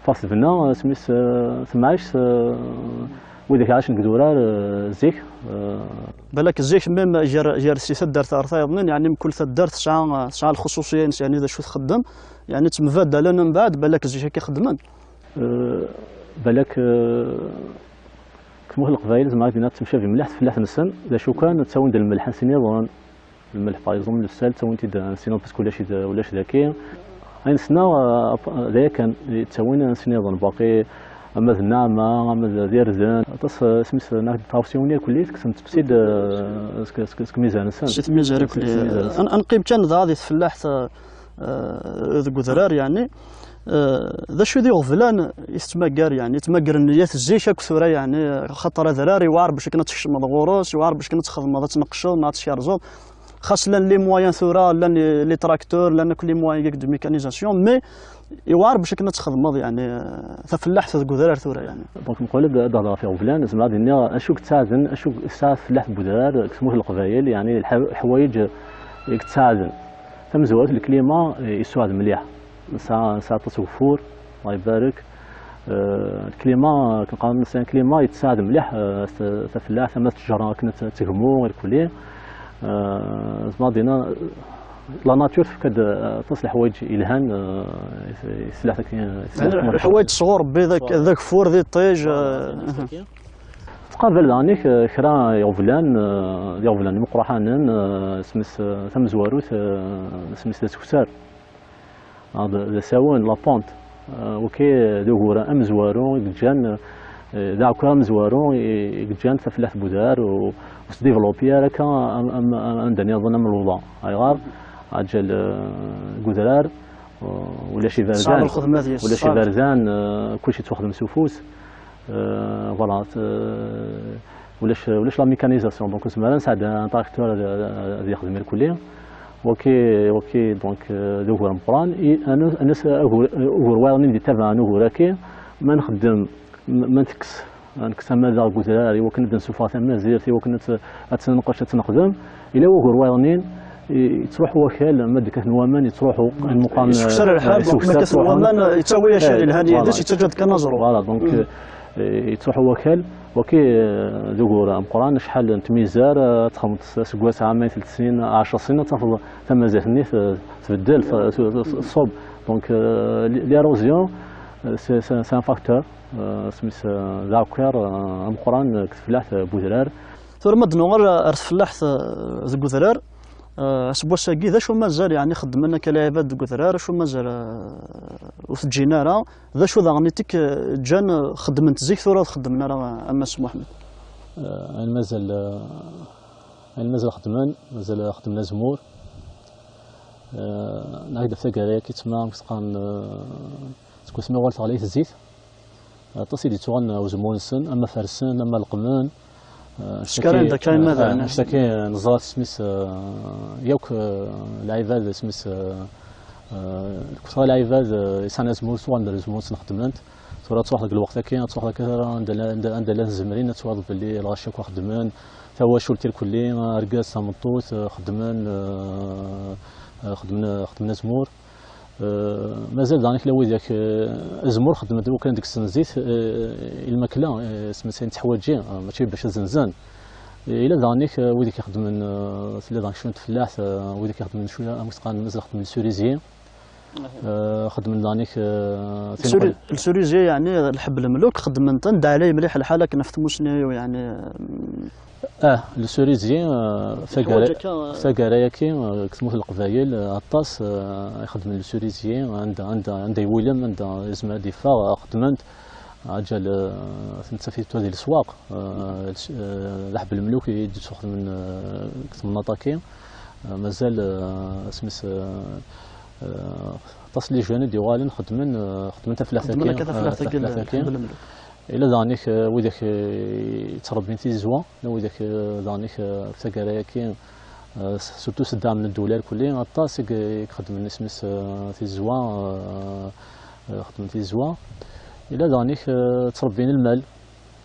فاصل بنا سميت تمعيش وذاك عاش نقدورا زيك بالك الزيك ميم جار السياسات دارت ارثايضن يعني كل دارت تسعة الخصوصيين يعني اذا شو تخدم يعني تمفاد لنا من بعد بالك الزيك كيخدمن بالك كموه القبايل زعما بينا تمشى في ملاح فلاح نسن اذا شو كان تساوي ندير الملح سينيضون الملح بايزون السال تساوي سينو باسكو ولاش ذاكي أين سنا ذاك كان تسوينا سنيضا باقي أما النعمة أما ديرزان تص سميت ناك تاوسيوني كلي كسمت تبسيد كميزان السن شفت ميزان كلي أنا نقيم كان هذه فلاح ذو ذرار يعني ذا شو ذي غفلان يتماجر يعني يتماجر النيات الزيشة كثورة يعني خطر ذراري وعرب باش كنا تخشم الغروس وعرب باش كنا تخدم ما تنقشو ما تشارجو خاص لان لي موان ثورة لان لي تراكتور لان كل موان دو ميكانيزاسيون مي يوار باش كنا تخدم يعني فلاح في الكودرار ثورة يعني دونك نقول لك ضرا في غفلان زعما دينا اشوك تساعدن اشوك ساعه فلاح بودرار كسموه القبايل يعني الحوايج تساعدن ثم زوات الكليما يساعد مليح ساعه تصوفور الله يبارك الكليما كنقارن مثلا الكليما يتساعد مليح فلاح ثم الشجره كنا تهمو الكليه زعما دينا لا ناتور كد تصلح حوايج الهان يسلح حوايج صغور بذاك فور ذي الطيج تقابل دانيك كرا يوفلان مقرحان سمس ثم زواروت سمس تسكسار هذا ساون لا بونت وكي دوغورا ام زوارو يجان داع كرام زوارو يجان فلاح بودار وسديفلوبي هكا عندنا يظن من الوضع هاي غار عجل كودرار ولا شي فارزان كلشي تخدم سفوس فوالا ولاش لا ميكانيزاسيون دونك سما نساعد ان تراكتور اللي يخدم الكليه وكي دونك دوغور مقران انا اوغور وايرني دي تابع نوغور كي ما نخدم ما نكس ماذا كودرار وكنت نسوفا ثما زيرتي وكنت اتنقش تنقدم الى اوغور وايرني يتروح وكال ما ديك النوامان يتروحوا المقام يسكسر الحال ما كاس النوامان يتساوي شي الهادي هذا يتجد كنظروا فوالا دونك يتروح وكال وكي دوغور مقران شحال تميزار تخمط سكواس عامين 3 سنين 10 سنين تفضل ثم زاتني تبدل الصوب دونك ليروزيون سي ان فاكتور سميت ذاكر مقران كفلاح بودرار ثم دنور فلاح ذو سبوا ساقي ذا شو مازال يعني خدمنا كلاعبات كثرار شو مازال وسجينا راه ذا شو ضغنيتك جان خدمت زيك ثورة خدمنا راه اما سمو احمد مازال يعني مازال خدمنا زمور نعيد ثقالا كيتما كتقان تكون سما غالت عليه الزيت تصيدي توغن وزمونسن اما فرسن اما القمان شكرا دا كاين ماذا اشتكي نزرات سميس يوك العباد سميس كثر العباد يسان زمور سوا ندير زمور نخدمنت تورا تروح لك الوقت كاين تروح لك عند لا الزمرين توض باللي الغاشك وخدمان توا شولتي الكلي رقاص صامطوت خدمنا زمور مازال دانيك لو ذاك زمور خدمت وكان ديك السنزيت الماكله سميتها تحواجي ماشي باش زنزان الا دانيك ويديك يخدم من الا دانيك شويه فلاح ويديك يخدم من شويه مسقان مازال خدم من سوريزيين خدم من دانيك السوريزي يعني الحب الملوك خدم انت ندى عليه مليح الحاله كنا فتمو شنو يعني السوريزيين فقرايا كي كتموت القبايل عطاس يخدم السوريزيين عند يولم عند اسمها دفاع خدمت عجل في هذه الاسواق لحب الملوك يجي تاخذ من نطاكي مازال سميس تصلي جوانب ديوالن خدمت فلاحتكي إلا دانيك وذاك تربين في زوا وذاك دانيك في كرايكي سورتو سدا من الدولار كلي عطاس يخدم سميس في زوا خدمت في زوا إلا دانيك تربين المال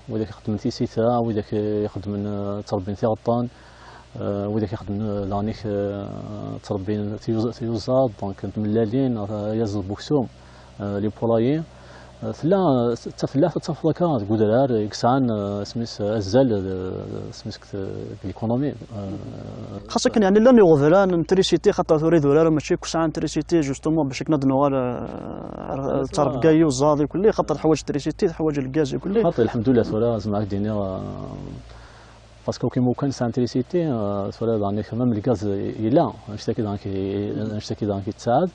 وذاك يخدم في سيتا وذاك يخدم تربين في غطان وذاك يخدم دانيك تربين في وزاد دونك ملالين يزل بوكسوم لي بولايين فلا تفلا تفلكا غودرار يكسان سميس الزال سميس ليكونومي خاصة يعني لا نغفران تريسيتي خاطر تريد ولا ماشي كسان تريسيتي جوستومون باش كنا نوال ترب كايو زادي كلي خاطر حوايج تريسيتي حوايج الغاز كلي خاطر الحمد لله ولا زعما الدنيا باسكو كيما كان سانتريسيتي ولا دانيك ميم الغاز يلا نشتكي دانك تساعد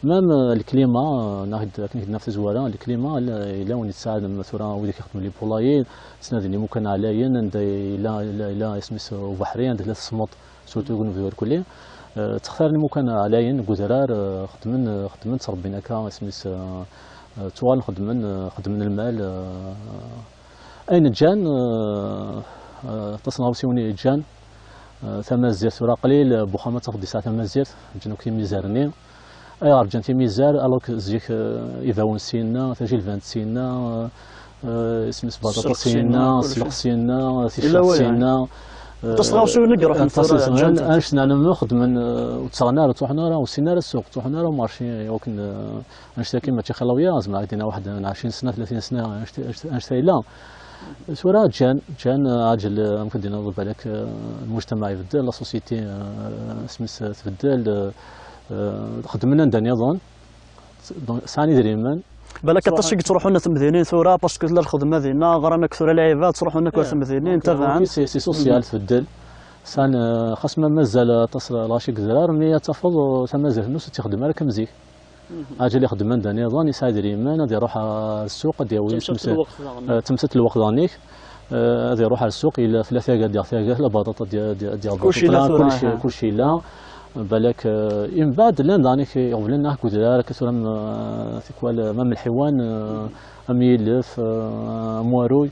مام الكليما ناخذ كنت نفس زوارا الكليما الا وني تساعد مثلا وليك يخدم لي بولايين سنادني ممكن عليا عند لا اسمس بحرين عند الصمت سورتو كنفيور كلي تختارني ممكن عليا قدرار خدمت ربنا كا اسمس توال خدمن المال اين جان تصنعوا سيوني جان ثم الزيت ورا قليل بوخامه تاخذ ساعه ثم الزيت جنو كي ميزارني اي ارجنتي ميزار الوك زيك ايفاون سينا تاجي الفانت سينا اسمس بطاطا سينا سلق سينا تيشيرت سينا تصغاو شو نقرا اش ناخذ من وتصغنا تروحنا راه وسينا السوق تروحنا راه مارشي يمكن نشتكي ما تيخلاويا زعما عندنا واحد 20 سنه 30 سنه نشتري لا سورا جان عاجل ممكن نضرب بالك المجتمع يبدل لا سوسيتي اسمس تبدل خدمنا عندنا نظام ثاني دريمان بالك تشق تروحوا لنا تمثيلين ثورة باسكو لا الخدمه ديالنا غرانا كثر العباد تروحوا لنا تمثيلين تبعا سي سوسيال تبدل سان خاص ما مازال تصل راشيك زرار مي تفضل تمازال نص تخدم على كمزيك اجل يخدم عندنا نظام يساعد دريمان غادي يروح السوق غادي تمسك الوقت دانيك غادي يروح على السوق الى ثلاثه غادي يعطيها البطاطا ديال كلشي لا بالك من بعد لان دانيك يغفلنا نحكو ديال كثر تيكوال مام الحيوان اميلف مواروي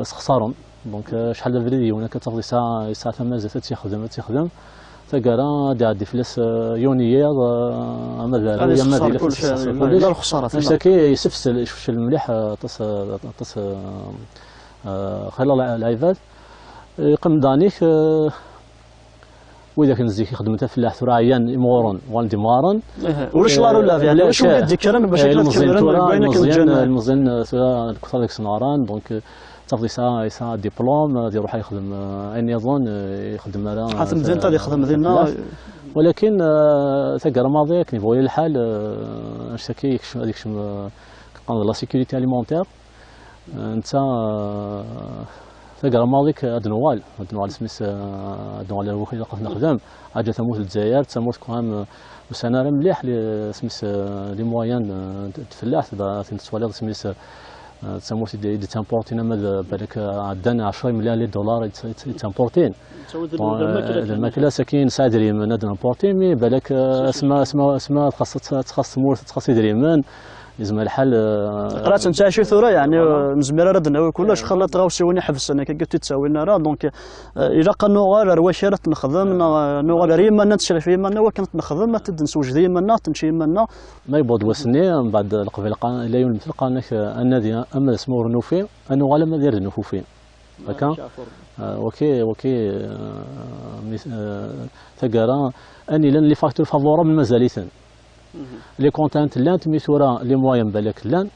سخسارهم دونك شحال الفيديو هنا كتاخذ ساعه مازال تيخدم تقرا دي فلس يونيه اما ذا ما لا الخساره نشتكي يسفسل المليح تص خلال العباد يقم دانيك وإذا كان زيك خدمتها في اللاح ثراعيان مورون والدي مارن ولاش لا ولا يعني واش ودي كلام باش المزين ثرا كثر ديك السناران دونك تاخذ ساعه ديبلوم يروح يخدم اين يظن يخدم راه حتى مزيان تاع يخدم ديالنا ولكن تاع ماضي كي نبغي الحال نشتكي هذيك لا سيكوريتي اليمونتير انت تلقى ماضيك ادنوال سميس ادنوال وخي لقيت نخدم حاجه تموت الجزائر تموت كان وسنه مليح سميس لي مويان الفلاح تسوالي سميس تسمو سيدي تامبورتين بالك عندنا 10 مليون دولار تامبورتين الماكله ساكين سادري من هذا الامبورتين مي بالك اسماء خاص تمور خاص يدري من لازم الحل قرات انت شي ثوره يعني مزميره راه ناوي كلش خلات غاو سيوني حبس انا كي قلت تساوي لنا راه دونك الا قالوا غير رواشره نخدم نو غير يما نتشري في يما نوا كنت نخدم ما تنسوج ديما تمشي يما ما يبود وسني من بعد القبيل لا يوم مثل قال لك النادي اما اسمه رنوفي انا ولا ما دير رنوفي هكا وكي تقرا اني لان لي فاكتور فافورابل مازاليتن لي كونتانت لان تميثورا لي موين بالك لان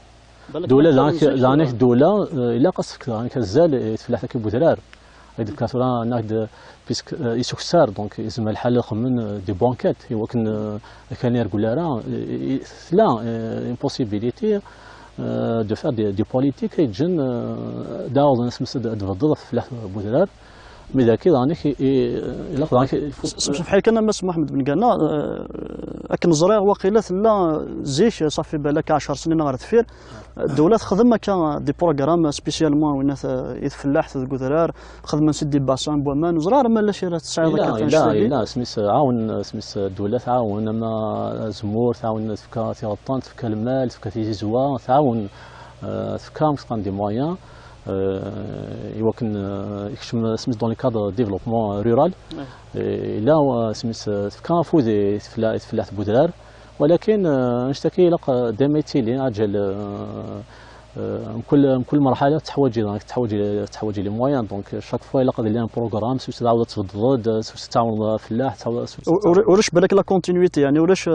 دوله زانيك دوله الا قصك زانيك الزال تفلاح كي بودرار هذيك كاثورا ناك بيسك يسكسار دونك يسمى الحل من دي بانكيت هو كان يقول راه لا امبوسيبيليتي دو فار دي بوليتيك يجن داو ناس تفضل فلاح بودرار مي ذاك رانيك الا رانيك بحال كان مس محمد بن قالنا اكن زريع وقيله لا زيش صافي بالك 10 سنين غير تفير الدوله تخدم كان دي بروغرام سبيسيالمون وين يتفلاح الكثرار خدم سيدي باسان بومان وزرار ما لا شي راه تسعى لا سميت عاون سميت الدوله تعاون اما زمور تعاون تفكا تيغطان تفكا المال تفكا تيزوا تعاون تفكا مسقان دي مويان يمكن يكشم سميت دون لي كادر ديفلوبمون رورال لا سميت كان فوزي تفلاح بودرار ولكن نشتكي لق دي ميتي لي اجل كل مرحله تحوج لي موان دونك شاك فوا الا قضي لنا بروغرام سوس تعاود تفضل سوس تعاون فلاح ولاش بالك لا كونتينيتي يعني ولاش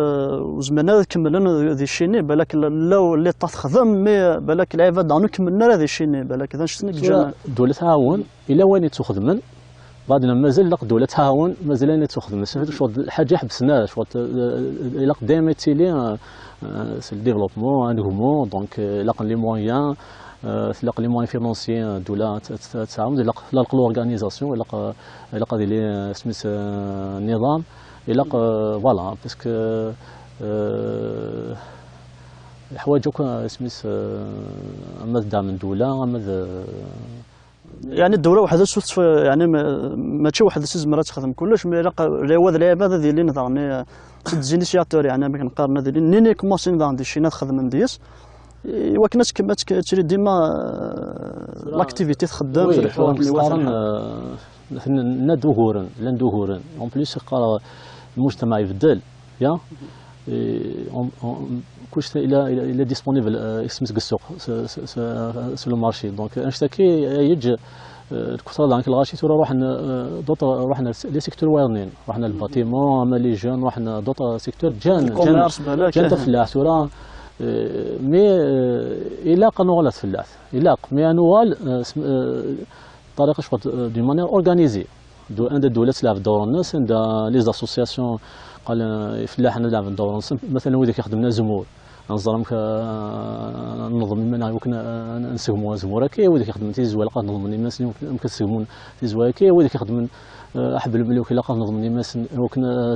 زعما كملنا هذه الشيني بالك لو اللي تخدم مي بالك العباد عنو كملنا هذه الشيني بالك اذا شتني الدوله تعاون الى وين تخدم بعدنا مازال لق الدوله تعاون مازال تخدم شغل حاجه حبسناها شغل الا قدام تيلي سي الديفلوبمون انغومون دونك لق لي مويان لق لي مويان فينونسيين الدوله تعاون لق لورغانيزاسيون لق هذه لي سميت النظام لق فوالا باسكو الحوايج سميت اما دعم الدوله اما يعني الدوله وحده شفت يعني ماشي واحد السيز مرات تخدم كلش مي رواد العباد هذه اللي نظرني زينيسياتور يعني ما كنقارن هذه نيني كومونسي عندي شي ناس خدم نديس ولكن كما تشري ديما لاكتيفيتي تخدم في الحوار اللي واثق ندو هورن لاندو هورن اون بليس قال المجتمع يبدل يا كلشي الى ديسپونيبل اسمس السوق سو لو مارشي دونك نشتكي يجي الكثر دانك الغاشي تورا روحنا لي سيكتور واعرين روحنا الباتيمون اما لي جون روحنا دوطا سيكتور جان تفلاح تورا مي الى قنوغ تفلاح الى مي انوال طريقه شغل دي مانيير اورغانيزي عند الدوله تلعب دور الناس عند لي زاسوسياسيون قال فلاح نلعب دور الناس مثلا وليدك يخدم لنا زمور نظرم ننظم المنع وكنا نسهموا زمورا كي وليدك يخدم تيزوا لقى نظم الناس يمكن تسهمون تيزوا كي وليدك يخدم احب الملوك لقى نظم الناس وكنا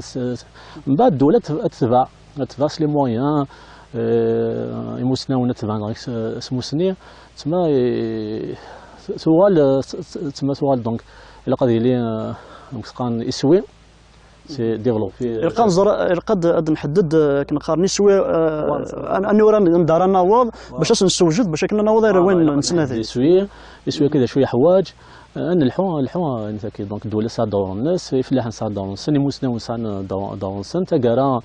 من بعد الدوله تتبع لي مويان يموسنا ونتبع اسمو سنيه تما سؤال دونك الا قضي لي مسقان يسوي سي ديفلوبي القد نحدد كنقارن نسوي اني ورا ندار نواض باش نسوجد باش كنا نواض وين نسنا هذه يسوي كذا شويه حوايج ان الحوا نتاكي دونك الدوله ساعه دور الناس فلاح نساعد دور الناس مسنا ونساعد دور الناس تاكارا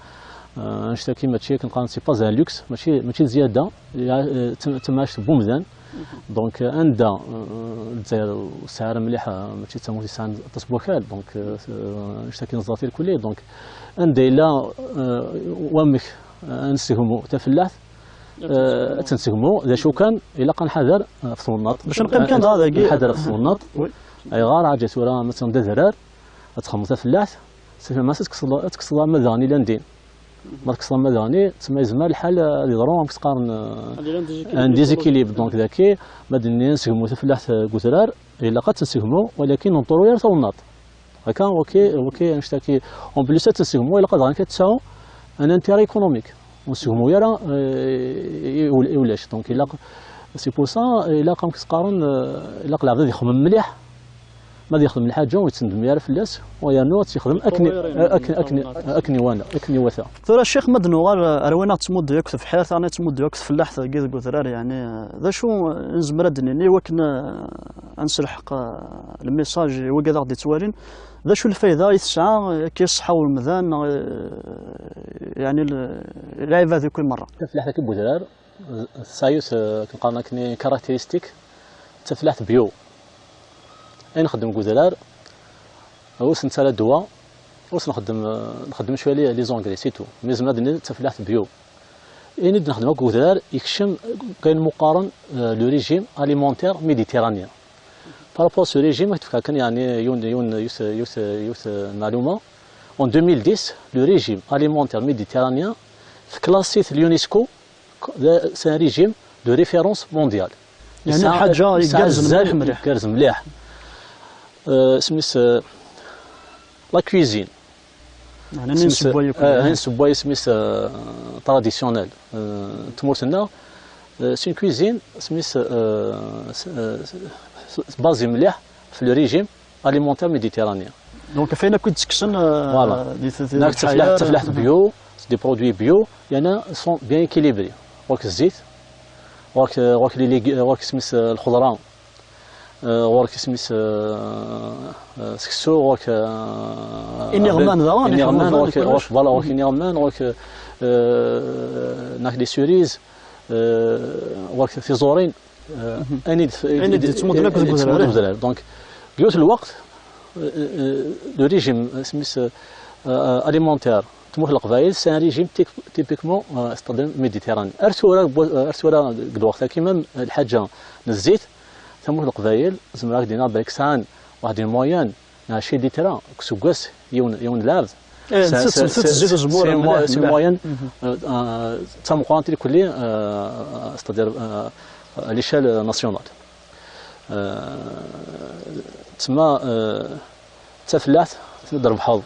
نشتكي ماشي كنقارن سي با زان لوكس ماشي زياده تماش بومدان دونك عندها الجزائر سعر مليحه ماشي تموت سعر تصبوكال دونك نشتكي نزاتي الكليه دونك عندها الا وامك نسهموا تفلاح تنسهموا اذا شو كان الا كنحضر في ثمناط باش نقيم كان هذا حضر في ثمناط اي غار عجت ورا مثلا دزرار تخمط تفلاح ما تكسر مذاني لاندين ما تكسر مذاني تسمى يزمر الحال اللي ضروري تقارن ان ديزيكيليب دونك ذاكي مادني نسهموا تفلاح كثرار الا قد تنسهموا ولكن نطروا غير ثمناط هكا اوكي نشتكي اون بليس تنسهموا الا قد غادي كتساو ان انتيري ايكونوميك ونسهموا يرا يولاش دونك الا سي بور سا الا قام كتقارن الا قلع بدا يخدم مليح ما يخدم الحاجه ويتسند يعرف الناس ويانو تيخدم اكني وانا ترى الشيخ مدنوغال اروينا تمود ياك في حياه انا تمود ياك في اللحظه كي كثرار يعني ذا شو نزمر دنيني وكنا نسلحق الميساج وكذا غادي توالين ذا شو الفايده يسعى كيصحى والمذان يعني اللعيبه هذه كل مره تفلاح كي بودرار سايوس كنقارن كني كاركتيرستيك تفلاح بيو اين نخدم كودرار واش نتا لا دواء واش نخدم شويه لي زونغري سيتو مي زعما تفلاح بيو اين نخدم كودرار يكشم كاين مقارن لو ريجيم اليمونتير ميديتيرانيان بارابور سو ريجيم كان يعني يوس معلومه en 2010 le régime alimentaire méditerranéen classé في اليونسكو c'est un régime de référence mondiale يعني حاجه يقرز مليح سميت لا كويزين يعني نسبوا سميت تراديسيونيل تمورتنا سي كويزين سميت بازي مليح في لو ريجيم اليمونتير ميديتيرانيان دونك فين كنت تكشن فوالا تفلاح بيو دي برودوي بيو يعني سون بيان اكيليبري راك الزيت راك سميت الخضره راك سميت سكسو راك انيغمان راك فوالا راك انيغمان راك ناك لي سوريز راك في زورين اني تمود دونك بيوت الوقت لو ريجيم سميت اليمونتير تموت القبائل سي ان ريجيم تيبيكمون استخدام ميديتيراني ارتورا الوقت كيما الحاجه الزيت تموت القبائل زعما دينا باكسان واحد المويان شي لترا كسكاس يون لارد سي مويان تم قوانتي كلي استدير ليشال ناسيونال تسمى تفلاح ضرب حظ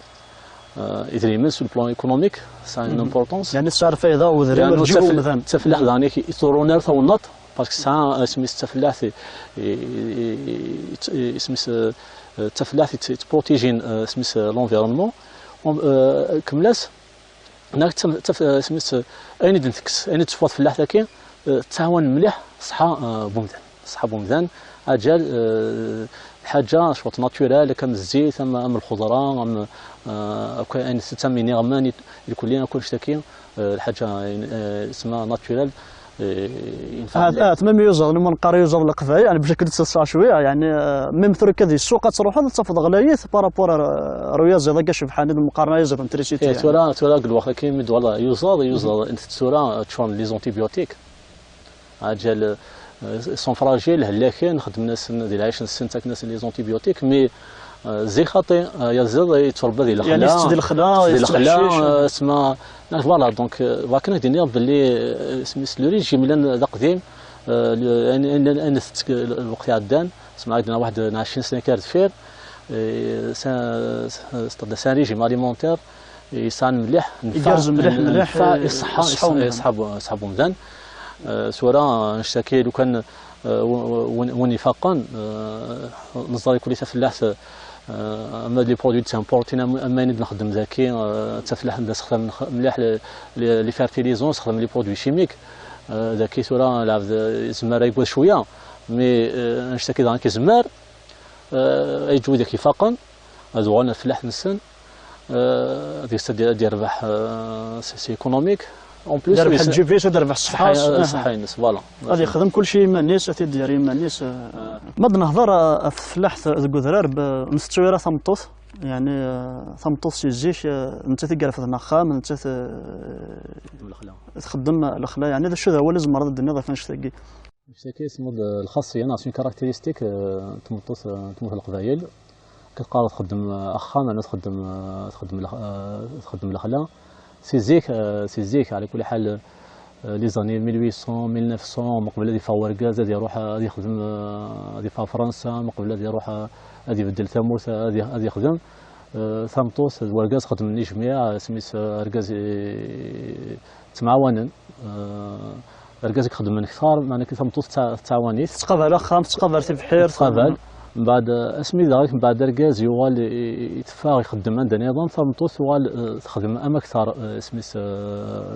إذا سو البلان ايكونوميك سا ان امبورطونس يعني السعر فايده وذري ورجعوا مثلا تفلاح داني يطورونير ثو النط باسكو سا سميت تفلاح سميت تفلاح تبروتيجين سميت لونفيرونمون كملاس هناك سميت اين دنتكس اين تفوت فلاح ذاك تعاون مليح صحه بومدان اجل حاجه شوط ناتورال كم الزيت ام الخضره ام كاين ستة نيغمان الكليه كل شتاكي الحاجه اسمها ناتورال هذا تمام يوزر لما نقرا يوزر القفاي يعني بشكل تسع شويه يعني ميم ثرو كذا السوق تروح هذا تصفد غلايات بارابور روياز هذا كاش بحال المقارنه يوزر انتريسيتي تورا الوقت كاين مدولا يوزر انت تورا تشون لي زونتيبيوتيك اجل سون فراجيل هلاكين خدم ناس ديال 20 سنه ناس لي زونتيبيوتيك مي زي خاطي يزيد يتربى ديال الخلا يعني ديال الخلا اسمها فوالا دونك فاكن دينيا باللي سميت لو ريجيم اللي قديم انا الوقت عدان سمع عندنا واحد 20 سنه كانت فير سان ريجيم اليمونتير يسان مليح يجرز مليح يصحابو مزيان سورا نشتكي لو كان ونفاقا نظري كل تفلاح اما لي برودوي تامبورتين اما نخدم ذاكي تفلاح نستخدم مليح لي فيرتيليزون نستخدم لي برودوي شيميك ذاكي سورا لعب زمار يقول شويه مي نشتكي ذاك زمار يجو ذاك فاقا هذو انا فلاح نسن ديك ديال ربح سي ايكونوميك اون بليس دربح الجي فيس ودربح الصحه الناس فوالا غادي يخدم كلشي مع الناس ديالي مع الناس ما نهضر في الفلاح الكذرار بنستويره ثمطوط يعني ثمطوط سي الزيش انت تقرف النخام انت تخدم الاخلا يعني هذا شو هو لازم مرض الدنيا فين تلاقي شتي اسمه الخاصيه ناسيون كاركتيرستيك تمطوط القبايل كتقدر تخدم اخام انا تخدم الاخلا سي زيك على كل حال لي زاني 1800 1900 من قبل هذه فا وركاز هذه يروح هذه يخدم هذه فا فرنسا من قبل هذه يروح هذه يبدل ثموس هذه يخدم ثمطوس وركاز خدم الجميع سميت ركاز تمعاونن ركز خدم كثار معناها كتمطوط تعوانيت تقابل خام تقابل في بحير تقابل من بعد اسمي ذلك من بعد ركاز يوال يتفاغ يخدم عند نظام ثمطوط يوال تخدم اما كثار سميت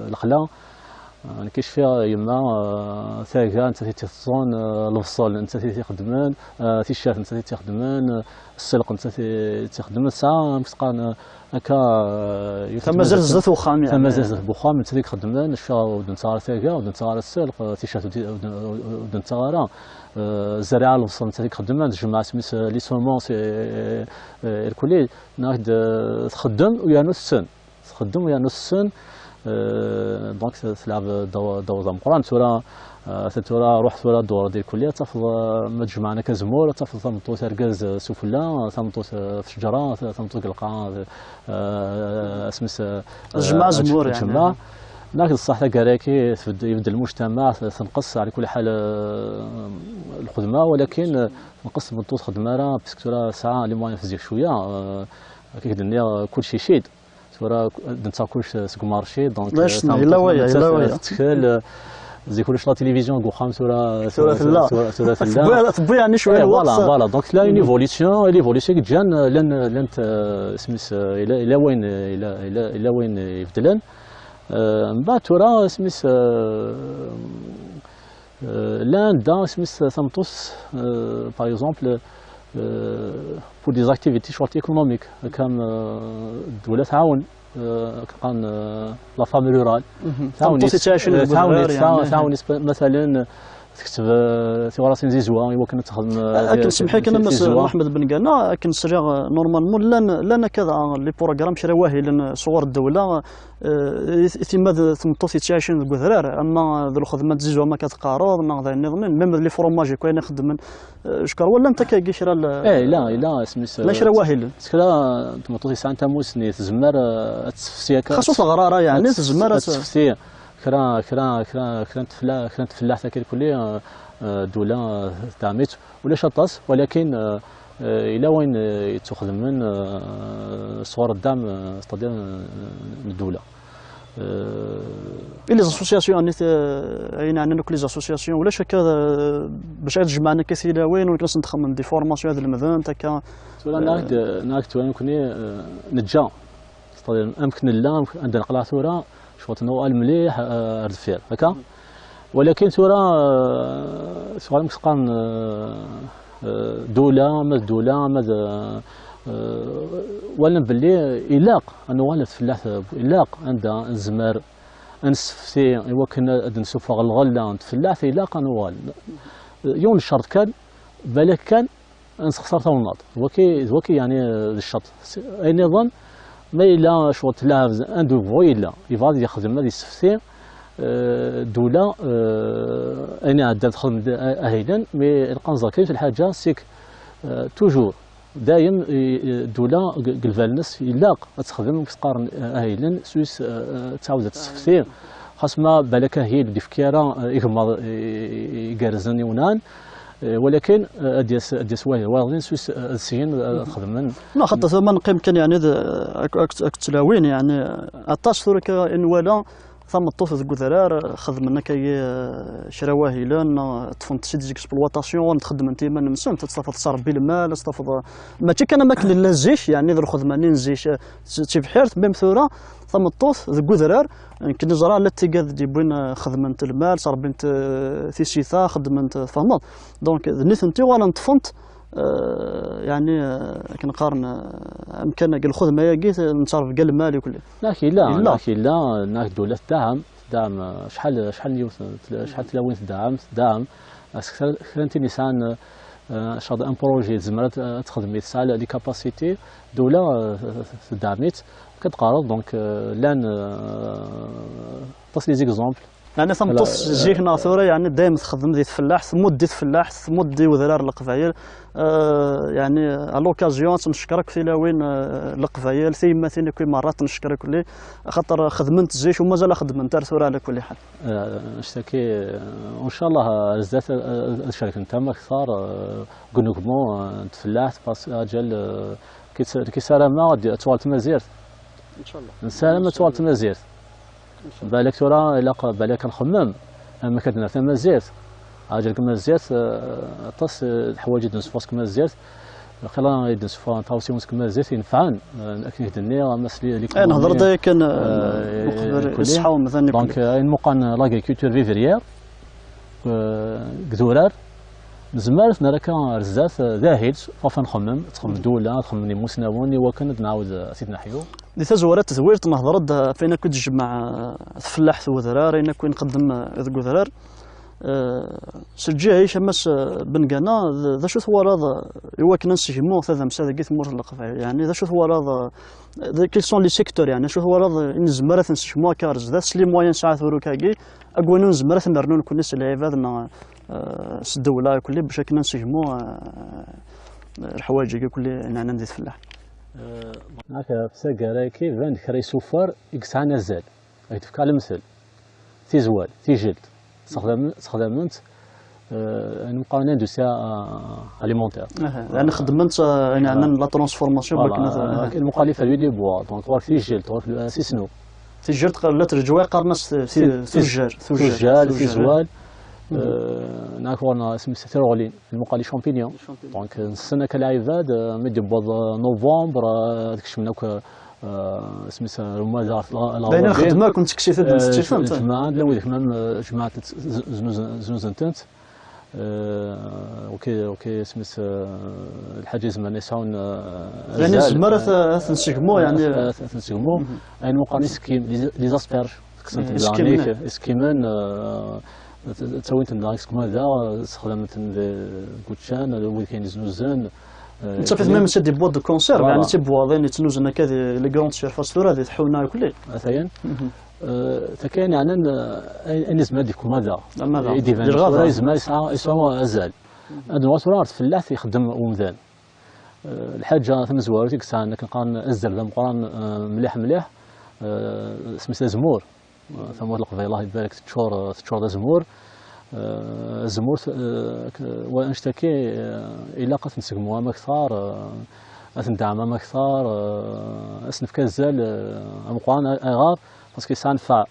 الخلا انا كيش فيها يما ثاقا انت تيتصون الفصل انت تخدمان تيشاف انت تخدمان السلق انت تخدم ساعه مسقان هكا ثم زال زلت وخام يعني ثم زال زلت وخام انت تخدمان الشا ودن تغار ثاقا ودن تغار السلق تيشاف ودن تغار الزراعه الفصل انت تخدمان تجمع سميت لي سومونس الكلي ناخد تخدم ويا نص سن تخدم ويا نص سن دونك تلعب دور مقران تورا روح تورا دور ديال الكليه تاخذ ما تجمعنا كزمور تاخذ ثمطوط ركاز سفله ثمطوط في شجره ثمطوط قلقه اسمس جمع زمور يعني جمع لكن الصح كراكي يبدا المجتمع تنقص على كل حال الخدمه ولكن نقص بنطوط خدمه راه باسكو ساعه لي موان فيزيك شويه كيدني كلشي شيد تورا دنتا كلش سوق مارشي دونك الا ويا زي كلش لا تيليفزيون كو خام تورا تبوي يعني شويه فوالا دونك لا اون ايفوليسيون جان لان سميس الى وين يبدلن من بعد تورا سميس لان دا سميس ثمطوس باغ اكزومبل pour des activités شغل ايكونوميك كان الدولة تعاون كان لا فام رورال تعاون مثلا تكتب في راسين زيزوا ايوا كنا تخدم اكن سمحي كنا مثلا احمد بن قالنا اكن سريع نورمالمون لان كذا لي بروغرام شراواهي لان صور الدوله اعتماد تمطوط يتعايشون الكثرار اما ذو الخدمات زيزوا ما كتقارض ما ذا النظام ميم لي فروماج كاين نخدم شكر ولا انت كاكي شرا لا سميت لا شراواهي كلا تمطوط ساعه تموسني تزمر التفسير خاصو الغراره يعني تزمر التفسير كرانت فلاح تاكل كلية دولة دعمت ولا شطاس ولكن إلى وين تأخذ من صور الدعم استطيع الدولة. لي زاسوسياسيون عين عندنا كل لي زاسوسياسيون ولا شك باش تجمعنا كثيرا وين ونكنس نخمم دي فورماسيون هذا المذان تاكا ناك تواني كوني نتجا أمكن لا عندنا قلعة ثورة شوط نوال مليح ردفير هكا ولكن ثورة سؤال مسقان دولة ماذا ولا باللي إلاق أنا ولد فلاح إلاق عندها نزمر نسفتي إوا كنا نسوفا الغلة نتفلاح إلاق أنا والد يوم الشرط كان بالك كان نسخسر توناض وكي يعني الشرط أي نظام ما إلا شغل تلاعب عندو فوي لا يفاض يخدم هذه السفتي دولة أنا عاد تخدم أهيدا مي القنزة كاين في الحاجة سيك توجور دايم دولة قلفالنس يلاق تخدم كتقارن أهيدا سويس تعاود تسفتي خاص ما بالك هي اللي فكيرة يغمض يقارزن يونان ولكن اديس واغدين سويس السين خدمن لا خاطر ثم نقيم كان يعني تلاوين يعني اطاش ثورك ان ولا ثم الطوف الكثرار خدمنا كي شراواهي لان تفنت سيت اكسبلواتاسيون تخدم انت من مسن تستفاد تصرف بالمال تستفاد ما كان ماكل لا الزيش يعني ذو الخدمانين زيش تي بحيرت بهم ثوره ثم الطوف الكثرار يمكن نزرع لا تيقاد ديبوين خدمة المال صار بنت في الشتاء خدمة فهمت دونك نيت انت ولا نتفنت يعني كنقارن امكن قال الخدمه ياكي نتصرف قال المال وكل لكن لا ناك دوله دعم شحال تلاوين دعم كانت نيسان شاد ان بروجي زمرت تخدم تسعى لي كاباسيتي دوله دعمت كتقارض دونك لان تصلي زيكزامبل يعني ثمطوس جيك ناثورة يعني دائما تخدم ديت فلاح ثمود ديت فلاح ثمود دي وذرار القفايل يعني الوكازيون تنشكرك في لاوين القفايل ثيما ثاني كل مرات نشكرك لي خاطر خدمت الجيش ومازال خدمت ثورة على كل حال. نشتكي وان شاء الله رزات الشركه نتاعك صار كونوكمون تفلاح باس اجل كي سلامه توالت مزيرت ان شاء الله نسلامه توالت مزيرت بالك ترى بالك نخمم أما كدنا ثم الزيت عاجل كما الزيت طاس الحوايج يدنسفوس كما الزيت خلا يدنسفوا طاوسيون كما الزيت ينفعن أكيد الدنيا مسلي اللي أنا هضرت كان يصحوا مثلا دونك المقان لاغريكولتور فيفريير قدورار زمارت نراكا رزات ذاهل فافا نخمم تخمم دولة تخمم مسناوني وكانت نعاود سيدنا حيو دي تزورات تزويرت نهضرت فينا كنت تجمع تفلاح ثوذرار اين كون نقدم ذكوذرار سجيه شمس بنقانا ذا شو ثوار هذا يواك ننسجمو ثلاثة مسادة قيث مور القفايل يعني ذا شو ثوار هذا كيل سون لي سيكتور يعني شو ثوار هذا نزمرات نسجمو كارز ذا سلي موين ساعة ثورو كاكي أقوانو نزمرات نرنون كل ناس العباد الدولة كل بشكل نسجمو الحوايج كل نعنا ندير فلاح هكا بساقا راكي فان خري سوفر يقسع نزال يتفك على مثل تيزوال تيجلد استخدمت المقارنة دو سا اليمونتير يعني خدمت يعني عندنا لا ترانسفورماسيون المخالفة لي بوا دونك واك تيجلد واك سيسنو تيجلد لا ترجوا قارناس ثجال تيزوال ناكورنا اسمه ثيرولين المقالي شامبينيون دونك السنه كالعباد مدي بوض نوفمبر تكشمناك اسمه رمال بين الخدمه كنت كشيت الاستشفاء جماعه لا ويدك جماعه زنوزنتنت اوكي اسمه الحاج زمان يسعون يعني زمره تنسجمو يعني تنسجمو اي مقالي سكيم لي زاسبيرج سكيمان تسويت النايس كما ذا استخدمت الكوتشان اللي كاين زنوزان انت في ثمام سيدي بواد دو كونسيرف يعني تبوا ظن تنوزن كذا لي كروند سيرفاس تورا هذه تحولنا كله مثلا تكاين يعني اني زعما ديك كما ذا ديال الغابه زعما يسعى ازال هذا الواتورات فلاح يخدم ومذان الحاجه ثم زوارتي كسان كنقارن ازل ذا مقارن مليح سميتها زمور ثم القضايا الله يبارك تشور زمور زمور وانشتكي الى قد نسقموها ما كثار ندعمها ما كثار اسنف كازال مقارن اغار باسكو سان فا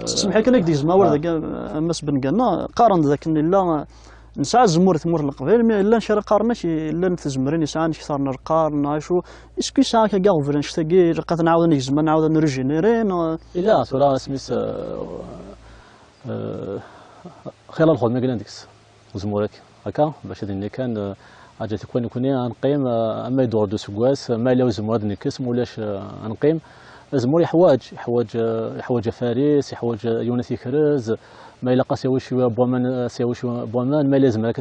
تسمح لك ديك زما ورد امس بن قالنا قارن ذاك لا نسعى زمور ثمور القبيل مي لا نشري قارناش الا نتزمرين يسعى كثار نرقار نعيشو اسكو ساعه كاع غوفرن شتاكي لقات نعاود نجزم نعاود نريجينيرين لا ترى سميس خلال الخدمه كاين ديكس زمورك هكا باش هذا كان حاجه تكون نقيم اما يدور دو سكواس ما الا زمور نكس مولاش نقيم زمور يحواج فارس يحواج يونس يكرز ما الا قاسي شويه بومان سيوي شويه بومان ما لازم راك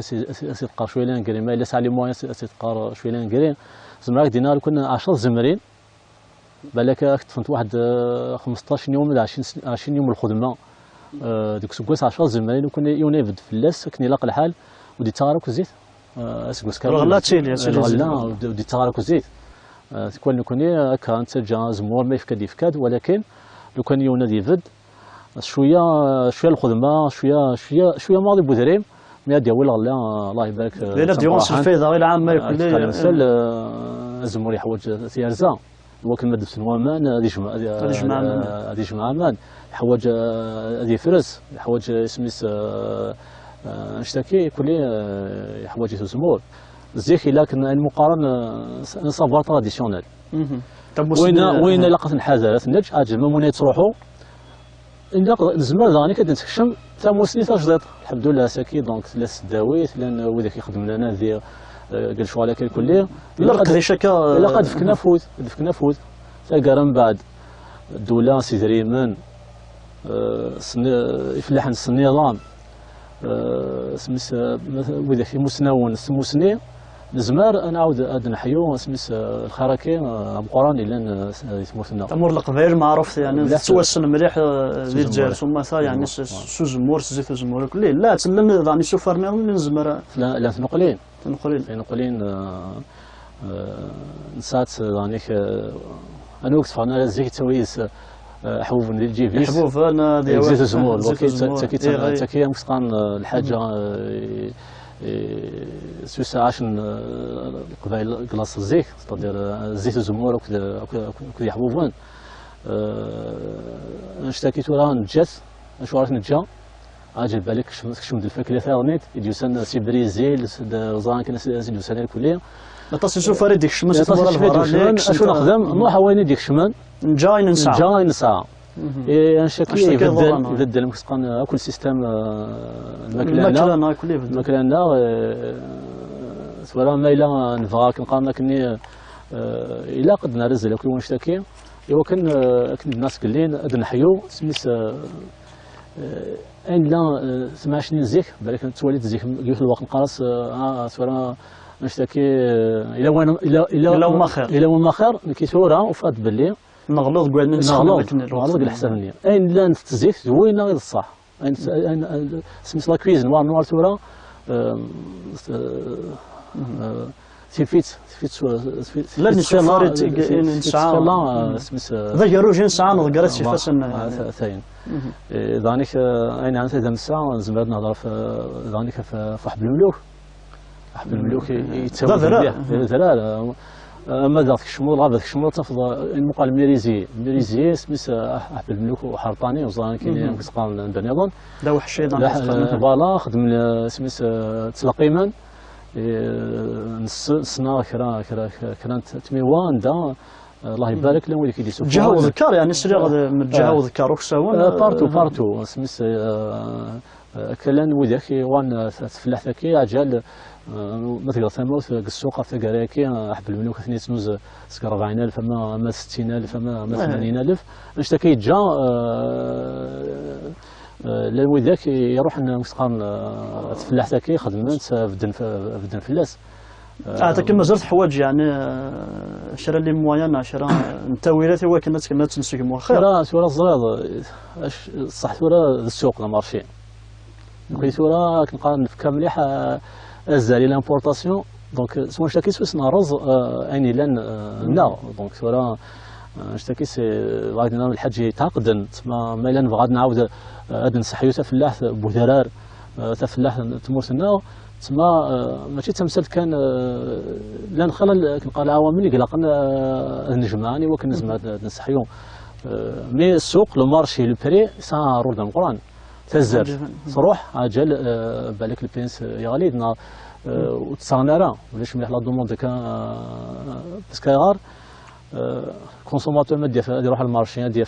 تقار شويه لانكري ما الا سالي موان تقار شويه لانكري زعما راك دينا كنا 10 زمرين بالك تفهمت واحد 15 يوم ولا 20 يوم الخدمه ديك سكواس 10 زمرين وكنا يونيفد فلاس كني لاق الحال ودي تغارك وزيت سكواس كان غلا تشيلي ودي تغارك وزيت تكون كوني كانت جا زمور ما يفكاد ولكن لو كان يونادي فد شويه الخدمه شويه ماضي بودريم مي ديال غلا الله يبارك لا ديونس الفيضه غير عام كل مثال زمور يحوج سيارزا وكل مد سنوامان هذه جماعه مان يحوج هذه فرس يحوج اسميس اشتكي كل يحوج زمور زيك لكن المقارنه صافا تراديسيونيل وين لقت الحاجات نج اجل مونيت تروحوا الزمان ذاني كنتكشم تا موسني تا جديد الحمد لله ساكي دونك لا سداويت لان وذاك يخدم لنا ذي قال شو عليك الكليه لا قد شكا لا قد فكنا فوت تلقى من بعد الدوله سيدري من يفلح النظام سميس وذاك مسنون مسني نزمار نعاود هذا نحيو سميس الخراكي مقارن لان يسمونا امور القبائل ما عرفت يعني توسن مليح ذي الجزائر ثم يعني سو زمور زيت زمور كلي لا تلن يعني شوفرنا نزمر لا تنقلين نسات يعني انا وقت فانا زيك تويس حبوب ندير جيفيس حبوب انا زيت الزمور تاكي مسقان الحاجه سويسا عشان قبائل كلاص الزيت تقدر زيت الزمور وكذا يحبوبون اشتكيت وراه نجات شو عرفت نجا اجل بالك شمد الفكره ثاونيت يديوسن سي بريزيل زان كان يديوسن الكليه نطاس نشوف ديك الشمن تمر الفرا اشو نخدم نروح وين ديك الشمن جاي نسعى جاي نسعى نشكي يبدل مسقان كل سيستم الماكلة سواء ما إلا نبغى كنقارن كني إلا قد نرزل كل ونشتكي إوا كان الناس قلين أد نحيو سميس أين لا 28 زيك بالك توليت زيك في الوقت نقرص سواء نشتكي إلا وما خير إلا وما خير كيسورة وفات باللي نغلط قعدنا نغلط الحساب نيا أين لا نتزيك زوينة غير الصح أين سميس لا كويزن نوار تورا تفيت لا نسافر نسعى سميس ذا روج نسعى نضقرت شي فاسن ثاين ذانيك أين عن ثلاث ساعة زمرنا نهضر في ذانيك في حب الملوك حب الملوك يتساوي ذلال ما ذاك الشمول غاب ذاك الشمول تفض المقال ميريزي سميس حب الملوك وحرطاني وزان كاين كسقان بنيضان لا وحشي فوالا خدم سميس تلاقيما نصنا كرانت تميوان دا الله يبارك لهم ولكن يسوق جهه وذكر يعني سري من جهه وذكر وكساون بارتو سميس كلان وذاك وان تفلح ذاكي عجل ما تقدر تموت السوق في كراكي حب الملوك ثني تنوز 40,000 فما 60,000 فما 80,000 نشتكي جا لو ذاك يروح مسقان تفلح ذاكي خدمت بدن فلاس هذا كما زرت حوايج يعني شرا لي مويان شرا نتاويلات هو كنا تنسق مؤخرا شرا الزراد صح شرا السوق لا مارشي كي شرا كنبقى نفكر مليح الزالي لامبورطاسيون دونك سوا نشتكي سوس نرز اني لان لا دونك شرا نشتكي سي غادي نعمل الحاج تعقدن ما الا نبغى نعاود هاد نصحيو تفلاح بوذرار تفلاح تموسنا تما ماشي تمثل كان لا نخلى كنبقى العوامل اللي قلقنا النجماني وكن نزم نصحيو مي السوق لو مارشي لو بري سا رول دان القران تزر صروح عجل بالك البينس يغاليدنا وتصانرا ولاش مليح لا دوموند كان بسكايغار كونسوماتور ما ديال يروح المارشي ديال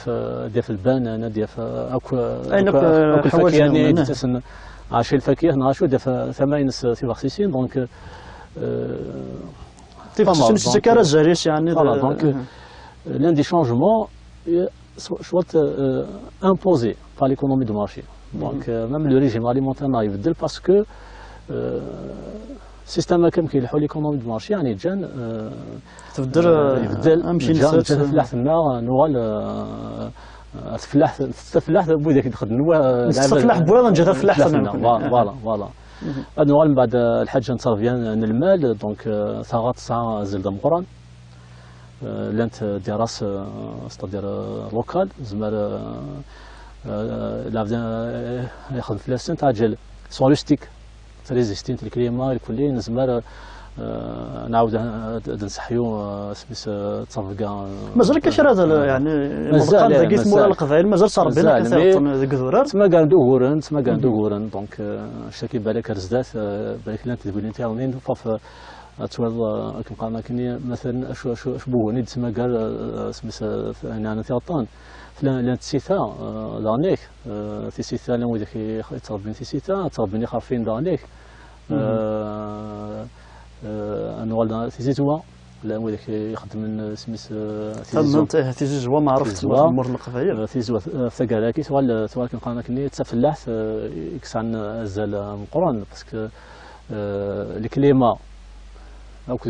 في البان ديال في اكو الفاكهه تسن عاشي الفاكهه نعاشو ديال 8 سيفاكسيسين دونك تيفاكسيسين سكر الزريس يعني دونك l'un des changements soit imposé par l'économie de marché. Donc même le régime alimentaire يبدل باسكو سيستم كم كيلحوا ليكونومي دو مارشي يعني جان يبدل امشي تفلاح ثما نوال تفلاح بوذاك يدخل نوا تفلاح بوذا نجي تفلاح ثما فوالا نوال من بعد الحاجه نترفيان المال دونك ثغات ساعه زلده مقران لانت دراس ستادير لوكال زمر لابد ياخذ فلاسين تعجل سوليستيك ريزيستنت الكليما الكلي نزمر نعاود نصحيو سميس تصفقا مازال كاش هذا يعني مازال ذاك مول القبائل مازال صار بينا كثير ذاك الزرار تما كان دوغورن دونك شاكي بالك رزدات بالك لانت تقول انت يومين فاف تولى كنبقى كني مثلا اش بوغني تما قال سميس انا تيطان لان تسيتا دانيك تسيتا لان وداك يتربين تسيتا تربيني خارفين دانيك انوال تيزيتوا لان وداك يخدم سميس تيزيتوا ما عرفت الامور القبائل تيزوا في كراكي سواء كنبقى كني تفلاح يكس عن الزال مقران باسكو الكليما دونك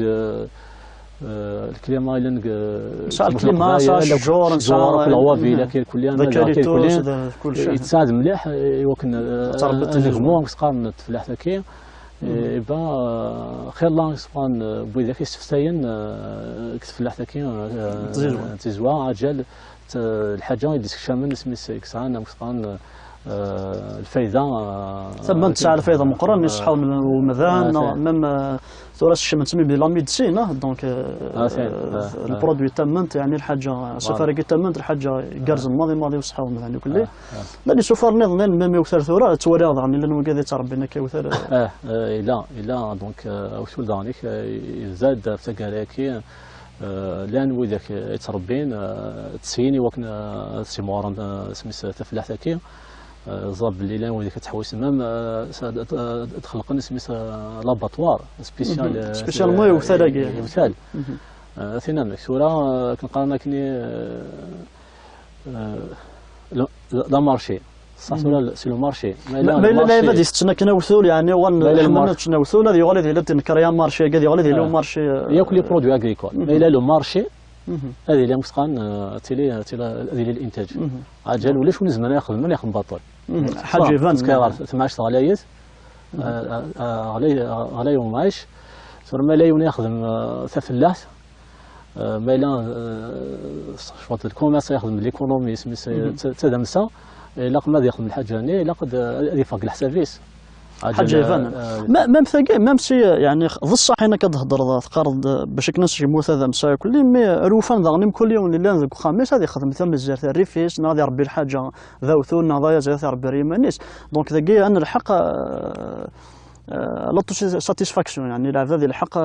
الكليما الا صار الكليما صار الجور صار في العوافي كاين كليا يتساعد مليح يمكن نجمو نقارن تفلاح ذاكي يبقى خير الله سبحان بوذاك يستفتين كتفلاح ذاكي تزوا عجل الحاجه يديك شامن سميس كسان مسقان الفايده تما تسعى الفايده مقرن يصحوا من المذان ميم ثورة الشمال تسمي بلا ميديسين دونك البرودوي تمنت يعني الحاجه سفارقي تمنت الحاجه كارز الماضي وصحوا المذان كله ملي سفر نظن ميم يوثر ثوره توري ضعني لانه كذا تربينا كيوثر لا دونك وشو دانيك زاد في تكالاكي لان وذاك يتربين تسيني وكنا سيموران سميس تفلاح تاكي زاب الليلان وذاك تحوس مام تخلقنا سميس لاباطوار سبيسيال موي وثلاقي مثال ثينا مكسوره كنقارنا كني لا مارشي صح ولا سي لو مارشي لا غادي يستنى كنوثول يعني وغنحنا تنوثول هذه يغالي ديال الكريان مارشي كذا يغالي لو مارشي ياكل لي برودوي اغريكول ما الا لو مارشي هذه اللي مسقان تيلي هذه الانتاج عجل ولا شو زعما ياخذ باطل حاجه يفان 18 غلايات غلاي ومعيش صار ما لا يخدم فلاح ما لا شوط الكوميرس يخدم ليكونومي سميت تدمسا لا ما يخدم الحاجه هنا لا قد يفرق الحسابيس حاجه يفان ما مثاقي ما مشي يعني بصح حنا كتهضر تقارض باش كناش يموت هذا مسا كل مي روفان ضغني كل يوم اللي ذاك خامس هذه خدمه ثم الزرت الريفيس ناضي ربي الحاجه ذوثون ناضي زي ربي ريمانيس دونك ذاكي انا الحق لا ساتيسفاكسيون يعني هذه الحق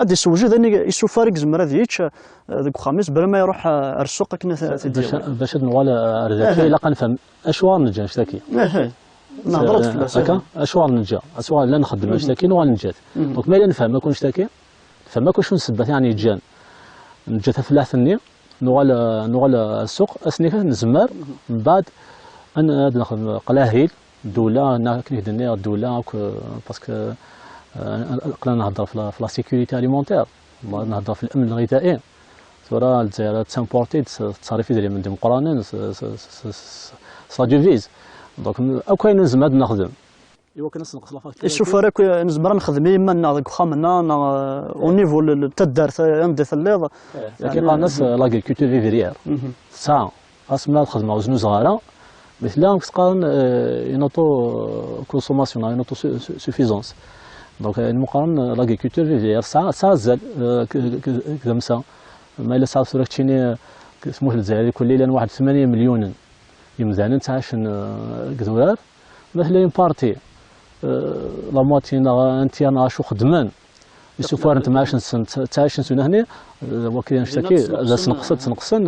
ادي سوجد اني يسوفارك زمر هذا يتش ذاك خامس بلا ما يروح السوق كنا باش نوال رداكي لا كنفهم اشوار نجا اشتكي نهضرت في هكا اشوار نجا اشوار لا نخدم اشتكي نوال نجات دونك ما نفهم ما كنش اشتكي فما كنش نسبت يعني جان نجات فلاح ثني نوال السوق اسني نزمر من بعد انا ناخذ قلاهيل الدوله كنهدني الدوله باسكو قلنا نهضر في لا سيكوريتي اليمونتير نهضر في الامن الغذائي ثورة الجزائر تسامبورتي التصاريف ديالها من ديمقراطيين سا ديفيز دونك او كاين نزمد نخدم ايوا كنسنقص لا فاكتور شوف راك نزمر نخدم يما ناضك خامنا او نيفو التدار عندي الليض كيبقى الناس لاغريكولتور فيفيريير ساعه اسمنا الخدمه وزنو صغيره مثلا كتقارن ينوطو كونسوماسيون ينوطو سوفيزونس دونك المقارنه لاغريكولتور فيفيريير ساعه زال كذا مسا ما الا ساعه صورك تشيني سموح الجزائري كل ليله واحد 8 مليون يمزانين تعاشن كذولار مثلا يوم بارتي لا موتي انت انا شو خدمان يسوفار انت معاشن تعاشن سنه هنا وكاين نشتكي اذا تنقصن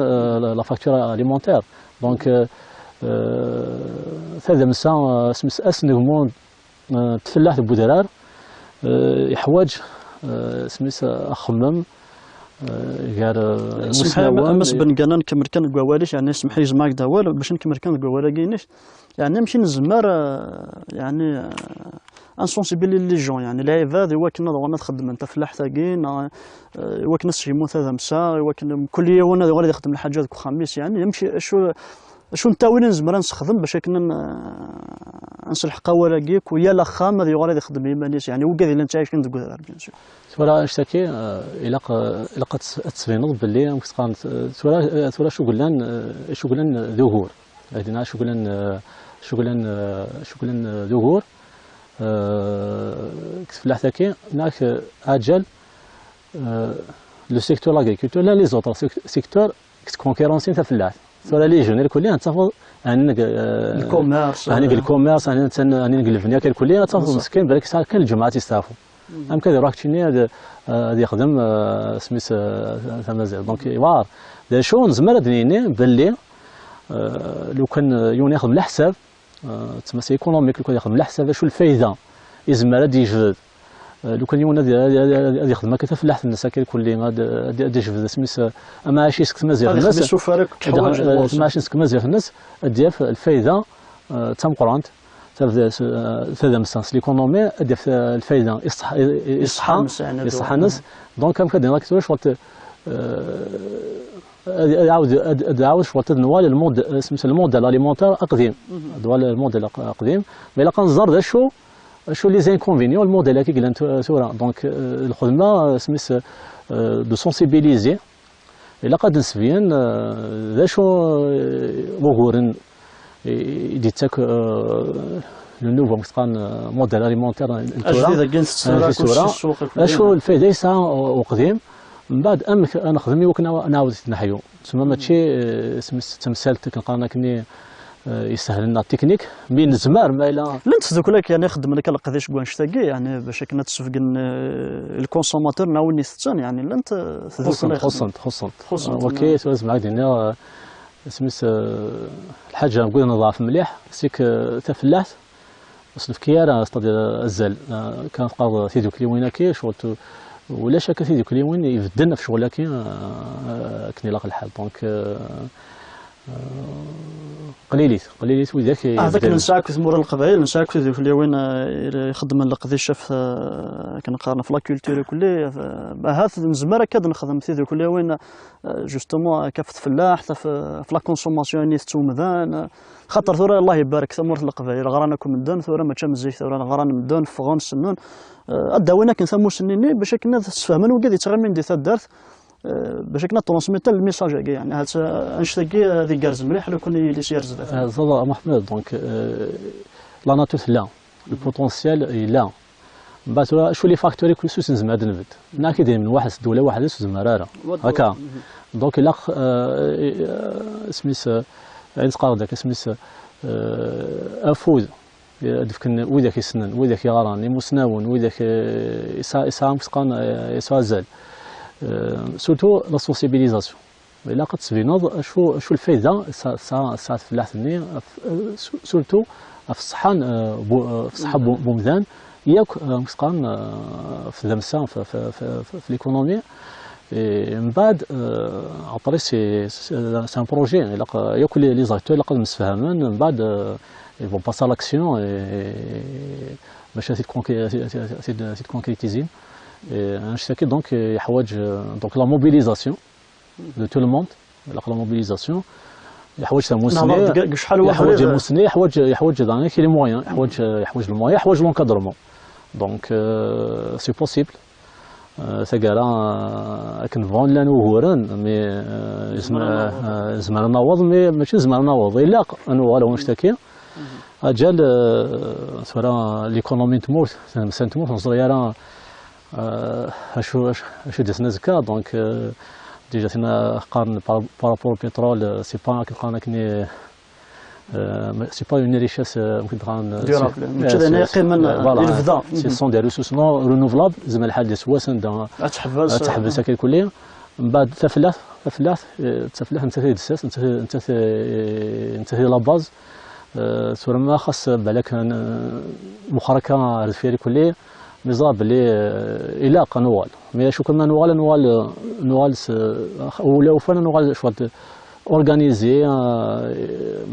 لا فاكتور اليمونتير دونك هذا مسا سمس اسنغمون تفلاح بودرار يحواج سميس اخمم غير مس بن كان نكمل كان الكواليش يعني سمح لي جماعك دوال باش نكمل كان الكواليش يعني نمشي نزمر يعني انسونسيبيلي لي جون يعني العباد هو كنا ضغنا تخدم انت فلاح تاكين هو كنا يموت هذا مسا هو كل يوم غادي يخدم الحاجات خميس يعني يمشي شو نتاوي نزمر نستخدم باش كنا نصلح قوالاكيك ويا لاخام هذه غادي يخدم يمانيس يعني وكذا اللي نتعايش كندير بيان سور ولا اشتكي الى قد تبينوا باللي كتقارن ولا شو قلنا ظهور هذينا شو قلنا ظهور كتفلاح تاكي هناك اجل لو سيكتور لاغريكولتور لا لي زوطر سيكتور كونكورونسي تاع الفلاح ولا لي جون الكليه نتفضل الكوميرس الكوميرس انا نقلب فيها الكليه نتفضل مسكين بالك ساعه كان الجماعه تستافوا ام كذا راك تشيني هذا يخدم سميس تمازال دونك وار دا شو نزمر دنيني باللي لو كان يون يخدم على حساب تماسي ايكونوميك لو كان يخدم على حساب شو الفايده يزمر هذا يجبد لو كان يون هذا يخدم هكا فلاح الناس هكا الكلي غادي يجبد سميس ماشي سكت مزيان الناس ماشي سكت مزيان الناس ديال الفايده تم قرانت هذا مسانس ليكونومي ديال الفايده يصح الناس دونك كم كدير راك واش عاود شوط نوال المود سميتو المود الاليمونتير اقديم دوال المود الاقديم مي لا كنزر شو لي زانكونفينيون الموديل كي قلنا سورا دونك الخدمه سميت دو سونسيبيليزي الا قد نسبيان ذا شو وغورن يديتك لو نوفو مسقان موديل اليمونتير اشو الفايده يسعى وقديم من بعد انا خدمي وكنا نعاود نحيو تسمى ماشي تمثالت كنلقانا كني يسهل لنا التكنيك بين الزمار ما الى لن تصدق لك يعني خدم لك القداش كوان شتاقي يعني باش كنا تسفق الكونسوماتور ناولني ستان يعني لن خصنت اوكي سواز معاك دينا سميت الحاجه نقول نضاف مليح سيك تفلاح وصلت كيارا استدي الزل كان قاض سيدو كليوين كي شغل ولا شك سيدو كليوين يبدلنا في شغل كي كني لاق الحال دونك قليليت وذاك هذاك نساك في مور القبائل نساك في ذوك اللي وين يخدم القضي الشاف كنقارن في لا كولتور كلي هذا نزمر كاد نخدم في ذوك اللي وين جوستومون كافة فلاح في لا كونسوماسيون نيس تومذان خاطر ثورة الله يبارك ثمرة القبائل غرانكم من دون ثورة ما تشم زيت ثورة غران من دون فغون سنون الدوانا كنسمو سنيني باش كنا تفهمن وكاد يتغمن دي ثدارت باش كنا ترونسميت الميساج يعني هذا انشتاقي ذي كارز مليح لو كون اللي سيرز زاد محمد دونك لا ناتور لا البوتونسيال لا من بعد شو لي فاكتوري كل سوس نزم هذا النبت انا كيدير من واحد دوله واحده سوس مراره هكا دونك لا سميس عين قال داك سميس افوز دفكن وذاك يسنن وذاك يغران مسناون وذاك يسام مسقان يسوازل سورتو لا سونسيبيليزاسيون الا قد تبينوض شو الفايده ساعات فلاحتني سورتو في الصحان في الصحه بومدان ياك مسقان في اللمسه في ليكونومي من بعد عطري سي ان بروجي ياك لي زاكتور لقد مسفهمين من بعد يفون باسا لاكسيون باش سيت كونكريتيزين نشتكي دونك يحوج دونك لا موبيليزاسيون دو تو لو موند لا موبيليزاسيون يحوج موسني يحوج موسني يحوج دانك لي مويان يحوج المويان يحوج لونكادرمون دونك سي بوسيبل سكارا كنفون لنا وهورن مي زمان نوض مي ماشي زمان نوض الا انو ولا نشتكي اجل سورا ليكونومي تموت سنه تموت نصري راه اشو دسنا زكا دونك ديجا تينا قارن بارابور البترول سي با كنلقانا كني سي با اون ريشيس ممكن تقارن ديورابل قيمه الفضاء سي سون دي ريسورس نو رينوفلابل زعما الحال ديال سواسن تحبس هكا كليا من بعد تفلاح انت دساس انت لا باز سورا ما خاص بالك مخركه الفيري كليه نظام بلي الى قنوال مي شو كنا نوال ولا فانا نوال شوال اورغانيزي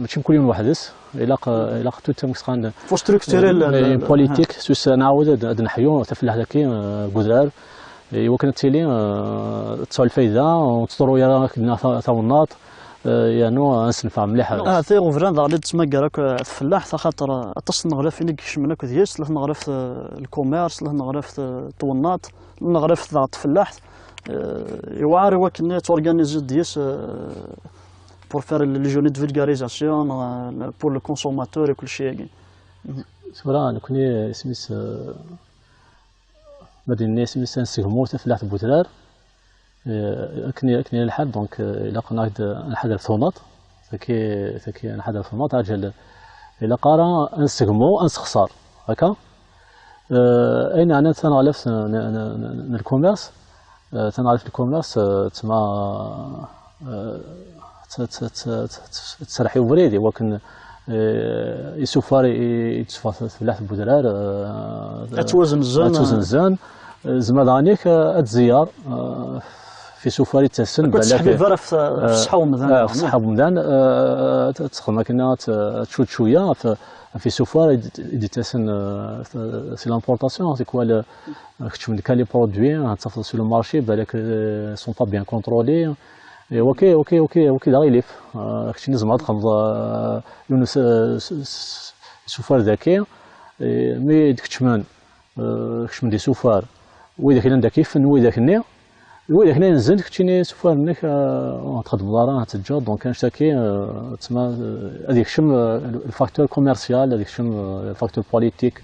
ماشي كل يوم وحدس الى توت مسخان فو ستركتوريل بوليتيك سوس نعاود نحيو تفلاح ذاكي غدرار وكانت تيلي تصال الفايده وتطرو يا كنا ثونات يعني نسنفع مليح ثيغ فران ضالي تسمى كراك الفلاح خاطر تصل نغرف فينك شمنك ديالس له نغرف الكوميرس له نغرف الطونات نغرف ضغط الفلاح يوعر وكن تورغانيزي ديالس بور فير لي جورني دو فيلغاريزاسيون بور لو كونسوماتور وكل شيء سورا كوني سميس مدينه سميس نسهمو تفلاح بوترار كني الحال دونك الا قلنا نحضر ثونات ثكي نحضر ثونات اجل الا قارا نسقمو نسخسار هكا اين انا تنعرف الكوميرس تنعرف الكوميرس تما تسرحي وريدي ولكن يسوفار يتفاصل في اللحظه بودرار توزن الزان زعما دانيك اتزيار في سفاري تسن بالك تحبي في صحه ومدان في صحه ومدان تدخل ماكينه تشوت شويه في سفار يدي تسن سي لامبورطاسيون سي كوا كتشوف كان لي برودوي تصفص في المارشي بالك سون با بيان كونترولي اوكي دا غيليف كنتي نزم دخل يونس سفار ذكي مي ديك كتشمن دي سفار وإذا كان دا كيفن وإذا كني وي هنا نزل كنتيني سوفر منك تخدم دارا تتجا دونك كنشتكي تسمى هذيك الشم الفاكتور كوميرسيال هذيك الشم الفاكتور بوليتيك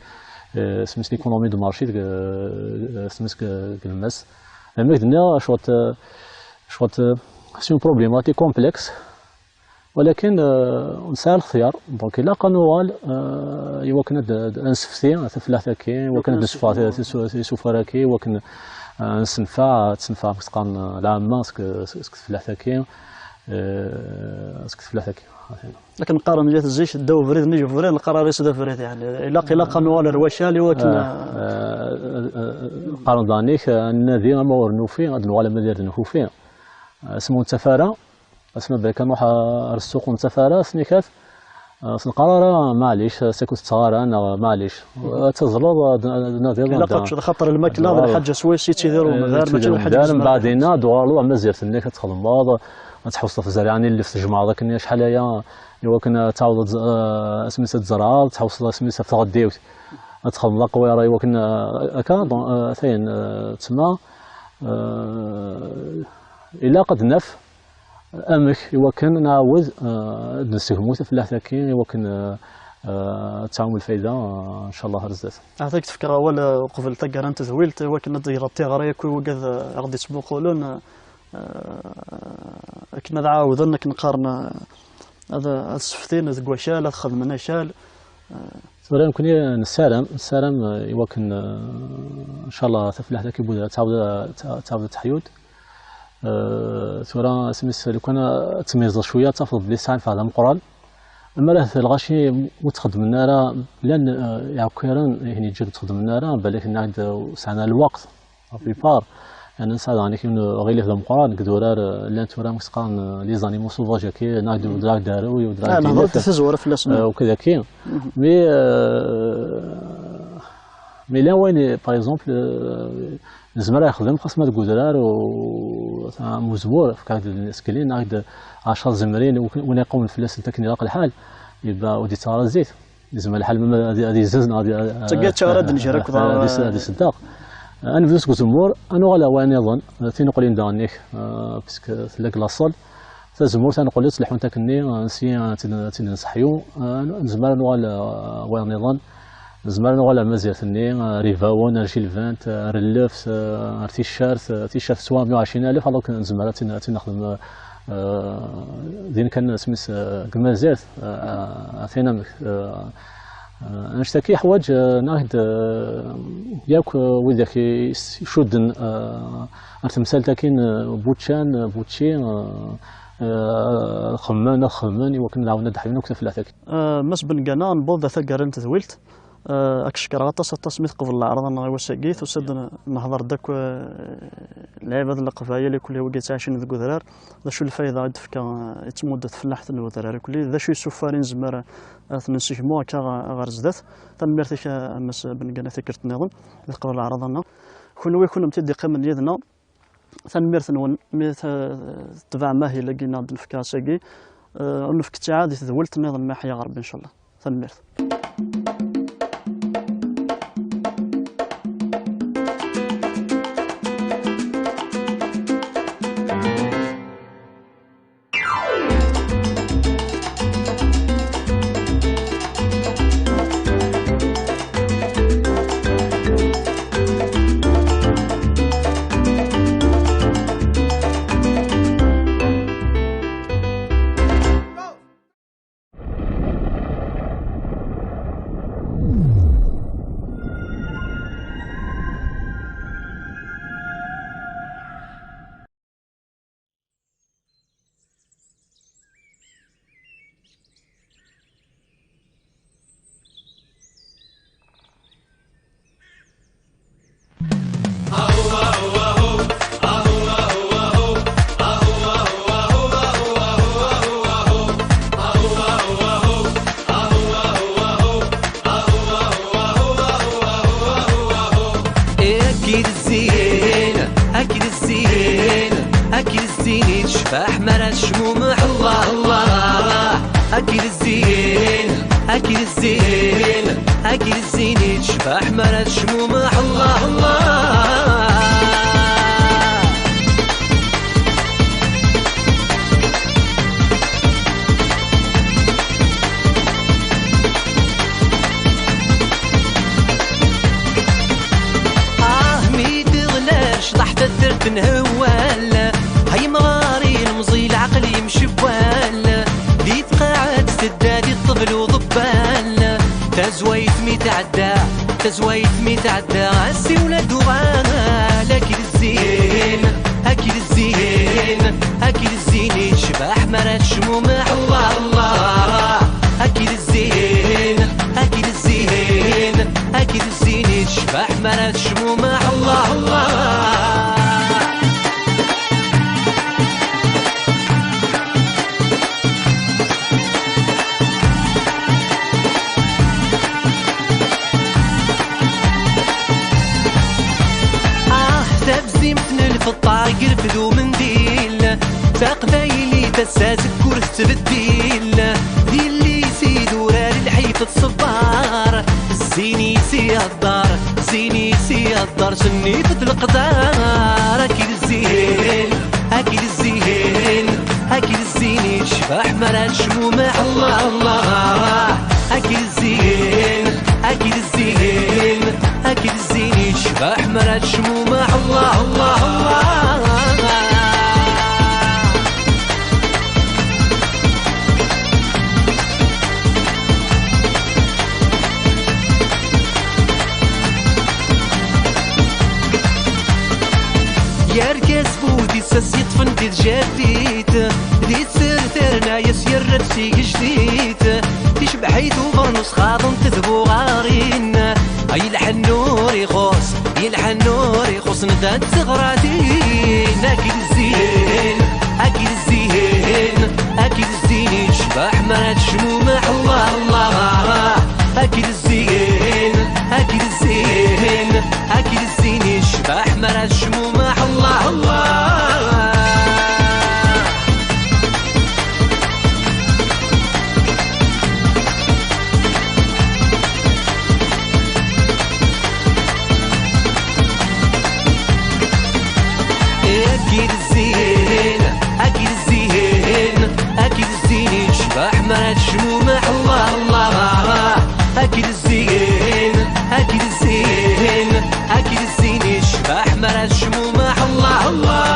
سميت ليكونومي دو مارشي سميت كلماس هناك درنا شوط سي اون بروبليماتيك كومبلكس ولكن نسعى الاختيار دونك الا قانوال ايوا كنا نسفتي تفلاح كاين وكنا سوفر كاين وكنا نسنفع مسقان العامة اسك تفلاح كاين اسك تفلاح كاين لكن نقارن مليات الزيش داو فريد نيجي فريد القرار يسد فريد يعني الا قانون الرواشال ولكن قارن دانيك النادي ما ورنو فيه غاد ولا ما داير نخو فيه اسمو تفارة اسمو بالك نروح السوق نتفارة سنيكات القرار معليش ساكو الصغار انا معليش تزلط نادي لا خاطر الماكله الحاجه سويسي تيديروا مدار ماشي واحد من بعدين دوالو مزير تنيك تخدم بعض تحوص في الزريعه اللي في الجمعه ذاك شحال هي ايوا كنا تعوض سميتها الزرعه تحوص سميتها في غديوت تخدم قويره ايوا كنا هكا ثين تما الا قد نف امك ايوا كان نعاود نستخدمو في اللاحتكين ايوا كان تعاون الفايده ان شاء الله رزات. عطيك تفكر اول قبل تقرا انت زويلت ايوا كنا ديرتي غريا كي وكذا غادي تسبقوا لون كنا نعاود انك نقارن هذا السفتين زكواشال خدمنا شال ثورا يمكن نسالم ايوا كان ان شاء الله تفلح ذاك بودا تعاود تحيود ثورا سميت لو كان تميز شويه تفضل بلي ساعه في هذا القران اما راه الغاشي متخدم النار لان يعكرن يعني جير تخدم النار بالك نعد ساعنا الوقت بار يعني نسال كي غير في القران كدورار لان ثورا مسقان لي زانيمو سوفاج كي نعدو دراك دارو ودراك انا هضرت تزور في الاسم وكذا كاين مي لا وين باغ اكزومبل الزمرة يخدم خاص ما الكودرار و مزبور في هاد الاسكلين ناخد 10 زمرين وين يقوم الفلاس نتا كي يلاقى الحال يبقى ودي ترى الزيت لازم الحال هذه ززنا هذه تلقى تشارد نجرك هذه صداق انا فلوس كزمور انا ولا وين يظن تنقول دانيك باسكو تلاك لاصل تزمور تنقول لك صلحوا نتا كني نسي تنصحيو زمان وين يظن زمان ولا مزيان ثاني ريفاون رشيل فانت ريلوف تيشيرت سوا 120000 alors que زمان تنخدم دين كان سميت كمازال عطينا نشتكي حوايج ناخد ياك وذاك يشد تمثال تاكين بوتشي خمان وكنا نعاون نحيو نكتب في العتاك مس بن قنان بوضع ثقر انت ذويلت اكشكر غطاس التصميت قبل العرض انا وسقيت وسد نحضر داك اللعيبه ذ القفايه اللي كل وقيت عايشين ذ كذرار ذا شو الفايده عاد فكا يتمود فلاحت الوذرار كل ذا شو سفارين زمر نسجمو كا غرزدات تنمرتك مس بن قنا فكرت نظن قبل العرض انا كل يكون متدي قيم يدنا تنمرت نون تبع ما هي لقينا الفكا ساقي ونفكت عادي ذولت نظن ما حيا غرب ان شاء الله تنمرت فأحمر الشمومح الله الله أكل الزين أكل الزين أكل الزين فأحمر الشمومح الله الله تزويت مي تعدى تزويت مي تعدى عسي ولا دوغان اكيد الزين اكيد الزين اكيد الزين يشبح مرات شمومح الله الله اكيد الزين اكيد الزين اكيد الزين يشبح مرات شمومح الله الله. الطاقر فدو منديل تقبايلي تساسك كورس تبديل دي اللي يسيدو رال الحيف الصبار زيني سي الدار زيني سي الدار سنيفة القدار اكيد الزين اكيد الزين اكيد الزين يشبح مرات شمومح الله الله اكيد الزين اكيد الزين اكيد الزين يشبح مرات شمومح الله الله الله. يركز بودي ساسيت فندي جديد دي سرترنا يسير رفسي جديد تشبحيتو برنس خاضن تذبو غارين اي الحنور يخص يلحنور يخص ندات صغراتين اكيد الزين اكيد الزين اكيد الزين يشبح مرات شمومح الله الله اكيد الزين اكيد الزين اكيد الزين يشبح مرات شمومح الله الله. اكيد الزين اكيد الزين اكيد الزين يشبح مرات شمومح الله الله اكيد الزين اكيد الزين اكيد الزين يشبح مرات شمومح الله الله.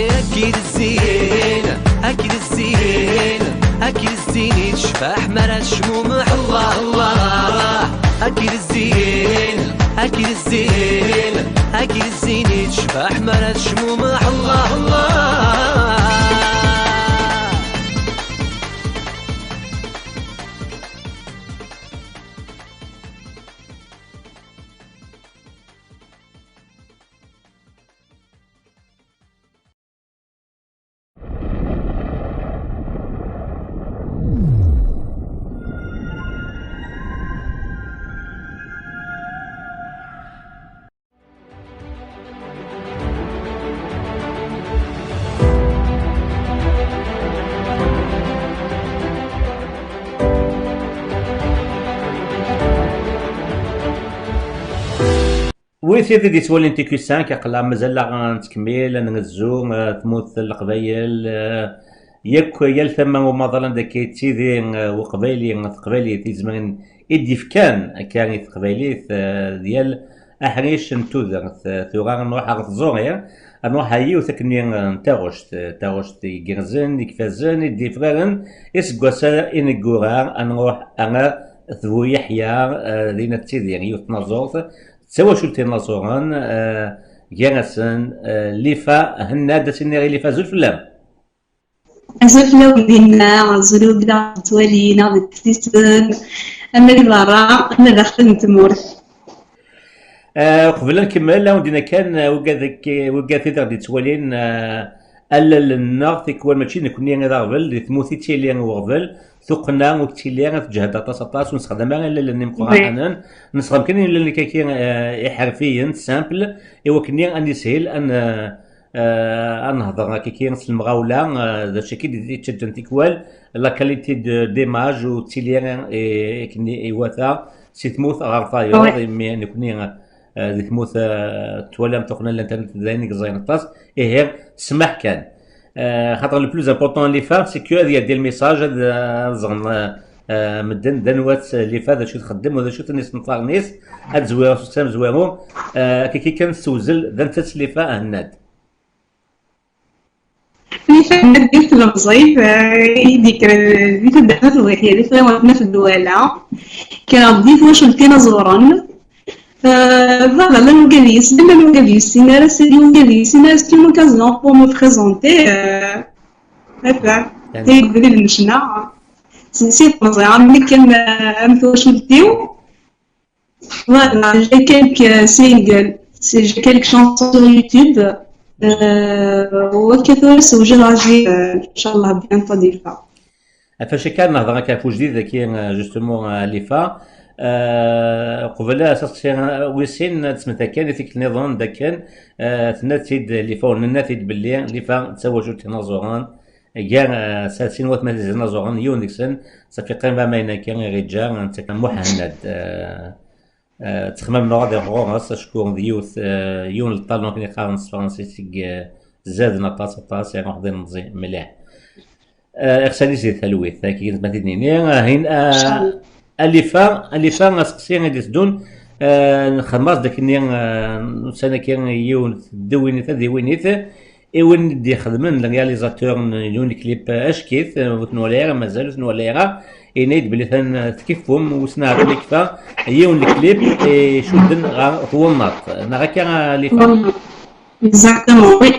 اكيد الزين اكيد الزين اكيد الزين يشبح مرات شمومح الله الله اكيد الزين اكيد الزين اكيد الزين يشبح مرات شمومح الله الله. ويثي دي تولي انتي كيسان كيقلا مازال غنتكمل نغزو تموت القبايل ياك يال ثما ومظلا داك تيدي وقبايلي تقبايلي في زمان اديفكان كان تقبايلي ديال احريش نتوذر ثوغا نروح على الزوريا نروح هاي وثكني تاغوشت يقرزن يكفازن يديفران اسكواسا انكورا نروح انا ثبو يحيى دينا تيدي يوتنازورت سوا شو تناصوران جانسن ليفا هنادا سنيري ليفا زلفلام زلفلام دينا زلوب دا توالينا بالتسن اما البرا اما داخل نتمور قبل نكمل ودينا كان وكا تيدر دي توالين ألا تيكوال ماشي نكوني غير غبل اللي تموتي تيلي غبل ثقنا وكتيلي تجهد اطاس ونستخدمها الا لاني مقرانا نستخدم كاين اللي كاين حرفيا سامبل ايوا كني اني سهل ان نهضر كاين في المغاوله ذا الشيء كي تشجن تيكوال لا كاليتي ديماج وتيلي كني ايوا سي تموت غرفايور مي نكوني تموت توالم تقنا الانترنت داينك زين طاس هي سمح كان خاطر لو بلوز امبورطون لي فام سي كو هذه ديال الميساج هذا زغن مدن دنوات لي فا شو تخدم وهذا شو تنس نطلع نيس هاد زويرو سيستم زويرو كي كان سوزل ذا نتس لي فا هناد لي فا هناد ديك الوظيف ديك ديك الدحات الوحيده اللي فيها في الدواله كان ضيف واش كاين زوران Voilà, la Nouvelle-Zélande, c'est une occasion pour me présenter. Voilà, j'ai quelques singles, j'ai quelques chansons sur YouTube. وجه راجي ان شاء الله bientôt des fois. فاش كان نهضر كافو جديد كاين جوستومون لي فا قبل اساس ويسين تسمى كان فيك النظام دا كان تناتيد اللي فور ناتيد باللي اللي فا تسوجوا تنازوران كاع ساسين وات ما تنازوران يون ديكسن صافي قيمه ما كان رجال انت كان محند تخمم نوع دي غورس شكون ديوث يون الطالون كي خالص فرنسي زاد نطاس يعني واحد نزي مليح اغسالي زي ثلويث كي كنت ماتيدني هين اللي فا سقسي غادي تدون خماس داك سنه كان يون دوينيت ديوينيت ايون دي خدمن رياليزاتور يون كليب اشكيث وتنوليرا مازال تنوليرا ينيد بلي تكيفهم وسنا لك فا يون الكليب شدن هو الناط انا غا اللي فا Exactement, oui.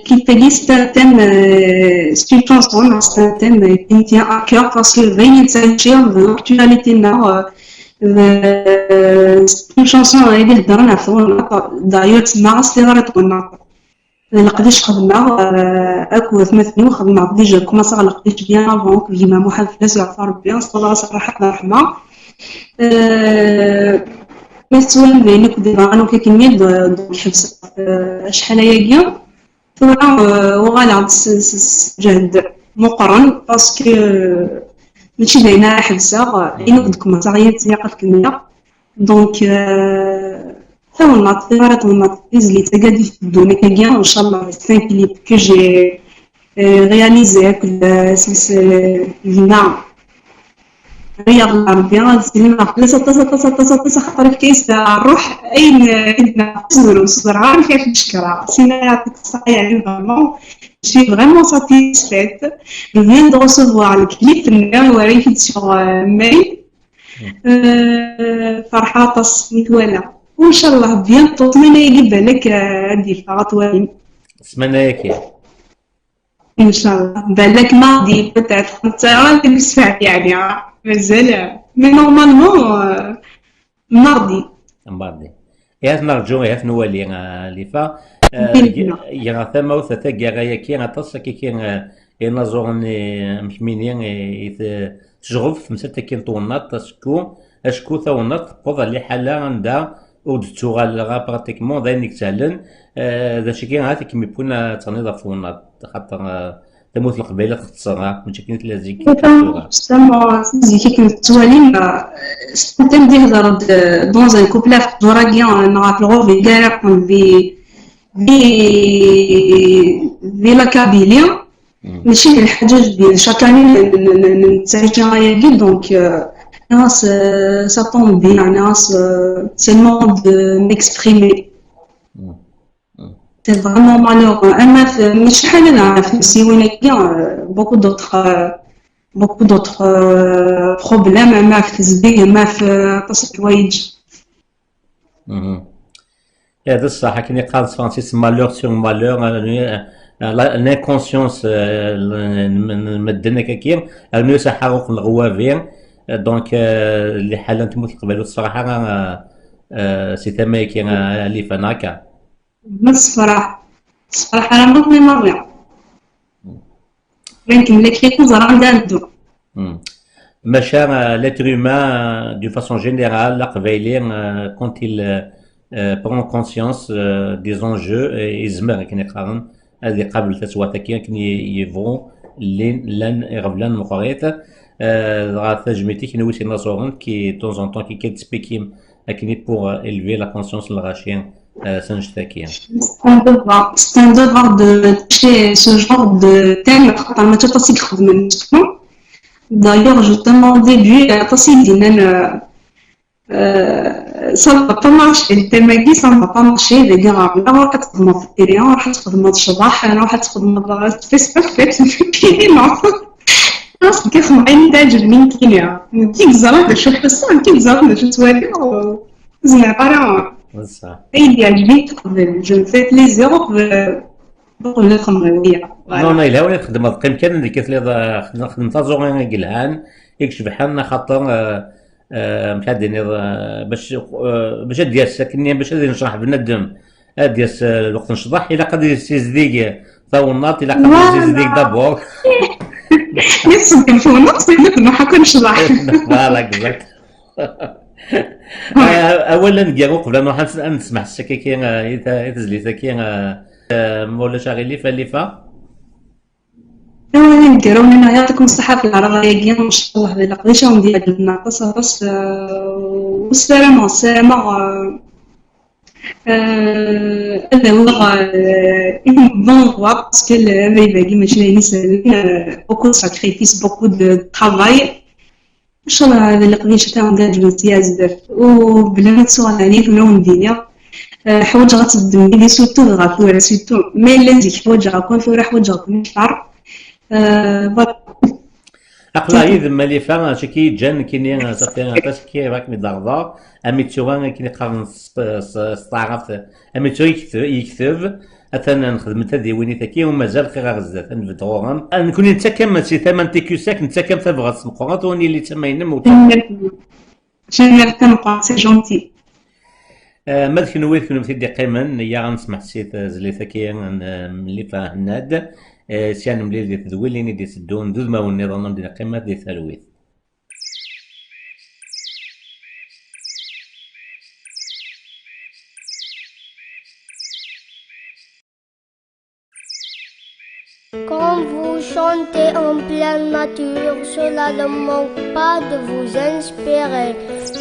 Qui c'est un thème, c'est une chanson, c'est un thème qui me tient à cœur parce que rien de s'agir de l'actualité c'est une chanson اللي هضرنا فيها d'ailleurs تسمى استغارة والناط لقديش خدمة اكو ثمثني خدمة ديجا كوماسا لقديش بيان افون كيما محمد فلاس يعرف بيان صلى صراحة رحمة مثلا بينك ديما كمية دون الحبس شحال هي وغالي جهد مقرن باسكو ماشي باينه حبسه بينك دكما صغير سياقه الكميه دونك ثم الناط اللي تقادي في الدنيا كاين ان شاء الله 5 كليب كو جي رياليزي كل سلسله هنا رياض العربية سليمة ثلاثة خاطر كيس الروح أين عندنا صدر وصدر عارف كيف نشكرها سينا يعطيك الصحة يعني فريمون je suis vraiment satisfaite je viens de recevoir le clip وريته sur mail فرحة تصميت ولا وإن شاء الله بيانتو أتمنى يجيب لك هذه الفقرات وين أتمنى ياكي إن شاء الله بالك ماضي بتاعت أنت راك تسمع يعني مازال مي نورمالمون مرضي ياس نرجو ياس نولي اللي فا يا ثما وثتا كاغايا كي غطس كي كاين ينازورني مكمينين تشغف مسات كاين طونات اشكو ثونات قضى اللي حاله عندها ودتو غا براتيكمون داينك سالن ذا شي كاين هذيك كيما يكون تنظيف فونات خاطر تموت القبيله تختصرها من شكل تلازيك سما زيكي كنت توالين ستم دي هضر دون ان كوبلا دوراغيان نعرف الغوفي كاع بي لا كابيليا ماشي الحاجه ديال شاكاني نتساجا ياكي دونك ناس سا طون بيان ناس سي المون دو ميكسبريمي C'est vraiment malheureux. Mais je sais qu'il y a beaucoup d'autres problèmes. هذا الصح كني قال فرانسيس مالور سور مالور l'inconscience مدنا كاين الميو سحاروق الغوافين دونك اللي حالا تموت قبل الصراحه سي تما كاين اللي فناكا الصراحة أنا ما مرة يمكن لك يكون عندها Macha, l'être humain, d'une façon générale, quand il prend conscience des enjeux, يزمر كي نقارن هذه قبل تسوات كي يفون لن يغفلان مقاريت غا تجميتي كي نويسي نصورن كي طون ان طون كي كتسبيكيم اكني بور élever la conscience الغاشين سنجتاكيا. C'est un devoir de toucher ce genre de thème خاطر ما تتصل خدمة. D'ailleurs, justement, au début, ça ne va pas marcher. Le thème ça ne va pas marcher. Les gars, là, on va te demander de rien, on va te demander de choisir, on va te demander de faire ce que tu fais, non. Parce que quand on est dans le monde qui est, on dit que ça va, je fais ça, on dit que ça va, je te vois bien, ça n'est pas rien. Et il y a je me fais plaisir pour le خمرية. نو إلا ولا تخدم القيم كان اللي كتلي خدمت زوغين قلعان يكشف حالنا خاطر مش هادي باش ديال كني باش هادي نشرح بنادم ديال الوقت نشطح إلا قد يزيديك ثاونات إلا قد يزيديك دابور يصدق الفونات ما حكون نشرح فوالا كذاك اولا كاع قبل ان نسمح السكاكي يتزلي كي مولا شاغلي فالليفا اولا نديرو لنا يعطيكم الصحه في العرضيه كاع ما شاء الله بلا قديشهم ديال الناقص بس والسلامه هذا هو بون فوا باسكو باقي ماشي يعني ساهلين بوكو ساكريفيس بوكو دو طرافاي ان شاء الله هذا اللي قديش تاعهم كاع جبتيها بزاف وبلا ما تسوى عليك من الدنيا حوايج غتخدم لي سورتو غاتورا سورتو مي لازم حوايج غاكون فورا حوايج غاكون شعر اقلا اذا مالي فاهم شكي جان كيني صافي تاسكي راك مدغضا امي تشوغان كيني قارن استعرفت امي تو يكتب اثنا نخدمت هذه ويني تاكي ومازال خير غزات نفدغوهم نكون انت كم سي ثمن تيكوساك انت كم تبغى تسمقات وني اللي تماين موتا جينير تنقى سي جونتي مالك نويت كنا مثل قيما يا غنسمح سيت زليتا كي ملي فهناد سيان ملي دي تدويليني دي سدون دوز ما والنظام ديال قيمه دي ثالويت Quand vous chantez en pleine nature, cela ne manque pas de vous inspirer.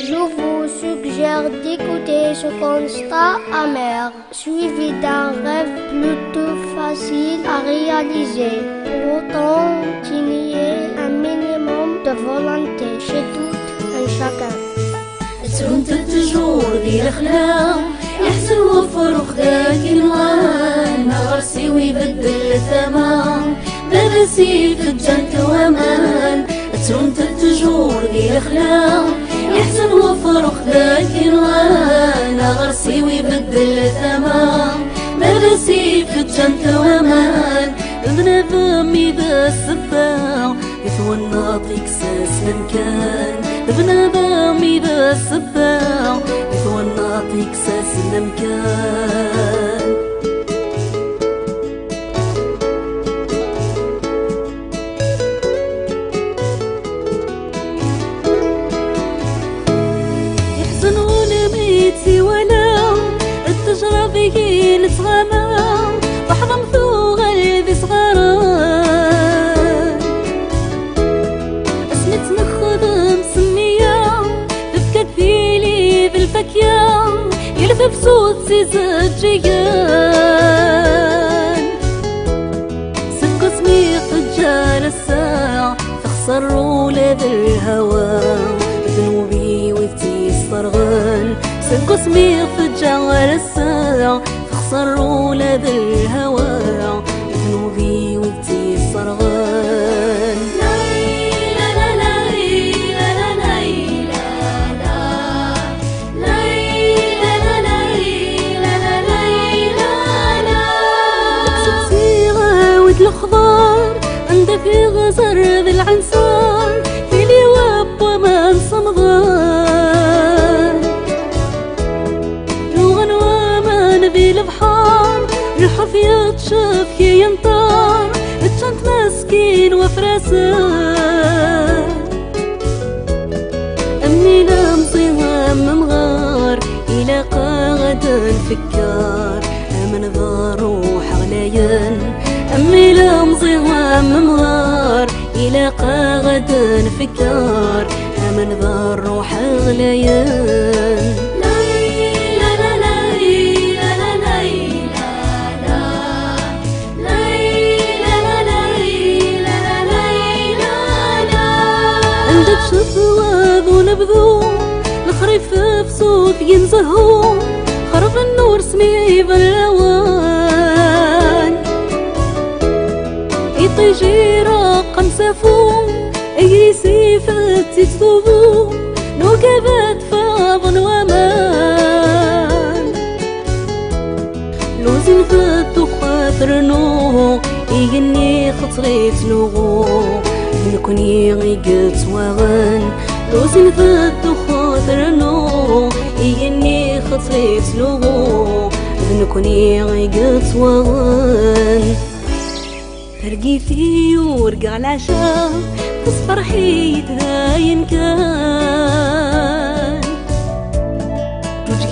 Je vous suggère d'écouter ce constat amer, suivi d'un rêve plutôt facile à réaliser. Pourtant, il y a un minimum de volonté chez tout un chacun. ترونت التجور ديال خلام يحسن وفر وخداك الوان غرسي ويبدل الثمن بدا سيف الجنت وامان ترونت التجور ديال خلام يحسن وفر وخداك الوان غرسي ويبدل الثمن بدا سيف الجنت وامان بنادم إذا السباع يتولى طيكساس المكان بنادم إذا السباع يتولى طيكساس المكان يحزنون بيتي ولا التجرى فيه نتغنى بحضن ثو غلبي صغاران اسمت نخدم سنية تفكر فيلي بالفكية يلف بصوت سيزات جيان سك اسمي فجال الساعة تخسر ولاد الهوى ذنوبي وفتي الصرغان سك اسمي فجال الساعة تخسر ولاد الهوى ذنوبي وفتي الصرغان الخضار عند في غزر بالعنصار في لواب وما صمغان لغن وما نبي البحار الإنسان أمي لا مصيها مغار إلى غدا نفكر أمن ذا روح غليان أمي لا مصيها مغار إلى غدا نفكر أمن ذا الروح غليان ثواب ونبذو الخريف في صوت ينزهو خرف النور سمي باللوان يطيجي راق مسافو ايسي فتي تذوبو نوكبات فاض وامان لوزن فتو خاطر نو يغني خطري تنوغو نكوني غيقت وغن لوزن فتو خاطر نو يغني خطري تنوغو نكوني غيقت وغن ترقي في ورقع العشاء تصفر حيتها ينكان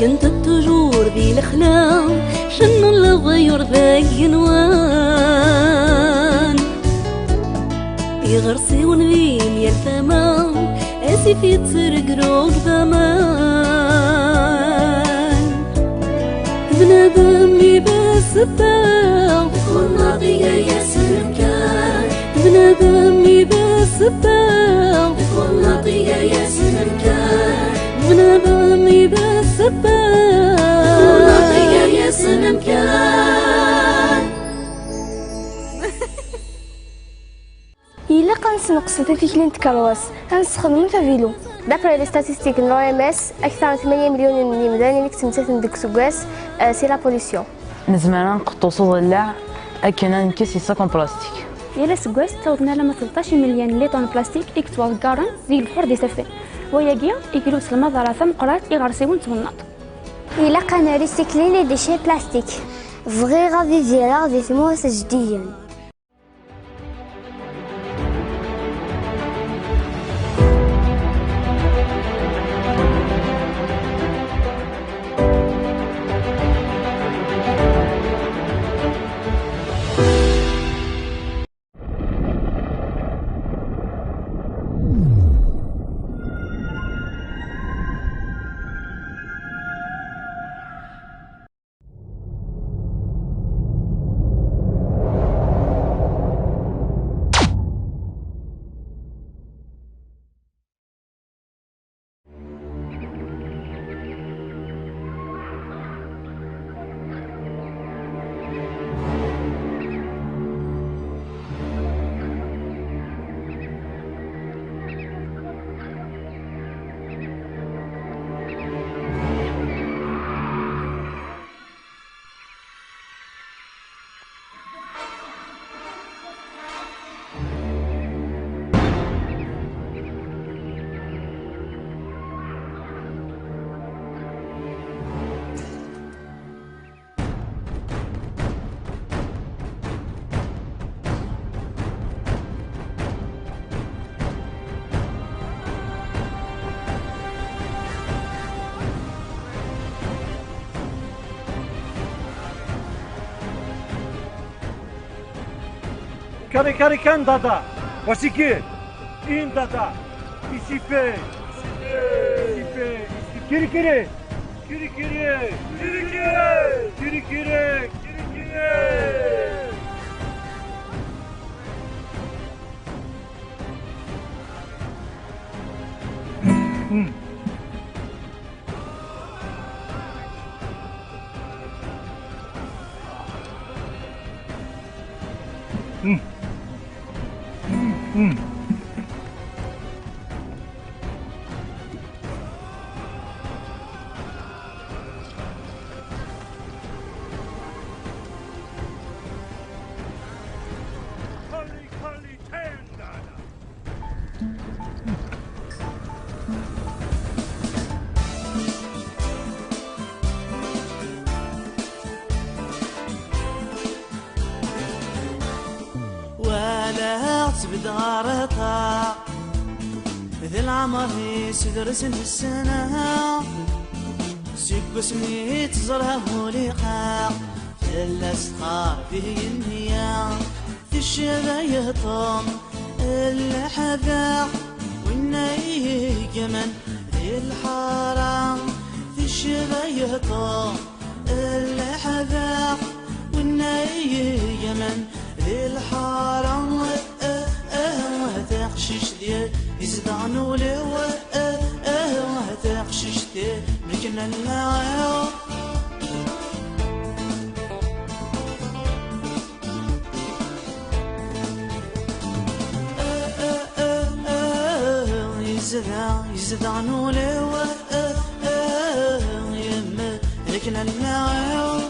كنت التجور ذي الأخلاق شنو الضيور ذا ينوان يغرسي ونبيم يا الثمان اسفي تسرق روق ثمان بنادم يبس الثام والناطية يا سلمكان بنادم يبس الثام والناطية يا سلمكان بنادم يبس الثام والناطية يا سلمكان إلا كنسنقص تفيكلين تكرواس غنستخدمو فيلو. دابري لي ستاتيستيك دو l'OMS أكثر من 8 مليون من المدن اللي كتمتثل ديك السكواس سي لا بوليسيون. نزمانا نقطو صوالع أكنا نكسي ساكون بلاستيك. إلا سكواس تاوضنا لما 13 مليون لي طون بلاستيك إكتوال كارن زي البحر دي سفن. وياكيا يكلوس المضرة ثم قرات يغرسيون توناط. إلا كان ريسيكلي لي ديشي بلاستيك فغي غادي ديرها دي ثموس جديا. Kari kari kan dada, wasiki, in dada, isipe, kiri kiri, kiri kiri, kiri kiri, kiri kiri, kiri kiri. تبدارطا ذي العمر يسدرس السنة سيكو سميت زرها موليقا فلا سقار فيه النية في الشذا يهطم الحذا والنايه كمان ذي الحارة في الشذا يهطم الحذا والنايه كمان ذي الحارة تقشش ديال يزدعنو لو تقشش ديال مكنا اللاعو يزدعنو لو يما مكنا اللاعو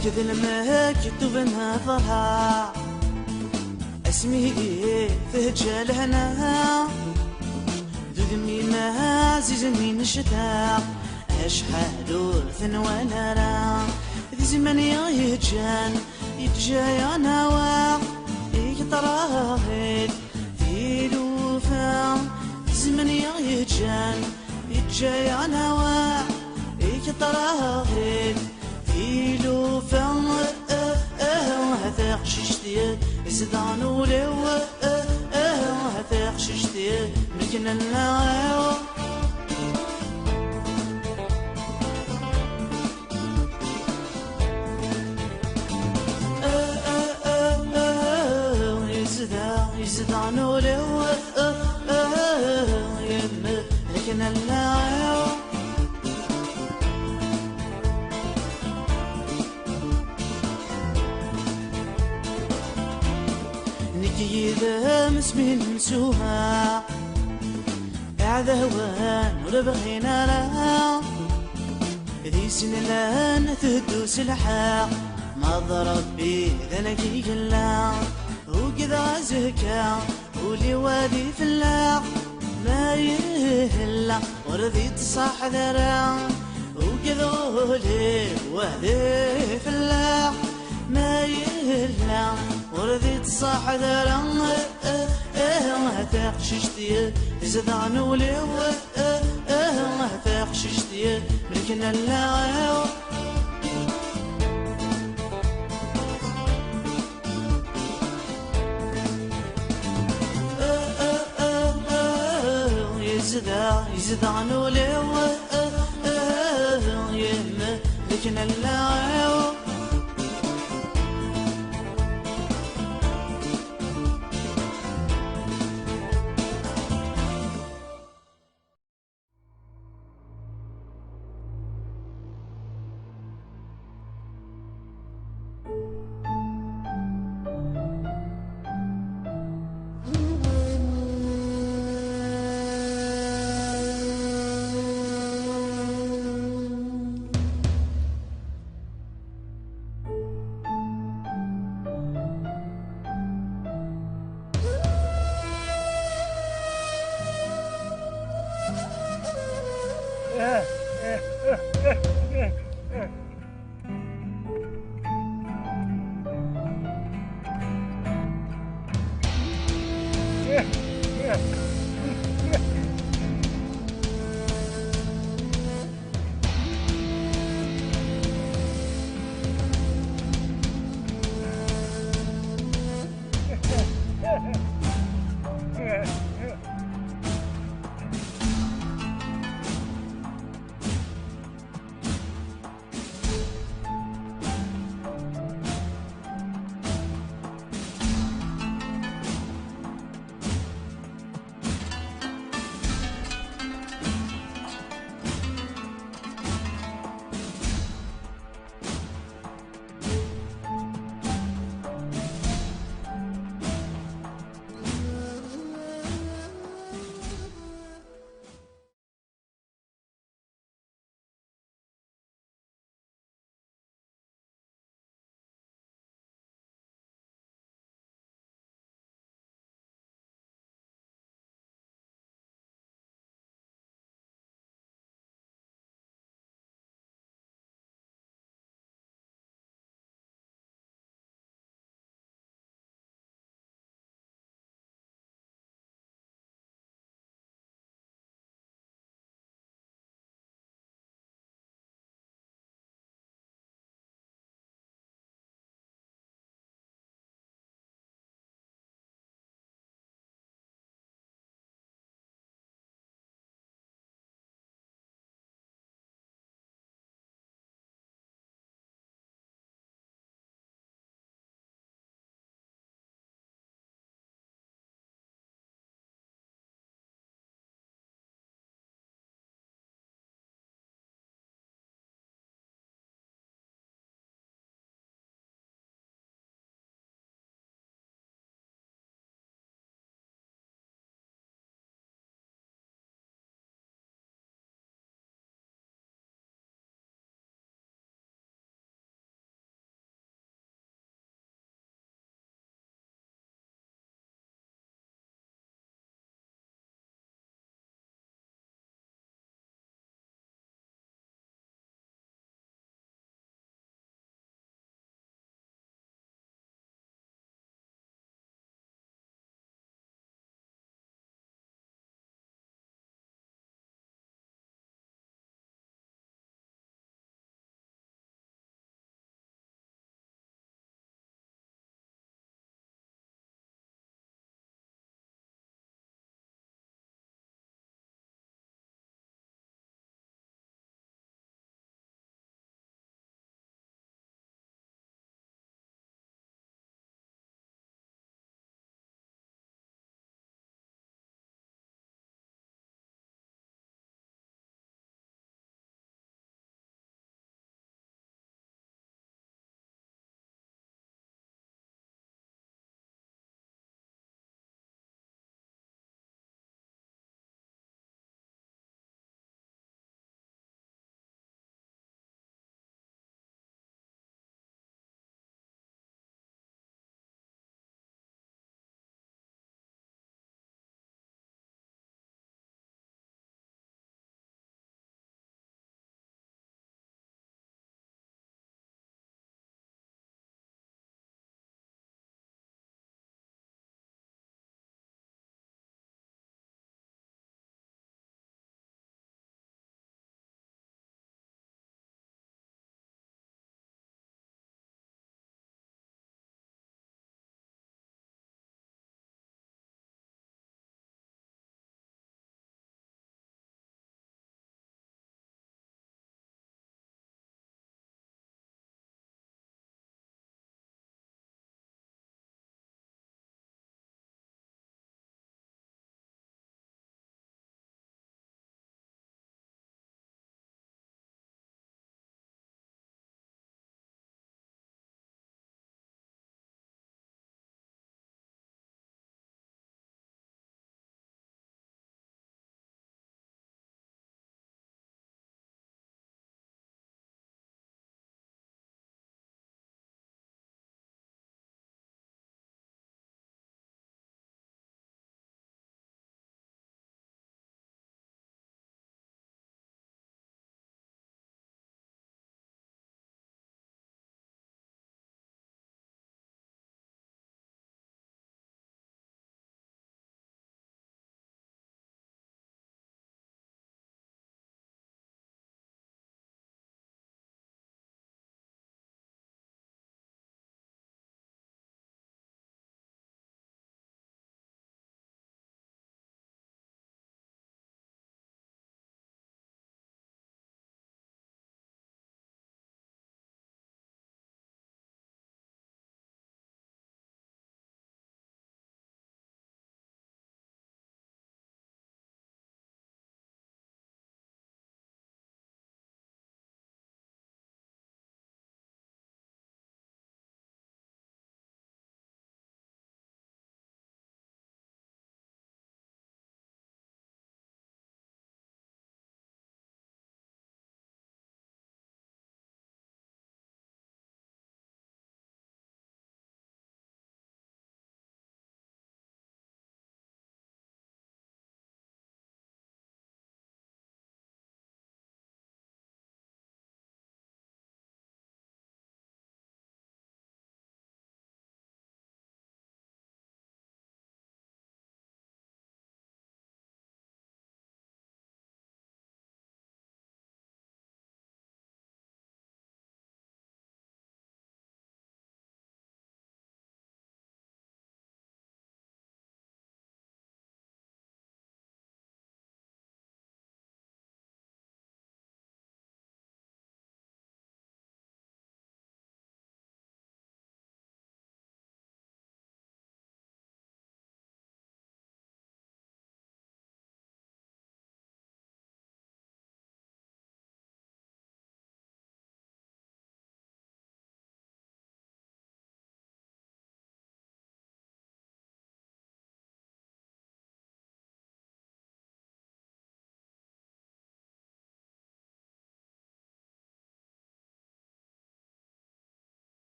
نكذل ما كتب نظرها اسمي فهجال هنا ذمي ما عزيز من الشتاء اشحال ثنوانا را ذي زمان يهجان يتجايا نوا يطراهد في لوفا زمان يهجان يتجايا نوا يطراهد إلو فم هذاك ششتي زدانو لو هذاك ششتي مكنا اللاعو يزدانو لو يما مكنا اللاعو إذا مسمين نسوها بعد هوان ولا بغينا لها ذي سن لان تهدوس الحق ما ضرب بي ذنكي كلا وكذا زكا ولي وادي في اللاق ما يهلا ورذي تصاح ذرا وكذا لي وادي في اللاق ما يهلا ورذي تصاح ذرا تقششتي زدعنو لو تقششتي ملكنا اللاعو يزدعنو لو يما ملكنا اللاعو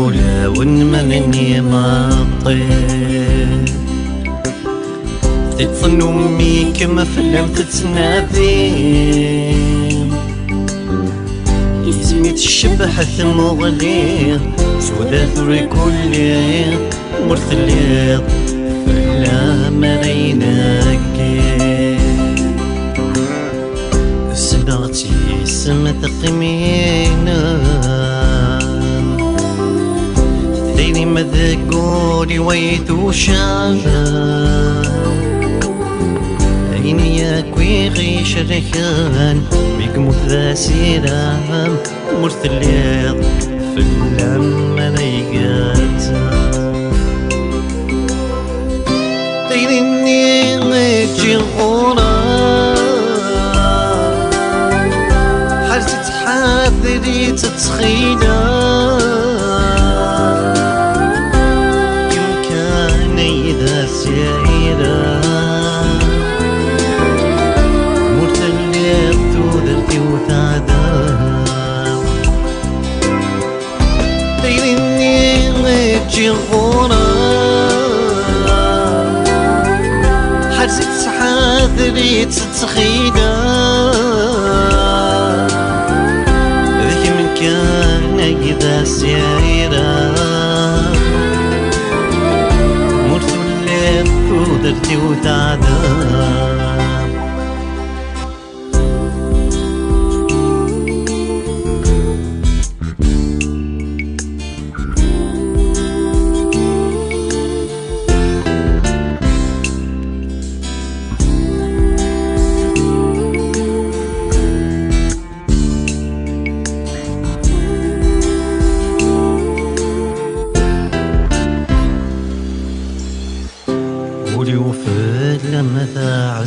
ولا ونمنني ما طير تتصن أمي كما فلم تتنادي يزمي تشبح ثمغلي سودا ثري كلي مرثليط فلا مرينك سلغتي سمت قمينا ثيني مذكوري ويتو شانا عيني ياكوي غيش رخان بيك مثاسيرام مرثليط فلا مريقات ثيني غيتي غورا حرزت حاضري تتخيلا يمكن إذا سعيرا مرتليت ودرتي وتعدا دايرني غيتجي غورا حرزت حاضري تتخيلا إذا سعيرا مرثلت ودرتي وتعدا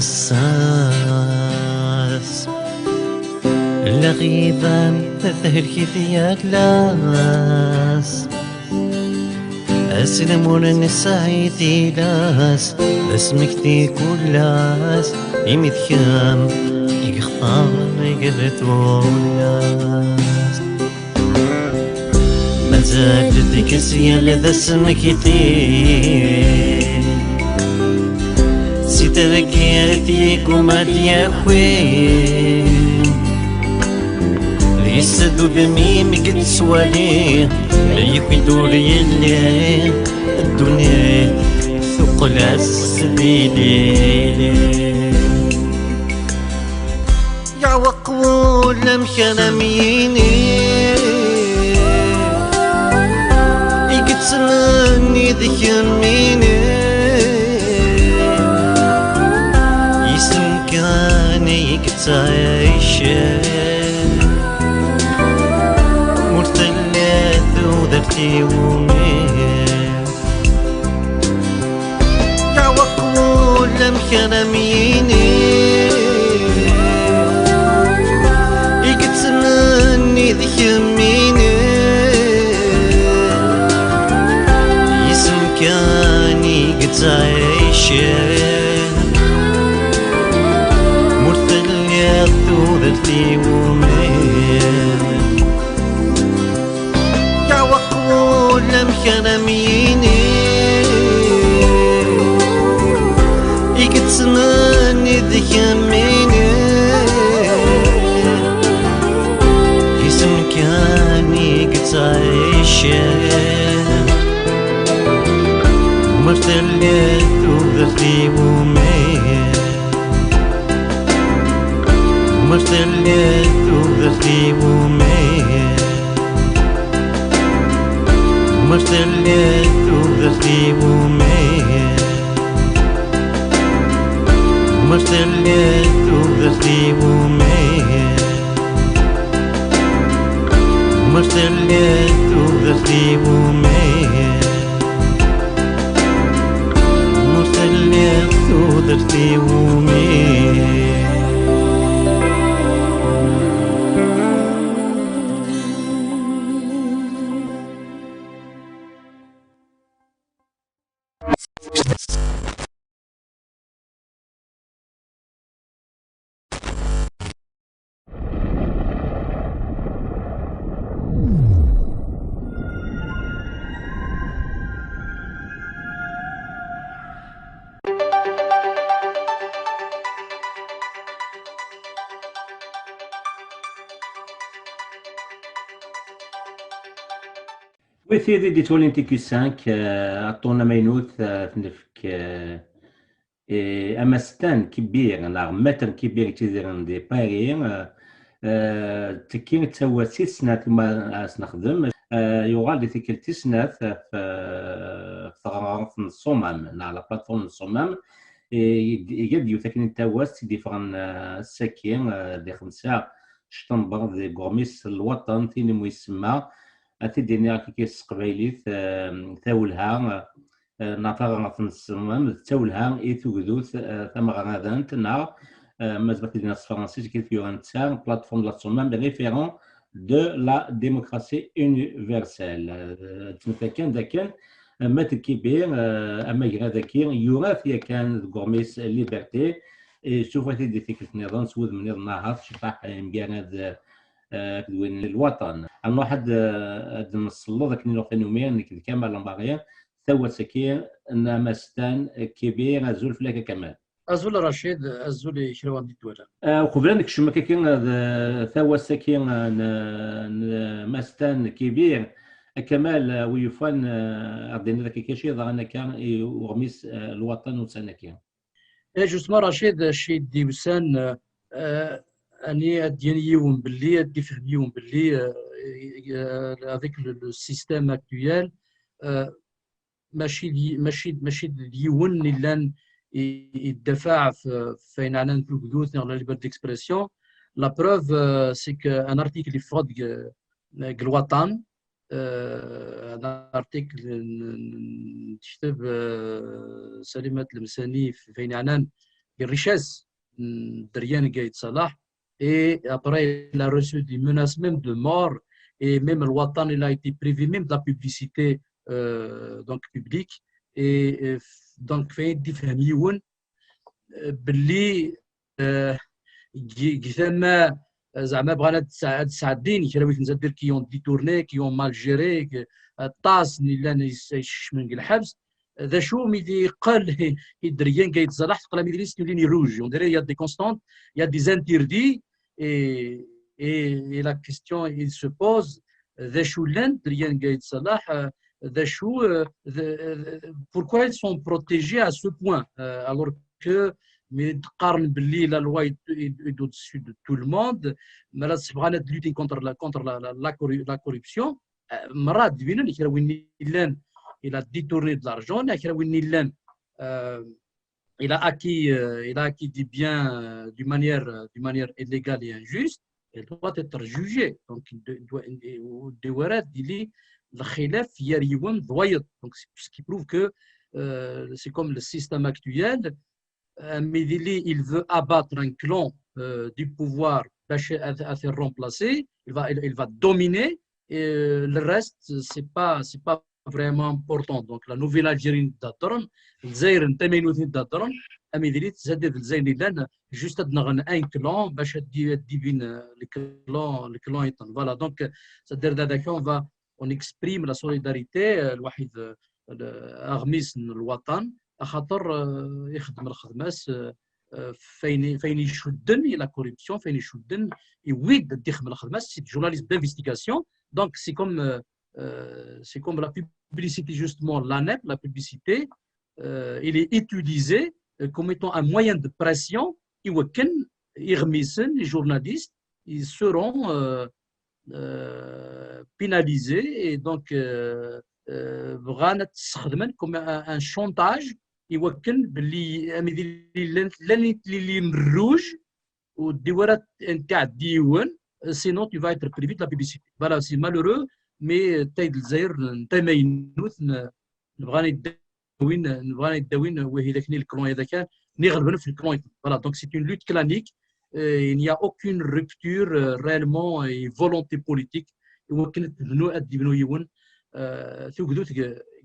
عساس لغيبا تثهر كيفيات لاس أسلمون النسايتي لاس اسمك تي كلاس يمثيام يختار يقرت ولاس مازال تديك سيال ذا اسمك تي تركياتيك وما تياكوين ليسدو بميمك تسوالي ليكوي دوري اللي الدنيا ثقل السبيلي يا وقول لم كلاميني يقتلني ذكرني تعيشين مرتلات ودرتي ومين يا وقول لم كلاميني يقتلني ذكرني يسم كان يقتعيشين ودرتي ومين يا وقول لم كلاميني يقتلني ذكرني جسم كان يقتعيشين مرتليت ودرتي ومين مرتليت ودرتي ومين مرتليت ودرتي ومين مرتليت ودرتي ومين مرتليت ودرتي ومين مرتليت ودرتي ومين Oui, c'est des toiles TQ5 عطونا ماينوث تنفك أمستان كبير متر كبير تيدير دي باري تكين تسوى 6 سنات ما نخدم يغال دي تيكل 6 سنات في الصمام على بلاتفورم الصمام يقد يتكن تواس ديفران الساكين دي 5 شطنبر دي غورميس الوطن تيني مو يسمى تديني كيس قبايليت ثاولها نافاغا في الصمام ثاولها توجدوث ثم غادان تنا مازال تدينا الفرنسي كيف يوانتسان بلاتفورم لا صمام ريفيرون دو لا ديموكراسي يونيفرسال تمثل كان مات كبير اما غاداكي يورث يا كان غورميس ليبرتي شوف هذه ديك النظام سود من النهار شفاح مكان كدوين الوطن انا واحد نصلو ذاك الوقت يوميا كامل باغيين ثوا سكين ان مستان كبير ازول فلاك كمال ازول رشيد ازول شروان دي دوله وقبل انك شما كاين ثوا سكين مستان كبير كمال ويفان ردينا ذاك كيشي ظهرنا كان وغميس الوطن وسنكين جوستمون رشيد شي ديوسان اني اديني يوم باللي ادي فهميهم باللي افيك لو سيستيم اكطويال ماشي ديون اللي لان يدفع فين عنا نتوجدوث على ليبرتي اكسبرسيون لا بروف سي كو ان ارتيكل يفرض الوطن هذا ارتيكل تكتب سليمة المساني فين عنان الريشاس دريان قايد صلاح et après il a reçu des menaces même de mort et même le Watan il a été privé même de la publicité donc publique et donc fait différents باللي كيفما زعما بغانا تساعدين كراويت نزادير كي يون ديتورني كي يون مال جيري الطاس اللي يشمن الحبس ذا شو ميدي قال الدريان كايت صلاح تقلا ميدي ستوليني روج اون ديري يا دي كونستانت يا دي زانتيردي et la question il se pose ذا شو لان دريان كايت صلاح ذا شو pourquoi ils sont protégés à ce point alors que mais تقارن باللي لا لوا يدو dessus de tout le monde مالا تبغانا lutter contre la corruption مرات دينا اللي كراوين لان il a détourné de l'argent كراوين لان il a acquis des biens d'une manière illégale et injuste il doit être jugé donc il doit الدوارات ديالي الخلاف يريون ضويط donc ce qui prouve que c'est comme le système actuel Medili, il veut abattre un clan du pouvoir à faire remplacer, il va dominer et le reste, c'est pas vraiment important. Donc la nouvelle Algérie d'Adron, le Zaire Temeinout d'Adron, Medili, c'est le Zaire juste un clan, le clan est voilà. Donc, c'est-à-dire on exprime la solidarité, l'armis le Watan. خاطر يخدم الخدماس فين يشدن الى كوريبسيون فين يشدن يويد يخدم الخدماس سي جورناليست d'investigation donc c'est comme la publicité justement l'ANEP la publicité il est utilisé comme étant un moyen de pression يوكن يغمسن les journalistes ils seront pénalisés et donc بغانا تستخدمن comme un chantage يوكل باللي اللي نروج والديوارات نتاع الديوان سينون tu vas être privé de la publicité voilà c'est malheureux mais تايد الجزائر نتا ماينوث نبغانا يداوين وهي ذاك الكلون هذا كان نغلبنا في الكلون voilà donc c'est une lutte clanique il n'y a aucune rupture réellement et volonté politique يوكل تبنوا يون توجدوت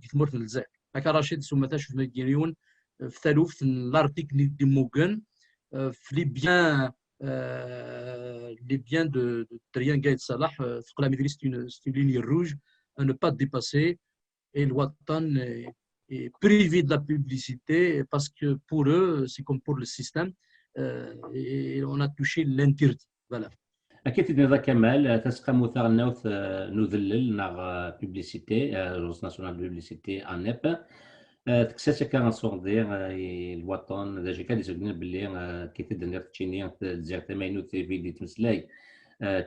كثمرت الجزائر هكا رشيد سما تشوف مدينيون في ثالوث لارتيكل دي موغن في لي بيان دو تريان قايد صلاح في قلم مدريس ستون ليني روج à ne pas dépasser et le Watan est privé de la publicité parce que pour eux c'est comme pour le système et on a touché l'interdit voilà أكيد نضا كمال تسقى مثار نوث نذلل نغ بوبليسيتي روس ناسيونال بوبليسيتي انيب تكساسا كان صوردير الوطن ذا جيكا ديسودنا باللي كي تدنر تشيني تزير تماينو تيفيدي تمسلاي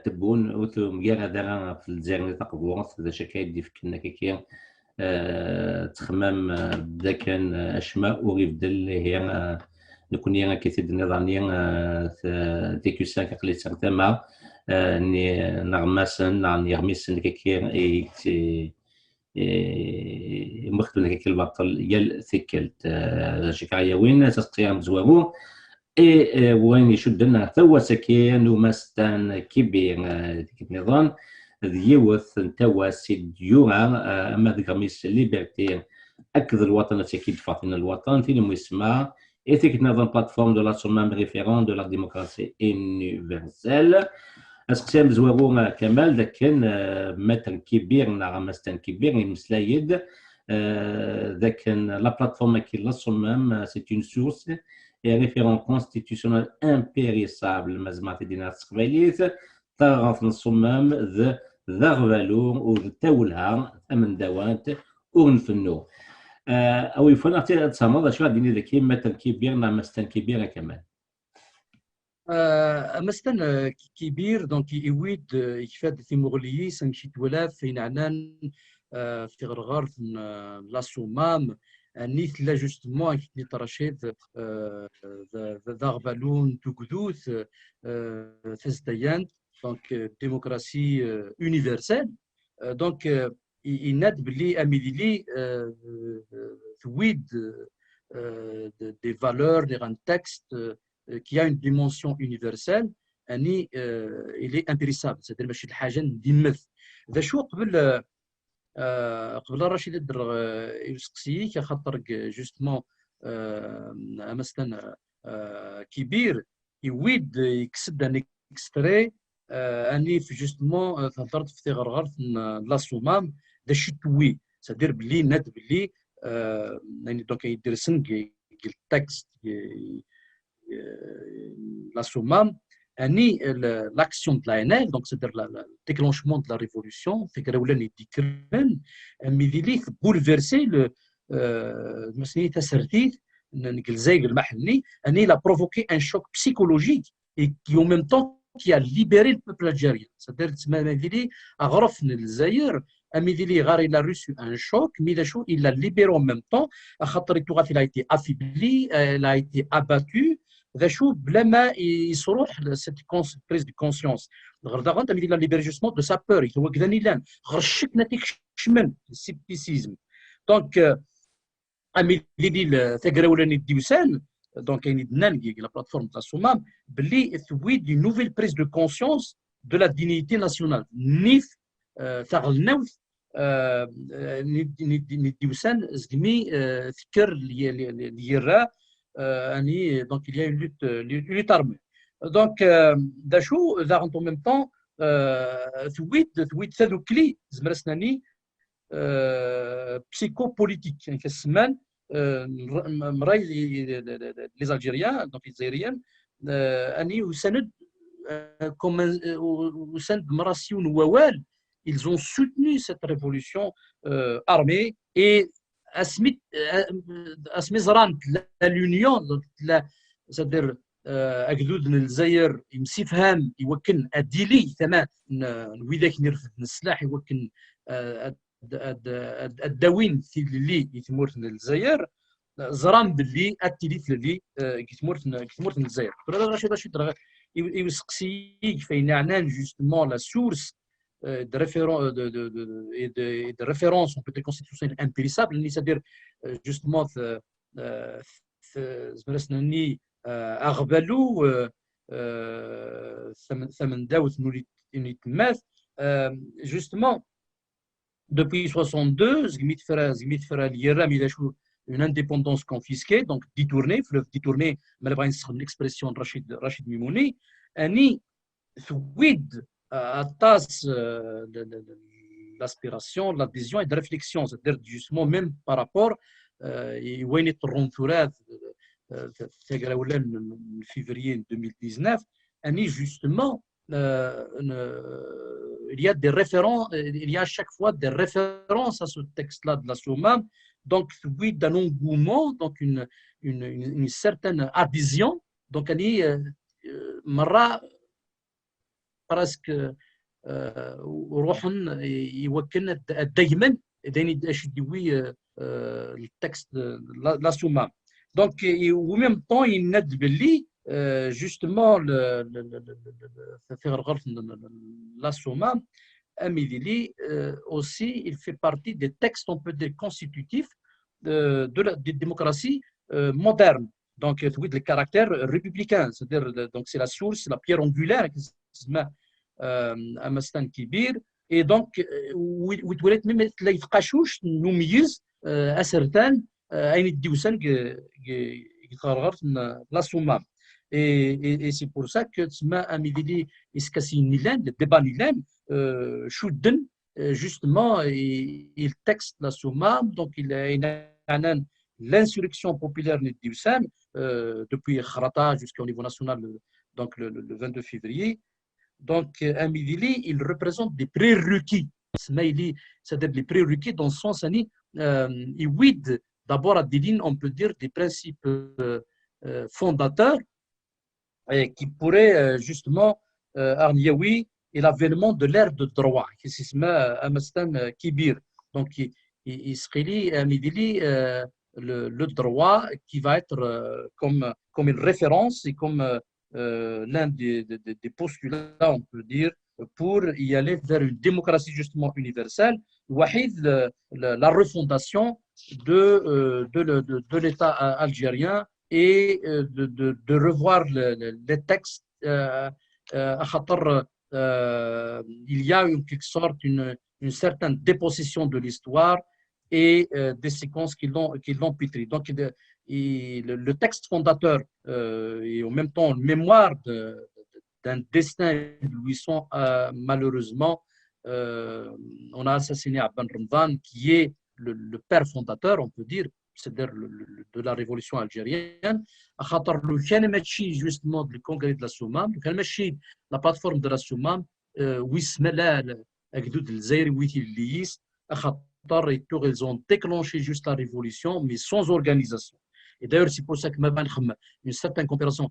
تبون وثو مجال هذا في الجزائر تقبورت ذا شكاية دي فكنا كي تخمام بدا كان اشماء وغيف دل هي نكون يانا كي نظاميا تيكوسا كقلي تما ني نغماسن يغميسن كي مختلف كي البطل يل ثكلت شكاية وين تستطيع مزوارو اي وين يشد لنا توا سكين ومستان كبير ديك النظام ديوث توا سيد يورا اما دغميس ليبرتي اكد الوطن تاكيد فاطمه الوطن في يسمى ايثيك نظام بلاتفورم دو لا سومام ريفيرون دو لا ديموكراسي يونيفرسال اسقسام زوارو كمال لكن متر كبير نعم مستان كبير مسلايد لكن لا بلاتفورم كي لا سومام سي اون سورس et référent constitutionnel impérissable مزمعة دينا التقبيليت تعرف الصمام ذا غفالو وتولها ثمن دوات ونفنو او يفون تصمد شو ديني ذكي مثل كبير مستن كبيره كمان مستن كبير دونك يويد يفاد في مغليي سنشيت ولا في نعنان في غرغار لا صمام نيت لا جوستمون كي ترشيد ذا غبالون توغدوث فزديان دونك ديموكراسي يونيفرسال دونك يناد بلي اميديلي ثويد دي فالور دي ان تكست qui a une dimension universelle اني il est impérissable c'est-à-dire ماشي الحاجه ندمث ذا شو قبل رشيد الدر يسقسيك خاطر جوستمون مثلا كبير يويد يكسب ان اكستري اني في جوستمون هضرت في غرغر لا صمام ذا شتوي سادير بلي نات بلي يعني دونك يدرسن التكست la SOMAM اني l'action de l'ANL donc c'est-à-dire le déclenchement de la révolution فكره ولاني ديكرن ميديلي بولفيرسي لو مسني تسرتيت الجزائر المحلي اني لا بروفوكي ان شوك بسيكولوجيك et qui en même temps qui a libéré le peuple algérien c'est-à-dire ميديلي عرفنا الجزائر ميديلي غار il a reçu un choc mais il l'a libéré en même temps خاطر التراث il a été affaibli il a été abattu ذا شو بلا ما يصروح سيت بريز دو كونسيونس غير انت ملي ليبري جوستمون دو سا بور هو كذا نيلان غرشك نتيك شمن السيبتيسيزم دونك امي لي تاكراولاني ديوسان دونك كاين دنان لا بلاتفورم تاع الصمام باللي ثويد دي نوفيل بريز دو كونسيونس دو لا دينيتي ناسيونال نيف تاع النوث ديوسان زدمي فكر اللي يرا يعني donc il y a une lutte armée donc داشو ذا en même temps ثويت ثذوكلي زمرسناني psychopolitique يعني كسمان مراي لي زالجيريان دونك الجزائريين اني يساند وساند مراسيون ووال ils ont soutenu cette révolution armée et اسمي زران لونيون c'est-à-dire اكدود الجزائر يمسيفهام يوكن اديلي ثما وذاك نرفد السلاح يوكن الدواوين اللي يتمورت الجزائر زران باللي اتيليت اللي يتمورت الجزائر رشيد يسقسيك فين عنان جوستمون لا سورس de référence en peut-être constitutionnelle impérissable c'est-à-dire justement زمرسناني اغبلو ثمن داوت نولي تماث justement depuis 62 زميت فرا اليرام الى شو une indépendance confisquée donc détournée fleuve détourné ما بغا نسخدم l'expression رشيد ميموني اني ثويد الطاس l'aspiration, l'adhésion et de réflexion, c'est-à-dire justement même par rapport وين يطرون ثلاث في février 2019 اني justement il y a des références, il y a à chaque fois des références à ce texte-là de la Soumam. Donc, oui, d'un engouement, donc une certaine adhésion. Donc, مرة presque روحن يوكلنا دائما دايما اش يدوي التكست لا Soumam. Donc, au même temps, il n'a باللي justement la Soumam aussi, il fait partie des textes, on peut dire, constitutifs de la démocratie moderne. Donc, le caractère républicain, c'est-à-dire, donc c'est la source, la pierre angulaire qui s'appelle Amastan Kibir. Et donc, وتولات même تلاقي في قاشوش نميز أسرتان أين الدوسان يتغرغر la Soumam. Et c'est pour ça que تسمى أميديلي إسكاسي نيلان le débat نيلان شودن justement il texte la Soumam. Donc il a l'insurrection populaire Niddiousan depuis Kharata jusqu'au niveau national, donc le 22 février. Donc Amidili, il représente des prérequis, c'est-à-dire des prérequis dans le sens il guide d'abord à des lignes, on peut dire, des principes fondateurs qui pourraient justement Arniaoui et l'avènement de l'ère de droit, qui s'appelle Amastan Kibir. Donc, il serait Amidili le droit qui va être comme une référence et comme l'un des postulats, on peut dire, pour y aller vers une démocratie justement universelle, la refondation de l'État algérien et de revoir les textes. Il y a en quelque sorte une certaine dépossession de l'histoire et des séquences qui l'ont pétri. Donc, le texte fondateur et en même temps le mémoire d'un destin lui sont malheureusement, on a assassiné Abban Ramdan, qui est le père fondateur, on peut dire, c'est-à-dire de la révolution algérienne. Justement, le congrès de la Soumam, la plateforme de la Soumam, ils ont déclenché juste la révolution, mais sans organisation. Et d'ailleurs, c'est pour ça que une certaine coopération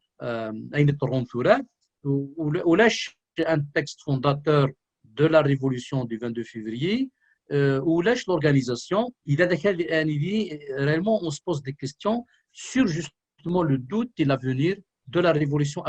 où lâche un texte fondateur de la révolution du 22 février, où lâche l'organisation. Il a réellement, on se pose des questions sur justement le doute et l'avenir de la révolution